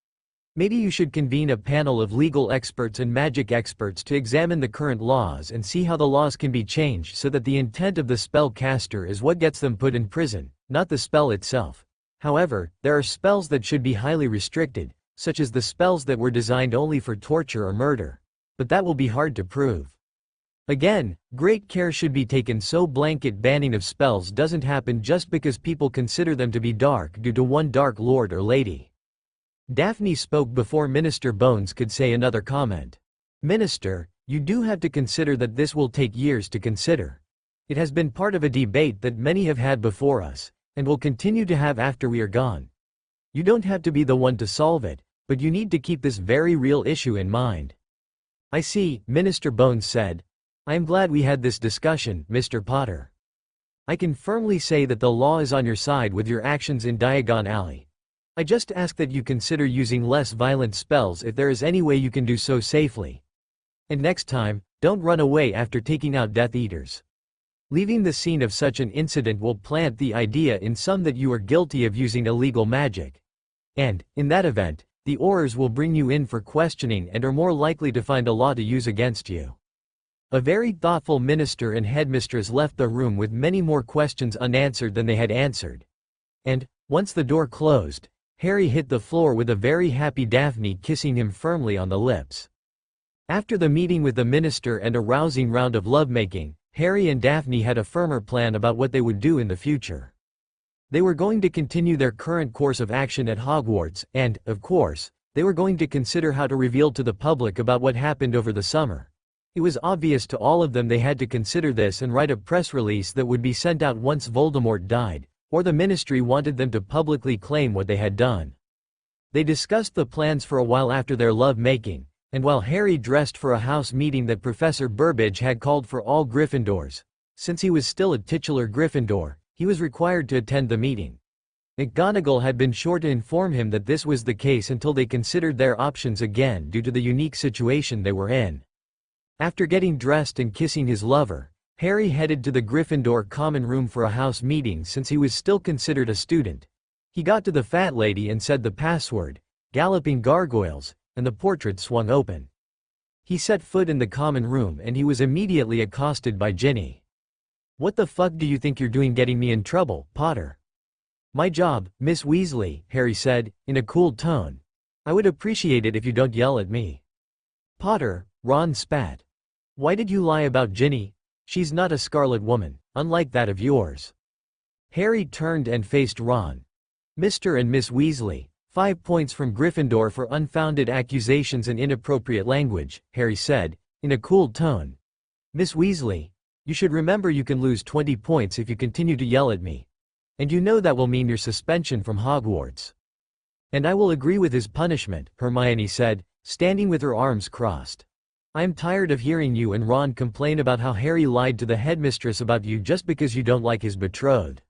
[SPEAKER 2] Maybe you should convene a panel of legal experts and magic experts to examine the current laws and see how the laws can be changed so that the intent of the spell caster is what gets them put in prison, not the spell itself. However, there are spells that should be highly restricted, such as the spells that were designed only for torture or murder. but that will be hard to prove. Again, great care should be taken so blanket banning of spells doesn't happen just because people consider them to be dark due to one dark lord or lady. Daphne spoke before Minister Bones could say another comment. Minister, you do have to consider that this will take years to consider. It has been part of a debate that many have had before us, and will continue to have after we are gone. You don't have to be the one to solve it, but you need to keep this very real issue in mind. I see, Minister Bones said. I am glad we had this discussion, Mr. Potter. I can firmly say that the law is on your side with your actions in Diagon Alley. I just ask that you consider using less violent spells if there is any way you can do so safely. And next time, don't run away after taking out Death Eaters. Leaving the scene of such an incident will plant the idea in some that you are guilty of using illegal magic. And, in that event, the Aurors will bring you in for questioning and are more likely to find a law to use against you. A very thoughtful minister and headmistress left the room with many more questions unanswered than they had answered. And, once the door closed, Harry hit the floor with a very happy Daphne kissing him firmly on the lips. After the meeting with the minister and a rousing round of lovemaking, Harry and Daphne had a firmer plan about what they would do in the future. They were going to continue their current course of action at Hogwarts, and, of course, they were going to consider how to reveal to the public about what happened over the summer. It was obvious to all of them they had to consider this and write a press release that would be sent out once Voldemort died, or the ministry wanted them to publicly claim what they had done. They discussed the plans for a while after their love-making, and while Harry dressed for a house meeting that Professor Burbage had called for all Gryffindors. Since he was still a titular Gryffindor, he was required to attend the meeting. McGonagall had been sure to inform him that this was the case until they considered their options again due to the unique situation they were in. After getting dressed and kissing his lover, Harry headed to the Gryffindor common room for a house meeting since he was still considered a student. He got to the fat lady and said the password, "Galloping Gargoyles," and the portrait swung open. He set foot in the common room and he was immediately accosted by Ginny. "What the fuck do you think you're doing getting me in trouble, Potter?" "My job, Miss Weasley," Harry said, in a cool tone. "I would appreciate it if you don't yell at me." "Potter," Ron spat. "Why did you lie about Ginny? She's not a Scarlet Woman, unlike that of yours." Harry turned and faced Ron. "Mr. and Miss Weasley, 5 points from Gryffindor for unfounded accusations and inappropriate language," Harry said, in a cool tone. "Miss Weasley, you should remember you can lose 20 points if you continue to yell at me. And you know that will mean your suspension from Hogwarts." "And I will agree with his punishment," Hermione said, standing with her arms crossed. "I am tired of hearing you and Ron complain about how Harry lied to the headmistress about you just because you don't like his betrothed.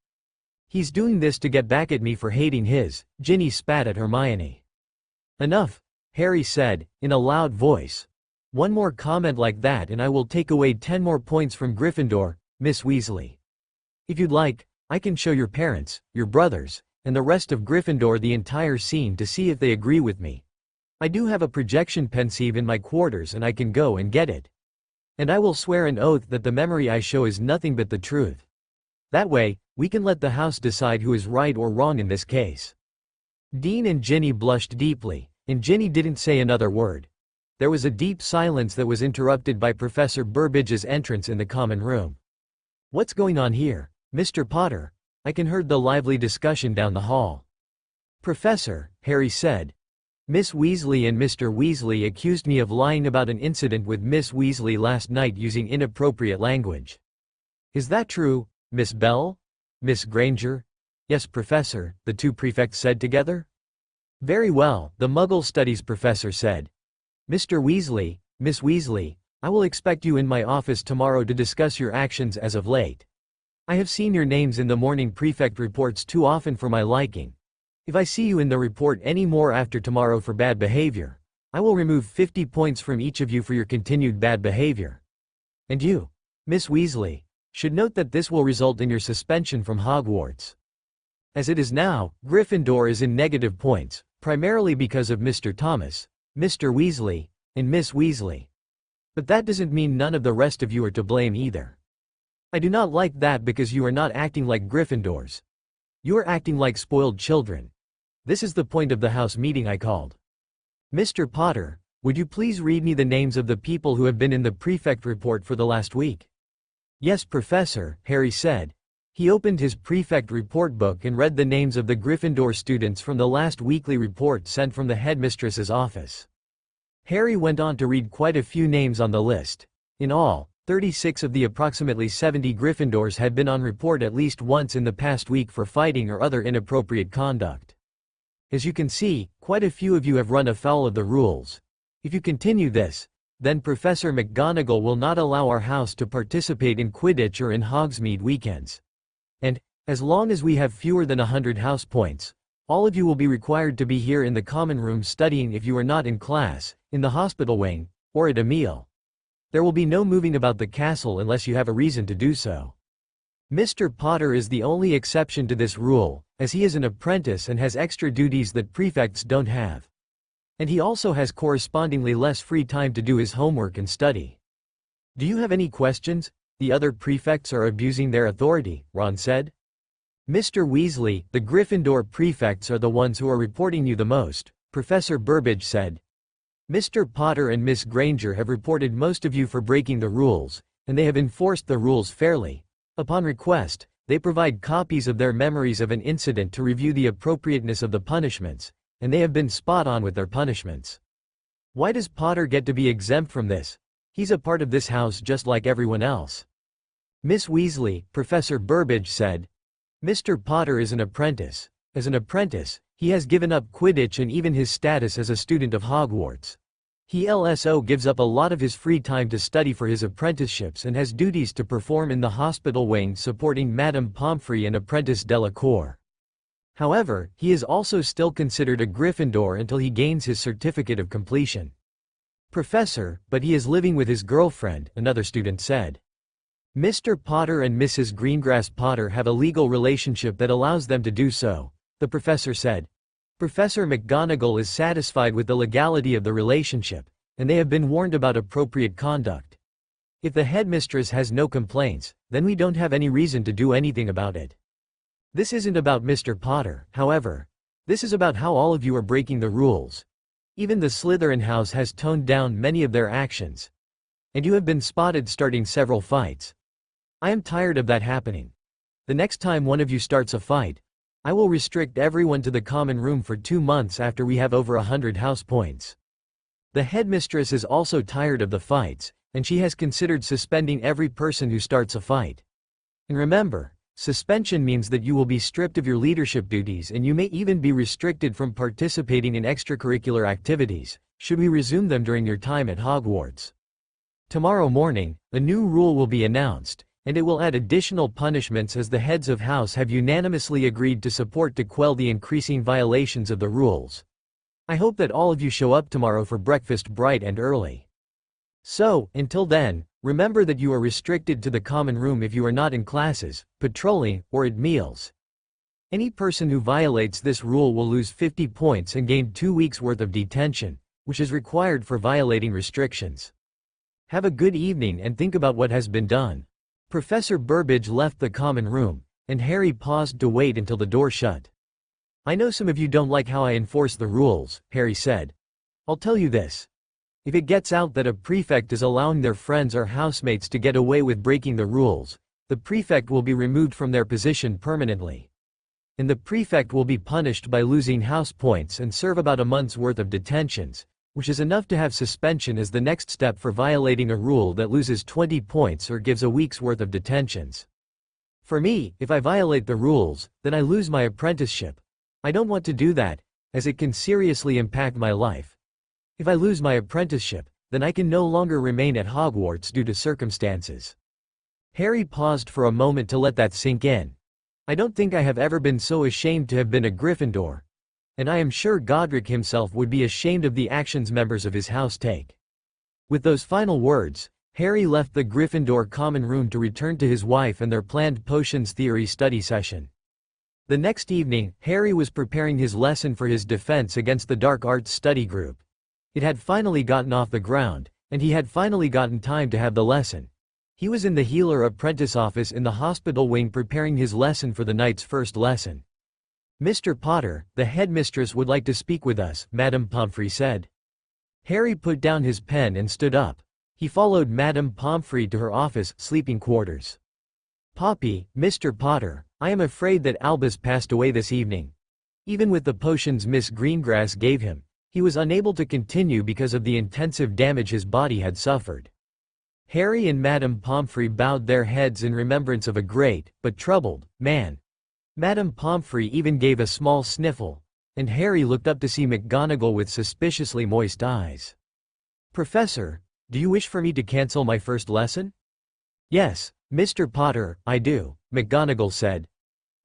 [SPEAKER 2] He's doing this to get back at me for hating his." Ginny spat at Hermione. "Enough," Harry said, in a loud voice. "One more comment like that and I will take away 10 more points from Gryffindor, Miss Weasley. If you'd like, I can show your parents, your brothers, and the rest of Gryffindor the entire scene to see if they agree with me. I do have a projection pensieve in my quarters and I can go and get it. And I will swear an oath that the memory I show is nothing but the truth. That way, we can let the house decide who is right or wrong in this case." Dean and Ginny blushed deeply, and Ginny didn't say another word. There was a deep silence that was interrupted by Professor Burbage's entrance in the common room. "What's going on here, Mr. Potter?" I can heard the lively discussion down the hall. "Professor," Harry said, "Miss Weasley and Mr. Weasley accused me of lying about an incident with Miss Weasley last night using inappropriate language. Is that true, Miss Bell? Miss Granger?" "Yes, Professor," the two prefects said together. "Very well," the Muggle Studies professor said. "Mr. Weasley, Miss Weasley, I will expect you in my office tomorrow to discuss your actions as of late. I have seen your names in the morning prefect reports too often for my liking. If I see you in the report any more after tomorrow for bad behavior, I will remove 50 points from each of you for your continued bad behavior. And you, Miss Weasley, should note that this will result in your suspension from Hogwarts. As it is now, Gryffindor is in negative points, primarily because of Mr. Thomas, Mr. Weasley, and Miss Weasley. But that doesn't mean none of the rest of you are to blame either. I do not like that because you are not acting like Gryffindors. You are acting like spoiled children. This is the point of the house meeting I called. Mr. Potter, Would you please read me the names of the people who have been in the prefect report for the last week? Yes, Professor, Harry said. He opened his prefect report book and read the names of the Gryffindor students from the last weekly report sent from the headmistress's office. Harry went on to read quite a few names on the list. In all, 36 of the approximately 70 Gryffindors had been on report at least once in the past week for fighting or other inappropriate conduct. As you can see, quite a few of you have run afoul of the rules. If you continue this, then Professor McGonagall will not allow our house to participate in Quidditch or in Hogsmeade weekends. And, as long as we have fewer than 100 house points, all of you will be required to be here in the common room studying if you are not in class, in the hospital wing, or at a meal. There will be no moving about the castle unless you have a reason to do so. Mr. Potter is the only exception to this rule, as he is an apprentice and has extra duties that prefects don't have. And he also has correspondingly less free time to do his homework and study. Do you have any questions? The other prefects are abusing their authority, Ron said. Mr. Weasley, the Gryffindor prefects are the ones who are reporting you the most, Professor Burbage said. Mr. Potter and Miss Granger have reported most of you for breaking the rules, and they have enforced the rules fairly. Upon request, they provide copies of their memories of an incident to review the appropriateness of the punishments, and they have been spot on with their punishments. Why does Potter get to be exempt from this? He's a part of this house just like everyone else. Miss Weasley, Professor Burbage said. Mr. Potter is an apprentice. As an apprentice, he has given up Quidditch and even his status as a student of Hogwarts. He also gives up a lot of his free time to study for his apprenticeships and has duties to perform in the hospital wing supporting Madame Pomfrey and Apprentice Delacour. However, he is also still considered a Gryffindor until he gains his certificate of completion. Professor, but he is living with his girlfriend, another student said. Mr. Potter and Mrs. Greengrass Potter have a legal relationship that allows them to do so, the professor said. Professor McGonagall is satisfied with the legality of the relationship, and they have been warned about appropriate conduct. If the headmistress has no complaints, then we don't have any reason to do anything about it. This isn't about Mr. Potter, however. This is about how all of you are breaking the rules. Even the Slytherin house has toned down many of their actions. And you have been spotted starting several fights. I am tired of that happening. The next time one of you starts a fight, I will restrict everyone to the common room for 2 months after we have over 100 house points. The headmistress is also tired of the fights, and she has considered suspending every person who starts a fight. And remember, suspension means that you will be stripped of your leadership duties and you may even be restricted from participating in extracurricular activities, should we resume them during your time at Hogwarts. Tomorrow morning, a new rule will be announced, and it will add additional punishments as the heads of house have unanimously agreed to support to quell the increasing violations of the rules. I hope that all of you show up tomorrow for breakfast bright and early. So, until then, remember that you are restricted to the common room if you are not in classes, patrolling, or at meals. Any person who violates this rule will lose 50 points and gain 2 weeks' worth of detention, which is required for violating restrictions. Have a good evening and think about what has been done. Professor Burbage left the common room, and Harry paused to wait until the door shut. I know some of you don't like how I enforce the rules, Harry said. I'll tell you this. If it gets out that a prefect is allowing their friends or housemates to get away with breaking the rules, the prefect will be removed from their position permanently. And the prefect will be punished by losing house points and serve about a month's worth of detentions, which is enough to have suspension as the next step for violating a rule that loses 20 points or gives a week's worth of detentions. For me, if I violate the rules, then I lose my apprenticeship. I don't want to do that, as it can seriously impact my life. If I lose my apprenticeship, then I can no longer remain at Hogwarts due to circumstances. Harry paused for a moment to let that sink in. I don't think I have ever been so ashamed to have been a Gryffindor. And I am sure Godric himself would be ashamed of the actions members of his house take. With those final words, Harry left the Gryffindor common room to return to his wife and their planned potions theory study session. The next evening, Harry was preparing his lesson for his defense against the dark arts study group. It had finally gotten off the ground, and he had finally gotten time to have the lesson. He was in the healer apprentice office in the hospital wing preparing his lesson for the night's first lesson. Mr. Potter, the headmistress would like to speak with us, Madame Pomfrey said. Harry put down his pen and stood up. He followed Madame Pomfrey to her office, sleeping quarters. "Poppy, Mr. Potter, I am afraid that Albus passed away this evening. Even with the potions Miss Greengrass gave him, he was unable to continue because of the intensive damage his body had suffered." Harry and Madame Pomfrey bowed their heads in remembrance of a great, but troubled, man. Madame Pomfrey even gave a small sniffle, and Harry looked up to see McGonagall with suspiciously moist eyes. "Professor, do you wish for me to cancel my first lesson?" "Yes, Mr. Potter, I do," McGonagall said.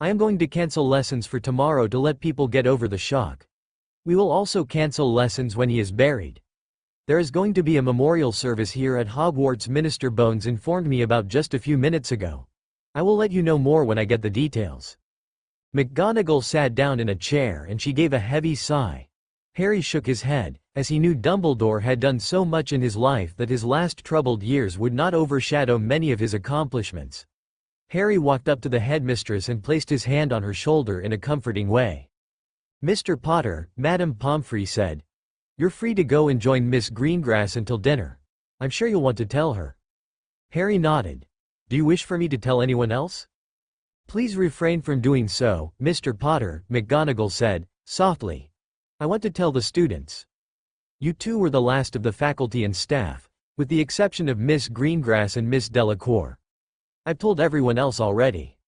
[SPEAKER 2] "I am going to cancel lessons for tomorrow to let people get over the shock. We will also cancel lessons when he is buried. There is going to be a memorial service here at Hogwarts. Minister Bones informed me about just a few minutes ago. I will let you know more when I get the details." McGonagall sat down in a chair and she gave a heavy sigh. Harry shook his head, as he knew Dumbledore had done so much in his life that his last troubled years would not overshadow many of his accomplishments. Harry walked up to the headmistress and placed his hand on her shoulder in a comforting way. "Mr. Potter," Madame Pomfrey said, "you're free to go and join Miss Greengrass until dinner. I'm sure you'll want to tell her." Harry nodded. "Do you wish for me to tell anyone else?" "Please refrain from doing so, Mr. Potter," McGonagall said, softly. "I want to tell the students. You two were the last of the faculty and staff, with the exception of Miss Greengrass and Miss Delacour. I've told everyone else already."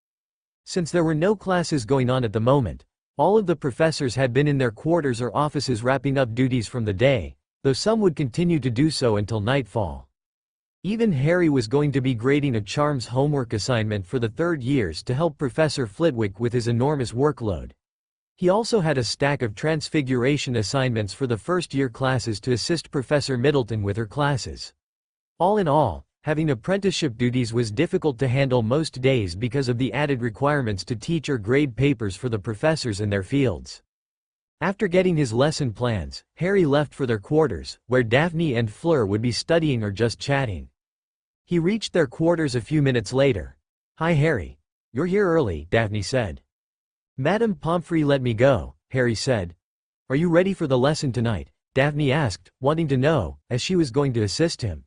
[SPEAKER 2] Since there were no classes going on at the moment, all of the professors had been in their quarters or offices wrapping up duties from the day, though some would continue to do so until nightfall. Even Harry was going to be grading a charms homework assignment for the third years to help Professor Flitwick with his enormous workload. He also had a stack of transfiguration assignments for the first-year classes to assist Professor Middleton with her classes. All in all, having apprenticeship duties was difficult to handle most days because of the added requirements to teach or grade papers for the professors in their fields. After getting his lesson plans, Harry left for their quarters, where Daphne and Fleur would be studying or just chatting. He reached their quarters a few minutes later. "Hi Harry. You're here early," Daphne said. "Madame Pomfrey let me go," Harry said. "Are you ready for the lesson tonight?" Daphne asked, wanting to know, as she was going to assist him.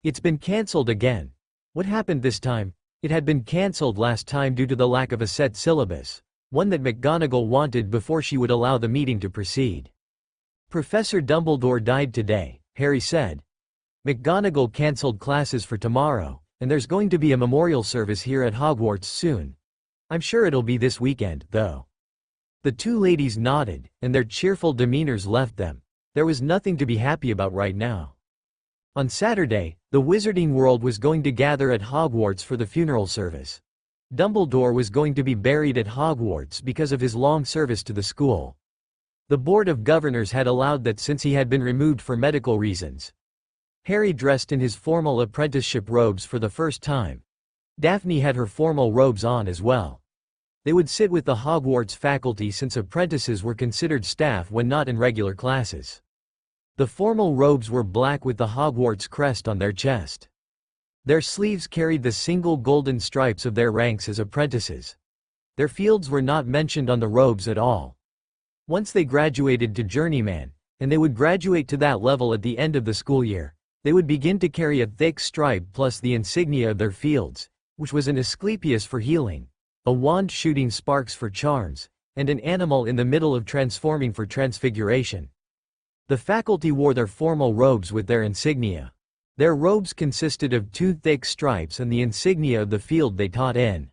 [SPEAKER 2] "It's been cancelled again." "What happened this time?" "It had been cancelled last time due to the lack of a set syllabus, one that McGonagall wanted before she would allow the meeting to proceed. Professor Dumbledore died today," Harry said. "McGonagall cancelled classes for tomorrow, and there's going to be a memorial service here at Hogwarts soon. I'm sure it'll be this weekend, though." The two ladies nodded, and their cheerful demeanors left them. There was nothing to be happy about right now. On Saturday, the Wizarding World was going to gather at Hogwarts for the funeral service. Dumbledore was going to be buried at Hogwarts because of his long service to the school. The Board of Governors had allowed that since he had been removed for medical reasons. Harry dressed in his formal apprenticeship robes for the first time. Daphne had her formal robes on as well. They would sit with the Hogwarts faculty since apprentices were considered staff when not in regular classes. The formal robes were black with the Hogwarts crest on their chest. Their sleeves carried the single golden stripes of their ranks as apprentices. Their fields were not mentioned on the robes at all. Once they graduated to journeyman, and they would graduate to that level at the end of the school year, they would begin to carry a thick stripe plus the insignia of their fields, which was an Asclepius for healing, a wand shooting sparks for charms, and an animal in the middle of transforming for transfiguration. The faculty wore their formal robes with their insignia. Their robes consisted of 2 thick stripes and the insignia of the field they taught in.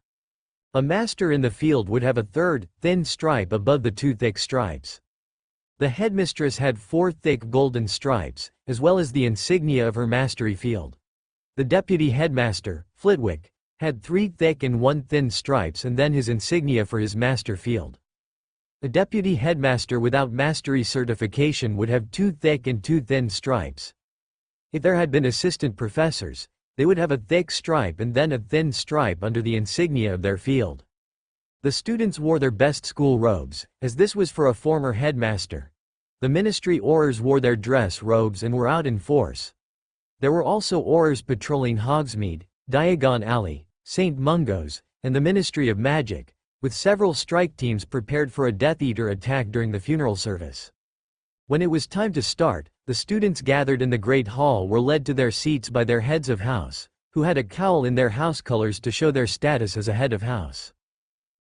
[SPEAKER 2] A master in the field would have a 3rd, thin stripe above the 2 thick stripes. The headmistress had 4 thick golden stripes, as well as the insignia of her mastery field. The deputy headmaster, Flitwick, had 3 thick and 1 thin stripes and then his insignia for his master field. A deputy headmaster without mastery certification would have 2 thick and 2 thin stripes. If there had been assistant professors, they would have a thick stripe and then a thin stripe under the insignia of their field. The students wore their best school robes, as this was for a former headmaster. The ministry aurors wore their dress robes and were out in force. There were also aurors patrolling Hogsmeade, Diagon Alley, St. Mungo's, and the Ministry of Magic, with several strike teams prepared for a Death Eater attack during the funeral service. When it was time to start, the students gathered in the Great Hall were led to their seats by their heads of house, who had a cowl in their house colors to show their status as a head of house.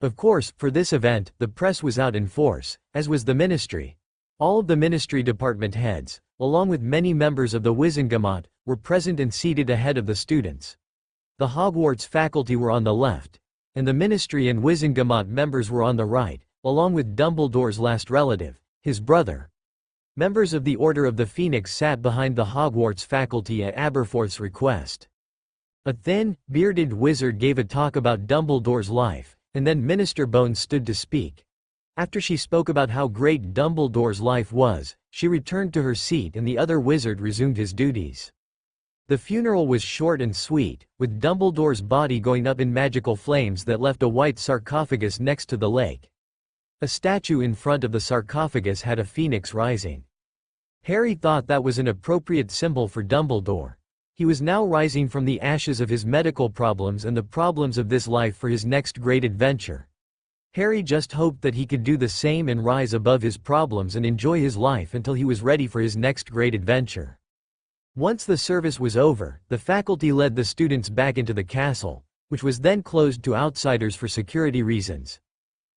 [SPEAKER 2] Of course, for this event, the press was out in force, as was the ministry. All of the ministry department heads, along with many members of the Wizengamot, were present and seated ahead of the students. The Hogwarts faculty were on the left, and the ministry and Wizengamot members were on the right, along with Dumbledore's last relative, his brother. Members of the Order of the Phoenix sat behind the Hogwarts faculty at Aberforth's request. A thin, bearded wizard gave a talk about Dumbledore's life, and then Minister Bones stood to speak. After she spoke about how great Dumbledore's life was, she returned to her seat and the other wizard resumed his duties. The funeral was short and sweet, with Dumbledore's body going up in magical flames that left a white sarcophagus next to the lake. A statue in front of the sarcophagus had a phoenix rising. Harry thought that was an appropriate symbol for Dumbledore. He was now rising from the ashes of his medical problems and the problems of this life for his next great adventure. Harry just hoped that he could do the same and rise above his problems and enjoy his life until he was ready for his next great adventure. Once the service was over, the faculty led the students back into the castle, which was then closed to outsiders for security reasons.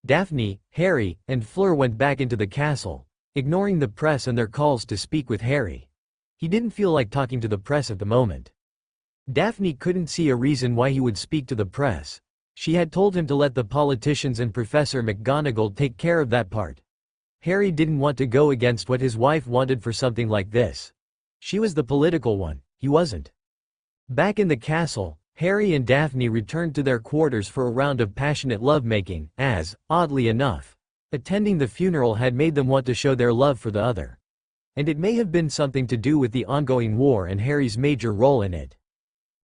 [SPEAKER 2] Daphne, Harry, and Fleur went back into the castle, ignoring the press and their calls to speak with Harry. He didn't feel like talking to the press at the moment. Daphne couldn't see a reason why he would speak to the press. She had told him to let the politicians and Professor McGonagall take care of that part. Harry didn't want to go against what his wife wanted for something like this. She was the political one, he wasn't. Back in the castle, Harry and Daphne returned to their quarters for a round of passionate lovemaking, as, oddly enough, attending the funeral had made them want to show their love for the other. And it may have been something to do with the ongoing war and Harry's major role in it.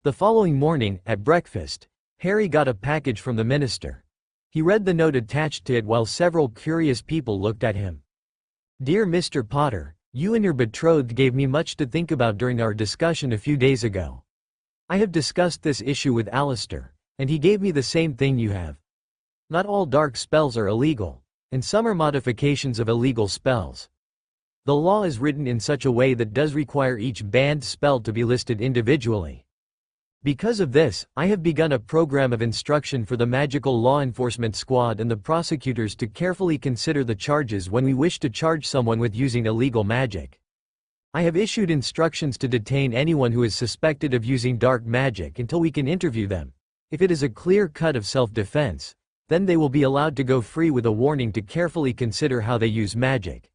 [SPEAKER 2] The following morning, at breakfast, Harry got a package from the minister. He read the note attached to it while several curious people looked at him. "Dear Mr. Potter, you and your betrothed gave me much to think about during our discussion a few days ago. I have discussed this issue with Alistair, and he gave me the same thing you have. Not all dark spells are illegal, and some are modifications of illegal spells. The law is written in such a way that does require each banned spell to be listed individually. Because of this, I have begun a program of instruction for the Magical Law Enforcement Squad and the prosecutors to carefully consider the charges when we wish to charge someone with using illegal magic. I have issued instructions to detain anyone who is suspected of using dark magic until we can interview them. If it is a clear cut of self-defense, then they will be allowed to go free with a warning to carefully consider how they use magic.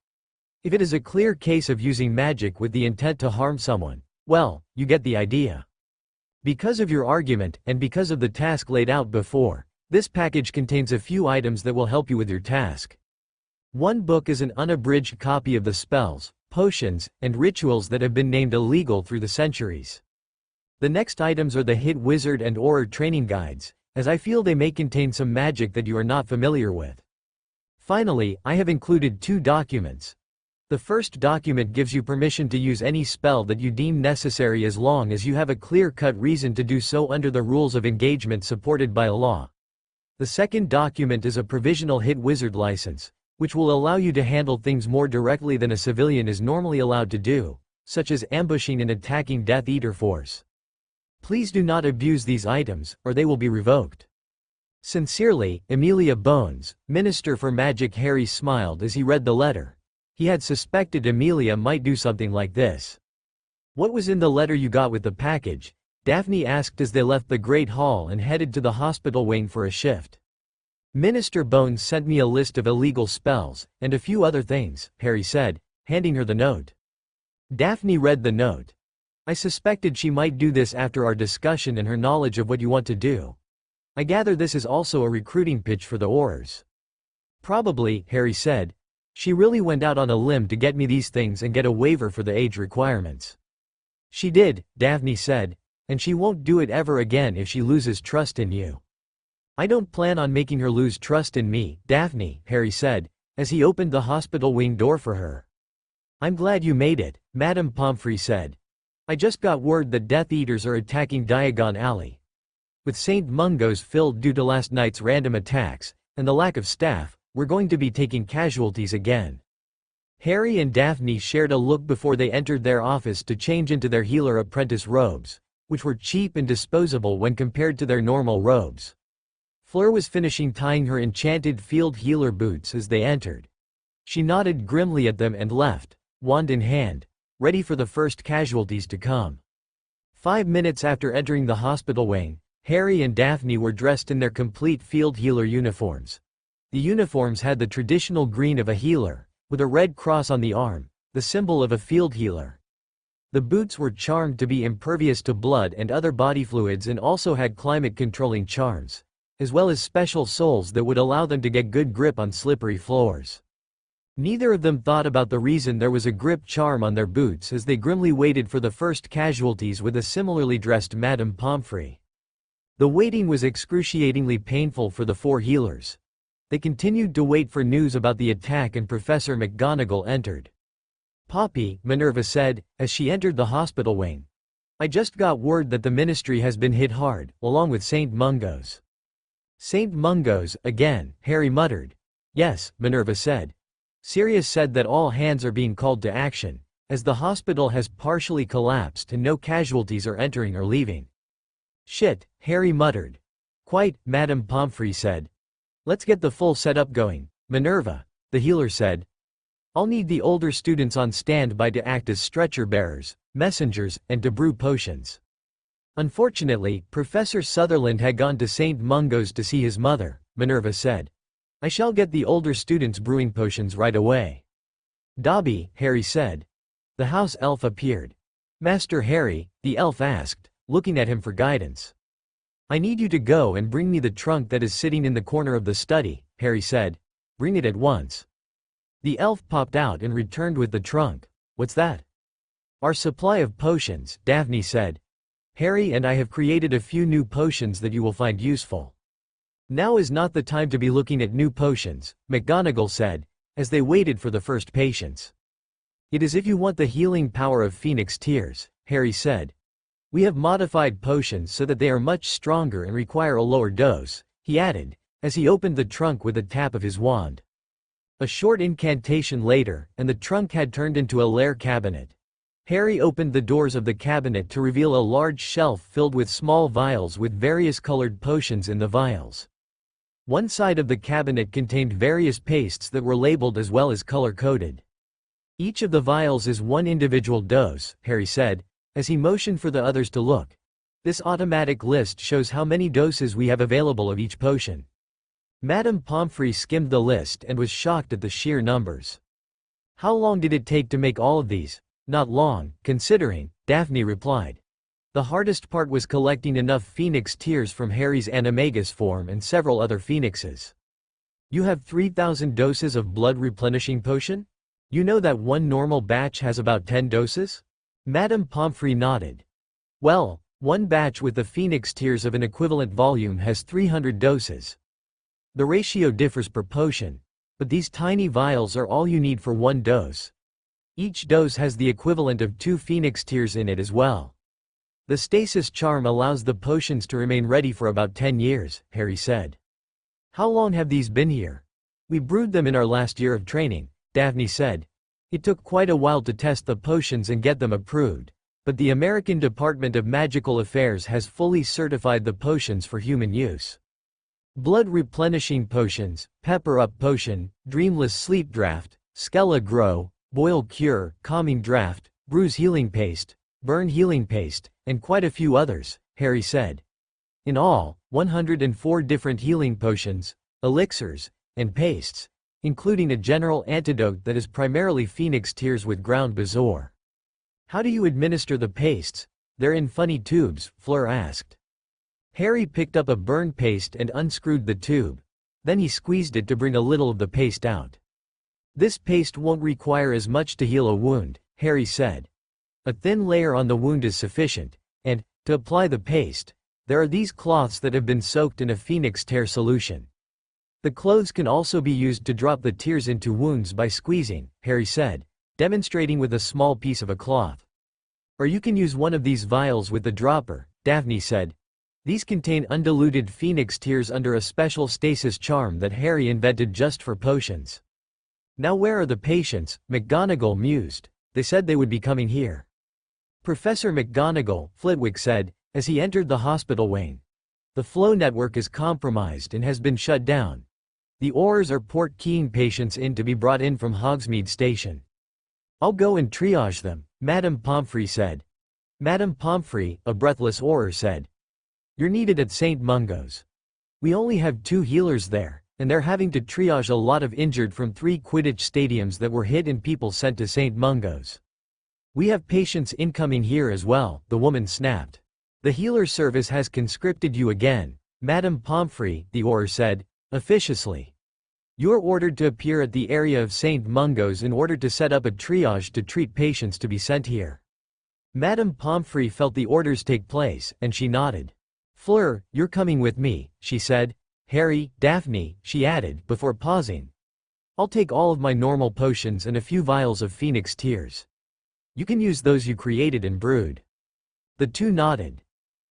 [SPEAKER 2] If it is a clear case of using magic with the intent to harm someone, well, you get the idea. Because of your argument, and because of the task laid out before, this package contains a few items that will help you with your task. One book is an unabridged copy of the spells, potions, and rituals that have been named illegal through the centuries. The next items are the Hit Wizard and Auror training guides, as I feel they may contain some magic that you are not familiar with. Finally, I have included 2 documents. The first document gives you permission to use any spell that you deem necessary as long as you have a clear-cut reason to do so under the rules of engagement supported by a law. The second document is a provisional Hit Wizard license, which will allow you to handle things more directly than a civilian is normally allowed to do, such as ambushing and attacking Death Eater force. Please do not abuse these items, or they will be revoked. Sincerely, Amelia Bones, Minister for Magic. Harry smiled as he read the letter. He had suspected Amelia might do something like this. "What was in the letter you got with the package?" Daphne asked as they left the Great Hall and headed to the hospital wing for a shift. "Minister Bones sent me a list of illegal spells, and a few other things," Harry said, handing her the note. Daphne read the note. "I suspected she might do this after our discussion and her knowledge of what you want to do. I gather this is also a recruiting pitch for the Aurors." "Probably," Harry said. "She really went out on a limb to get me these things and get a waiver for the age requirements." "She did," Daphne said, "and she won't do it ever again if she loses trust in you." "I don't plan on making her lose trust in me, Daphne," Harry said, as he opened the hospital wing door for her. "I'm glad you made it," Madame Pomfrey said. "I just got word that Death Eaters are attacking Diagon Alley. With St. Mungo's filled due to last night's random attacks, and the lack of staff, we're going to be taking casualties again." Harry and Daphne shared a look before they entered their office to change into their healer apprentice robes, which were cheap and disposable when compared to their normal robes. Fleur was finishing tying her enchanted field healer boots as they entered. She nodded grimly at them and left, wand in hand, ready for the first casualties to come. 5 minutes after entering the hospital wing, Harry and Daphne were dressed in their complete field healer uniforms. The uniforms had the traditional green of a healer, with a red cross on the arm, the symbol of a field healer. The boots were charmed to be impervious to blood and other body fluids and also had climate-controlling charms, as well as special soles that would allow them to get good grip on slippery floors. Neither of them thought about the reason there was a grip charm on their boots as they grimly waited for the first casualties with a similarly dressed Madame Pomfrey. The waiting was excruciatingly painful for the 4 healers. They continued to wait for news about the attack and Professor McGonagall entered. "Poppy," Minerva said, as she entered the hospital wing. "I just got word that the Ministry has been hit hard, along with St. Mungo's." "St. Mungo's, again," Harry muttered. "Yes," Minerva said. "Sirius said that all hands are being called to action, as the hospital has partially collapsed and no casualties are entering or leaving." "Shit," Harry muttered. "Quite," Madame Pomfrey said. "Let's get the full setup going, Minerva," the healer said. "I'll need the older students on standby to act as stretcher bearers, messengers, and to brew potions." Unfortunately, Professor Sutherland had gone to St. Mungo's to see his mother, Minerva said. "I shall get the older students brewing potions right away." "Dobby," Harry said. The house elf appeared. "Master Harry," the elf asked, looking at him for guidance. "I need you to go and bring me the trunk that is sitting in the corner of the study," Harry said. "Bring it at once." The elf popped out and returned with the trunk. "What's that?" "Our supply of potions," Daphne said. "Harry and I have created a few new potions that you will find useful." "Now is not the time to be looking at new potions," McGonagall said, as they waited for the first patients. "It is if you want the healing power of Phoenix Tears," Harry said. "We have modified potions so that they are much stronger and require a lower dose," he added, as he opened the trunk with a tap of his wand. A short incantation later, and the trunk had turned into a lair cabinet. Harry opened the doors of the cabinet to reveal a large shelf filled with small vials with various colored potions in the vials. One side of the cabinet contained various pastes that were labeled as well as color-coded. "Each of the vials is one individual dose," Harry said, as he motioned for the others to look. "This automatic list shows how many doses we have available of each potion." Madame Pomfrey skimmed the list and was shocked at the sheer numbers. "How long did it take to make all of these?" "Not long, considering," Daphne replied. "The hardest part was collecting enough Phoenix Tears from Harry's animagus form and several other phoenixes." "You have 3,000 doses of blood replenishing potion? You know that one normal batch has about 10 doses?" Madame Pomfrey nodded. "Well, one batch with the Phoenix Tears of an equivalent volume has 300 doses. The ratio differs per potion, but these tiny vials are all you need for one dose. Each dose has the equivalent of 2 Phoenix Tears in it as well. The stasis charm allows the potions to remain ready for about 10 years, Harry said. "How long have these been here?" "We brewed them in our last year of training," Daphne said. "It took quite a while to test the potions and get them approved, but the American Department of Magical Affairs has fully certified the potions for human use. Blood replenishing potions, Pepper Up Potion, Dreamless Sleep Draft, Skella Grow, Boil Cure, Calming Draft, Bruise Healing Paste, Burn Healing Paste, and quite a few others," Harry said. "In all, 104 different healing potions, elixirs, and pastes, including a general antidote that is primarily Phoenix Tears with ground bezoar." "How do you administer the pastes? They're in funny tubes," Fleur asked. Harry picked up a burn paste and unscrewed the tube. Then he squeezed it to bring a little of the paste out. "This paste won't require as much to heal a wound," Harry said. "A thin layer on the wound is sufficient, and, to apply the paste, there are these cloths that have been soaked in a Phoenix Tear solution. The clothes can also be used to drop the tears into wounds by squeezing," Harry said, demonstrating with a small piece of a cloth. "Or you can use one of these vials with the dropper," Daphne said. "These contain undiluted Phoenix Tears under a special stasis charm that Harry invented just for potions." Now where are the patients? McGonagall mused. They said they would be coming here. Professor McGonagall, Flitwick said, as he entered the hospital wing. The flow network is compromised and has been shut down. The Aurors are port keying patients in to be brought in from Hogsmeade Station. I'll go and triage them, Madame Pomfrey said. Madame Pomfrey, a breathless Auror said. You're needed at St. Mungo's. We only have 2 healers there, and they're having to triage a lot of injured from 3 Quidditch stadiums that were hit and people sent to St. Mungo's. We have patients incoming here as well, the woman snapped. The healer service has conscripted you again, Madame Pomfrey, the Auror said, officiously. You're ordered to appear at the area of St. Mungo's in order to set up a triage to treat patients to be sent here. Madame Pomfrey felt the orders take place, and she nodded. Fleur, you're coming with me, she said. Harry, Daphne, she added, before pausing. I'll take all of my normal potions and a few vials of Phoenix Tears. You can use those you created and brewed. The 2 nodded.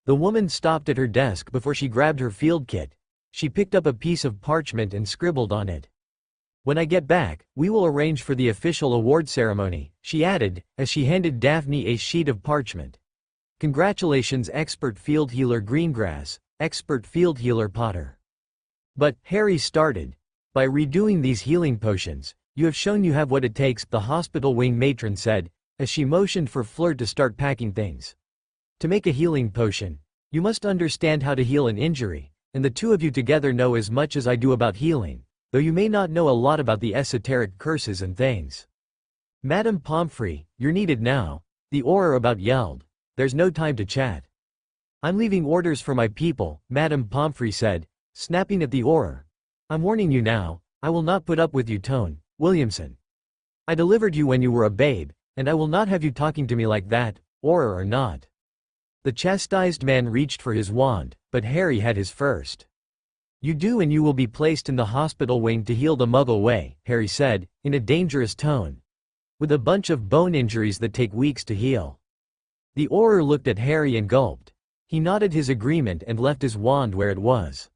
[SPEAKER 2] The woman stopped at her desk before she grabbed her field kit. She picked up a piece of parchment and scribbled on it. When I get back, we will arrange for the official award ceremony, she added, as she handed Daphne a sheet of parchment. Congratulations, expert field healer Greengrass, expert field healer Potter. But, Harry started. By redoing these healing potions, you have shown you have what it takes, the hospital wing matron said, as she motioned for Fleur to start packing things. To make a healing potion, you must understand how to heal an injury, and the 2 of you together know as much as I do about healing, though you may not know a lot about the esoteric curses and things. Madame Pomfrey, you're needed now, the Auror about yelled. There's no time to chat. I'm leaving orders for my people, Madame Pomfrey said, snapping at the Auror. I'm warning you now, I will not put up with you, Tone Williamson. I delivered you when you were a babe, and I will not have you talking to me like that, Auror or not. The chastised man reached for his wand, but Harry had his first. You do, and you will be placed in the hospital wing to heal the Muggle way, Harry said, in a dangerous tone. With a bunch of bone injuries that take weeks to heal. The Auror looked at Harry and gulped. He nodded his agreement and left his wand where it was.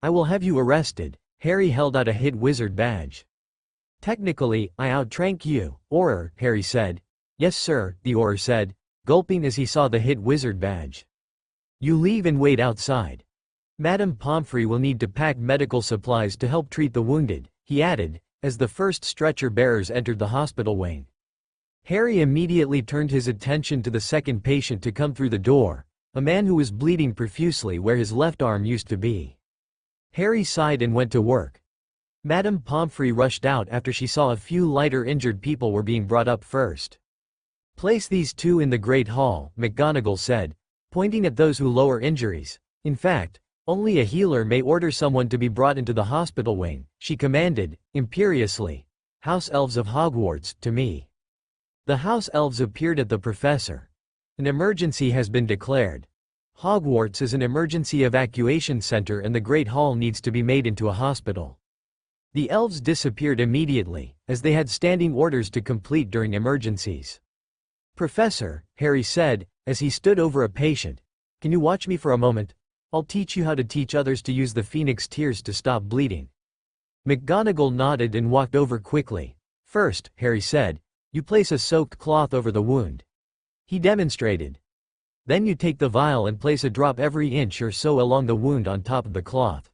[SPEAKER 2] I will have you arrested. Harry held out a hit wizard badge. Technically, I outrank you, Auror, Harry said. Yes sir, the Auror said, gulping as he saw the hit wizard badge. You leave and wait outside. Madame Pomfrey will need to pack medical supplies to help treat the wounded, he added, as the first stretcher bearers entered the hospital wing. Harry immediately turned his attention to the second patient to come through the door, a man who was bleeding profusely where his left arm used to be. Harry sighed and went to work. Madame Pomfrey rushed out after she saw a few lighter injured people were being brought up first. Place these 2 in the Great Hall, McGonagall said, pointing at those who lower injuries. In fact, only a healer may order someone to be brought into the hospital wing, she commanded, imperiously. House Elves of Hogwarts, to me. The House Elves appeared at the professor. An emergency has been declared. Hogwarts is an emergency evacuation center and the Great Hall needs to be made into a hospital. The elves disappeared immediately, as they had standing orders to complete during emergencies. Professor, Harry said, as he stood over a patient, can you watch me for a moment? I'll teach you how to teach others to use the Phoenix Tears to stop bleeding. McGonagall nodded and walked over quickly. First, Harry said, you place a soaked cloth over the wound. He demonstrated. Then you take the vial and place a drop every inch or so along the wound on top of the cloth.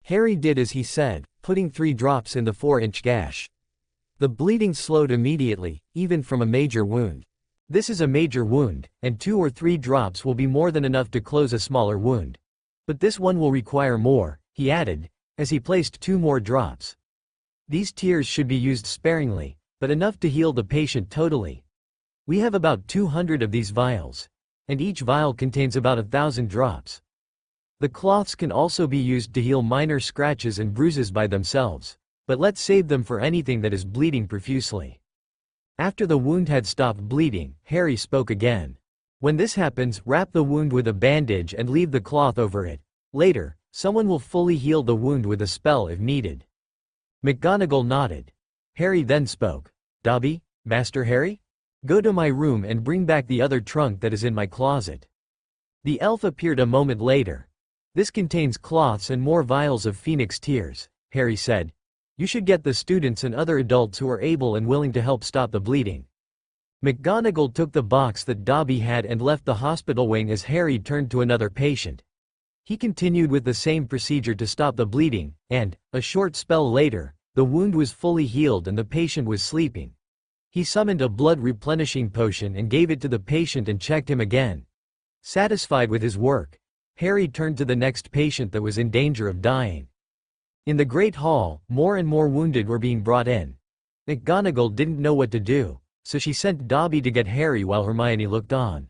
[SPEAKER 2] Harry did as he said, putting 3 drops in the 4-inch gash. The bleeding slowed immediately, even from a major wound. This is a major wound, and 2 or 3 drops will be more than enough to close a smaller wound. But this one will require more, he added, as he placed 2 more drops. These tears should be used sparingly, but enough to heal the patient totally. We have about 200 of these vials, and each vial contains about 1,000 drops. The cloths can also be used to heal minor scratches and bruises by themselves, but let's save them for anything that is bleeding profusely. After the wound had stopped bleeding, Harry spoke again. When this happens, wrap the wound with a bandage and leave the cloth over it. Later, someone will fully heal the wound with a spell if needed. McGonagall nodded. Harry then spoke. Dobby, Master Harry? Go to my room and bring back the other trunk that is in my closet. The elf appeared a moment later. This contains cloths and more vials of Phoenix Tears, Harry said. You should get the students and other adults who are able and willing to help stop the bleeding. McGonagall took the box that Dobby had and left the hospital wing as Harry turned to another patient. He continued with the same procedure to stop the bleeding, and, a short spell later, the wound was fully healed and the patient was sleeping. He summoned a blood-replenishing potion and gave it to the patient and checked him again. Satisfied with his work, Harry turned to the next patient that was in danger of dying. In the Great Hall, more and more wounded were being brought in. McGonagall didn't know what to do, so she sent Dobby to get Harry while Hermione looked on.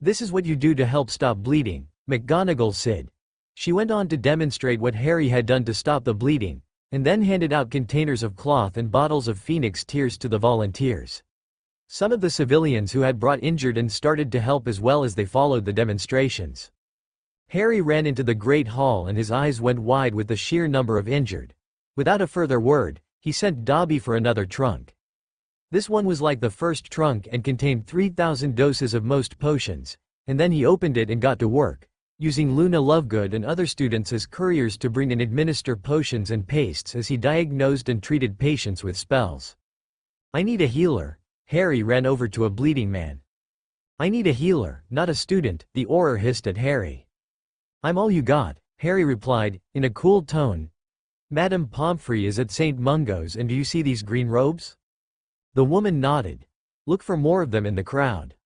[SPEAKER 2] "This is what you do to help stop bleeding," McGonagall said. She went on to demonstrate what Harry had done to stop the bleeding, and then handed out containers of cloth and bottles of Phoenix tears to the volunteers. Some of the civilians who had brought injured and started to help as well as they followed the demonstrations. Harry ran into the Great Hall and his eyes went wide with the sheer number of injured. Without a further word, he sent Dobby for another trunk. This one was like the first trunk and contained 3,000 doses of most potions, and then he opened it and got to work, using Luna Lovegood and other students as couriers to bring and administer potions and pastes as he diagnosed and treated patients with spells. "I need a healer." Harry ran over to a bleeding man. "I need a healer, not a student," the Auror hissed at Harry. "I'm all you got," Harry replied, in a cool tone. "Madame Pomfrey is at St. Mungo's, and do you see these green robes?" The woman nodded. "Look for more of them in the crowd."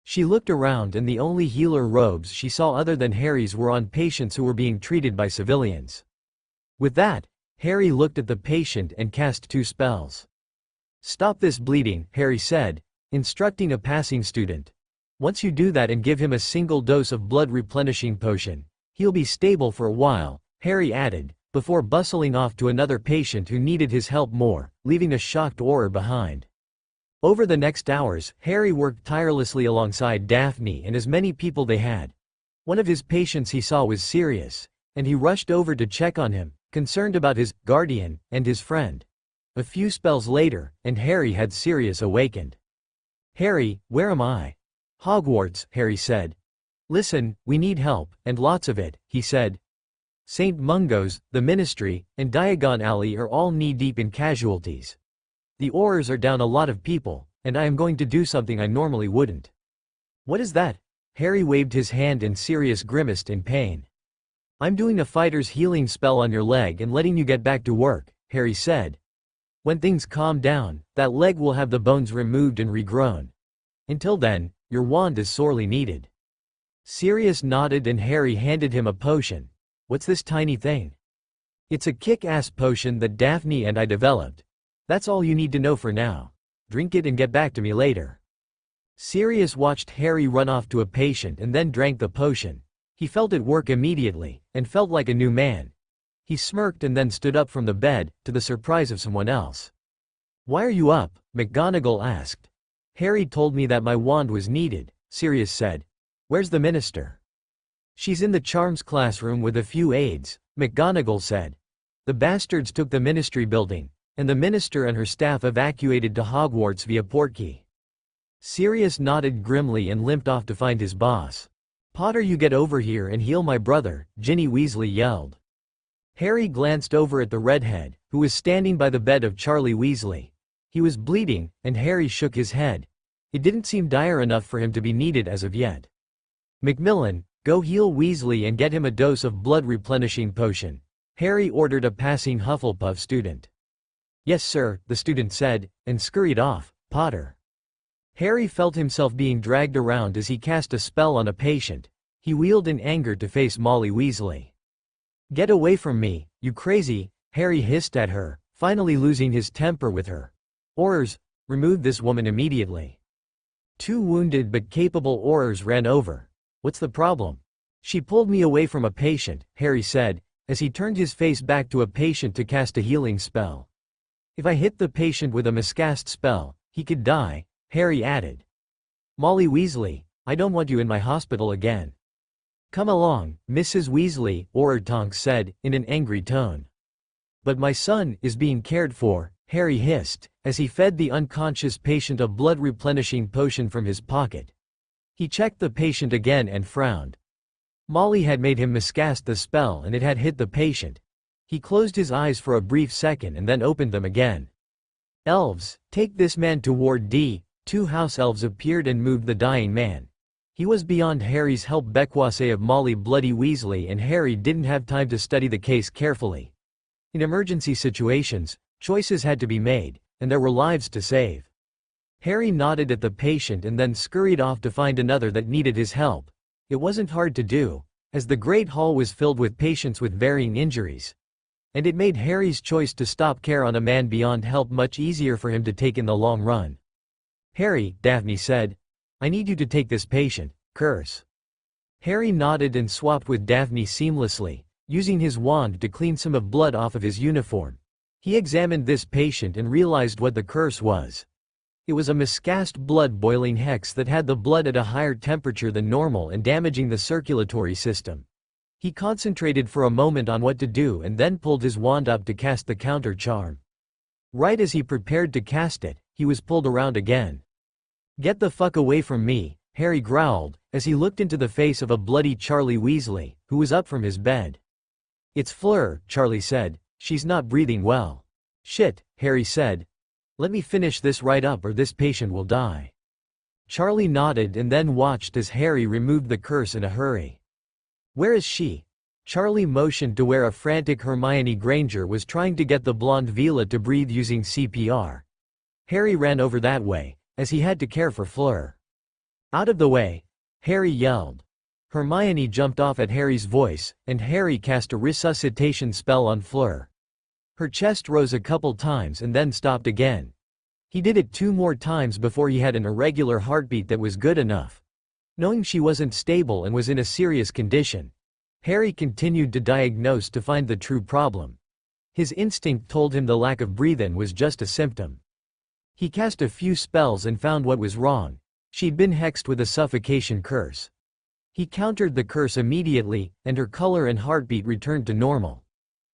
[SPEAKER 2] She looked around and the only healer robes she saw other than Harry's were on patients who were being treated by civilians. With that, Harry looked at the patient and cast 2 spells. "Stop this bleeding," Harry said, instructing a passing student. "Once you do that and give him a single dose of blood-replenishing potion, he'll be stable for a while," Harry added, before bustling off to another patient who needed his help more, leaving a shocked Auror behind. Over the next hours, Harry worked tirelessly alongside Daphne and as many people they had. One of his patients he saw was Sirius, and he rushed over to check on him, concerned about his guardian and his friend. A few spells later, and Harry had Sirius awakened. "Harry, where am I?" "Hogwarts," Harry said. "Listen, we need help, and lots of it," he said. "St. Mungo's, the Ministry, and Diagon Alley are all knee-deep in casualties. The Aurors are down a lot of people, and I am going to do something I normally wouldn't." "What is that?" Harry waved his hand and Sirius grimaced in pain. "I'm doing a fighter's healing spell on your leg and letting you get back to work," Harry said. "When things calm down, that leg will have the bones removed and regrown. Until then, your wand is sorely needed." Sirius nodded and Harry handed him a potion. "What's this tiny thing?" "It's a kick-ass potion that Daphne and I developed. That's all you need to know for now. Drink it and get back to me later." Sirius watched Harry run off to a patient and then drank the potion. He felt it work immediately, and felt like a new man. He smirked and then stood up from the bed, to the surprise of someone else. "Why are you up?" McGonagall asked. "Harry told me that my wand was needed," Sirius said. "Where's the minister?" "She's in the charms classroom with a few aides," McGonagall said. "The bastards took the ministry building, and the minister and her staff evacuated to Hogwarts via Portkey." Sirius nodded grimly and limped off to find his boss. "Potter, you get over here and heal my brother," Ginny Weasley yelled. Harry glanced over at the redhead, who was standing by the bed of Charlie Weasley. He was bleeding, and Harry shook his head. It didn't seem dire enough for him to be needed as of yet. "Macmillan, go heal Weasley and get him a dose of blood-replenishing potion," Harry ordered a passing Hufflepuff student. "Yes sir," the student said, and scurried off. "Potter." Harry felt himself being dragged around as he cast a spell on a patient. He wheeled in anger to face Molly Weasley. "Get away from me, you crazy," Harry hissed at her, finally losing his temper with her. "Aurors, remove this woman immediately." 2 wounded but capable Aurors ran over. "What's the problem?" "She pulled me away from a patient," Harry said, as he turned his face back to a patient to cast a healing spell. "If I hit the patient with a miscast spell, he could die," Harry added. "Molly Weasley, I don't want you in my hospital again." "Come along, Mrs. Weasley," Auror Tonks said, in an angry tone. "But my son is being cared for," Harry hissed, as he fed the unconscious patient a blood-replenishing potion from his pocket. He checked the patient again and frowned. Molly had made him miscast the spell and it had hit the patient. He closed his eyes for a brief second and then opened them again. Elves, take this man to Ward D. Two house elves appeared and moved the dying man. He was beyond Harry's help. Bequasse of Molly Bloody Weasley, and Harry didn't have time to study the case carefully. In emergency situations, choices had to be made, and there were lives to save. Harry nodded at the patient and then scurried off to find another that needed his help. It wasn't hard to do, as the Great Hall was filled with patients with varying injuries. And it made Harry's choice to stop care on a man beyond help much easier for him to take in the long run. "Harry," Daphne said, "I need you to take this patient, Curse." Harry nodded and swapped with Daphne seamlessly, using his wand to clean some of blood off of his uniform. He examined this patient and realized what the curse was. It was a miscast blood-boiling hex that had the blood at a higher temperature than normal and damaging the circulatory system. He concentrated for a moment on what to do and then pulled his wand up to cast the counter charm. Right as he prepared to cast it, he was pulled around again. "Get the fuck away from me," Harry growled, as he looked into the face of a bloody Charlie Weasley, who was up from his bed. "It's Fleur," Charlie said. "She's not breathing well." "Shit," Harry said. "Let me finish this right up or this patient will die." Charlie nodded and then watched as Harry removed the curse in a hurry. "Where is she?" Charlie motioned to where a frantic Hermione Granger was trying to get the blonde Vila to breathe using CPR. Harry ran over that way, as he had to care for Fleur. "Out of the way!" Harry yelled. Hermione jumped off at Harry's voice, and Harry cast a resuscitation spell on Fleur. Her chest rose a couple times and then stopped again. He did it 2 more times before he had an irregular heartbeat that was good enough. Knowing she wasn't stable and was in a serious condition, Harry continued to diagnose to find the true problem. His instinct told him the lack of breath-in was just a symptom. He cast a few spells and found what was wrong. She'd been hexed with a suffocation curse. He countered the curse immediately, and her color and heartbeat returned to normal.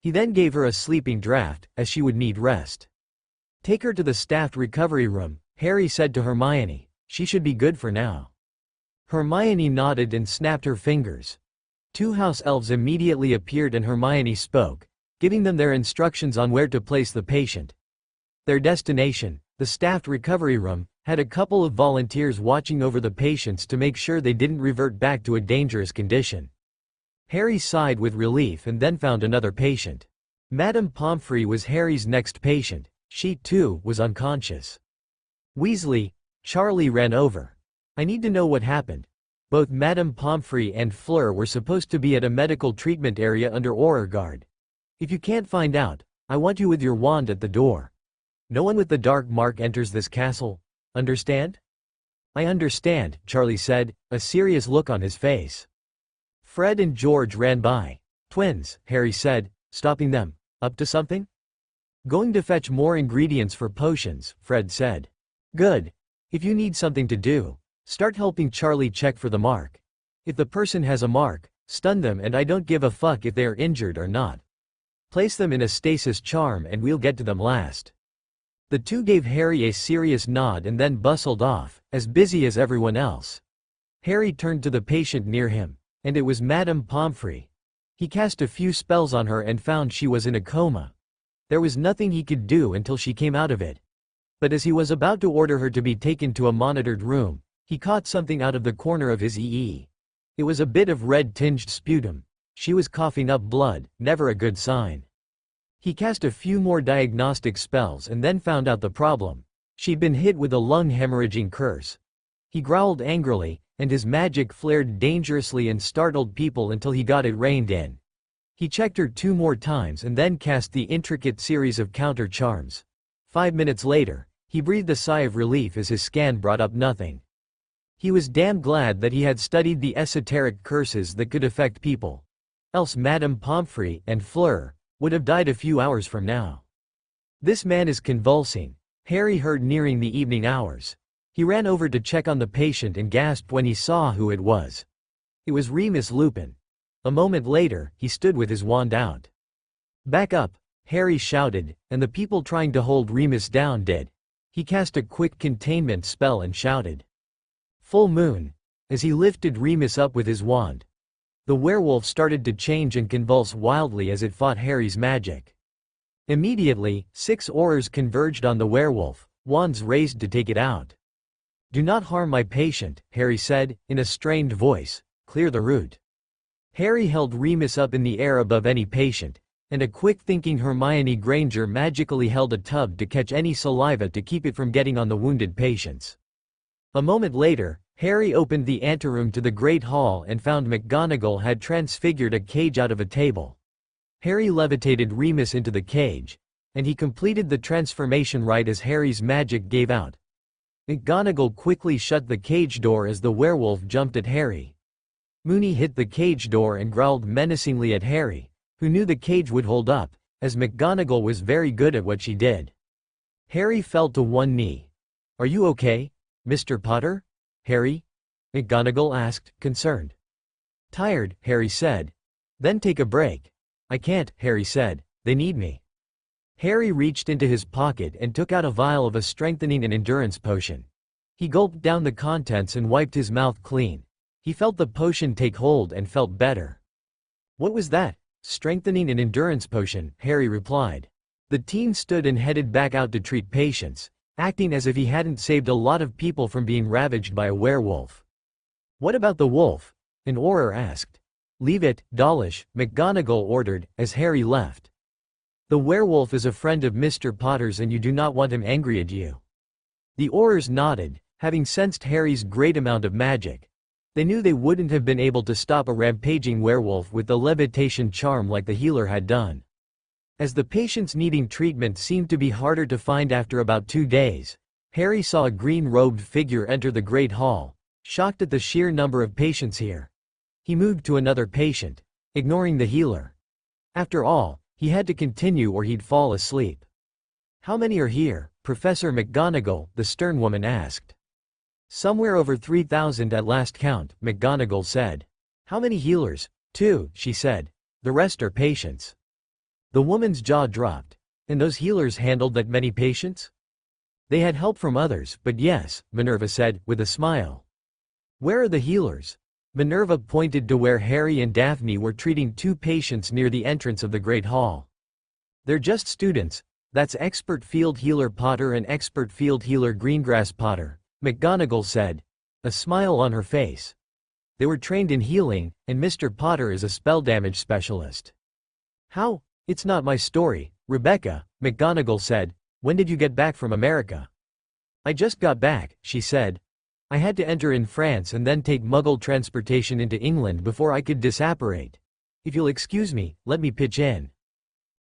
[SPEAKER 2] He then gave her a sleeping draft, as she would need rest. "Take her to the staffed recovery room," Harry said to Hermione. "She should be good for now." Hermione nodded and snapped her fingers. 2 house elves immediately appeared and Hermione spoke, giving them their instructions on where to place the patient. Their destination, the staffed recovery room, had a couple of volunteers watching over the patients to make sure they didn't revert back to a dangerous condition. Harry sighed with relief and then found another patient. Madame Pomfrey was Harry's next patient. She, too, was unconscious. "Weasley," Charlie ran over. "I need to know what happened." Both Madame Pomfrey and Fleur were supposed to be at a medical treatment area under Auror Guard. "If you can't find out, I want you with your wand at the door. No one with the dark mark enters this castle. Understand?" "I understand," Charlie said, a serious look on his face. Fred and George ran by. "Twins," Harry said, stopping them. "Up to something?" "Going to fetch more ingredients for potions," Fred said. "Good. If you need something to do, start helping Charlie check for the mark. If the person has a mark, stun them and I don't give a fuck if they are injured or not. Place them in a stasis charm and we'll get to them last." The two gave Harry a serious nod and then bustled off, as busy as everyone else. Harry turned to the patient near him, and it was Madame Pomfrey. He cast a few spells on her and found she was in a coma. There was nothing he could do until she came out of it. But as he was about to order her to be taken to a monitored room, he caught something out of the corner of his EE. It was a bit of red-tinged sputum. She was coughing up blood, never a good sign. He cast a few more diagnostic spells and then found out the problem. She'd been hit with a lung hemorrhaging curse. He growled angrily, and his magic flared dangerously and startled people until he got it reined in. He checked her 2 more times and then cast the intricate series of counter charms. 5 minutes later, he breathed a sigh of relief as his scan brought up nothing. He was damn glad that he had studied the esoteric curses that could affect people. Else Madame Pomfrey and Fleur would have died a few hours from now. "This man is convulsing," Harry heard nearing the evening hours. He ran over to check on the patient and gasped when he saw who it was. It was Remus Lupin. A moment later, he stood with his wand out. "Back up," Harry shouted, and the people trying to hold Remus down did. He cast a quick containment spell and shouted, "Full moon," as he lifted Remus up with his wand. The werewolf started to change and convulse wildly as it fought Harry's magic. Immediately, 6 Aurors converged on the werewolf, wands raised to take it out. "Do not harm my patient," Harry said, in a strained voice. "Clear the route." Harry held Remus up in the air above any patient, and a quick-thinking Hermione Granger magically held a tub to catch any saliva to keep it from getting on the wounded patients. A moment later, Harry opened the anteroom to the Great Hall and found McGonagall had transfigured a cage out of a table. Harry levitated Remus into the cage, and he completed the transformation right as Harry's magic gave out. McGonagall quickly shut the cage door as the werewolf jumped at Harry. Moony hit the cage door and growled menacingly at Harry, who knew the cage would hold up, as McGonagall was very good at what she did. Harry fell to one knee. "Are you okay, Mr. Potter? Harry?" McGonagall asked, concerned. "Tired," Harry said. "Then take a break." "I can't," Harry said. "They need me." Harry reached into his pocket and took out a vial of a strengthening and endurance potion. He gulped down the contents and wiped his mouth clean. He felt the potion take hold and felt better. "What was that? Strengthening and endurance potion," Harry replied. The teen stood and headed back out to treat patients, acting as if he hadn't saved a lot of people from being ravaged by a werewolf. "What about the wolf?" an Auror asked. "Leave it, Dawlish," McGonagall ordered, as Harry left. "The werewolf is a friend of Mr. Potter's and you do not want him angry at you." The Aurors nodded, having sensed Harry's great amount of magic. They knew they wouldn't have been able to stop a rampaging werewolf with the levitation charm like the healer had done. As the patients needing treatment seemed to be harder to find after about 2 days, Harry saw a green-robed figure enter the Great Hall, shocked at the sheer number of patients here. He moved to another patient, ignoring the healer. After all, he had to continue or he'd fall asleep. "How many are here, Professor McGonagall?" the stern woman asked. "Somewhere over 3,000 at last count," McGonagall said. "How many healers?" "2," she said. "The rest are patients." The woman's jaw dropped. "And those healers handled that many patients?" "They had help from others, but yes," Minerva said, with a smile. "Where are the healers?" Minerva pointed to where Harry and Daphne were treating 2 patients near the entrance of the Great Hall. "They're just students. That's Expert Field Healer Potter and Expert Field Healer Greengrass Potter," McGonagall said, a smile on her face. "They were trained in healing, and Mr. Potter is a spell damage specialist." "How? It's not my story, Rebecca," McGonagall said. "When did you get back from America?" "I just got back," she said. "I had to enter in France and then take Muggle transportation into England before I could disapparate. If you'll excuse me, let me pitch in."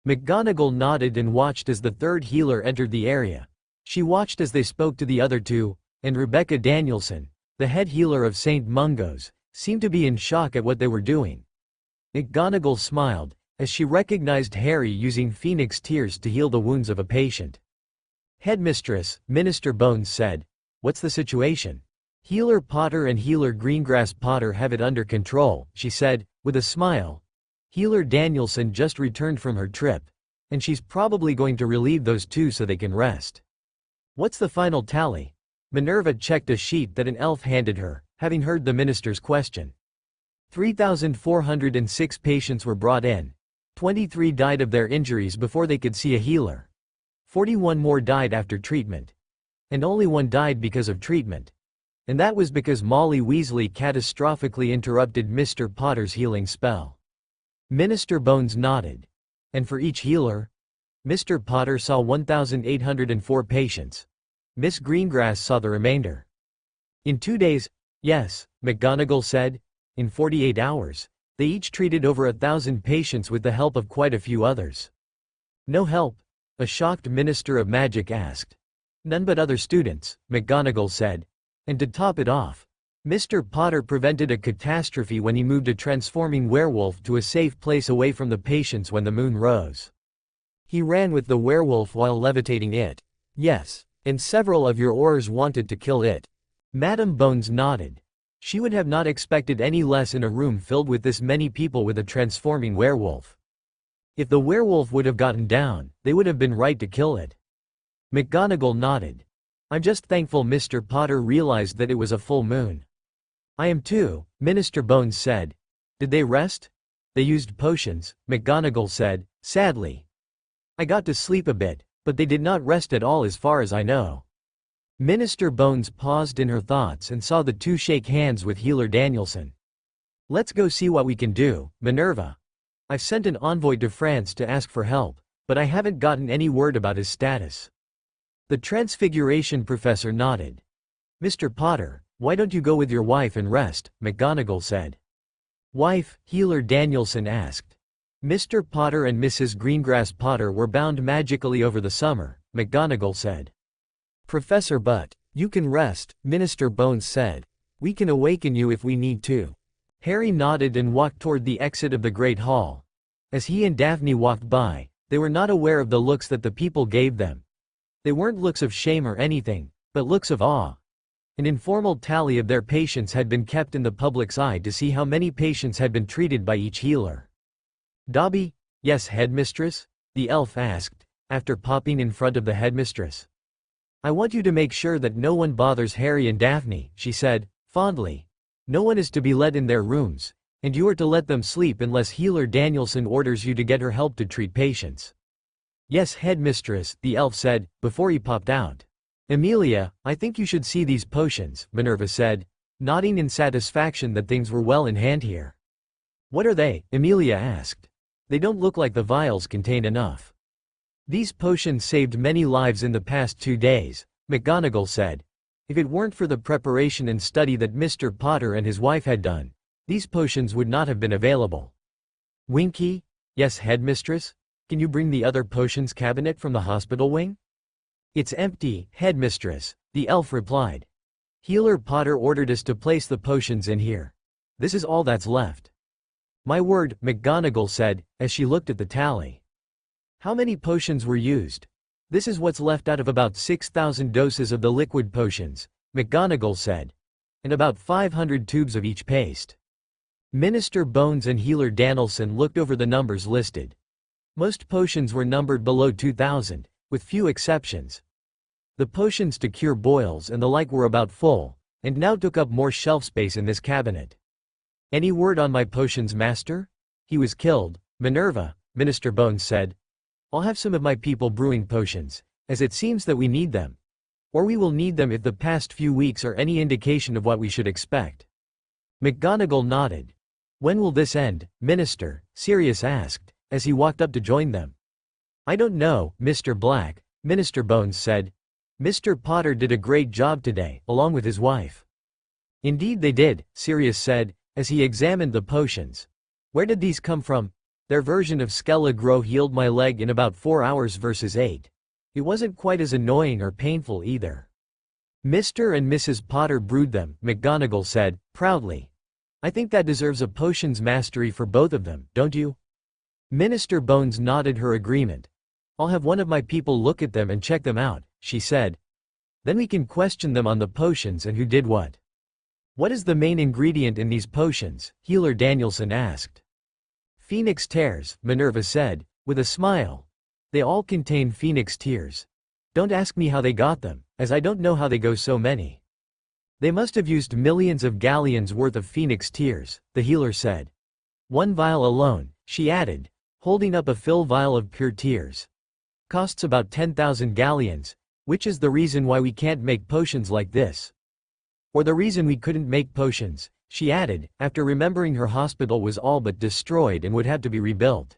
[SPEAKER 2] McGonagall nodded and watched as the 3rd healer entered the area. She watched as they spoke to the other 2, and Rebecca Danielson, the head healer of St. Mungo's, seemed to be in shock at what they were doing. McGonagall smiled, as she recognized Harry using phoenix tears to heal the wounds of a patient. "Headmistress," Minister Bones said. "What's the situation?" "Healer Potter and Healer Greengrass Potter have it under control," she said, with a smile. "Healer Danielson just returned from her trip, and she's probably going to relieve those 2 so they can rest." "What's the final tally?" Minerva checked a sheet that an elf handed her, having heard the minister's question. 3,406 patients were brought in. 23 died of their injuries before they could see a healer. 41 more died after treatment. And only 1 died because of treatment. And that was because Molly Weasley catastrophically interrupted Mr. Potter's healing spell. Minister Bones nodded. "And for each healer?" "Mr. Potter saw 1,804 patients. Miss Greengrass saw the remainder." "In 2 days?" "Yes," McGonagall said. "In 48 hours. They each treated over 1,000 patients with the help of quite a few others." "No help?" a shocked Minister of Magic asked. "None but other students," McGonagall said. "And to top it off, Mr. Potter prevented a catastrophe when he moved a transforming werewolf to a safe place away from the patients when the moon rose. He ran with the werewolf while levitating it." "Yes. And several of your Aurors wanted to kill it." Madame Bones nodded. She would have not expected any less in a room filled with this many people with a transforming werewolf. If the werewolf would have gotten down, they would have been right to kill it. McGonagall nodded. "I'm just thankful Mr. Potter realized that it was a full moon." "I am too," Minister Bones said. Did they rest? They used potions, McGonagall said, sadly. I got to sleep a bit, but they did not rest at all as far as I know. Minister Bones paused in her thoughts and saw the two shake hands with Healer Danielson. Let's go see what we can do, Minerva. I've sent an envoy to France to ask for help, but I haven't gotten any word about his status. The Transfiguration professor nodded. Mr. Potter, why don't you go with your wife and rest, McGonagall said. Wife, Healer Danielson asked. Mr. Potter and Mrs. Greengrass Potter were bound magically over the summer, McGonagall said. Professor Butt, you can rest, Minister Bones said. We can awaken you if we need to. Harry nodded and walked toward the exit of the Great Hall. As he and Daphne walked by, they were not aware of the looks that the people gave them. They weren't looks of shame or anything, but looks of awe. An informal tally of their patients had been kept in the public's eye to see how many patients had been treated by each healer. Dobby? Yes, headmistress? The elf asked, after popping in front of the headmistress. I want you to make sure that no one bothers Harry and Daphne, she said, fondly. No one is to be let in their rooms, and you are to let them sleep unless Healer Danielson orders you to get her help to treat patients. Yes, headmistress, the elf said, before he popped out. Amelia, I think you should see these potions, Minerva said, nodding in satisfaction that things were well in hand here. What are they? Amelia asked. They don't look like the vials contain enough. These potions saved many lives in the past 2 days, McGonagall said. If it weren't for the preparation and study that Mr. Potter and his wife had done, these potions would not have been available. Winky? Yes, headmistress? Can you bring the other potions cabinet from the hospital wing? It's empty, headmistress, the elf replied. Healer Potter ordered us to place the potions in here. This is all that's left. My word, McGonagall said, as she looked at the tally. How many potions were used? This is what's left out of about 6,000 doses of the liquid potions, McGonagall said. And about 500 tubes of each paste. Minister Bones and Healer Danielson looked over the numbers listed. Most potions were numbered below 2,000, with few exceptions. The potions to cure boils and the like were about full, and now took up more shelf space in this cabinet. Any word on my potions master? He was killed, Minerva, Minister Bones said. I'll have some of my people brewing potions, as it seems that we need them. Or we will need them if the past few weeks are any indication of what we should expect. McGonagall nodded. When will this end, Minister? Sirius asked, as he walked up to join them. I don't know, Mr. Black, Minister Bones said. Mr. Potter did a great job today, along with his wife. Indeed they did, Sirius said, as he examined the potions. Where did these come from? Their version of Skele-Gro healed my leg in about 4 hours versus 8. It wasn't quite as annoying or painful either. Mr. and Mrs. Potter brewed them, McGonagall said, proudly. I think that deserves a potions mastery for both of them, don't you? Minister Bones nodded her agreement. I'll have one of my people look at them and check them out, she said. Then we can question them on the potions and who did what. What is the main ingredient in these potions? Healer Danielson asked. Phoenix tears, Minerva said, with a smile. They all contain phoenix tears. Don't ask me how they got them, as I don't know how they go so many. They must have used millions of galleons worth of phoenix tears, the healer said. 1 vial alone, she added, holding up a fill vial of pure tears. Costs about 10,000 galleons, which is the reason why we can't make potions like this. Or the reason we couldn't make potions, she added, after remembering her hospital was all but destroyed and would have to be rebuilt.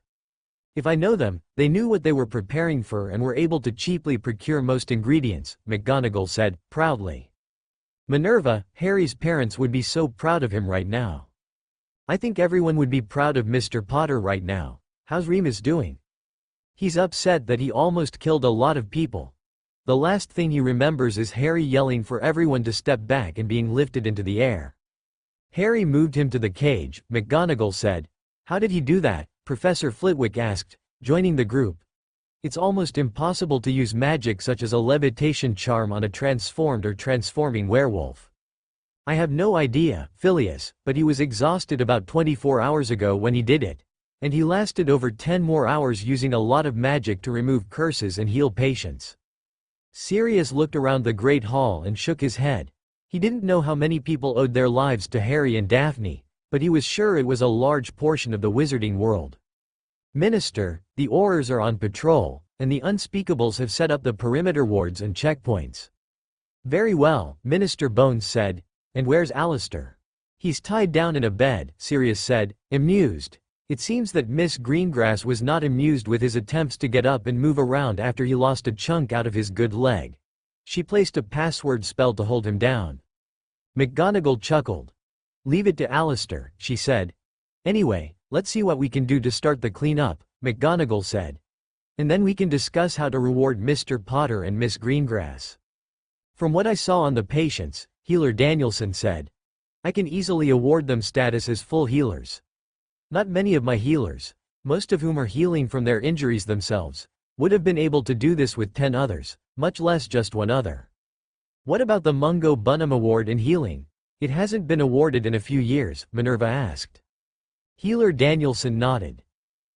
[SPEAKER 2] If I know them, they knew what they were preparing for and were able to cheaply procure most ingredients, McGonagall said, proudly. Minerva, Harry's parents would be so proud of him right now. I think everyone would be proud of Mr. Potter right now. How's Remus doing? He's upset that he almost killed a lot of people. The last thing he remembers is Harry yelling for everyone to step back and being lifted into the air. Harry moved him to the cage, McGonagall said. How did he do that? Professor Flitwick asked, joining the group. It's almost impossible to use magic such as a levitation charm on a transformed or transforming werewolf. I have no idea, Phileas, but he was exhausted about 24 hours ago when he did it. And he lasted over 10 more hours using a lot of magic to remove curses and heal patients. Sirius looked around the Great Hall and shook his head. He didn't know how many people owed their lives to Harry and Daphne, but he was sure it was a large portion of the wizarding world. Minister, the Aurors are on patrol, and the Unspeakables have set up the perimeter wards and checkpoints. Very well, Minister Bones said. And where's Alistair? He's tied down in a bed, Sirius said, amused. It seems that Miss Greengrass was not amused with his attempts to get up and move around after he lost a chunk out of his good leg. She placed a password spell to hold him down. McGonagall chuckled. Leave it to Alistair, she said. Anyway, let's see what we can do to start the cleanup, McGonagall said. And then we can discuss how to reward Mr. Potter and Miss Greengrass. From what I saw on the patients, Healer Danielson said, I can easily award them status as full healers. Not many of my healers, most of whom are healing from their injuries themselves, would have been able to do this with 10 others, much less just one other. What about the Mungo Bunham Award in healing? It hasn't been awarded in a few years, Minerva asked. Healer Danielson nodded.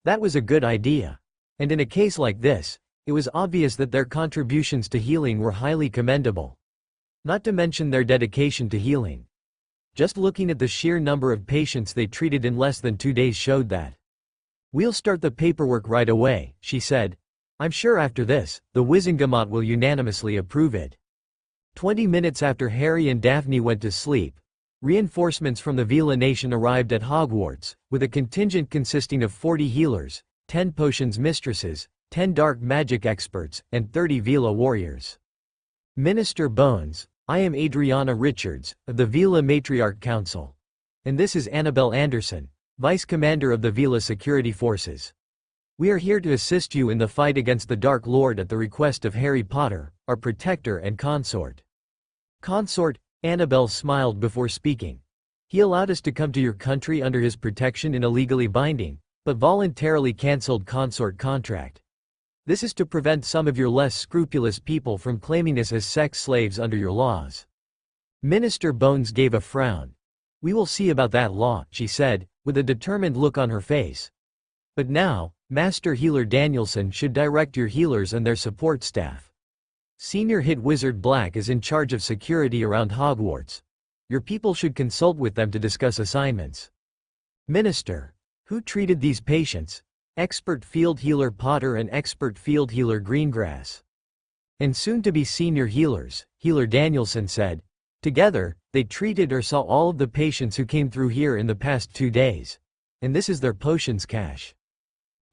[SPEAKER 2] That was a good idea. And in a case like this, it was obvious that their contributions to healing were highly commendable. Not to mention their dedication to healing. Just looking at the sheer number of patients they treated in less than 2 days showed that. We'll start the paperwork right away, she said. I'm sure after this, the Wizengamot will unanimously approve it. 20 minutes after Harry and Daphne went to sleep, reinforcements from the Vila Nation arrived at Hogwarts, with a contingent consisting of 40 healers, 10 potions mistresses, 10 dark magic experts, and 30 Vila warriors. Minister Bones, I am Adriana Richards, of the Vila Matriarch Council. And this is Annabelle Anderson, Vice Commander of the Vila Security Forces. We are here to assist you in the fight against the Dark Lord at the request of Harry Potter, our protector and consort. Consort, Annabelle smiled before speaking. He allowed us to come to your country under his protection in a legally binding, but voluntarily cancelled consort contract. This is to prevent some of your less scrupulous people from claiming us as sex slaves under your laws. Minister Bones gave a frown. We will see about that law, she said, with a determined look on her face. But now, Master Healer Danielson should direct your healers and their support staff. Senior Hit Wizard Black is in charge of security around Hogwarts. Your people should consult with them to discuss assignments. Minister, who treated these patients? Expert Field Healer Potter and Expert Field Healer Greengrass. And soon to be senior healers, Healer Danielson said. Together, they treated or saw all of the patients who came through here in the past 2 days. And this is their potions cache.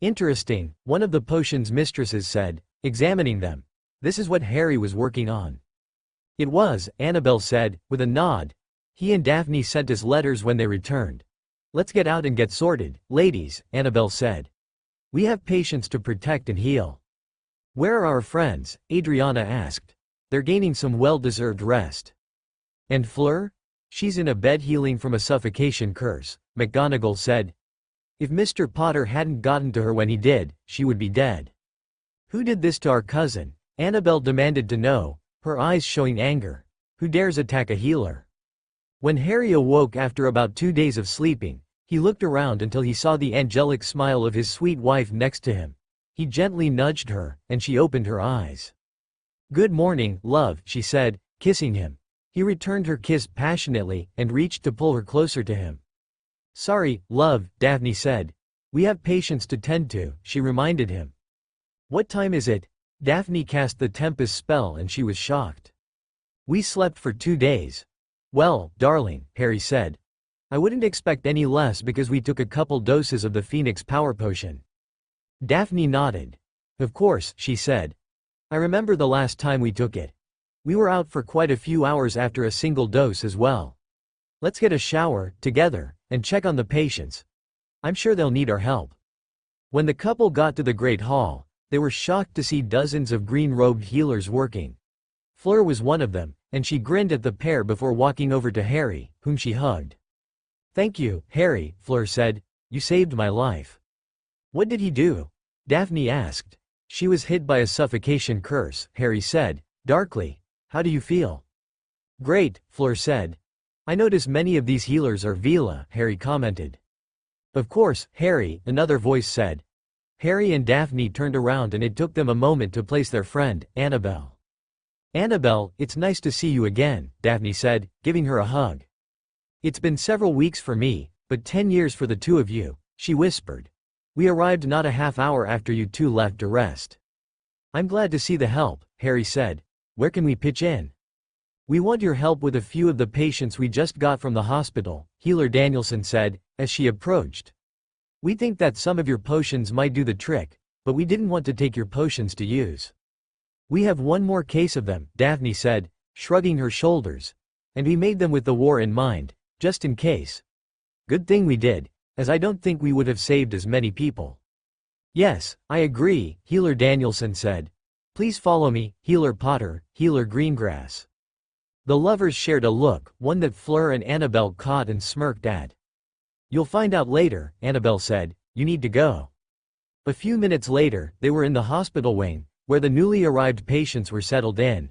[SPEAKER 2] Interesting, one of the potions mistresses said, examining them. This is what Harry was working on. It was, Annabelle said, with a nod. He and Daphne sent us letters when they returned. Let's get out and get sorted, ladies, Annabelle said. We have patients to protect and heal. Where are our friends? Adriana asked. They're gaining some well-deserved rest. And Fleur? She's in a bed healing from a suffocation curse, McGonagall said. If Mr. Potter hadn't gotten to her when he did, she would be dead. Who did this to our cousin? Annabelle demanded to know, her eyes showing anger. Who dares attack a healer? When Harry awoke after about 2 days of sleeping, he looked around until he saw the angelic smile of his sweet wife next to him. He gently nudged her, and she opened her eyes. Good morning, love, she said, kissing him. He returned her kiss passionately, and reached to pull her closer to him. Sorry, love, Daphne said. We have patients to tend to, she reminded him. What time is it? Daphne cast the Tempest spell and she was shocked. We slept for 2 days. Well, darling, Harry said. I wouldn't expect any less because we took a couple doses of the Phoenix Power Potion. Daphne nodded. Of course, she said. I remember the last time we took it. We were out for quite a few hours after a single dose as well. Let's get a shower, together, and check on the patients. I'm sure they'll need our help. When the couple got to the Great Hall, they were shocked to see dozens of green-robed healers working. Fleur was one of them, and she grinned at the pair before walking over to Harry, whom she hugged. Thank you, Harry, Fleur said. You saved my life. What did he do? Daphne asked. She was hit by a suffocation curse, Harry said, darkly. How do you feel? Great, Fleur said. I notice many of these healers are Vila, Harry commented. Of course, Harry, another voice said. Harry and Daphne turned around and it took them a moment to place their friend, Annabelle. Annabelle, it's nice to see you again, Daphne said, giving her a hug. It's been several weeks for me, but But 10 years for the two of you, she whispered. We arrived not a half hour after you two left to rest. I'm glad to see the help, Harry said. Where can we pitch in? We want your help with a few of the patients we just got from the hospital, Healer Danielson said, as she approached. We think that some of your potions might do the trick, but we didn't want to take your potions to use. We have one more case of them, Daphne said, shrugging her shoulders. And we made them with the war in mind, just in case. Good thing we did, as I don't think we would have saved as many people. Yes, I agree, Healer Danielson said. Please follow me, Healer Potter, Healer Greengrass. The lovers shared a look, one that Fleur and Annabelle caught and smirked at. You'll find out later, Annabelle said. You need to go. A few minutes later, they were in the hospital wing, where the newly arrived patients were settled in.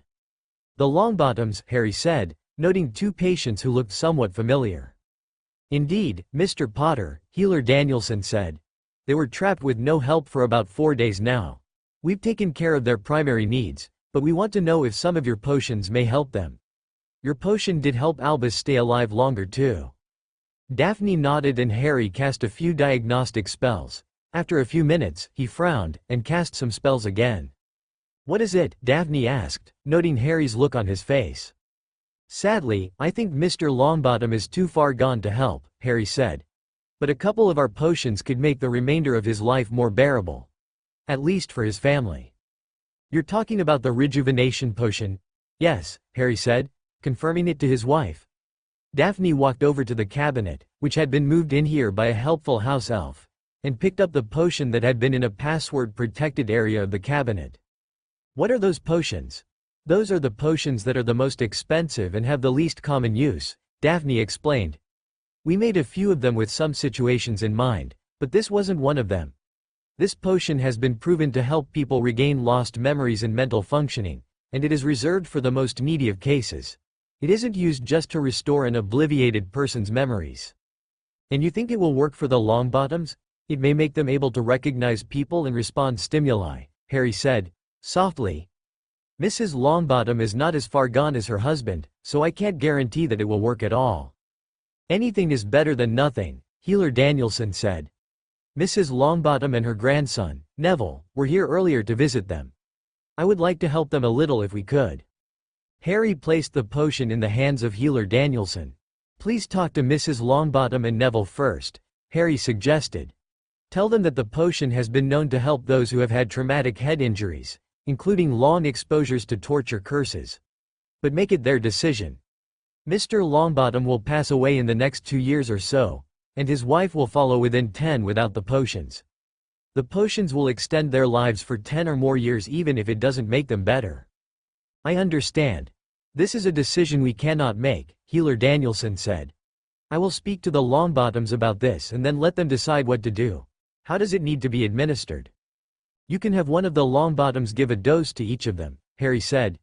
[SPEAKER 2] The Longbottoms, Harry said, noting two patients who looked somewhat familiar. Indeed, Mr. Potter, Healer Danielson said. They were trapped with no help for about 4 days now. We've taken care of their primary needs, but we want to know if some of your potions may help them. Your potion did help Albus stay alive longer too. Daphne nodded and Harry cast a few diagnostic spells. After a few minutes, he frowned, and cast some spells again. What is it? Daphne asked, noting Harry's look on his face. Sadly, I think Mr. Longbottom is too far gone to help, Harry said. But a couple of our potions could make the remainder of his life more bearable. At least for his family. You're talking about the rejuvenation potion? Yes, Harry said, confirming it to his wife. Daphne walked over to the cabinet, which had been moved in here by a helpful house elf, and picked up the potion that had been in a password-protected area of the cabinet. What are those potions? Those are the potions that are the most expensive and have the least common use, Daphne explained. We made a few of them with some situations in mind, but this wasn't one of them. This potion has been proven to help people regain lost memories and mental functioning, and it is reserved for the most needy of cases. It isn't used just to restore an obliviated person's memories. And you think it will work for the Longbottoms? It may make them able to recognize people and respond stimuli, Harry said, softly. Mrs. Longbottom is not as far gone as her husband, so I can't guarantee that it will work at all. Anything is better than nothing, Healer Danielson said. Mrs. Longbottom and her grandson, Neville, were here earlier to visit them. I would like to help them a little if we could. Harry placed the potion in the hands of Healer Danielson. Please talk to Mrs. Longbottom and Neville first, Harry suggested. Tell them that the potion has been known to help those who have had traumatic head injuries, including long exposures to torture curses. But make it their decision. Mr. Longbottom will pass away in the next 2 years or so, and his wife will follow within 10 without the potions. The potions will extend their lives for 10 or more years even if it doesn't make them better. I understand. This is a decision we cannot make, Healer Danielson said. I will speak to the Longbottoms about this and then let them decide what to do. How does it need to be administered? You can have one of the Longbottoms give a dose to each of them, Harry said.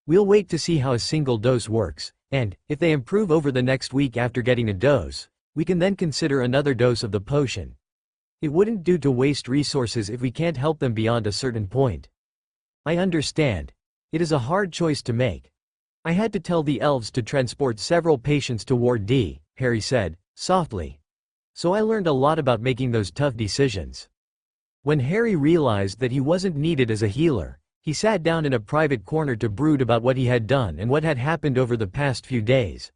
[SPEAKER 2] We'll wait to see how a single dose works, and, if they improve over the next week after getting a dose, we can then consider another dose of the potion. It wouldn't do to waste resources if we can't help them beyond a certain point. I understand. It is a hard choice to make. I had to tell the elves to transport several patients to Ward D, Harry said, softly. So I learned a lot about making those tough decisions. When Harry realized that he wasn't needed as a healer, he sat down in a private corner to brood about what he had done and what had happened over the past few days.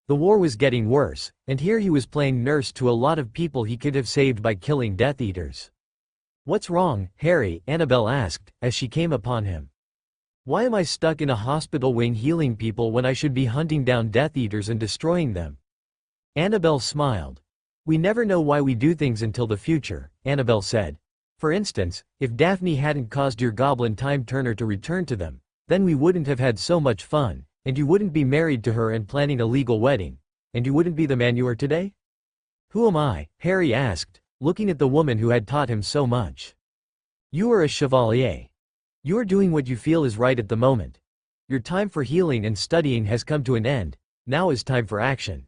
[SPEAKER 2] The war was getting worse, and here he was playing nurse to a lot of people he could have saved by killing Death Eaters. What's wrong, Harry? Annabelle asked, as she came upon him. Why am I stuck in a hospital wing healing people when I should be hunting down Death Eaters and destroying them? Annabelle smiled. We never know why we do things until the future, Annabelle said. For instance, if Daphne hadn't caused your goblin time turner to return to them, then we wouldn't have had so much fun, and you wouldn't be married to her and planning a legal wedding, and you wouldn't be the man you are today? Who am I? Harry asked, looking at the woman who had taught him so much. You are a chevalier. You are doing what you feel is right at the moment. Your time for healing and studying has come to an end, now is time for action.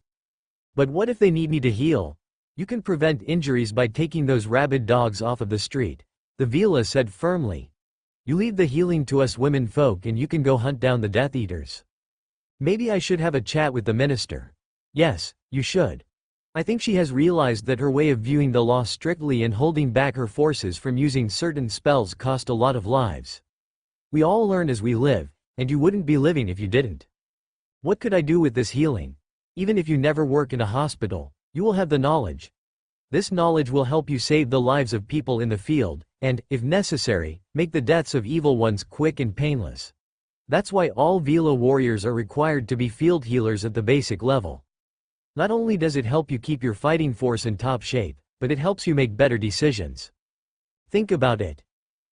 [SPEAKER 2] But what if they need me to heal? You can prevent injuries by taking those rabid dogs off of the street, the Vila said firmly. You leave the healing to us women folk and you can go hunt down the Death Eaters. Maybe I should have a chat with the minister. Yes, you should. I think she has realized that her way of viewing the law strictly and holding back her forces from using certain spells cost a lot of lives. We all learn as we live, and you wouldn't be living if you didn't. What could I do with this healing? Even if you never work in a hospital, you will have the knowledge. This knowledge will help you save the lives of people in the field, and, if necessary, make the deaths of evil ones quick and painless. That's why all Vila warriors are required to be field healers at the basic level. Not only does it help you keep your fighting force in top shape, but it helps you make better decisions. Think about it.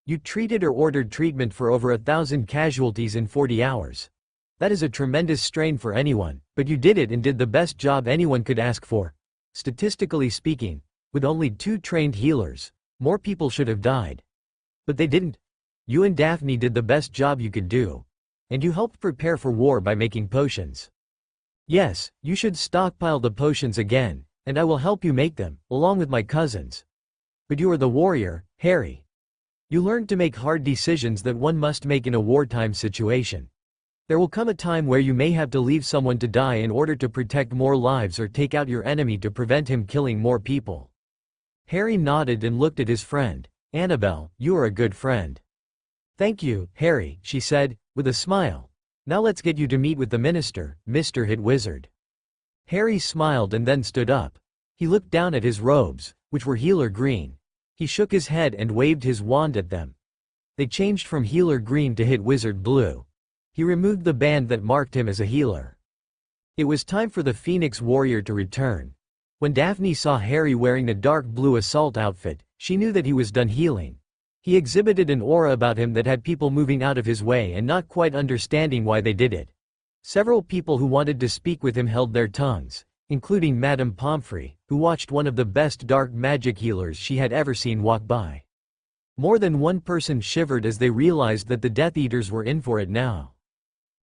[SPEAKER 2] You treated or ordered treatment for over 1,000 casualties in 40 hours. That is a tremendous strain for anyone, but you did it and did the best job anyone could ask for. Statistically speaking, with only 2 trained healers, more people should have died. But they didn't. You and Daphne did the best job you could do. And you helped prepare for war by making potions. Yes, you should stockpile the potions again, and I will help you make them, along with my cousins. But you are the warrior, Harry. You learned to make hard decisions that one must make in a wartime situation. There will come a time where you may have to leave someone to die in order to protect more lives or take out your enemy to prevent him killing more people. Harry nodded and looked at his friend. Annabelle, you are a good friend. Thank you, Harry, she said, with a smile. Now let's get you to meet with the minister, Mr. Hit Wizard. Harry smiled and then stood up. He looked down at his robes, which were healer green. He shook his head and waved his wand at them. They changed from healer green to Hit Wizard blue. He removed the band that marked him as a healer. It was time for the Phoenix warrior to return. When Daphne saw Harry wearing a dark blue assault outfit, she knew that he was done healing. He exhibited an aura about him that had people moving out of his way and not quite understanding why they did it. Several people who wanted to speak with him held their tongues, including Madame Pomfrey, who watched one of the best dark magic healers she had ever seen walk by. More than one person shivered as they realized that the Death Eaters were in for it now.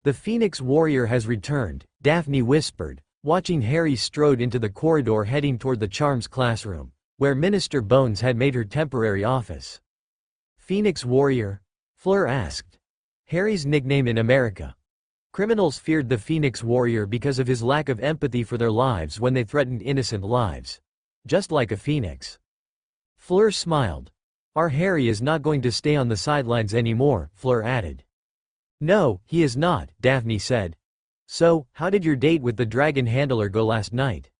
[SPEAKER 2] The Phoenix warrior has returned, Daphne whispered, watching Harry strode into the corridor heading toward the charms classroom, where Minister Bones had made her temporary office. Phoenix warrior? Fleur asked. Harry's nickname in America. Criminals feared the Phoenix warrior because of his lack of empathy for their lives when they threatened innocent lives. Just like a phoenix. Fleur smiled. Our Harry is not going to stay on the sidelines anymore, Fleur added. No, he is not, Daphne said. So, how did your date with the dragon handler go last night?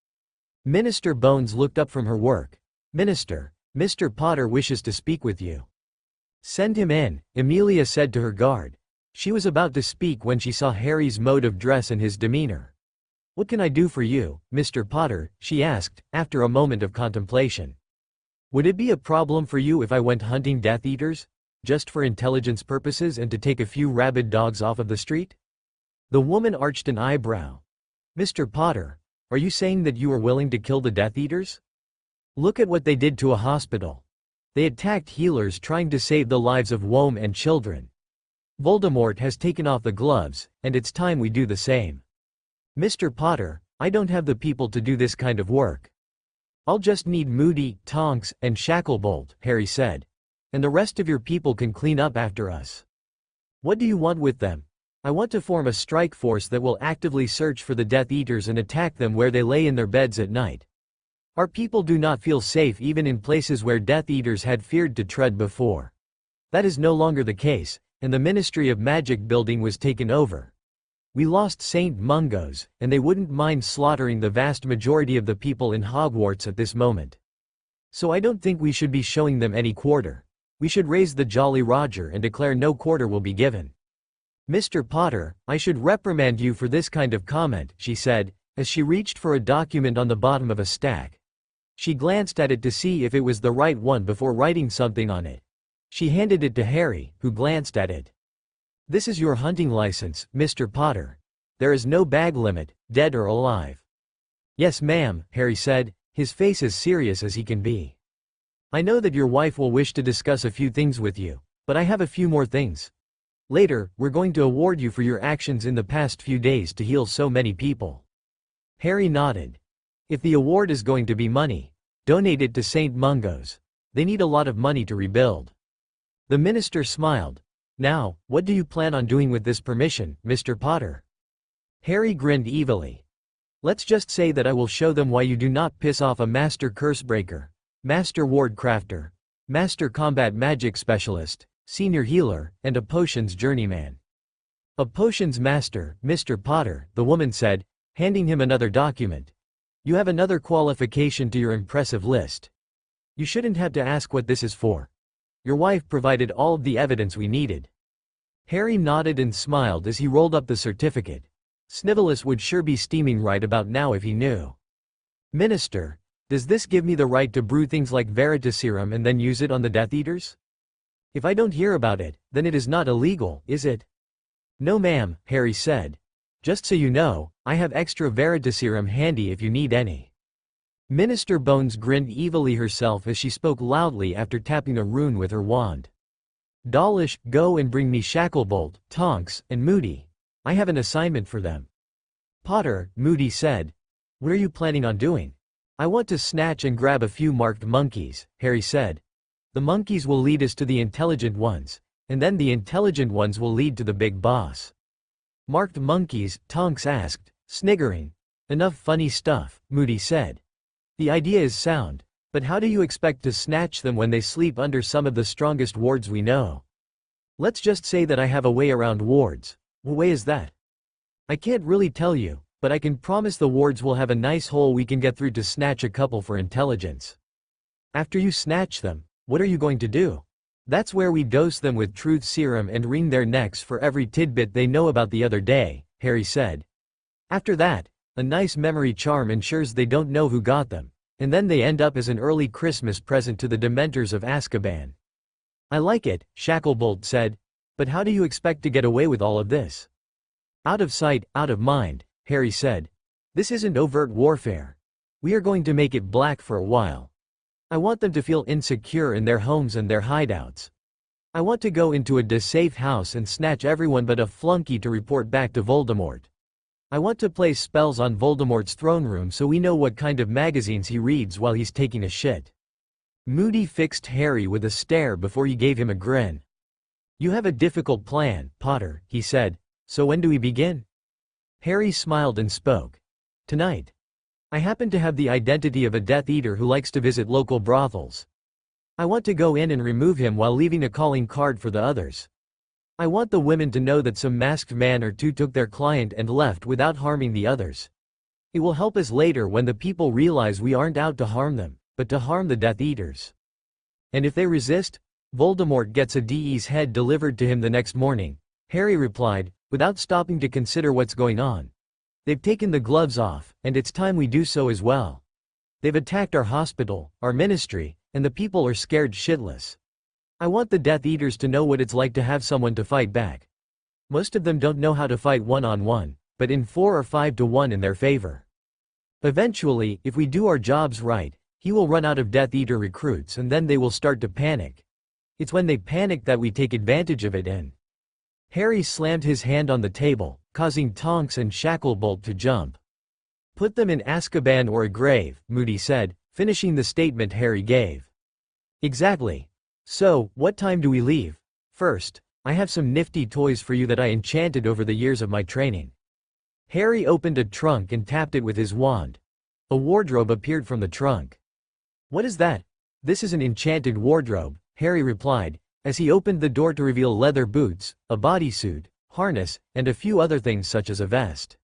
[SPEAKER 2] Minister Bones looked up from her work. Minister, Mr. Potter wishes to speak with you. Send him in, Emilia said to her guard. She was about to speak when she saw Harry's mode of dress and his demeanor. What can I do for you, Mr. Potter? She asked, after a moment of contemplation. Would it be a problem for you if I went hunting Death Eaters? Just for intelligence purposes and to take a few rabid dogs off of the street? The woman arched an eyebrow. Mr. Potter, are you saying that you are willing to kill the Death Eaters? Look at what they did to a hospital. They attacked healers trying to save the lives of women and children. Voldemort has taken off the gloves, and it's time we do the same. Mr. Potter, I don't have the people to do this kind of work. I'll just need Moody, Tonks, and Shacklebolt, Harry said. And the rest of your people can clean up after us. What do you want with them? I want to form a strike force that will actively search for the Death Eaters and attack them where they lay in their beds at night. Our people do not feel safe even in places where Death Eaters had feared to tread before. That is no longer the case, and the Ministry of Magic building was taken over. We lost St. Mungo's, and they wouldn't mind slaughtering the vast majority of the people in Hogwarts at this moment. So I don't think we should be showing them any quarter. We should raise the Jolly Roger and declare no quarter will be given. Mr. Potter, I should reprimand you for this kind of comment, she said, as she reached for a document on the bottom of a stack. She glanced at it to see if it was the right one before writing something on it. She handed it to Harry, who glanced at it. This is your hunting license, Mr. Potter. There is no bag limit, dead or alive. Yes, ma'am, Harry said, his face as serious as he can be. I know that your wife will wish to discuss a few things with you, but I have a few more things. Later, we're going to award you for your actions in the past few days to heal so many people. Harry nodded. If the award is going to be money, donate it to St. Mungo's. They need a lot of money to rebuild. The minister smiled. Now, what do you plan on doing with this permission, Mr. Potter? Harry grinned evilly. Let's just say that I will show them why you do not piss off a master cursebreaker, master ward crafter, master combat magic specialist, senior healer, and a potions journeyman. A potions master, Mr. Potter, the woman said, handing him another document. You have another qualification to your impressive list. You shouldn't have to ask what this is for. Your wife provided all of the evidence we needed. Harry nodded and smiled as he rolled up the certificate. Snivellus would sure be steaming right about now if he knew. Minister, does this give me the right to brew things like Veritaserum and then use it on the Death Eaters? If I don't hear about it, then it is not illegal, is it? No ma'am, Harry said. Just so you know, I have extra Veritaserum handy if you need any. Minister Bones grinned evilly herself as she spoke loudly after tapping a rune with her wand. Dawlish, go and bring me Shacklebolt, Tonks, and Moody. I have an assignment for them. Potter, Moody said. What are you planning on doing? I want to snatch and grab a few marked monkeys, Harry said. The monkeys will lead us to the intelligent ones, and then the intelligent ones will lead to the big boss. Marked monkeys, Tonks asked, sniggering. Enough funny stuff, Moody said. The idea is sound, but how do you expect to snatch them when they sleep under some of the strongest wards we know? Let's just say that I have a way around wards. What way is that? I can't really tell you, but I can promise the wards will have a nice hole we can get through to snatch a couple for intelligence. After you snatch them, what are you going to do? That's where we dose them with truth serum and wring their necks for every tidbit they know about the other day, Harry said. After that, a nice memory charm ensures they don't know who got them, and then they end up as an early Christmas present to the Dementors of Azkaban. I like it, Shacklebolt said, but how do you expect to get away with all of this? Out of sight, out of mind, Harry said. This isn't overt warfare. We are going to make it black for a while. I want them to feel insecure in their homes and their hideouts. I want to go into a safe house and snatch everyone but a flunky to report back to Voldemort. I want to place spells on Voldemort's throne room so we know what kind of magazines he reads while he's taking a shit. Moody fixed Harry with a stare before he gave him a grin. You have a difficult plan, Potter, he said, so when do we begin? Harry smiled and spoke. Tonight. I happen to have the identity of a Death Eater who likes to visit local brothels. I want to go in and remove him while leaving a calling card for the others. I want the women to know that some masked man or two took their client and left without harming the others. It will help us later when the people realize we aren't out to harm them, but to harm the Death Eaters. And if they resist, Voldemort gets a DE's head delivered to him the next morning, Harry replied, without stopping to consider what's going on. They've taken the gloves off, and it's time we do so as well. They've attacked our hospital, our ministry, and the people are scared shitless. I want the Death Eaters to know what it's like to have someone to fight back. Most of them don't know how to fight one-on-one, but in 4 or 5 to 1 in their favor. Eventually, if we do our jobs right, he will run out of Death Eater recruits and then they will start to panic. It's when they panic that we take advantage of it and… Harry slammed his hand on the table, causing Tonks and Shacklebolt to jump. Put them in Azkaban or a grave, Moody said, finishing the statement Harry gave. Exactly. So, what time do we leave? First, I have some nifty toys for you that I enchanted over the years of my training. Harry opened a trunk and tapped it with his wand. A wardrobe appeared from the trunk. What is that? This is an enchanted wardrobe, Harry replied, as he opened the door to reveal leather boots, a bodysuit, harness, and a few other things such as a vest.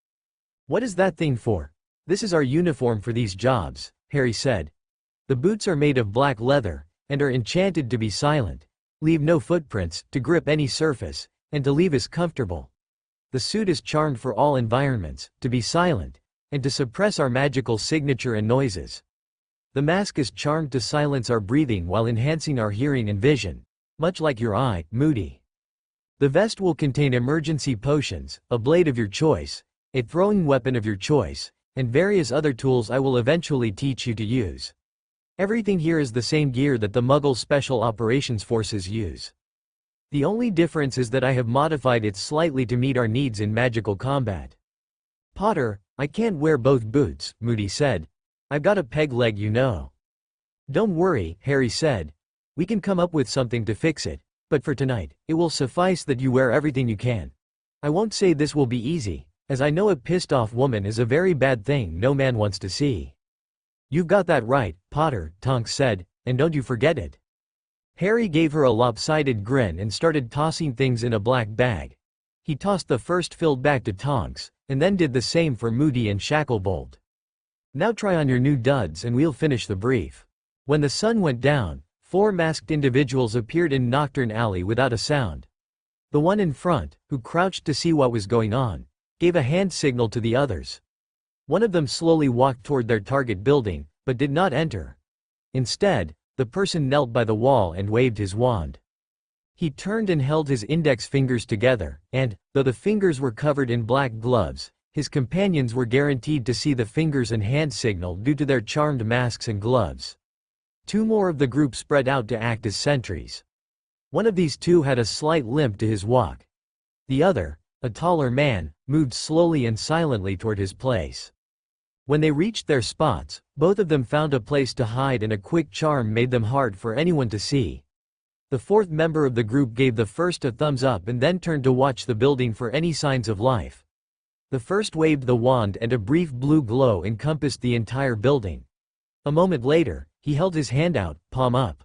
[SPEAKER 2] What is that thing for? This is our uniform for these jobs, Harry said. The boots are made of black leather, and are enchanted to be silent, leave no footprints, to grip any surface, and to leave us comfortable. The suit is charmed for all environments, to be silent, and to suppress our magical signature and noises. The mask is charmed to silence our breathing while enhancing our hearing and vision, much like your eye, Moody. The vest will contain emergency potions, a blade of your choice, a throwing weapon of your choice, and various other tools I will eventually teach you to use. Everything here is the same gear that the Muggle Special Operations Forces use. The only difference is that I have modified it slightly to meet our needs in magical combat. Potter, I can't wear both boots, Moody said. I've got a peg leg, you know. Don't worry, Harry said. We can come up with something to fix it, but for tonight, it will suffice that you wear everything you can. I won't say this will be easy, as I know a pissed-off woman is a very bad thing no man wants to see. You've got that right, Potter, Tonks said, and don't you forget it. Harry gave her a lopsided grin and started tossing things in a black bag. He tossed the first filled bag to Tonks, and then did the same for Moody and Shacklebolt. Now try on your new duds and we'll finish the brief. When the sun went down, 4 masked individuals appeared in Nocturne Alley without a sound. The one in front, who crouched to see what was going on, gave a hand signal to the others. One of them slowly walked toward their target building, but did not enter. Instead, the person knelt by the wall and waved his wand. He turned and held his index fingers together, and, though the fingers were covered in black gloves, his companions were guaranteed to see the fingers and hand signal due to their charmed masks and gloves. 2 more of the group spread out to act as sentries. One of these 2 had a slight limp to his walk. The other, a taller man, moved slowly and silently toward his place. When they reached their spots, both of them found a place to hide and a quick charm made them hard for anyone to see. The 4th member of the group gave the first a thumbs up and then turned to watch the building for any signs of life. The first waved the wand and a brief blue glow encompassed the entire building. A moment later, he held his hand out, palm up.